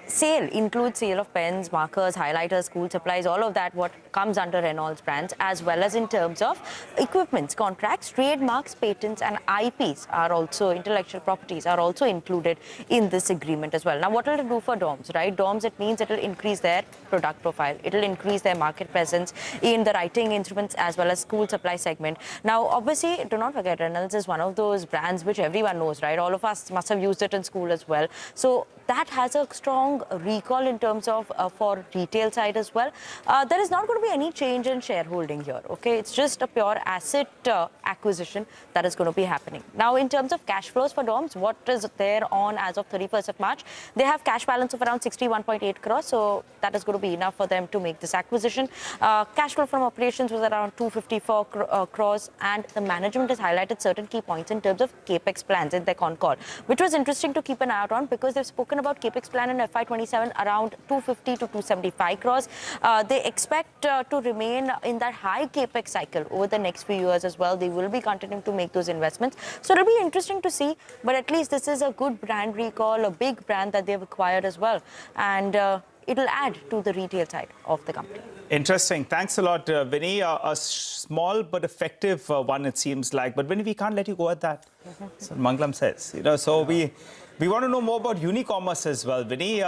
Sale includes sale of pens, markers, highlighters, school supplies, all of that what comes under Reynolds brands, as well as in terms of equipments, contracts, trademarks, patents and IPs are also, intellectual properties are also included in this agreement as well. Now what will it do for DOMS, right? DOMS, it means it will increase their product profile. It will increase their market presence in the writing instruments as well as school supply segment. Now obviously, do not forget, Reynolds is one of those brands which everyone knows, right? All of us must have used it in school as well. So that has a strong recall in terms of for retail side as well. There is not going to be any change in shareholding here, okay? It's just a pure asset acquisition that is going to be happening. Now, in terms of cash flows for DOMS, what is there on as of 31st of March? They have cash balance of around 61.8 crores, so that is going to be enough for them to make this acquisition. Cash flow from operations was around 254 crores, and the management has highlighted certain key points in terms of capex plans in their con call, which was interesting to keep an eye out on because they've spoken about capex plan in FY27 around 250 to 275 crores. They expect to remain in that high capex cycle over the next few years as well. They will be continuing to make those investments. So it'll be interesting to see, but at least this is a good brand recall, a big brand that they've acquired as well. And it'll add to the retail side of the company. Interesting. Thanks a lot, Vinny. A small but effective one, it seems like. But Vinny, we can't let you go at that. So Mangalam says. So we want to know more about Unicommerce as well. Vinny,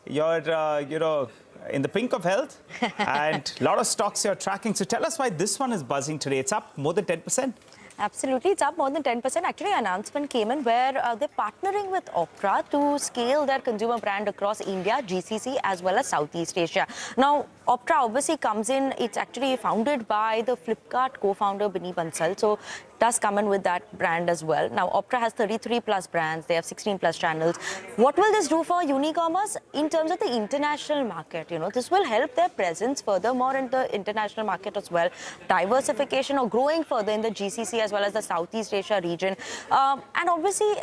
you're in the pink of health and a lot of stocks you're tracking. So tell us why this one is buzzing today. It's up more than 10%. Absolutely. It's up more than 10%. Actually, an announcement came in where they're partnering with Opera to scale their consumer brand across India, GCC, as well as Southeast Asia. Now, Opera obviously comes in. It's actually founded by the Flipkart co-founder, Binny Bansal. So it does come in with that brand as well. Now, Opera has 33 plus brands. They have 16 plus channels. What will this do for Unicommerce in terms of the international market? This will help their presence furthermore in the international market as well. Diversification or growing further in the GCC as well as the Southeast Asia region. And obviously,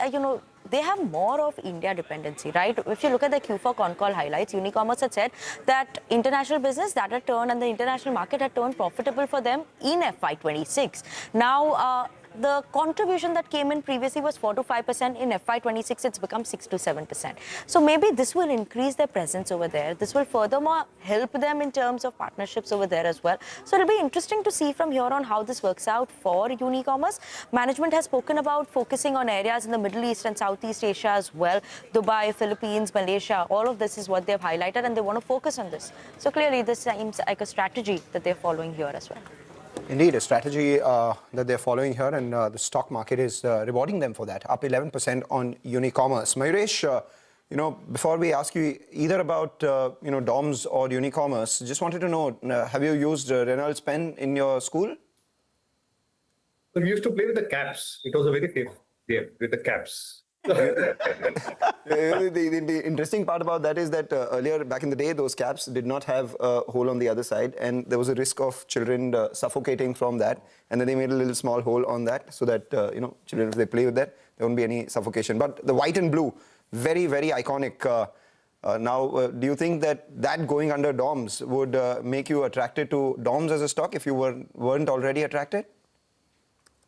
they have more of India dependency, right? If you look at the Q4 con call highlights, Unicommerce had said that international business that had turned and the international market had turned profitable for them in FY26. Now, the contribution that came in previously was 4 to 5%. In FY26, it's become 6 to 7%. So maybe this will increase their presence over there. This will furthermore help them in terms of partnerships over there as well. So it'll be interesting to see from here on how this works out for Unicommerce. Management has spoken about focusing on areas in the Middle East and Southeast Asia as well. Dubai, Philippines, Malaysia, all of this is what they've highlighted and they want to focus on this. So clearly this seems like a strategy that they're following here as well. Indeed, a strategy that they're following here, and the stock market is rewarding them for that. Up 11% on Unicommerce. Mayuresh, before we ask you either about DOMS or Unicommerce, just wanted to know, have you used Reynolds pen in your school? So we used to play with the caps. It was a very famous game with the caps. The interesting part about that is that earlier, back in the day, those caps did not have a hole on the other side, and there was a risk of children suffocating from that. And then they made a little small hole on that so that children, if they play with that, there won't be any suffocation. But the white and blue, very, very iconic. Now, do you think that going under DOMS would make you attracted to DOMS as a stock if you weren't already attracted?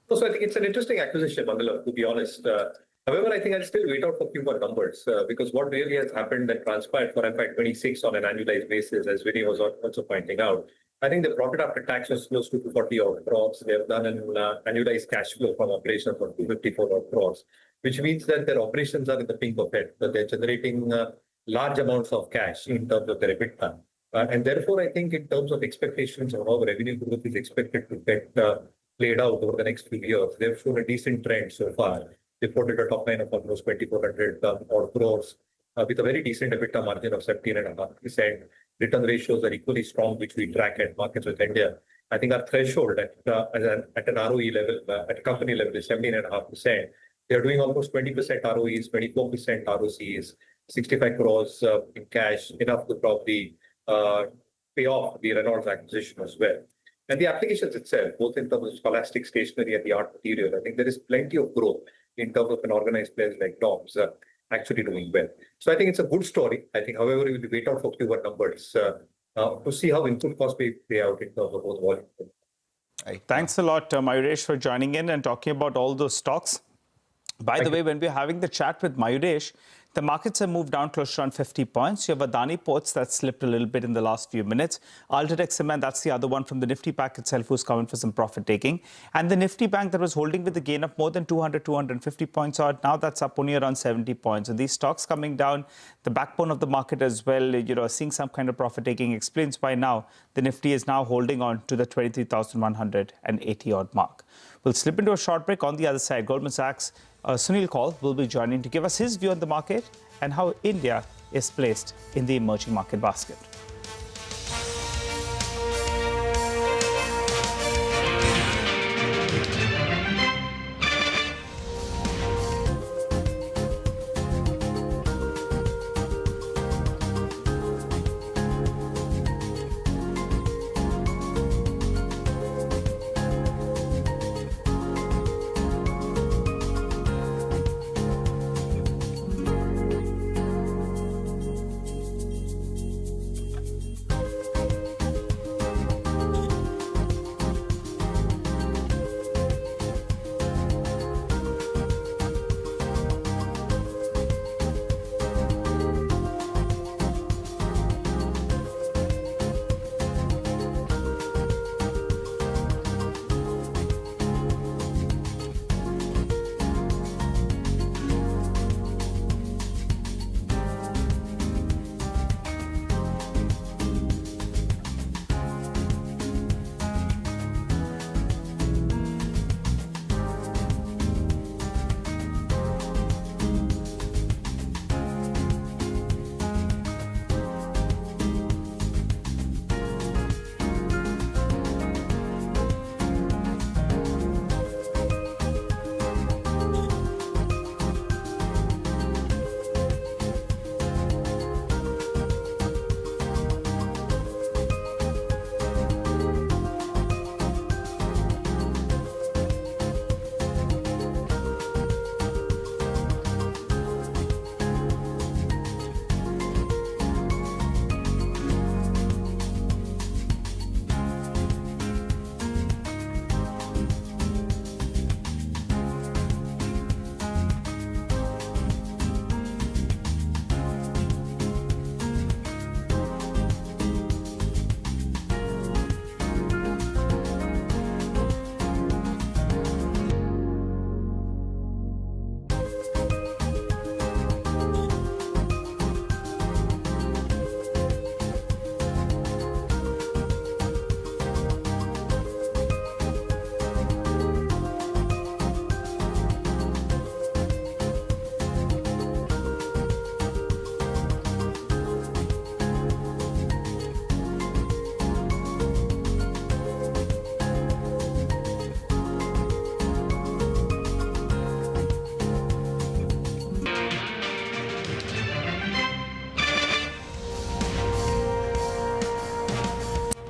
So I think it's an interesting acquisition, Mangalam, to be honest. However, I think I'll still wait out for a few more numbers because what really has happened and transpired for FY26 on an annualized basis, as Vinny was also pointing out, I think the profit after tax was close to 240 odd crores. They have done an annualized cash flow from operations of 254 odd crores, which means that their operations are in the pink of it, that they're generating large amounts of cash in terms of their EBITDA. And therefore, I think in terms of expectations of how revenue growth is expected to get played out over the next few years, they've shown a decent trend so far. They reported a top line of almost 2,400 odd crores with a very decent EBITDA margin of 17.5%. Return ratios are equally strong, which we track at Markets with India. I think our threshold at an ROE level, at a company level, is 17.5%. They're doing almost 20% ROEs, 24% ROCs, 65 crores in cash, enough to probably pay off the Reynolds acquisition as well. And the applications itself, both in terms of scholastic stationery and the art material, I think there is plenty of growth in terms of an organized players like DOMS actually doing well. So I think it's a good story. I think, however, we will wait out for Q1 numbers to see how input costs may play out in terms of both volume. Thanks a lot, Mayuresh, for joining in and talking about all those stocks. By the way, when we're having the chat with Mayuresh, the markets have moved down close to around 50 points. You have Adani Ports that slipped a little bit in the last few minutes. Ultratech Cement, that's the other one from the Nifty pack itself who's coming for some profit taking. And the Nifty Bank that was holding with the gain of more than 200, 250 points odd. Now that's up only around 70 points. And these stocks coming down, the backbone of the market as well, seeing some kind of profit taking explains why now the Nifty is now holding on to the 23,180 odd mark. We'll slip into a short break. On the other side, Goldman Sachs' Sunil Kaul will be joining to give us his view on the market and how India is placed in the emerging market basket.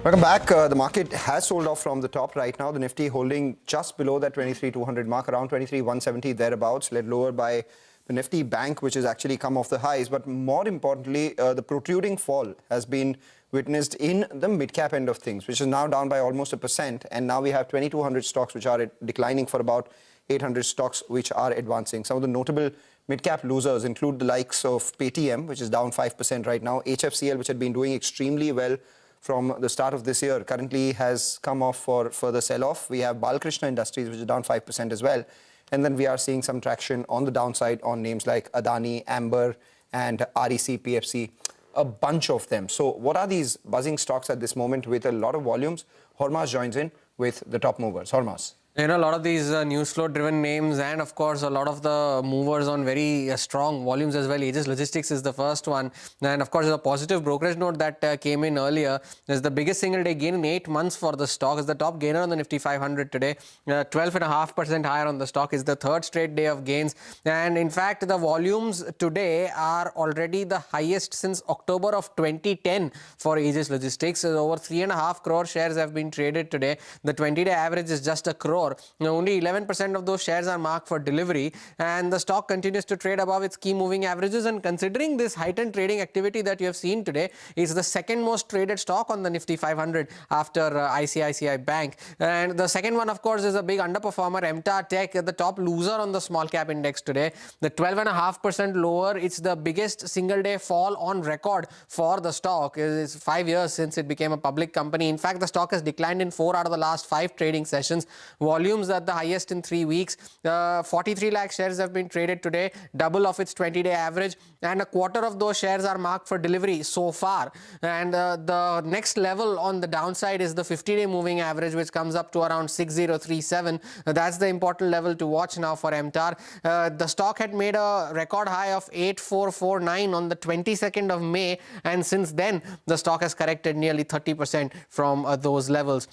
Welcome back. The market has sold off from the top right now. The Nifty holding just below that 23,200 mark, around 23,170 thereabouts, led lower by the Nifty Bank, which has actually come off the highs. But more importantly, the protruding fall has been witnessed in the mid-cap end of things, which is now down by almost 1%. And now we have 2,200 stocks which are declining for about 800 stocks which are advancing. Some of the notable mid-cap losers include the likes of Paytm, which is down 5% right now. HFCL, which had been doing extremely well from the start of this year, currently has come off for further sell-off. We have Balkrishna Industries, which is down 5% as well. And then we are seeing some traction on the downside on names like Adani, Amber, and REC, PFC, a bunch of them. So what are these buzzing stocks at this moment with a lot of volumes? Hormaz joins in with the top movers. Hormaz. You know, a lot of these news flow driven names, and of course a lot of the movers on very strong volumes as well. Aegis Logistics is the first one, and of course the positive brokerage note that came in earlier is the biggest single day gain in 8 months for the stock. Is the top gainer on the Nifty 500 today, 12.5% higher on the stock. Is the third straight day of gains, and in fact the volumes today are already the highest since October of 2010 for Aegis Logistics. Over 3.5 crore shares have been traded today. The 20-day average is just a crore. Only 11% of those shares are marked for delivery, and the stock continues to trade above its key moving averages. And considering this heightened trading activity that you have seen today, is the second most traded stock on the Nifty 500 after ICICI Bank. And the second one, of course, is a big underperformer, MTAR Tech, the top loser on the small cap index today. The 12.5% lower. It's the biggest single day fall on record for the stock. It's 5 years since it became a public company. In fact, the stock has declined in 4 out of the last 5 trading sessions. Volumes at the highest in 3 weeks. 43 lakh shares have been traded today, double of its 20-day average, and a quarter of those shares are marked for delivery so far. And the next level on the downside is the 50-day moving average, which comes up to around 6037. That's the important level to watch now for MTAR. The stock had made a record high of 8449 on the 22nd of May, and since then the stock has corrected nearly 30% from those levels.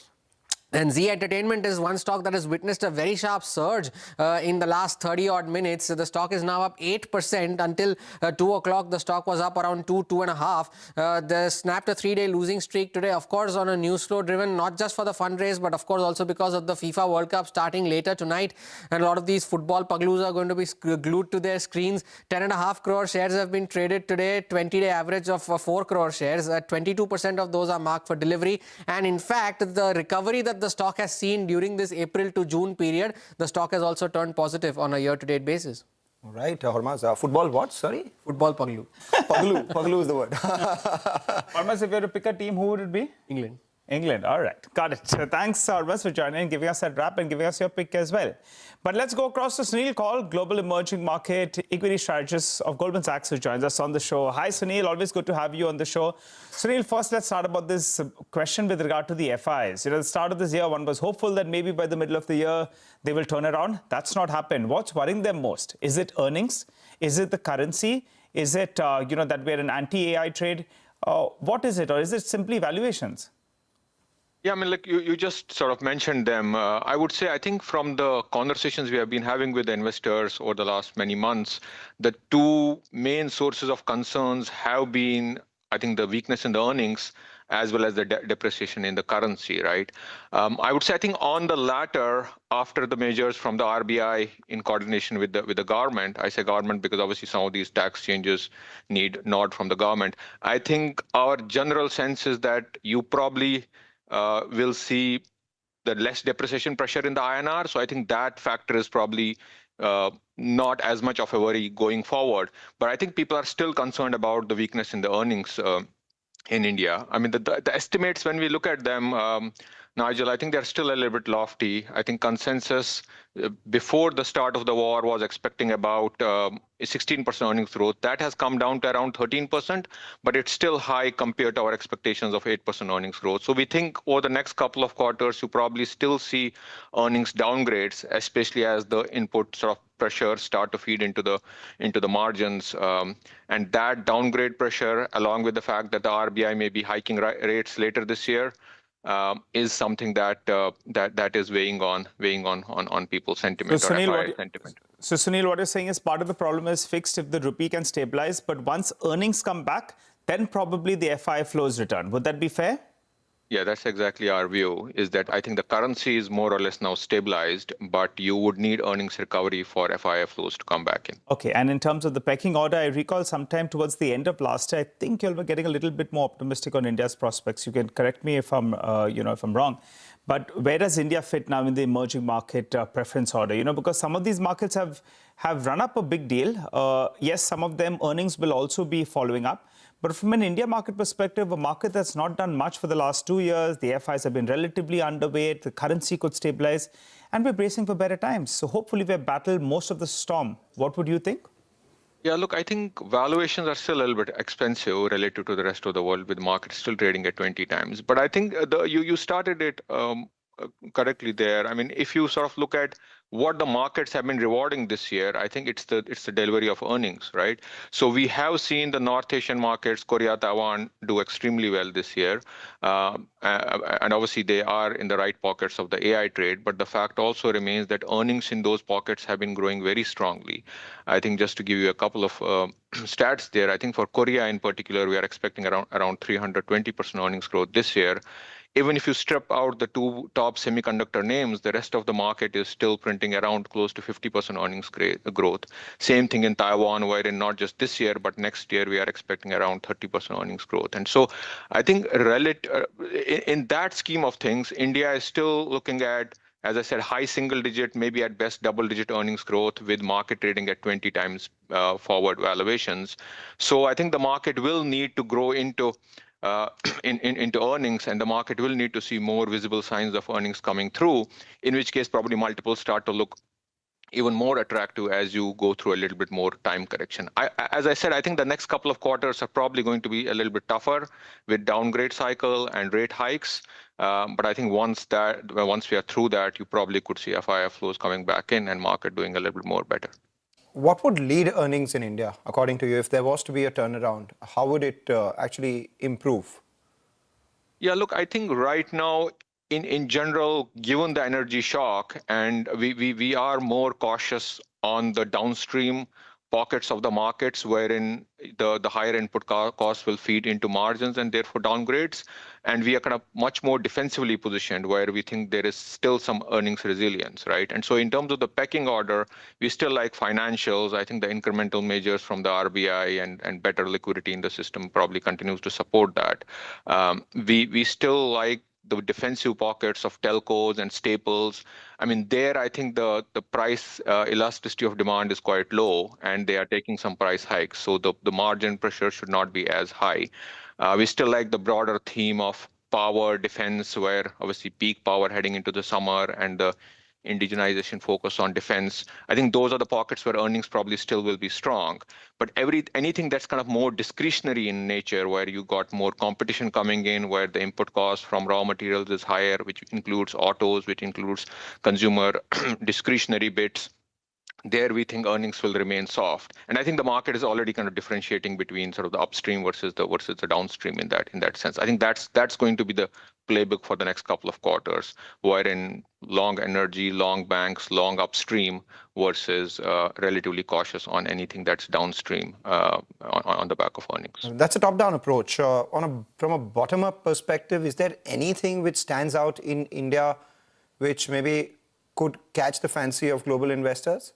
And Z Entertainment is one stock that has witnessed a very sharp surge in the last 30-odd minutes. The stock is now up 8% until 2 o'clock. The stock was up around 2.5. They snapped a 3-day losing streak today, of course, on a news flow driven, not just for the fundraise, but of course also because of the FIFA World Cup starting later tonight. And a lot of these football pugloos are going to be glued to their screens. 10.5 crore shares have been traded today, 20-day average of 4 crore shares. 22% of those are marked for delivery. And in fact, the recovery that the stock has seen during this April to June period, the stock has also turned positive on a year-to-date basis. All right, Hormaz. Football what? Sorry? Football puglu. Puglu is the word. Hormaz, if you were to pick a team, who would it be? England. England, all right. Got it. So thanks, Hormaz, for joining and giving us that wrap and giving us your pick as well. But let's go across to Sunil Kaul, Global Emerging Market Equity Strategist of Goldman Sachs, who joins us on the show. Hi, Sunil. Always good to have you on the show. Sunil, first, let's start about this question with regard to the FIs. You know, at the start of this year, one was hopeful that maybe by the middle of the year, they will turn around. That's not happened. What's worrying them most? Is it earnings? Is it the currency? Is it, that we're an anti-AI trade? What is it? Or is it simply valuations? Yeah, I mean, like you just sort of mentioned them. I would say, I think from the conversations we have been having with the investors over the last many months, the two main sources of concerns have been, I think, the weakness in the earnings as well as the depreciation in the currency, right? I would say, I think on the latter, after the measures from the RBI in coordination with the government, I say government because obviously some of these tax changes need nod from the government. I think our general sense is that you probably will see the less depreciation pressure in the INR. So I think that factor is probably not as much of a worry going forward. But I think people are still concerned about the weakness in the earnings in India. I mean, the estimates, when we look at them, Nigel, I think they're still a little bit lofty. I think consensus before the start of the war was expecting about 16% earnings growth. That has come down to around 13%, but it's still high compared to our expectations of 8% earnings growth. So we think over the next couple of quarters, you probably still see earnings downgrades, especially as the input sort of pressures start to feed into the margins. And that downgrade pressure, along with the fact that the RBI may be hiking rates later this year, is something that is weighing on people's sentiment. So Sunil, what you're saying is part of the problem is fixed if the rupee can stabilize, but once earnings come back, then probably the FI flows return. Would that be fair? Yeah, that's exactly our view, is that I think the currency is more or less now stabilized, but you would need earnings recovery for FII flows to come back in. Okay, and in terms of the pecking order, I recall sometime towards the end of last year, I think you were getting a little bit more optimistic on India's prospects. You can correct me if I'm, if I'm wrong. But where does India fit now in the emerging market preference order? Because some of these markets have run up a big deal. Yes, some of them earnings will also be following up. But from an India market perspective, a market that's not done much for the last 2 years, the FIs have been relatively underweight, the currency could stabilize, and we're bracing for better times. So hopefully we've battled most of the storm. What would you think? Yeah, look, I think valuations are still a little bit expensive relative to the rest of the world, with the market still trading at 20 times. But I think you started it correctly there. I mean, if you sort of look at what the markets have been rewarding this year, I think it's the delivery of earnings, right? So we have seen the North Asian markets, Korea, Taiwan, do extremely well this year. And obviously they are in the right pockets of the AI trade, but the fact also remains that earnings in those pockets have been growing very strongly. I think just to give you a couple of stats there, I think for Korea in particular, we are expecting around 320% earnings growth this year. Even if you strip out the two top semiconductor names, the rest of the market is still printing around close to 50% earnings growth. Same thing in Taiwan, wherein not just this year, but next year we are expecting around 30% earnings growth. And so I think in that scheme of things, India is still looking at, as I said, high single digit, maybe at best double digit earnings growth, with market trading at 20 times forward valuations. So I think the market will need to grow into earnings, and the market will need to see more visible signs of earnings coming through, in which case probably multiples start to look even more attractive as you go through a little bit more time correction. As I said, I think the next couple of quarters are probably going to be a little bit tougher with downgrade cycle and rate hikes. But I think once we are through that, you probably could see FII flows coming back in and market doing a little bit more better. What would lead earnings in India, according to you? If there was to be a turnaround, how would it actually improve? Yeah, look, I think right now, in general, given the energy shock, and we are more cautious on the downstream pockets of the markets wherein the higher input costs will feed into margins and therefore downgrades. And we are kind of much more defensively positioned where we think there is still some earnings resilience, right? And so in terms of the pecking order, we still like financials. I think the incremental measures from the RBI and better liquidity in the system probably continues to support that. We still like the defensive pockets of telcos and staples. I mean, there I think the price elasticity of demand is quite low, and they are taking some price hikes. So the margin pressure should not be as high. We still like the broader theme of power defense, where obviously peak power heading into the summer and the indigenization focus on defense. I think those are the pockets where earnings probably still will be strong. But anything that's kind of more discretionary in nature, where you got more competition coming in, where the input cost from raw materials is higher, which includes autos, which includes consumer discretionary bits, there we think earnings will remain soft. And I think the market is already kind of differentiating between sort of the upstream versus the downstream in that sense. I think that's going to be the playbook for the next couple of quarters, wherein long energy, long banks, long upstream versus relatively cautious on anything that's downstream on the back of earnings. That's a top-down approach. From a bottom-up perspective, is there anything which stands out in India which maybe could catch the fancy of global investors?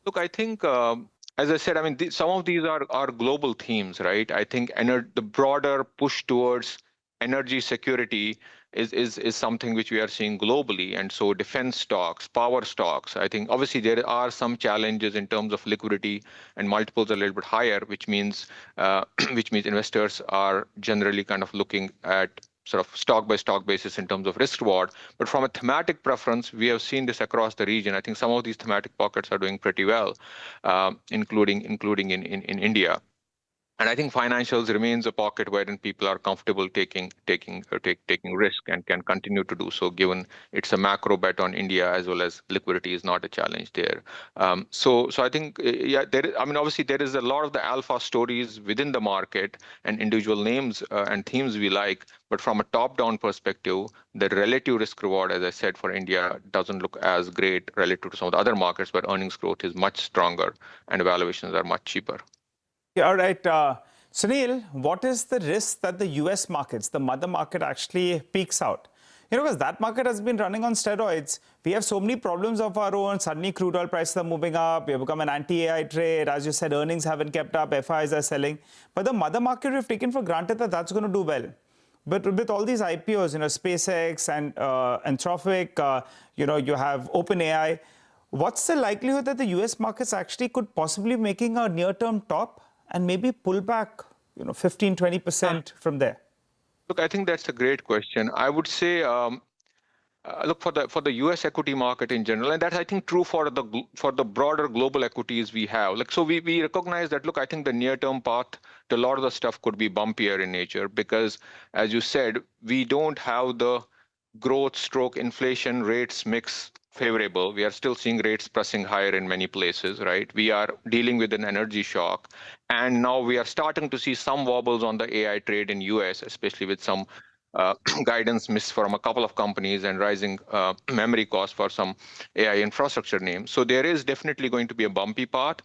Look, I think, as I said, I mean, some of these are global themes, right? I think the broader push towards energy security is something which we are seeing globally. And so defense stocks, power stocks, I think obviously there are some challenges in terms of liquidity, and multiples are a little bit higher, which means investors are generally kind of looking at sort of stock by stock basis in terms of risk reward. But from a thematic preference, we have seen this across the region. I think some of these thematic pockets are doing pretty well, including in India. And I think financials remains a pocket wherein people are comfortable taking risk and can continue to do so, given it's a macro bet on India, as well as liquidity is not a challenge there. So I think, obviously there is a lot of the alpha stories within the market and individual names and themes we like, but from a top-down perspective, the relative risk reward, as I said, for India doesn't look as great relative to some of the other markets where earnings growth is much stronger and valuations are much cheaper. Yeah, all right. Sunil, what is the risk that the US markets, the mother market, actually peaks out? Because that market has been running on steroids. We have so many problems of our own. Suddenly, crude oil prices are moving up. We have become an anti-AI trade. As you said, earnings haven't kept up. FIs are selling. But the mother market, we've taken for granted that that's going to do well. But with all these IPOs, SpaceX and Anthropic, you have OpenAI. What's the likelihood that the US markets actually could possibly making a near-term top and maybe pull back, 15, 20% from there? Look, I think that's a great question. I would say, look, for the U.S. equity market in general, and that's, I think, true for the broader global equities we have. So we recognize that, look, I think the near-term path to a lot of the stuff could be bumpier in nature because, as you said, we don't have the growth stroke inflation rates mix favorable. We are still seeing rates pressing higher in many places, right? We are dealing with an energy shock. And now we are starting to see some wobbles on the AI trade in US, especially with some guidance missed from a couple of companies and rising memory costs for some AI infrastructure names. So there is definitely going to be a bumpy path,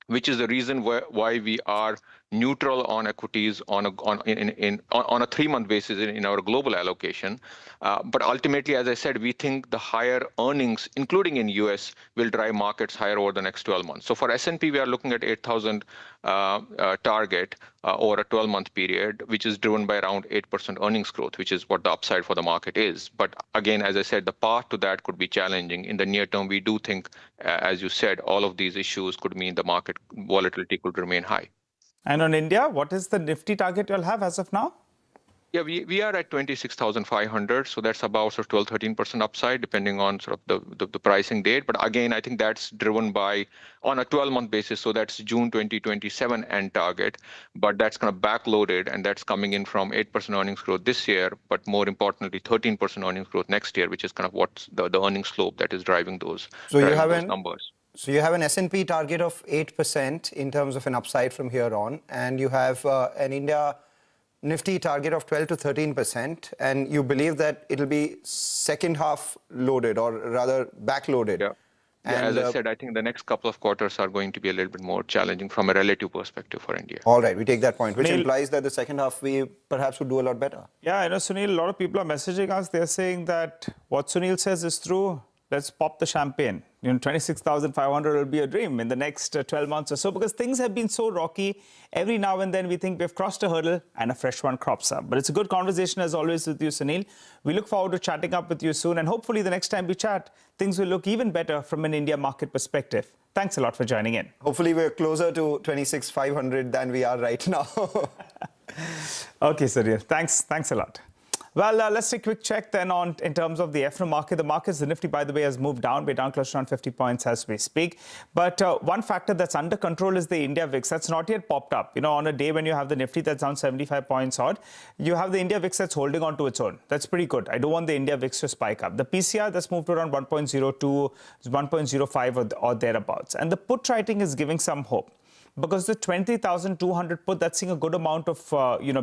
which is the reason why we are neutral on equities on a 3-month basis in our global allocation. But ultimately, as I said, we think the higher earnings, including in US, will drive markets higher over the next 12 months. So for S&P, we are looking at 8,000 target over a 12-month period, which is driven by around 8% earnings growth, which is what the upside for the market is. But again, as I said, the path to that could be challenging. In the near term, we do think, as you said, all of these issues could mean the market volatility could remain high. And on India, what is the Nifty target you'll have as of now? Yeah, we are at 26,500. So that's about 12-13% upside, depending on the pricing date. But again, I think that's driven by on a 12-month basis. So that's June 2027 end target. But that's kind of backloaded, and that's coming in from 8% earnings growth this year. But more importantly, 13% earnings growth next year, which is kind of what's the earnings slope that is driving those numbers. So you have an S&P target of 8% in terms of an upside from here on, and you have an India Nifty target of 12 to 13%, and you believe that it'll be second half loaded, or rather backloaded. Yeah. As I said, I think the next couple of quarters are going to be a little bit more challenging from a relative perspective for India. All right, we take that point, which implies that the second half we perhaps would do a lot better. Yeah, I know, Sunil, a lot of people are messaging us. They're saying that what Sunil says is true. Let's pop the champagne. 26,500 will be a dream in the next 12 months or so, because things have been so rocky. Every now and then we think we've crossed a hurdle and a fresh one crops up. But it's a good conversation as always with you, Sunil. We look forward to chatting up with you soon, and hopefully the next time we chat, things will look even better from an India market perspective. Thanks a lot for joining in. Hopefully we're closer to 26,500 than we are right now. Okay, Sunil. Thanks a lot. Well, let's take a quick check then in terms of the F&O market. The Nifty, by the way, has moved down. We're down close to around 50 points as we speak. But one factor that's under control is the India VIX. That's not yet popped up. On a day when you have the Nifty that's down 75 points odd, you have the India VIX that's holding on to its own. That's pretty good. I don't want the India VIX to spike up. The PCR that's moved to around 1.02, 1.05 or thereabouts. And the put writing is giving some hope, because the 23,200 put, that's seeing a good amount of,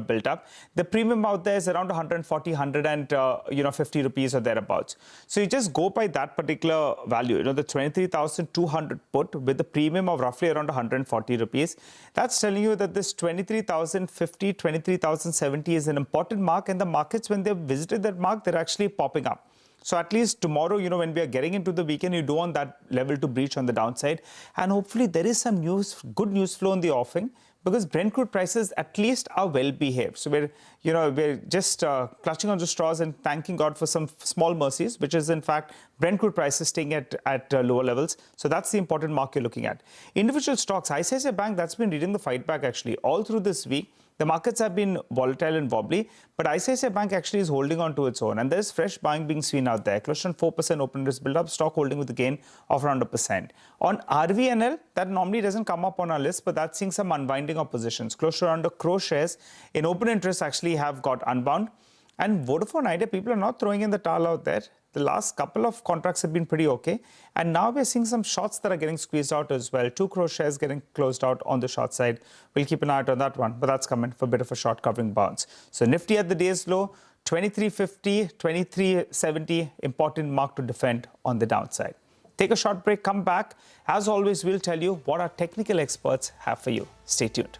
built up. The premium out there is around 140, 150 rupees or thereabouts. So you just go by that particular value, the 23,200 put with the premium of roughly around 140 rupees. That's telling you that this 23,050, 23,070 is an important mark, and the markets, when they've visited that mark, they're actually popping up. So at least tomorrow, when we are getting into the weekend, you don't want that level to breach on the downside. And hopefully there is some good news flow in the offing, because Brent crude prices at least are well behaved. So we're just clutching on the straws and thanking God for some small mercies, which is in fact Brent crude prices staying at lower levels. So that's the important mark you're looking at. Individual stocks, ICICI Bank, that's been leading the fight back actually all through this week. The markets have been volatile and wobbly, but ICICI Bank actually is holding on to its own, and there's fresh buying being seen out there. Close to 4% open interest build-up, stock holding with a gain of around 1%. On RVNL, that normally doesn't come up on our list, but that's seeing some unwinding of positions. Close to around a crore shares in open interest actually have got unbound. And Vodafone Idea, people are not throwing in the towel out there. The last couple of contracts have been pretty okay. And now we're seeing some shorts that are getting squeezed out as well. 2 crore shares getting closed out on the short side. We'll keep an eye out on that one, but that's coming for a bit of a short covering bounce. So Nifty at the day's low, 2350, 2370, important mark to defend on the downside. Take a short break, come back. As always, we'll tell you what our technical experts have for you. Stay tuned.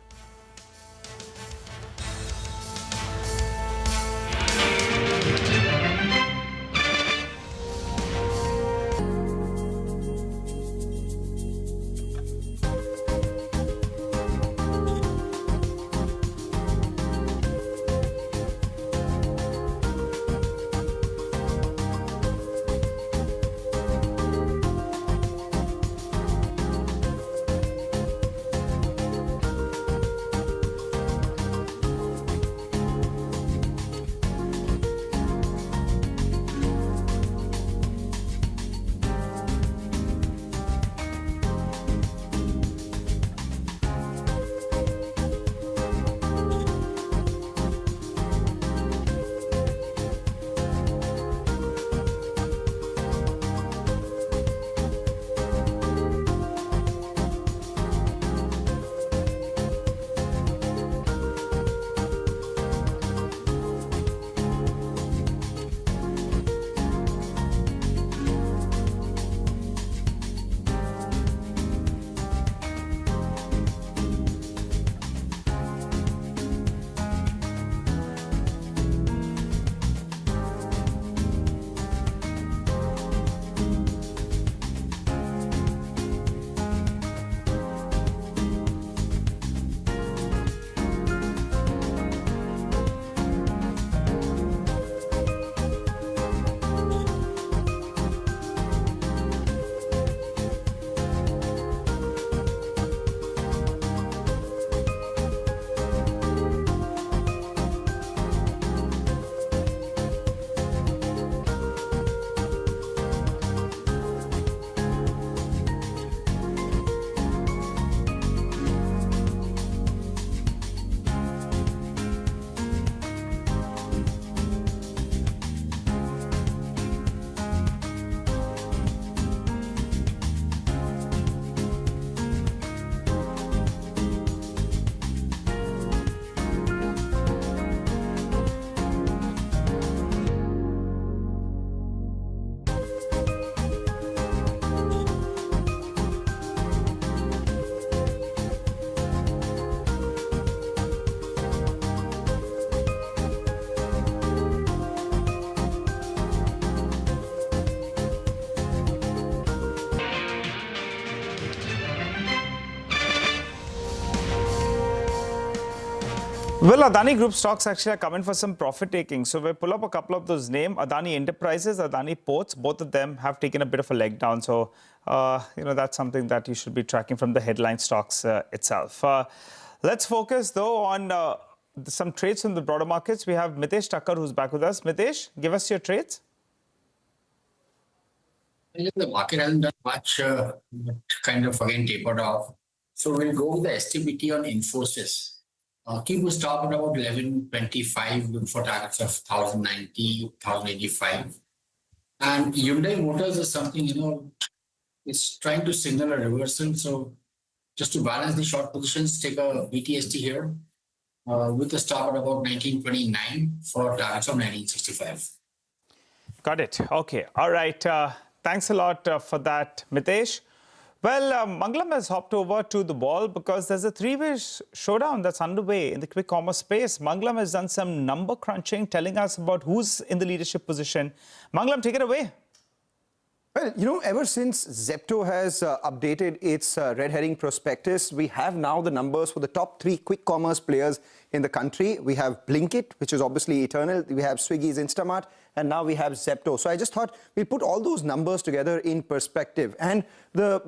Well, Adani Group stocks actually are coming for some profit taking. So we pull up a couple of those names. Adani Enterprises, Adani Ports, both of them have taken a bit of a leg down. So, that's something that you should be tracking from the headline stocks itself. Let's focus, though, on some trades from the broader markets. We have Mitesh Thakkar, who's back with us. Mitesh, give us your trades. The market hasn't done much, but kind of again tapered off. So we'll go with the STBT on Infosys. Keep will stop at about 1125, look for targets of 1090, 1085. And Hyundai Motors is something, it's trying to signal a reversal. So just to balance the short positions, take a BTST here with a stop at about 1929 for targets of 1965. Got it. Okay. All right. Thanks a lot for that, Mitesh. Well, Mangalam has hopped over to the ball because there's a three-way showdown that's underway in the quick commerce space. Mangalam has done some number crunching, telling us about who's in the leadership position. Mangalam, take it away. Well, ever since Zepto has updated its red herring prospectus, we have now the numbers for the top 3 quick commerce players in the country. We have Blinkit, which is obviously eternal. We have Swiggy's Instamart, and now we have Zepto. So I just thought we'll put all those numbers together in perspective. And the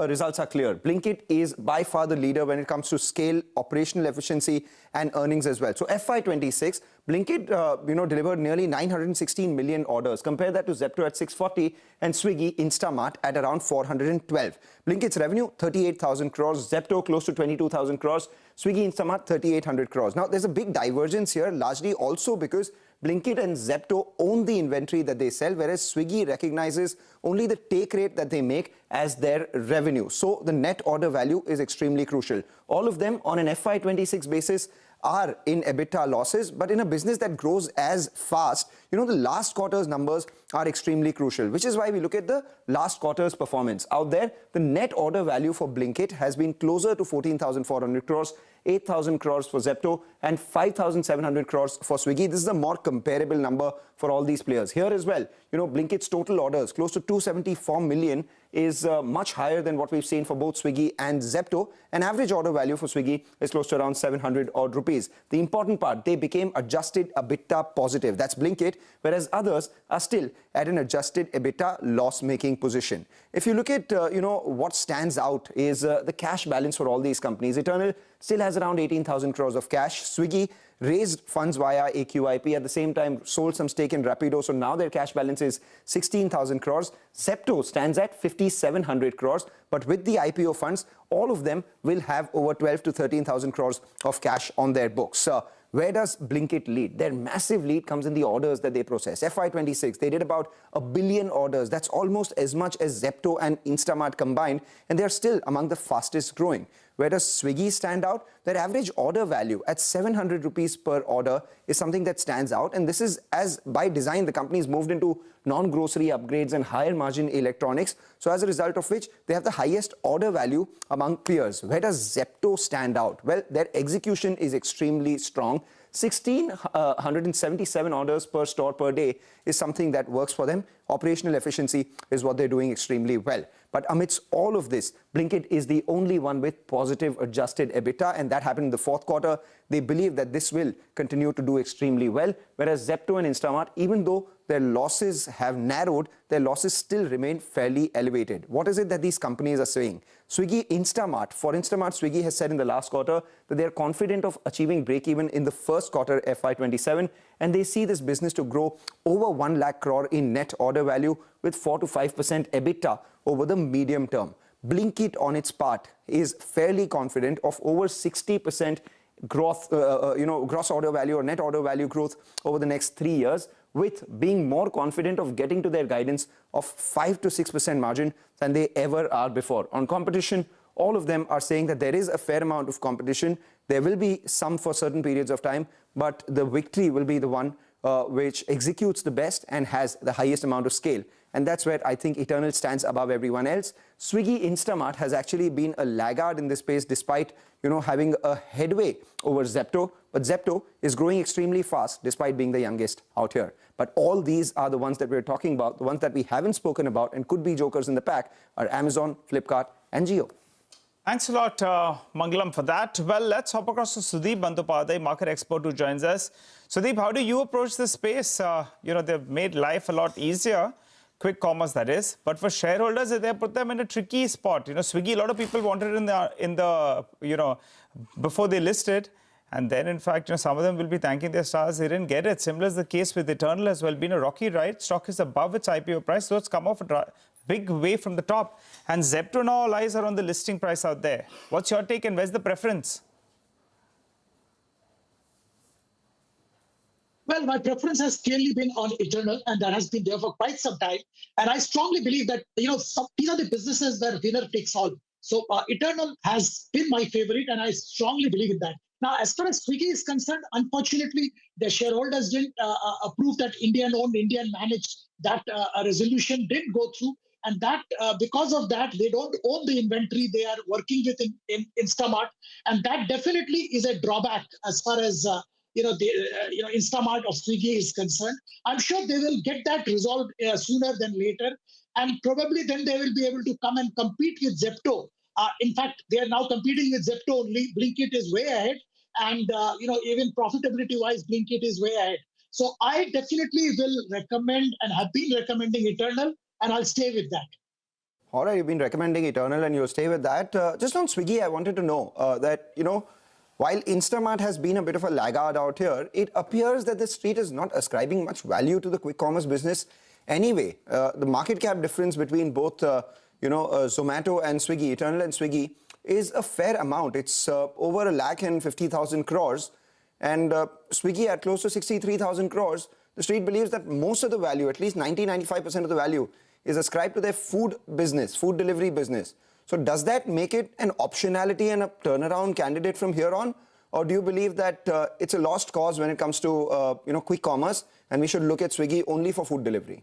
results are clear. Blinkit is by far the leader when it comes to scale, operational efficiency, and earnings as well. So FY26, Blinkit, delivered nearly 916 million orders. Compare that to Zepto at 640 and Swiggy, Instamart at around 412. Blinkit's revenue, 38,000 crores. Zepto, close to 22,000 crores. Swiggy, Instamart, 3,800 crores. Now, there's a big divergence here, largely also because Blinkit and Zepto own the inventory that they sell, whereas Swiggy recognizes only the take rate that they make as their revenue. So the net order value is extremely crucial. All of them on an FY26 basis are in EBITDA losses, but in a business that grows as fast, the last quarter's numbers are extremely crucial, which is why we look at the last quarter's performance. Out there, the net order value for Blinkit has been closer to 14,400 crores, 8,000 crores for Zepto, and 5,700 crores for Swiggy. This is a more comparable number for all these players. Here as well, Blinkit's total orders, close to 274 million, is much higher than what we've seen for both Swiggy and Zepto. An average order value for Swiggy is close to around 700 odd rupees. The important part, they became adjusted EBITDA positive. That's Blinkit, whereas others are still at an adjusted EBITDA loss-making position. If you look at, what stands out is the cash balance for all these companies. Eternal still has around 18,000 crores of cash. Swiggy raised funds via AQIP, at the same time sold some stake in Rapido, so now their cash balance is 16,000 crores. Zepto stands at 5,700 crores, but with the IPO funds, all of them will have over 12 to 13,000 crores of cash on their books. Where does Blinkit lead? Their massive lead comes in the orders that they process. FY26, they did about 1 billion orders. That's almost as much as Zepto and Instamart combined, and they're still among the fastest growing. Where does Swiggy stand out? Their average order value at 700 rupees per order is something that stands out. And this is, as by design, the company's moved into non-grocery upgrades and higher margin electronics. So as a result of which, they have the highest order value among peers. Where does Zepto stand out? Well, their execution is extremely strong. 1,677 orders per store per day is something that works for them. Operational efficiency is what they're doing extremely well. But amidst all of this, Blinkit is the only one with positive adjusted EBITDA, and that happened in the fourth quarter. They believe that this will continue to do extremely well, whereas Zepto and Instamart, even though their losses have narrowed, their losses still remain fairly elevated. What is it that these companies are saying? Swiggy, Instamart. For Instamart, Swiggy has said in the last quarter that they are confident of achieving break-even in the first quarter FY27, and they see this business to grow over 1 lakh crore in net order value with 4 to 5% EBITDA over the medium term. Blinkit, on its part, is fairly confident of over 60% growth, gross order value or net order value growth over the next 3 years, with being more confident of getting to their guidance of 5 to 6% margin than they ever are before. On competition, all of them are saying that there is a fair amount of competition. There will be some for certain periods of time, but the victory will be the one which executes the best and has the highest amount of scale. And that's where I think Eternal stands above everyone else. Swiggy, Instamart has actually been a laggard in this space despite, having a headway over Zepto. But Zepto is growing extremely fast despite being the youngest out here. But all these are the ones that we're talking about. The ones that we haven't spoken about and could be jokers in the pack are Amazon, Flipkart, and Jio. Thanks a lot, Mangalam, for that. Well, let's hop across to Sudeep Bandopadhyay, market expert who joins us. Sudeep, how do you approach this space? They've made life a lot easier, quick commerce that is, but for shareholders, they put them in a tricky spot. Swiggy, a lot of people wanted it before they listed. And then, in fact, some of them will be thanking their stars they didn't get it. Similar is the case with Eternal as well. Been a rocky ride. Stock is above its IPO price, so it's come off a big way from the top. And Zepto now all eyes are on the listing price out there. What's your take and where's the preference? Well, my preference has clearly been on Eternal, and that has been there for quite some time. And I strongly believe that, these are the businesses where winner takes all. So Eternal has been my favorite, and I strongly believe in that. Now, as far as Swiggy is concerned, unfortunately, the shareholders didn't approve that Indian-owned, Indian-managed, that resolution didn't go through. And that because of that, they don't own the inventory they are working with in Instamart. And that definitely is a drawback as far as Instamart of Swiggy is concerned. I'm sure they will get that resolved sooner than later. And probably then they will be able to come and compete with Zepto. In fact, they are now competing with Zepto only. Blinkit is way ahead. And, even profitability-wise, Blinkit is way ahead. So I definitely will recommend and have been recommending Eternal, and I'll stay with that. All right, you've been recommending Eternal and you'll stay with that. Just on Swiggy, I wanted to know that, while Instamart has been a bit of a laggard out here, it appears that the street is not ascribing much value to the quick commerce business anyway. The market cap difference between both, Zomato and Swiggy, Eternal and Swiggy, is a fair amount. It's over 1,50,000 crores. And Swiggy at close to 63,000 crores. The street believes that most of the value, at least 90-95% of the value, is ascribed to their food business, food delivery business. So does that make it an optionality and a turnaround candidate from here on? Or do you believe that it's a lost cause when it comes to quick commerce and we should look at Swiggy only for food delivery?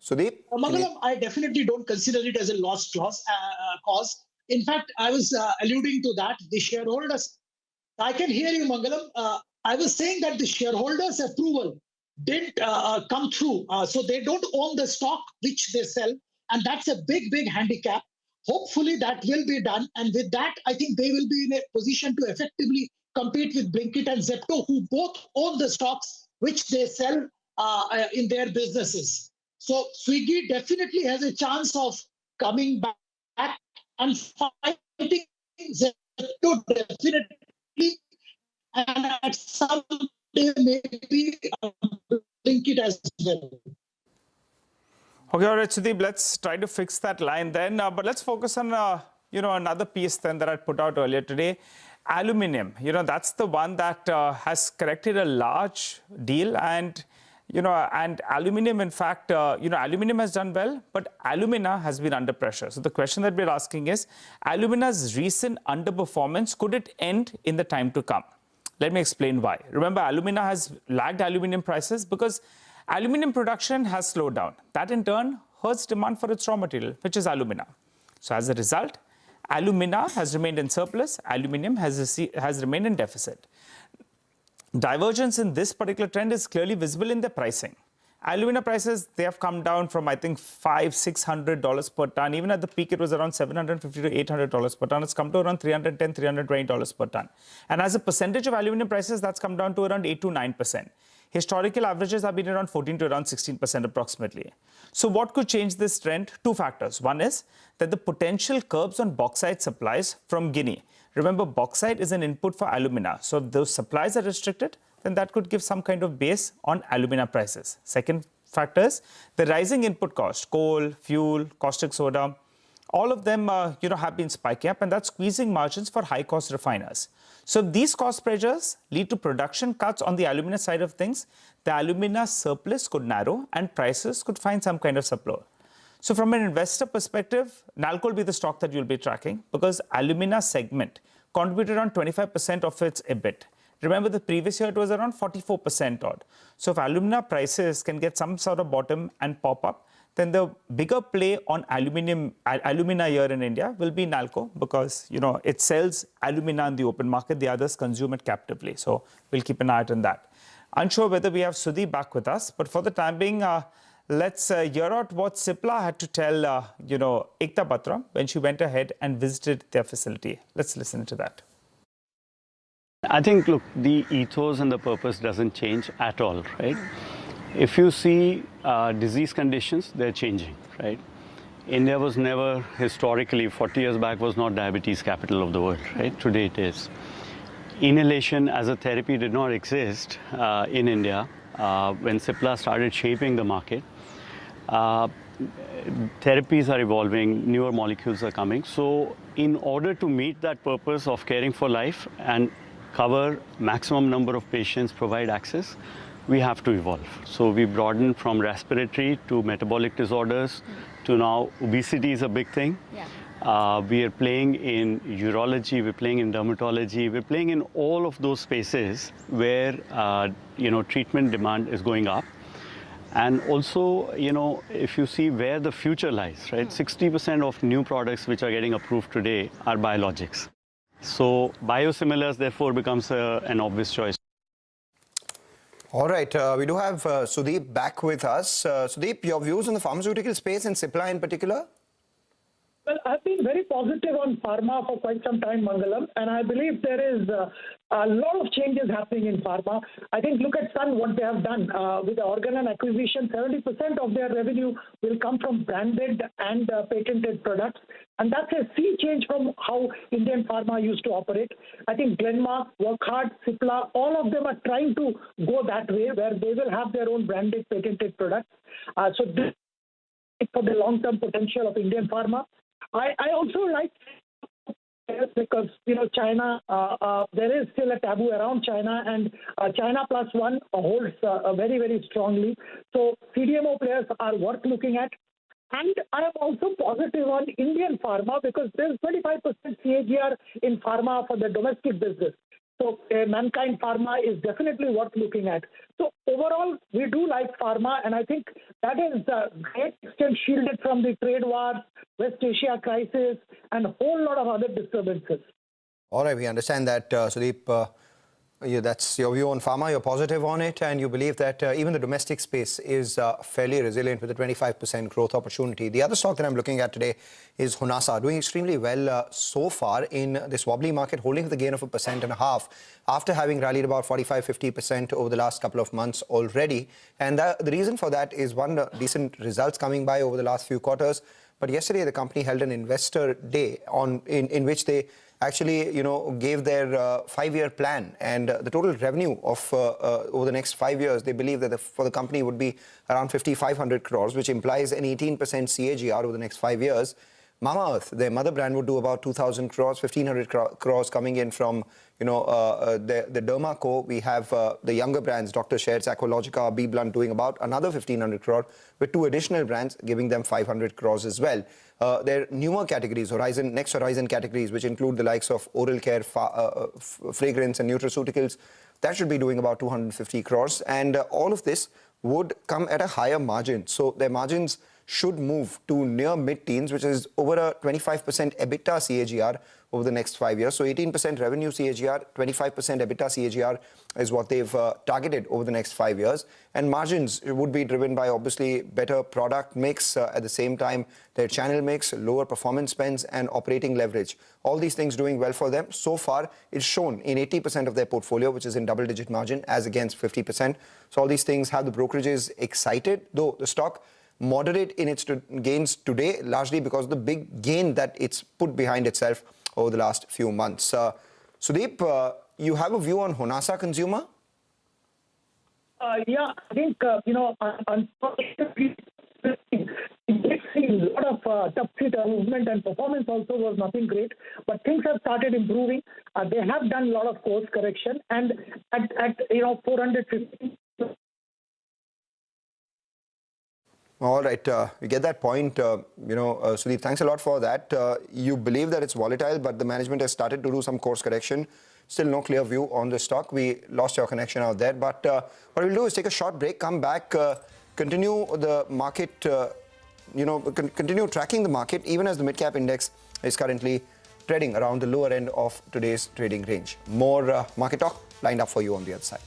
Sudeep? Mangalam, I definitely don't consider it as a lost cause. In fact, I was alluding to that. The shareholders, I can hear you, Mangalam. I was saying that the shareholders' approval didn't come through. So they don't own the stock which they sell. And that's a big, big handicap. Hopefully that will be done. And with that, I think they will be in a position to effectively compete with Blinkit and Zepto, who both own the stocks which they sell in their businesses. So Swiggy definitely has a chance of coming back and fighting Zepto definitely, and at some day maybe Blinkit as well. Okay, all right, Sudeep, let's try to fix that line then. But let's focus on, another piece then that I put out earlier today. Aluminium, that's the one that has corrected a large deal. And aluminium, in fact, aluminium has done well, but alumina has been under pressure. So the question that we're asking is, alumina's recent underperformance, could it end in the time to come? Let me explain why. Remember, alumina has lagged aluminium prices because aluminium production has slowed down. That in turn hurts demand for its raw material, which is alumina. So as a result, alumina has remained in surplus, aluminium has remained in deficit. Divergence in this particular trend is clearly visible in the pricing. Alumina prices, they have come down from, I think, $500-600 per ton. Even at the peak, it was around $750 to $800 per ton. It's come to around $310, $320 per ton. And as a percentage of aluminum prices, that's come down to around 8 to 9%. Historical averages have been around 14 to around 16% approximately. So what could change this trend? Two factors. One is that the potential curbs on bauxite supplies from Guinea. Remember, bauxite is an input for alumina. So if those supplies are restricted, then that could give some kind of base on alumina prices. Second factor is the rising input cost, coal, fuel, caustic soda. All of them, have been spiking up, and that's squeezing margins for high-cost refiners. So if these cost pressures lead to production cuts on the alumina side of things, the alumina surplus could narrow and prices could find some kind of support. So from an investor perspective, NALCO will be the stock that you'll be tracking because alumina segment contributed around 25% of its EBIT. Remember, the previous year it was around 44% odd. So if alumina prices can get some sort of bottom and pop up, then the bigger play on alumina here in India will be NALCO because, it sells alumina in the open market. The others consume it captively. So we'll keep an eye out on that. Unsure whether we have Sudeep back with us, but for the time being, Let's hear out what Cipla had to tell, Ekta Batra when she went ahead and visited their facility. Let's listen to that. I think, look, the ethos and the purpose doesn't change at all, right? If you see disease conditions, they're changing, right? India was never, historically, 40 years back, was not diabetes capital of the world, right? Today it is. Inhalation as a therapy did not exist in India when Cipla started shaping the market. Therapies are evolving, newer molecules are coming. So in order to meet that purpose of caring for life and cover maximum number of patients, provide access, we have to evolve. So we broadened from respiratory to metabolic disorders to now obesity is a big thing. Yeah. We are playing in urology, we're playing in dermatology, we're playing in all of those spaces where treatment demand is going up. And also, if you see where the future lies, right? 60% of new products which are getting approved today are biologics. So biosimilars, therefore, becomes an obvious choice. All right, we do have Sudeep back with us. Sudeep, your views on the pharmaceutical space and Cipla in particular? Well, I've been very positive on pharma for quite some time, Mangalam, and I believe there is a lot of changes happening in pharma. I think look at Sun, what they have done with the Organon acquisition. 70% of their revenue will come from branded and patented products, and that's a sea change from how Indian pharma used to operate. I think Glenmark, Wockhardt, Cipla, all of them are trying to go that way, where they will have their own branded patented products. So this is for the long-term potential of Indian pharma. I also like because China, there is still a taboo around China, and China plus one holds very, very strongly. So CDMO players are worth looking at. And I am also positive on Indian pharma because there's 25% CAGR in pharma for the domestic business. So Mankind Pharma is definitely worth looking at. So overall, we do like pharma, and I think that is great extent shielded from the trade wars, West Asia crisis, and a whole lot of other disturbances. All right, we understand that, Sudeep. That's your view on pharma. You're positive on it, and you believe that even the domestic space is fairly resilient with a 25% growth opportunity. The other stock that I'm looking at today is Honasa, doing extremely well so far in this wobbly market, holding the gain of 1.5% after having rallied about 45-50% over the last couple of months already. And the reason for that is one, decent results coming by over the last few quarters. But yesterday, the company held an investor day in which they actually, gave their 5-year plan, and the total revenue of over the next 5 years, they believe that for the company would be around 5,500 crores, which implies an 18% CAGR over the next 5 years. Mamaearth, their mother brand, would do about 2,000 crores, 1,500 crores coming in from, the Derma Co. We have the younger brands, Dr. Sheth's, Aqualogica, B Blunt, doing about another 1,500 crore, with 2 additional brands giving them 500 crores as well. Their newer categories, next horizon categories, which include the likes of oral care, fragrance and nutraceuticals, that should be doing about 250 crores. And all of this would come at a higher margin. So their margins should move to near mid-teens, which is over a 25% EBITDA CAGR over the next 5 years. So 18% revenue CAGR, 25% EBITDA CAGR is what they've targeted over the next 5 years. And margins would be driven by obviously better product mix, at the same time their channel mix, lower performance spends and operating leverage. All these things doing well for them. So far, it's shown in 80% of their portfolio, which is in double-digit margin as against 50%. So all these things have the brokerages excited, though the stock moderate in its gains today, largely because of the big gain that it's put behind itself over the last few months. Sudeep, you have a view on Honasa Consumer? Yeah, I think, unfortunately, it seems a lot of tough movement, and performance also was nothing great, but things have started improving. They have done a lot of course correction, and at 450. All right, we get that point. Sudeep, thanks a lot for that. You believe that it's volatile, but the management has started to do some course correction. Still no clear view on the stock. We lost your connection out there. But what we'll do is take a short break, come back, continue the market, continue tracking the market, even as the mid-cap index is currently trading around the lower end of today's trading range. More market talk lined up for you on the other side.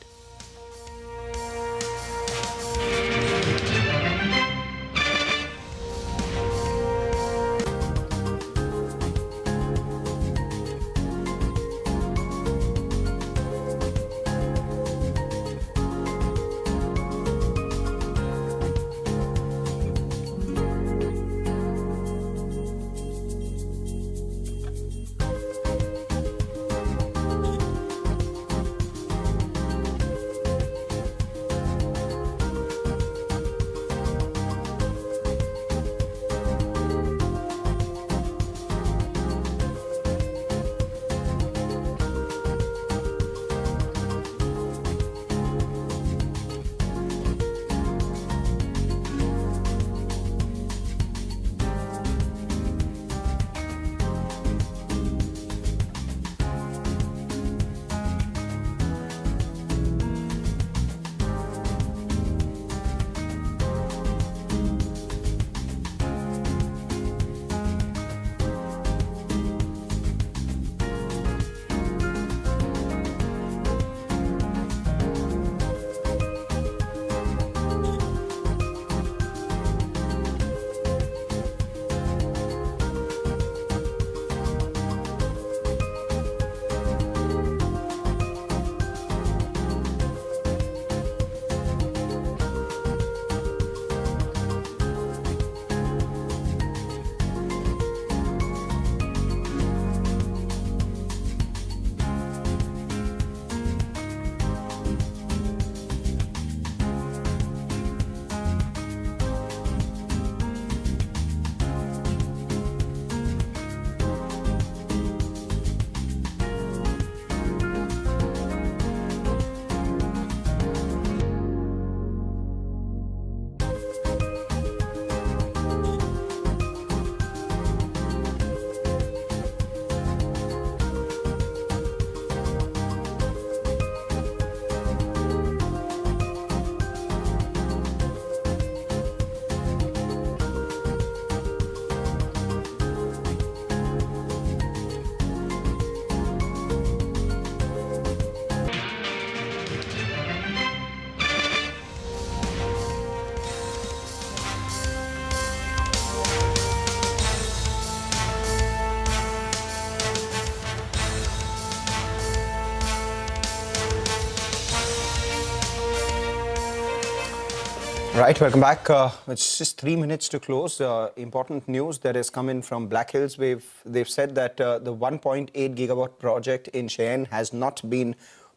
Right, welcome back. It's just 3 minutes to close. Important news that has come in from Black Hills. They've said that the 1.8 gigawatt project in Cheyenne has not been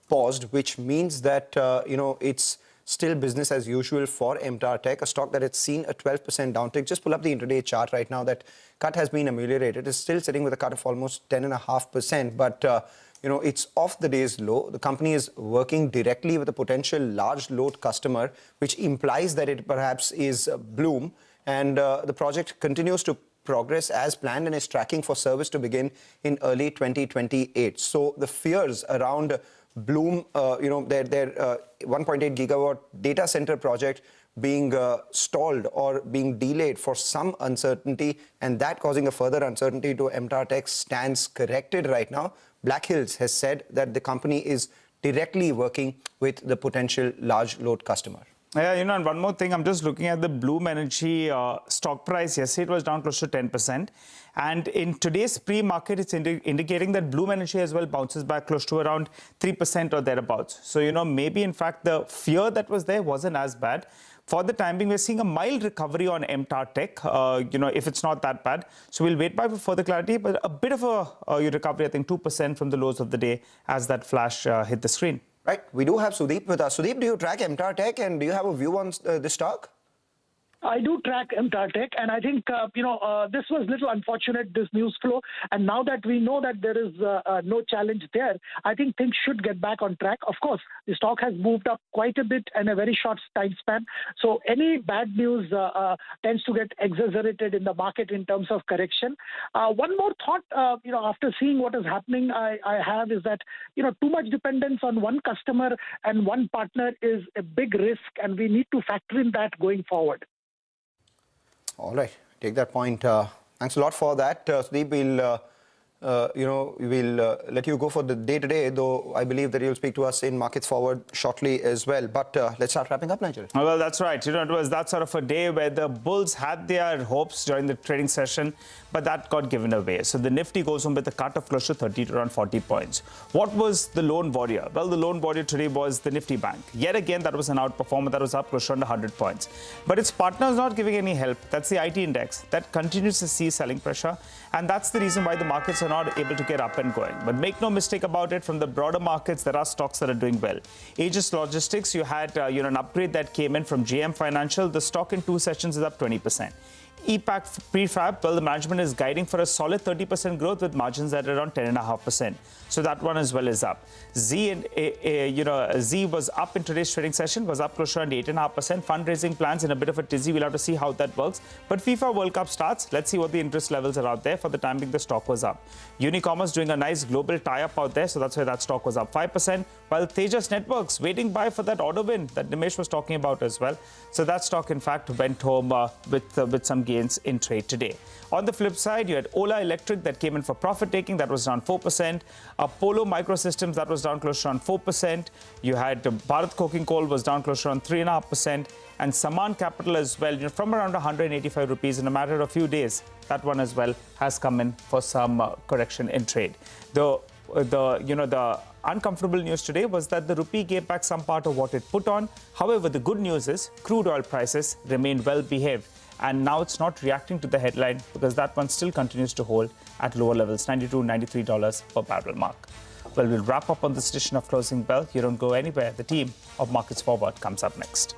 paused, which means that it's still business as usual for MTAR Tech, a stock that had seen a 12% downtick. Just pull up the intraday chart right now. That cut has been ameliorated. It's still sitting with a cut of almost 10.5%, but it's off the day's low. The company is working directly with a potential large load customer, which implies that it perhaps is Bloom. And the project continues to progress as planned and is tracking for service to begin in early 2028. So the fears around Bloom, their 1.8 gigawatt data center project being stalled or being delayed for some uncertainty, and that causing a further uncertainty to MTAR Tech, stands corrected right now. Black Hills has said that the company is directly working with the potential large load customer. Yeah, and one more thing, I'm just looking at the Bloom Energy stock price. Yesterday it was down close to 10%. And in today's pre-market, it's indicating that Bloom Energy as well bounces back close to around 3% or thereabouts. So, maybe in fact the fear that was there wasn't as bad. For the time being, we're seeing a mild recovery on MTAR Tech, if it's not that bad. So we'll wait by for further clarity, but a bit of a recovery, I think 2% from the lows of the day as that flash hit the screen. Right. We do have Sudeep with us. Sudeep, do you track MTAR Tech and do you have a view on this stock? I do track MTAR Tech, and I think, this was a little unfortunate, this news flow. And now that we know that there is no challenge there, I think things should get back on track. Of course, the stock has moved up quite a bit in a very short time span. So any bad news tends to get exaggerated in the market in terms of correction. One more thought, after seeing what is happening, I have is that, too much dependence on one customer and one partner is a big risk, and we need to factor in that going forward. All right, take that point. Thanks a lot for that. Sudeep, we'll let you go for the day-to-day, though I believe that you'll speak to us in Markets Forward shortly as well. But let's start wrapping up, Nigel. Well, that's right. It was that sort of a day where the bulls had their hopes during the trading session, but that got given away. So the Nifty goes home with a cut of close to 30 to around 40 points. What was the lone warrior? Well, the lone warrior today was the Nifty Bank. Yet again, that was an outperformer that was up close to around 100 points. But its partner is not giving any help. That's the IT index. That continues to see selling pressure. And that's the reason why the markets are not able to get up and going. But make no mistake about it, from the broader markets, there are stocks that are doing well. Aegis Logistics, you had an upgrade that came in from JM Financial. The stock in 2 sessions is up 20%. EPAC Prefab, well, the management is guiding for a solid 30% growth with margins at around 10.5%. So that one as well is up. Z was up in today's trading session, was up close to around 8.5%. Fundraising plans in a bit of a tizzy. We'll have to see how that works. But FIFA World Cup starts. Let's see what the interest levels are out there. For the time being, the stock was up. Unicommerce doing a nice global tie-up out there. So that's why that stock was up 5%. While Tejas Networks waiting by for that order win that Nimesh was talking about as well. So that stock, in fact, went home with some gains in trade today. On the flip side, you had Ola Electric that came in for profit taking. That was down 4%. Apollo Microsystems, that was down close to around 4%. You had Bharat Coking Coal was down close to around 3.5%. And Saman Capital as well, from around 185 rupees in a matter of a few days. That one as well has come in for some correction in trade. The uncomfortable news today was that the rupee gave back some part of what it put on. However, the good news is crude oil prices remained well behaved. And now it's not reacting to the headline because that one still continues to hold at lower levels, $92, $93 per barrel mark. Well, we'll wrap up on this edition of Closing Bell. You don't go anywhere. The team of Markets Forward comes up next.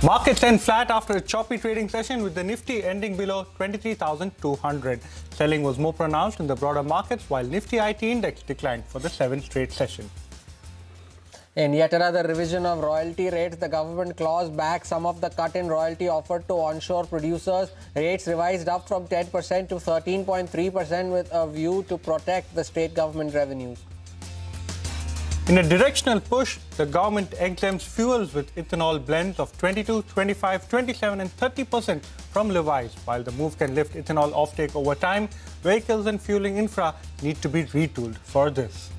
Markets end flat after a choppy trading session with the Nifty ending below 23,200. Selling was more pronounced in the broader markets while Nifty IT index declined for the 7th straight session. In yet another revision of royalty rates, the government claws back some of the cut in royalty offered to onshore producers. Rates revised up from 10% to 13.3% with a view to protect the state government revenues. In a directional push, the government exempts fuels with ethanol blends of 22, 25, 27 and 30% from levies. While the move can lift ethanol offtake over time, vehicles and fueling infra need to be retooled for this.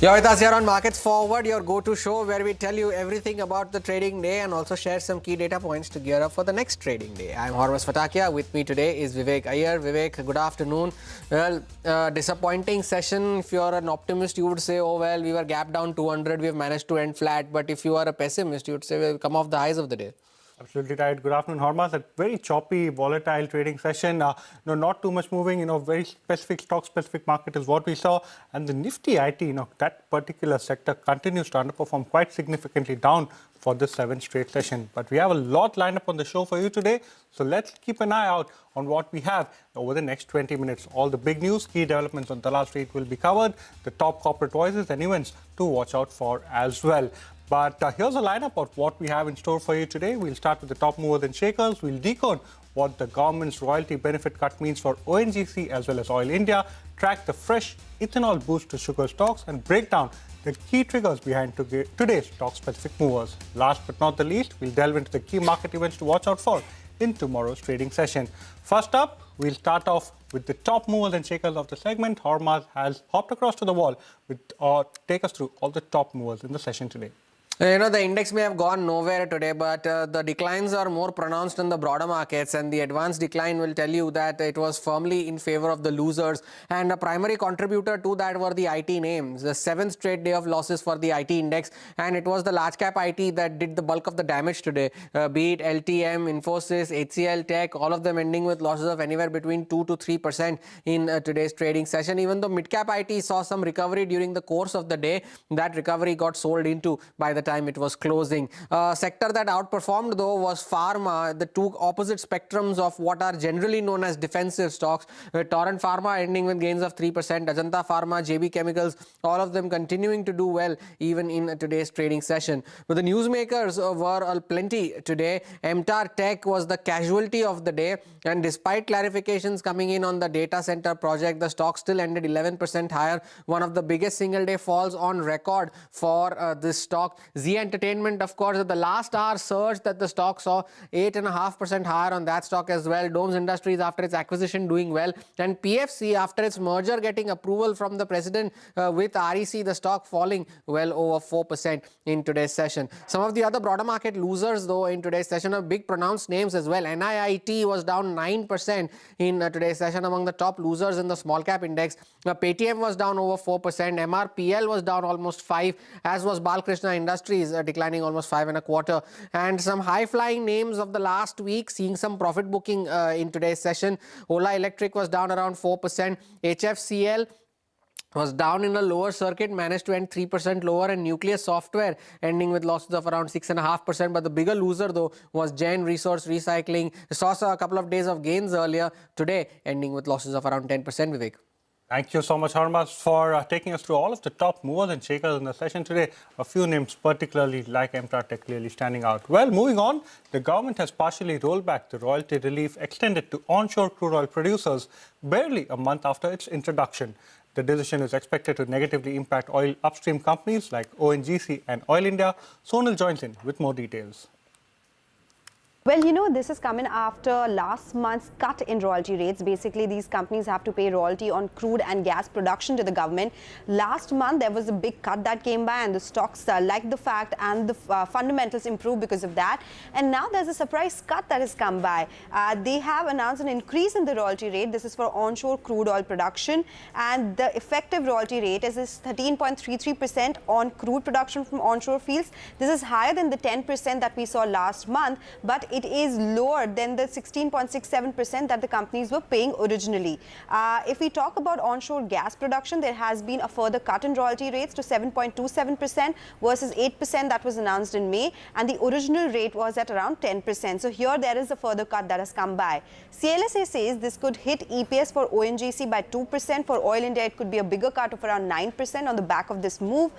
You're with us here on Markets Forward, your go-to show where we tell you everything about the trading day and also share some key data points to gear up for the next trading day. I'm Hormas Fatakia. With me today is Vivek Iyer. Vivek, good afternoon. Well, disappointing session. If you're an optimist, you would say, oh, well, we were gapped down 200. We've managed to end flat. But if you are a pessimist, you would say we've come off the highs of the day. Absolutely right. Good afternoon, Hormas. A very choppy, volatile trading session. Not too much moving. Very specific stock-specific market is what we saw. And the Nifty IT, that particular sector continues to underperform quite significantly down for the 7th straight session. But we have a lot lined up on the show for you today. So let's keep an eye out on what we have over the next 20 minutes. All the big news, key developments on Dalal Street will be covered. The top corporate voices and events to watch out for as well. But here's a lineup of what we have in store for you today. We'll start with the top movers and shakers. We'll decode what the government's royalty benefit cut means for ONGC as well as Oil India, track the fresh ethanol boost to sugar stocks, and break down the key triggers behind today's stock-specific movers. Last but not the least, we'll delve into the key market events to watch out for in tomorrow's trading session. First up, we'll start off with the top movers and shakers of the segment. Hormaz has hopped across to the wall to take us through all the top movers in the session today. The index may have gone nowhere today, but the declines are more pronounced in the broader markets, and the advanced decline will tell you that it was firmly in favor of the losers. And a primary contributor to that were the IT names. The 7th straight day of losses for the IT index, and it was the large cap IT that did the bulk of the damage today. Be it LTM, Infosys, HCL Tech, all of them ending with losses of anywhere between 2 to 3% in today's trading session. Even though mid cap IT saw some recovery during the course of the day, that recovery got sold into by the time it was closing. Sector that outperformed though was pharma, the two opposite spectrums of what are generally known as defensive stocks. Torrent Pharma ending with gains of 3%, Ajanta Pharma, JB Chemicals, all of them continuing to do well even in today's trading session. But the newsmakers were plenty today. MTAR Tech was the casualty of the day, and despite clarifications coming in on the data center project, the stock still ended 11% higher, one of the biggest single day falls on record for this stock. Z Entertainment, of course, at the last hour surge that the stock saw, 8.5% higher on that stock as well. Domes Industries after its acquisition doing well, and PFC after its merger getting approval from the president with REC, the stock falling well over 4% in today's session. Some of the other broader market losers though in today's session are big pronounced names as well. NIIT was down 9% in today's session, among the top losers in the small cap index. Paytm was down over 4%, MRPL was down almost 5%, as was Balkrishna Industries declining almost 5.25%. And some high-flying names of the last week seeing some profit booking in today's session. Ola Electric was down around 4%. HFCL was down in a lower circuit, managed to end 3% lower, and Nucleus Software ending with losses of around 6.5%. But the bigger loser though was Jain Resource Recycling. Saw a couple of days of gains earlier today, ending with losses of around 10%, Vivek. Thank you so much, Hormas, for taking us through all of the top movers and shakers in the session today. A few names, particularly like MTAR Tech, clearly standing out. Well, moving on, the government has partially rolled back the royalty relief extended to onshore crude oil producers barely a month after its introduction. The decision is expected to negatively impact oil upstream companies like ONGC and Oil India. Sonal joins in with more details. Well, this is coming after last month's cut in royalty rates. Basically, these companies have to pay royalty on crude and gas production to the government. Last month, there was a big cut that came by, and the stocks liked the fact, and the fundamentals improved because of that. And now there's a surprise cut that has come by. They have announced an increase in the royalty rate. This is for onshore crude oil production, and the effective royalty rate is 13.33% on crude production from onshore fields. This is higher than the 10% that we saw last month, but it is lower than the 16.67% that the companies were paying originally. If we talk about onshore gas production, there has been a further cut in royalty rates to 7.27% versus 8% that was announced in May, and the original rate was at around 10%. So here there is a further cut that has come by. CLSA says this could hit EPS for ONGC by 2%. For Oil India, it could be a bigger cut of around 9% on the back of this move.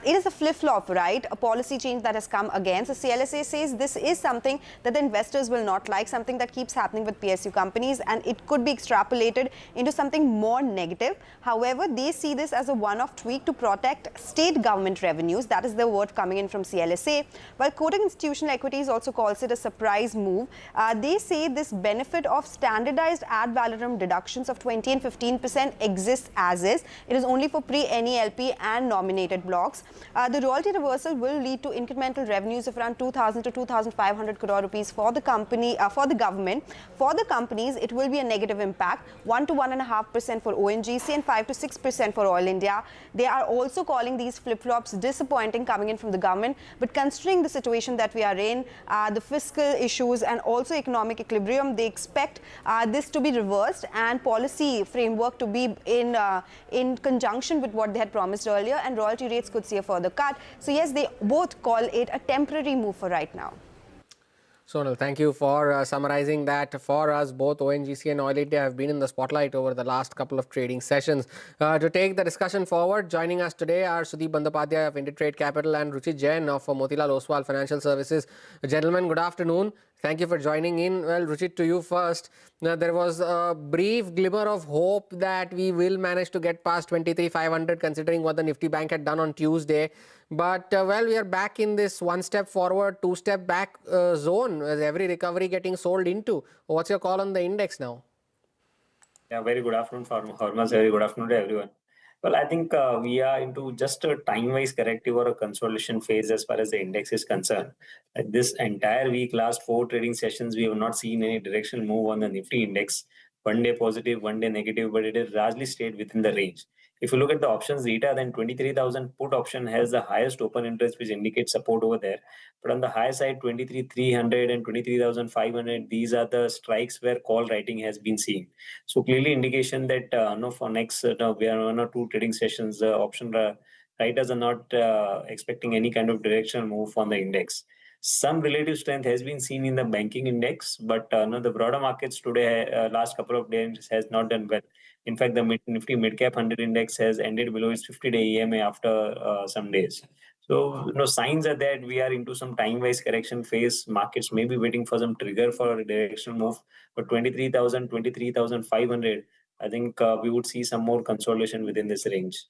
It is a flip-flop, right? A policy change that has come again. So CLSA says this is something that the investors will not like, something that keeps happening with PSU companies, and it could be extrapolated into something more negative. However, they see this as a one-off tweak to protect state government revenues. That is the word coming in from CLSA. While Kotak Institutional Equities also calls it a surprise move, they say this benefit of standardized ad valorem deductions of 20 and 15% exists as is. It is only for pre-NELP and nominated blocks. The royalty reversal will lead to incremental revenues of around 2,000 to 2,500 crore rupees for the company, for the government. For the companies, it will be a negative impact, 1 to 1.5% for ONGC and 5 to 6% for Oil India. They are also calling these flip-flops disappointing coming in from the government, but considering the situation that we are in, the fiscal issues and also economic equilibrium, they expect this to be reversed and policy framework to be in conjunction with what they had promised earlier, and royalty rates could see a further cut. So yes, they both call it a temporary move for right now. Sonal, thank you for summarizing that for us. Both ONGC and Oil India have been in the spotlight over the last couple of trading sessions. To take the discussion forward, joining us today are Sudeep Bandopadhyay of Inditrade Capital and Ruchit Jain of Motilal Oswal Financial Services. Gentlemen, good afternoon. Thank you for joining in. Well, Ruchit, to you first. Now, there was a brief glimmer of hope that we will manage to get past 23,500 considering what the Nifty Bank had done on Tuesday. But, well, we are back in this one step forward, two step back zone as every recovery getting sold into. What's your call on the index now? Yeah, very good afternoon, Hormas. Very good afternoon to everyone. Well, I think we are into just a time-wise corrective or a consolidation phase as far as the index is concerned. This entire week, last 4 trading sessions, we have not seen any directional move on the Nifty index. One day positive, one day negative, but it has largely stayed within the range. If you look at the options data, then 23,000 put option has the highest open interest, which indicates support over there. But on the higher side, 23,300 and 23,500, these are the strikes where call writing has been seen. So clearly indication that for next we are 1 or 2 trading sessions, option writers are not expecting any kind of directional move on the index. Some relative strength has been seen in the banking index, but the broader markets today, last couple of days, has not done well. In fact, the Nifty Midcap 100 index has ended below its 50-day EMA after some days. So, signs are that we are into some time-wise correction phase. Markets may be waiting for some trigger for a directional move, but 23,000, 23,500, I think we would see some more consolidation within this range.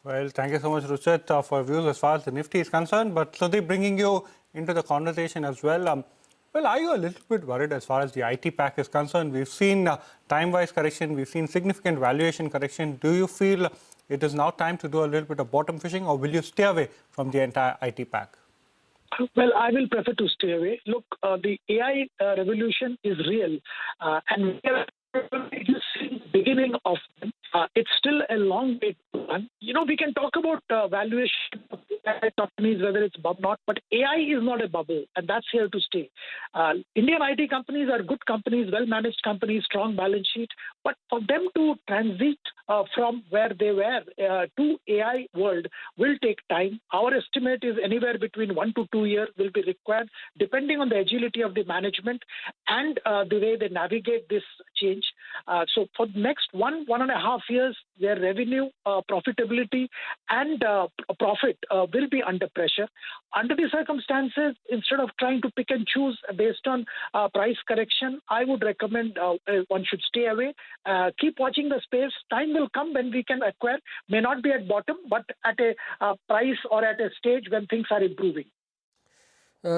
Well, thank you so much, Ruchit, for views as far as the Nifty is concerned. But Sudeep, bringing you into the conversation as well. Well, are you a little bit worried as far as the IT pack is concerned? We've seen time-wise correction. We've seen significant valuation correction. Do you feel it is now time to do a little bit of bottom fishing, or will you stay away from the entire IT pack? Well, I will prefer to stay away. Look, the AI revolution is real, and we are just seeing the beginning of them. It's still a long way to run. We can talk about valuation of AI companies, whether it's bubble or not, but AI is not a bubble, and that's here to stay. Indian IT companies are good companies, well-managed companies, strong balance sheet, but for them to transit from where they were to AI world will take time. Our estimate is anywhere between 1 to 2 years will be required, depending on the agility of the management and the way they navigate this change. So for the next 1.5 years, their revenue, profitability, and profit will be under pressure. Under the circumstances, instead of trying to pick and choose based on price correction, I would recommend one should stay away. Keep watching the space. Time will come when we can acquire. May not be at bottom, but at a price or at a stage when things are improving.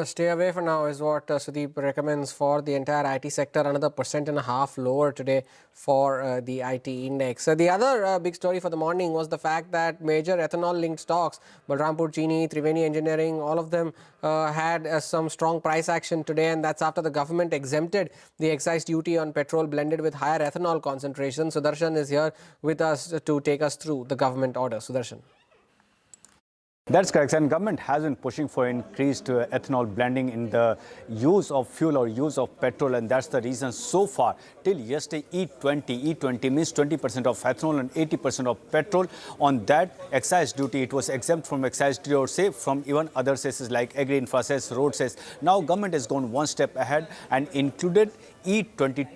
Stay away for now is what Sudeep recommends for the entire IT sector. Another 1.5% lower today for the IT index. The other big story for the morning was the fact that major ethanol-linked stocks, Balrampur Chini, Triveni Engineering, all of them had some strong price action today, and that's after the government exempted the excise duty on petrol blended with higher ethanol concentration. Sudarshan is here with us to take us through the government order. Sudarshan. That's correct. And government has been pushing for increased ethanol blending in the use of fuel or use of petrol. And that's the reason so far till yesterday E20 means 20% of ethanol and 80% of petrol. On that excise duty, it was exempt from excise duty or say from even other cesses like agri-infra cess, road cess. Now government has gone one step ahead and included E22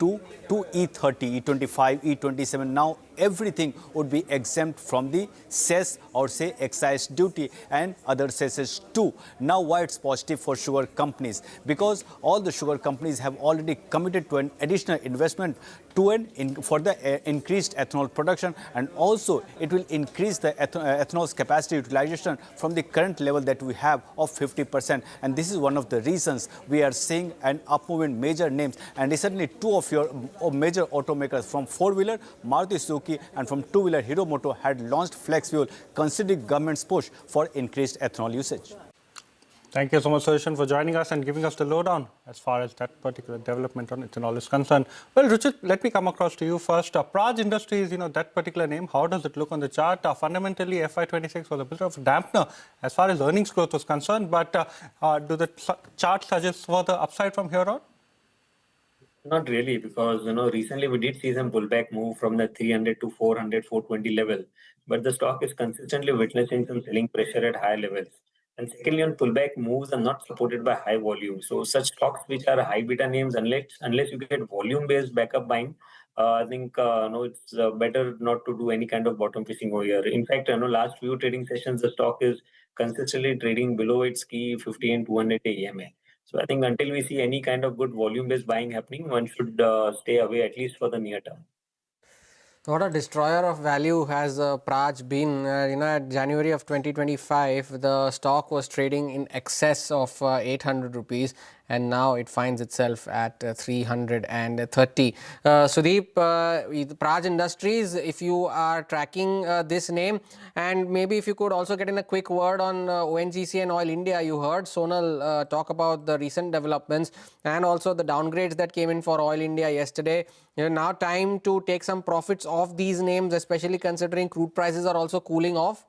to E30, E25, E27. Now everything would be exempt from the cess or say excise duty and other cesses too. Now why it's positive for sugar companies? Because all the sugar companies have already committed to an additional investment to for the increased ethanol production, and also it will increase the ethanol's capacity utilization from the current level that we have of 50%. And this is one of the reasons we are seeing an up move in major names. And recently two of your major automakers from four-wheeler Maruti Suzuki and from two-wheeler Hero Moto had launched flex fuel, considering government's push for increased ethanol usage. Thank you so much, Sudarshan, for joining us and giving us the lowdown as far as that particular development on ethanol is concerned. Well, Ruchit, let me come across to you first. Praj Industries, that particular name, how does it look on the chart? Fundamentally, FY26 was a bit of a dampener as far as earnings growth was concerned, but do the chart suggest further upside from here on? Not really, because recently we did see some pullback move from the 300 to 400, 420 level, but the stock is consistently witnessing some selling pressure at high levels. And secondly, on pullback moves are not supported by high volume. So such stocks which are high beta names, unless you get volume-based backup buying, I think it's better not to do any kind of bottom fishing over here. In fact, last few trading sessions, the stock is consistently trading below its key 50 and 200 EMA. So I think until we see any kind of good volume-based buying happening, one should stay away at least for the near term. What a destroyer of value has Praj been. At January of 2025, the stock was trading in excess of 800 rupees. And now it finds itself at 330. Sudeep, Praj Industries, if you are tracking this name, and maybe if you could also get in a quick word on ONGC and Oil India. You heard Sonal talk about the recent developments and also the downgrades that came in for Oil India yesterday. Now time to take some profits off these names, especially considering crude prices are also cooling off.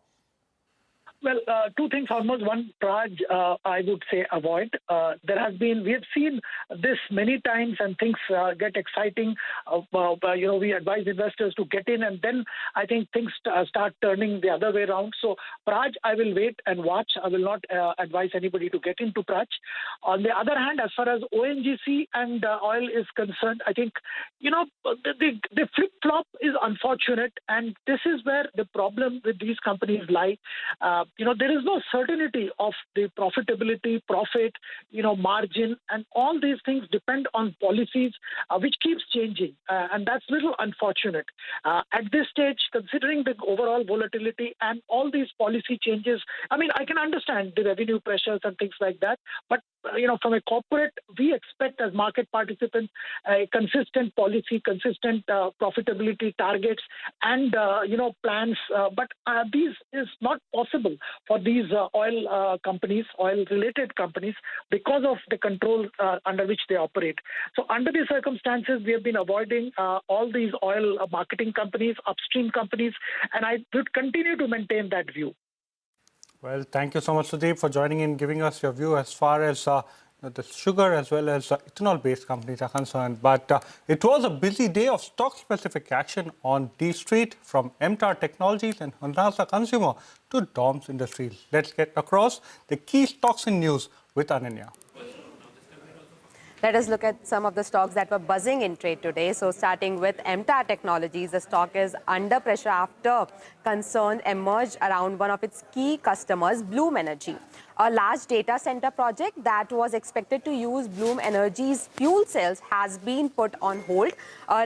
Well, two things almost. One, Praj, I would say avoid. We have seen this many times and things get exciting. We advise investors to get in and then I think things start turning the other way around. So Praj, I will wait and watch. I will not advise anybody to get into Praj. On the other hand, as far as ONGC and oil is concerned, I think, the flip-flop is unfortunate, and this is where the problem with these companies lie. There is no certainty of the profitability, profit, margin, and all these things depend on policies which keeps changing. And that's a little unfortunate. At this stage, considering the overall volatility and all these policy changes, I mean, I can understand the revenue pressures and things like that. But, from a corporate, we expect as market participants a consistent policy, consistent profitability targets and, plans. But these is not possible for these oil companies, oil-related companies, because of the control under which they operate. So under these circumstances, we have been avoiding all these oil marketing companies, upstream companies, and I would continue to maintain that view. Well, thank you so much, Sudeep, for joining in, giving us your view as far as the sugar as well as ethanol-based companies are concerned. But it was a busy day of stock-specific action on D Street, from MTAR Technologies and Honasa Consumer to DOMS Industries. Let's get across the key stocks in news with Ananya. Let us look at some of the stocks that were buzzing in trade today. So starting with MTAR Technologies, the stock is under pressure after concern emerged around one of its key customers, Bloom Energy. A large data center project that was expected to use Bloom Energy's fuel cells has been put on hold,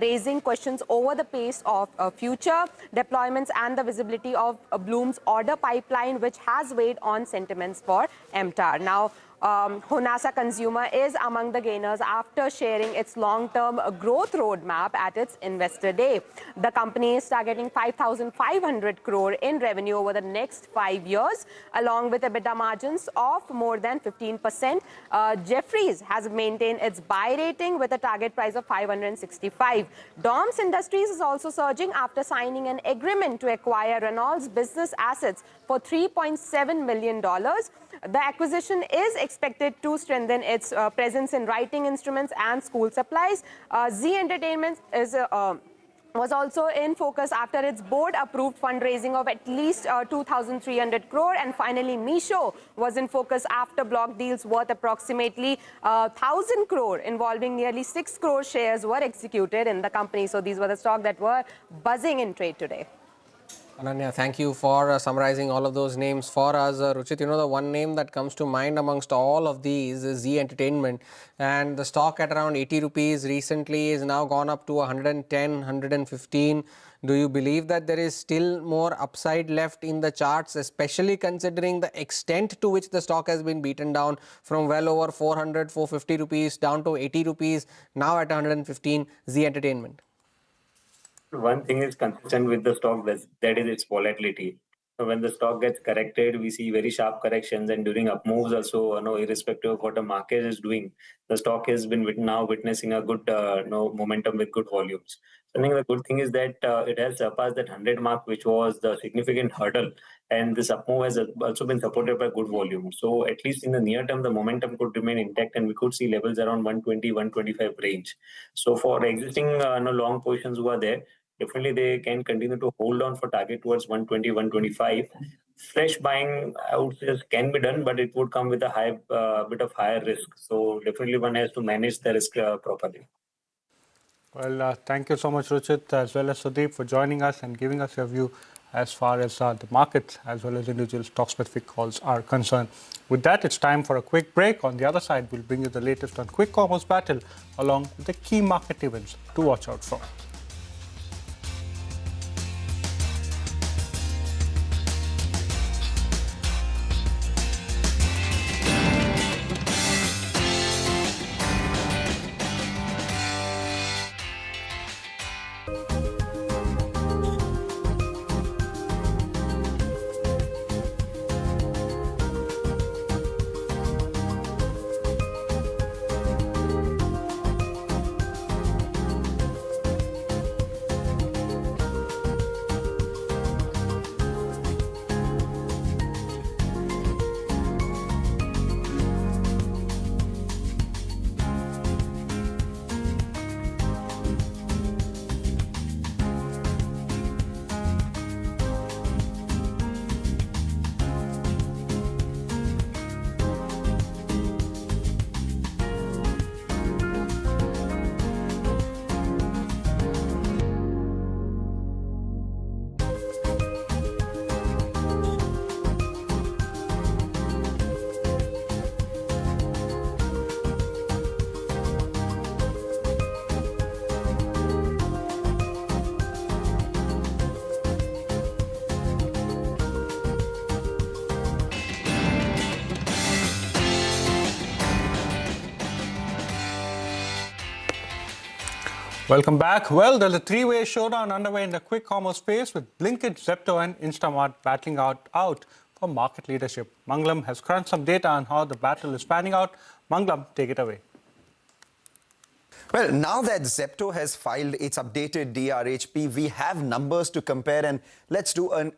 raising questions over the pace of future deployments and the visibility of Bloom's order pipeline, which has weighed on sentiments for MTAR. Now, Honasa Consumer is among the gainers after sharing its long-term growth roadmap at its Investor Day. The company is targeting 5,500 crore in revenue over the next 5 years, along with EBITDA margins of more than 15%. Jefferies has maintained its buy rating with a target price of 565. DOMS Industries is also surging after signing an agreement to acquire Renault's business assets for $3.7 million. The acquisition is expected to strengthen its presence in writing instruments and school supplies. Z Entertainment was also in focus after its board-approved fundraising of at least 2,300 crore. And finally, Misho was in focus after block deals worth approximately 1,000 crore involving nearly 6 crore shares were executed in the company. So these were the stocks that were buzzing in trade today. Ananya, thank you for summarizing all of those names for us. Ruchit, you know, the one name that comes to mind amongst all of these is Z Entertainment, and the stock at around 80 rupees recently is now gone up to 110, 115. Do you believe that there is still more upside left in the charts, especially considering the extent to which the stock has been beaten down from well over 400, 450 rupees down to 80 rupees, now at 115, Z Entertainment? One thing is consistent with the stock, that is its volatility. So when the stock gets corrected, we see very sharp corrections, and during up moves also, irrespective of what the market is doing, the stock has been now witnessing a good momentum with good volumes. So I think the good thing is that it has surpassed that 100 mark, which was the significant hurdle, and this up move has also been supported by good volume. So at least in the near term, the momentum could remain intact, and we could see levels around 120, 125 range. So for existing long positions who are there, definitely they can continue to hold on for target towards 120, 125. Fresh buying, I would say, can be done, but it would come with a bit of higher risk. So definitely one has to manage the risk properly. Well, thank you so much, Ruchit, as well as Sudeep, for joining us and giving us your view as far as the markets as well as individual stock-specific calls are concerned. With that, it's time for a quick break. On the other side, we'll bring you the latest on quick commerce battle along with the key market events to watch out for. Welcome back. Well, there's a three-way showdown underway in the quick commerce space with Blinkit, Zepto and Instamart battling out for market leadership. Mangalam has crunched some data on how the battle is panning out. Mangalam, take it away. Well, now that Zepto has filed its updated DRHP, we have numbers to compare, and let's do an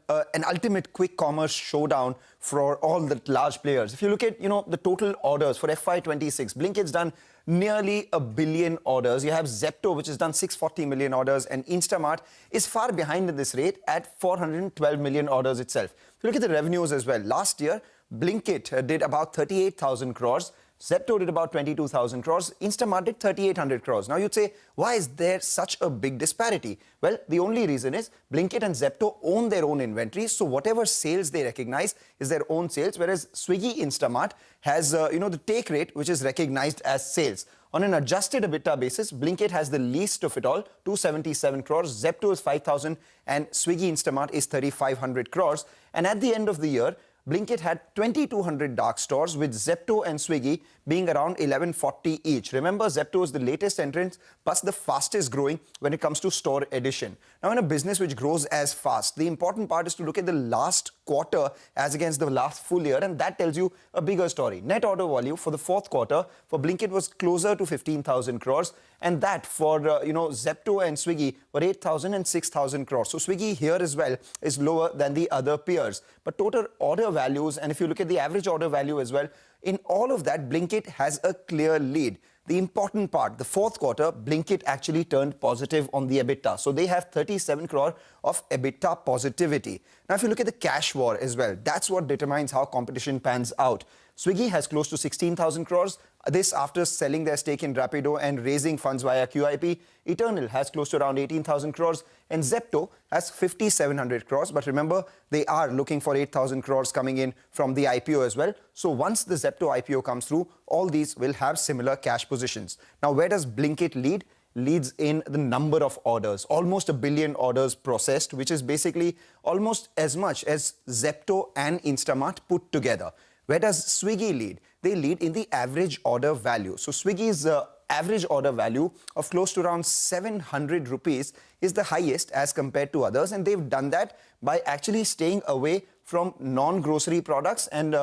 ultimate quick commerce showdown for all the large players. If you look at, the total orders for FY26, Blinkit's done nearly 1 billion orders. You have Zepto, which has done 640 million orders, and Instamart is far behind in this rate at 412 million orders itself. If you look at the revenues as well, last year, Blinkit did about 38,000 crores. Zepto did about 22,000 crores. Instamart did 3,800 crores. Now you'd say, why is there such a big disparity? Well, the only reason is Blinkit and Zepto own their own inventory. So whatever sales they recognize is their own sales, whereas Swiggy Instamart has, the take rate, which is recognized as sales. On an adjusted EBITDA basis, Blinkit has the least of it all, 277 crores. Zepto is 5,000 and Swiggy Instamart is 3,500 crores. And at the end of the year, Blinkit had 2,200 dark stores, with Zepto and Swiggy being around 1,140 each. Remember, Zepto is the latest entrant, plus the fastest growing when it comes to store addition. Now, in a business which grows as fast, the important part is to look at the last quarter as against the last full year, and that tells you a bigger story. Net order value for the fourth quarter for Blinkit was closer to 15,000 crores, and that for Zepto and Swiggy were 8,000 and 6,000 crores. So Swiggy here as well is lower than the other peers. But total order values, and if you look at the average order value as well, in all of that, Blinkit has a clear lead. The important part, the fourth quarter, Blinkit actually turned positive on the EBITDA. So they have 37 crore of EBITDA positivity. Now, if you look at the cash war as well, that's what determines how competition pans out. Swiggy has close to 16,000 crores. This after selling their stake in Rapido and raising funds via QIP. Eternal has close to around 18,000 crores. And Zepto has 5,700 crores. But remember, they are looking for 8,000 crores coming in from the IPO as well. So once the Zepto IPO comes through, all these will have similar cash positions. Now, where does Blinkit lead? Leads in the number of orders, almost 1 billion orders processed, which is basically almost as much as Zepto and Instamart put together. Where does Swiggy lead? They lead in the average order value. So Swiggy's average order value of close to around 700 rupees is the highest as compared to others, and they've done that by actually staying away from non-grocery products and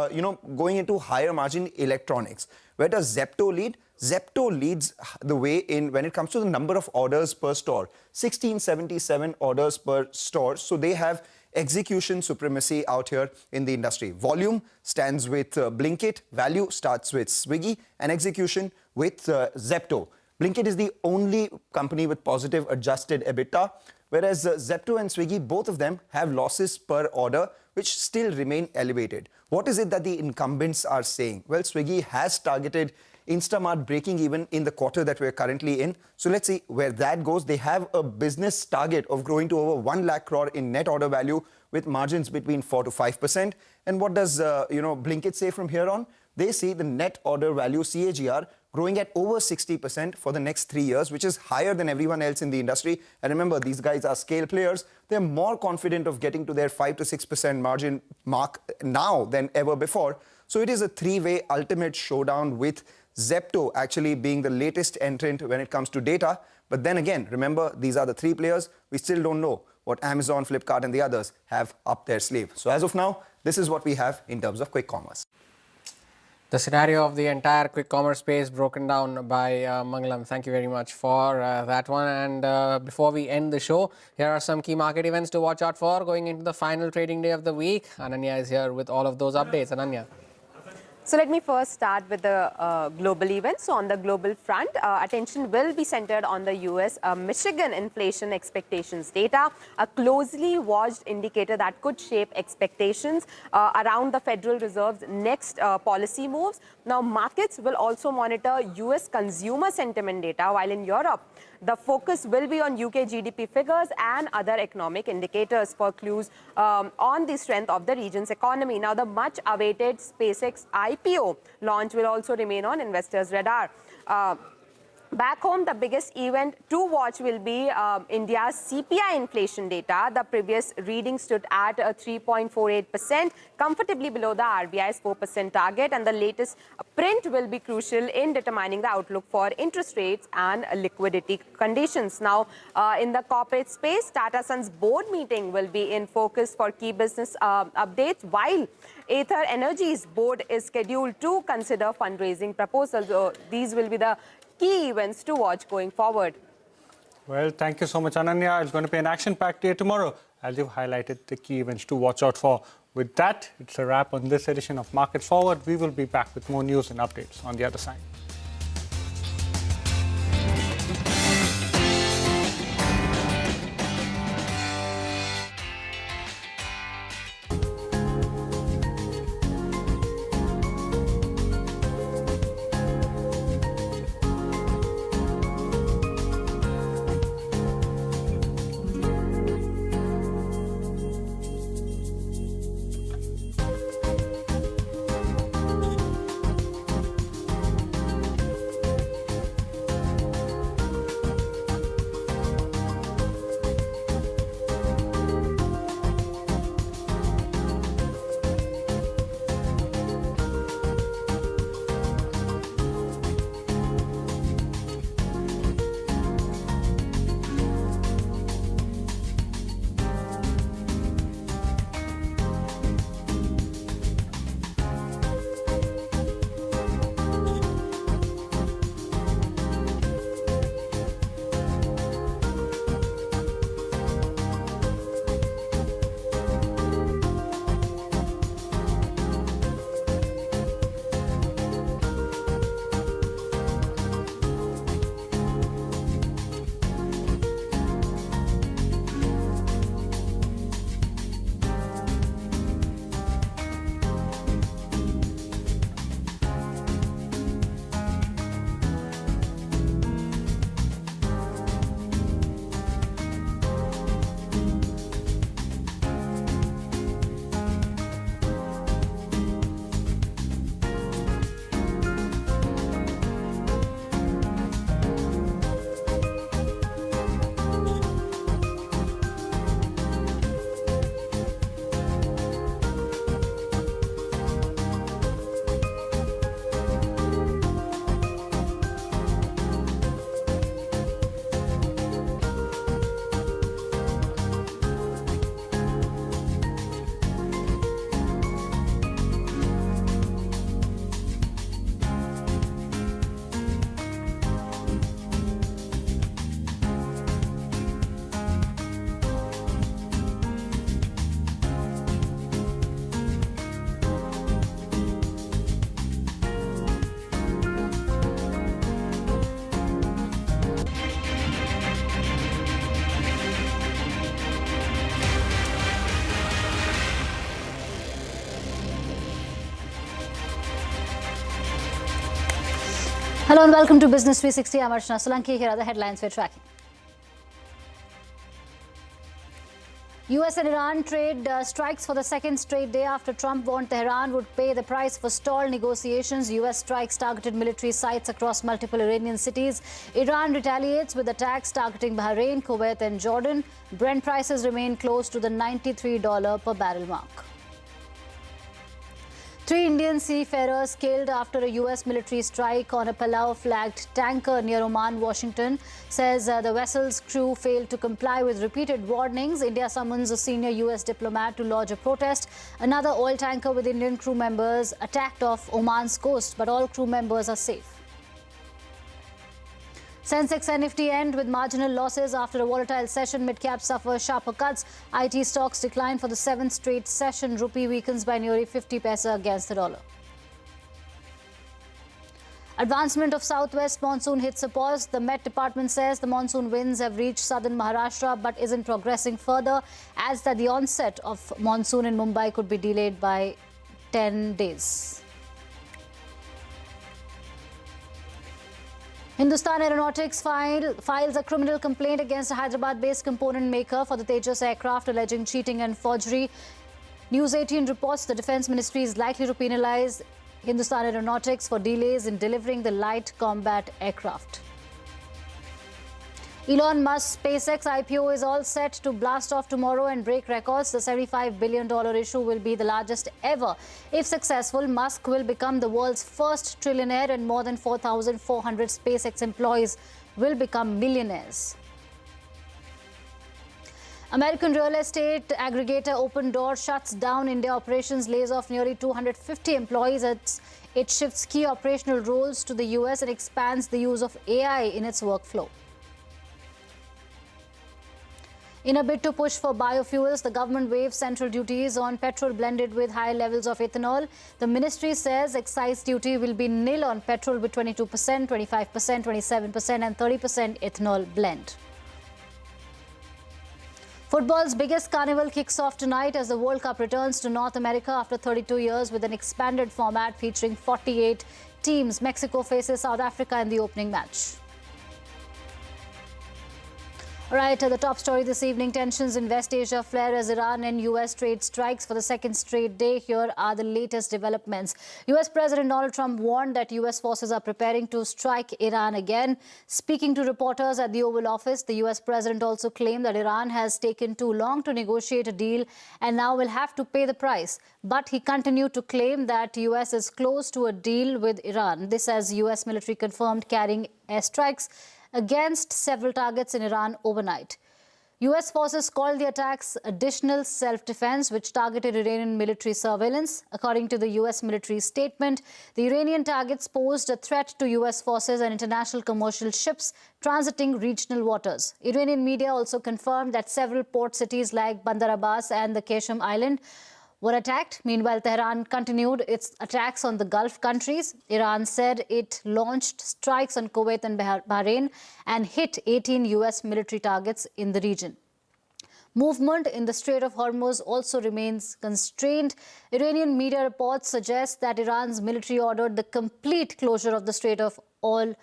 going into higher margin electronics. Where does Zepto lead? Zepto leads the way in when it comes to the number of orders per store, 1677 orders per store. So they have execution supremacy out here in the industry. Volume stands with Blinkit, value starts with Swiggy, and execution with Zepto. Blinkit is the only company with positive adjusted EBITDA, whereas Zepto and Swiggy, both of them have losses per order, which still remain elevated. What is it that the incumbents are saying? Well, Swiggy has targeted Instamart breaking even in the quarter that we're currently in. So let's see where that goes. They have a business target of growing to over 1 lakh crore in net order value with margins between 4 to 5%. And what does Blinkit say from here on? They see the net order value CAGR growing at over 60% for the next 3 years, which is higher than everyone else in the industry. And remember, these guys are scale players. They're more confident of getting to their 5 to 6% margin mark now than ever before. So it is a three-way ultimate showdown with Zepto actually being the latest entrant when it comes to data. But then again, remember, these are the three players. We still don't know what Amazon, Flipkart and the others have up their sleeve. So as of now, this is what we have in terms of quick commerce. The scenario of the entire quick commerce space broken down by Mangalam. Thank you very much for that one. And before we end the show, here are some key market events to watch out for going into the final trading day of the week. Ananya is here with all of those updates. Ananya. So let me first start with the global events. So on the global front, attention will be centered on the US Michigan inflation expectations data, a closely watched indicator that could shape expectations around the Federal Reserve's next policy moves. Now, markets will also monitor US consumer sentiment data, while in Europe, the focus will be on UK GDP figures and other economic indicators for clues on the strength of the region's economy. Now, the much-awaited SpaceX IPO launch will also remain on investors' radar. Back home, the biggest event to watch will be India's CPI inflation data. The previous reading stood at 3.48%, comfortably below the RBI's 4% target, and the latest print will be crucial in determining the outlook for interest rates and liquidity conditions. Now, in the corporate space, Tata Sons board meeting will be in focus for key business updates, while Ather Energy's board is scheduled to consider fundraising proposals. These will be the key events to watch going forward. Well, thank you so much, Ananya. It's going to be an action-packed day tomorrow, as you've highlighted the key events to watch out for. With that, it's a wrap on this edition of Market Forward. We will be back with more news and updates on the other side. Hello and welcome to Business 360. I'm Archana Solanki. Here are the headlines we're tracking. US and Iran trade strikes for the second straight day after Trump warned Tehran would pay the price for stalled negotiations. US strikes targeted military sites across multiple Iranian cities. Iran retaliates with attacks targeting Bahrain, Kuwait and Jordan. Brent prices remain close to the $93 per barrel mark. 3 Indian seafarers killed after a US military strike on a Palau-flagged tanker near Oman, Washington. Says the vessel's crew failed to comply with repeated warnings. India summons a senior US diplomat to lodge a protest. Another oil tanker with Indian crew members attacked off Oman's coast, but all crew members are safe. Sensex and Nifty end with marginal losses after a volatile session. Mid-caps suffer sharper cuts. IT stocks decline for the 7th straight session. Rupee weakens by nearly 50 paisa against the dollar. Advancement of southwest monsoon hits a pause. The Met Department says the monsoon winds have reached southern Maharashtra but isn't progressing further, as that the onset of monsoon in Mumbai could be delayed by 10 days. Hindustan Aeronautics files a criminal complaint against a Hyderabad-based component maker for the Tejas aircraft, alleging cheating and forgery. News 18 reports the Defence Ministry is likely to penalise Hindustan Aeronautics for delays in delivering the light combat aircraft. Elon Musk's SpaceX IPO is all set to blast off tomorrow and break records. The $75 billion issue will be the largest ever. If successful, Musk will become the world's first trillionaire and more than 4,400 SpaceX employees will become millionaires. American real estate aggregator Opendoor shuts down India operations, lays off nearly 250 employees. It shifts key operational roles to the US and expands the use of AI in its workflow. In a bid to push for biofuels, the government waives central duties on petrol blended with high levels of ethanol. The ministry says excise duty will be nil on petrol with 22%, 25%, 27% and 30% ethanol blend. Football's biggest carnival kicks off tonight as the World Cup returns to North America after 32 years with an expanded format featuring 48 teams. Mexico faces South Africa in the opening match. All right, the top story this evening, tensions in West Asia flare as Iran and US trade strikes for the second straight day. Here are the latest developments. US President Donald Trump warned that US forces are preparing to strike Iran again. Speaking to reporters at the Oval Office, the US President also claimed that Iran has taken too long to negotiate a deal and now will have to pay the price. But he continued to claim that US is close to a deal with Iran. This as US military confirmed carrying airstrikes against several targets in Iran overnight. US forces called the attacks additional self-defense, which targeted Iranian military surveillance. According to the US military statement, the Iranian targets posed a threat to US forces and international commercial ships transiting regional waters. Iranian media also confirmed that several port cities like Bandar Abbas and the Qasem Island were attacked. Meanwhile, Tehran continued its attacks on the Gulf countries. Iran said it launched strikes on Kuwait and Bahrain and hit 18 US military targets in the region. Movement in the Strait of Hormuz also remains constrained. Iranian media reports suggest that Iran's military ordered the complete closure of the Strait of Hormuz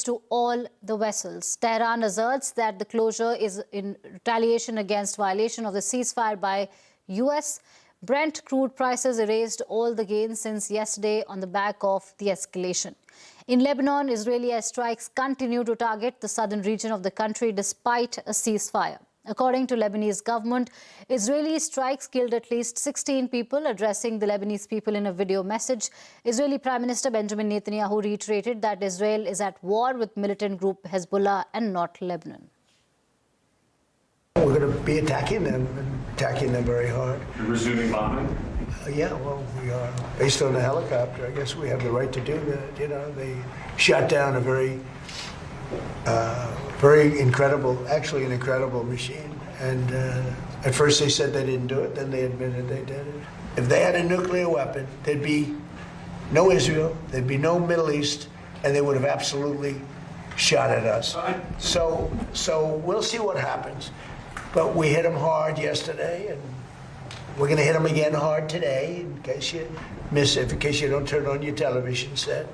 to all the vessels. Tehran asserts that the closure is in retaliation against violation of the ceasefire by US. Brent crude prices erased all the gains since yesterday on the back of the escalation. In Lebanon, Israeli airstrikes continue to target the southern region of the country despite a ceasefire. According to Lebanese government, Israeli strikes killed at least 16 people. Addressing the Lebanese people in a video message, Israeli Prime Minister Benjamin Netanyahu reiterated that Israel is at war with militant group Hezbollah and not Lebanon. We're going to be attacking them very hard. You're resuming bombing? Yeah, well, we are. Based on the helicopter, I guess we have the right to do that. You know, they shot down a very incredible, actually an incredible machine. And at first they said they didn't do it, then they admitted they did it. If they had a nuclear weapon, there'd be no Israel, there'd be no Middle East, and they would have absolutely shot at us. So we'll see what happens. But we hit them hard yesterday, and We're going to hit them again hard today, in case you miss it, in case you don't turn on your television set.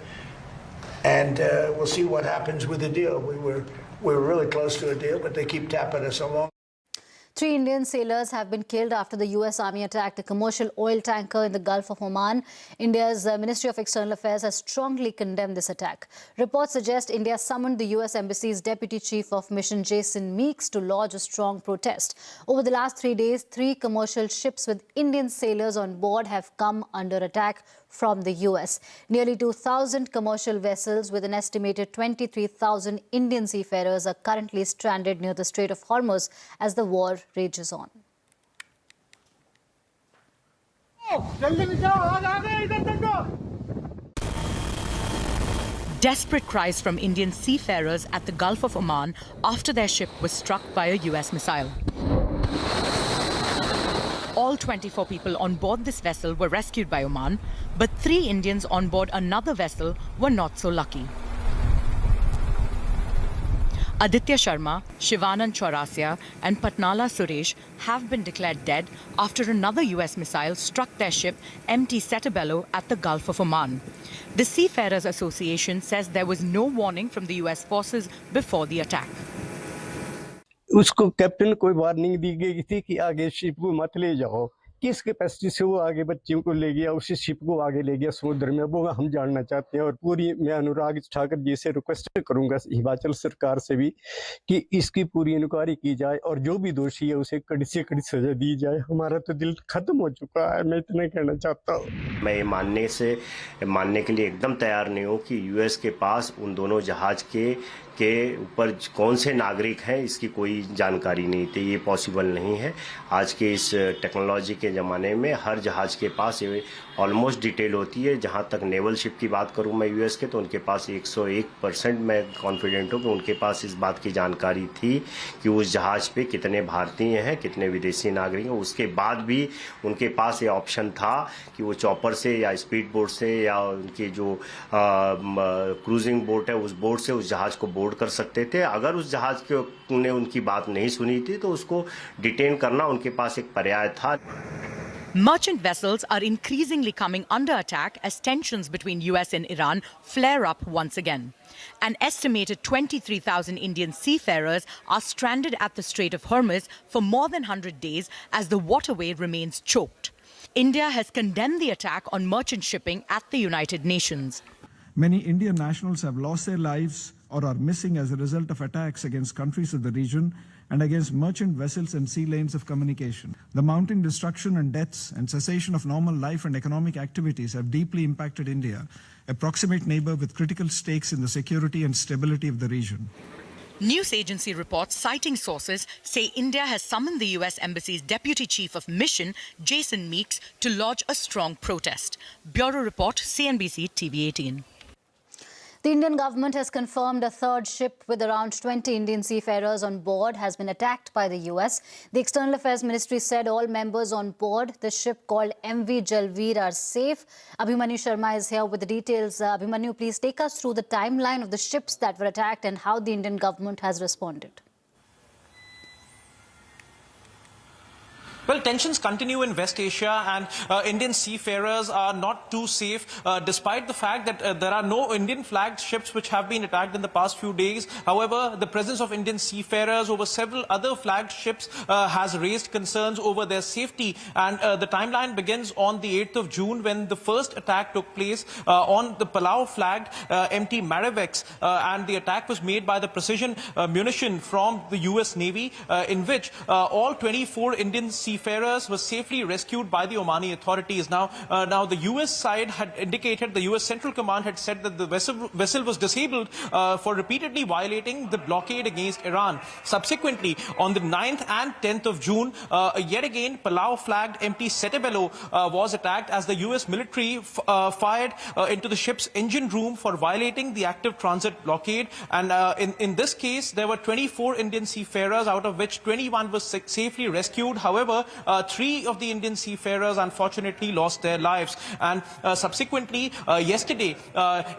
And we'll see what happens with the deal. We were really close to a deal, but they keep tapping us along. 3 Indian sailors have been killed after the US Army attacked a commercial oil tanker in the Gulf of Oman. India's Ministry of External Affairs has strongly condemned this attack. Reports suggest India summoned the US Embassy's Deputy Chief of Mission Jason Meeks to lodge a strong protest. Over the last 3 days, 3 commercial ships with Indian sailors on board have come under attack from the US. Nearly 2,000 commercial vessels with an estimated 23,000 Indian seafarers are currently stranded near the Strait of Hormuz as the war rages on. Desperate cries from Indian seafarers at the Gulf of Oman after their ship was struck by a US missile. All 24 people on board this vessel were rescued by Oman, but 3 Indians on board another vessel were not so lucky. Aditya Sharma, Shivanand Chaurasia and Patnala Suresh have been declared dead after another US missile struck their ship MT Setabelo at the Gulf of Oman. The Seafarers Association says there was no warning from the US forces before the attack. उसको captain को warning दी गई थी कि आगे ship को मत ले जाओ। किस कैपेसिटी से वो आगे बच्चियों को ले गया, उसी शिप को आगे ले गया समुद्र में, वो हम जानना चाहते हैं। और पूरी मैं अनुराग ठाकुर जी से रिक्वेस्ट करूंगा हिमाचल सरकार से भी कि इसकी पूरी इंक्वायरी की जाए और जो भी दोषी है उसे कड़ी से कड़ी सजा दी जाए। हमारा तो दिल खत्म हो चुका है, मैं इतना कहना चाहता हूँ। मैं ये मानने के लिए एकदम तैयार नहीं हूँ कि यूएस के पास उन दोनों जहाज के ऊपर कौन से नागरिक हैं इसकी कोई जानकारी नहीं थी। ये पॉसिबल नहीं है। आज के इस टेक्नोलॉजी के ज़माने में हर जहाज़ के पास ये ऑलमोस्ट डिटेल होती है। जहाँ तक नेवल शिप की बात करूँ मैं यूएस के, तो उनके पास 101% मैं कॉन्फिडेंट हूँ कि उनके पास इस बात की जानकारी थी कि उस जहाज़ पे कितने भारतीय हैं, कितने विदेशी नागरिक हैं। उसके बाद भी उनके पास ये ऑप्शन था कि वो चॉपर से या स्पीड बोट से या उनकी जो क्रूजिंग बोट है उस बोट से उस जहाज़ को बोर्ड कर सकते थे। अगर उस जहाज़ के ने उनकी बात नहीं सुनी थी तो उसको डिटेन करना उनके पास एक पर्याय था। Merchant vessels are increasingly coming under attack as tensions between US and Iran flare up once again. An estimated 23,000 Indian seafarers are stranded at the Strait of Hormuz for more than 100 days as the waterway remains choked. India has condemned the attack on merchant shipping at the United Nations. Many Indian nationals have lost their lives or are missing as a result of attacks against countries of the region and against merchant vessels and sea lanes of communication. The mounting destruction and deaths and cessation of normal life and economic activities have deeply impacted India, a proximate neighbor with critical stakes in the security and stability of the region. News agency reports citing sources say India has summoned the US Embassy's Deputy Chief of Mission, Jason Meeks, to lodge a strong protest. Bureau Report, CNBC TV 18. The Indian government has confirmed a 3rd ship with around 20 Indian seafarers on board has been attacked by the US. The External Affairs Ministry said all members on board the ship called MV Jalveer are safe. Abhimanyu Sharma is here with the details. Abhimanyu, please take us through the timeline of the ships that were attacked and how the Indian government has responded. Well, tensions continue in West Asia and Indian seafarers are not too safe despite the fact that there are no Indian flagged ships which have been attacked in the past few days. However, the presence of Indian seafarers over several other flagged ships has raised concerns over their safety, and the timeline begins on the 8th of June when the first attack took place on the Palau flagged MT Marivex, and the attack was made by the precision munition from the US Navy in which all 24 Indian seafarers were safely rescued by the Omani authorities. Now the US side had indicated, the US Central Command had said that the vessel was disabled for repeatedly violating the blockade against Iran. Subsequently, on the 9th and 10th of June, yet again Palau flagged MT Setabelo was attacked as the US military fired into the ship's engine room for violating the active transit blockade. And in this case, there were 24 Indian seafarers, out of which 21 was safely rescued. However, However, 3 of the Indian seafarers unfortunately lost their lives. And subsequently, yesterday,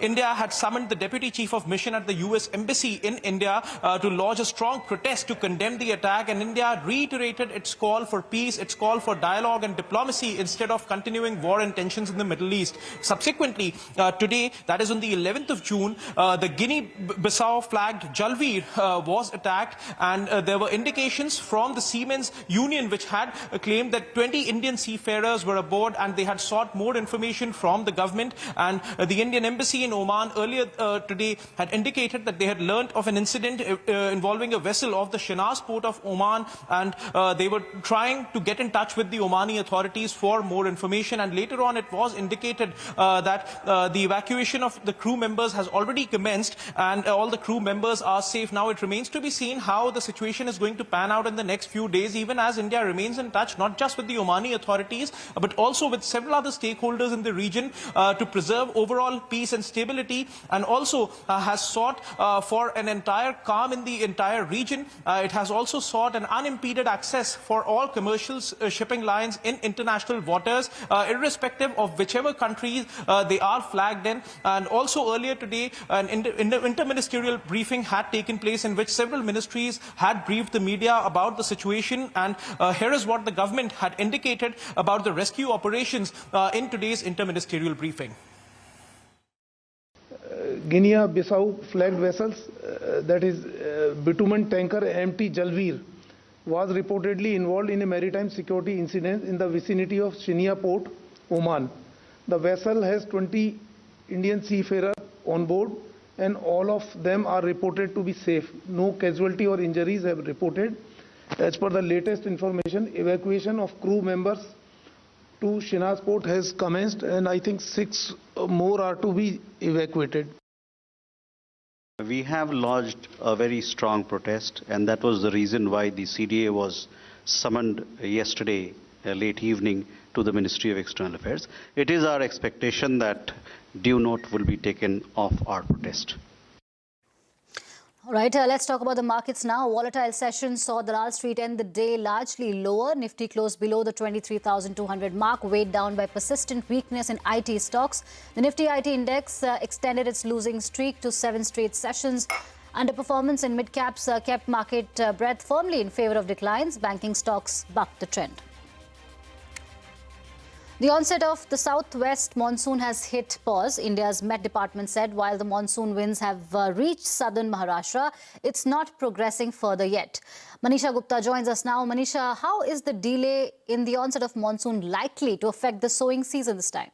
India had summoned the Deputy Chief of Mission at the US Embassy in India to lodge a strong protest to condemn the attack. And India reiterated its call for peace, its call for dialogue and diplomacy instead of continuing war and tensions in the Middle East. Subsequently, today, that is on the 11th of June, the Guinea-Bissau flagged Jalveer was attacked, and there were indications from the Seamen's Union which had claimed that 20 Indian seafarers were aboard and they had sought more information from the government. And the Indian Embassy in Oman earlier today had indicated that they had learnt of an incident involving a vessel of the Shiraz port of Oman, and they were trying to get in touch with the Omani authorities for more information. And later on it was indicated that the evacuation of the crew members has already commenced and all the crew members are safe. Now it remains to be seen how the situation is going to pan out in the next few days, even as India remains in touch not just with the Omani authorities but also with several other stakeholders in the region to preserve overall peace and stability, and also has sought for an entire calm in the entire region. It has also sought an unimpeded access for all commercial shipping lines in international waters, irrespective of whichever countries they are flagged in. And also earlier today, an interministerial briefing had taken place in which several ministries had briefed the media about the situation. And here is what the government had indicated about the rescue operations in today's interministerial briefing. Guinea-Bissau flagged vessels, that is bitumen tanker MT Jalveer, was reportedly involved in a maritime security incident in the vicinity of Shinia Port, Oman. The vessel has 20 Indian seafarers on board and all of them are reported to be safe. No casualty or injuries have reported. As per the latest information, evacuation of crew members to Shiraz Port has commenced and I think 6 more are to be evacuated. We have lodged a very strong protest, and that was the reason why the CDA was summoned yesterday late evening to the Ministry of External Affairs. It is our expectation that due note will be taken of our protest. All right, let's talk about the markets now. Volatile session saw the Wall Street end the day largely lower. Nifty closed below the 23,200 mark, weighed down by persistent weakness in IT stocks. The Nifty IT index extended its losing streak to 7 straight sessions. Underperformance in mid-caps kept market breadth firmly in favor of declines. Banking stocks bucked the trend. The onset of the southwest monsoon has hit pause, India's Met Department said. While the monsoon winds have reached southern Maharashtra, it's not progressing further yet. Manisha Gupta joins us now. Manisha, how is the delay in the onset of monsoon likely to affect the sowing season this time?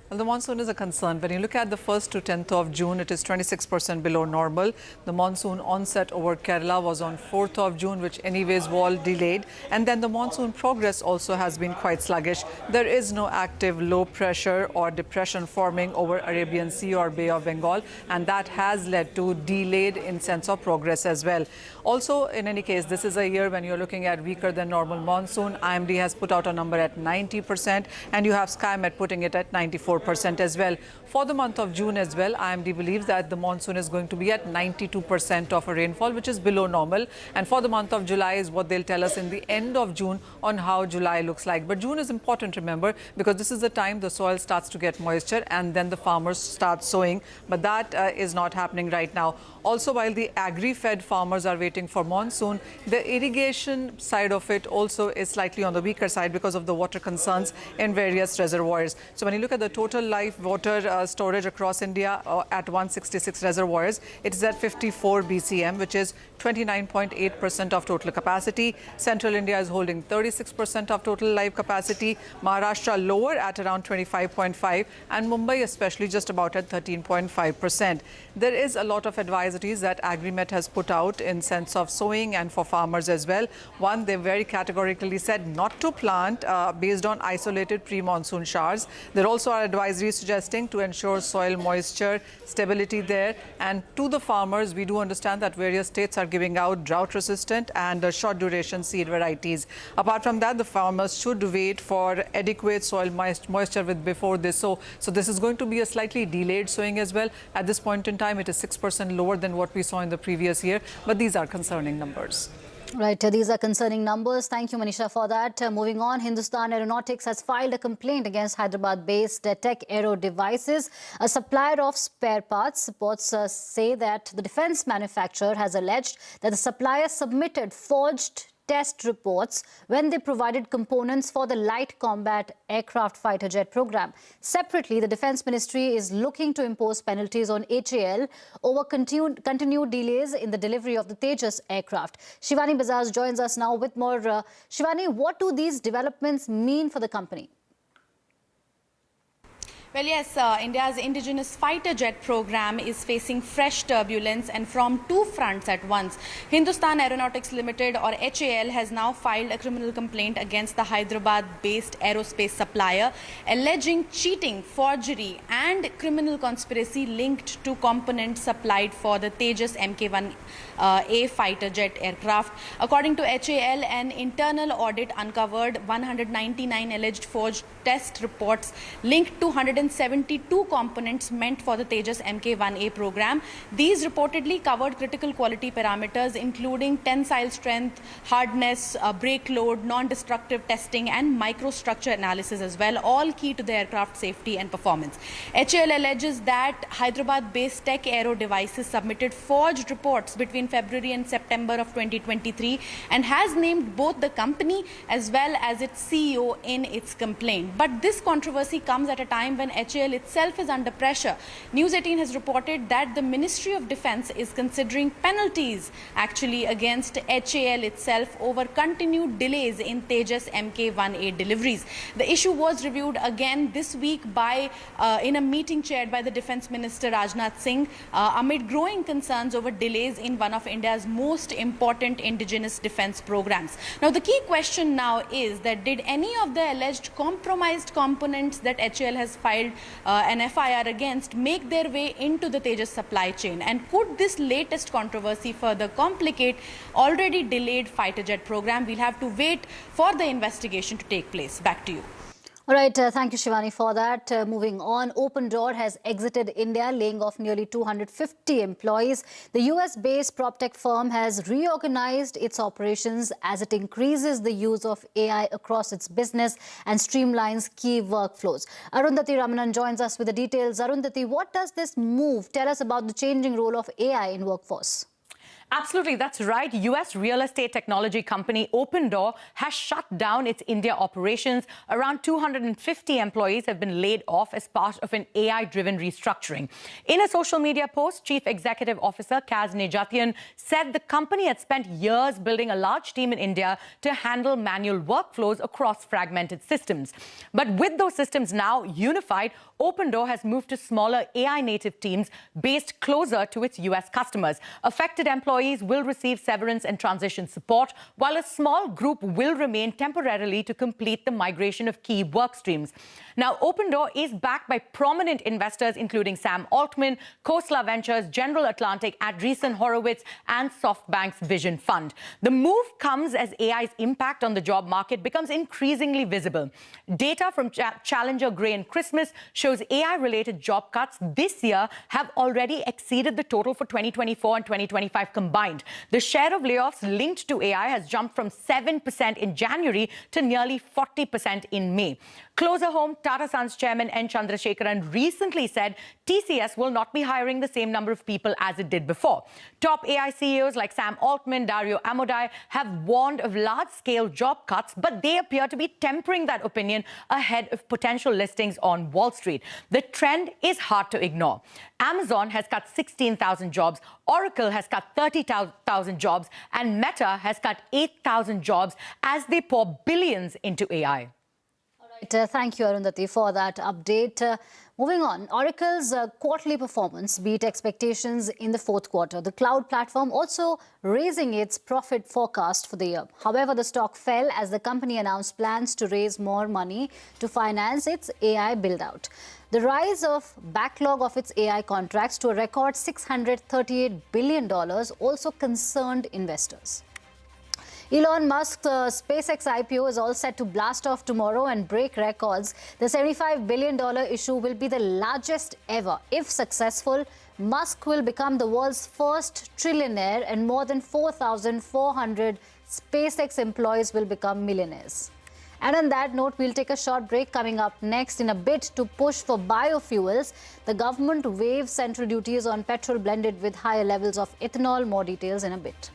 Well, the monsoon is a concern. When you look at the 1st to 10th of June, it is 26% below normal. The monsoon onset over Kerala was on 4th of June, which anyways was delayed. And then the monsoon progress also has been quite sluggish. There is no active low pressure or depression forming over Arabian Sea or Bay of Bengal, and that has led to delayed in sense of progress as well. Also, in any case, this is a year when you're looking at weaker than normal monsoon. IMD has put out a number at 90%, and you have SkyMet putting it at 94% as well. For the month of June as well, IMD believes that the monsoon is going to be at 92% of a rainfall, which is below normal. And for the month of July is what they'll tell us in the end of June on how July looks like. But June is important, remember, because this is the time the soil starts to get moisture and then the farmers start sowing. But that is not happening right now. Also, while the agri-fed farmers are waiting for monsoon, the irrigation side of it also is slightly on the weaker side because of the water concerns in various reservoirs. So when you look at the total live water storage across India at 166 reservoirs, it is at 54 BCM, which is 29.8% of total capacity. Central India is holding 36% of total live capacity. Maharashtra lower at around 25.5% and Mumbai especially just about at 13.5%. There is a lot of advisories that AgriMet has put out in sense of sowing and for farmers as well. One, they very categorically said not to plant based on isolated pre-monsoon showers. There also are advisories suggesting to ensure soil moisture stability there. And to the farmers, we do understand that various states are giving out drought-resistant and short-duration seed varieties. Apart from that, the farmers should wait for adequate soil moisture before they sow. So this is going to be a slightly delayed sowing as well. At this point in time, it is 6% lower than what we saw in the previous year, but these are concerning numbers. Right, these are concerning numbers. Thank you, Manisha, for that. Moving on, Hindustan Aeronautics has filed a complaint against Hyderabad-based Tech Aero Devices, a supplier of spare parts. Reports say that the defense manufacturer has alleged that the supplier submitted forged test reports when they provided components for the light combat aircraft fighter jet program. Separately, the Defence Ministry is looking to impose penalties on HAL over continued delays in the delivery of the Tejas aircraft. Shivani Bajaj joins us now with more. Shivani, what do these developments mean for the company? Well, yes, India's indigenous fighter jet program is facing fresh turbulence, and from two fronts at once. Hindustan Aeronautics Limited, or HAL, has now filed a criminal complaint against the Hyderabad-based aerospace supplier, alleging cheating, forgery and criminal conspiracy linked to components supplied for the Tejas Mk1A fighter jet aircraft. According to HAL, an internal audit uncovered 199 alleged forged test reports linked to 172 components meant for the Tejas Mk1A program. These reportedly covered critical quality parameters including tensile strength, hardness, brake load, non-destructive testing and microstructure analysis as well, all key to the aircraft safety and performance. HAL alleges that Hyderabad-based Tech Aero Devices submitted forged reports between February and September of 2023 and has named both the company as well as its CEO in its complaint. But this controversy comes at a time when HAL itself is under pressure. News 18 has reported that the Ministry of Defence is considering penalties actually against HAL itself over continued delays in Tejas Mk1A deliveries. The issue was reviewed again this week by in a meeting chaired by the Defence Minister Rajnath Singh amid growing concerns over delays in one of India's most important indigenous defence programs. Now, the key question now is that did any of the alleged compromised components that HAL has filed an FIR against make their way into the Tejas supply chain? And could this latest controversy further complicate already delayed fighter jet program? We'll have to wait for the investigation to take place. Back to you. All right, thank you, Shivani, for that. Moving on, OpenDoor has exited India, laying off nearly 250 employees. The US-based PropTech firm has reorganized its operations as it increases the use of AI across its business and streamlines key workflows. Arundhati Ramanan joins us with the details. Arundhati, what does this move tell us about the changing role of AI in workforce? Absolutely, that's right. US real estate technology company OpenDoor has shut down its India operations. Around 250 employees have been laid off as part of an AI-driven restructuring. In a social media post, Chief Executive Officer Kaz Nejatian said the company had spent years building a large team in India to handle manual workflows across fragmented systems. But with those systems now unified, OpenDoor has moved to smaller AI-native teams based closer to its US customers. Affected employees will receive severance and transition support, while a small group will remain temporarily to complete the migration of key work streams. Now, OpenDoor is backed by prominent investors, including Sam Altman, Khosla Ventures, General Atlantic, Andreessen Horowitz, and SoftBank's Vision Fund. The move comes as AI's impact on the job market becomes increasingly visible. Data from Challenger Gray and Christmas shows AI-related job cuts this year have already exceeded the total for 2024 and 2025 combined. The share of layoffs linked to AI has jumped from 7% in January to nearly 40% in May. Closer home, Tata Sons chairman N. Chandrasekaran recently said TCS will not be hiring the same number of people as it did before. Top AI CEOs like Sam Altman, Dario Amodei have warned of large-scale job cuts, but they appear to be tempering that opinion ahead of potential listings on Wall Street. The trend is hard to ignore. Amazon has cut 16,000 jobs, Oracle has cut 30,000 jobs, and Meta has cut 8,000 jobs as they pour billions into AI. Thank you, Arundhati, for that update. Moving on, Oracle's quarterly performance beat expectations in the fourth quarter. The cloud platform also raising its profit forecast for the year. However, the stock fell as the company announced plans to raise more money to finance its AI build-out. The rise of backlog of its AI contracts to a record $638 billion also concerned investors. Elon Musk's SpaceX IPO is all set to blast off tomorrow and break records. The $75 billion issue will be the largest ever. If successful, Musk will become the world's first trillionaire, and more than 4,400 SpaceX employees will become millionaires. And on that note, we'll take a short break. Coming up next, in a bid to push for biofuels, the government waives central duties on petrol blended with higher levels of ethanol. More details in a bit.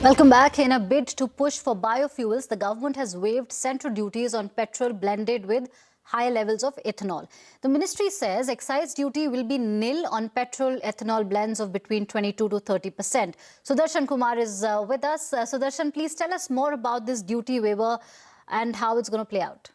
Welcome back. In a bid to push for biofuels, the government has waived central duties on petrol blended with high levels of ethanol. The ministry says excise duty will be nil on petrol ethanol blends of between 22 to 30%. Sudarshan Kumar is with us. Sudarshan, please tell us more about this duty waiver and how it's going to play out.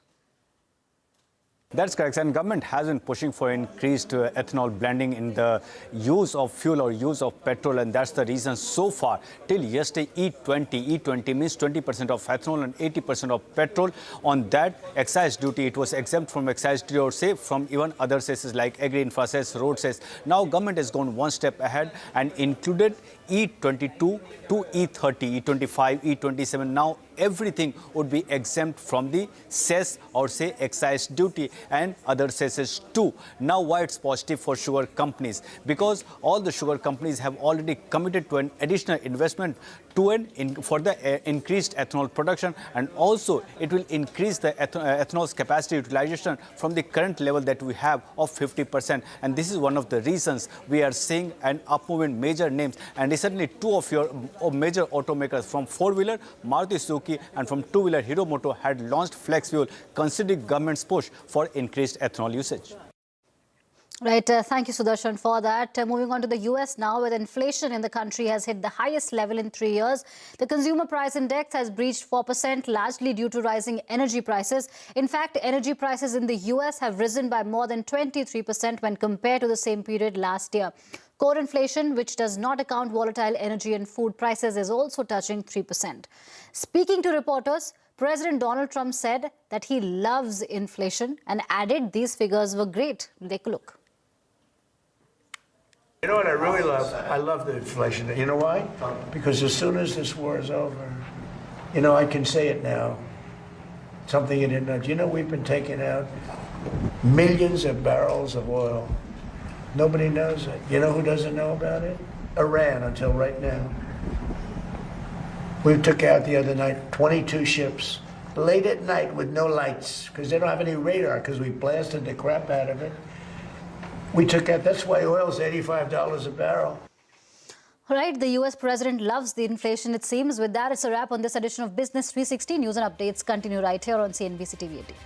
That's correct. And government has been pushing for increased ethanol blending in the use of fuel or use of petrol. And that's the reason so far, till yesterday, E20 means 20% of ethanol and 80% of petrol. On that excise duty, it was exempt from excise duty or say from even other cesses like agri-infra cess, road cess. Now government has gone one step ahead and included E22 to E30, E25, E27. Now everything would be exempt from the cess or say excise duty and other cesses too. Now why it's positive for sugar companies? Because all the sugar companies have already committed to an additional investment for the increased ethanol production, and also it will increase the ethanol's capacity utilization from the current level that we have of 50%. And this is one of the reasons we are seeing an up move in major names. And recently, two of your major automakers from four-wheeler, Maruti Suzuki, and from two-wheeler, Hero Moto, had launched flex fuel, considering government's push for increased ethanol usage. Right, thank you, Sudarshan, for that. Moving on to the US now, where inflation in the country has hit the highest level in 3 years. The consumer price index has breached 4%, largely due to rising energy prices. In fact, energy prices in the US have risen by more than 23% when compared to the same period last year. Core inflation, which does not account volatile energy and food prices, is also touching 3%. Speaking to reporters, President Donald Trump said that he loves inflation and added these figures were great. Take a look. You know what I really love? I love the inflation. You know why? Because as soon as this war is over, you know, I can say it now. Something you didn't know. Do you know we've been taking out millions of barrels of oil? Nobody knows it. You know who doesn't know about it? Iran, until right now. We took out the other night 22 ships, late at night with no lights, because they don't have any radar, because we blasted the crap out of it. We took out, that's why oil's $85 a barrel. All right, the US president loves the inflation, it seems. With that, it's a wrap on this edition of Business 360. News and updates continue right here on CNBC TV 18.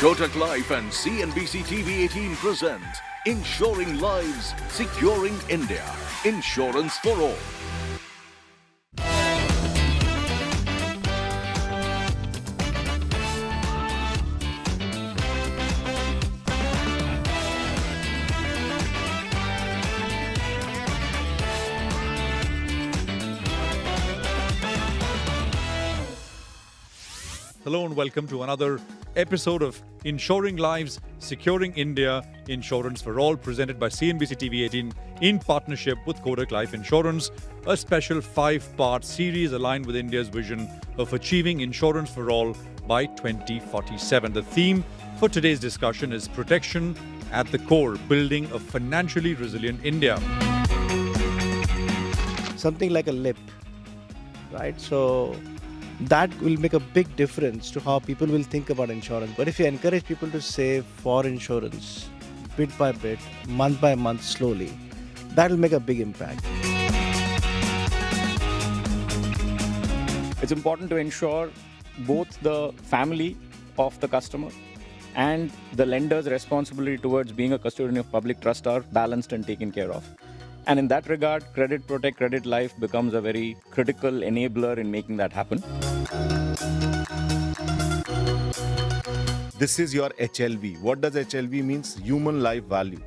Kotak Life and CNBC TV 18 present Insuring Lives, Securing India. Insurance for all. Hello and welcome to another episode of Insuring Lives, Securing India, Insurance for All, presented by CNBC TV 18 in partnership with Kotak Life Insurance, a special 5-part series aligned with India's vision of achieving insurance for all by 2047. The theme for today's discussion is protection at the core, building a financially resilient India. Something like a lip, right? So that will make a big difference to how people will think about insurance. But if you encourage people to save for insurance, bit by bit, month by month, slowly, that will make a big impact. It's important to ensure both the family of the customer and the lender's responsibility towards being a custodian of public trust are balanced and taken care of. And in that regard, Credit Protect, Credit Life becomes a very critical enabler in making that happen. This is your HLV. What does HLV means? Human life value.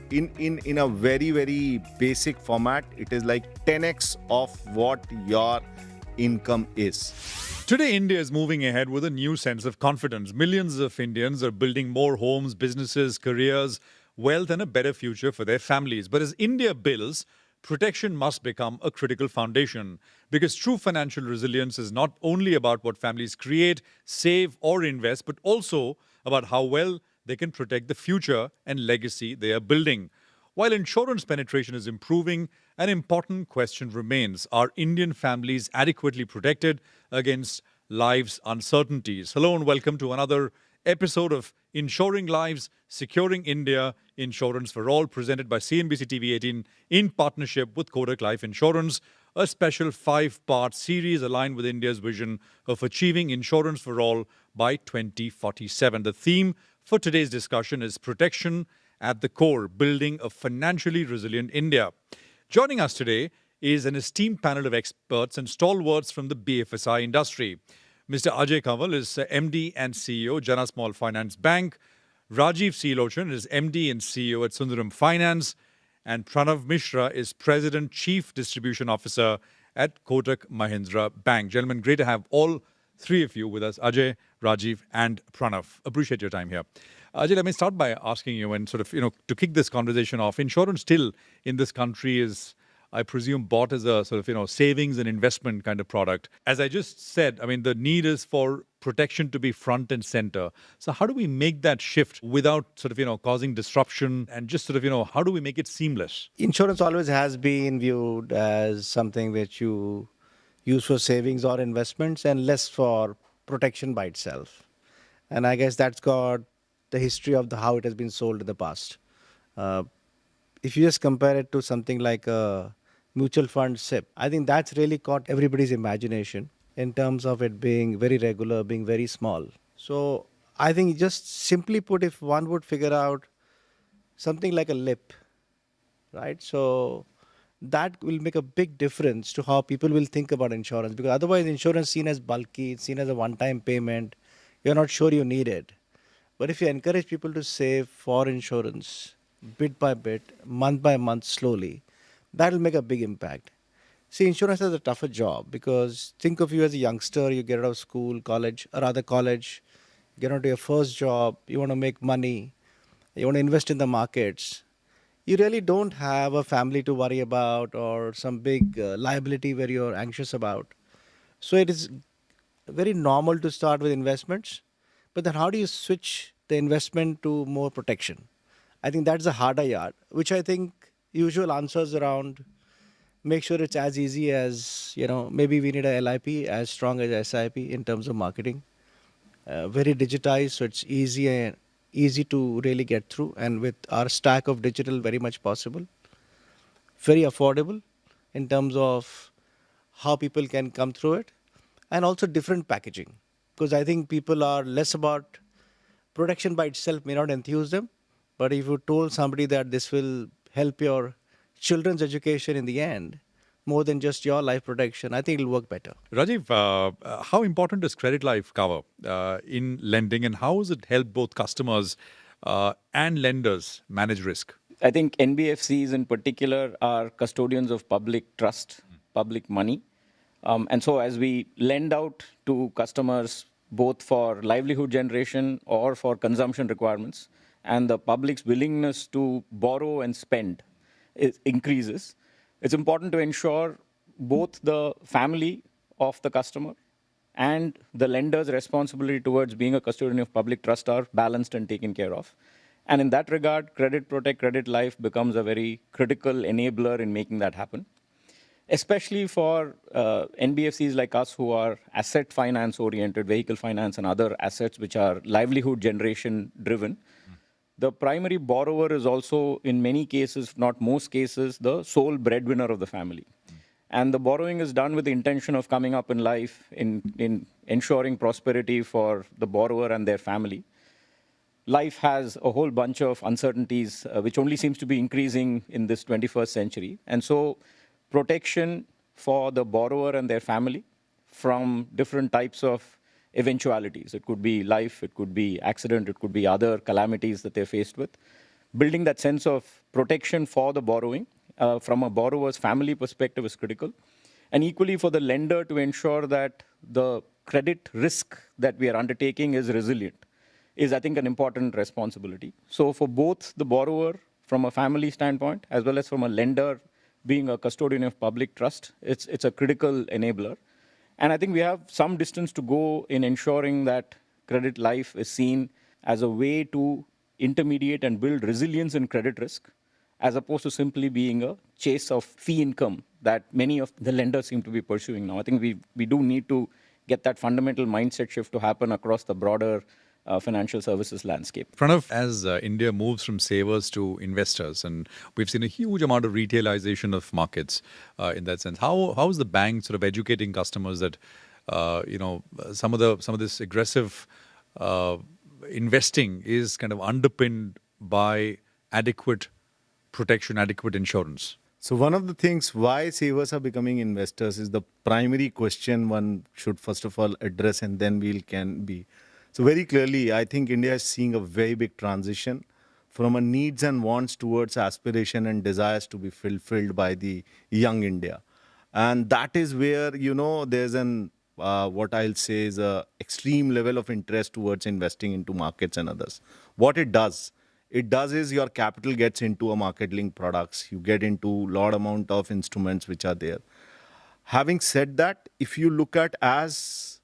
In a very, very basic format, it is like 10x of what your income is. Today, India is moving ahead with a new sense of confidence. Millions of Indians are building more homes, businesses, careers, wealth, and a better future for their families. But as India builds, protection must become a critical foundation, because true financial resilience is not only about what families create, save, or invest, but also about how well they can protect the future and legacy they are building. While insurance penetration is improving, an important question remains: are Indian families adequately protected against life's uncertainties? Hello and welcome to another episode of Insuring Lives, Securing India, Insurance for All, presented by CNBC TV 18 in partnership with Kotak Life Insurance, a special 5-part series aligned with India's vision of achieving insurance for all by 2047. The theme for today's discussion is protection at the core, building a financially resilient India. Joining us today is an esteemed panel of experts and stalwarts from the BFSI industry. Mr. Ajay Kanwal is MD and CEO, Jana Small Finance Bank. Rajiv C. Lochan is MD and CEO at Sundaram Finance. And Pranav Mishra is President, Chief Distribution Officer at Kotak Mahindra Bank. Gentlemen, great to have all three of you with us, Ajay, Rajiv, and Pranav. Appreciate your time here. Ajay, let me start by asking you, and sort of, to kick this conversation off, insurance still in this country is, I presume, bought as a sort of, savings and investment kind of product. As I just said, I mean, the need is for protection to be front and center. So how do we make that shift without sort of, causing disruption, and just sort of, how do we make it seamless? Insurance always has been viewed as something which you use for savings or investments and less for protection by itself. And I guess that's got the history of how it has been sold in the past. If you just compare it to something like a mutual fund SIP, I think that's really caught everybody's imagination in terms of it being very regular, being very small. So I think just simply put, if one would figure out something like a LIP, right? So that will make a big difference to how people will think about insurance, because otherwise insurance is seen as bulky, it's seen as a one-time payment. You're not sure you need it. But if you encourage people to save for insurance, bit by bit, month by month, slowly, that will make a big impact. See, insurance is a tougher job, because think of you as a youngster, you get out of school, college, get onto your first job, you want to make money, you want to invest in the markets. You really don't have a family to worry about or some big liability where you're anxious about. So it is very normal to start with investments, but then how do you switch the investment to more protection? I think that's the harder yard, which I think usual answers around make sure it's as easy as, maybe we need a LIP as strong as SIP in terms of marketing. Very digitized, so it's easy to really get through, and with our stack of digital, very much possible. Very affordable in terms of how people can come through it, and also different packaging, because I think people are less about protection by itself may not enthuse them, but if you told somebody that this will help your children's education in the end, more than just your life protection, I think it'll work better. Rajiv, how important is credit life cover in lending, and how has it helped both customers and lenders manage risk? I think NBFCs in particular are custodians of public trust, public money. And so as we lend out to customers both for livelihood generation or for consumption requirements, and the public's willingness to borrow and spend increases, it's important to ensure both the family of the customer and the lender's responsibility towards being a custodian of public trust are balanced and taken care of. And in that regard, Credit Protect, Credit Life becomes a very critical enabler in making that happen, especially for NBFCs like us who are asset finance oriented, vehicle finance and other assets which are livelihood generation driven. The primary borrower is also, in many cases, if not most cases, the sole breadwinner of the family. And the borrowing is done with the intention of coming up in life, in ensuring prosperity for the borrower and their family. Life has a whole bunch of uncertainties, which only seems to be increasing in this 21st century. And so protection for the borrower and their family from different types of eventualities. It could be life, it could be accident, it could be other calamities that they're faced with. Building that sense of protection for the borrowing from a borrower's family perspective is critical. And equally for the lender to ensure that the credit risk that we are undertaking is resilient is, I think, an important responsibility. So for both the borrower from a family standpoint, as well as from a lender being a custodian of public trust, it's a critical enabler. And I think we have some distance to go in ensuring that Credit Life is seen as a way to intermediate and build resilience in credit risk, as opposed to simply being a chase of fee income that many of the lenders seem to be pursuing now. I think we do need to get that fundamental mindset shift to happen across the broader financial services landscape. Pranav, as India moves from savers to investors, and we've seen a huge amount of retailization of markets in that sense, how is the bank sort of educating customers that some of this aggressive investing is kind of underpinned by adequate protection, adequate insurance? So one of the things why savers are becoming investors is the primary question one should first of all address, and then can be. So very clearly, I think India is seeing a very big transition from a needs and wants towards aspiration and desires to be fulfilled by the young India. And that is where, there's what I'll say is a extreme level of interest towards investing into markets and others. What it does is your capital gets into a market-linked products. You get into a lot amount of instruments which are there. Having said that, if you look at as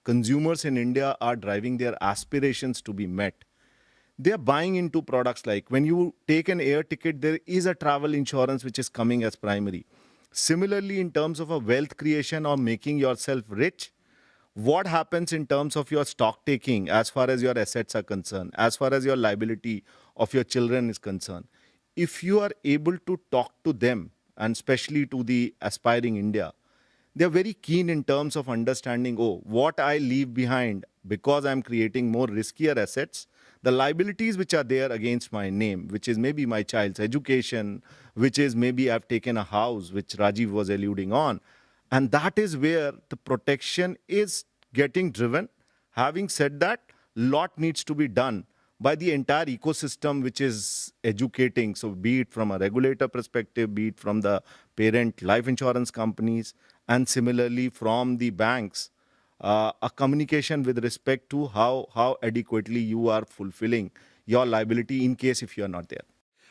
consumers in India are driving their aspirations to be met, they are buying into products like when you take an air ticket, there is a travel insurance which is coming as primary. Similarly, in terms of a wealth creation or making yourself rich, what happens in terms of your stock taking as far as your assets are concerned, as far as your liability of your children is concerned? If you are able to talk to them, and especially to the aspiring India, they're very keen in terms of understanding, what I leave behind because I'm creating more riskier assets, the liabilities which are there against my name, which is maybe my child's education, which is maybe I've taken a house, which Rajiv was alluding on. And that is where the protection is getting driven. Having said that, lot needs to be done by the entire ecosystem which is educating. So be it from a regulator perspective, be it from the parent life insurance companies, and similarly from the banks, a communication with respect to how adequately you are fulfilling your liability in case if you are not there.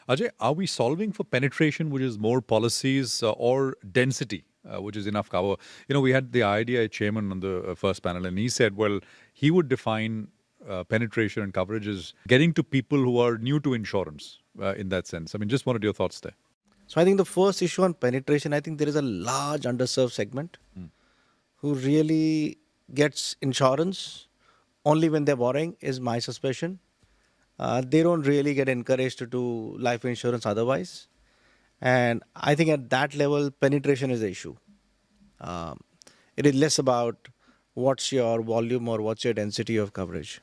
Ajay, are we solving for penetration, which is more policies, or density, which is enough cover? We had the IDI chairman on the first panel, and he said, well, he would define penetration and coverage as getting to people who are new to insurance in that sense. I mean, just wanted your thoughts there. So I think the first issue on penetration, I think there is a large underserved segment who really gets insurance only when they're borrowing, is my suspicion. They don't really get encouraged to do life insurance otherwise. And I think at that level, penetration is the issue. It is less about what's your volume or what's your density of coverage.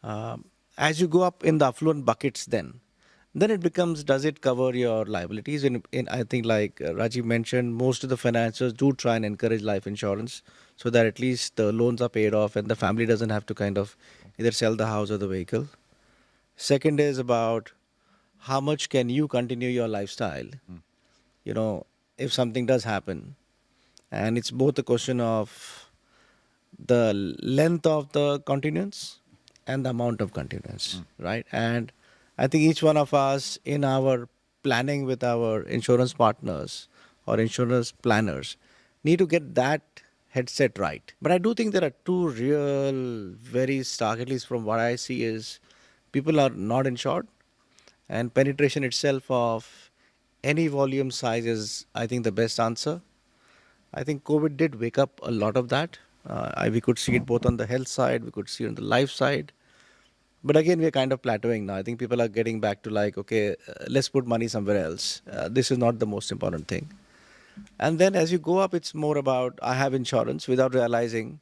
As you go up in the affluent buckets then it becomes, does it cover your liabilities? In I think like Rajiv mentioned, most of the financiers do try and encourage life insurance so that at least the loans are paid off and the family doesn't have to kind of either sell the house or the vehicle. Second is about how much can you continue your lifestyle, if something does happen. And it's both a question of the length of the continuance and the amount of continuance, right? And I think each one of us in our planning with our insurance partners or insurance planners need to get that headset right. But I do think there are two real, very stark, at least from what I see, is people are not insured, and penetration itself of any volume size is, I think, the best answer. I think COVID did wake up a lot of that. We could see it both on the health side, we could see it on the life side. But again, we're kind of plateauing now. I think people are getting back to like, okay, let's put money somewhere else. This is not the most important thing. And then as you go up, it's more about, I have insurance, without realizing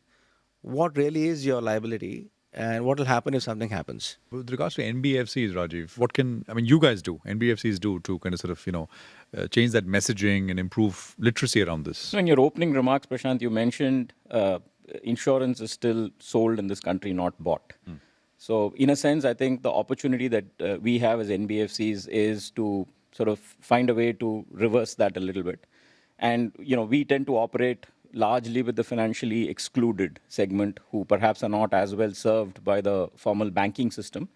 what really is your liability and what will happen if something happens. With regards to NBFCs, Rajiv, what can, I mean, you guys do, NBFCs do to kind of sort of, change that messaging and improve literacy around this? So in your opening remarks, Prashant, you mentioned insurance is still sold in this country, not bought. So in a sense, I think the opportunity that we have as NBFCs is to sort of find a way to reverse that a little bit. And, we tend to operate largely with the financially excluded segment who perhaps are not as well served by the formal banking system.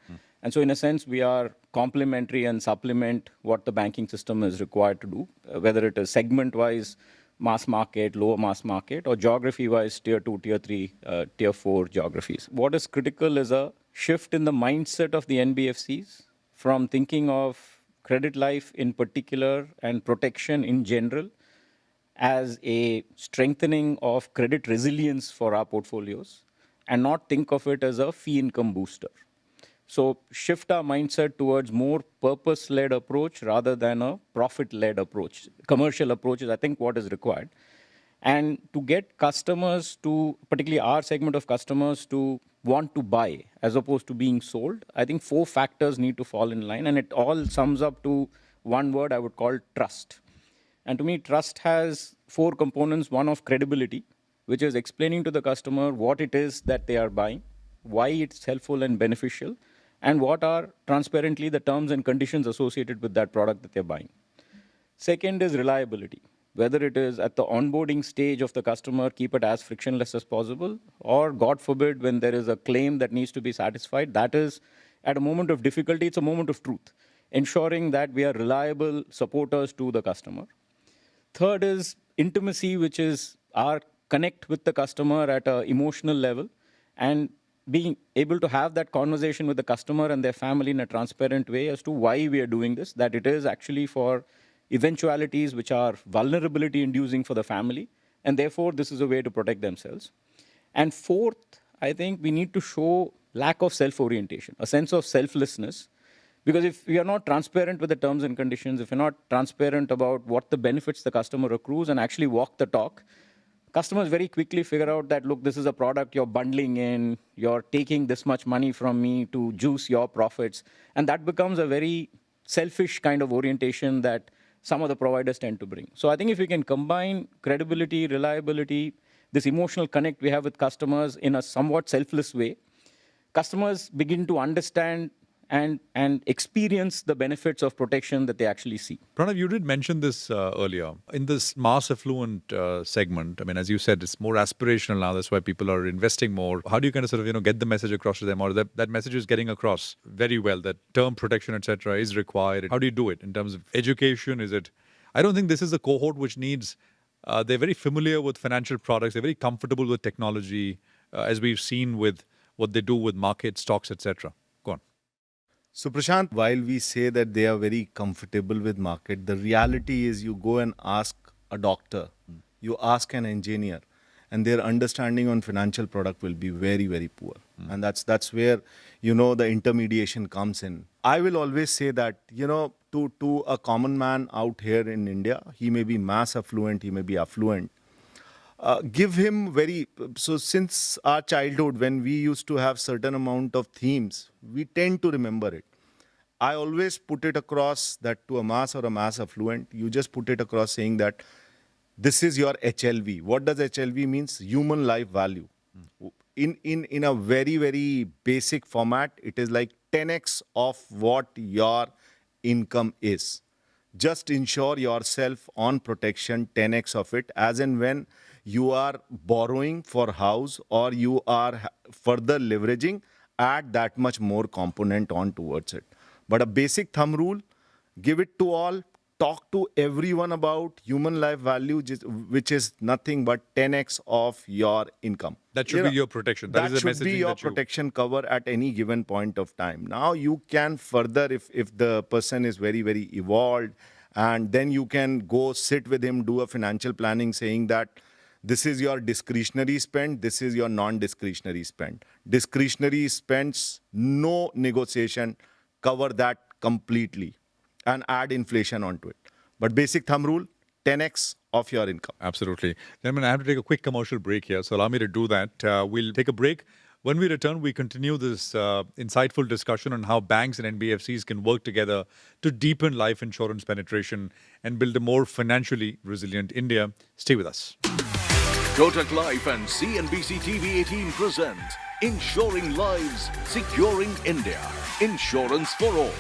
And so in a sense, we are complementary and supplement what the banking system is required to do, whether it is segment-wise, mass market, lower mass market, or geography-wise, tier 2, tier 3, tier 4 geographies. What is critical is a shift in the mindset of the NBFCs from thinking of credit life in particular and protection in general as a strengthening of credit resilience for our portfolios and not think of it as a fee income booster. So shift our mindset towards more purpose-led approach rather than a profit-led approach. Commercial approach is, I think, what is required. And to get customers to, particularly our segment of customers, to want to buy as opposed to being sold, I think 4 factors need to fall in line. And it all sums up to one word I would call trust. And to me, trust has 4 components. One of credibility, which is explaining to the customer what it is that they are buying, why it's helpful and beneficial, and what are transparently the terms and conditions associated with that product that they're buying. Second is reliability. Whether it is at the onboarding stage of the customer, keep it as frictionless as possible, or God forbid, when there is a claim that needs to be satisfied, that is at a moment of difficulty, it's a moment of truth, ensuring that we are reliable supporters to the customer. Third is intimacy, which is our connect with the customer at an emotional level and being able to have that conversation with the customer and their family in a transparent way as to why we are doing this, that it is actually for eventualities which are vulnerability inducing for the family, and therefore this is a way to protect themselves. And fourth, I think we need to show lack of self-orientation, a sense of selflessness, because if we are not transparent with the terms and conditions, if we're not transparent about what the benefits the customer accrues and actually walk the talk, customers very quickly figure out that, look, this is a product you're bundling in, you're taking this much money from me to juice your profits. And that becomes a very selfish kind of orientation that some of the providers tend to bring. So I think if we can combine credibility, reliability, this emotional connect we have with customers in a somewhat selfless way, customers begin to understand and experience the benefits of protection that they actually see. Pranav, you did mention this earlier. In this mass affluent segment, I mean, as you said, it's more aspirational now. That's why people are investing more. How do you kind of sort of, get the message across to them, or that message is getting across very well, that term protection, etc., is required? How do you do it in terms of education? Is it? I don't think this is a cohort which needs. They're very familiar with financial products. They're very comfortable with technology, as we've seen with what they do with markets, stocks, etc. Go on. So Prashant, while we say that they are very comfortable with market, the reality is you go and ask a doctor, you ask an engineer, and their understanding on financial product will be very, very poor. And that's where, the intermediation comes in. I will always say that, to a common man out here in India, he may be mass affluent, he may be affluent. Give him so since our childhood, when we used to have certain amount of themes, we tend to remember it. I always put it across that to a mass or a mass affluent, you just put it across saying that this is your HLV. What does HLV means? Human life value. In a very, very basic format, it is like 10x of what your income is. Just insure yourself on protection, 10x of it, as and when you are borrowing for house or you are further leveraging, add that much more component on towards it. But a basic thumb rule, give it to all, talk to everyone about human life value, which is nothing but 10x of your income. That should be your protection. That is the should be messaging your that you... protection cover at any given point of time. Now you can further, if the person is very, very evolved, and then you can go sit with him, do a financial planning saying that this is your discretionary spend, this is your non-discretionary spend. Discretionary spends, no negotiation, cover that completely and add inflation onto it. But basic thumb rule, 10x of your income. Absolutely. Gentlemen, I have to take a quick commercial break here, so allow me to do that. We'll take a break. When we return, we continue this insightful discussion on how banks and NBFCs can work together to deepen life insurance penetration and build a more financially resilient India. Stay with us. Kotak Life and CNBC TV 18 present Insuring Lives, Securing India. Insurance for all.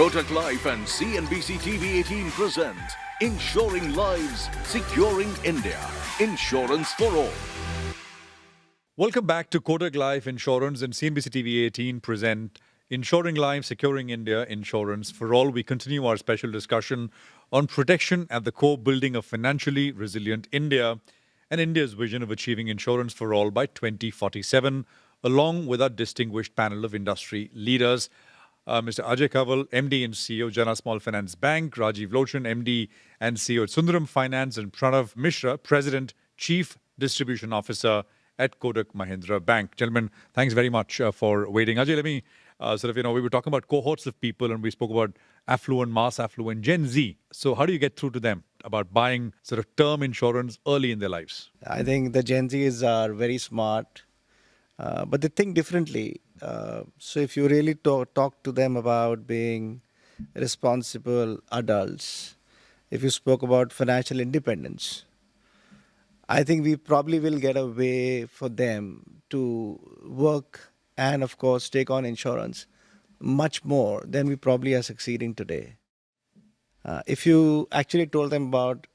Kotak Life and CNBC TV 18 present Insuring Lives, Securing India. Insurance for all. Welcome back to Kotak Life Insurance and CNBC TV 18 present Insuring Lives, Securing India. Insurance for all. We continue our special discussion on protection at the core, building a financially resilient India and India's vision of achieving insurance for all by 2047, along with our distinguished panel of industry leaders. Mr. Ajay Kaval, MD and CEO, Jana Small Finance Bank, Rajiv Lochan, MD and CEO at Sundaram Finance, and Pranav Mishra, President, Chief Distribution Officer at Kotak Mahindra Bank. Gentlemen, thanks very much for waiting. Ajay, let me we were talking about cohorts of people and we spoke about affluent, mass affluent, Gen Z. So how do you get through to them about buying sort of term insurance early in their lives? I think the Gen Zs are very smart, but they think differently. So if you really talk to them about being responsible adults, if you spoke about financial independence, I think we probably will get a way for them to work and, of course, take on insurance much more than we probably are succeeding today. If you actually told them about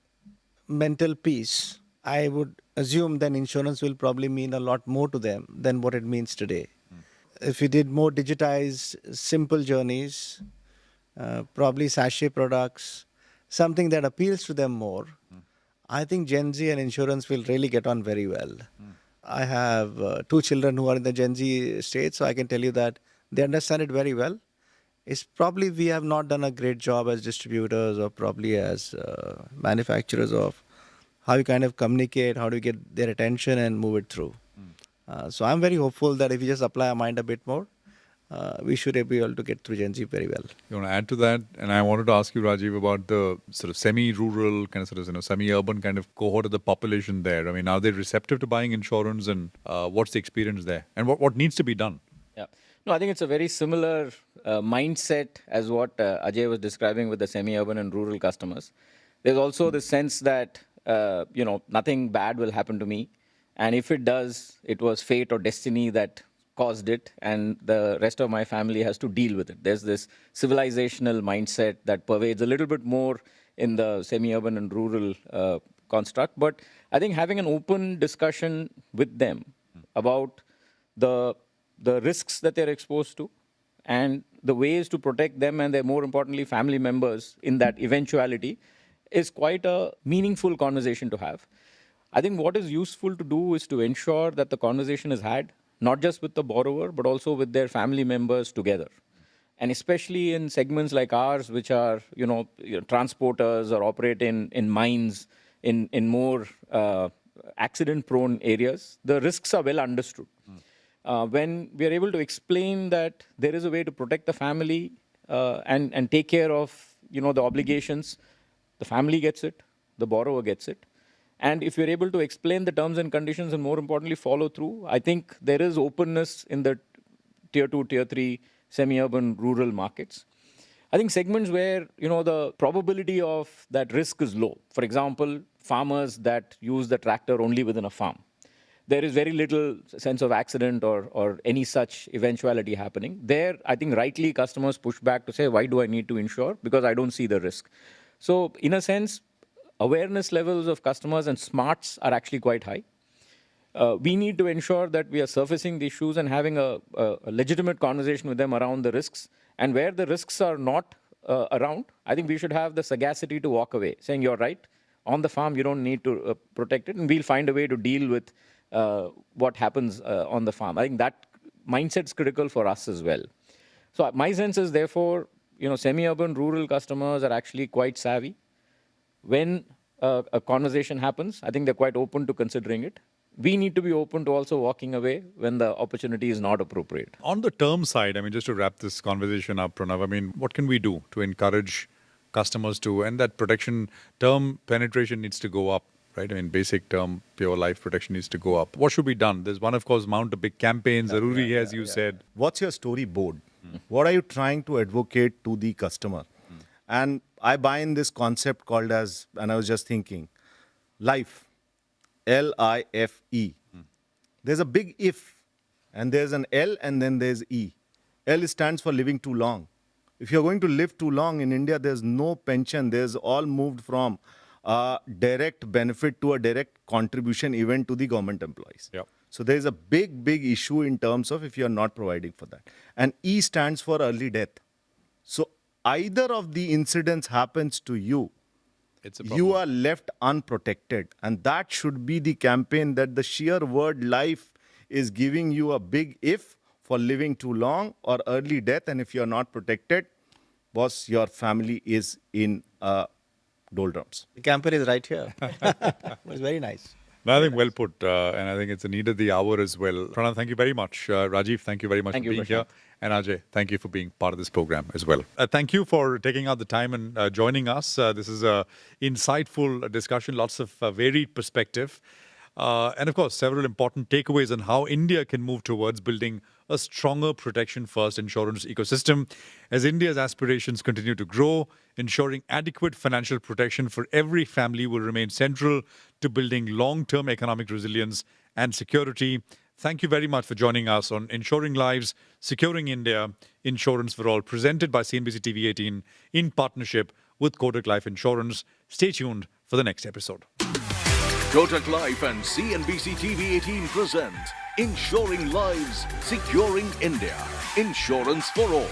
mental peace, I would assume then insurance will probably mean a lot more to them than what it means today. If we did more digitized, simple journeys, probably sachet products, something that appeals to them more, I think Gen Z and insurance will really get on very well. I have 2 children who are in the Gen Z state, so I can tell you that they understand it very well. It's probably we have not done a great job as distributors or probably as manufacturers of how you kind of communicate, how do you get their attention and move it through. So I'm very hopeful that if we just apply our mind a bit more, we should be able to get through Gen Z very well. You want to add to that? And I wanted to ask you, Rajiv, about the sort of semi-rural, kind of sort of semi-urban kind of cohort of the population there. I mean, are they receptive to buying insurance, and what's the experience there? And what needs to be done? Yeah. No, I think it's a very similar mindset as what Ajay was describing with the semi-urban and rural customers. There's also the sense that, nothing bad will happen to me. And if it does, it was fate or destiny that caused it, and the rest of my family has to deal with it. There's this civilizational mindset that pervades a little bit more in the semi-urban and rural construct. But I think having an open discussion with them about the risks that they're exposed to and the ways to protect them and their, more importantly, family members in that eventuality is quite a meaningful conversation to have. I think what is useful to do is to ensure that the conversation is had not just with the borrower, but also with their family members together. And especially in segments like ours, which are, transporters or operate in mines, in more accident-prone areas, the risks are well understood. When we are able to explain that there is a way to protect the family and take care of, the obligations, the family gets it, the borrower gets it. And if you're able to explain the terms and conditions and more importantly follow through, I think there is openness in the tier 2, tier 3 semi-urban rural markets. I think segments where, the probability of that risk is low. For example, farmers that use the tractor only within a farm. There is very little sense of accident or any such eventuality happening. There, I think rightly customers push back to say, why do I need to insure? Because I don't see the risk. So in a sense, awareness levels of customers and smarts are actually quite high. We need to ensure that we are surfacing the issues and having a legitimate conversation with them around the risks. And where the risks are not around, I think we should have the sagacity to walk away, saying, you're right, on the farm, you don't need to protect it, and we'll find a way to deal with what happens on the farm. I think that mindset is critical for us as well. So my sense is, therefore, semi-urban rural customers are actually quite savvy. When a conversation happens, I think they're quite open to considering it. We need to be open to also walking away when the opportunity is not appropriate. On the term side, I mean, just to wrap this conversation up, Pranav, I mean, what can we do to encourage customers to, and that protection term penetration needs to go up, right? I mean, basic term, pure life protection needs to go up. What should be done? There's one, of course, mount a big campaign, Zaruri, as you said. What's your storyboard? What are you trying to advocate to the customer? And I buy in this concept called as, and I was just thinking, life, L-I-F-E. There's a big if, and there's an L, and then there's E. L stands for living too long. If you're going to live too long in India, there's no pension. There's all moved from a direct benefit to a direct contribution even to the government employees. Yep. So there's a big issue in terms of if you're not providing for that. And E stands for early death. So either of the incidents happens to you, you are left unprotected. And that should be the campaign, that the sheer word life is giving you a big if for living too long or early death. And if you're not protected, boss, your family is in doldrums. The campaign is right here. It's very nice. No, I think well put, and I think it's a need of the hour as well. Pranav, thank you very much. Rajiv, thank you very much for being here. And Ajay, thank you for being part of this program as well. Thank you for taking out the time and joining us. This is an insightful discussion, lots of varied perspective. And of course, several important takeaways on how India can move towards building a stronger protection-first insurance ecosystem. As India's aspirations continue to grow, ensuring adequate financial protection for every family will remain central to building long-term economic resilience and security. Thank you very much for joining us on Insuring Lives, Securing India, Insurance for All, presented by CNBC TV 18 in partnership with Kotak Life Insurance. Stay tuned for the next episode. Kotak Life and CNBC TV 18 present Insuring Lives, Securing India, Insurance for All.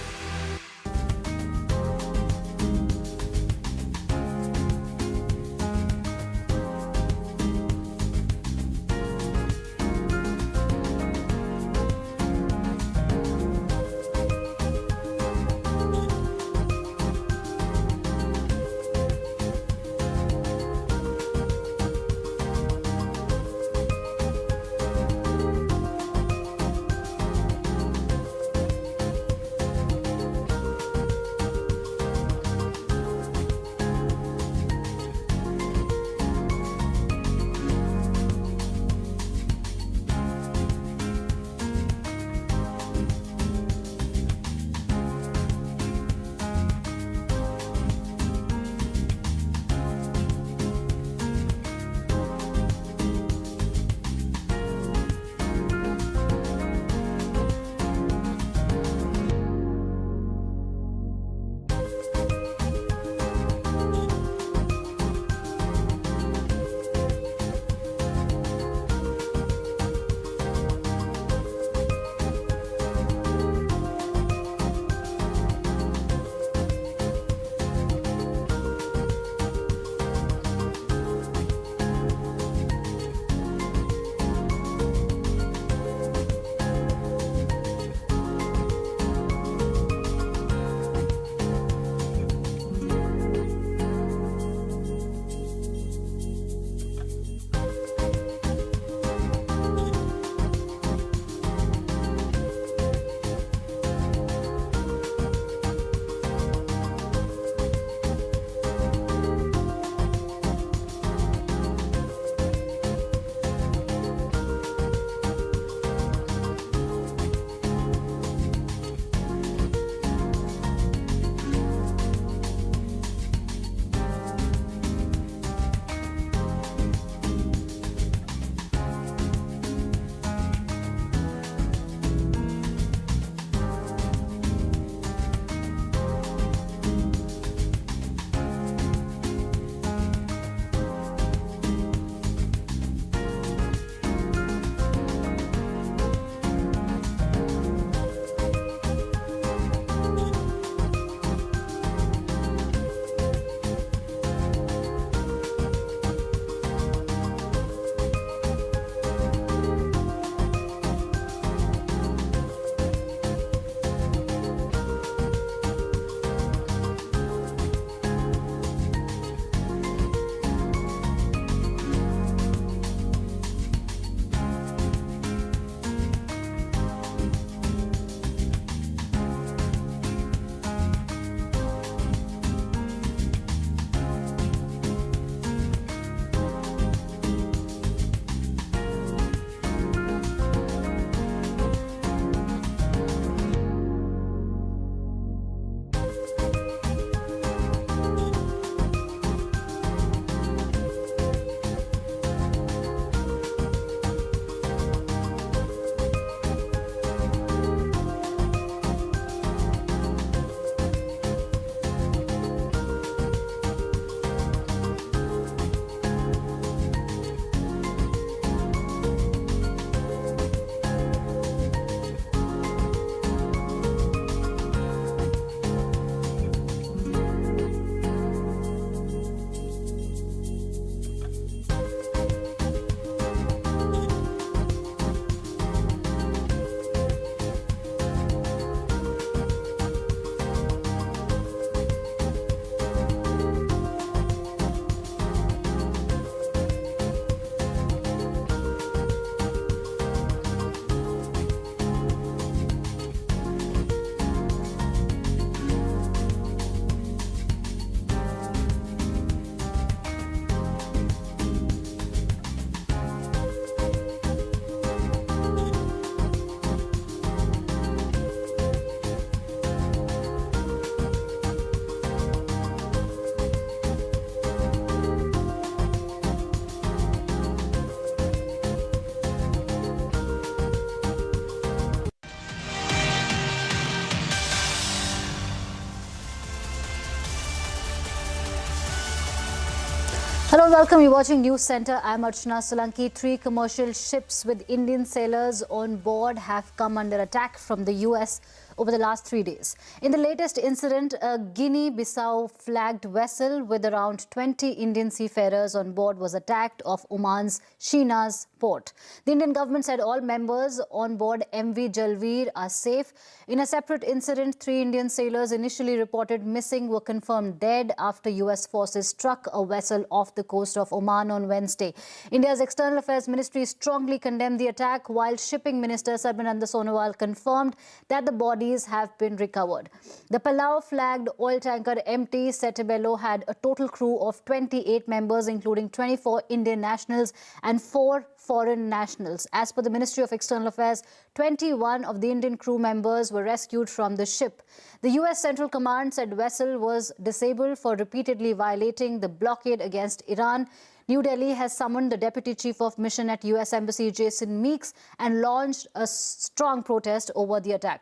Hello, welcome. You're watching News Center. I'm Archana Solanki. 3 commercial ships with Indian sailors on board have come under attack from the US over the last 3 days. In the latest incident, a Guinea-Bissau flagged vessel with around 20 Indian seafarers on board was attacked off Oman's Shiraz port. The Indian government said all members on board MV Jalveer are safe. In a separate incident, 3 Indian sailors initially reported missing were confirmed dead after US forces struck a vessel off the coast of Oman on Wednesday. India's External Affairs Ministry strongly condemned the attack, while Shipping Minister Sarbananda Sonowal confirmed that the bodies have been recovered. The Palau-flagged oil tanker MT Setebello had a total crew of 28 members, including 24 Indian nationals and 4 foreign nationals. As per the Ministry of External Affairs, 21 of the Indian crew members were rescued from the ship. The US Central Command said vessel was disabled for repeatedly violating the blockade against Iran. New Delhi has summoned the Deputy Chief of Mission at US Embassy Jason Meeks and launched a strong protest over the attack.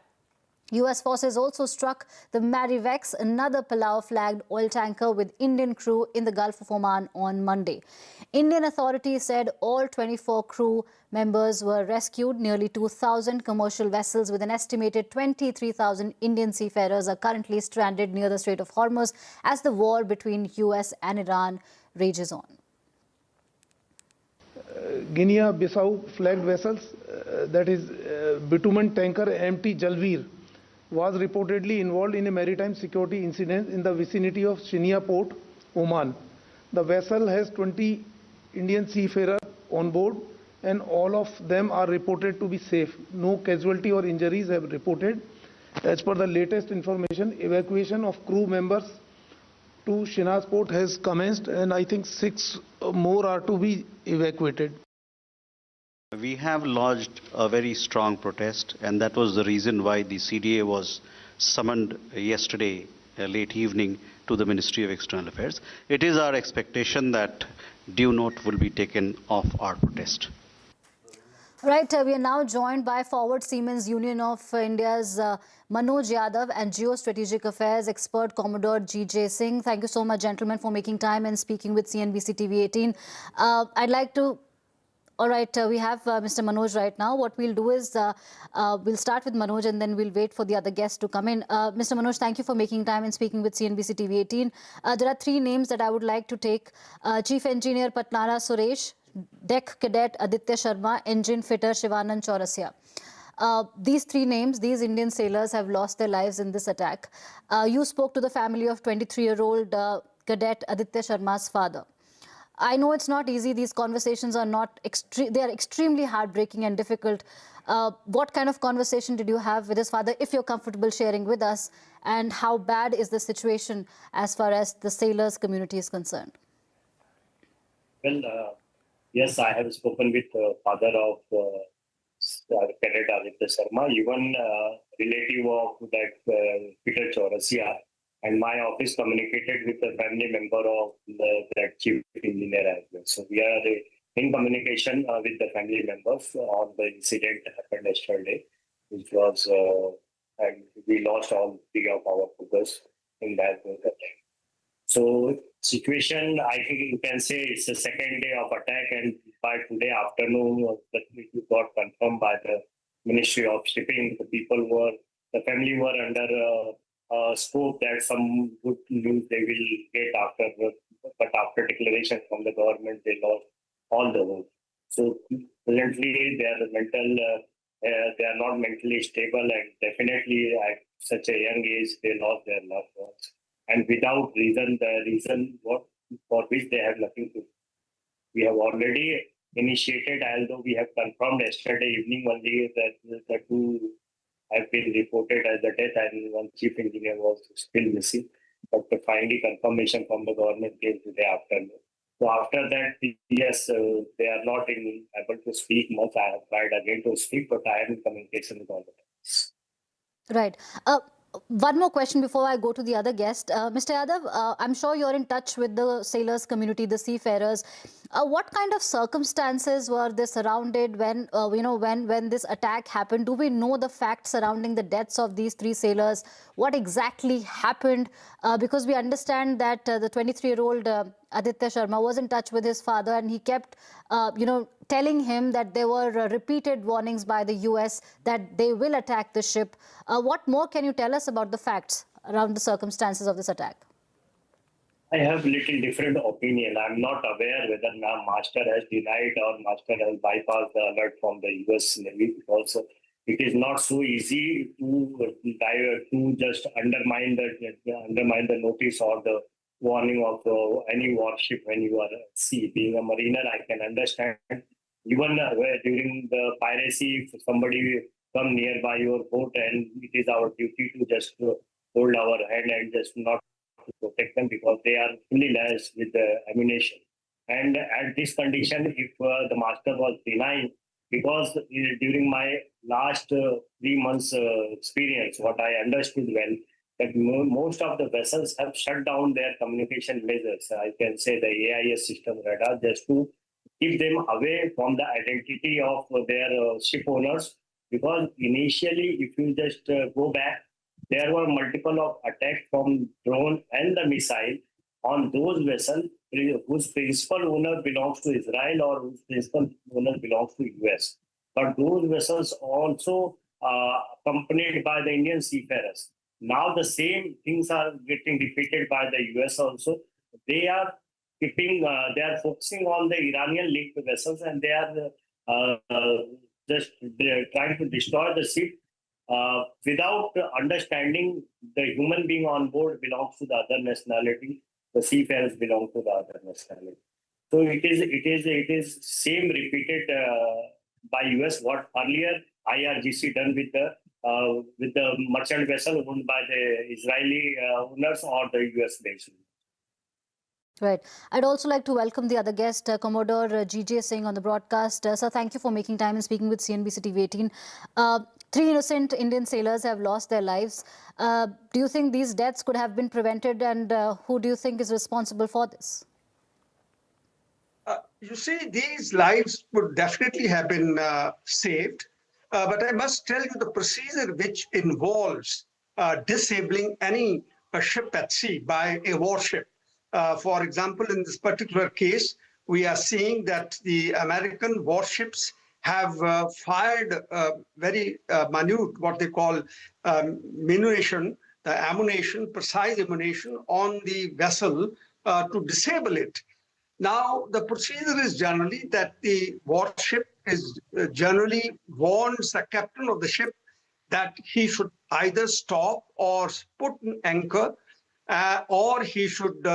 US forces also struck the Marivex, another Palau-flagged oil tanker with Indian crew in the Gulf of Oman on Monday. Indian authorities said all 24 crew members were rescued. Nearly 2,000 commercial vessels with an estimated 23,000 Indian seafarers are currently stranded near the Strait of Hormuz as the war between US and Iran rages on. Guinea-Bissau flagged vessels, that is bitumen tanker MT Jalveer, was reportedly involved in a maritime security incident in the vicinity of Shinia port, Oman. The vessel has 20 Indian seafarers on board and all of them are reported to be safe. No casualty or injuries have reported. As per the latest information, evacuation of crew members to Shiraz port has commenced and I think 6 more are to be evacuated. We have lodged a very strong protest, and that was the reason why the CDA was summoned yesterday late evening to the Ministry of External Affairs. It is our expectation that due note will be taken of our protest. Right, we are now joined by Forward Seamen's Union of India's Manoj Yadav and Geostrategic Affairs expert Commodore G.J. Singh. Thank you so much, gentlemen, for making time and speaking with CNBC TV 18. I'd like to... All right, we have Mr. Manoj right now. What we'll do is we'll start with Manoj and then we'll wait for the other guests to come in. Mr. Manoj, thank you for making time and speaking with CNBC TV 18. There are 3 names that I would like to take. Chief Engineer Patnara Suresh, Deck Cadet Aditya Sharma, Engine Fitter Shivanand Chaurasia. These 3 names, these Indian sailors have lost their lives in this attack. You spoke to the family of 23-year-old Cadet Aditya Sharma's father. I know it's not easy. These conversations are not they are extremely heartbreaking and difficult. What kind of conversation did you have with his father, if you're comfortable sharing with us, and how bad is the situation as far as the sailors community is concerned? Well, yes, I have spoken with the father of Cadet Aditya Sharma, even relative of that Peter Chaurasia. And my office communicated with the family member of that chief engineer as well. So we are in communication with the family members on the incident that happened yesterday, which was, and we lost all 3 of our focus in that. So situation, I think you can say it's the second day of attack, and by today afternoon, it got confirmed by the Ministry of Shipping. The family were under scope that some good news they will get after, but after declaration from the government, they lost all the hope. So presently, they are not mentally stable, and definitely at such a young age, they lost their loved ones, and without reason, the reason for which they have nothing to do. We have already initiated, although we have confirmed yesterday evening only that the 2 have been reported as the death, and 1 chief engineer was still missing. But finally, confirmation from the government came today afternoon. So after that, yes, they are not able to speak much. I have tried again to speak, but I am in communication with all of them. Right. One more question before I go to the other guest. Mr. Yadav, I'm sure you're in touch with the sailors community, the seafarers. What kind of circumstances were they surrounded when, when this attack happened? Do we know the facts surrounding the deaths of these 3 sailors? What exactly happened? Because we understand that the 23-year-old Aditya Sharma was in touch with his father, and he kept, telling him that there were repeated warnings by the US that they will attack the ship. What more can you tell us about the facts around the circumstances of this attack? I have little different opinion. I'm not aware whether now Master has denied or Master has bypassed the alert from the US Navy, because it is not so easy to just undermine the notice or the warning of any warship when you are at sea. Being a mariner, I can understand. Even during the piracy, if somebody come nearby your boat, and it is our duty to just hold our hand and just not to protect them, because they are fully laced with the ammunition. And at this condition, if the Master was denying, because during my last 3 months experience, what I understood well, that most of the vessels have shut down their communication lasers. I can say the AIS system radar, just to keep them away from the identity of their ship owners. Because initially, if you just go back, there were multiple of attacks from drone and the missile on those vessels whose principal owner belongs to Israel or whose principal owner belongs to US. But those vessels also accompanied by the Indian seafarers. Now the same things are getting repeated by the US also. They are focusing on the Iranian-linked vessels, and they are they're trying to destroy the ship without understanding the human being on board belongs to the other nationality. The seafarers belong to the other nationality. So it is same repeated by US what earlier IRGC done with the merchant vessel owned by the Israeli owners or the US based. Right. I'd also like to welcome the other guest, Commodore G.J. Singh, on the broadcast. Sir, thank you for making time and speaking with CNBC TV 18. 3 innocent Indian sailors have lost their lives. Do you think these deaths could have been prevented, and who do you think is responsible for this? You see, these lives would definitely have been saved. But I must tell you the procedure which involves disabling any ship at sea by a warship. For example, in this particular case, we are seeing that the American warships have fired very minute, what they call ammunition, precise ammunition on the vessel to disable it. Now, the procedure is generally that the warship is generally warns the captain of the ship that he should either stop or put an anchor, or he should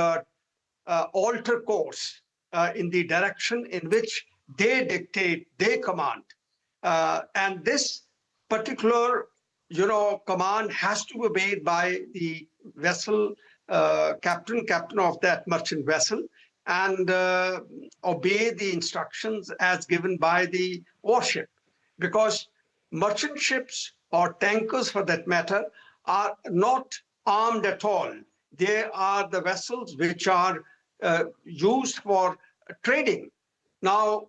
alter course in the direction in which they dictate, they command. And this particular, command has to be obeyed by the vessel captain of that merchant vessel, and obey the instructions as given by the warship. Because merchant ships, or tankers for that matter, are not armed at all. They are the vessels which are used for trading. Now,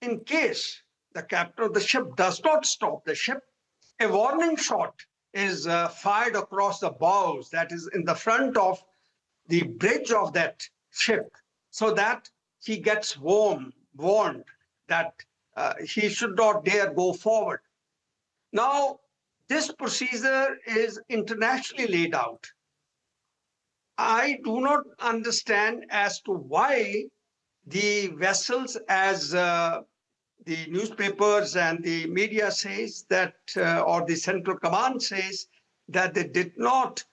in case the captain of the ship does not stop the ship, a warning shot is fired across the bows, that is in the front of the bridge of that ship, so that he gets warned that he should not dare go forward. Now, this procedure is internationally laid out. I do not understand as to why the vessels, as the newspapers and the media says that, or the central command says, that they did not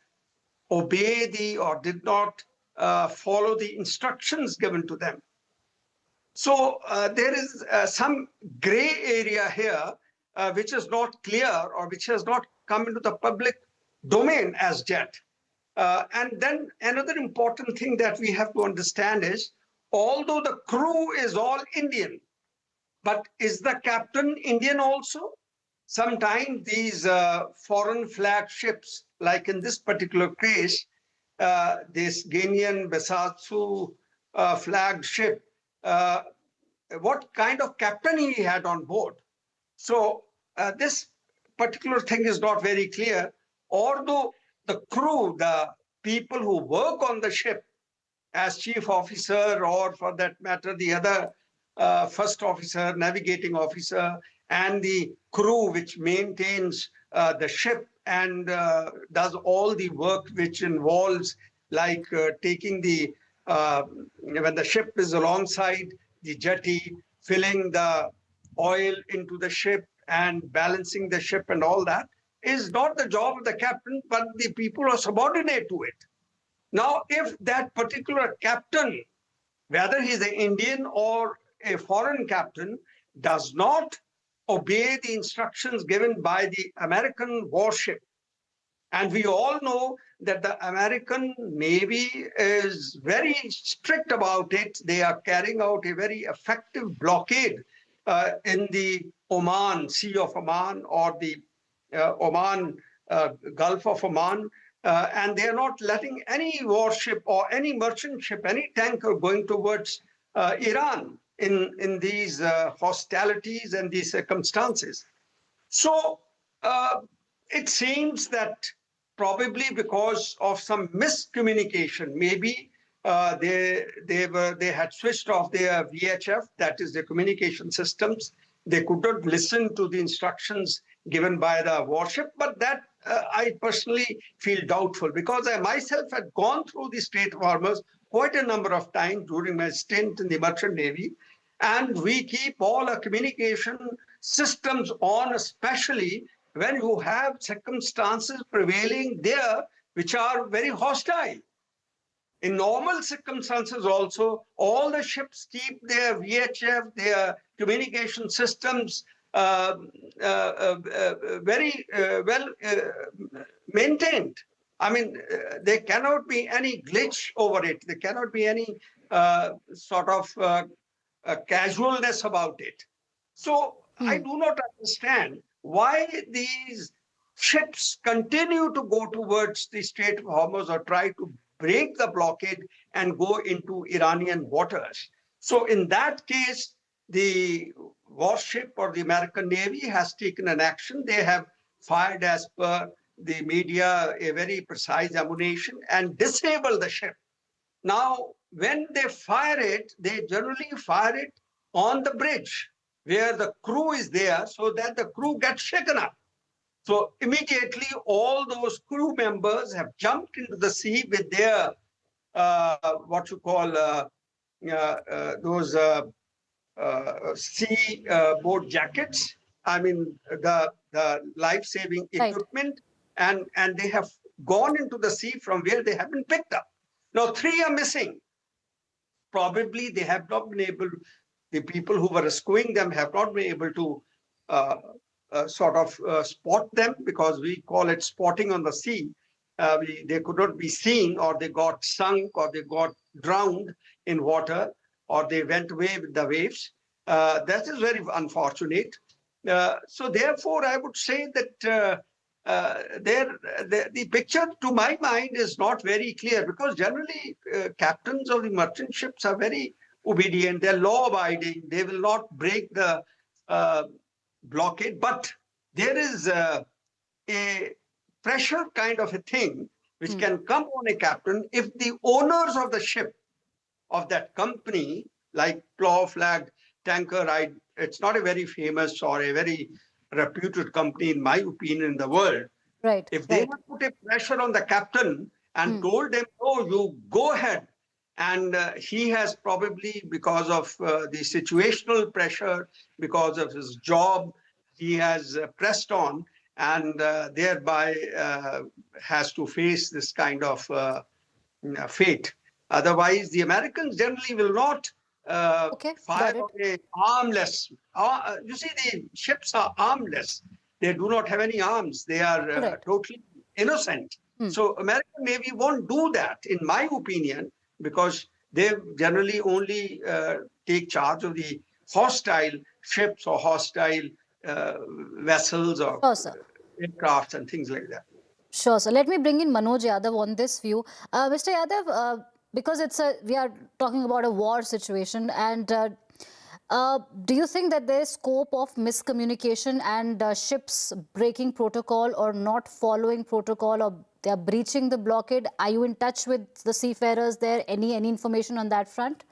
obey or did not follow the instructions given to them. So there is some gray area here which is not clear, or which has not come into the public domain as yet. And then another important thing that we have to understand is, although the crew is all Indian, but is the captain Indian also? sometimes these foreign flag ships, like in this particular case, this Ghanaian Besatsu flag ship, what kind of captain he had on board. So this particular thing is not very clear. Although the crew, the people who work on the ship as chief officer, or for that matter, the other first officer, navigating officer, and the crew which maintains the ship and does all the work which involves like taking the, when the ship is alongside the jetty, filling the oil into the ship and balancing the ship and all that, is not the job of the captain, but the people who are subordinate to it. Now, if that particular captain, whether he's an Indian or a foreign captain, does not obey the instructions given by the American warship, and we all know that the American Navy is very strict about it. They are carrying out a very effective blockade in the Oman, Sea of Oman, or the Oman, Gulf of Oman, and they are not letting any warship or any merchant ship, any tanker going towards Iran in these hostilities and these circumstances. So it seems that probably because of some miscommunication, maybe they had switched off their VHF, that is the communication systems. They could not listen to the instructions given by the warship, but that I personally feel doubtful, because I myself had gone through the Strait of Hormuz quite a number of times during my stint in the Merchant Navy, and we keep all our communication systems on, especially when you have circumstances prevailing there which are very hostile. In normal circumstances also, all the ships keep their VHF, their communication systems very well maintained. I mean, there cannot be any glitch over it. There cannot be any sort of casualness about it. So I do not understand why these ships continue to go towards the Strait of Hormuz or try to break the blockade and go into Iranian waters. So in that case, the warship or the American Navy has taken an action. They have fired, as per the media, a very precise ammunition and disabled the ship. Now, when they fire it, they generally fire it on the bridge where the crew is there, so that the crew gets shaken up. So immediately all those crew members have jumped into the sea with their what you call those sea boat jackets. I mean the life-saving equipment, and they have gone into the sea from where they have been picked up. Now 3 are missing. Probably they have not been able. The people who were rescuing them have not been able to spot them, because we call it spotting on the sea. They could not be seen, or they got sunk, or they got drowned in water, or they went away with the waves. That is very unfortunate. So therefore, I would say that the picture, to my mind, is not very clear, because generally captains of the merchant ships are very obedient, they're law-abiding, they will not break the blockade. But there is a pressure kind of a thing which can come on a captain if the owners of the ship, of that company, like Plough Flag Tanker, it's not a very famous or a very reputed company, in my opinion, in the world. Right. If they had put a pressure on the captain and told them, oh, you go ahead, and he has probably, because of the situational pressure, because of his job, he has pressed on, and thereby has to face this kind of fate. Otherwise, the Americans generally will not fire on a armless. You see, the ships are armless. They do not have any arms. They are totally innocent. So American Navy won't do that, in my opinion, because they generally only take charge of the hostile ships or hostile vessels or Sure, sir. aircrafts and things like that. Sure. So let me bring in Manoj Yadav on this view. Mr. Yadav, because we are talking about a war situation, and do you think that there is scope of miscommunication and ships breaking protocol or not following protocol, or they are breaching the blockade? Are you in touch with the seafarers there? Any information on that front?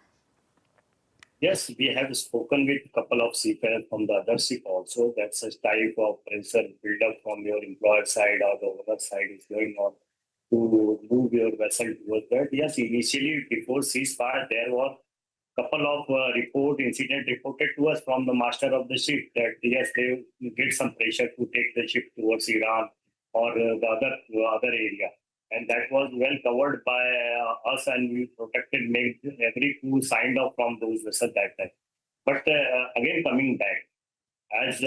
Yes, we have spoken with a couple of seafarers from the other ship also. That's a type of pressure build-up from your employer side or the owner side is going on to move your vessel towards that. Yes, initially before ceasefire, there were a couple of incident reported to us from the master of the ship that yes, they get some pressure to take the ship towards Iran or the other area. And that was well covered by us, and we protected, made every crew signed off from those vessels that time. But again, coming back, as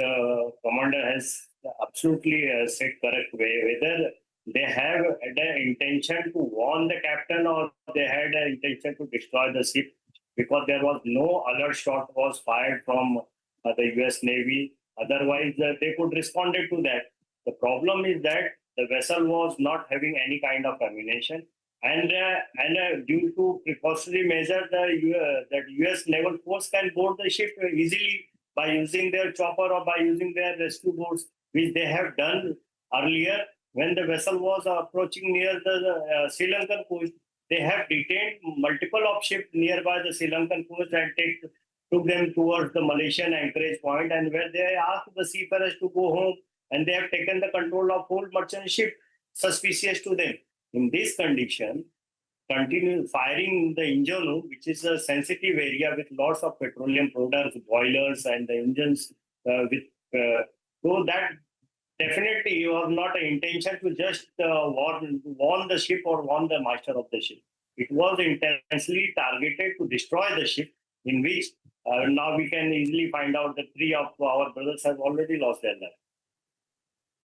commander has absolutely said correct way, whether they have had an intention to warn the captain or they had an intention to destroy the ship, because there was no alert shot was fired from the US Navy. Otherwise, they could respond to that. The problem is that the vessel was not having any kind of ammunition, and due to precautionary measure, the U.S. naval force can board the ship easily by using their chopper or by using their rescue boats, which they have done earlier. When the vessel was approaching near the Sri Lankan coast, they have detained multiple of ships nearby the Sri Lankan coast and took them towards the Malaysian anchorage point, and where they asked the seafarers to go home, and they have taken the control of whole merchant ship suspicious to them. In this condition, continue firing the engine room, which is a sensitive area with lots of petroleum products, boilers, and the engines so that definitely was not an intention to just warn the ship or warn the master of the ship. It was intensely targeted to destroy the ship, in which now we can easily find out that 3 of our brothers have already lost their life.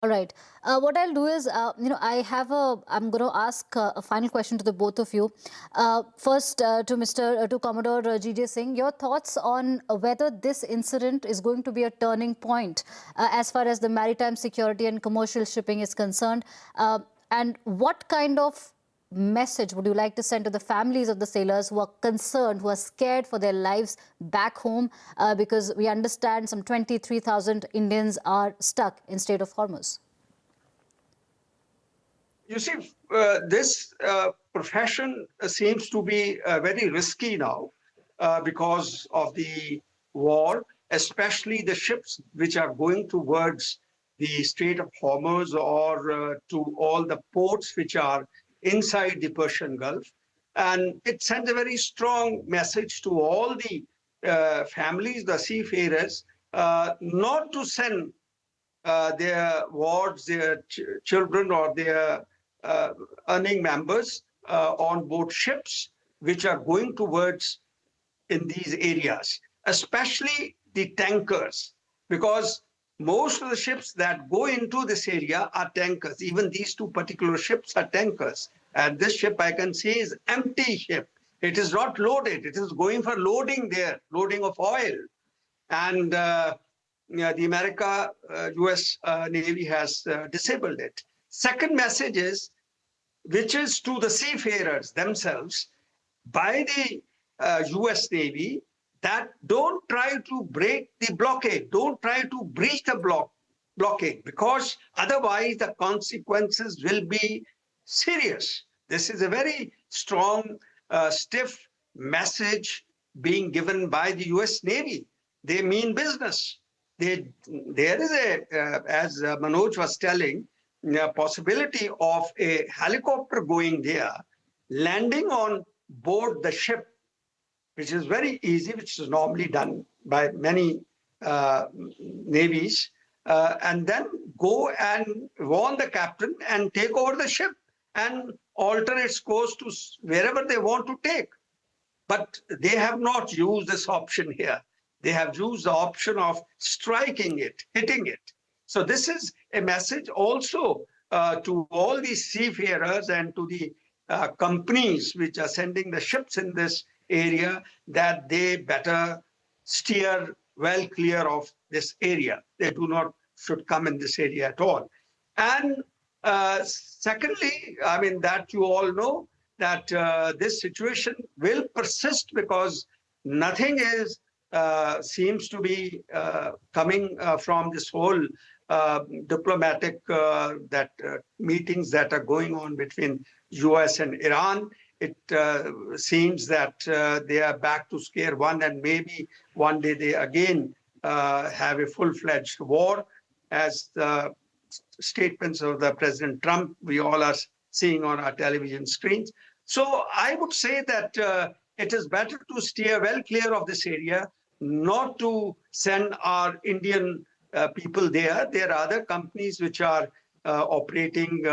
All right. What I'll do is, I'm going to ask a final question to the both of you. First, to Commodore G.J. Singh, your thoughts on whether this incident is going to be a turning point as far as the maritime security and commercial shipping is concerned, and what kind of message would you like to send to the families of the sailors who are concerned, who are scared for their lives back home, because we understand some 23,000 Indians are stuck in Strait of Hormuz? You see, this profession seems to be very risky now because of the war, especially the ships which are going towards the Strait of Hormuz or to all the ports which are inside the Persian Gulf. And it sends a very strong message to all the families, the seafarers, not to send their wards, their children or their earning members on board ships which are going towards in these areas, especially the tankers, because most of the ships that go into this area are tankers. Even these 2 particular ships are tankers. And this ship, I can say, is empty ship. It is not loaded. It is going for loading there, loading of oil. And the US Navy has disabled it. Second message is, which is to the seafarers themselves, by the US Navy, that don't try to break the blockade, don't try to breach the blockade, because otherwise the consequences will be serious. This is a very strong, stiff message being given by the US Navy. They mean business. There is as Manoj was telling, a possibility of a helicopter going there, landing on board the ship, which is very easy, which is normally done by many navies, and then go and warn the captain and take over the ship and alter its course to wherever they want to take. But they have not used this option here. They have used the option of striking it, hitting it. So this is a message also to all these seafarers and to the companies which are sending the ships in this area, that they better steer well clear of this area. They should come in this area at all. And secondly, I mean, that you all know that this situation will persist because nothing seems to be coming from this whole diplomatic meetings that are going on between US and Iran. It seems that they are back to square one, and maybe one day they again have a full-fledged war, as the statements of the President Trump we all are seeing on our television screens. So I would say that it is better to steer well clear of this area, not to send our Indian people there. There are other companies which are operating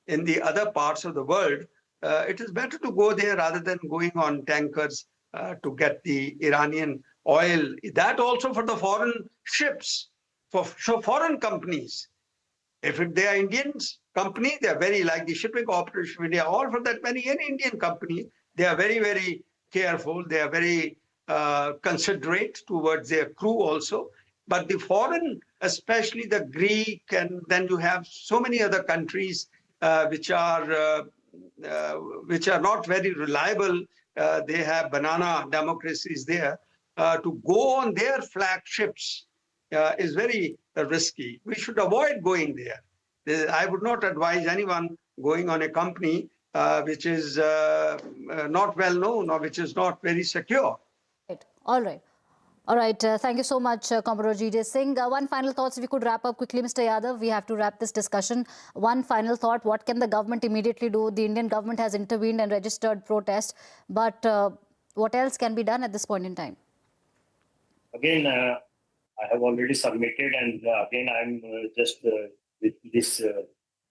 in the other parts of the world. It is better to go there rather than going on tankers to get the Iranian oil. That also for the foreign ships, for foreign companies. If they are Indians company, they are very, like the Shipping Corporation of India, or for that many, any Indian company, they are very, very careful. They are very considerate towards their crew also. But the foreign, especially the Greek, and then you have so many other countries which are not very reliable. They have banana democracies there. To go on their flagships is very risky. We should avoid going there. I would not advise anyone going on a company which is not well known or which is not very secure. All right. All right. Thank you so much, Commodore G.J. Singh. One final thoughts, if you could wrap up quickly, Mr. Yadav. We have to wrap this discussion. One final thought. What can the government immediately do? The Indian government has intervened and registered protest. But what else can be done at this point in time? Again, I have already submitted, and again, I'm just with this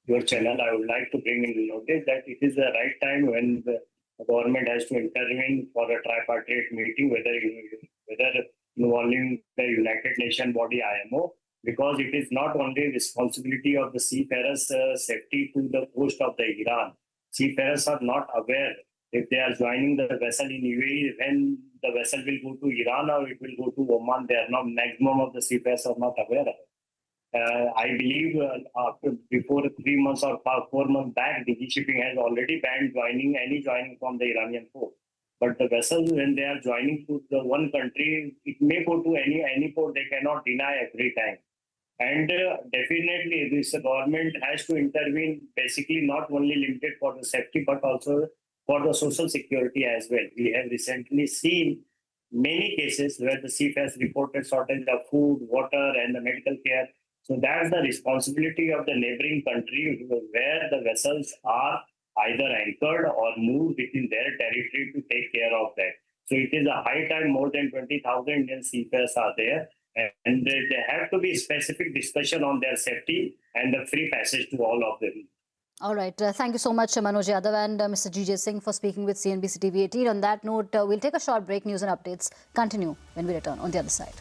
your channel. I would like to bring in notice that it is the right time when the government has to intervene for a tripartite meeting, whether involving the United Nations body IMO, because it is not only responsibility of the seafarers' safety to the coast of the Iran. Seafarers are not aware if they are joining the vessel in UAE, when the vessel will go to Iran or it will go to Oman. They are not, maximum of the seafarers are not aware of it. I believe before 3 months or 4 months back, DG Shipping has already banned any joining from the Iranian port. But the vessels, when they are joining to the one country, it may go to any port. They cannot deny every time. And definitely, this government has to intervene, basically not only limited for the safety, but also for the social security as well. We have recently seen many cases where the seafarers reported shortage of food, water, and the medical care. So that's the responsibility of the neighboring country where the vessels are either anchored or moved within their territory to take care of that. So it is a high time. More than 20,000 Indian seafarers are there, and there have to be specific discussion on their safety and the free passage to all of them. All right. Thank you so much, Manoj Yadav and Mr. G.J. Singh, for speaking with CNBC TV 18. On that note, we'll take a short break. News and updates continue when we return on the other side.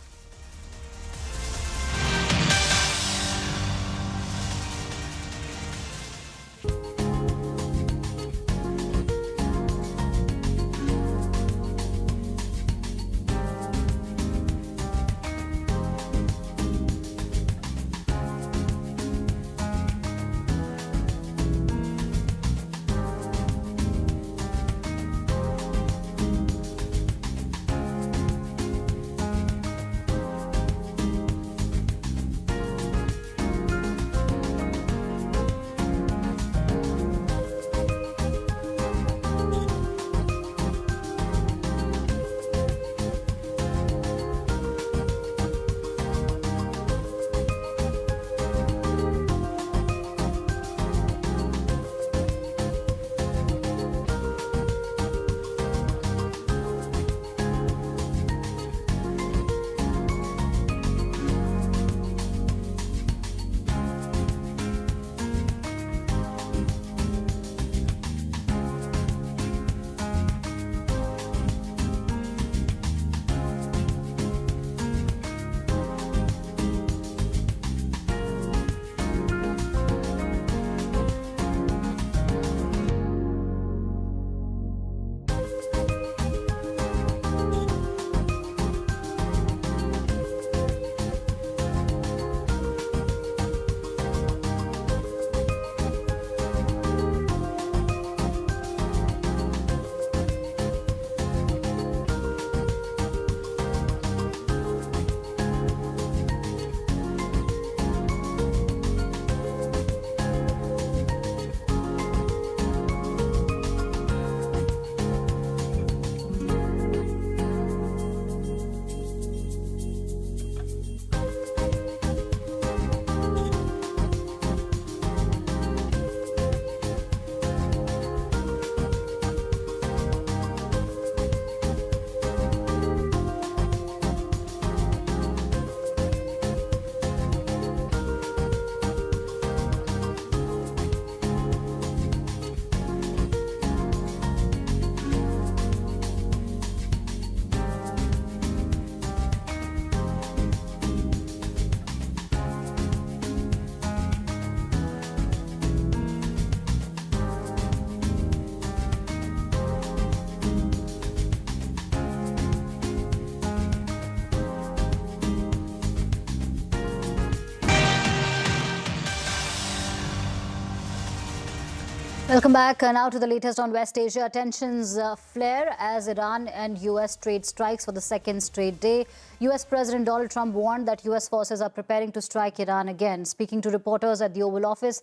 Welcome back. Now to the latest on West Asia. Tensions flare as Iran and US trade strikes for the second straight day. US President Donald Trump warned that US forces are preparing to strike Iran again. Speaking to reporters at the Oval Office,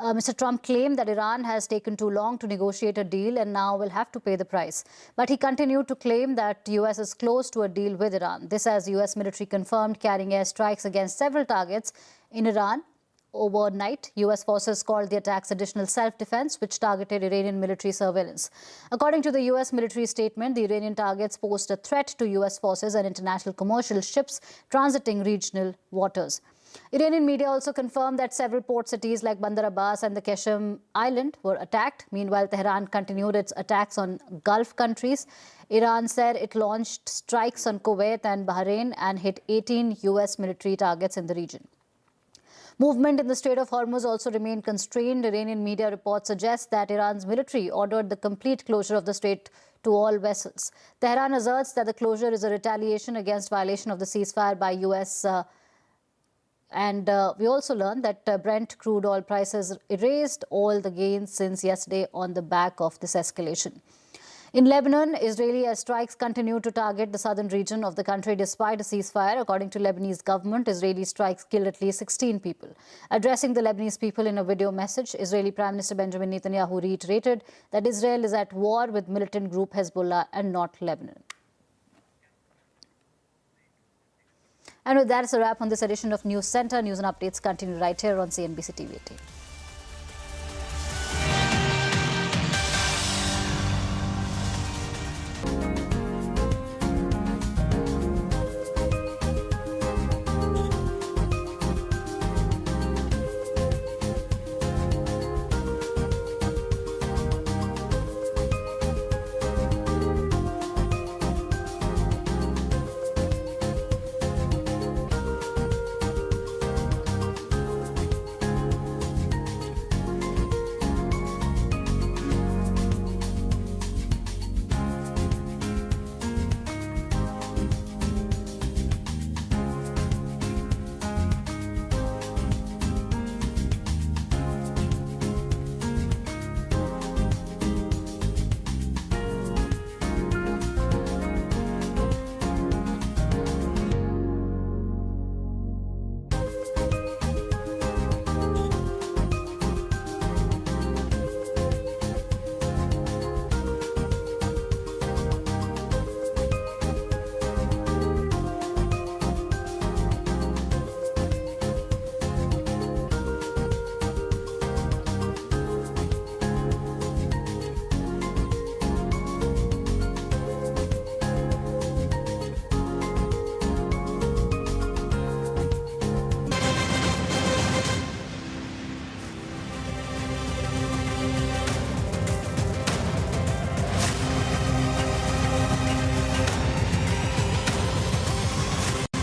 Mr. Trump claimed that Iran has taken too long to negotiate a deal and now will have to pay the price. But he continued to claim that US is close to a deal with Iran. This as US military confirmed carrying airstrikes against several targets in Iran. Overnight, US forces called the attacks additional self-defense, which targeted Iranian military surveillance. According to the US military statement, the Iranian targets posed a threat to US forces and international commercial ships transiting regional waters. Iranian media also confirmed that several port cities like Bandar Abbas and the Qasem Island were attacked. Meanwhile, Tehran continued its attacks on Gulf countries. Iran said it launched strikes on Kuwait and Bahrain and hit 18 US military targets in the region. Movement in the Strait of Hormuz also remained constrained. Iranian media reports suggest that Iran's military ordered the complete closure of the strait to all vessels. Tehran asserts that the closure is a retaliation against violation of the ceasefire by US. We also learned that Brent crude oil prices erased all the gains since yesterday on the back of this escalation. In Lebanon, Israeli airstrikes continue to target the southern region of the country despite a ceasefire. According to Lebanese government, Israeli strikes killed at least 16 people. Addressing the Lebanese people in a video message, Israeli Prime Minister Benjamin Netanyahu reiterated that Israel is at war with militant group Hezbollah and not Lebanon. And with that, it's a wrap on this edition of News Center. News and updates continue right here on CNBC TV 18.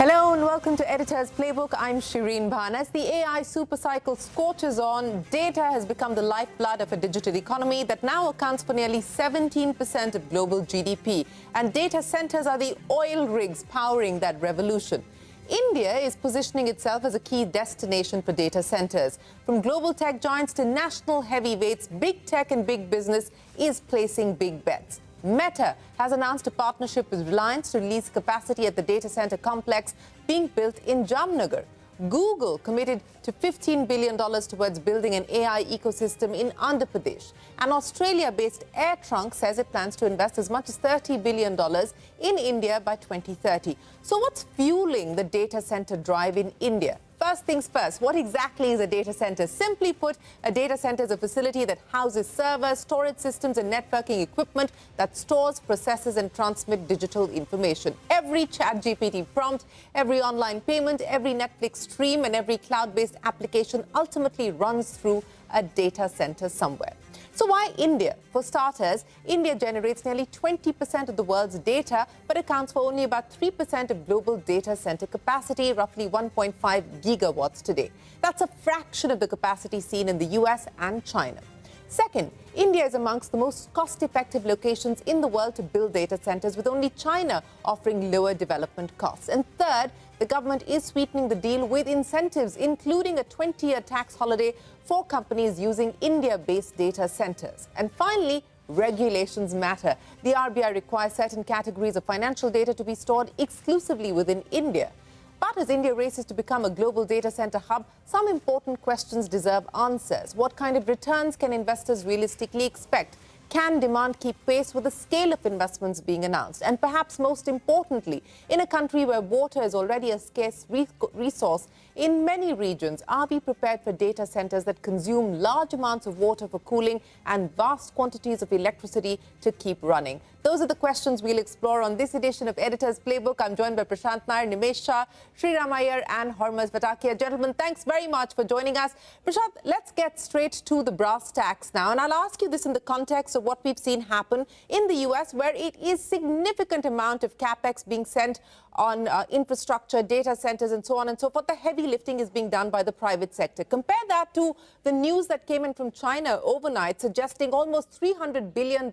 Hello and welcome to Editor's Playbook. I'm Shireen Bhan. As the AI supercycle scorches on, data has become the lifeblood of a digital economy that now accounts for nearly 17% of global GDP. And data centers are the oil rigs powering that revolution. India is positioning itself as a key destination for data centers. From global tech giants to national heavyweights, big tech and big business is placing big bets. Meta has announced a partnership with Reliance to release capacity at the data center complex being built in Jamnagar. Google committed to $15 billion towards building an AI ecosystem in Andhra Pradesh. And Australia-based AirTrunk says it plans to invest as much as $30 billion in India by 2030. So what's fueling the data center drive in India? First things first, what exactly is a data center? Simply put, a data center is a facility that houses servers, storage systems, and networking equipment that stores, processes, and transmits digital information. Every ChatGPT prompt, every online payment, every Netflix stream, and every cloud-based application ultimately runs through a data center somewhere. So why India? For starters, India generates nearly 20% of the world's data, but accounts for only about 3% of global data center capacity, roughly 1.5 gigawatts today. That's a fraction of the capacity seen in the US and China. Second, India is amongst the most cost-effective locations in the world to build data centers, with only China offering lower development costs. And third, the government is sweetening the deal with incentives, including a 20-year tax holiday for companies using India-based data centers. And finally, regulations matter. The RBI requires certain categories of financial data to be stored exclusively within India. But as India races to become a global data center hub, some important questions deserve answers. What kind of returns can investors realistically expect? Can demand keep pace with the scale of investments being announced? And perhaps most importantly, in a country where water is already a scarce resource in many regions, are we prepared for data centers that consume large amounts of water for cooling and vast quantities of electricity to keep running? Those are the questions we'll explore on this edition of Editor's Playbook. I'm joined by Prashant Nair, Nimesh Shah, Sriram Iyer and Hormuz Vatakia. Gentlemen, thanks very much for joining us. Prashant, let's get straight to the brass tacks now. And I'll ask you this in the context of what we've seen happen in the US, where it is significant amount of capex being sent on infrastructure, data centers and so on and so forth. The heavy lifting is being done by the private sector. Compare that to the news that came in from China overnight, suggesting almost $300 billion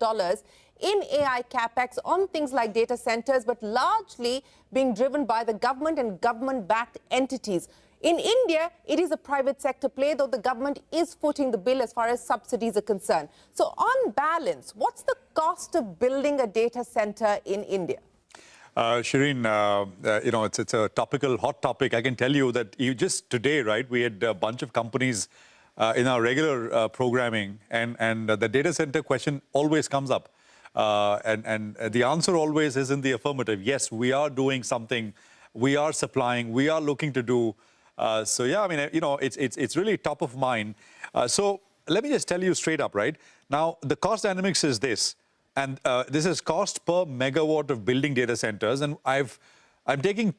in AI capex on things like data centers, but largely being driven by the government and government-backed entities. In India, it is a private sector play, though the government is footing the bill as far as subsidies are concerned. So on balance, what's the cost of building a data center in India? Shireen, you know, it's a topical, hot topic. I can tell you that just today, right, we had a bunch of companies in our regular programming, and the data center question always comes up. And the answer always is in the affirmative. Yes, we are doing something, we are supplying, we are looking to do. So yeah, I mean, you know, it's really top of mind. So let me just tell you straight up, right? Now, the cost dynamics is this, and this is cost per megawatt of building data centers. And I'm taking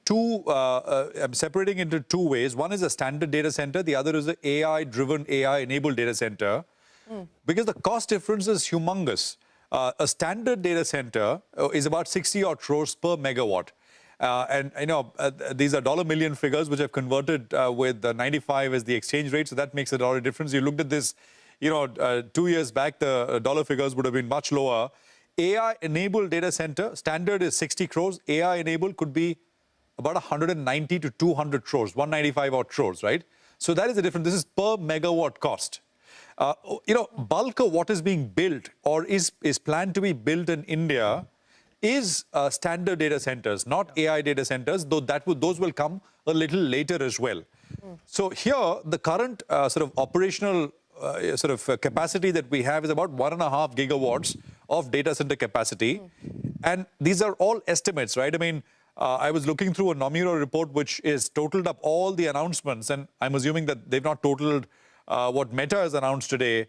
I'm separating into two ways. One is a standard data center. The other is an AI-driven, AI-enabled data center. Because the cost difference is humongous. A standard data center is about 60 odd crores per megawatt. And you know, these are dollar million figures, which I've converted with 95 as the exchange rate. So that makes a lot of difference. You looked at this, you know, 2 years back, the dollar figures would have been much lower. AI-enabled data center, standard is 60 crores. AI-enabled could be about 190 to 200 crores, 195 odd crores, right? So that is the difference. This is per megawatt cost. You know, bulk of what is being built or is planned to be built in India is standard data centers, not AI data centers, though those will come a little later as well. So here, the current sort of operational capacity that we have is about 1.5 gigawatts of data center capacity. And these are all estimates, right? I mean, I was looking through a Nomura report, which is totaled up all the announcements, and I'm assuming that they've not totaled what Meta has announced today,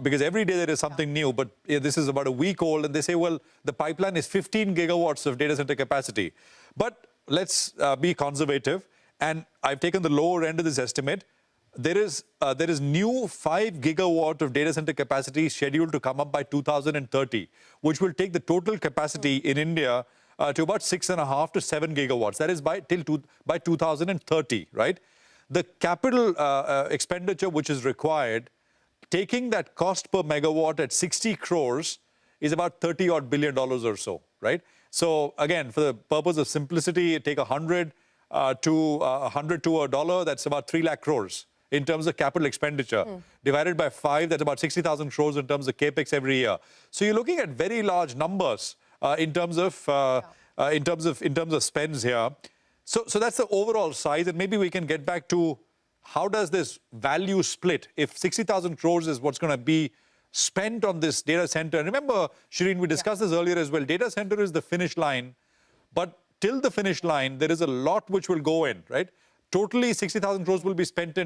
because every day there is something new, but this is about a week old, and they say, well, the pipeline is 15 gigawatts of data center capacity. But let's be conservative, and I've taken the lower end of this estimate. There is new 5 gigawatt of data center capacity scheduled to come up by 2030, which will take the total capacity in India to about 6.5 to 7 gigawatts. That is by 2030, right? The capital expenditure which is required, taking that cost per megawatt at 60 crores, is about $30 odd billion or so, right? So again, for the purpose of simplicity, take 100 to a dollar, that's about 3 lakh crores in terms of capital expenditure. Divided by 5, that's about 60,000 crores in terms of capex every year. So you're looking at very large numbers in terms of spends here. So that's the overall size, and maybe we can get back to how does this value split if 60,000 crores is what's going to be spent on this data center. And remember, Shireen, we discussed this earlier as well. Data center is the finish line, but till the finish line, there is a lot which will go in, right? Totally 60,000 crores will be spent,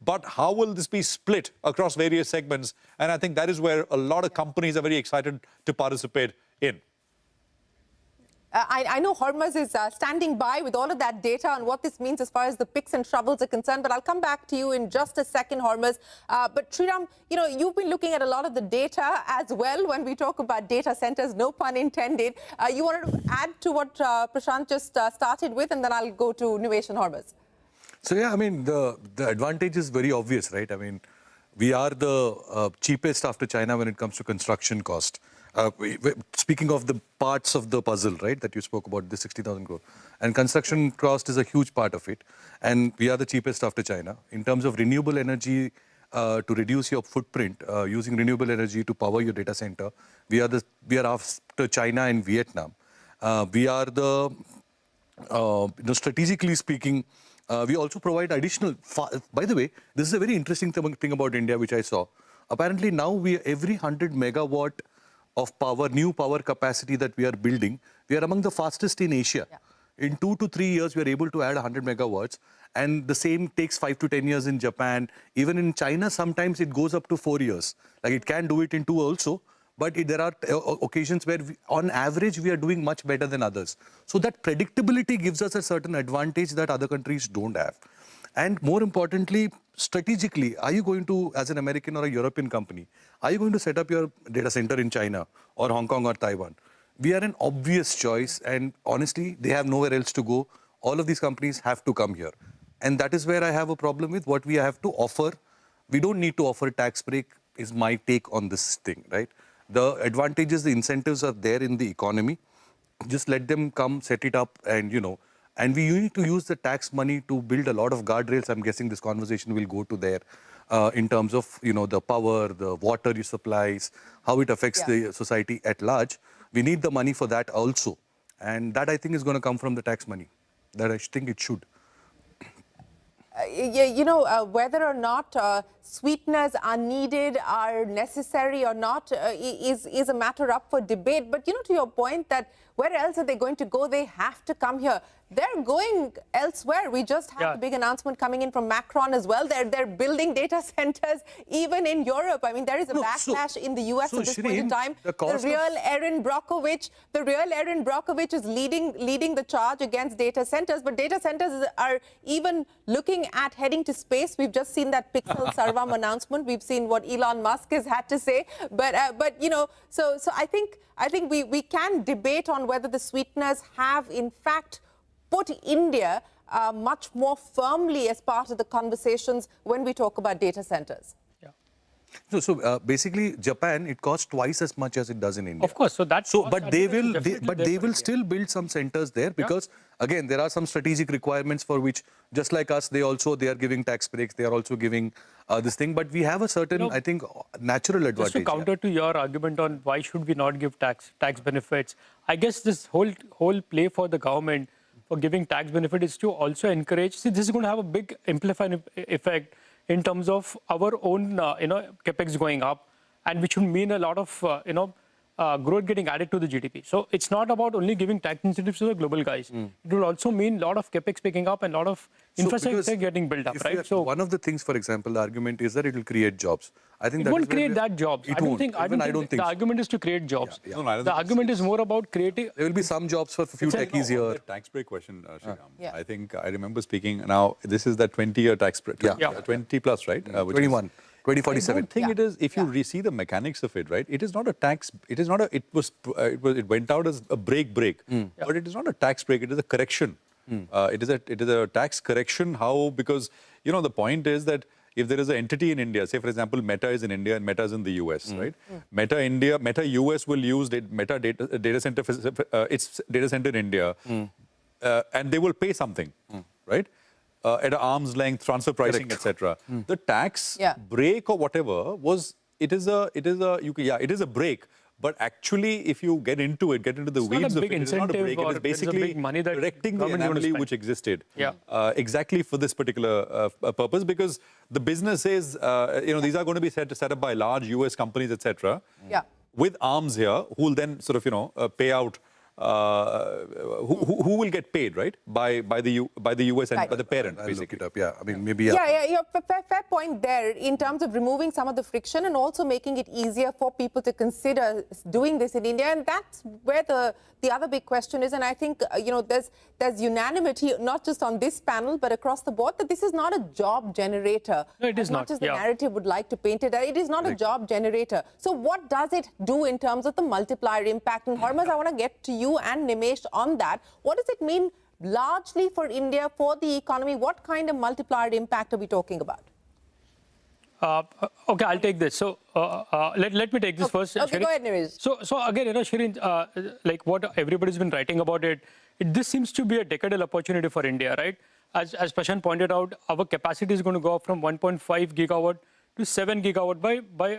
but how will this be split across various segments? And I think that is where a lot of companies are very excited to participate in. I know Hormuz is standing by with all of that data on what this means as far as the picks and shovels are concerned, but I'll come back to you in just a second, Hormuz. But Sriram, you know, you've been looking at a lot of the data as well when we talk about data centers, no pun intended. You wanted to add to what Prashant just started with, and then I'll go to Nivesh and Hormuz. So yeah, I mean, the advantage is very obvious, right? I mean, We are the cheapest after China when it comes to construction cost. Speaking of the parts of the puzzle, right, that you spoke about, the 60,000 crore. And construction cost is a huge part of it. And we are the cheapest after China. In terms of renewable energy, to reduce your footprint, using renewable energy to power your data center, we are after China and Vietnam. We are the, strategically speaking, we also provide additional, by the way, this is a very interesting thing about India, which I saw. Apparently now every 100 megawatt of power, new power capacity that we are building, we are among the fastest in Asia. Yeah. In 2 to 3 years, we are able to add 100 megawatts. And the same takes 5 to 10 years in Japan. Even in China, sometimes it goes up to 4 years. Like it can do it in 2 also. But there are occasions where, on average, we are doing much better than others. So that predictability gives us a certain advantage that other countries don't have. And more importantly, strategically, are you going to, as an American or a European company, are you going to set up your data center in China or Hong Kong or Taiwan? We are an obvious choice, and honestly, they have nowhere else to go. All of these companies have to come here. And that is where I have a problem with what we have to offer. We don't need to offer tax break, is my take on this thing, right? The advantages, the incentives are there in the economy. Just let them come, set it up, and and we need to use the tax money to build a lot of guardrails. I'm guessing this conversation will go to there in terms of, the power, the water you supplies, how it affects the society at large. We need the money for that also. And that, I think, is going to come from the tax money. That I think it should. Whether or not sweeteners are needed, are necessary or not, is a matter up for debate. But, to your point that where else are they going to go? They have to come here. They're going elsewhere. We just had a big announcement coming in from Macron as well. They're building data centers even in Europe. I mean, there is a backlash in the US at this point in time. The real Erin Brockovich is leading the charge against data centers. But data centers are even looking at heading to space. We've just seen that Pixel Sarvam announcement. We've seen what Elon Musk has had to say. But so I think we can debate on whether the sweeteners have in fact put India much more firmly as part of the conversations when we talk about data centers. So basically, Japan, it costs twice as much as it does in India. Of course, so that's but they will still build some centers there because again there are some strategic requirements for which, just like us, they are giving tax breaks. They are also giving this thing. But we have a certain, I think, natural advantage. Just to counter to your argument on why should we not give tax benefits, I guess this whole play for the government for giving tax benefit is to also encourage. See, this is going to have a big amplifying effect in terms of our own, capex going up, and which would mean a lot of, growth getting added to the GDP. So it's not about only giving tax incentives to the global guys. It will also mean a lot of capex picking up and a lot of infrastructure getting built up, right? So one of the things, for example, the argument is that it will create jobs. I think it won't create that jobs. I don't think the argument is to create jobs. No, the argument is more about creating. There will be some jobs for a few techies here. The tax break question, Sriram. I think I remember speaking. Now this is the 20-year tax break. 20 plus, right? 21. 2047. I don't think it is. If you see the mechanics of it, right? It is not a tax. It is not a. It went out as a break, but it is not a tax break. It is a correction. It is a tax correction. How? Because the point is that if there is an entity in India, say for example, Meta is in India and Meta is in the US, right? Meta India, Meta US will use Meta data center, its data center in India, and they will pay something, right? At an arm's length, transfer pricing, etc. The tax break or whatever it is a break. But actually, if you get into the weeds of it, it's not a break. It is basically correcting the anomaly which existed exactly for this particular purpose, because the business is, these are going to be set up by large US companies, etc. With arms here, who will then sort of, pay out. Who will get paid, right? By the US and by the parent, basically. I mean, maybe. Yeah. Fair point there in terms of removing some of the friction and also making it easier for people to consider doing this in India, and that's where the other big question is. And I think there's unanimity not just on this panel but across the board that this is not a job generator. No, it is not. As much as the narrative would like to paint it, it is not a job generator. So what does it do in terms of the multiplier impact? And Hormuz, I want to get to you and Nimesh on that. What does it mean largely for India, for the economy? What kind of multiplier impact are we talking about? Okay, I'll take this. So let me take this first. Okay, Shireen. go ahead, Nimesh. So again, Shireen, like what everybody's been writing about this seems to be a decadal opportunity for India, right? As Prashant pointed out, our capacity is going to go up from 1.5 gigawatt to 7 gigawatt by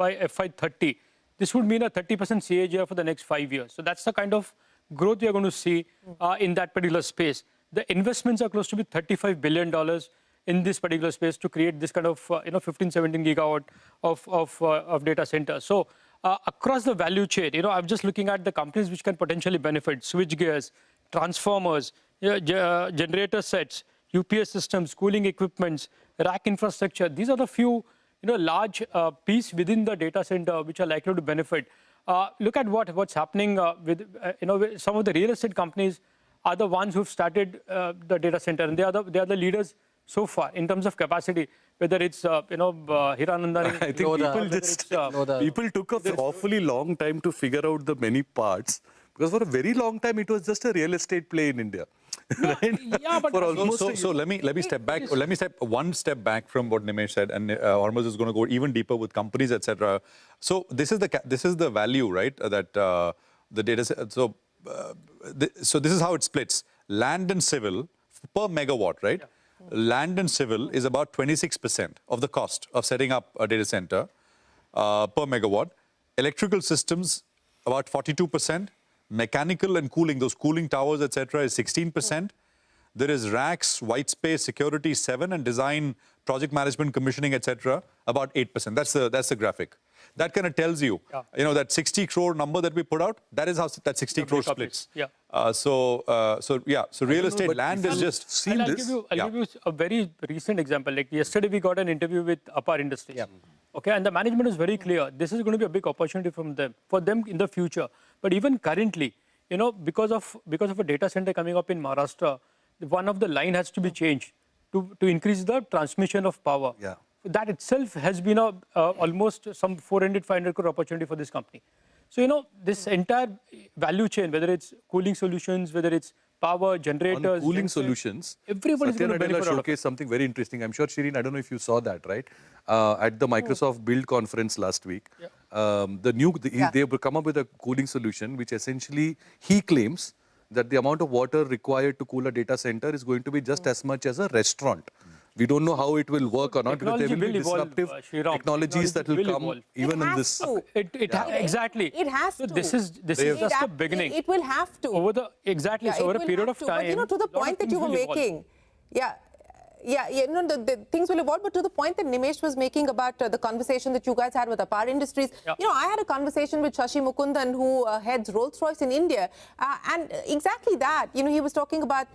FY30. This would mean a 30% CAGR for the next 5 years. So that's the kind of growth we are going to see in that particular space. The investments are close to be $35 billion in this particular space to create this kind of 15, 17 gigawatt of data centers. So across the value chain, I'm just looking at the companies which can potentially benefit: switchgears, transformers, generator sets, UPS systems, cooling equipments, rack infrastructure. These are the few large piece within the data center which are likely to benefit. Look at what's happening with some of the real estate companies are the ones who've started the data center, and they are the leaders so far in terms of capacity. Whether it's Hiranandani, I think people took an awfully long time to figure out the many parts, because for a very long time it was just a real estate play in India. Right? Yeah, but so let me step back. Let me step one step back from what Nimesh said, and Hormuz is going to go even deeper with companies, etc. So this is the value, right? That the data. So this is how it splits: land and civil per megawatt, right? Yeah. Land and civil is about 26% of the cost of setting up a data center per megawatt. Electrical systems about 42%. Mechanical and cooling, those cooling towers, etc., is 16%. There is racks, white space, security 7%, and design, project management, commissioning, etc., about 8%. That's the graphic. That kind of tells you, that 60 crore number that we put out. That is how that 60 crore splits. Yeah. So real estate land is just. I'll give you a very recent example. Like yesterday, we got an interview with Apar Industries. Yeah. Okay, and the management is very clear. This is going to be a big opportunity for them in the future. But even currently, because of a data center coming up in Maharashtra, one of the line has to be changed to increase the transmission of power. Yeah. That itself has been almost some 400-500 crore opportunity for this company. So this entire value chain, whether it's cooling solutions, whether it's power, generators, on cooling solutions, everybody's going to benefit out of it. Showcased something very interesting. I'm sure, Shireen, I don't know if you saw that, right? At the Microsoft Build conference last week, they've come up with a cooling solution which essentially, he claims that the amount of water required to cool a data center is going to be just as much as a restaurant. We don't know how it will work or not, because there will be disruptive technologies that will come even in this. Exactly. It has to. So this is just the beginning. It will have to. Over a period of time. But to the point that you were making, the things will evolve. But to the point that Nimesh was making about the conversation that you guys had with Apar Industries, I had a conversation with Shashi Mukundan, who heads Rolls-Royce in India, and exactly that. He was talking about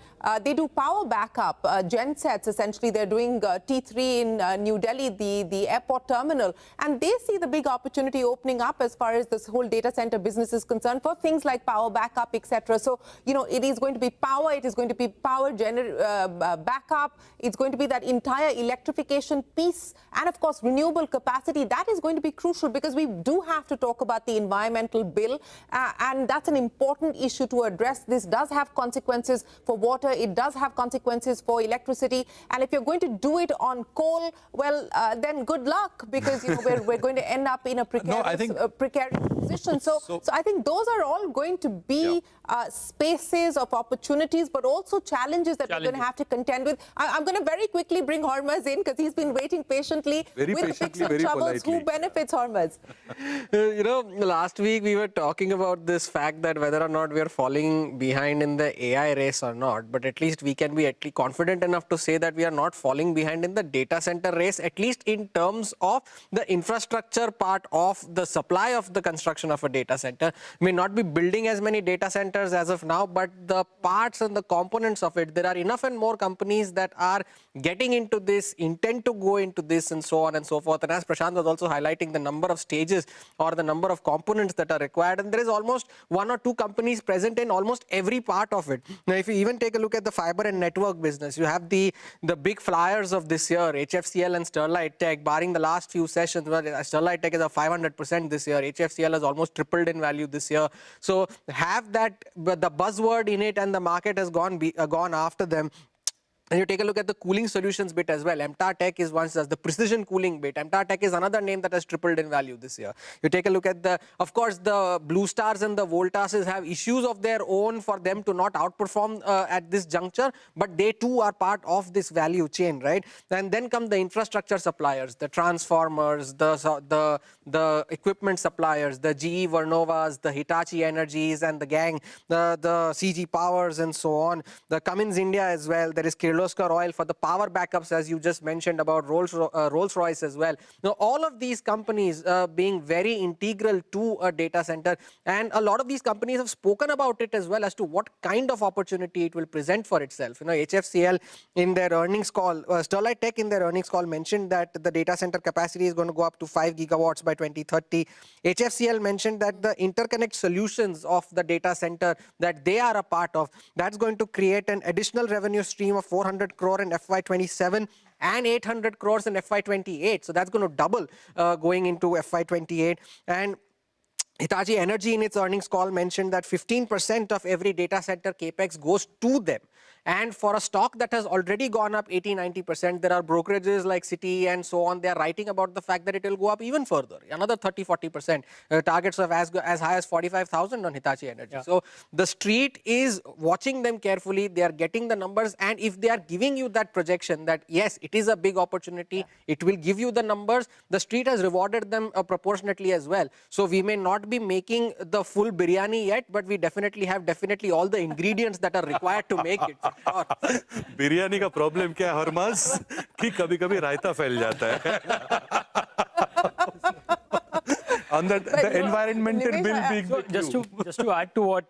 they do power backup, gen sets. Essentially, they're doing T3 in New Delhi, the airport terminal, and they see the big opportunity opening up as far as this whole data center business is concerned for things like power backup, etc. So it is going to be power. It is going to be power backup. It's going to be that entire electrification piece, and of course renewable capacity. That is going to be crucial, because we do have to talk about the environmental bill, and that's an important issue to address. This does have consequences for water. It does have consequences for electricity, and if you're going to do it on coal, well, then good luck, because we're going to end up in a precarious position. So I think those are all going to be spaces of opportunities, but also challenges that we're going to have to contend with. I'm going to very quickly bring Hormuz in, because he's been waiting patiently. Very troubles. Politely. Who benefits, Hormuz? Last week we were talking about this fact that whether or not we are falling behind in the AI race or not, but at least we can be confident enough to say that we are not falling behind in the data center race, at least in terms of the infrastructure part of the supply of the construction of a data center. We may not be building as many data centers as of now, but the parts and the components of it, there are enough and more companies that are getting into this, intend to go into this, and so on and so forth. And as Prashant was also highlighting, the number of stages or the number of components that are required, and there is almost 1 or 2 companies present in almost every part of it. Now, if you even take a look at the fiber and network business, you have the big flyers of this year, HFCL and Sterlite Tech, barring the last few sessions. Well, Sterlite Tech is up 500% this year. HFCL has almost tripled in value this year. So have that, the buzzword in it, and the market has gone after them. And you take a look at the cooling solutions bit as well. MTAR Tech is one such, the precision cooling bit. MTAR Tech is another name that has tripled in value this year. You take a look at of course, the Blue Stars and the Voltases have issues of their own for them to not outperform at this juncture, but they too are part of this value chain, right? And then come the infrastructure suppliers, the transformers, the equipment suppliers, the GE Vernovas, the Hitachi Energies and the gang, the CG Powers and so on. The Cummins India as well. There is Kirloskar Oil for the power backups, as you just mentioned about Rolls-Royce as well. Now, all of these companies being very integral to a data center, and a lot of these companies have spoken about it as well as to what kind of opportunity it will present for itself. You know, HFCL in their earnings call, Sterlite Tech in their earnings call mentioned that the data center capacity is going to go up to 5 gigawatts by 2030. HFCL mentioned that the interconnect solutions of the data center that they are a part of, that's going to create an additional revenue stream of 400 crore in FY27 and 800 crores in FY28. So that's going to double going into FY28. And Hitachi Energy in its earnings call mentioned that 15% of every data center capex goes to them. And for a stock that has already gone up 80-90%, there are brokerages like Citi and so on. They are writing about the fact that it will go up even further, another 30-40%. Targets of as high as 45,000 on Hitachi Energy. Yeah. So the street is watching them carefully. They are getting the numbers, and if they are giving you that projection that yes, it is a big opportunity, it will give you the numbers, the street has rewarded them proportionately as well. So we may not be making the full biryani yet, but we definitely have all the ingredients that are required to make it. Biryani का problem क्या है हरमास कि कभी-कभी रायता फैल जाता है on the environmental bill being just to add to what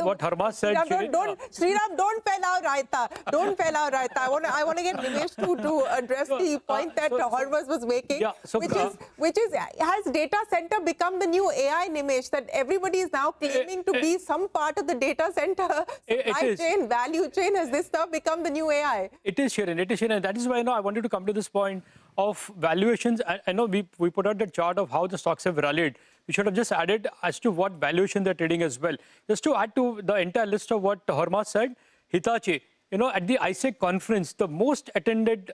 what Harmas said. Sriram, don't fell raita. Don't fell raita. I want to get Nimesh to address the point that Harmas was making, which is has data center become the new AI, Nimesh? That everybody is now claiming to be some part of the data center supply chain, value chain. Has this stuff become the new AI? It is, Shirin. It is, Shirin. That is why I wanted to come to this point of valuations. I know we put out the chart of how the stocks have rallied. We should have just added as to what valuation they're trading as well. Just to add to the entire list of what Harmas said, Hitachi, you know, at the ISEC conference, the most attended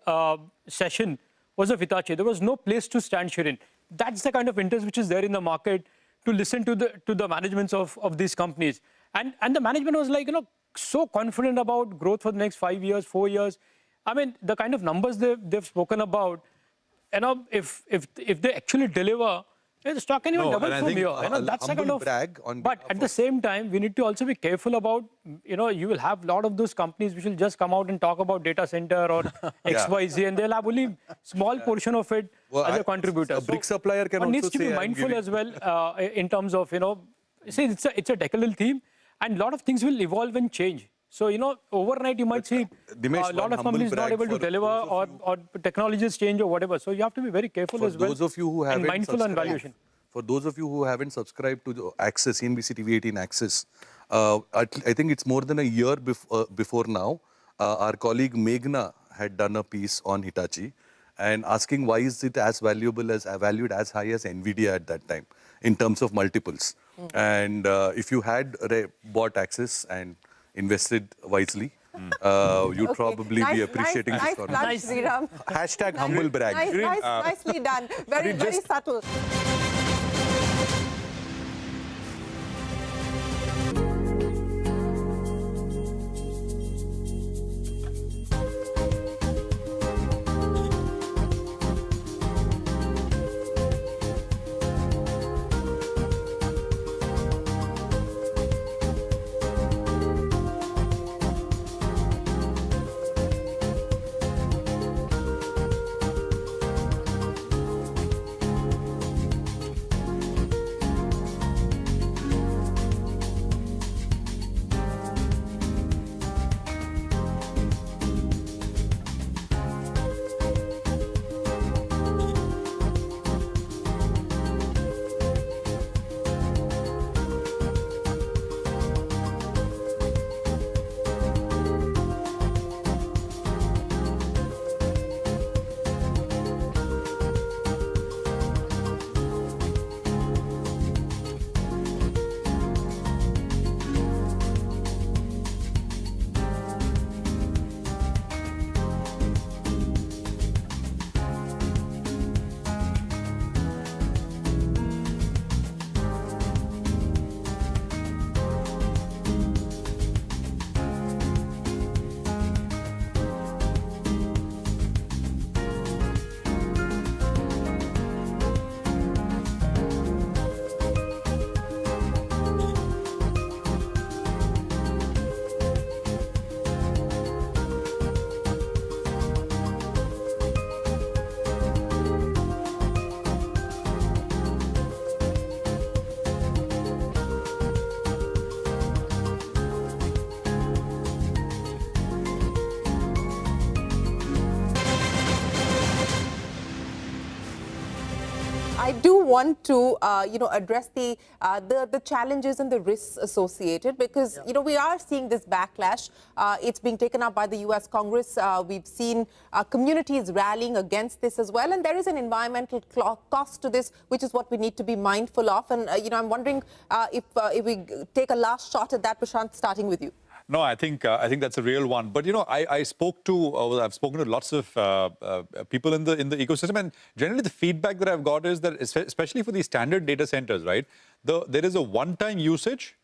session was of Hitachi. There was no place to stand, Shirin. That's the kind of interest which is there in the market to listen to the managements of these companies. And the management was like, you know, so confident about growth for the next 5 years, 4 years. I mean, the kind of numbers they've spoken about, you know, if they actually deliver, the stock can even double from here. You know, that's a kind of brag but at the same time, we need to also be careful about, you know, you will have a lot of those companies which will just come out and talk about data center or XYZ, and they'll have only small portion of it as a contributor. A brick supplier can also needs to be mindful as well in terms of, you know, see, it's a decadal theme, and a lot of things will evolve and change. So, you know, overnight you might see Dinesh, a lot of companies not able to deliver or technologies change or whatever. So you have to be very careful as well. For those of you who haven't mindful on valuation. For those of you who haven't subscribed to the Access, CNBC TV 18 Access, I think it's more than a year before now, our colleague Meghna had done a piece on Hitachi and asking why is it as valued as high as Nvidia at that time in terms of multiples. And if you had bought Access and invested wisely, you'd probably be appreciating this conversation. Hashtag humble brag. Nicely done. Very subtle. do want to, address the challenges and the risks associated, because we are seeing this backlash. It's being taken up by the U.S. Congress. We've seen communities rallying against this as well, and there is an environmental cost to this, which is what we need to be mindful of. And I'm wondering if we take a last shot at that, Prashant, starting with you. No, I think that's a real one. But I've spoken to lots of people in the ecosystem, and generally the feedback that I've got is that, especially for these standard data centers, right? There is a one-time usage,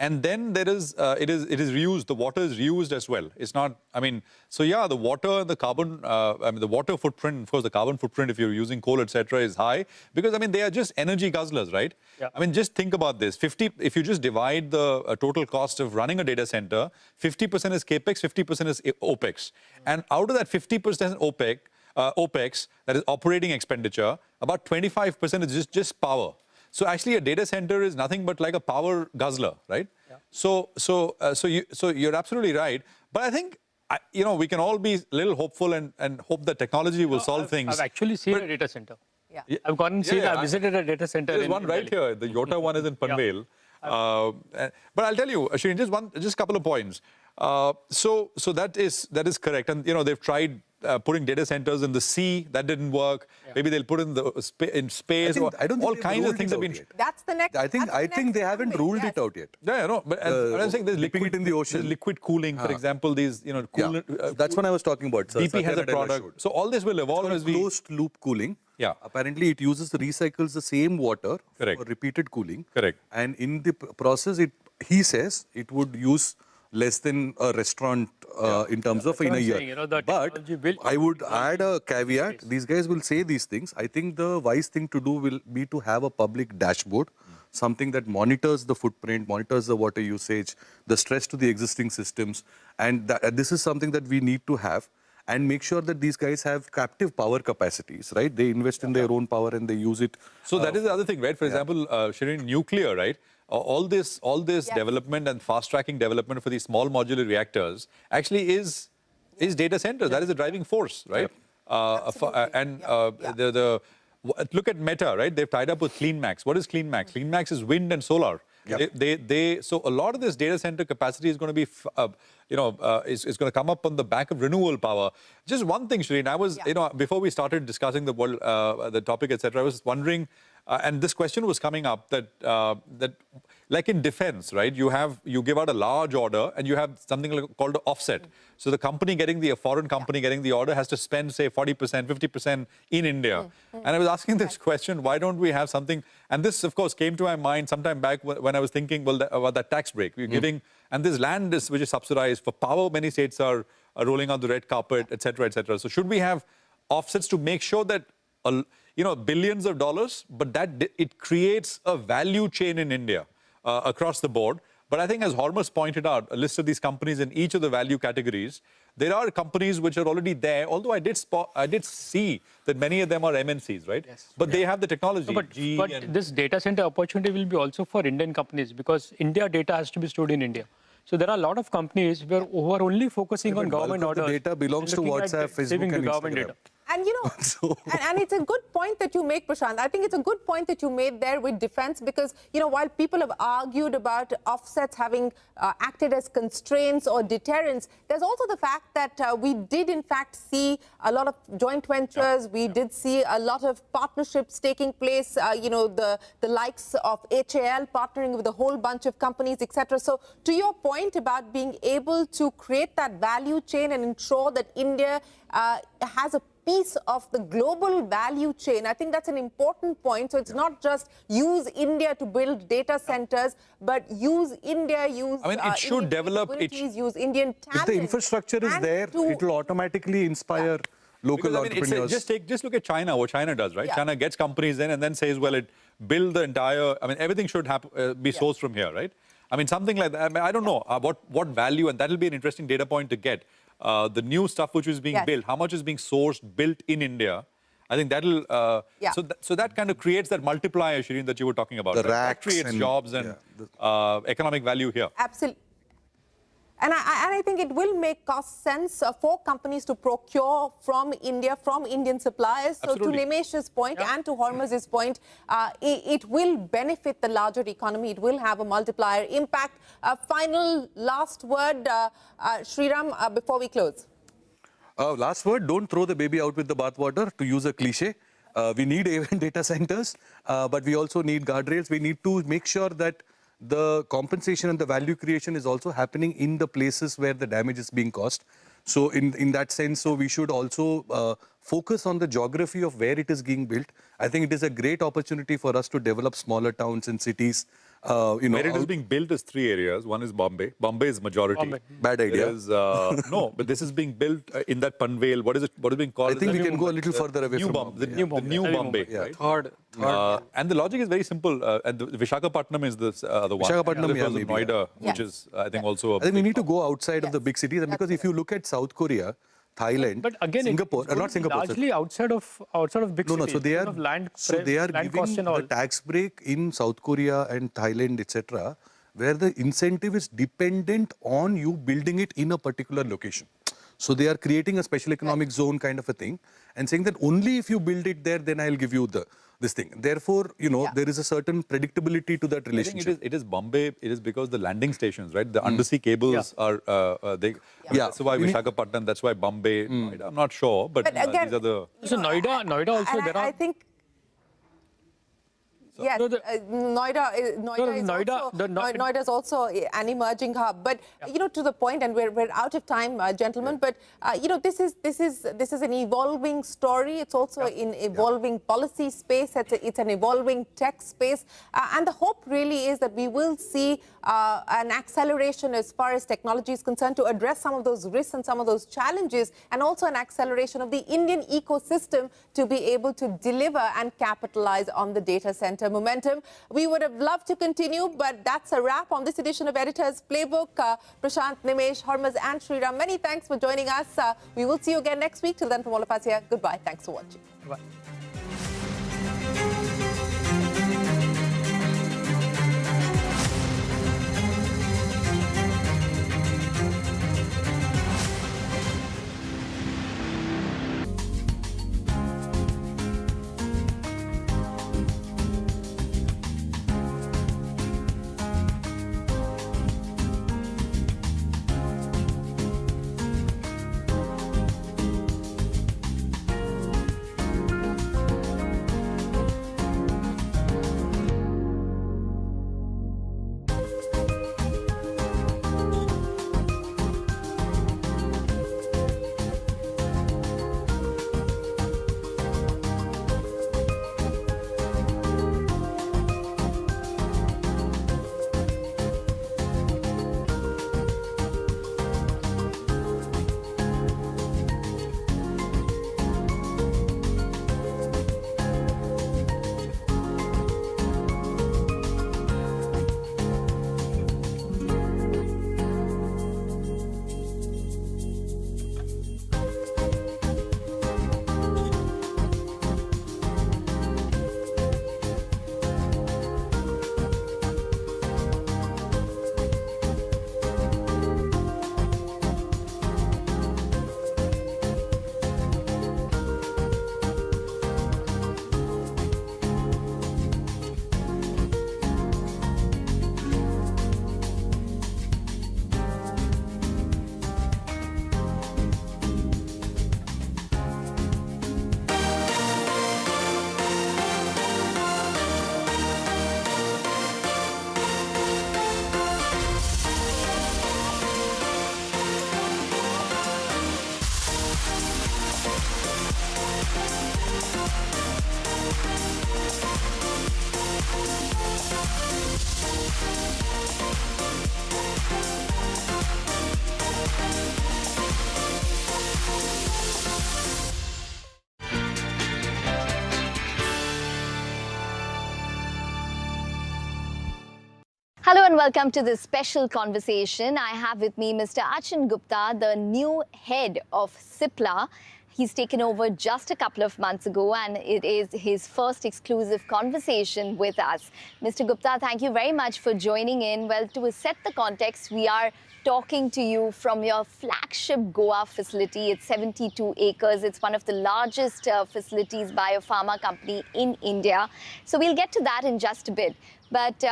and then it is reused. The water is reused as well. It's not. So yeah, the water and the carbon. The water footprint, of course, the carbon footprint, if you're using coal, etc., is high because they are just energy guzzlers, right? Yeah. Just think about this. If you just divide the total cost of running a data center, 50% is capex, 50% is opex, and out of that 50% opex, that is operating expenditure, about 25% is just power. So actually, a data center is nothing but like a power guzzler, right? Yeah. So you're absolutely right. But I think we can all be a little hopeful and hope that technology will solve things. I've actually seen a data center. Yeah. I've gone and seen. I visited a data center. There's one right here. The Yota one is in Panvel. Yeah. But I'll tell you, Ashwin, just a couple of points. So that is correct, and they've tried putting data centers in the sea. That didn't work. Yeah. Maybe they'll put in in space. I don't think all kinds of things have been. That's the next. I think they haven't ruled it out yet. Yeah, no. But I'm saying there's liquid in the ocean. Liquid cooling, for example. These cool. That's what I was talking about. BP has a product. So all this will evolve as we closed loop cooling. Yeah. Apparently, it recycles the same water for repeated cooling. Correct. And in the process, he says it would use less than a restaurant in terms of in a year. But I would add a caveat. These guys will say these things. I think the wise thing to do will be to have a public dashboard, something that monitors the footprint, monitors the water usage, the stress to the existing systems. And this is something that we need to have. And make sure that these guys have captive power capacities, right? They invest in their own power and they use it. So that is the other thing, right? For example, Shireen, nuclear, right? All this development and fast-tracking development for these small modular reactors actually is data centers. That is the driving force, right? Look at Meta, right? They've tied up with CleanMax. What is CleanMax? CleanMax is wind and solar. Yep. So a lot of this data center capacity is going to be, is going to come up on the back of renewable power. Just one thing, Shireen, I was, before we started discussing the topic, etc., I was wondering, and this question was coming up that like in defense, right? You give out a large order and you have something called an offset. So the company foreign company getting the order has to spend, say, 40%, 50% in India. And I was asking this question, why don't we have something? And this, of course, came to my mind sometime back when I was thinking, about that tax break. We're giving, and this land which is subsidized for power. Many states are rolling out the red carpet, etc., etc. So should we have offsets to make sure that billions of dollars, but that it creates a value chain in India across the board. But I think, as Hormus pointed out, a list of these companies in each of the value categories, there are companies which are already there, although I did see that many of them are MNCs, right? Yes. But they have the technology. No, but this data center opportunity will be also for Indian companies, because India data has to be stored in India. So there are a lot of companies who are only focusing on government orders. The data belongs to WhatsApp, Facebook, and Instagram. Data. And and it's a good point that you make, Prashant. I think it's a good point that you made there with defense, because, while people have argued about offsets having acted as constraints or deterrents, there's also the fact that we did, in fact, see a lot of joint ventures. We did see a lot of partnerships taking place, the likes of HAL partnering with a whole bunch of companies, etc. So to your point about being able to create that value chain and ensure that India has a piece of the global value chain, I think that's an important point. So it's not just use India to build data centers, but use India, it should develop. Use Indian talent. If the infrastructure is there, it will automatically inspire local entrepreneurs. Just look at China, what China does, right? Yeah. China gets companies in and then says, well, it build the entire, everything should be sourced from here, right? Something like that. I don't know what value, and that'll be an interesting data point to get. The new stuff which is being built, how much is being sourced, built in India? I think that'll, so that kind of creates that multiplier, Shireen, that you were talking about. The racks. That creates jobs and economic value here. Absolutely. And I think it will make cost sense for companies to procure from India, from Indian suppliers. Absolutely. So to Nimesh's point and to Hormuz's point, it will benefit the larger economy. It will have a multiplier impact. Final last word, Sriram, before we close. Last word, don't throw the baby out with the bathwater, to use a cliche. We need data centers, but we also need guardrails. We need to make sure that the compensation and the value creation is also happening in the places where the damage is being caused. So in that sense, we should also focus on the geography of where it is being built. I think it is a great opportunity for us to develop smaller towns and cities. Where it is being built is 3 areas. One is Bombay. Bombay is majority. Bombay. Bad idea. There is, no, but this is being built in that Panvel. What is it being called? I think we can go a little further away from Bombay. The new Bombay. Yeah. Right? Third. And the logic is very simple. And the Visakhapatnam is the one. Visakhapatnam, yeah, Noida, which is, I think, also. I think we need to go outside of the big cities, and because if you look at South Korea, Thailand, but again, Singapore, not Singapore, largely outside of big cities. No, so they are giving the tax break in South Korea and Thailand, etc., where the incentive is dependent on you building it in a particular location. So they are creating a special economic zone kind of a thing and saying that only if you build it there, then I'll give you this thing. Therefore, there is a certain predictability to that relationship. I think it is Bombay. It is because the landing stations, right? The undersea cables are That's why Visakhapatnam. That's why Bombay. Noida, I'm not sure, but again, these are the. So Noida also there are. I think. Yes, Noida is also an emerging hub. But to the point, and we're out of time, gentlemen. But this is an evolving story. It's also in evolving policy space. It's an evolving tech space, and the hope really is that we will see an acceleration as far as technology is concerned to address some of those risks and some of those challenges, and also an acceleration of the Indian ecosystem to be able to deliver and capitalize on the data center momentum. We would have loved to continue, but that's a wrap on this edition of Editor's Playbook. Prashant, Nimesh, Hormuz and Sriram, many thanks for joining us. We will see you again next week. Till then, from all of us here, goodbye. Thanks for watching. Bye. Hello and welcome to this special conversation. I have with me Mr. Achin Gupta, the new head of CIPLA. He's taken over just a couple of months ago, and it is his first exclusive conversation with us. Mr. Gupta, thank you very much for joining in. Well, to set the context, we are talking to you from your flagship Goa facility. It's 72 acres. It's one of the largest facilities by a pharma company in India. So we'll get to that in just a bit. But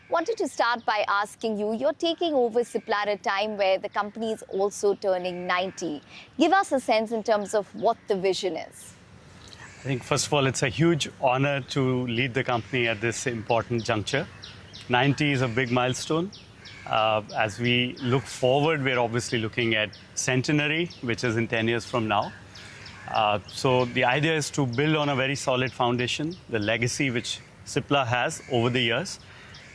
wanted to start by asking you, you're taking over Cipla at a time where the company is also turning 90. Give us a sense in terms of what the vision is. I think, first of all, it's a huge honor to lead the company at this important juncture. 90 is a big milestone. As we look forward, we're obviously looking at centenary, which is in 10 years from now. So the idea is to build on a very solid foundation, the legacy which Cipla has over the years.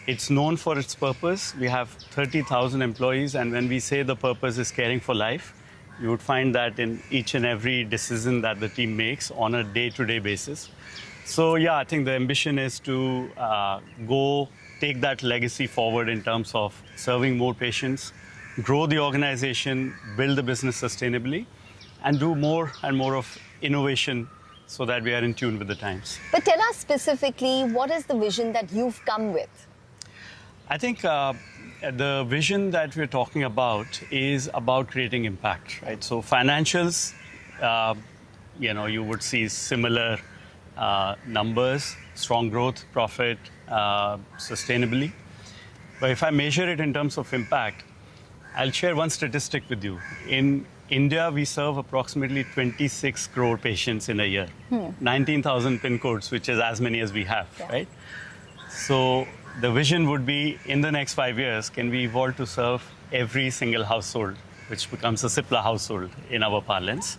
It's known for its purpose. We have 30,000 employees, and when we say the purpose is caring for life, you would find that in each and every decision that the team makes on a day-to-day basis. So yeah, I think the ambition is to take that legacy forward in terms of serving more patients, grow the organization, build the business sustainably, and do more and more of innovation so that we are in tune with the times. But tell us specifically, what is the vision that you've come with? I think the vision that we're talking about is about creating impact, right? So financials, you would see similar numbers, strong growth, profit, sustainably. But if I measure it in terms of impact, I'll share one statistic with you. In India, we serve approximately 26 crore patients in a year, 19,000 PIN codes, which is as many as we have, right? So the vision would be, in the next 5 years, can we evolve to serve every single household, which becomes a Cipla household in our parlance?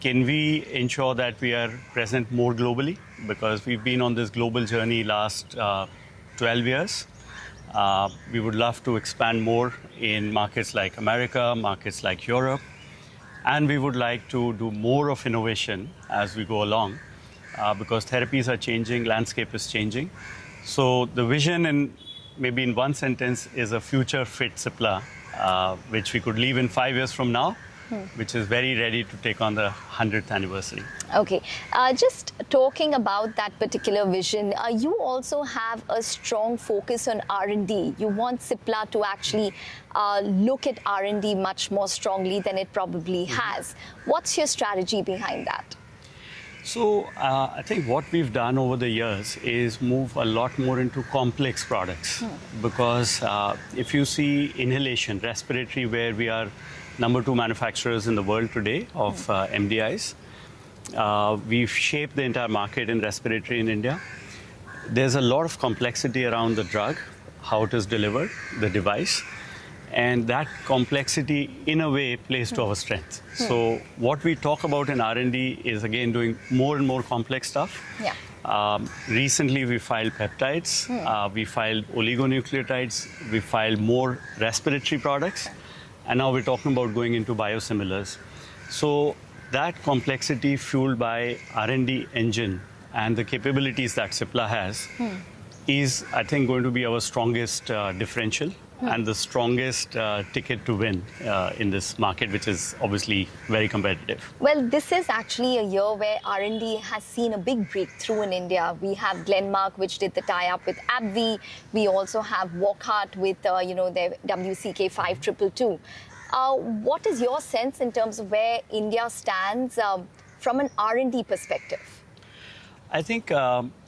Can we ensure that we are present more globally? Because we've been on this global journey last 12 years. We would love to expand more in markets like America, markets like Europe, and we would like to do more of innovation as we go along because therapies are changing, landscape is changing. So the vision, maybe in one sentence, is a future fit Cipla, which we could leave in 5 years from now, which is very ready to take on the 100th anniversary. Okay, just talking about that particular vision, you also have a strong focus on R&D. You want Cipla to actually look at R&D much more strongly than it probably has. What's your strategy behind that? So I think what we've done over the years is move a lot more into complex products because if you see inhalation, respiratory, where we are #2 manufacturers in the world today of MDIs. We've shaped the entire market in respiratory in India. There's a lot of complexity around the drug, how it is delivered, the device, and that complexity in a way plays to our strength. So what we talk about in R&D is again doing more and more complex stuff. Recently we filed peptides, we filed oligonucleotides, we filed more respiratory products. And now we're talking about going into biosimilars. So that complexity fueled by R&D engine and the capabilities that Cipla has is, I think, going to be our strongest differential and the strongest ticket to win in this market, which is obviously very competitive. Well, this is actually a year where R&D has seen a big breakthrough in India. We have Glenmark, which did the tie-up with AbbVie. We also have Wockhardt with, their WCK-5222. What is your sense in terms of where India stands from an R&D perspective? I think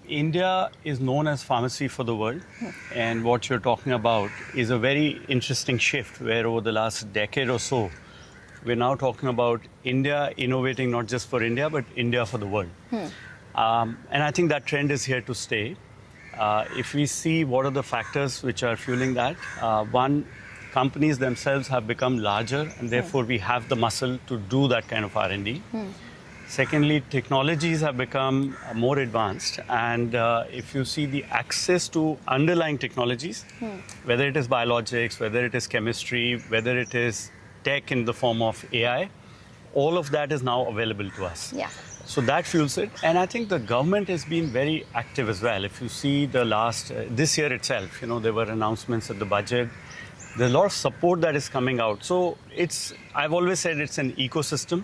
India is known as pharmacy for the world. And what you're talking about is a very interesting shift where over the last decade or so, we're now talking about India innovating not just for India, but India for the world. And I think that trend is here to stay. If we see what are the factors which are fueling that, one, companies themselves have become larger and therefore we have the muscle to do that kind of R&D. Secondly, technologies have become more advanced, and if you see the access to underlying technologies, whether it is biologics, whether it is chemistry, whether it is tech in the form of AI, all of that is now available to us. So that fuels it, and I think the government has been very active as well. If you see the this year itself, there were announcements at the budget. There's a lot of support that is coming out. So I've always said it's an ecosystem.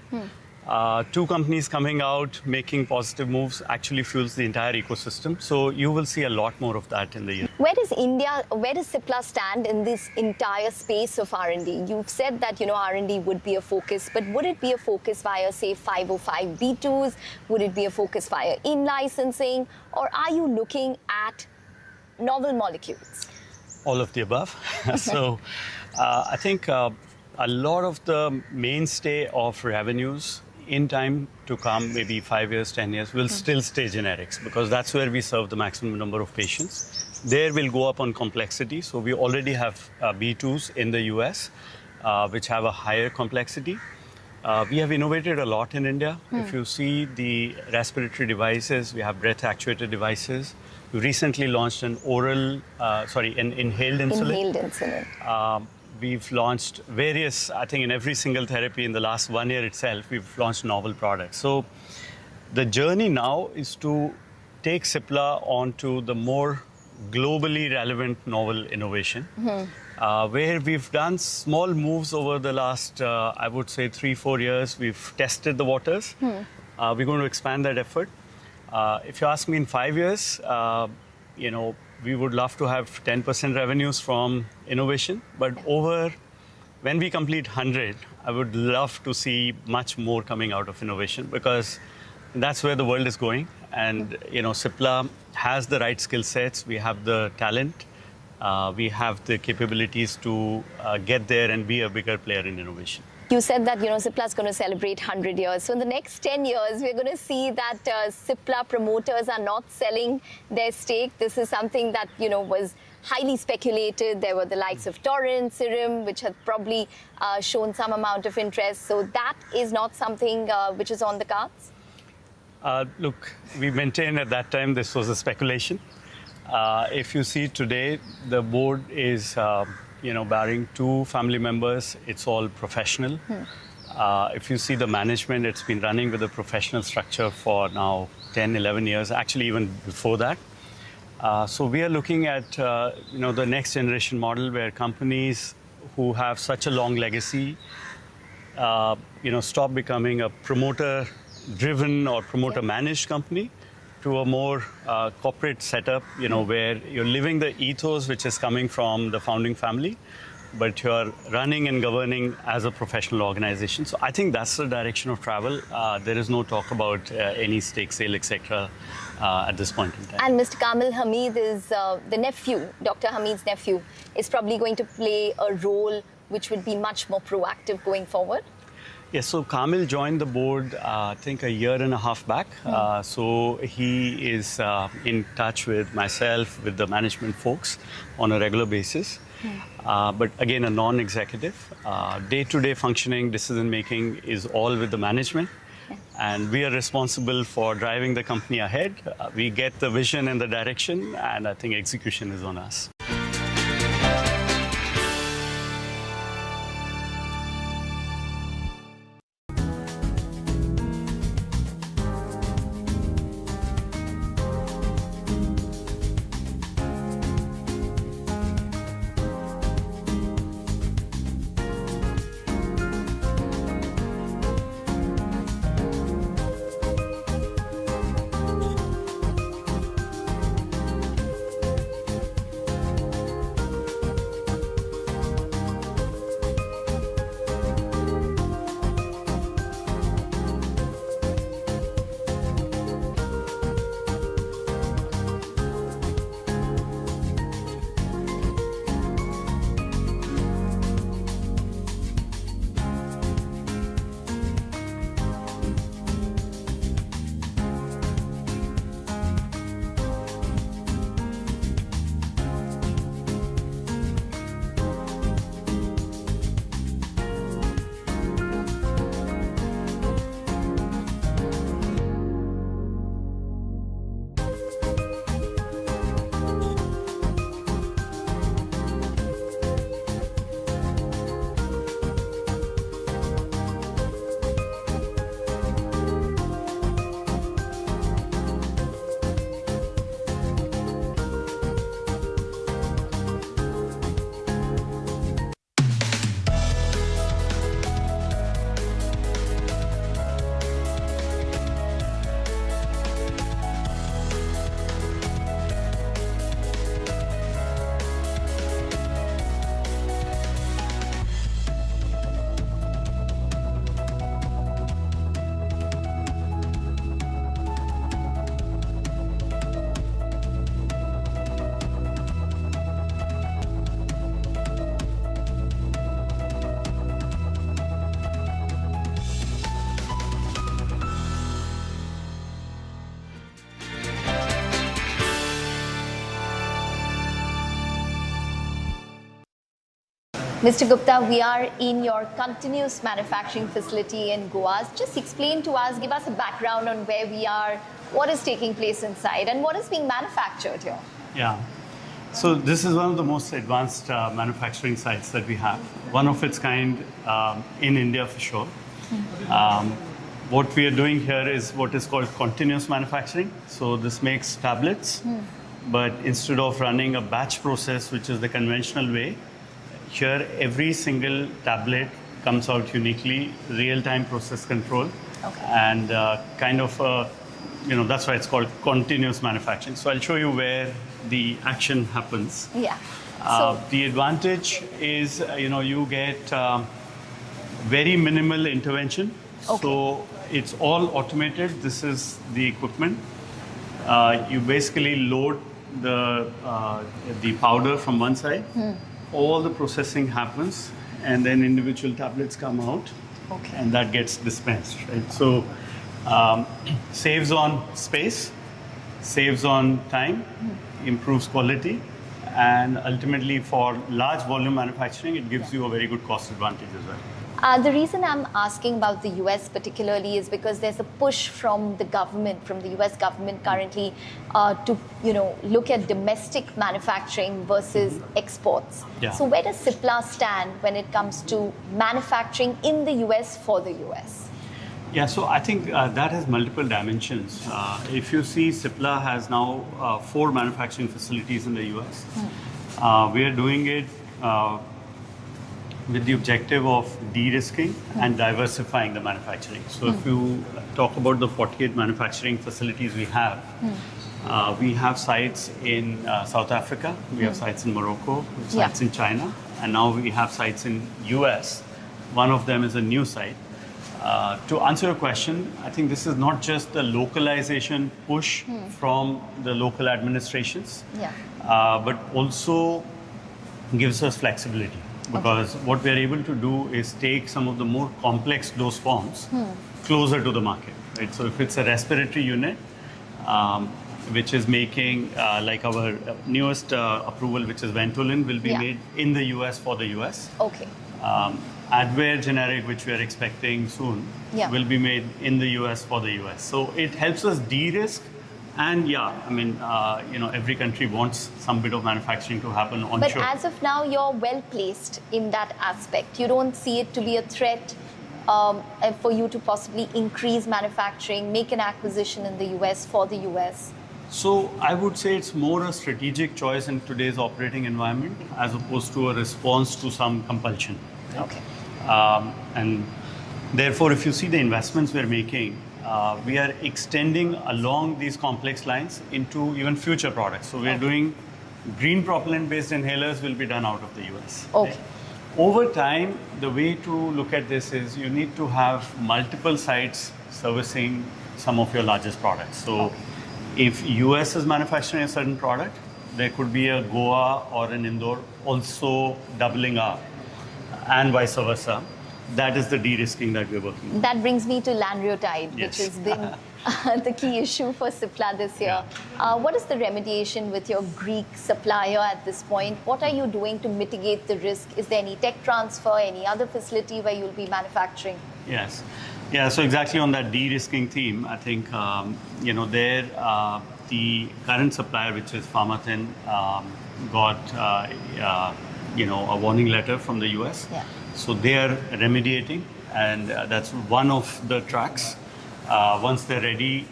Two companies coming out, making positive moves actually fuels the entire ecosystem. So you will see a lot more of that in the year. Where does Cipla stand in this entire space of R&D? You've said that, R&D would be a focus, but would it be a focus via, say, 505(b)(2)s? Would it be a focus via in-licensing? Or are you looking at novel molecules? All of the above. So I think a lot of the mainstay of revenues in time to come, maybe 5 years, 10 years, will still stay generics, because that's where we serve the maximum number of patients. There we'll go up on complexity. So we already have B2s in the US, which have a higher complexity. We have innovated a lot in India. If you see the respiratory devices, we have breath-actuated devices. We recently launched an inhaled insulin. Inhaled insulin. We've launched various, I think in every single therapy in the last 1 year itself, we've launched novel products. So the journey now is to take Cipla onto the more globally relevant novel innovation, where we've done small moves over the last, I would say, 3-4 years. We've tested the waters. We're going to expand that effort. If you ask me in 5 years, we would love to have 10% revenues from innovation. But when we complete 100, I would love to see much more coming out of innovation, because that's where the world is going. And, Cipla has the right skill sets. We have the talent. We have the capabilities to get there and be a bigger player in innovation. You said that, Cipla is going to celebrate 100 years. So in the next 10 years, we're going to see that Cipla promoters are not selling their stake. This is something that, was highly speculated. There were the likes of Torrent, Serum, which have probably shown some amount of interest. So that is not something which is on the cards? Look, we maintained at that time this was a speculation. If you see today, the board is... barring 2 family members, it's all professional. If you see the management, it's been running with a professional structure for now 10, 11 years, actually even before that. So we are looking at, the next generation model where companies who have such a long legacy, stop becoming a promoter-driven or promoter-managed company to a more corporate setup, where you're living the ethos which is coming from the founding family, but you're running and governing as a professional organization. So I think that's the direction of travel. There is no talk about any stake sale, etc. At this point in time. And Mr. Kamil Hamid is the nephew, Dr. Hamid's nephew, is probably going to play a role which would be much more proactive going forward. Yes, so Kamil joined the board, I think, 1.5 years back. So he is in touch with myself, with the management folks on a regular basis. But again, a non-executive. Day-to-day functioning, decision-making is all with the management. And we are responsible for driving the company ahead. We get the vision and the direction, and I think execution is on us. Mr. Gupta, we are in your continuous manufacturing facility in Goa. Just explain to us, give us a background on where we are, what is taking place inside, and what is being manufactured here. Yeah. So this is one of the most advanced manufacturing sites that we have. One of its kind in India for sure. What we are doing here is what is called continuous manufacturing. So this makes tablets, but instead of running a batch process, which is the conventional way, here every single tablet comes out uniquely, real-time process control, and kind of, that's why it's called continuous manufacturing. So I'll show you where the action happens. Yeah. The advantage is, you get very minimal intervention. So it's all automated. This is the equipment. You basically load the powder from one side. All the processing happens, and then individual tablets come out, and that gets dispensed. Right? So saves on space, saves on time, improves quality, and ultimately for large volume manufacturing, it gives you a very good cost advantage as well. The reason I'm asking about the US particularly is because there's a push from the government, from the US government currently, to look at domestic manufacturing versus exports. Yeah. So where does Cipla stand when it comes to manufacturing in the US for the US? Yeah, so I think that has multiple dimensions. If you see, Cipla has now 4 manufacturing facilities in the US. We are doing it with the objective of de-risking and diversifying the manufacturing. So if you talk about the 48 manufacturing facilities we have sites in South Africa, we have sites in Morocco, we have sites in China, and now we have sites in US. One of them is a new site. To answer your question, I think this is not just the localization push from the local administrations, but also gives us flexibility. Because what we are able to do is take some of the more complex dose forms closer to the market. Right? So if it's a respiratory unit, which is making, like our newest approval, which is Ventolin, will be made in the US for the US. Advair generic, which we are expecting soon, will be made in the US for the US. So it helps us de-risk. And every country wants some bit of manufacturing to happen onshore. But as of now, you're well placed in that aspect. You don't see it to be a threat for you to possibly increase manufacturing, make an acquisition in the US for the US? So I would say it's more a strategic choice in today's operating environment as opposed to a response to some compulsion. And therefore, if you see the investments we're making, we are extending along these complex lines into even future products. So we're doing green propellant-based inhalers will be done out of the US. Right? Over time, the way to look at this is you need to have multiple sites servicing some of your largest products. So if US is manufacturing a certain product, there could be a Goa or an Indore also doubling up, and vice versa. That is the de-risking that we're working on. That brings me to lanreotide, which has been the key issue for Cipla this year. What is the remediation with your Greek supplier at this point? What are you doing to mitigate the risk? Is there any tech transfer, any other facility where you'll be manufacturing? Yes. Yeah, so exactly on that de-risking theme, I think, the current supplier, which is Pharmathen, got, a warning letter from the US. So they are remediating, and that's one of the tracks. Once they're ready,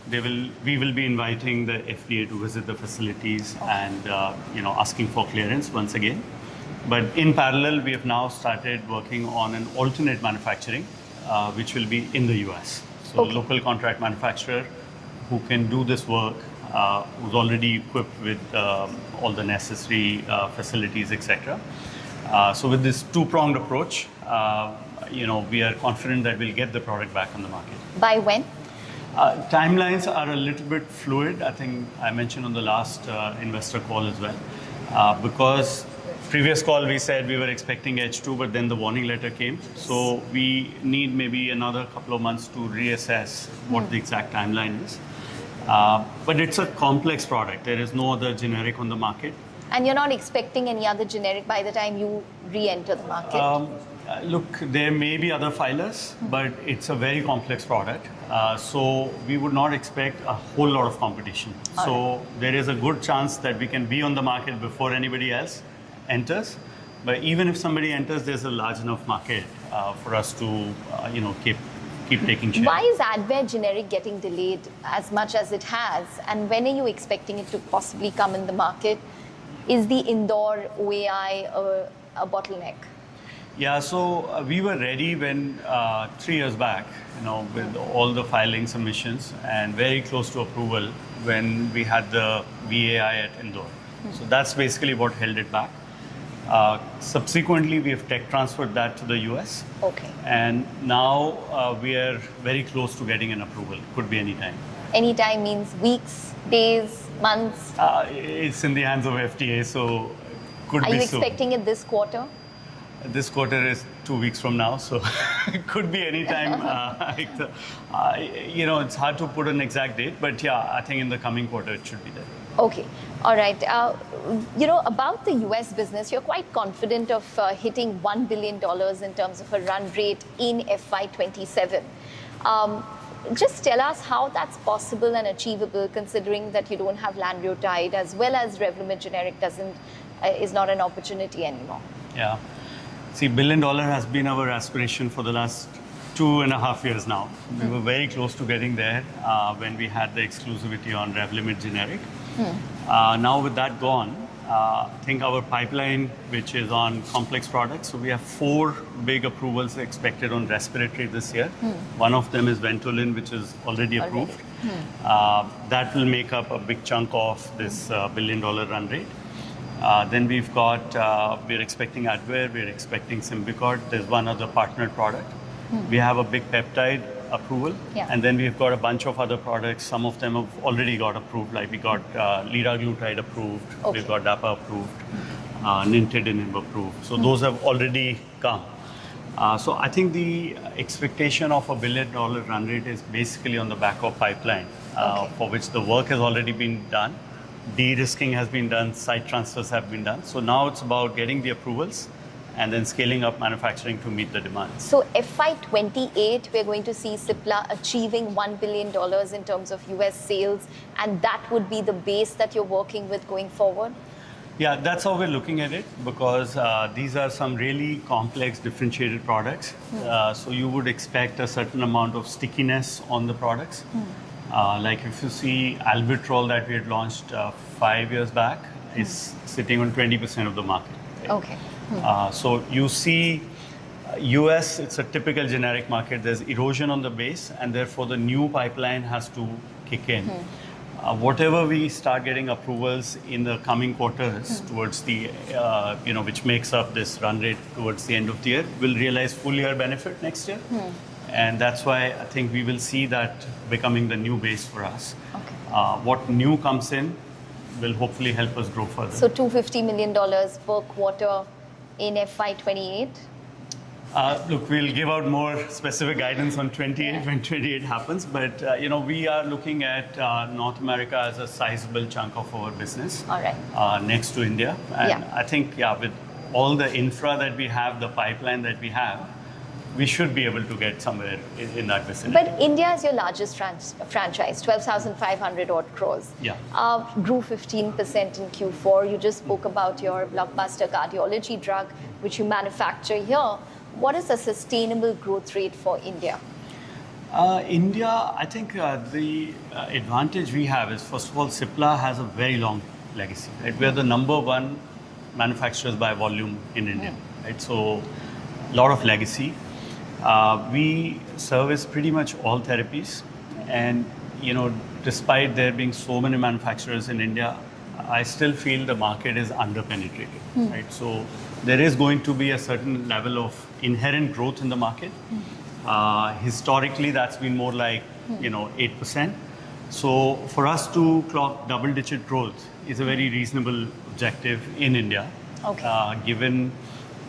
we will be inviting the FDA to visit the facilities and asking for clearance once again. But in parallel, we have now started working on an alternate manufacturing, which will be in the US. So local contract manufacturer who can do this work, who's already equipped with all the necessary facilities, etc. So with this two-pronged approach, we are confident that we'll get the product back on the market. By when? Timelines are a little bit fluid. I think I mentioned on the last investor call as well. Because previous call we said we were expecting H2, but then the warning letter came. So we need maybe another couple of months to reassess what the exact timeline is. But it's a complex product. There is no other generic on the market. And you're not expecting any other generic by the time you re-enter the market? Look, there may be other filers, but it's a very complex product. So we would not expect a whole lot of competition. So there is a good chance that we can be on the market before anybody else enters. But even if somebody enters, there's a large enough market for us to, keep taking share. Why is Advair generic getting delayed as much as it has? And when are you expecting it to possibly come in the market? Is the Indore OAI a bottleneck? Yeah, so we were ready when 3 years back, with all the filing submissions and very close to approval when we had the VAI at Indore. So that's basically what held it back. Subsequently, we have tech transferred that to the US. Okay. And now we are very close to getting an approval. Could be any time. Any time means weeks, days, months? It's in the hands of FDA, so could be soon. Are you soon. expecting it this quarter? This quarter is 2 weeks from now, so it could be any time. It's hard to put an exact date, but yeah, I think in the coming quarter it should be there. Okay. All right. About the US business, you're quite confident of hitting $1 billion in terms of a run rate in FY27. Just tell us how that's possible and achievable, considering that you don't have lanreotide as well as Revlimid generic is not an opportunity anymore. Yeah. See, $1 billion has been our aspiration for the last 2.5 years now. We were very close to getting there when we had the exclusivity on Revlimid generic. Now with that gone, I think our pipeline, which is on complex products, so we have 4 big approvals expected on respiratory this year. One of them is Ventolin, which is already approved. That will make up a big chunk of this $1 billion run rate. Then we've got, we're expecting Advair, we're expecting Symbicort. There's one other partnered product. We have a big peptide approval. And then we've got a bunch of other products. Some of them have already got approved, like we got liraglutide approved, we've got DAPA approved, nintedanib approved. So those have already come. So I think the expectation of $1 billion run rate is basically on the back of pipeline, for which the work has already been done. De-risking has been done, site transfers have been done. So now it's about getting the approvals and then scaling up manufacturing to meet the demand. So FY28, we're going to see Cipla achieving $1 billion in terms of US sales, and that would be the base that you're working with going forward? Yeah, that's how we're looking at it, because these are some really complex, differentiated products. So you would expect a certain amount of stickiness on the products. Like if you see Albuterol that we had launched 5 years back, is sitting on 20% of the market. Okay. So you see US, it's a typical generic market. There's erosion on the base, and therefore the new pipeline has to kick in. Whatever we start getting approvals in the coming quarters towards the, which makes up this run rate towards the end of the year, we'll realize full year benefit next year. And that's why I think we will see that becoming the new base for us. What new comes in will hopefully help us grow further. So $250 million per quarter in FY28? Look, we'll give out more specific guidance on 28 when 28 happens. But, we are looking at North America as a sizable chunk of our business. All right. Next to India. And I think, with all the infra that we have, the pipeline that we have, we should be able to get somewhere in that vicinity. But India is your largest franchise, 12,500 odd crores. Yeah. Grew 15% in Q4. You just spoke about your blockbuster cardiology drug, which you manufacture here. What is a sustainable growth rate for India? India, I think the advantage we have is, first of all, Cipla has a very long legacy. Right? We are the #1 manufacturers by volume in India. Right? So, a lot of legacy. We service pretty much all therapies, and despite there being so many manufacturers in India, I still feel the market is underpenetrated. Right? So there is going to be a certain level of inherent growth in the market. Historically, that's been more like 8%. So for us to clock double-digit growth is a very reasonable objective in India. Given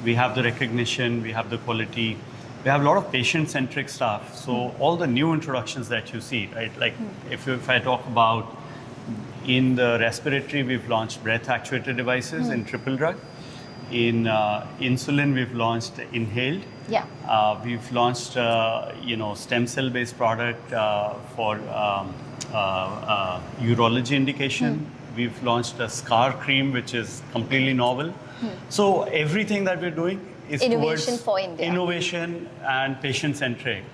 we have the recognition, we have the quality. We have a lot of patient-centric stuff. So all the new introductions that you see, right? Like if I talk about In the respiratory, we've launched breath actuator devices in triple drug. In insulin, we've launched inhaled. Yeah. We've launched, stem cell-based product for urology indication. We've launched a scar cream, which is completely novel. So everything that we're doing is Innovation towards for India. innovation and patient-centric.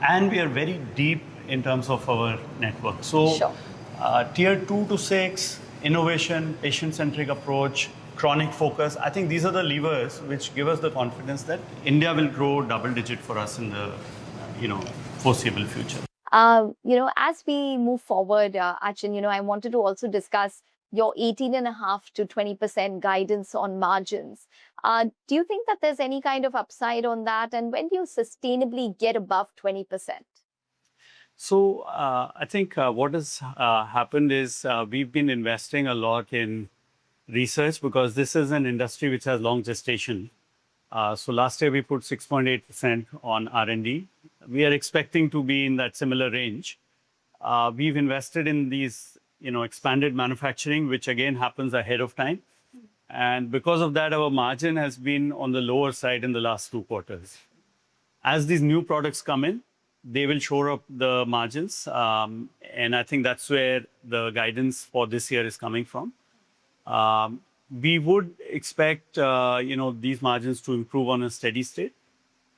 And we are very deep in terms of our network. So tier 2 to 6, innovation, patient-centric approach, chronic focus. I think these are the levers which give us the confidence that India will grow double-digit for us in the, foreseeable future. As we move forward, Achin, I wanted to also discuss your 18.5 to 20% guidance on margins. Do you think that there's any kind of upside on that? And when do you sustainably get above 20%? So I think what has happened is we've been investing a lot in research because this is an industry which has long gestation. So last year we put 6.8% on R&D. We are expecting to be in that similar range. We've invested in these, expanded manufacturing, which again happens ahead of time. And because of that, our margin has been on the lower side in the last 2 quarters. As these new products come in, they will shore up the margins. And I think that's where the guidance for this year is coming from. We would expect, these margins to improve on a steady state.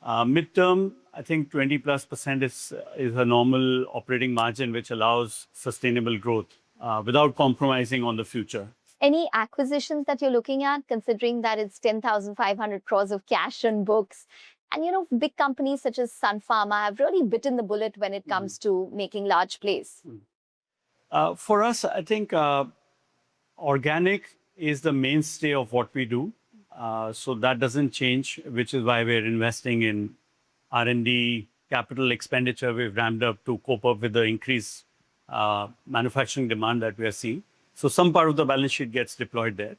Midterm, I think 20+% is a normal operating margin, which allows sustainable growth without compromising on the future. Any acquisitions that you're looking at, considering that it's 10,500 crores of cash on books? And, big companies such as Sun Pharma have really bitten the bullet when it comes to making large plays. For us, I think organic is the mainstay of what we do. So that doesn't change, which is why we're investing in R&D, capital expenditure. We've ramped up to cope up with the increased manufacturing demand that we are seeing. So some part of the balance sheet gets deployed there.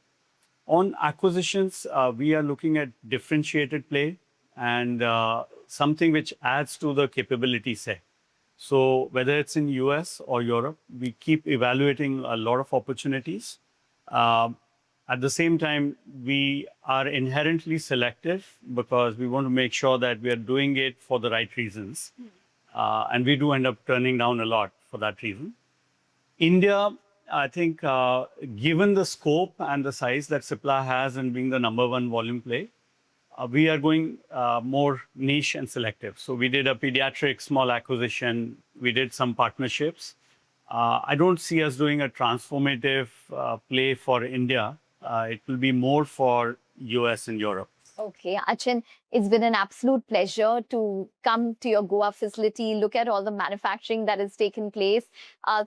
On acquisitions, we are looking at differentiated play and something which adds to the capability set. So whether it's in US or Europe, we keep evaluating a lot of opportunities. At the same time, we are inherently selective because we want to make sure that we are doing it for the right reasons. And we do end up turning down a lot for that reason. India, I think, given the scope and the size that Cipla has and being the #1 volume play, we are going more niche and selective. So we did a pediatric small acquisition. We did some partnerships. I don't see us doing a transformative play for India. It will be more for US and Europe. Okay, Achin, it's been an absolute pleasure to come to your Goa facility, look at all the manufacturing that has taken place.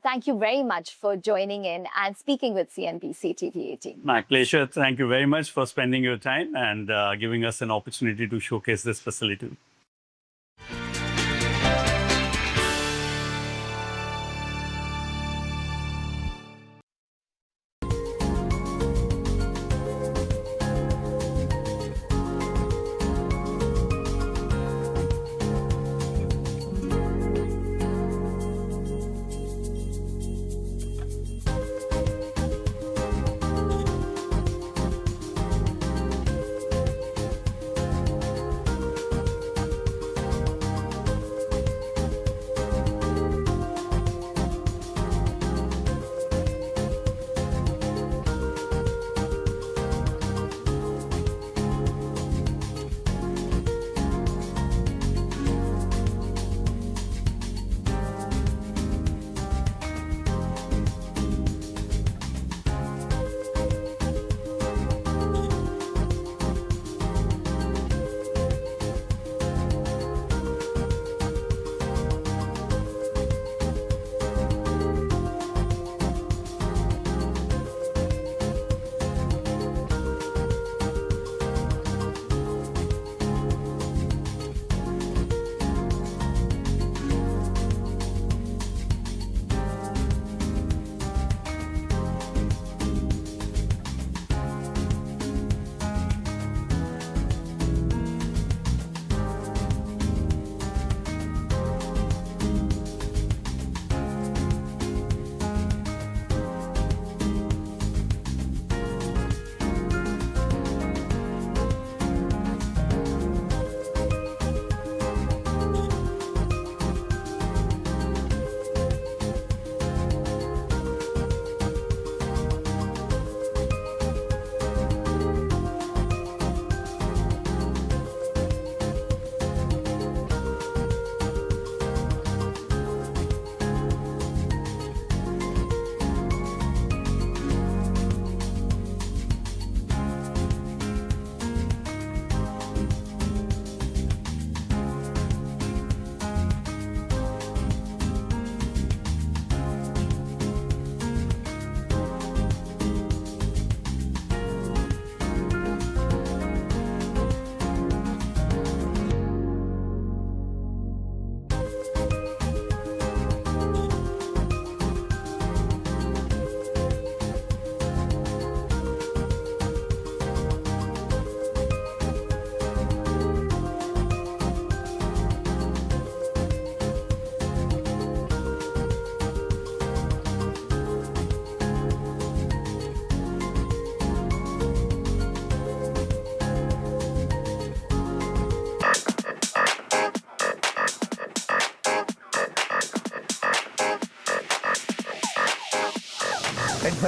Thank you very much for joining in and speaking with CNBC TV 18. My pleasure. Thank you very much for spending your time and giving us an opportunity to showcase this facility.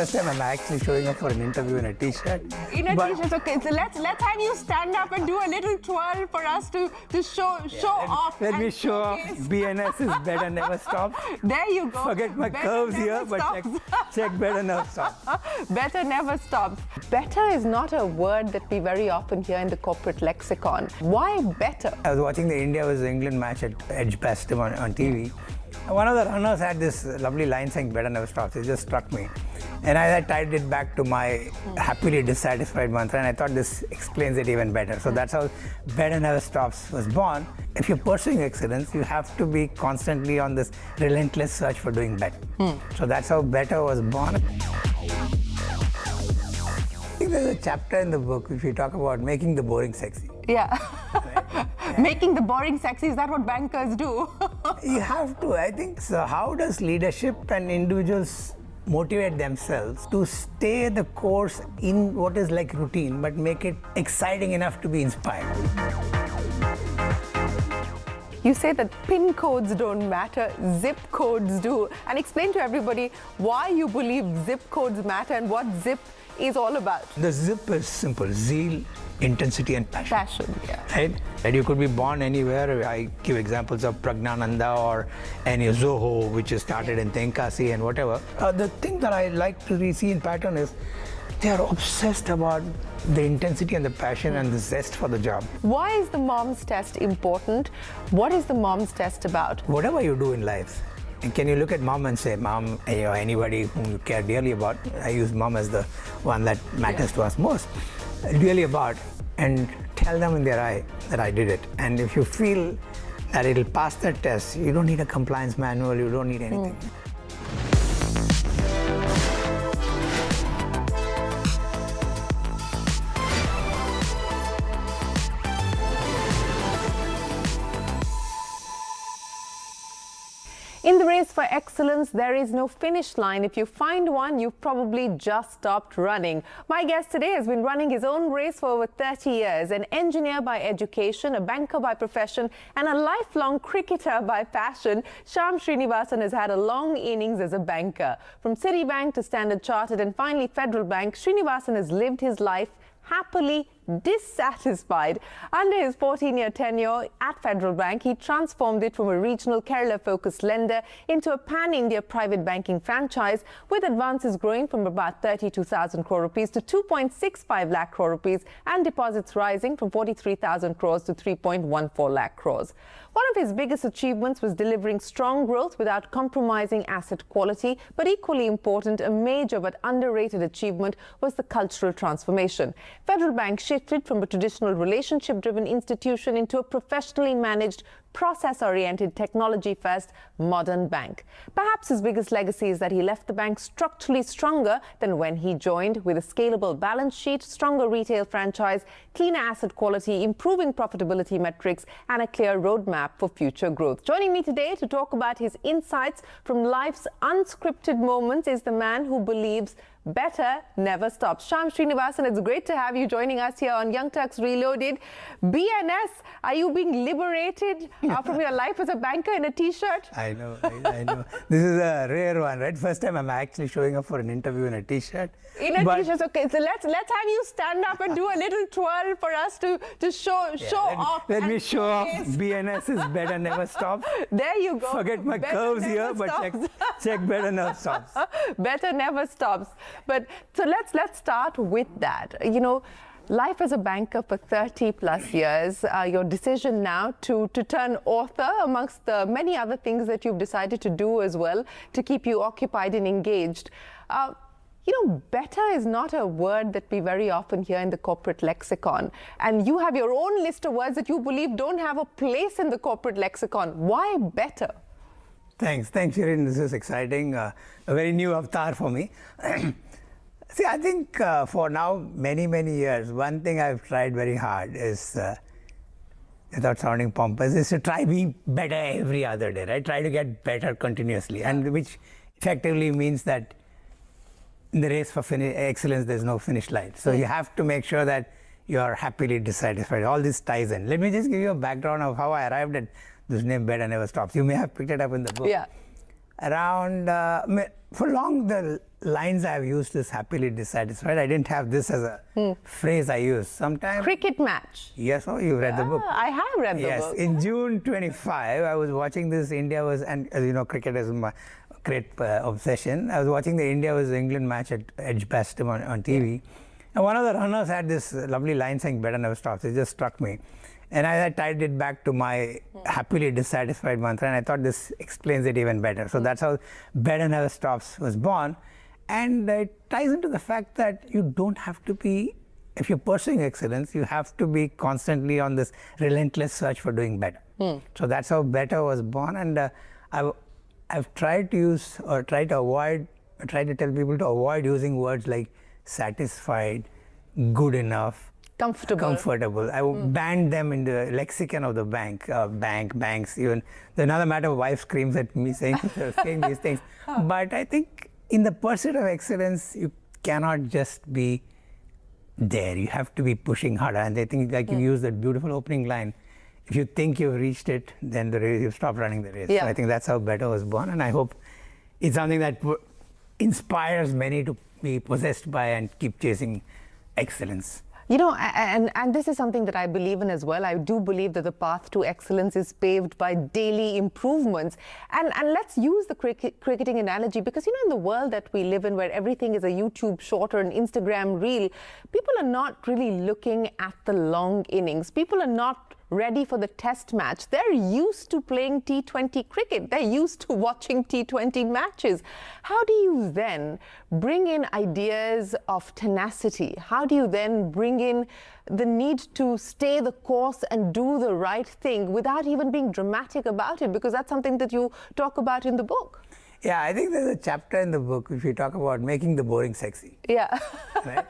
first time I'm actually showing up for an interview in a t-shirt. In a t-shirt, okay. So let's have you stand up and do a little twirl for us to show off. Let me show off. BNS is better never stops. There you go. Forget my curves here, but check better never stops. Better never stops. Better is not a word that we very often hear in the corporate lexicon. Why better? I was watching the India vs England match at Edgbaston on TV. One of the runners had this lovely line saying better never stops. It just struck me. And I tied it back to my happily dissatisfied mantra, and I thought this explains it even better. So that's how better never stops was born. If you're pursuing excellence, you have to be constantly on this relentless search for doing better. So that's how better was born. I think there's a chapter in the book which we talk about making the boring sexy. Yeah. Making the boring sexy, is that what bankers do? You have to, I think. So how does leadership and individuals motivate themselves to stay the course in what is like routine, but make it exciting enough to be inspired? You say that PIN codes don't matter, zip codes do. And explain to everybody why you believe zip codes matter and what zip is all about. The zip is simple: zeal, intensity, and passion. Passion, yeah. Right? And you could be born anywhere. I give examples of Pragnananda or any Zoho, which is started in Tenkasi and whatever. The thing that I like to see in pattern is they are obsessed about the intensity and the passion and the zest for the job. Why is the mom's test important? What is the mom's test about? Whatever you do in life, and can you look at mom and say, mom, anybody whom you care dearly about, I use mom as the one that matters to us most, really about, and tell them in their eye that I did it. And if you feel that it'll pass that test, you don't need a compliance manual, you don't need anything. In the race for excellence, there is no finish line. If you find one, you've probably just stopped running. My guest today has been running his own race for over 30 years. An engineer by education, a banker by profession, and a lifelong cricketer by passion, Shyam Srinivasan has had a long innings as a banker. From Citibank to Standard Chartered and finally Federal Bank, Srinivasan has lived his life happily dissatisfied. Under his 14-year tenure at Federal Bank, he transformed it from a regional Kerala-focused lender into a pan-India private banking franchise, with advances growing from about 32,000 crore rupees to 2.65 lakh crore rupees and deposits rising from 43,000 crores to 3.14 lakh crores. One of his biggest achievements was delivering strong growth without compromising asset quality, but equally important, a major but underrated achievement was the cultural transformation. Federal Bank shifted from a traditional relationship-driven institution into a professionally managed, process-oriented, technology-first modern bank. Perhaps his biggest legacy is that he left the bank structurally stronger than when he joined, with a scalable balance sheet, stronger retail franchise, cleaner asset quality, improving profitability metrics, and a clear roadmap for future growth. Joining me today to talk about his insights from life's unscripted moments is the man who believes better never stops. Shyam Srinivasan, it's great to have you joining us here on Young Turks Reloaded. BNS, are you being liberated from your life as a banker in a t-shirt? I know. This is a rare one, right? First time I'm actually showing up for an interview in a t-shirt. In a t-shirt, okay. So let's have you stand up and do a little twirl for us to show off. Let me show off. BNS is better never stops. There you go. Forget my curves here, but check better never stops. Better never stops. But so let's start with that. You know, life as a banker for 30 plus years, your decision now to turn author, amongst the many other things that you've decided to do as well to keep you occupied and engaged. You know, better is not a word that we very often hear in the corporate lexicon. And you have your own list of words that you believe don't have a place in the corporate lexicon. Why better? Thanks, Shirin. This is exciting. A very new avatar for me. See, I think for now, many years, one thing I've tried very hard is, without sounding pompous, is to try being better every other day, right? Try to get better continuously, and which effectively means that in the race for excellence, there's no finish line. So you have to make sure that you are happily dissatisfied. All this ties in. Let me just give you a background of how I arrived at this name, Better Never Stops. You may have picked it up in the book. Yeah. around, for long the lines I've used is happily dissatisfied. I didn't have this as a phrase I used. Sometimes Cricket match. Yes, oh, you read the book. I have read the book. Yes, in June 25, I was watching this. India was, and as you know, cricket is my great obsession. I was watching the India vs England match at Edgbaston on TV, and one of the runners had this lovely line saying "better never stops." It just struck me, and I tied it back to my happily dissatisfied mantra, and I thought this explains it even better. So that's how "better never stops" was born, and it ties into the fact that you don't have to be. If you're pursuing excellence, you have to be constantly on this relentless search for doing better. So that's how better was born, and I've tried to use or try to tell people to avoid using words like satisfied, good enough, comfortable. I banned them in the lexicon of the banks. Even another matter, wife screams at me saying these things. But I think in the pursuit of excellence, you cannot just be there. You have to be pushing harder. And I think, like you used that beautiful opening line, if you think you've reached it, then the race, you stop running the race. Yeah. So I think that's how Better was born, and I hope it's something that inspires many to be possessed by and keep chasing excellence. You know, and this is something that I believe in as well. I do believe that the path to excellence is paved by daily improvements. And let's use the cricketing analogy, because, you know, in the world that we live in, where everything is a YouTube short or an Instagram reel, people are not really looking at the long innings. People are not ready for the test match. They're used to playing T20 cricket. They're used to watching T20 matches. How do you then bring in ideas of tenacity? How do you then bring in the need to stay the course and do the right thing without even being dramatic about it? Because that's something that you talk about in the book. Yeah, I think there's a chapter in the book which we talk about making the boring sexy. Yeah. Right?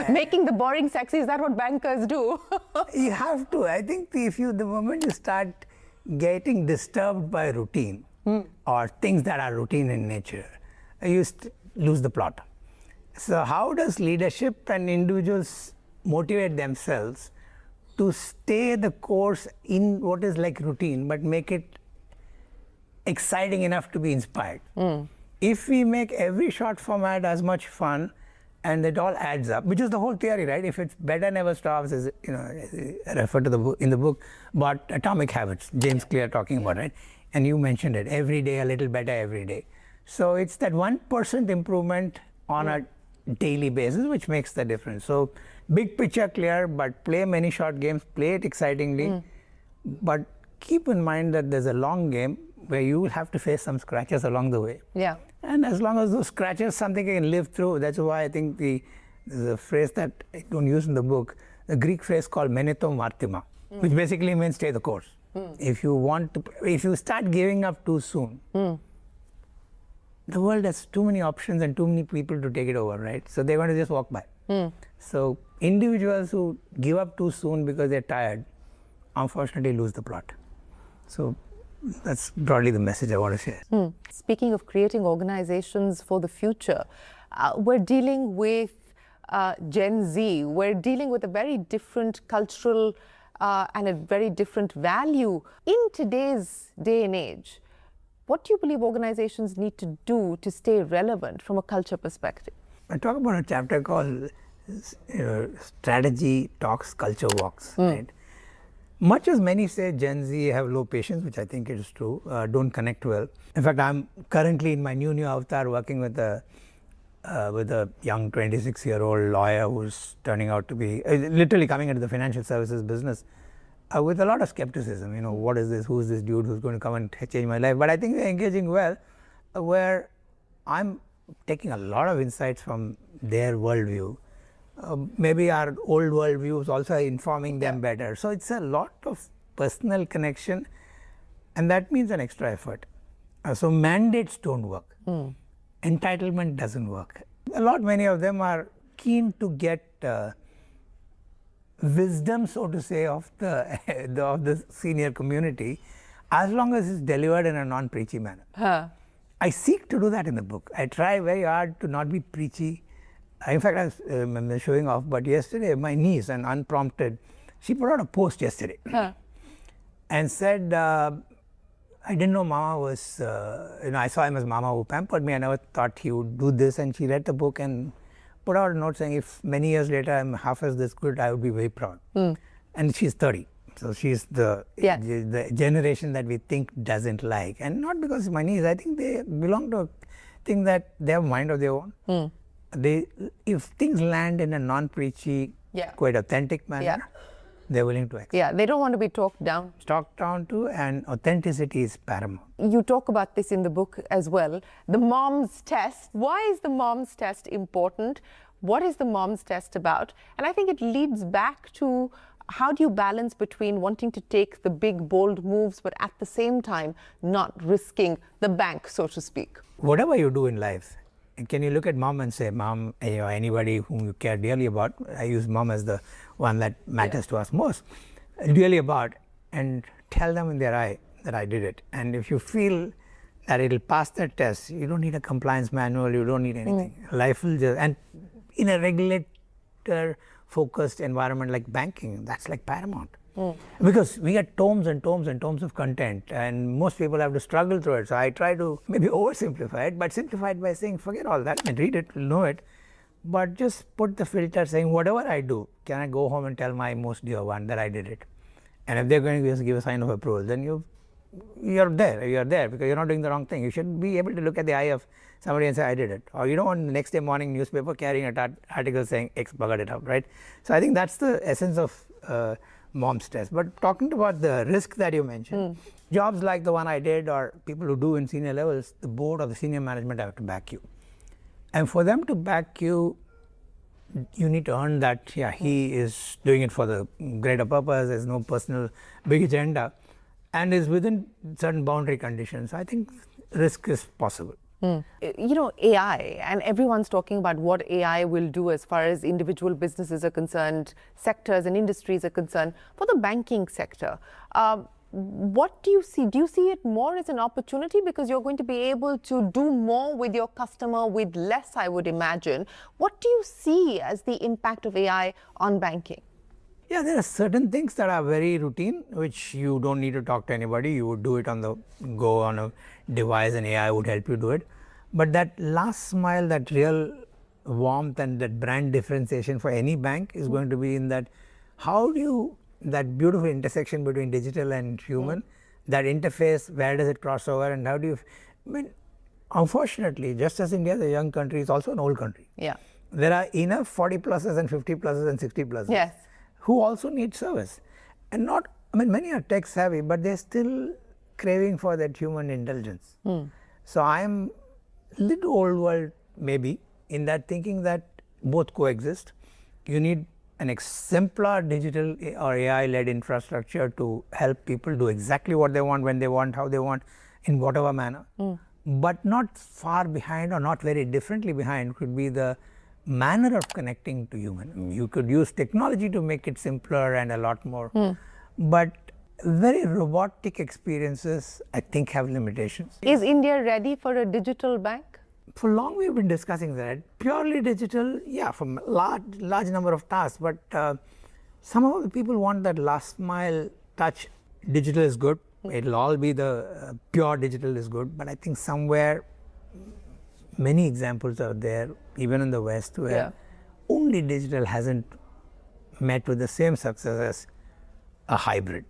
Making the boring sexy, is that what bankers do? You have to. I think the moment you start getting disturbed by routine or things that are routine in nature, you lose the plot. So how does leadership and individuals motivate themselves to stay the course in what is like routine, but make it exciting enough to be inspired? If we make every short format as much fun, and it all adds up, which is the whole theory, right? If it's better never stops, is, you know, I refer to the book in the book, but Atomic Habits, James Clear talking about, right? And you mentioned it, every day a little better every day. So it's that 1% improvement on a daily basis which makes the difference. So big picture clear, but play many short games, play it excitingly, but keep in mind that there's a long game where you will have to face some scratches along the way. Yeah. And as long as those scratches, something you can live through. That's why I think there's a phrase that I don't use in the book, the Greek phrase called meneto martima, which basically means stay the course. If you start giving up too soon, the world has too many options and too many people to take it over, right? So they're going to just walk by. So individuals who give up too soon because they're tired, unfortunately lose the plot. So that's broadly the message I want to share. Speaking of creating organizations for the future, we're dealing with Gen Z. We're dealing with a very different cultural and a very different value. In today's day and age, what do you believe organizations need to do to stay relevant from a culture perspective? I talk about a chapter called Strategy Talks, Culture Walks, right? Much as many say Gen Z have low patience, which I think is true, don't connect well. In fact, I'm currently in my new avatar working with a young 26-year-old lawyer who's turning out to be literally coming into the financial services business with a lot of skepticism. You know, what is this? Who's this dude who's going to come and change my life? But I think we're engaging well, where I'm taking a lot of insights from their worldview. Maybe our old worldview is also informing them better. So it's a lot of personal connection, and that means an extra effort. So mandates don't work. Entitlement doesn't work. Many of them are keen to get wisdom, so to say, of the senior community, as long as it's delivered in a non-preachy manner. I seek to do that in the book. I try very hard to not be preachy. In fact, I was showing off, but yesterday my niece, and unprompted, she put out a post yesterday and said, I didn't know Mama was, I saw him as Mama who pampered me. I never thought he would do this. And she read the book and put out a note saying, if many years later I'm half as this good, I would be very proud. And she's 30. So she's the generation that we think doesn't like. And not because of my niece. I think they belong to a thing that they have a mind of their own. If things land in a non-preachy, quite authentic manner, they're willing to accept. Yeah, they don't want to be talked down. Talked down to, and authenticity is paramount. You talk about this in the book as well. The mom's test. Why is the mom's test important? What is the mom's test about? And I think it leads back to how do you balance between wanting to take the big, bold moves, but at the same time not risking the bank, so to speak? Whatever you do in life, can you look at mom and say, Mom, anybody whom you care dearly about, I use mom as the one that matters to us most, dearly about, and tell them in their eye that I did it. And if you feel that it'll pass that test, you don't need a compliance manual, you don't need anything. Life will just, and in a regulator-focused environment like banking, that's like paramount. Because we get tomes and tomes and tomes of content, and most people have to struggle through it. So I try to maybe oversimplify it, but simplify it by saying, forget all that, I mean, read it, know it, but just put the filter saying, whatever I do, can I go home and tell my most dear one that I did it? And if they're going to give a sign of approval, then you're there because you're not doing the wrong thing. You should be able to look at the eye of somebody and say, I did it. Or you don't want the next day morning newspaper carrying an article saying X buggered it up, right? So I think that's the essence of mom's test. But talking about the risk that you mentioned, jobs like the one I did or people who do in senior levels, the board or the senior management have to back you. And for them to back you, you need to earn that, he is doing it for the greater purpose, there's no personal big agenda, and is within certain boundary conditions. I think risk is possible. AI, and everyone's talking about what AI will do as far as individual businesses are concerned, sectors and industries are concerned. For the banking sector, what do you see? Do you see it more as an opportunity because you're going to be able to do more with your customer with less, I would imagine? What do you see as the impact of AI on banking? Yeah, there are certain things that are very routine, which you don't need to talk to anybody. You would do it on the go on a device and AI would help you do it. But that last mile, that real warmth and that brand differentiation for any bank is going to be in that, how do you, that beautiful intersection between digital and human, that interface, where does it cross over and how do you, I mean, unfortunately, just as India is a young country, it's also an old country. There are enough 40 pluses and 50 pluses and 60 pluses who also need service. And not, I mean, many are tech savvy, but they're still craving for that human indulgence. So I'm a little old world maybe in that thinking that both coexist. You need an exemplar digital or AI-led infrastructure to help people do exactly what they want, when they want, how they want, in whatever manner. But not far behind or not very differently behind could be the manner of connecting to human. You could use technology to make it simpler and a lot more, but very robotic experiences, I think, have limitations. Is India ready for a digital bank? For long we've been discussing that. Purely digital, from a large number of tasks, but some of the people want that last mile touch. Digital is good. It'll all be the pure digital is good, but I think somewhere many examples are there, even in the West, where only digital hasn't met with the same success as a hybrid.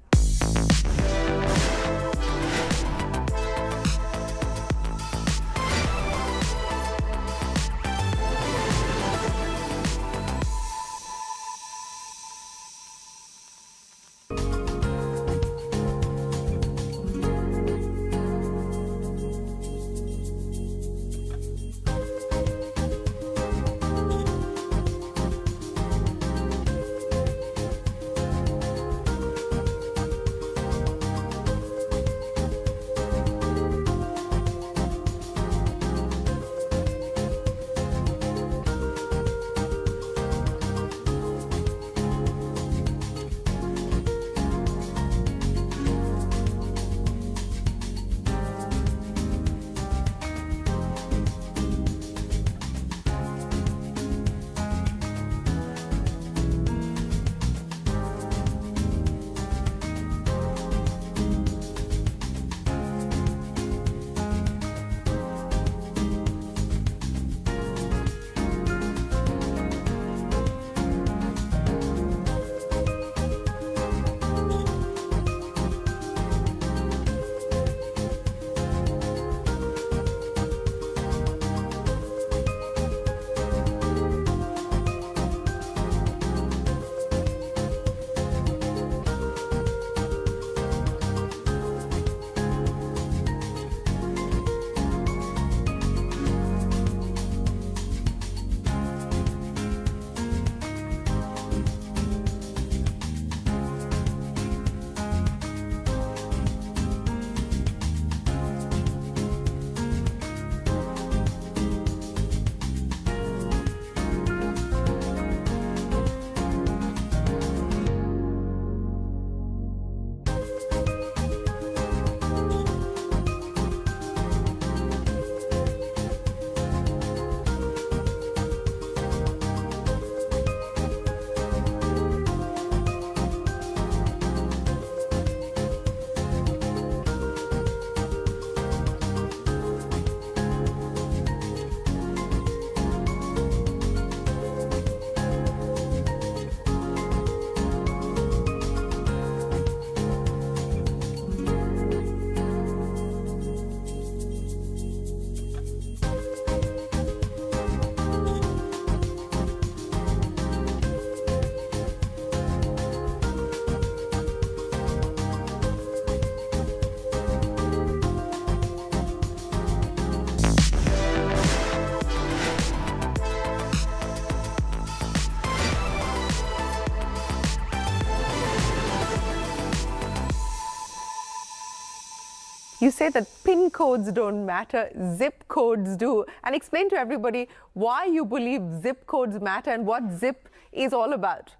You say that PIN codes don't matter, zip codes do. And explain to everybody why you believe zip codes matter and what zip is all about.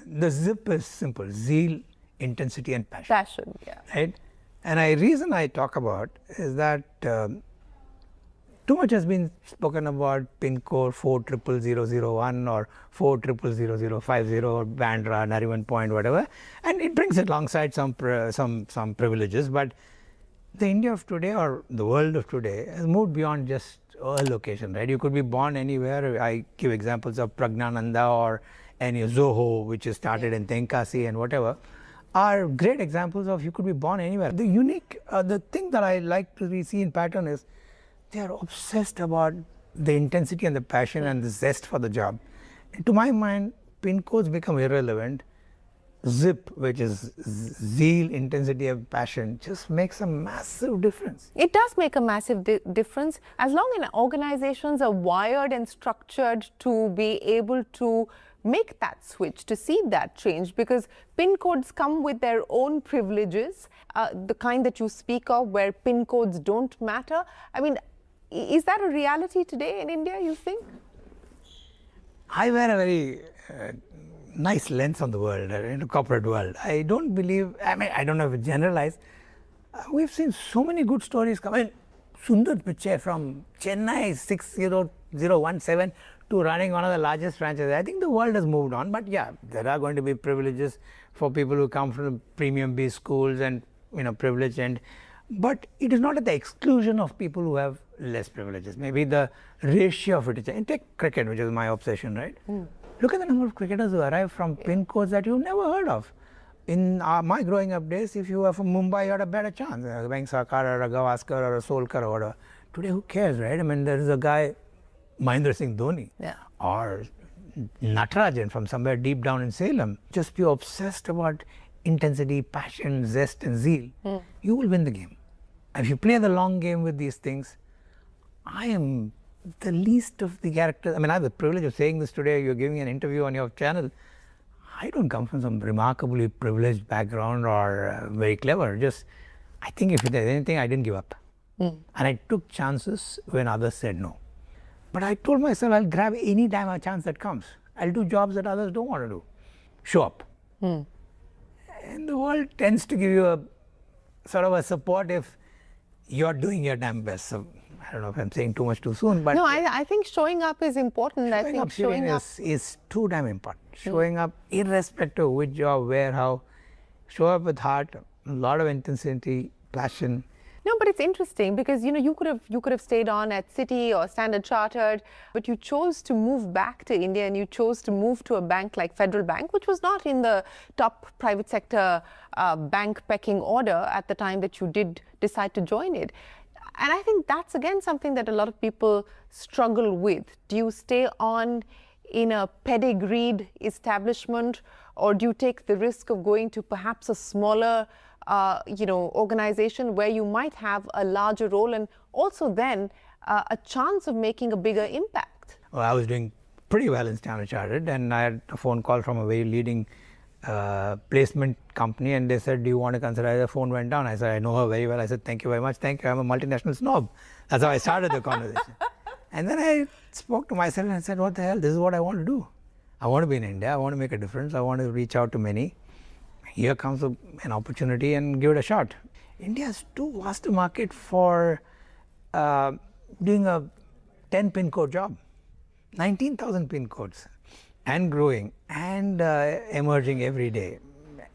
The zip is simple: zeal, intensity, and passion. Passion, yeah. Right? And the reason I talk about is that too much has been spoken about PIN code 40001 or 4000050 or Bandra, Nariman Point, whatever, and it brings it alongside some privileges. But the India of today or the world of today has moved beyond just a location, right? You could be born anywhere. I give examples of Pragnananda or any Zoho, which is started in Tenkasi and whatever, are great examples of you could be born anywhere. The unique, the thing that I like to see in pattern is they are obsessed about the intensity and the passion and the zest for the job. And to my mind, PIN codes become irrelevant. Zip, which is zeal, intensity, and passion, just makes a massive difference. It does make a massive difference as long as organizations are wired and structured to be able to make that switch, to see that change, because PIN codes come with their own privileges, the kind that you speak of where PIN codes don't matter. I mean, is that a reality today in India, you think? I wear a very nice lens on the world, in the corporate world. I don't believe, I mean, I don't know if it's generalized. We've seen so many good stories come in. Sundar Pichai from Chennai 60017 to running one of the largest franchises. I think the world has moved on, but yeah, there are going to be privileges for people who come from premium B schools and, privilege, but it is not at the exclusion of people who have less privileges. Maybe the ratio of it is, and take cricket, which is my obsession, right? Look at the number of cricketers who arrive from PIN codes that you've never heard of. In my growing up days, if you were from Mumbai, you had a better chance. Bank Sarkar or a Gavaskar or a Solkar or whatever. Today, who cares, right? I mean, there is a guy, Mahendra Singh Dhoni, or Natarajan from somewhere deep down in Salem. Just be obsessed about intensity, passion, zest, and zeal. You will win the game. If you play the long game with these things, I am the least of the characters. I mean, I have the privilege of saying this today. You're giving an interview on your channel. I don't come from some remarkably privileged background or very clever. Just, I think if there's anything, I didn't give up. And I took chances when others said no. But I told myself I'll grab any damn a chance that comes. I'll do jobs that others don't want to do. Show up. And the world tends to give you a sort of a support if you're doing your damn best. So I don't know if I'm saying too much too soon, but no, I think showing up is important. I think showing up is too damn important. Showing up, irrespective of which job, where, how, show up with heart, a lot of intensity, passion. No, but it's interesting because you could have stayed on at Citi or Standard Chartered, but you chose to move back to India and you chose to move to a bank like Federal Bank, which was not in the top private sector bank pecking order at the time that you did decide to join it. And I think that's again something that a lot of people struggle with. Do you stay on in a pedigreed establishment, or do you take the risk of going to perhaps a smaller organization where you might have a larger role and also then a chance of making a bigger impact? Well, I was doing pretty well in Standard Chartered, and I had a phone call from a very leading placement company, and they said, do you want to consider? The phone went down. I said, I know her very well. I said, thank you very much. Thank you. I'm a multinational snob. That's how I started the conversation. And then I spoke to myself and said, what the hell? This is what I want to do. I want to be in India. I want to make a difference. I want to reach out to many. Here comes an opportunity and give it a shot. India is too vast a market for doing a 10 PIN code job. 19,000 PIN codes and growing and emerging every day.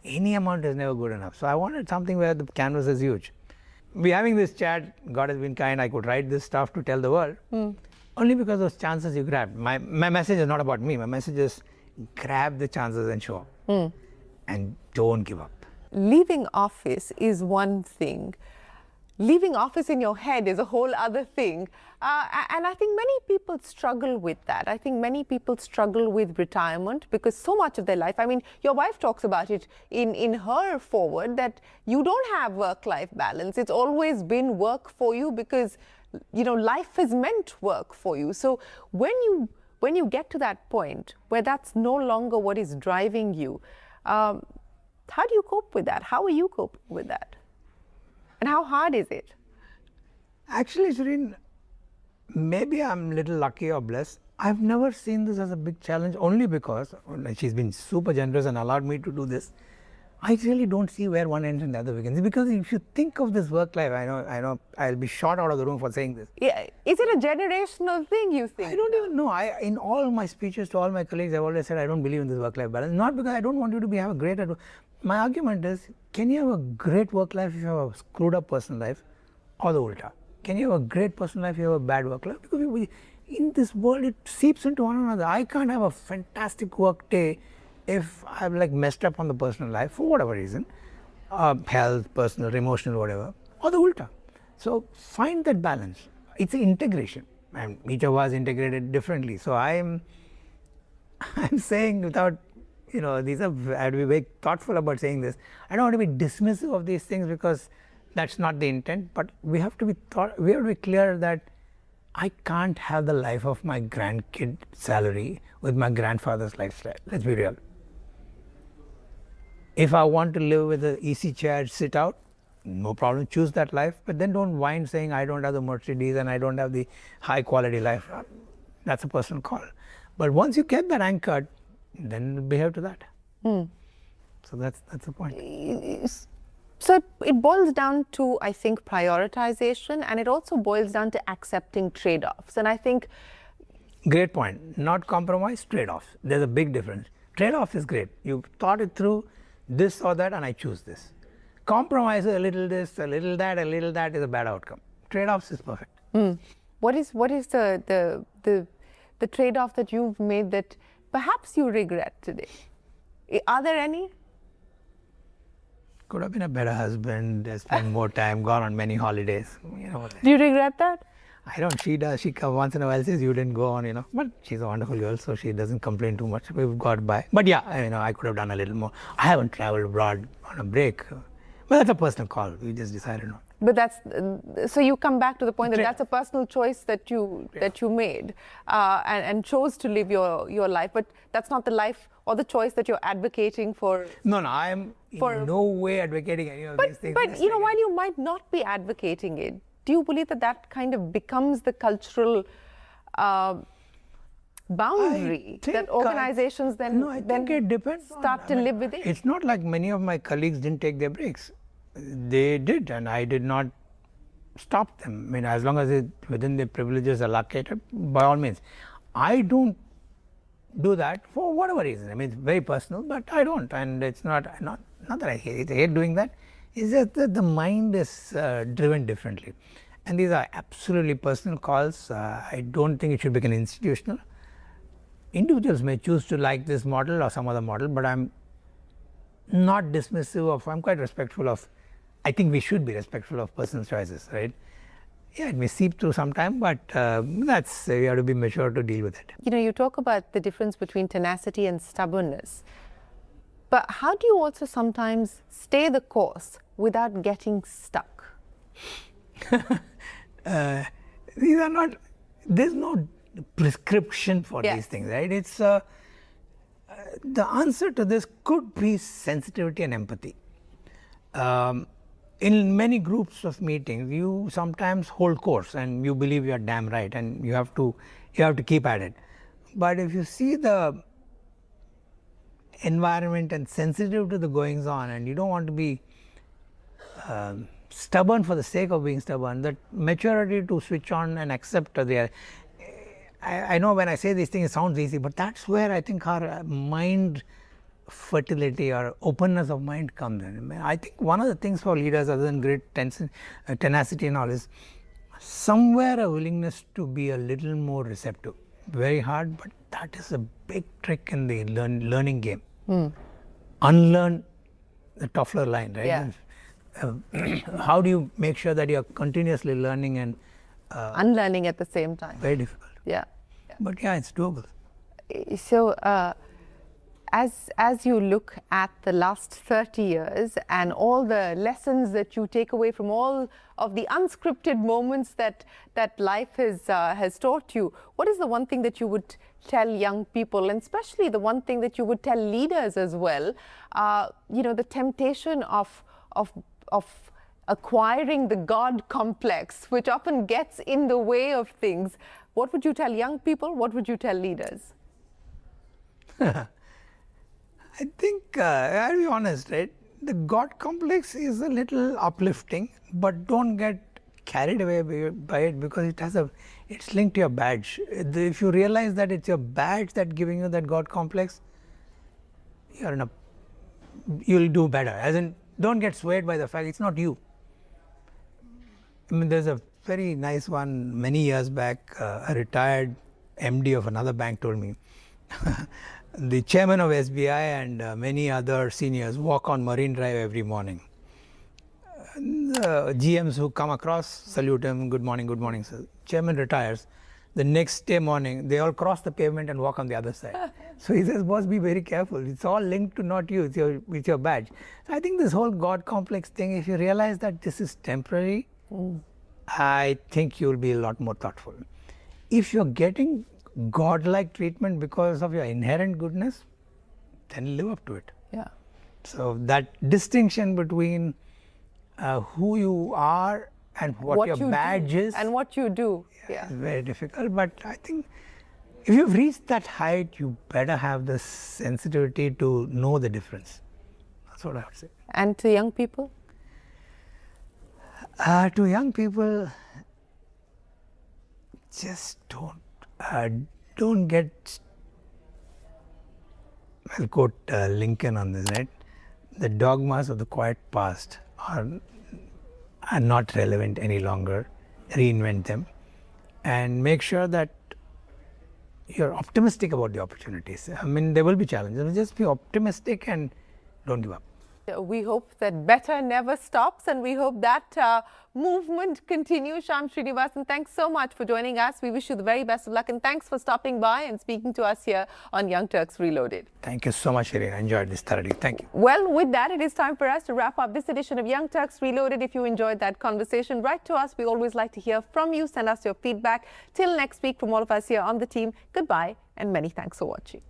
Any amount is never good enough. So I wanted something where the canvas is huge. We're having this chat. God has been kind. I could write this stuff to tell the world. Only because those chances you grabbed. My message is not about me. My message is grab the chances and show up. And don't give up. Leaving office is one thing. Leaving office in your head is a whole other thing. And I think many people struggle with that. I think many people struggle with retirement because so much of their life, I mean, your wife talks about it in her forward that you don't have work-life balance. It's always been work for you because, life is meant work for you. So when you get to that point where that's no longer what is driving you, how do you cope with that? How are you coping with that? And how hard is it? Actually, Shireen, maybe I'm a little lucky or blessed. I've never seen this as a big challenge only because she's been super generous and allowed me to do this. I really don't see where one ends and the other begins. Because if you think of this work life, I know I'll be shot out of the room for saying this. Yeah, is it a generational thing, you think? I don't even know. In all my speeches to all my colleagues, I've always said I don't believe in this work-life balance. Not because I don't want you to have a great... My argument is, can you have a great work life if you have a screwed up personal life, or the ulta? Can you have a great personal life if you have a bad work life? Because in this world, it seeps into one another. I can't have a fantastic work day if I've messed up on the personal life for whatever reason, health, personal, emotional, whatever, or the ulta. So find that balance. It's an integration, and each of us integrated differently. So I'm saying without, I have to be very thoughtful about saying this. I don't want to be dismissive of these things because that's not the intent. But we have to be clear that I can't have the life of my grandkid salary with my grandfather's lifestyle. Let's be real. If I want to live with an easy chair, sit out, no problem, choose that life. But then don't whine saying I don't have the Mercedes and I don't have the high quality life. That's a personal call. But once you get that anchored, then behave to that. So that's the point. So it boils down to, I think, prioritization, and it also boils down to accepting trade-offs. And I think... Great point. Not compromise, trade-offs. There's a big difference. Trade-off is great. You thought it through, this or that, and I choose this. Compromise a little this, a little that is a bad outcome. Trade-offs is perfect. What is the trade-off that you've made that perhaps you regret today? Are there any? Could have been a better husband, spent more time, gone on many holidays. Do you regret that? I don't. She does. She comes once in a while, says you didn't go on, But she's a wonderful girl, so she doesn't complain too much. We've got by. But yeah, I could have done a little more. I haven't traveled abroad on a break. But that's a personal call. We just decided not. But that's so you come back to the point that that's a personal choice that you made and chose to live your life. But that's not the life or the choice that you're advocating for. No, I am in no way advocating any of these things. But while you might not be advocating it, do you believe that kind of becomes the cultural boundary that organizations then it depends start to live within? It's not like many of my colleagues didn't take their breaks. They did, and I did not stop them. As long as it's within the privileges allocated, by all means. I don't do that for whatever reason. It's very personal, but I don't, and it's not that I hate doing that. It's just that the mind is driven differently, and these are absolutely personal calls. I don't think it should become institutional. Individuals may choose to like this model or some other model, but I'm not dismissive of. I'm quite respectful of. I think we should be respectful of personal choices, right? Yeah, it may seep through sometime, but that's we have to be mature to deal with it. You talk about the difference between tenacity and stubbornness, but how do you also sometimes stay the course without getting stuck? These are not. There's no prescription for these things, right? It's the answer to this could be sensitivity and empathy. In many groups of meetings, you sometimes hold course and you believe you are damn right, and you have to keep at it. But if you see the environment and sensitive to the goings on, and you don't want to be stubborn for the sake of being stubborn, that maturity to switch on and accept the. I know when I say these things, it sounds easy, but that's where I think our mind fertility or openness of mind comes in. I think one of the things for leaders, other than great tenacity and all, is somewhere a willingness to be a little more receptive. Very hard, but that is a big trick in the learning game. Unlearn the Toffler line, right? Yeah. How do you make sure that you're continuously learning and unlearning at the same time? Very difficult. Yeah. But yeah, it's doable. So as you look at the last 30 years and all the lessons that you take away from all of the unscripted moments that life has taught you, what is the one thing that you would tell young people, and especially the one thing that you would tell leaders as well? The temptation of acquiring the God complex, which often gets in the way of things. What would you tell young people? What would you tell leaders? I think, I'll be honest, right? The God complex is a little uplifting, but don't get carried away by it because it's linked to your badge. If you realize that it's your badge that's giving you that God complex, you'll do better. As in, don't get swayed by the fact it's not you. I mean, there's a very nice one many years back. A retired MD of another bank told me, the chairman of SBI and many other seniors walk on Marine Drive every morning. The GMs who come across salute him, good morning, sir. Chairman retires. The next day morning, they all cross the pavement and walk on the other side. So he says, boss, be very careful. It's all linked to not you, it's your badge. So I think this whole God complex thing, if you realize that this is temporary, I think you'll be a lot more thoughtful. If you're getting God-like treatment because of your inherent goodness, then live up to it. Yeah. So that distinction between who you are and what your badge is and what you do, is very difficult. But I think if you've reached that height, you better have the sensitivity to know the difference. That's what I would say. And to young people? To young people, just don't get, I'll quote Lincoln on this, right? The dogmas of the quiet past are not relevant any longer. Reinvent them and make sure that you're optimistic about the opportunities. I mean, there will be challenges. Just be optimistic and don't give up. We hope that better never stops, and we hope that movement continues. Shyam Srinivasan, thanks so much for joining us. We wish you the very best of luck, and thanks for stopping by and speaking to us here on Young Turks Reloaded. Thank you so much, Shireen. I enjoyed this thoroughly. Thank you. Well, with that, it is time for us to wrap up this edition of Young Turks Reloaded. If you enjoyed that conversation, write to us. We always like to hear from you. Send us your feedback. Till next week, from all of us here on the team, goodbye and many thanks for watching.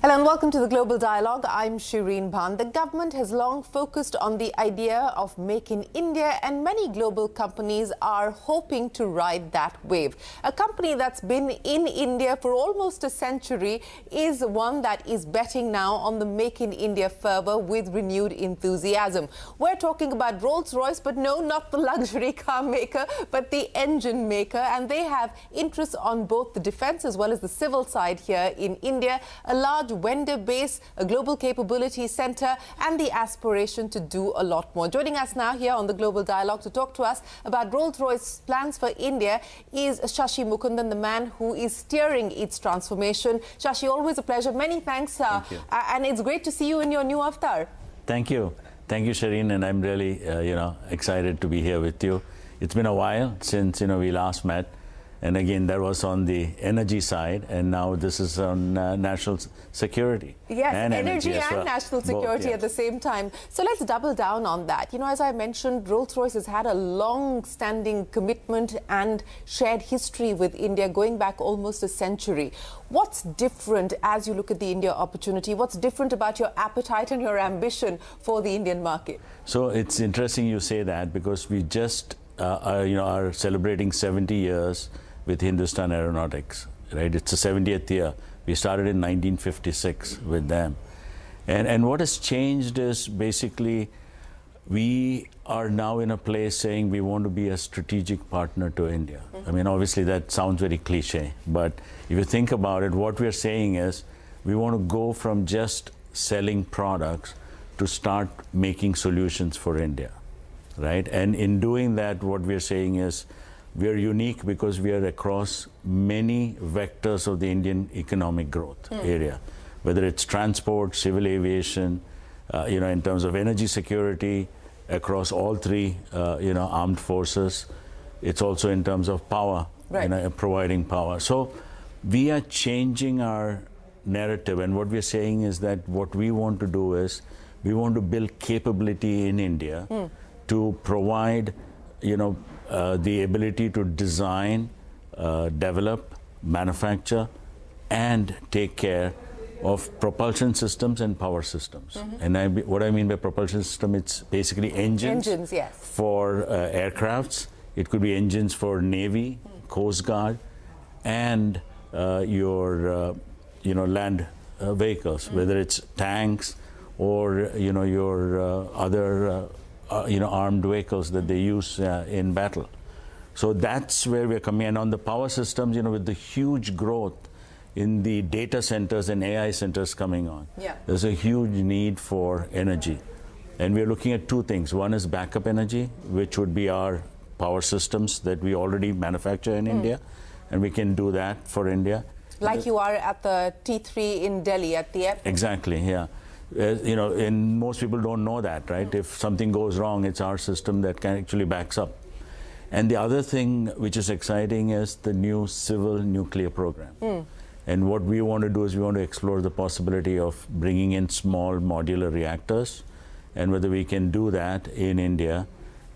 Hello and welcome to the Global Dialogue. I'm Shireen Bhan. The government has long focused on the idea of Make in India, and many global companies are hoping to ride that wave. A company that's been in India for almost a century is one that is betting now on the Make in India fervor with renewed enthusiasm. We're talking about Rolls-Royce, but no, not the luxury car maker, but the engine maker, and they have interests on both the defense as well as the civil side here in India. A large vendor base, a global capability center, and the aspiration to do a lot more. Joining us now here on the Global Dialogue to talk to us about Rolls-Royce's plans for India is Shashi Mukundan, the man who is steering its transformation. Shashi, always a pleasure. Many thanks. Thank you. And it's great to see you in your new avatar. Thank you. Thank you, Shireen, and I'm really, excited to be here with you. It's been a while since, we last met. And again, that was on the energy side, and now this is on national security. Yes, and energy and well. national security Both, yes. at the same time. So let's double down on that. As I mentioned, Rolls-Royce has had a long-standing commitment and shared history with India going back almost a century. What's different as you look at the India opportunity? What's different about your appetite and your ambition for the Indian market? So it's interesting you say that, because we just are celebrating 70 years with Hindustan Aeronautics, right? It's the 70th year. We started in 1956 with them. And what has changed is basically we are now in a place saying we want to be a strategic partner to India. I mean, obviously that sounds very cliche, but if you think about it, what we're saying is we want to go from just selling products to start making solutions for India, right? And in doing that, what we're saying is we are unique because we are across many vectors of the Indian economic growth area, whether it's transport, civil aviation, in terms of energy security, across all three, armed forces. It's also in terms of power, right. Providing power. So we are changing our narrative, and what we're saying is that what we want to do is we want to build capability in India to provide, the ability to design, develop, manufacture, and take care of propulsion systems and power systems. And what I mean by propulsion system, it's basically engines. Engines, yes. For aircrafts. It could be engines for Navy, Coast Guard, and your, land vehicles, whether it's tanks or, your other armed vehicles that they use in battle. So that's where we're coming. And on the power systems, with the huge growth in the data centers and AI centers coming on, there's a huge need for energy. And we're looking at two things. One is backup energy, which would be our power systems that we already manufacture in India, and we can do that for India. Like you are at the T3 in Delhi at the airport. Exactly, yeah. And most people don't know that, right? If something goes wrong, it's our system that can actually backs up. And the other thing which is exciting is the new civil nuclear program. And what we want to do is we want to explore the possibility of bringing in small modular reactors, and whether we can do that in India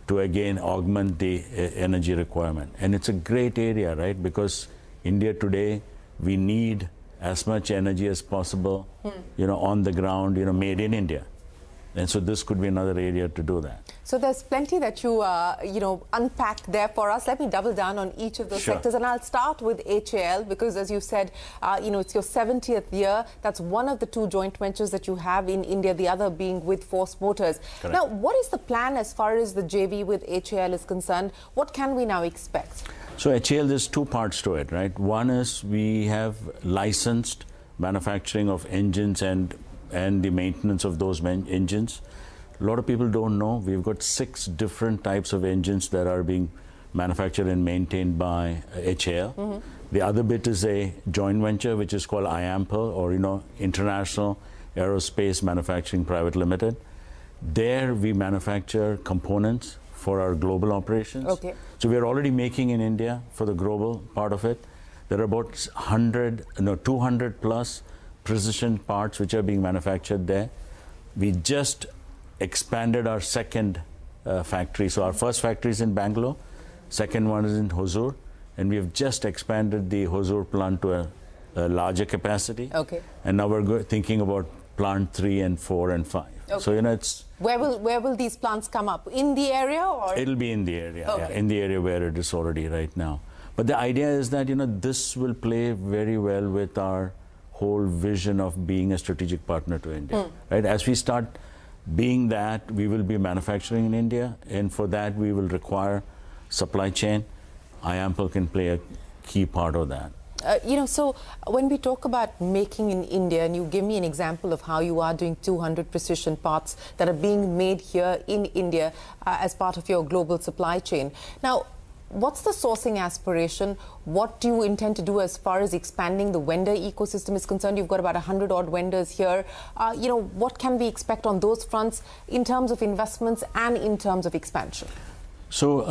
to again augment the energy requirement. And it's a great area, right? Because India today, we need as much energy as possible, on the ground, made in India. And so this could be another area to do that. So there's plenty that you, unpacked there for us. Let me double down on each of those sectors. And I'll start with HAL because, as you said, it's your 70th year. That's one of the two joint ventures that you have in India, the other being with Force Motors. Correct. Now, what is the plan as far as the JV with HAL is concerned? What can we now expect? So HAL, there's two parts to it, right? One is we have licensed manufacturing of engines and the maintenance of those engines. A lot of people don't know we've got 6 different types of engines that are being manufactured and maintained by HAL. The other bit is a joint venture which is called IAMPL, or International Aerospace Manufacturing Private Limited. There we manufacture components for our global operations. Okay. So we're already making in India for the global part of it. There are about 200 plus precision parts which are being manufactured there. We just expanded our second factory. So our first factory is in Bangalore, second one is in Hosur, and we have just expanded the Hosur plant to a larger capacity. Okay. And now we're thinking about plant 3 and 4 and 5. Okay. So it's where will these plants come up? In the area, or it'll be in the area, okay. In the area where it is already right now. But the idea is that this will play very well with our whole vision of being a strategic partner to India, right? As we start being that, we will be manufacturing in India, and for that we will require supply chain. IAMPL can play a key part of that. So when we talk about making in India, and you give me an example of how you are doing 200 precision parts that are being made here in India as part of your global supply chain. Now, what's the sourcing aspiration? What do you intend to do as far as expanding the vendor ecosystem is concerned? You've got about 100-odd vendors here. What can we expect on those fronts in terms of investments and in terms of expansion? So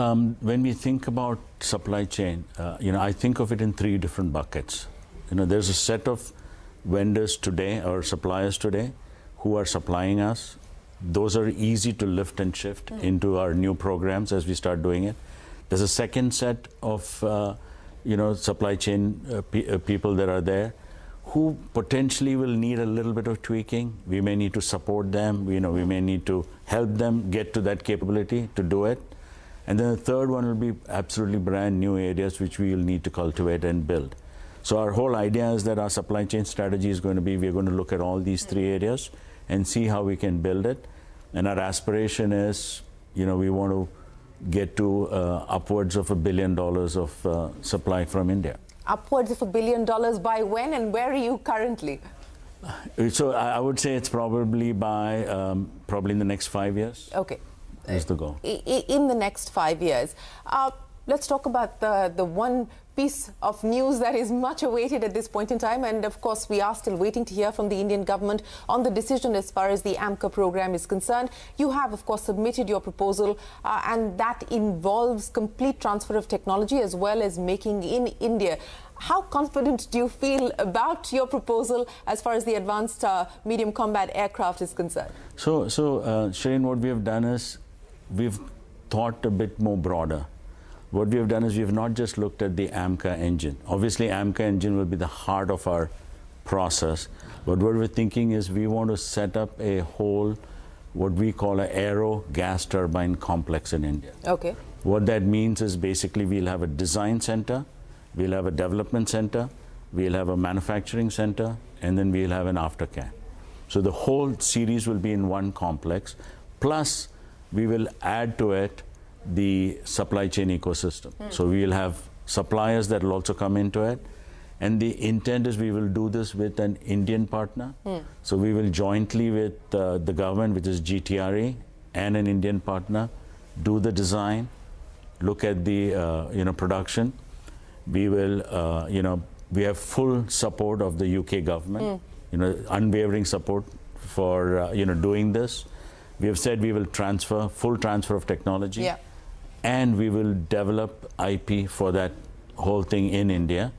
when we think about supply chain, I think of it in three different buckets. There's a set of vendors today or suppliers today who are supplying us. Those are easy to lift and shift into our new programs as we start doing it. There's a second set of supply chain people that are there who potentially will need a little bit of tweaking. We may need to support them. We may need to help them get to that capability to do it. And then the third one will be absolutely brand new areas which we will need to cultivate and build. So our whole idea is that our supply chain strategy is going to be, we're going to look at all these three areas and see how we can build it. And our aspiration is, we want to get to upwards of $1 billion of supply from India. Upwards of $1 billion by when, and where are you currently? So I would say it's probably by probably in the next 5 years. Okay. Is the goal. In the next 5 years. Let's talk about the one piece of news that is much awaited at this point in time, and of course we are still waiting to hear from the Indian government on the decision as far as the AMCA program is concerned. You have of course submitted your proposal and that involves complete transfer of technology as well as making in India. How confident do you feel about your proposal as far as the advanced medium combat aircraft is concerned? So Shireen, what we have done is we've thought a bit more broader. What we have done is we have not just looked at the AMCA engine. Obviously, AMCA engine will be the heart of our process. But what we're thinking is we want to set up a whole, what we call an aero gas turbine complex in India. Okay. What that means is basically we'll have a design center, we'll have a development center, we'll have a manufacturing center, and then we'll have an aftercare. So the whole series will be in one complex. Plus, we will add to it the supply chain ecosystem. So we will have suppliers that will also come into it. And the intent is we will do this with an Indian partner. So we will jointly with the government, which is GTRE, and an Indian partner, do the design, look at the production. We will, we have full support of the UK government, unwavering support for, doing this. We have said we will full transfer of technology, and we will develop IP for that whole thing in India.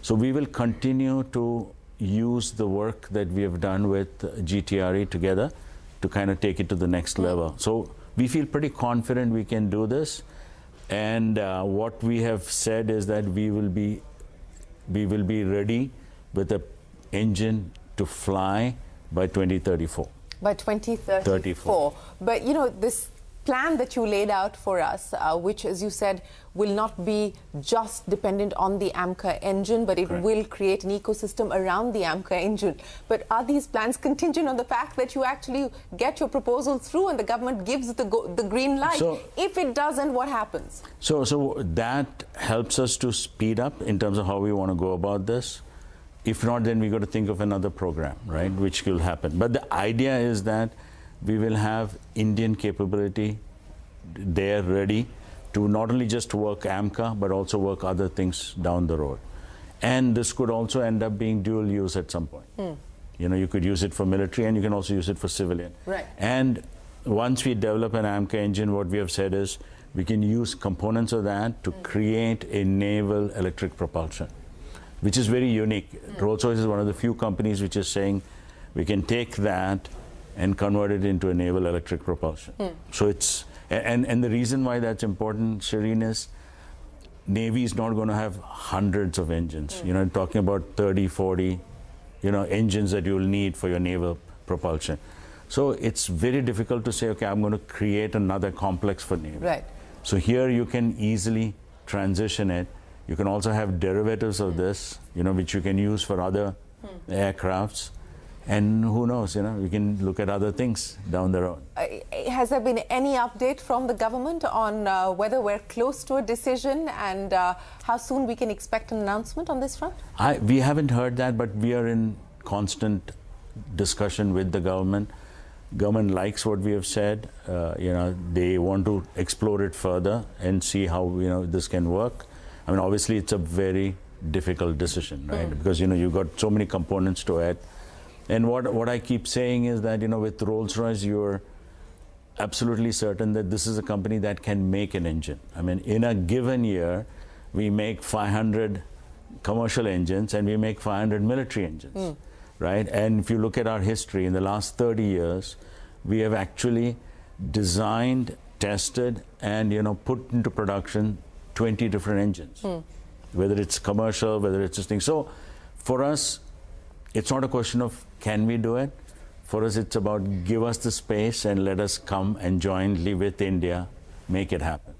So we will continue to use the work that we have done with GTRE together to kind of take it to the next level. So we feel pretty confident we can do this. And what we have said is that we will be ready with the engine to fly by 2034. By 2034. But this plan that you laid out for us, which, as you said, will not be just dependent on the AMCA engine, but it will create an ecosystem around the AMCA engine. But are these plans contingent on the fact that you actually get your proposal through and the government gives the green light? So, if it doesn't, what happens? So that helps us to speed up in terms of how we want to go about this. If not, then we got to think of another program, right, which will happen. But the idea is that we will have Indian capability there ready to not only just work AMCA, but also work other things down the road. And this could also end up being dual use at some point. You could use it for military and you can also use it for civilian. Right. And once we develop an AMCA engine, what we have said is we can use components of that to create a naval electric propulsion, which is very unique. Rolls-Royce is one of the few companies which is saying we can take that and convert it into a naval electric propulsion. So it's, and the reason why that's important, Shireen, is Navy is not going to have hundreds of engines. Talking about 30, 40, engines that you'll need for your naval propulsion. So it's very difficult to say, okay, I'm going to create another complex for Navy. Right. So here you can easily transition it. You can also have derivatives of this, which you can use for other aircrafts. And who knows, we can look at other things down the road. Has there been any update from the government on whether we're close to a decision and how soon we can expect an announcement on this front? We haven't heard that, but we are in constant discussion with the government. Government likes what we have said. They want to explore it further and see how this can work. I mean, obviously, it's a very difficult decision, right? Because you've got so many components to it. And what I keep saying is that with Rolls-Royce, you're absolutely certain that this is a company that can make an engine. I mean, in a given year, we make 500 commercial engines and we make 500 military engines, right? And if you look at our history in the last 30 years, we have actually designed, tested, and put into production 20 different engines, whether it's commercial, whether it's this thing. So for us, it's not a question of can we do it. For us, it's about give us the space and let us come and jointly with India make it happen.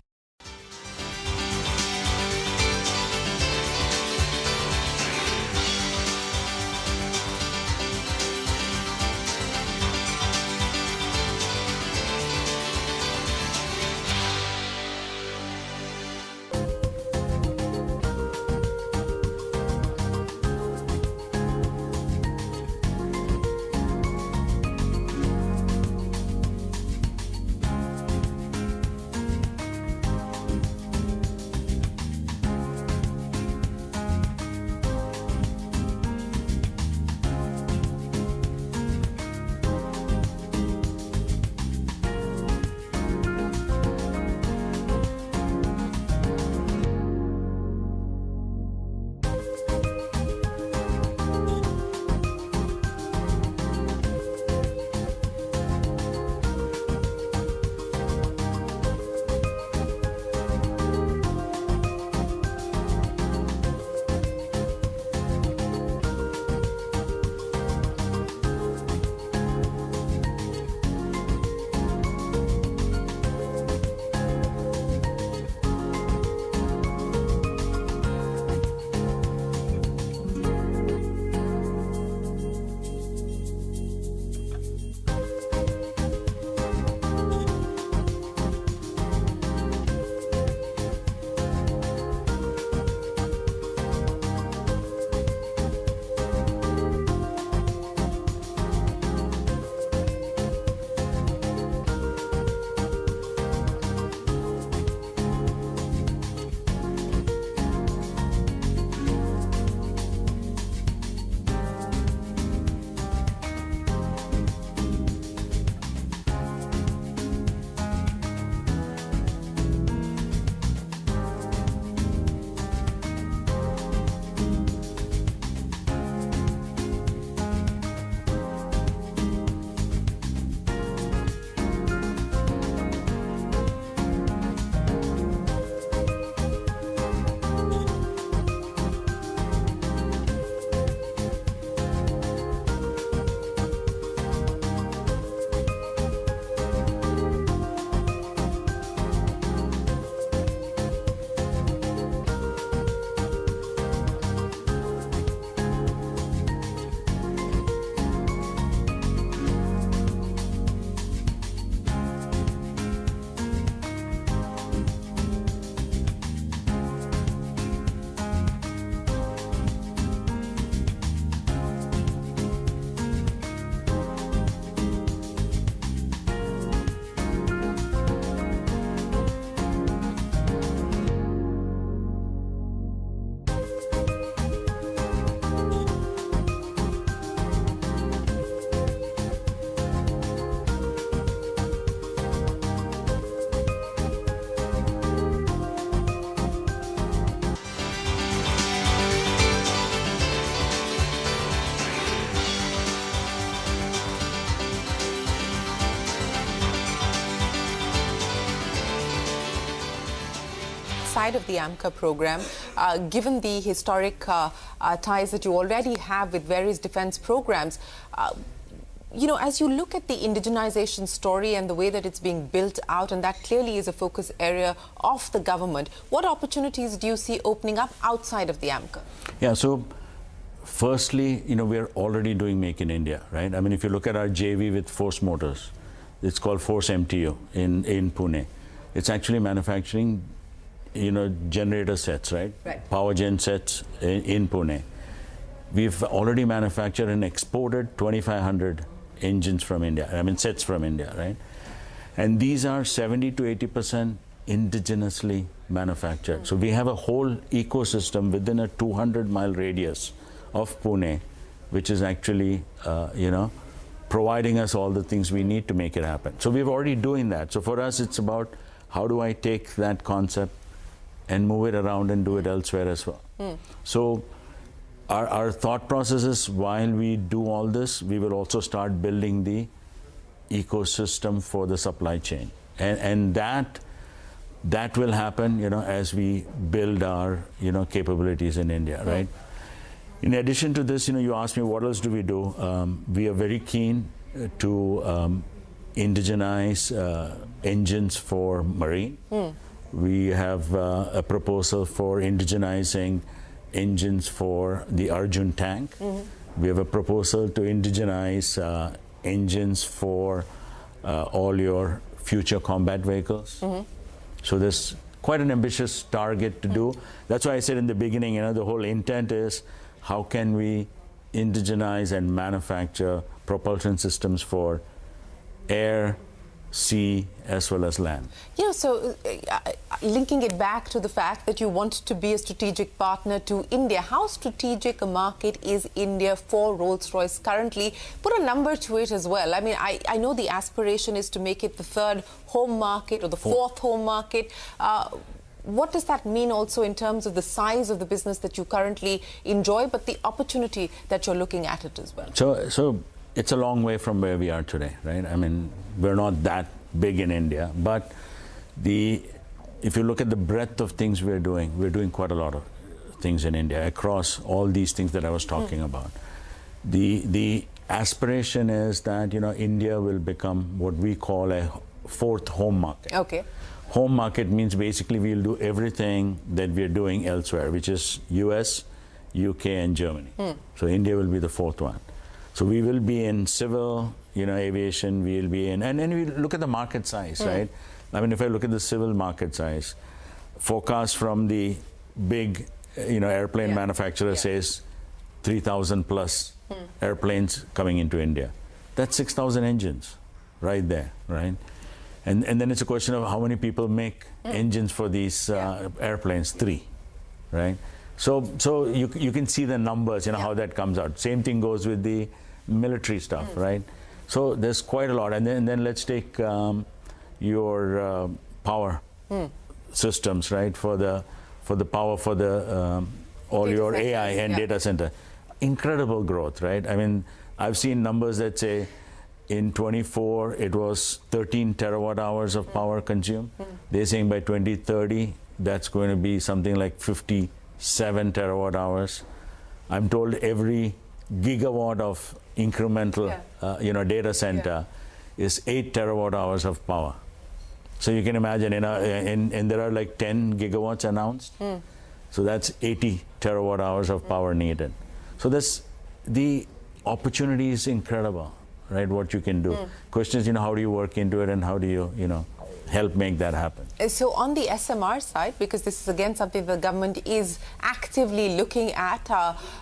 Side of the AMCA program, given the historic ties that you already have with various defense programs, as you look at the indigenization story and the way that it's being built out, and that clearly is a focus area of the government, what opportunities do you see opening up outside of the AMCA? Yeah, so firstly, we're already doing Make in India, right? I mean, if you look at our JV with Force Motors, it's called Force MTU in Pune. It's actually manufacturing, generator sets, right? Power gen sets in Pune. We've already manufactured and exported 2,500 engines from India. I mean, sets from India, right? And these are 70 to 80% indigenously manufactured. So we have a whole ecosystem within a 200-mile radius of Pune, which is actually, providing us all the things we need to make it happen. So we're already doing that. So for us, it's about how do I take that concept and move it around and do it elsewhere as well. So our thought process is, while we do all this, we will also start building the ecosystem for the supply chain. And that will happen, as we build our, capabilities in India, right? In addition to this, you asked me what else do we do. We are very keen to indigenize engines for marine. We have a proposal for indigenizing engines for the Arjun tank. We have a proposal to indigenize engines for all your future combat vehicles. So there's quite an ambitious target to do. That's why I said in the beginning, the whole intent is, how can we indigenize and manufacture propulsion systems for air, sea, as well as land? So linking it back to the fact that you want to be a strategic partner to India, how strategic a market is India for Rolls-Royce currently? Put a number to it as well. I mean, I know the aspiration is to make it the third home market or the fourth home market. What does that mean also in terms of the size of the business that you currently enjoy, but the opportunity that you're looking at it as well? So it's a long way from where we are today, right? I mean, we're not that big in India, but if you look at the breadth of things we're doing quite a lot of things in India across all these things that I was talking about. The aspiration is that, India will become what we call a fourth home market. Okay. Home market means basically we'll do everything that we're doing elsewhere, which is US, UK, and Germany. So India will be the fourth one. So we will be in civil, aviation, we'll be in, and then we look at the market size, right? I mean, if I look at the civil market size, forecast from the big, airplane manufacturer says 3,000 plus airplanes coming into India. That's 6,000 engines right there, right? And then it's a question of how many people make engines for these airplanes. 3, right? So you can see the numbers, how that comes out. Same thing goes with the military stuff, right? So there's quite a lot. And then let's take your power systems, right? For the power for the all your AI and data center. Incredible growth, right? I mean, I've seen numbers that say in 24 it was 13 terawatt hours of power consumed. They're saying by 2030 that's going to be something like 57 terawatt hours. I'm told every gigawatt of incremental data center is 8 terawatt hours of power. So you can imagine, and there are like 10 gigawatts announced. So that's 80 terawatt hours of power needed. So the opportunity is incredible, right? What you can do. Question is, how do you work into it, and how do you, help make that happen? So on the SMR side, because this is again something the government is actively looking at,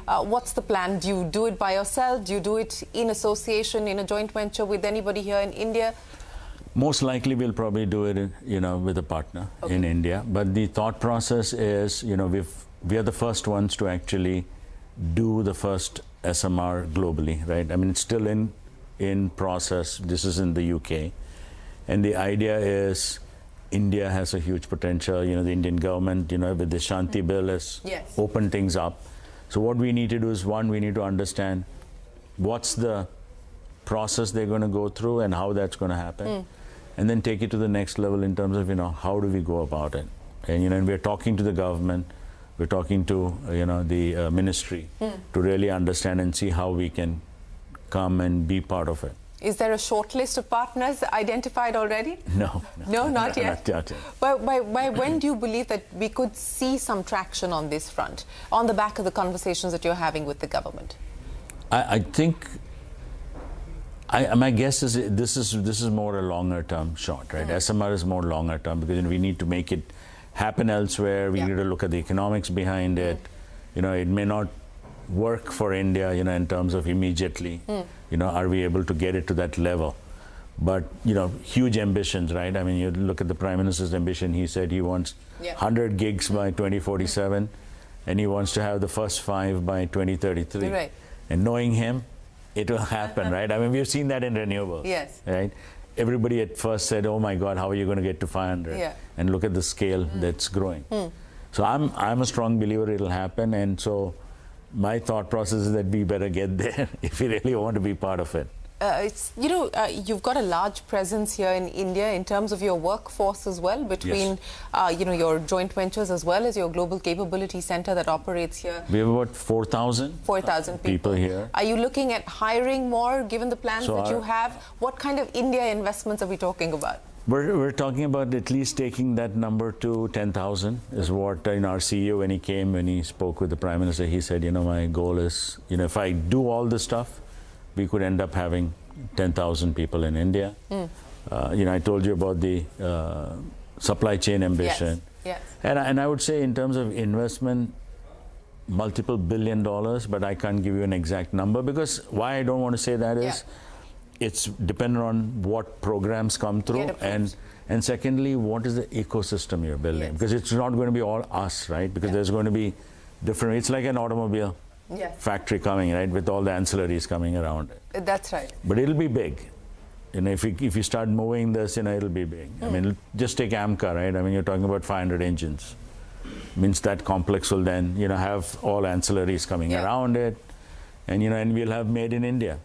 what's the plan? Do you do it by yourself? Do you do it in association, in a joint venture with anybody here in India? Most likely we'll probably do it, with a partner in India. But the thought process is, we are the first ones to actually do the first SMR globally, right? I mean, it's still in process. This is in the UK. And the idea is India has a huge potential. The Indian government, with the Shanti bill has opened things up. So what we need to do is, one, we need to understand what's the process they're going to go through and how that's going to happen. And then take it to the next level in terms of, how do we go about it? And, and we're talking to the government, we're talking to, the ministry to really understand and see how we can come and be part of it. Is there a short list of partners identified already? No. No, not yet. Not yet. By when do you believe that we could see some traction on this front, on the back of the conversations that you're having with the government? I think, my guess is this is more a longer term shot, right? SMR is more longer term because we need to make it happen elsewhere. We need to look at the economics behind it. It may not work for India, in terms of immediately. Are we able to get it to that level? But, huge ambitions, right? I mean, you look at the Prime Minister's ambition. He said he wants 100 gigs by 2047, and he wants to have the first 5 by 2033. Right. And knowing him, it will happen, right? I mean, we've seen that in renewables. Yes. Right? Everybody at first said, oh my God, how are you going to get to 500? Yeah. And look at the scale that's growing. So I'm a strong believer it'll happen. And so my thought process is that we better get there if we really want to be part of it. You've got a large presence here in India in terms of your workforce as well, between, your joint ventures as well as your global capability center that operates here. We have about 4,000 people here. Are you looking at hiring more, given the plans that you have? What kind of India investments are we talking about? We're talking about at least taking that number to 10,000 is what our CEO, when he spoke with the Prime Minister, he said, my goal is, if I do all this stuff, we could end up having 10,000 people in India. I told you about the supply chain ambition. Yes. And I would say in terms of investment, multiple $1 billion, but I can't give you an exact number because why I don't want to say that is it's dependent on what programs come through and secondly, what is the ecosystem you're building? Because it's not going to be all us, right? Because there's going to be different, it's like an automobile factory coming, right, with all the ancillaries coming around it. That's right. But it'll be big. If you start moving this, it'll be big. I mean, just take AMCA, right? I mean, you're talking about 500 engines. Means that complex will then, have all ancillaries coming around it, and and we'll have made in India,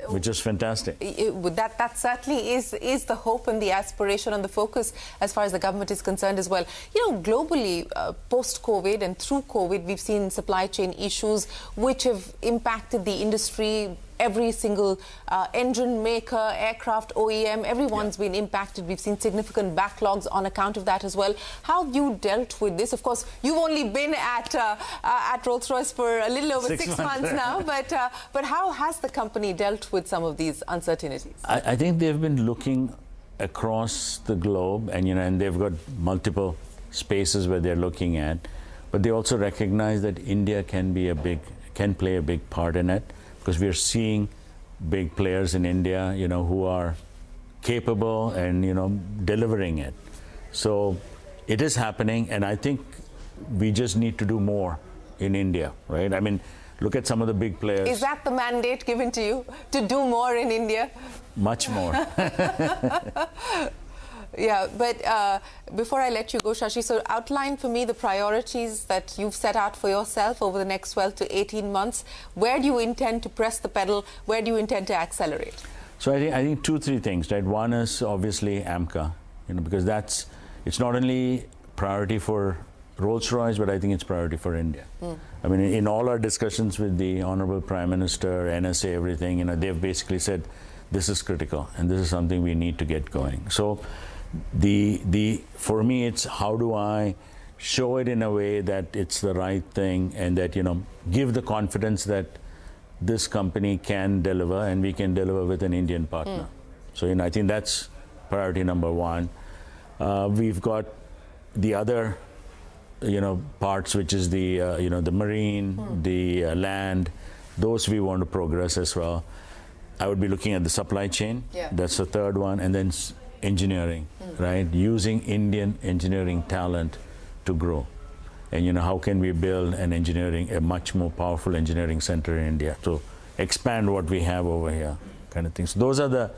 which is fantastic. That certainly is the hope and the aspiration and the focus as far as the government is concerned as well. Globally, post-COVID and through COVID, we've seen supply chain issues which have impacted the industry. Every single engine maker, aircraft OEM, everyone's been impacted. We've seen significant backlogs on account of that as well. How have you dealt with this? Of course, you've only been at Rolls-Royce for a little over 6 months now, but how has the company dealt with some of these uncertainties? I think they've been looking across the globe, and they've got multiple spaces where they're looking at, but they also recognize that India can play a big part in it. Because we are seeing big players in India, who are capable and, delivering it. So it is happening, and I think we just need to do more in India, right? I mean, look at some of the big players. Is that the mandate given to you, to do more in India? Much more. Yeah, but before I let you go, Shashi, so outline for me the priorities that you've set out for yourself over the next 12 to 18 months. Where do you intend to press the pedal? Where do you intend to accelerate? So I think 2-3 things, right? One is obviously AMCA, because it's not only priority for Rolls-Royce, but I think it's priority for India. I mean, in all our discussions with the Honorable Prime Minister, NSA, everything, they've basically said, this is critical, and this is something we need to get going. So for me, it's how do I show it in a way that it's the right thing and that, give the confidence that this company can deliver and we can deliver with an Indian partner. So, I think that's priority number one. We've got the other, parts, which is the, the marine, the land, those we want to progress as well. I would be looking at the supply chain. That's the third one. And then engineering, right? Using Indian engineering talent to grow. And, how can we build a much more powerful engineering center in India to expand what we have over here, kind of things. So those are the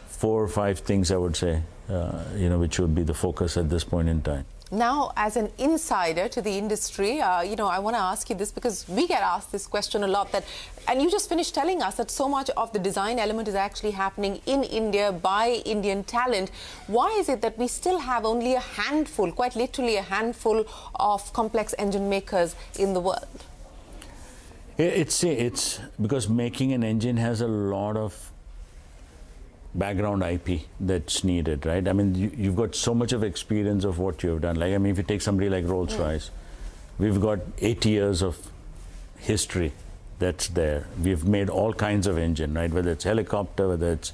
4 or 5 things I would say, which would be the focus at this point in time. Now, as an insider to the industry, I want to ask you this because we get asked this question a lot. And you just finished telling us that so much of the design element is actually happening in India by Indian talent. Why is it that we still have only a handful, quite literally a handful, of complex engine makers in the world? It's because making an engine has a lot of background IP that's needed, right? I mean, you've got so much of experience of what you've done. Like, I mean, if you take somebody like Rolls-Royce, we've got 80 years of history that's there. We've made all kinds of engine, right? Whether it's helicopter, whether it's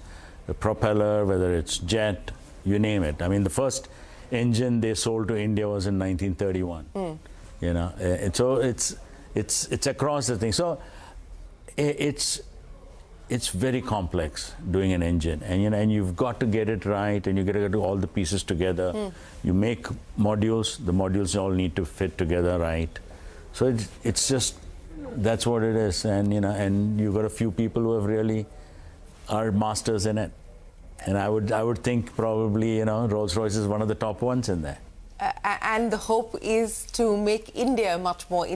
a propeller, whether it's jet, you name it. I mean, the first engine they sold to India was in 1931. You know, and so it's across the thing. So it's very complex doing an engine, and you know, and you've got to get it right, and you got to do all the pieces together. You make modules; the modules all need to fit together right. So it's just that's what it is, and you know, and you've got a few people who have really are masters in it, and I would think probably, you know, Rolls-Royce is one of the top ones in there. And the hope is to make India much more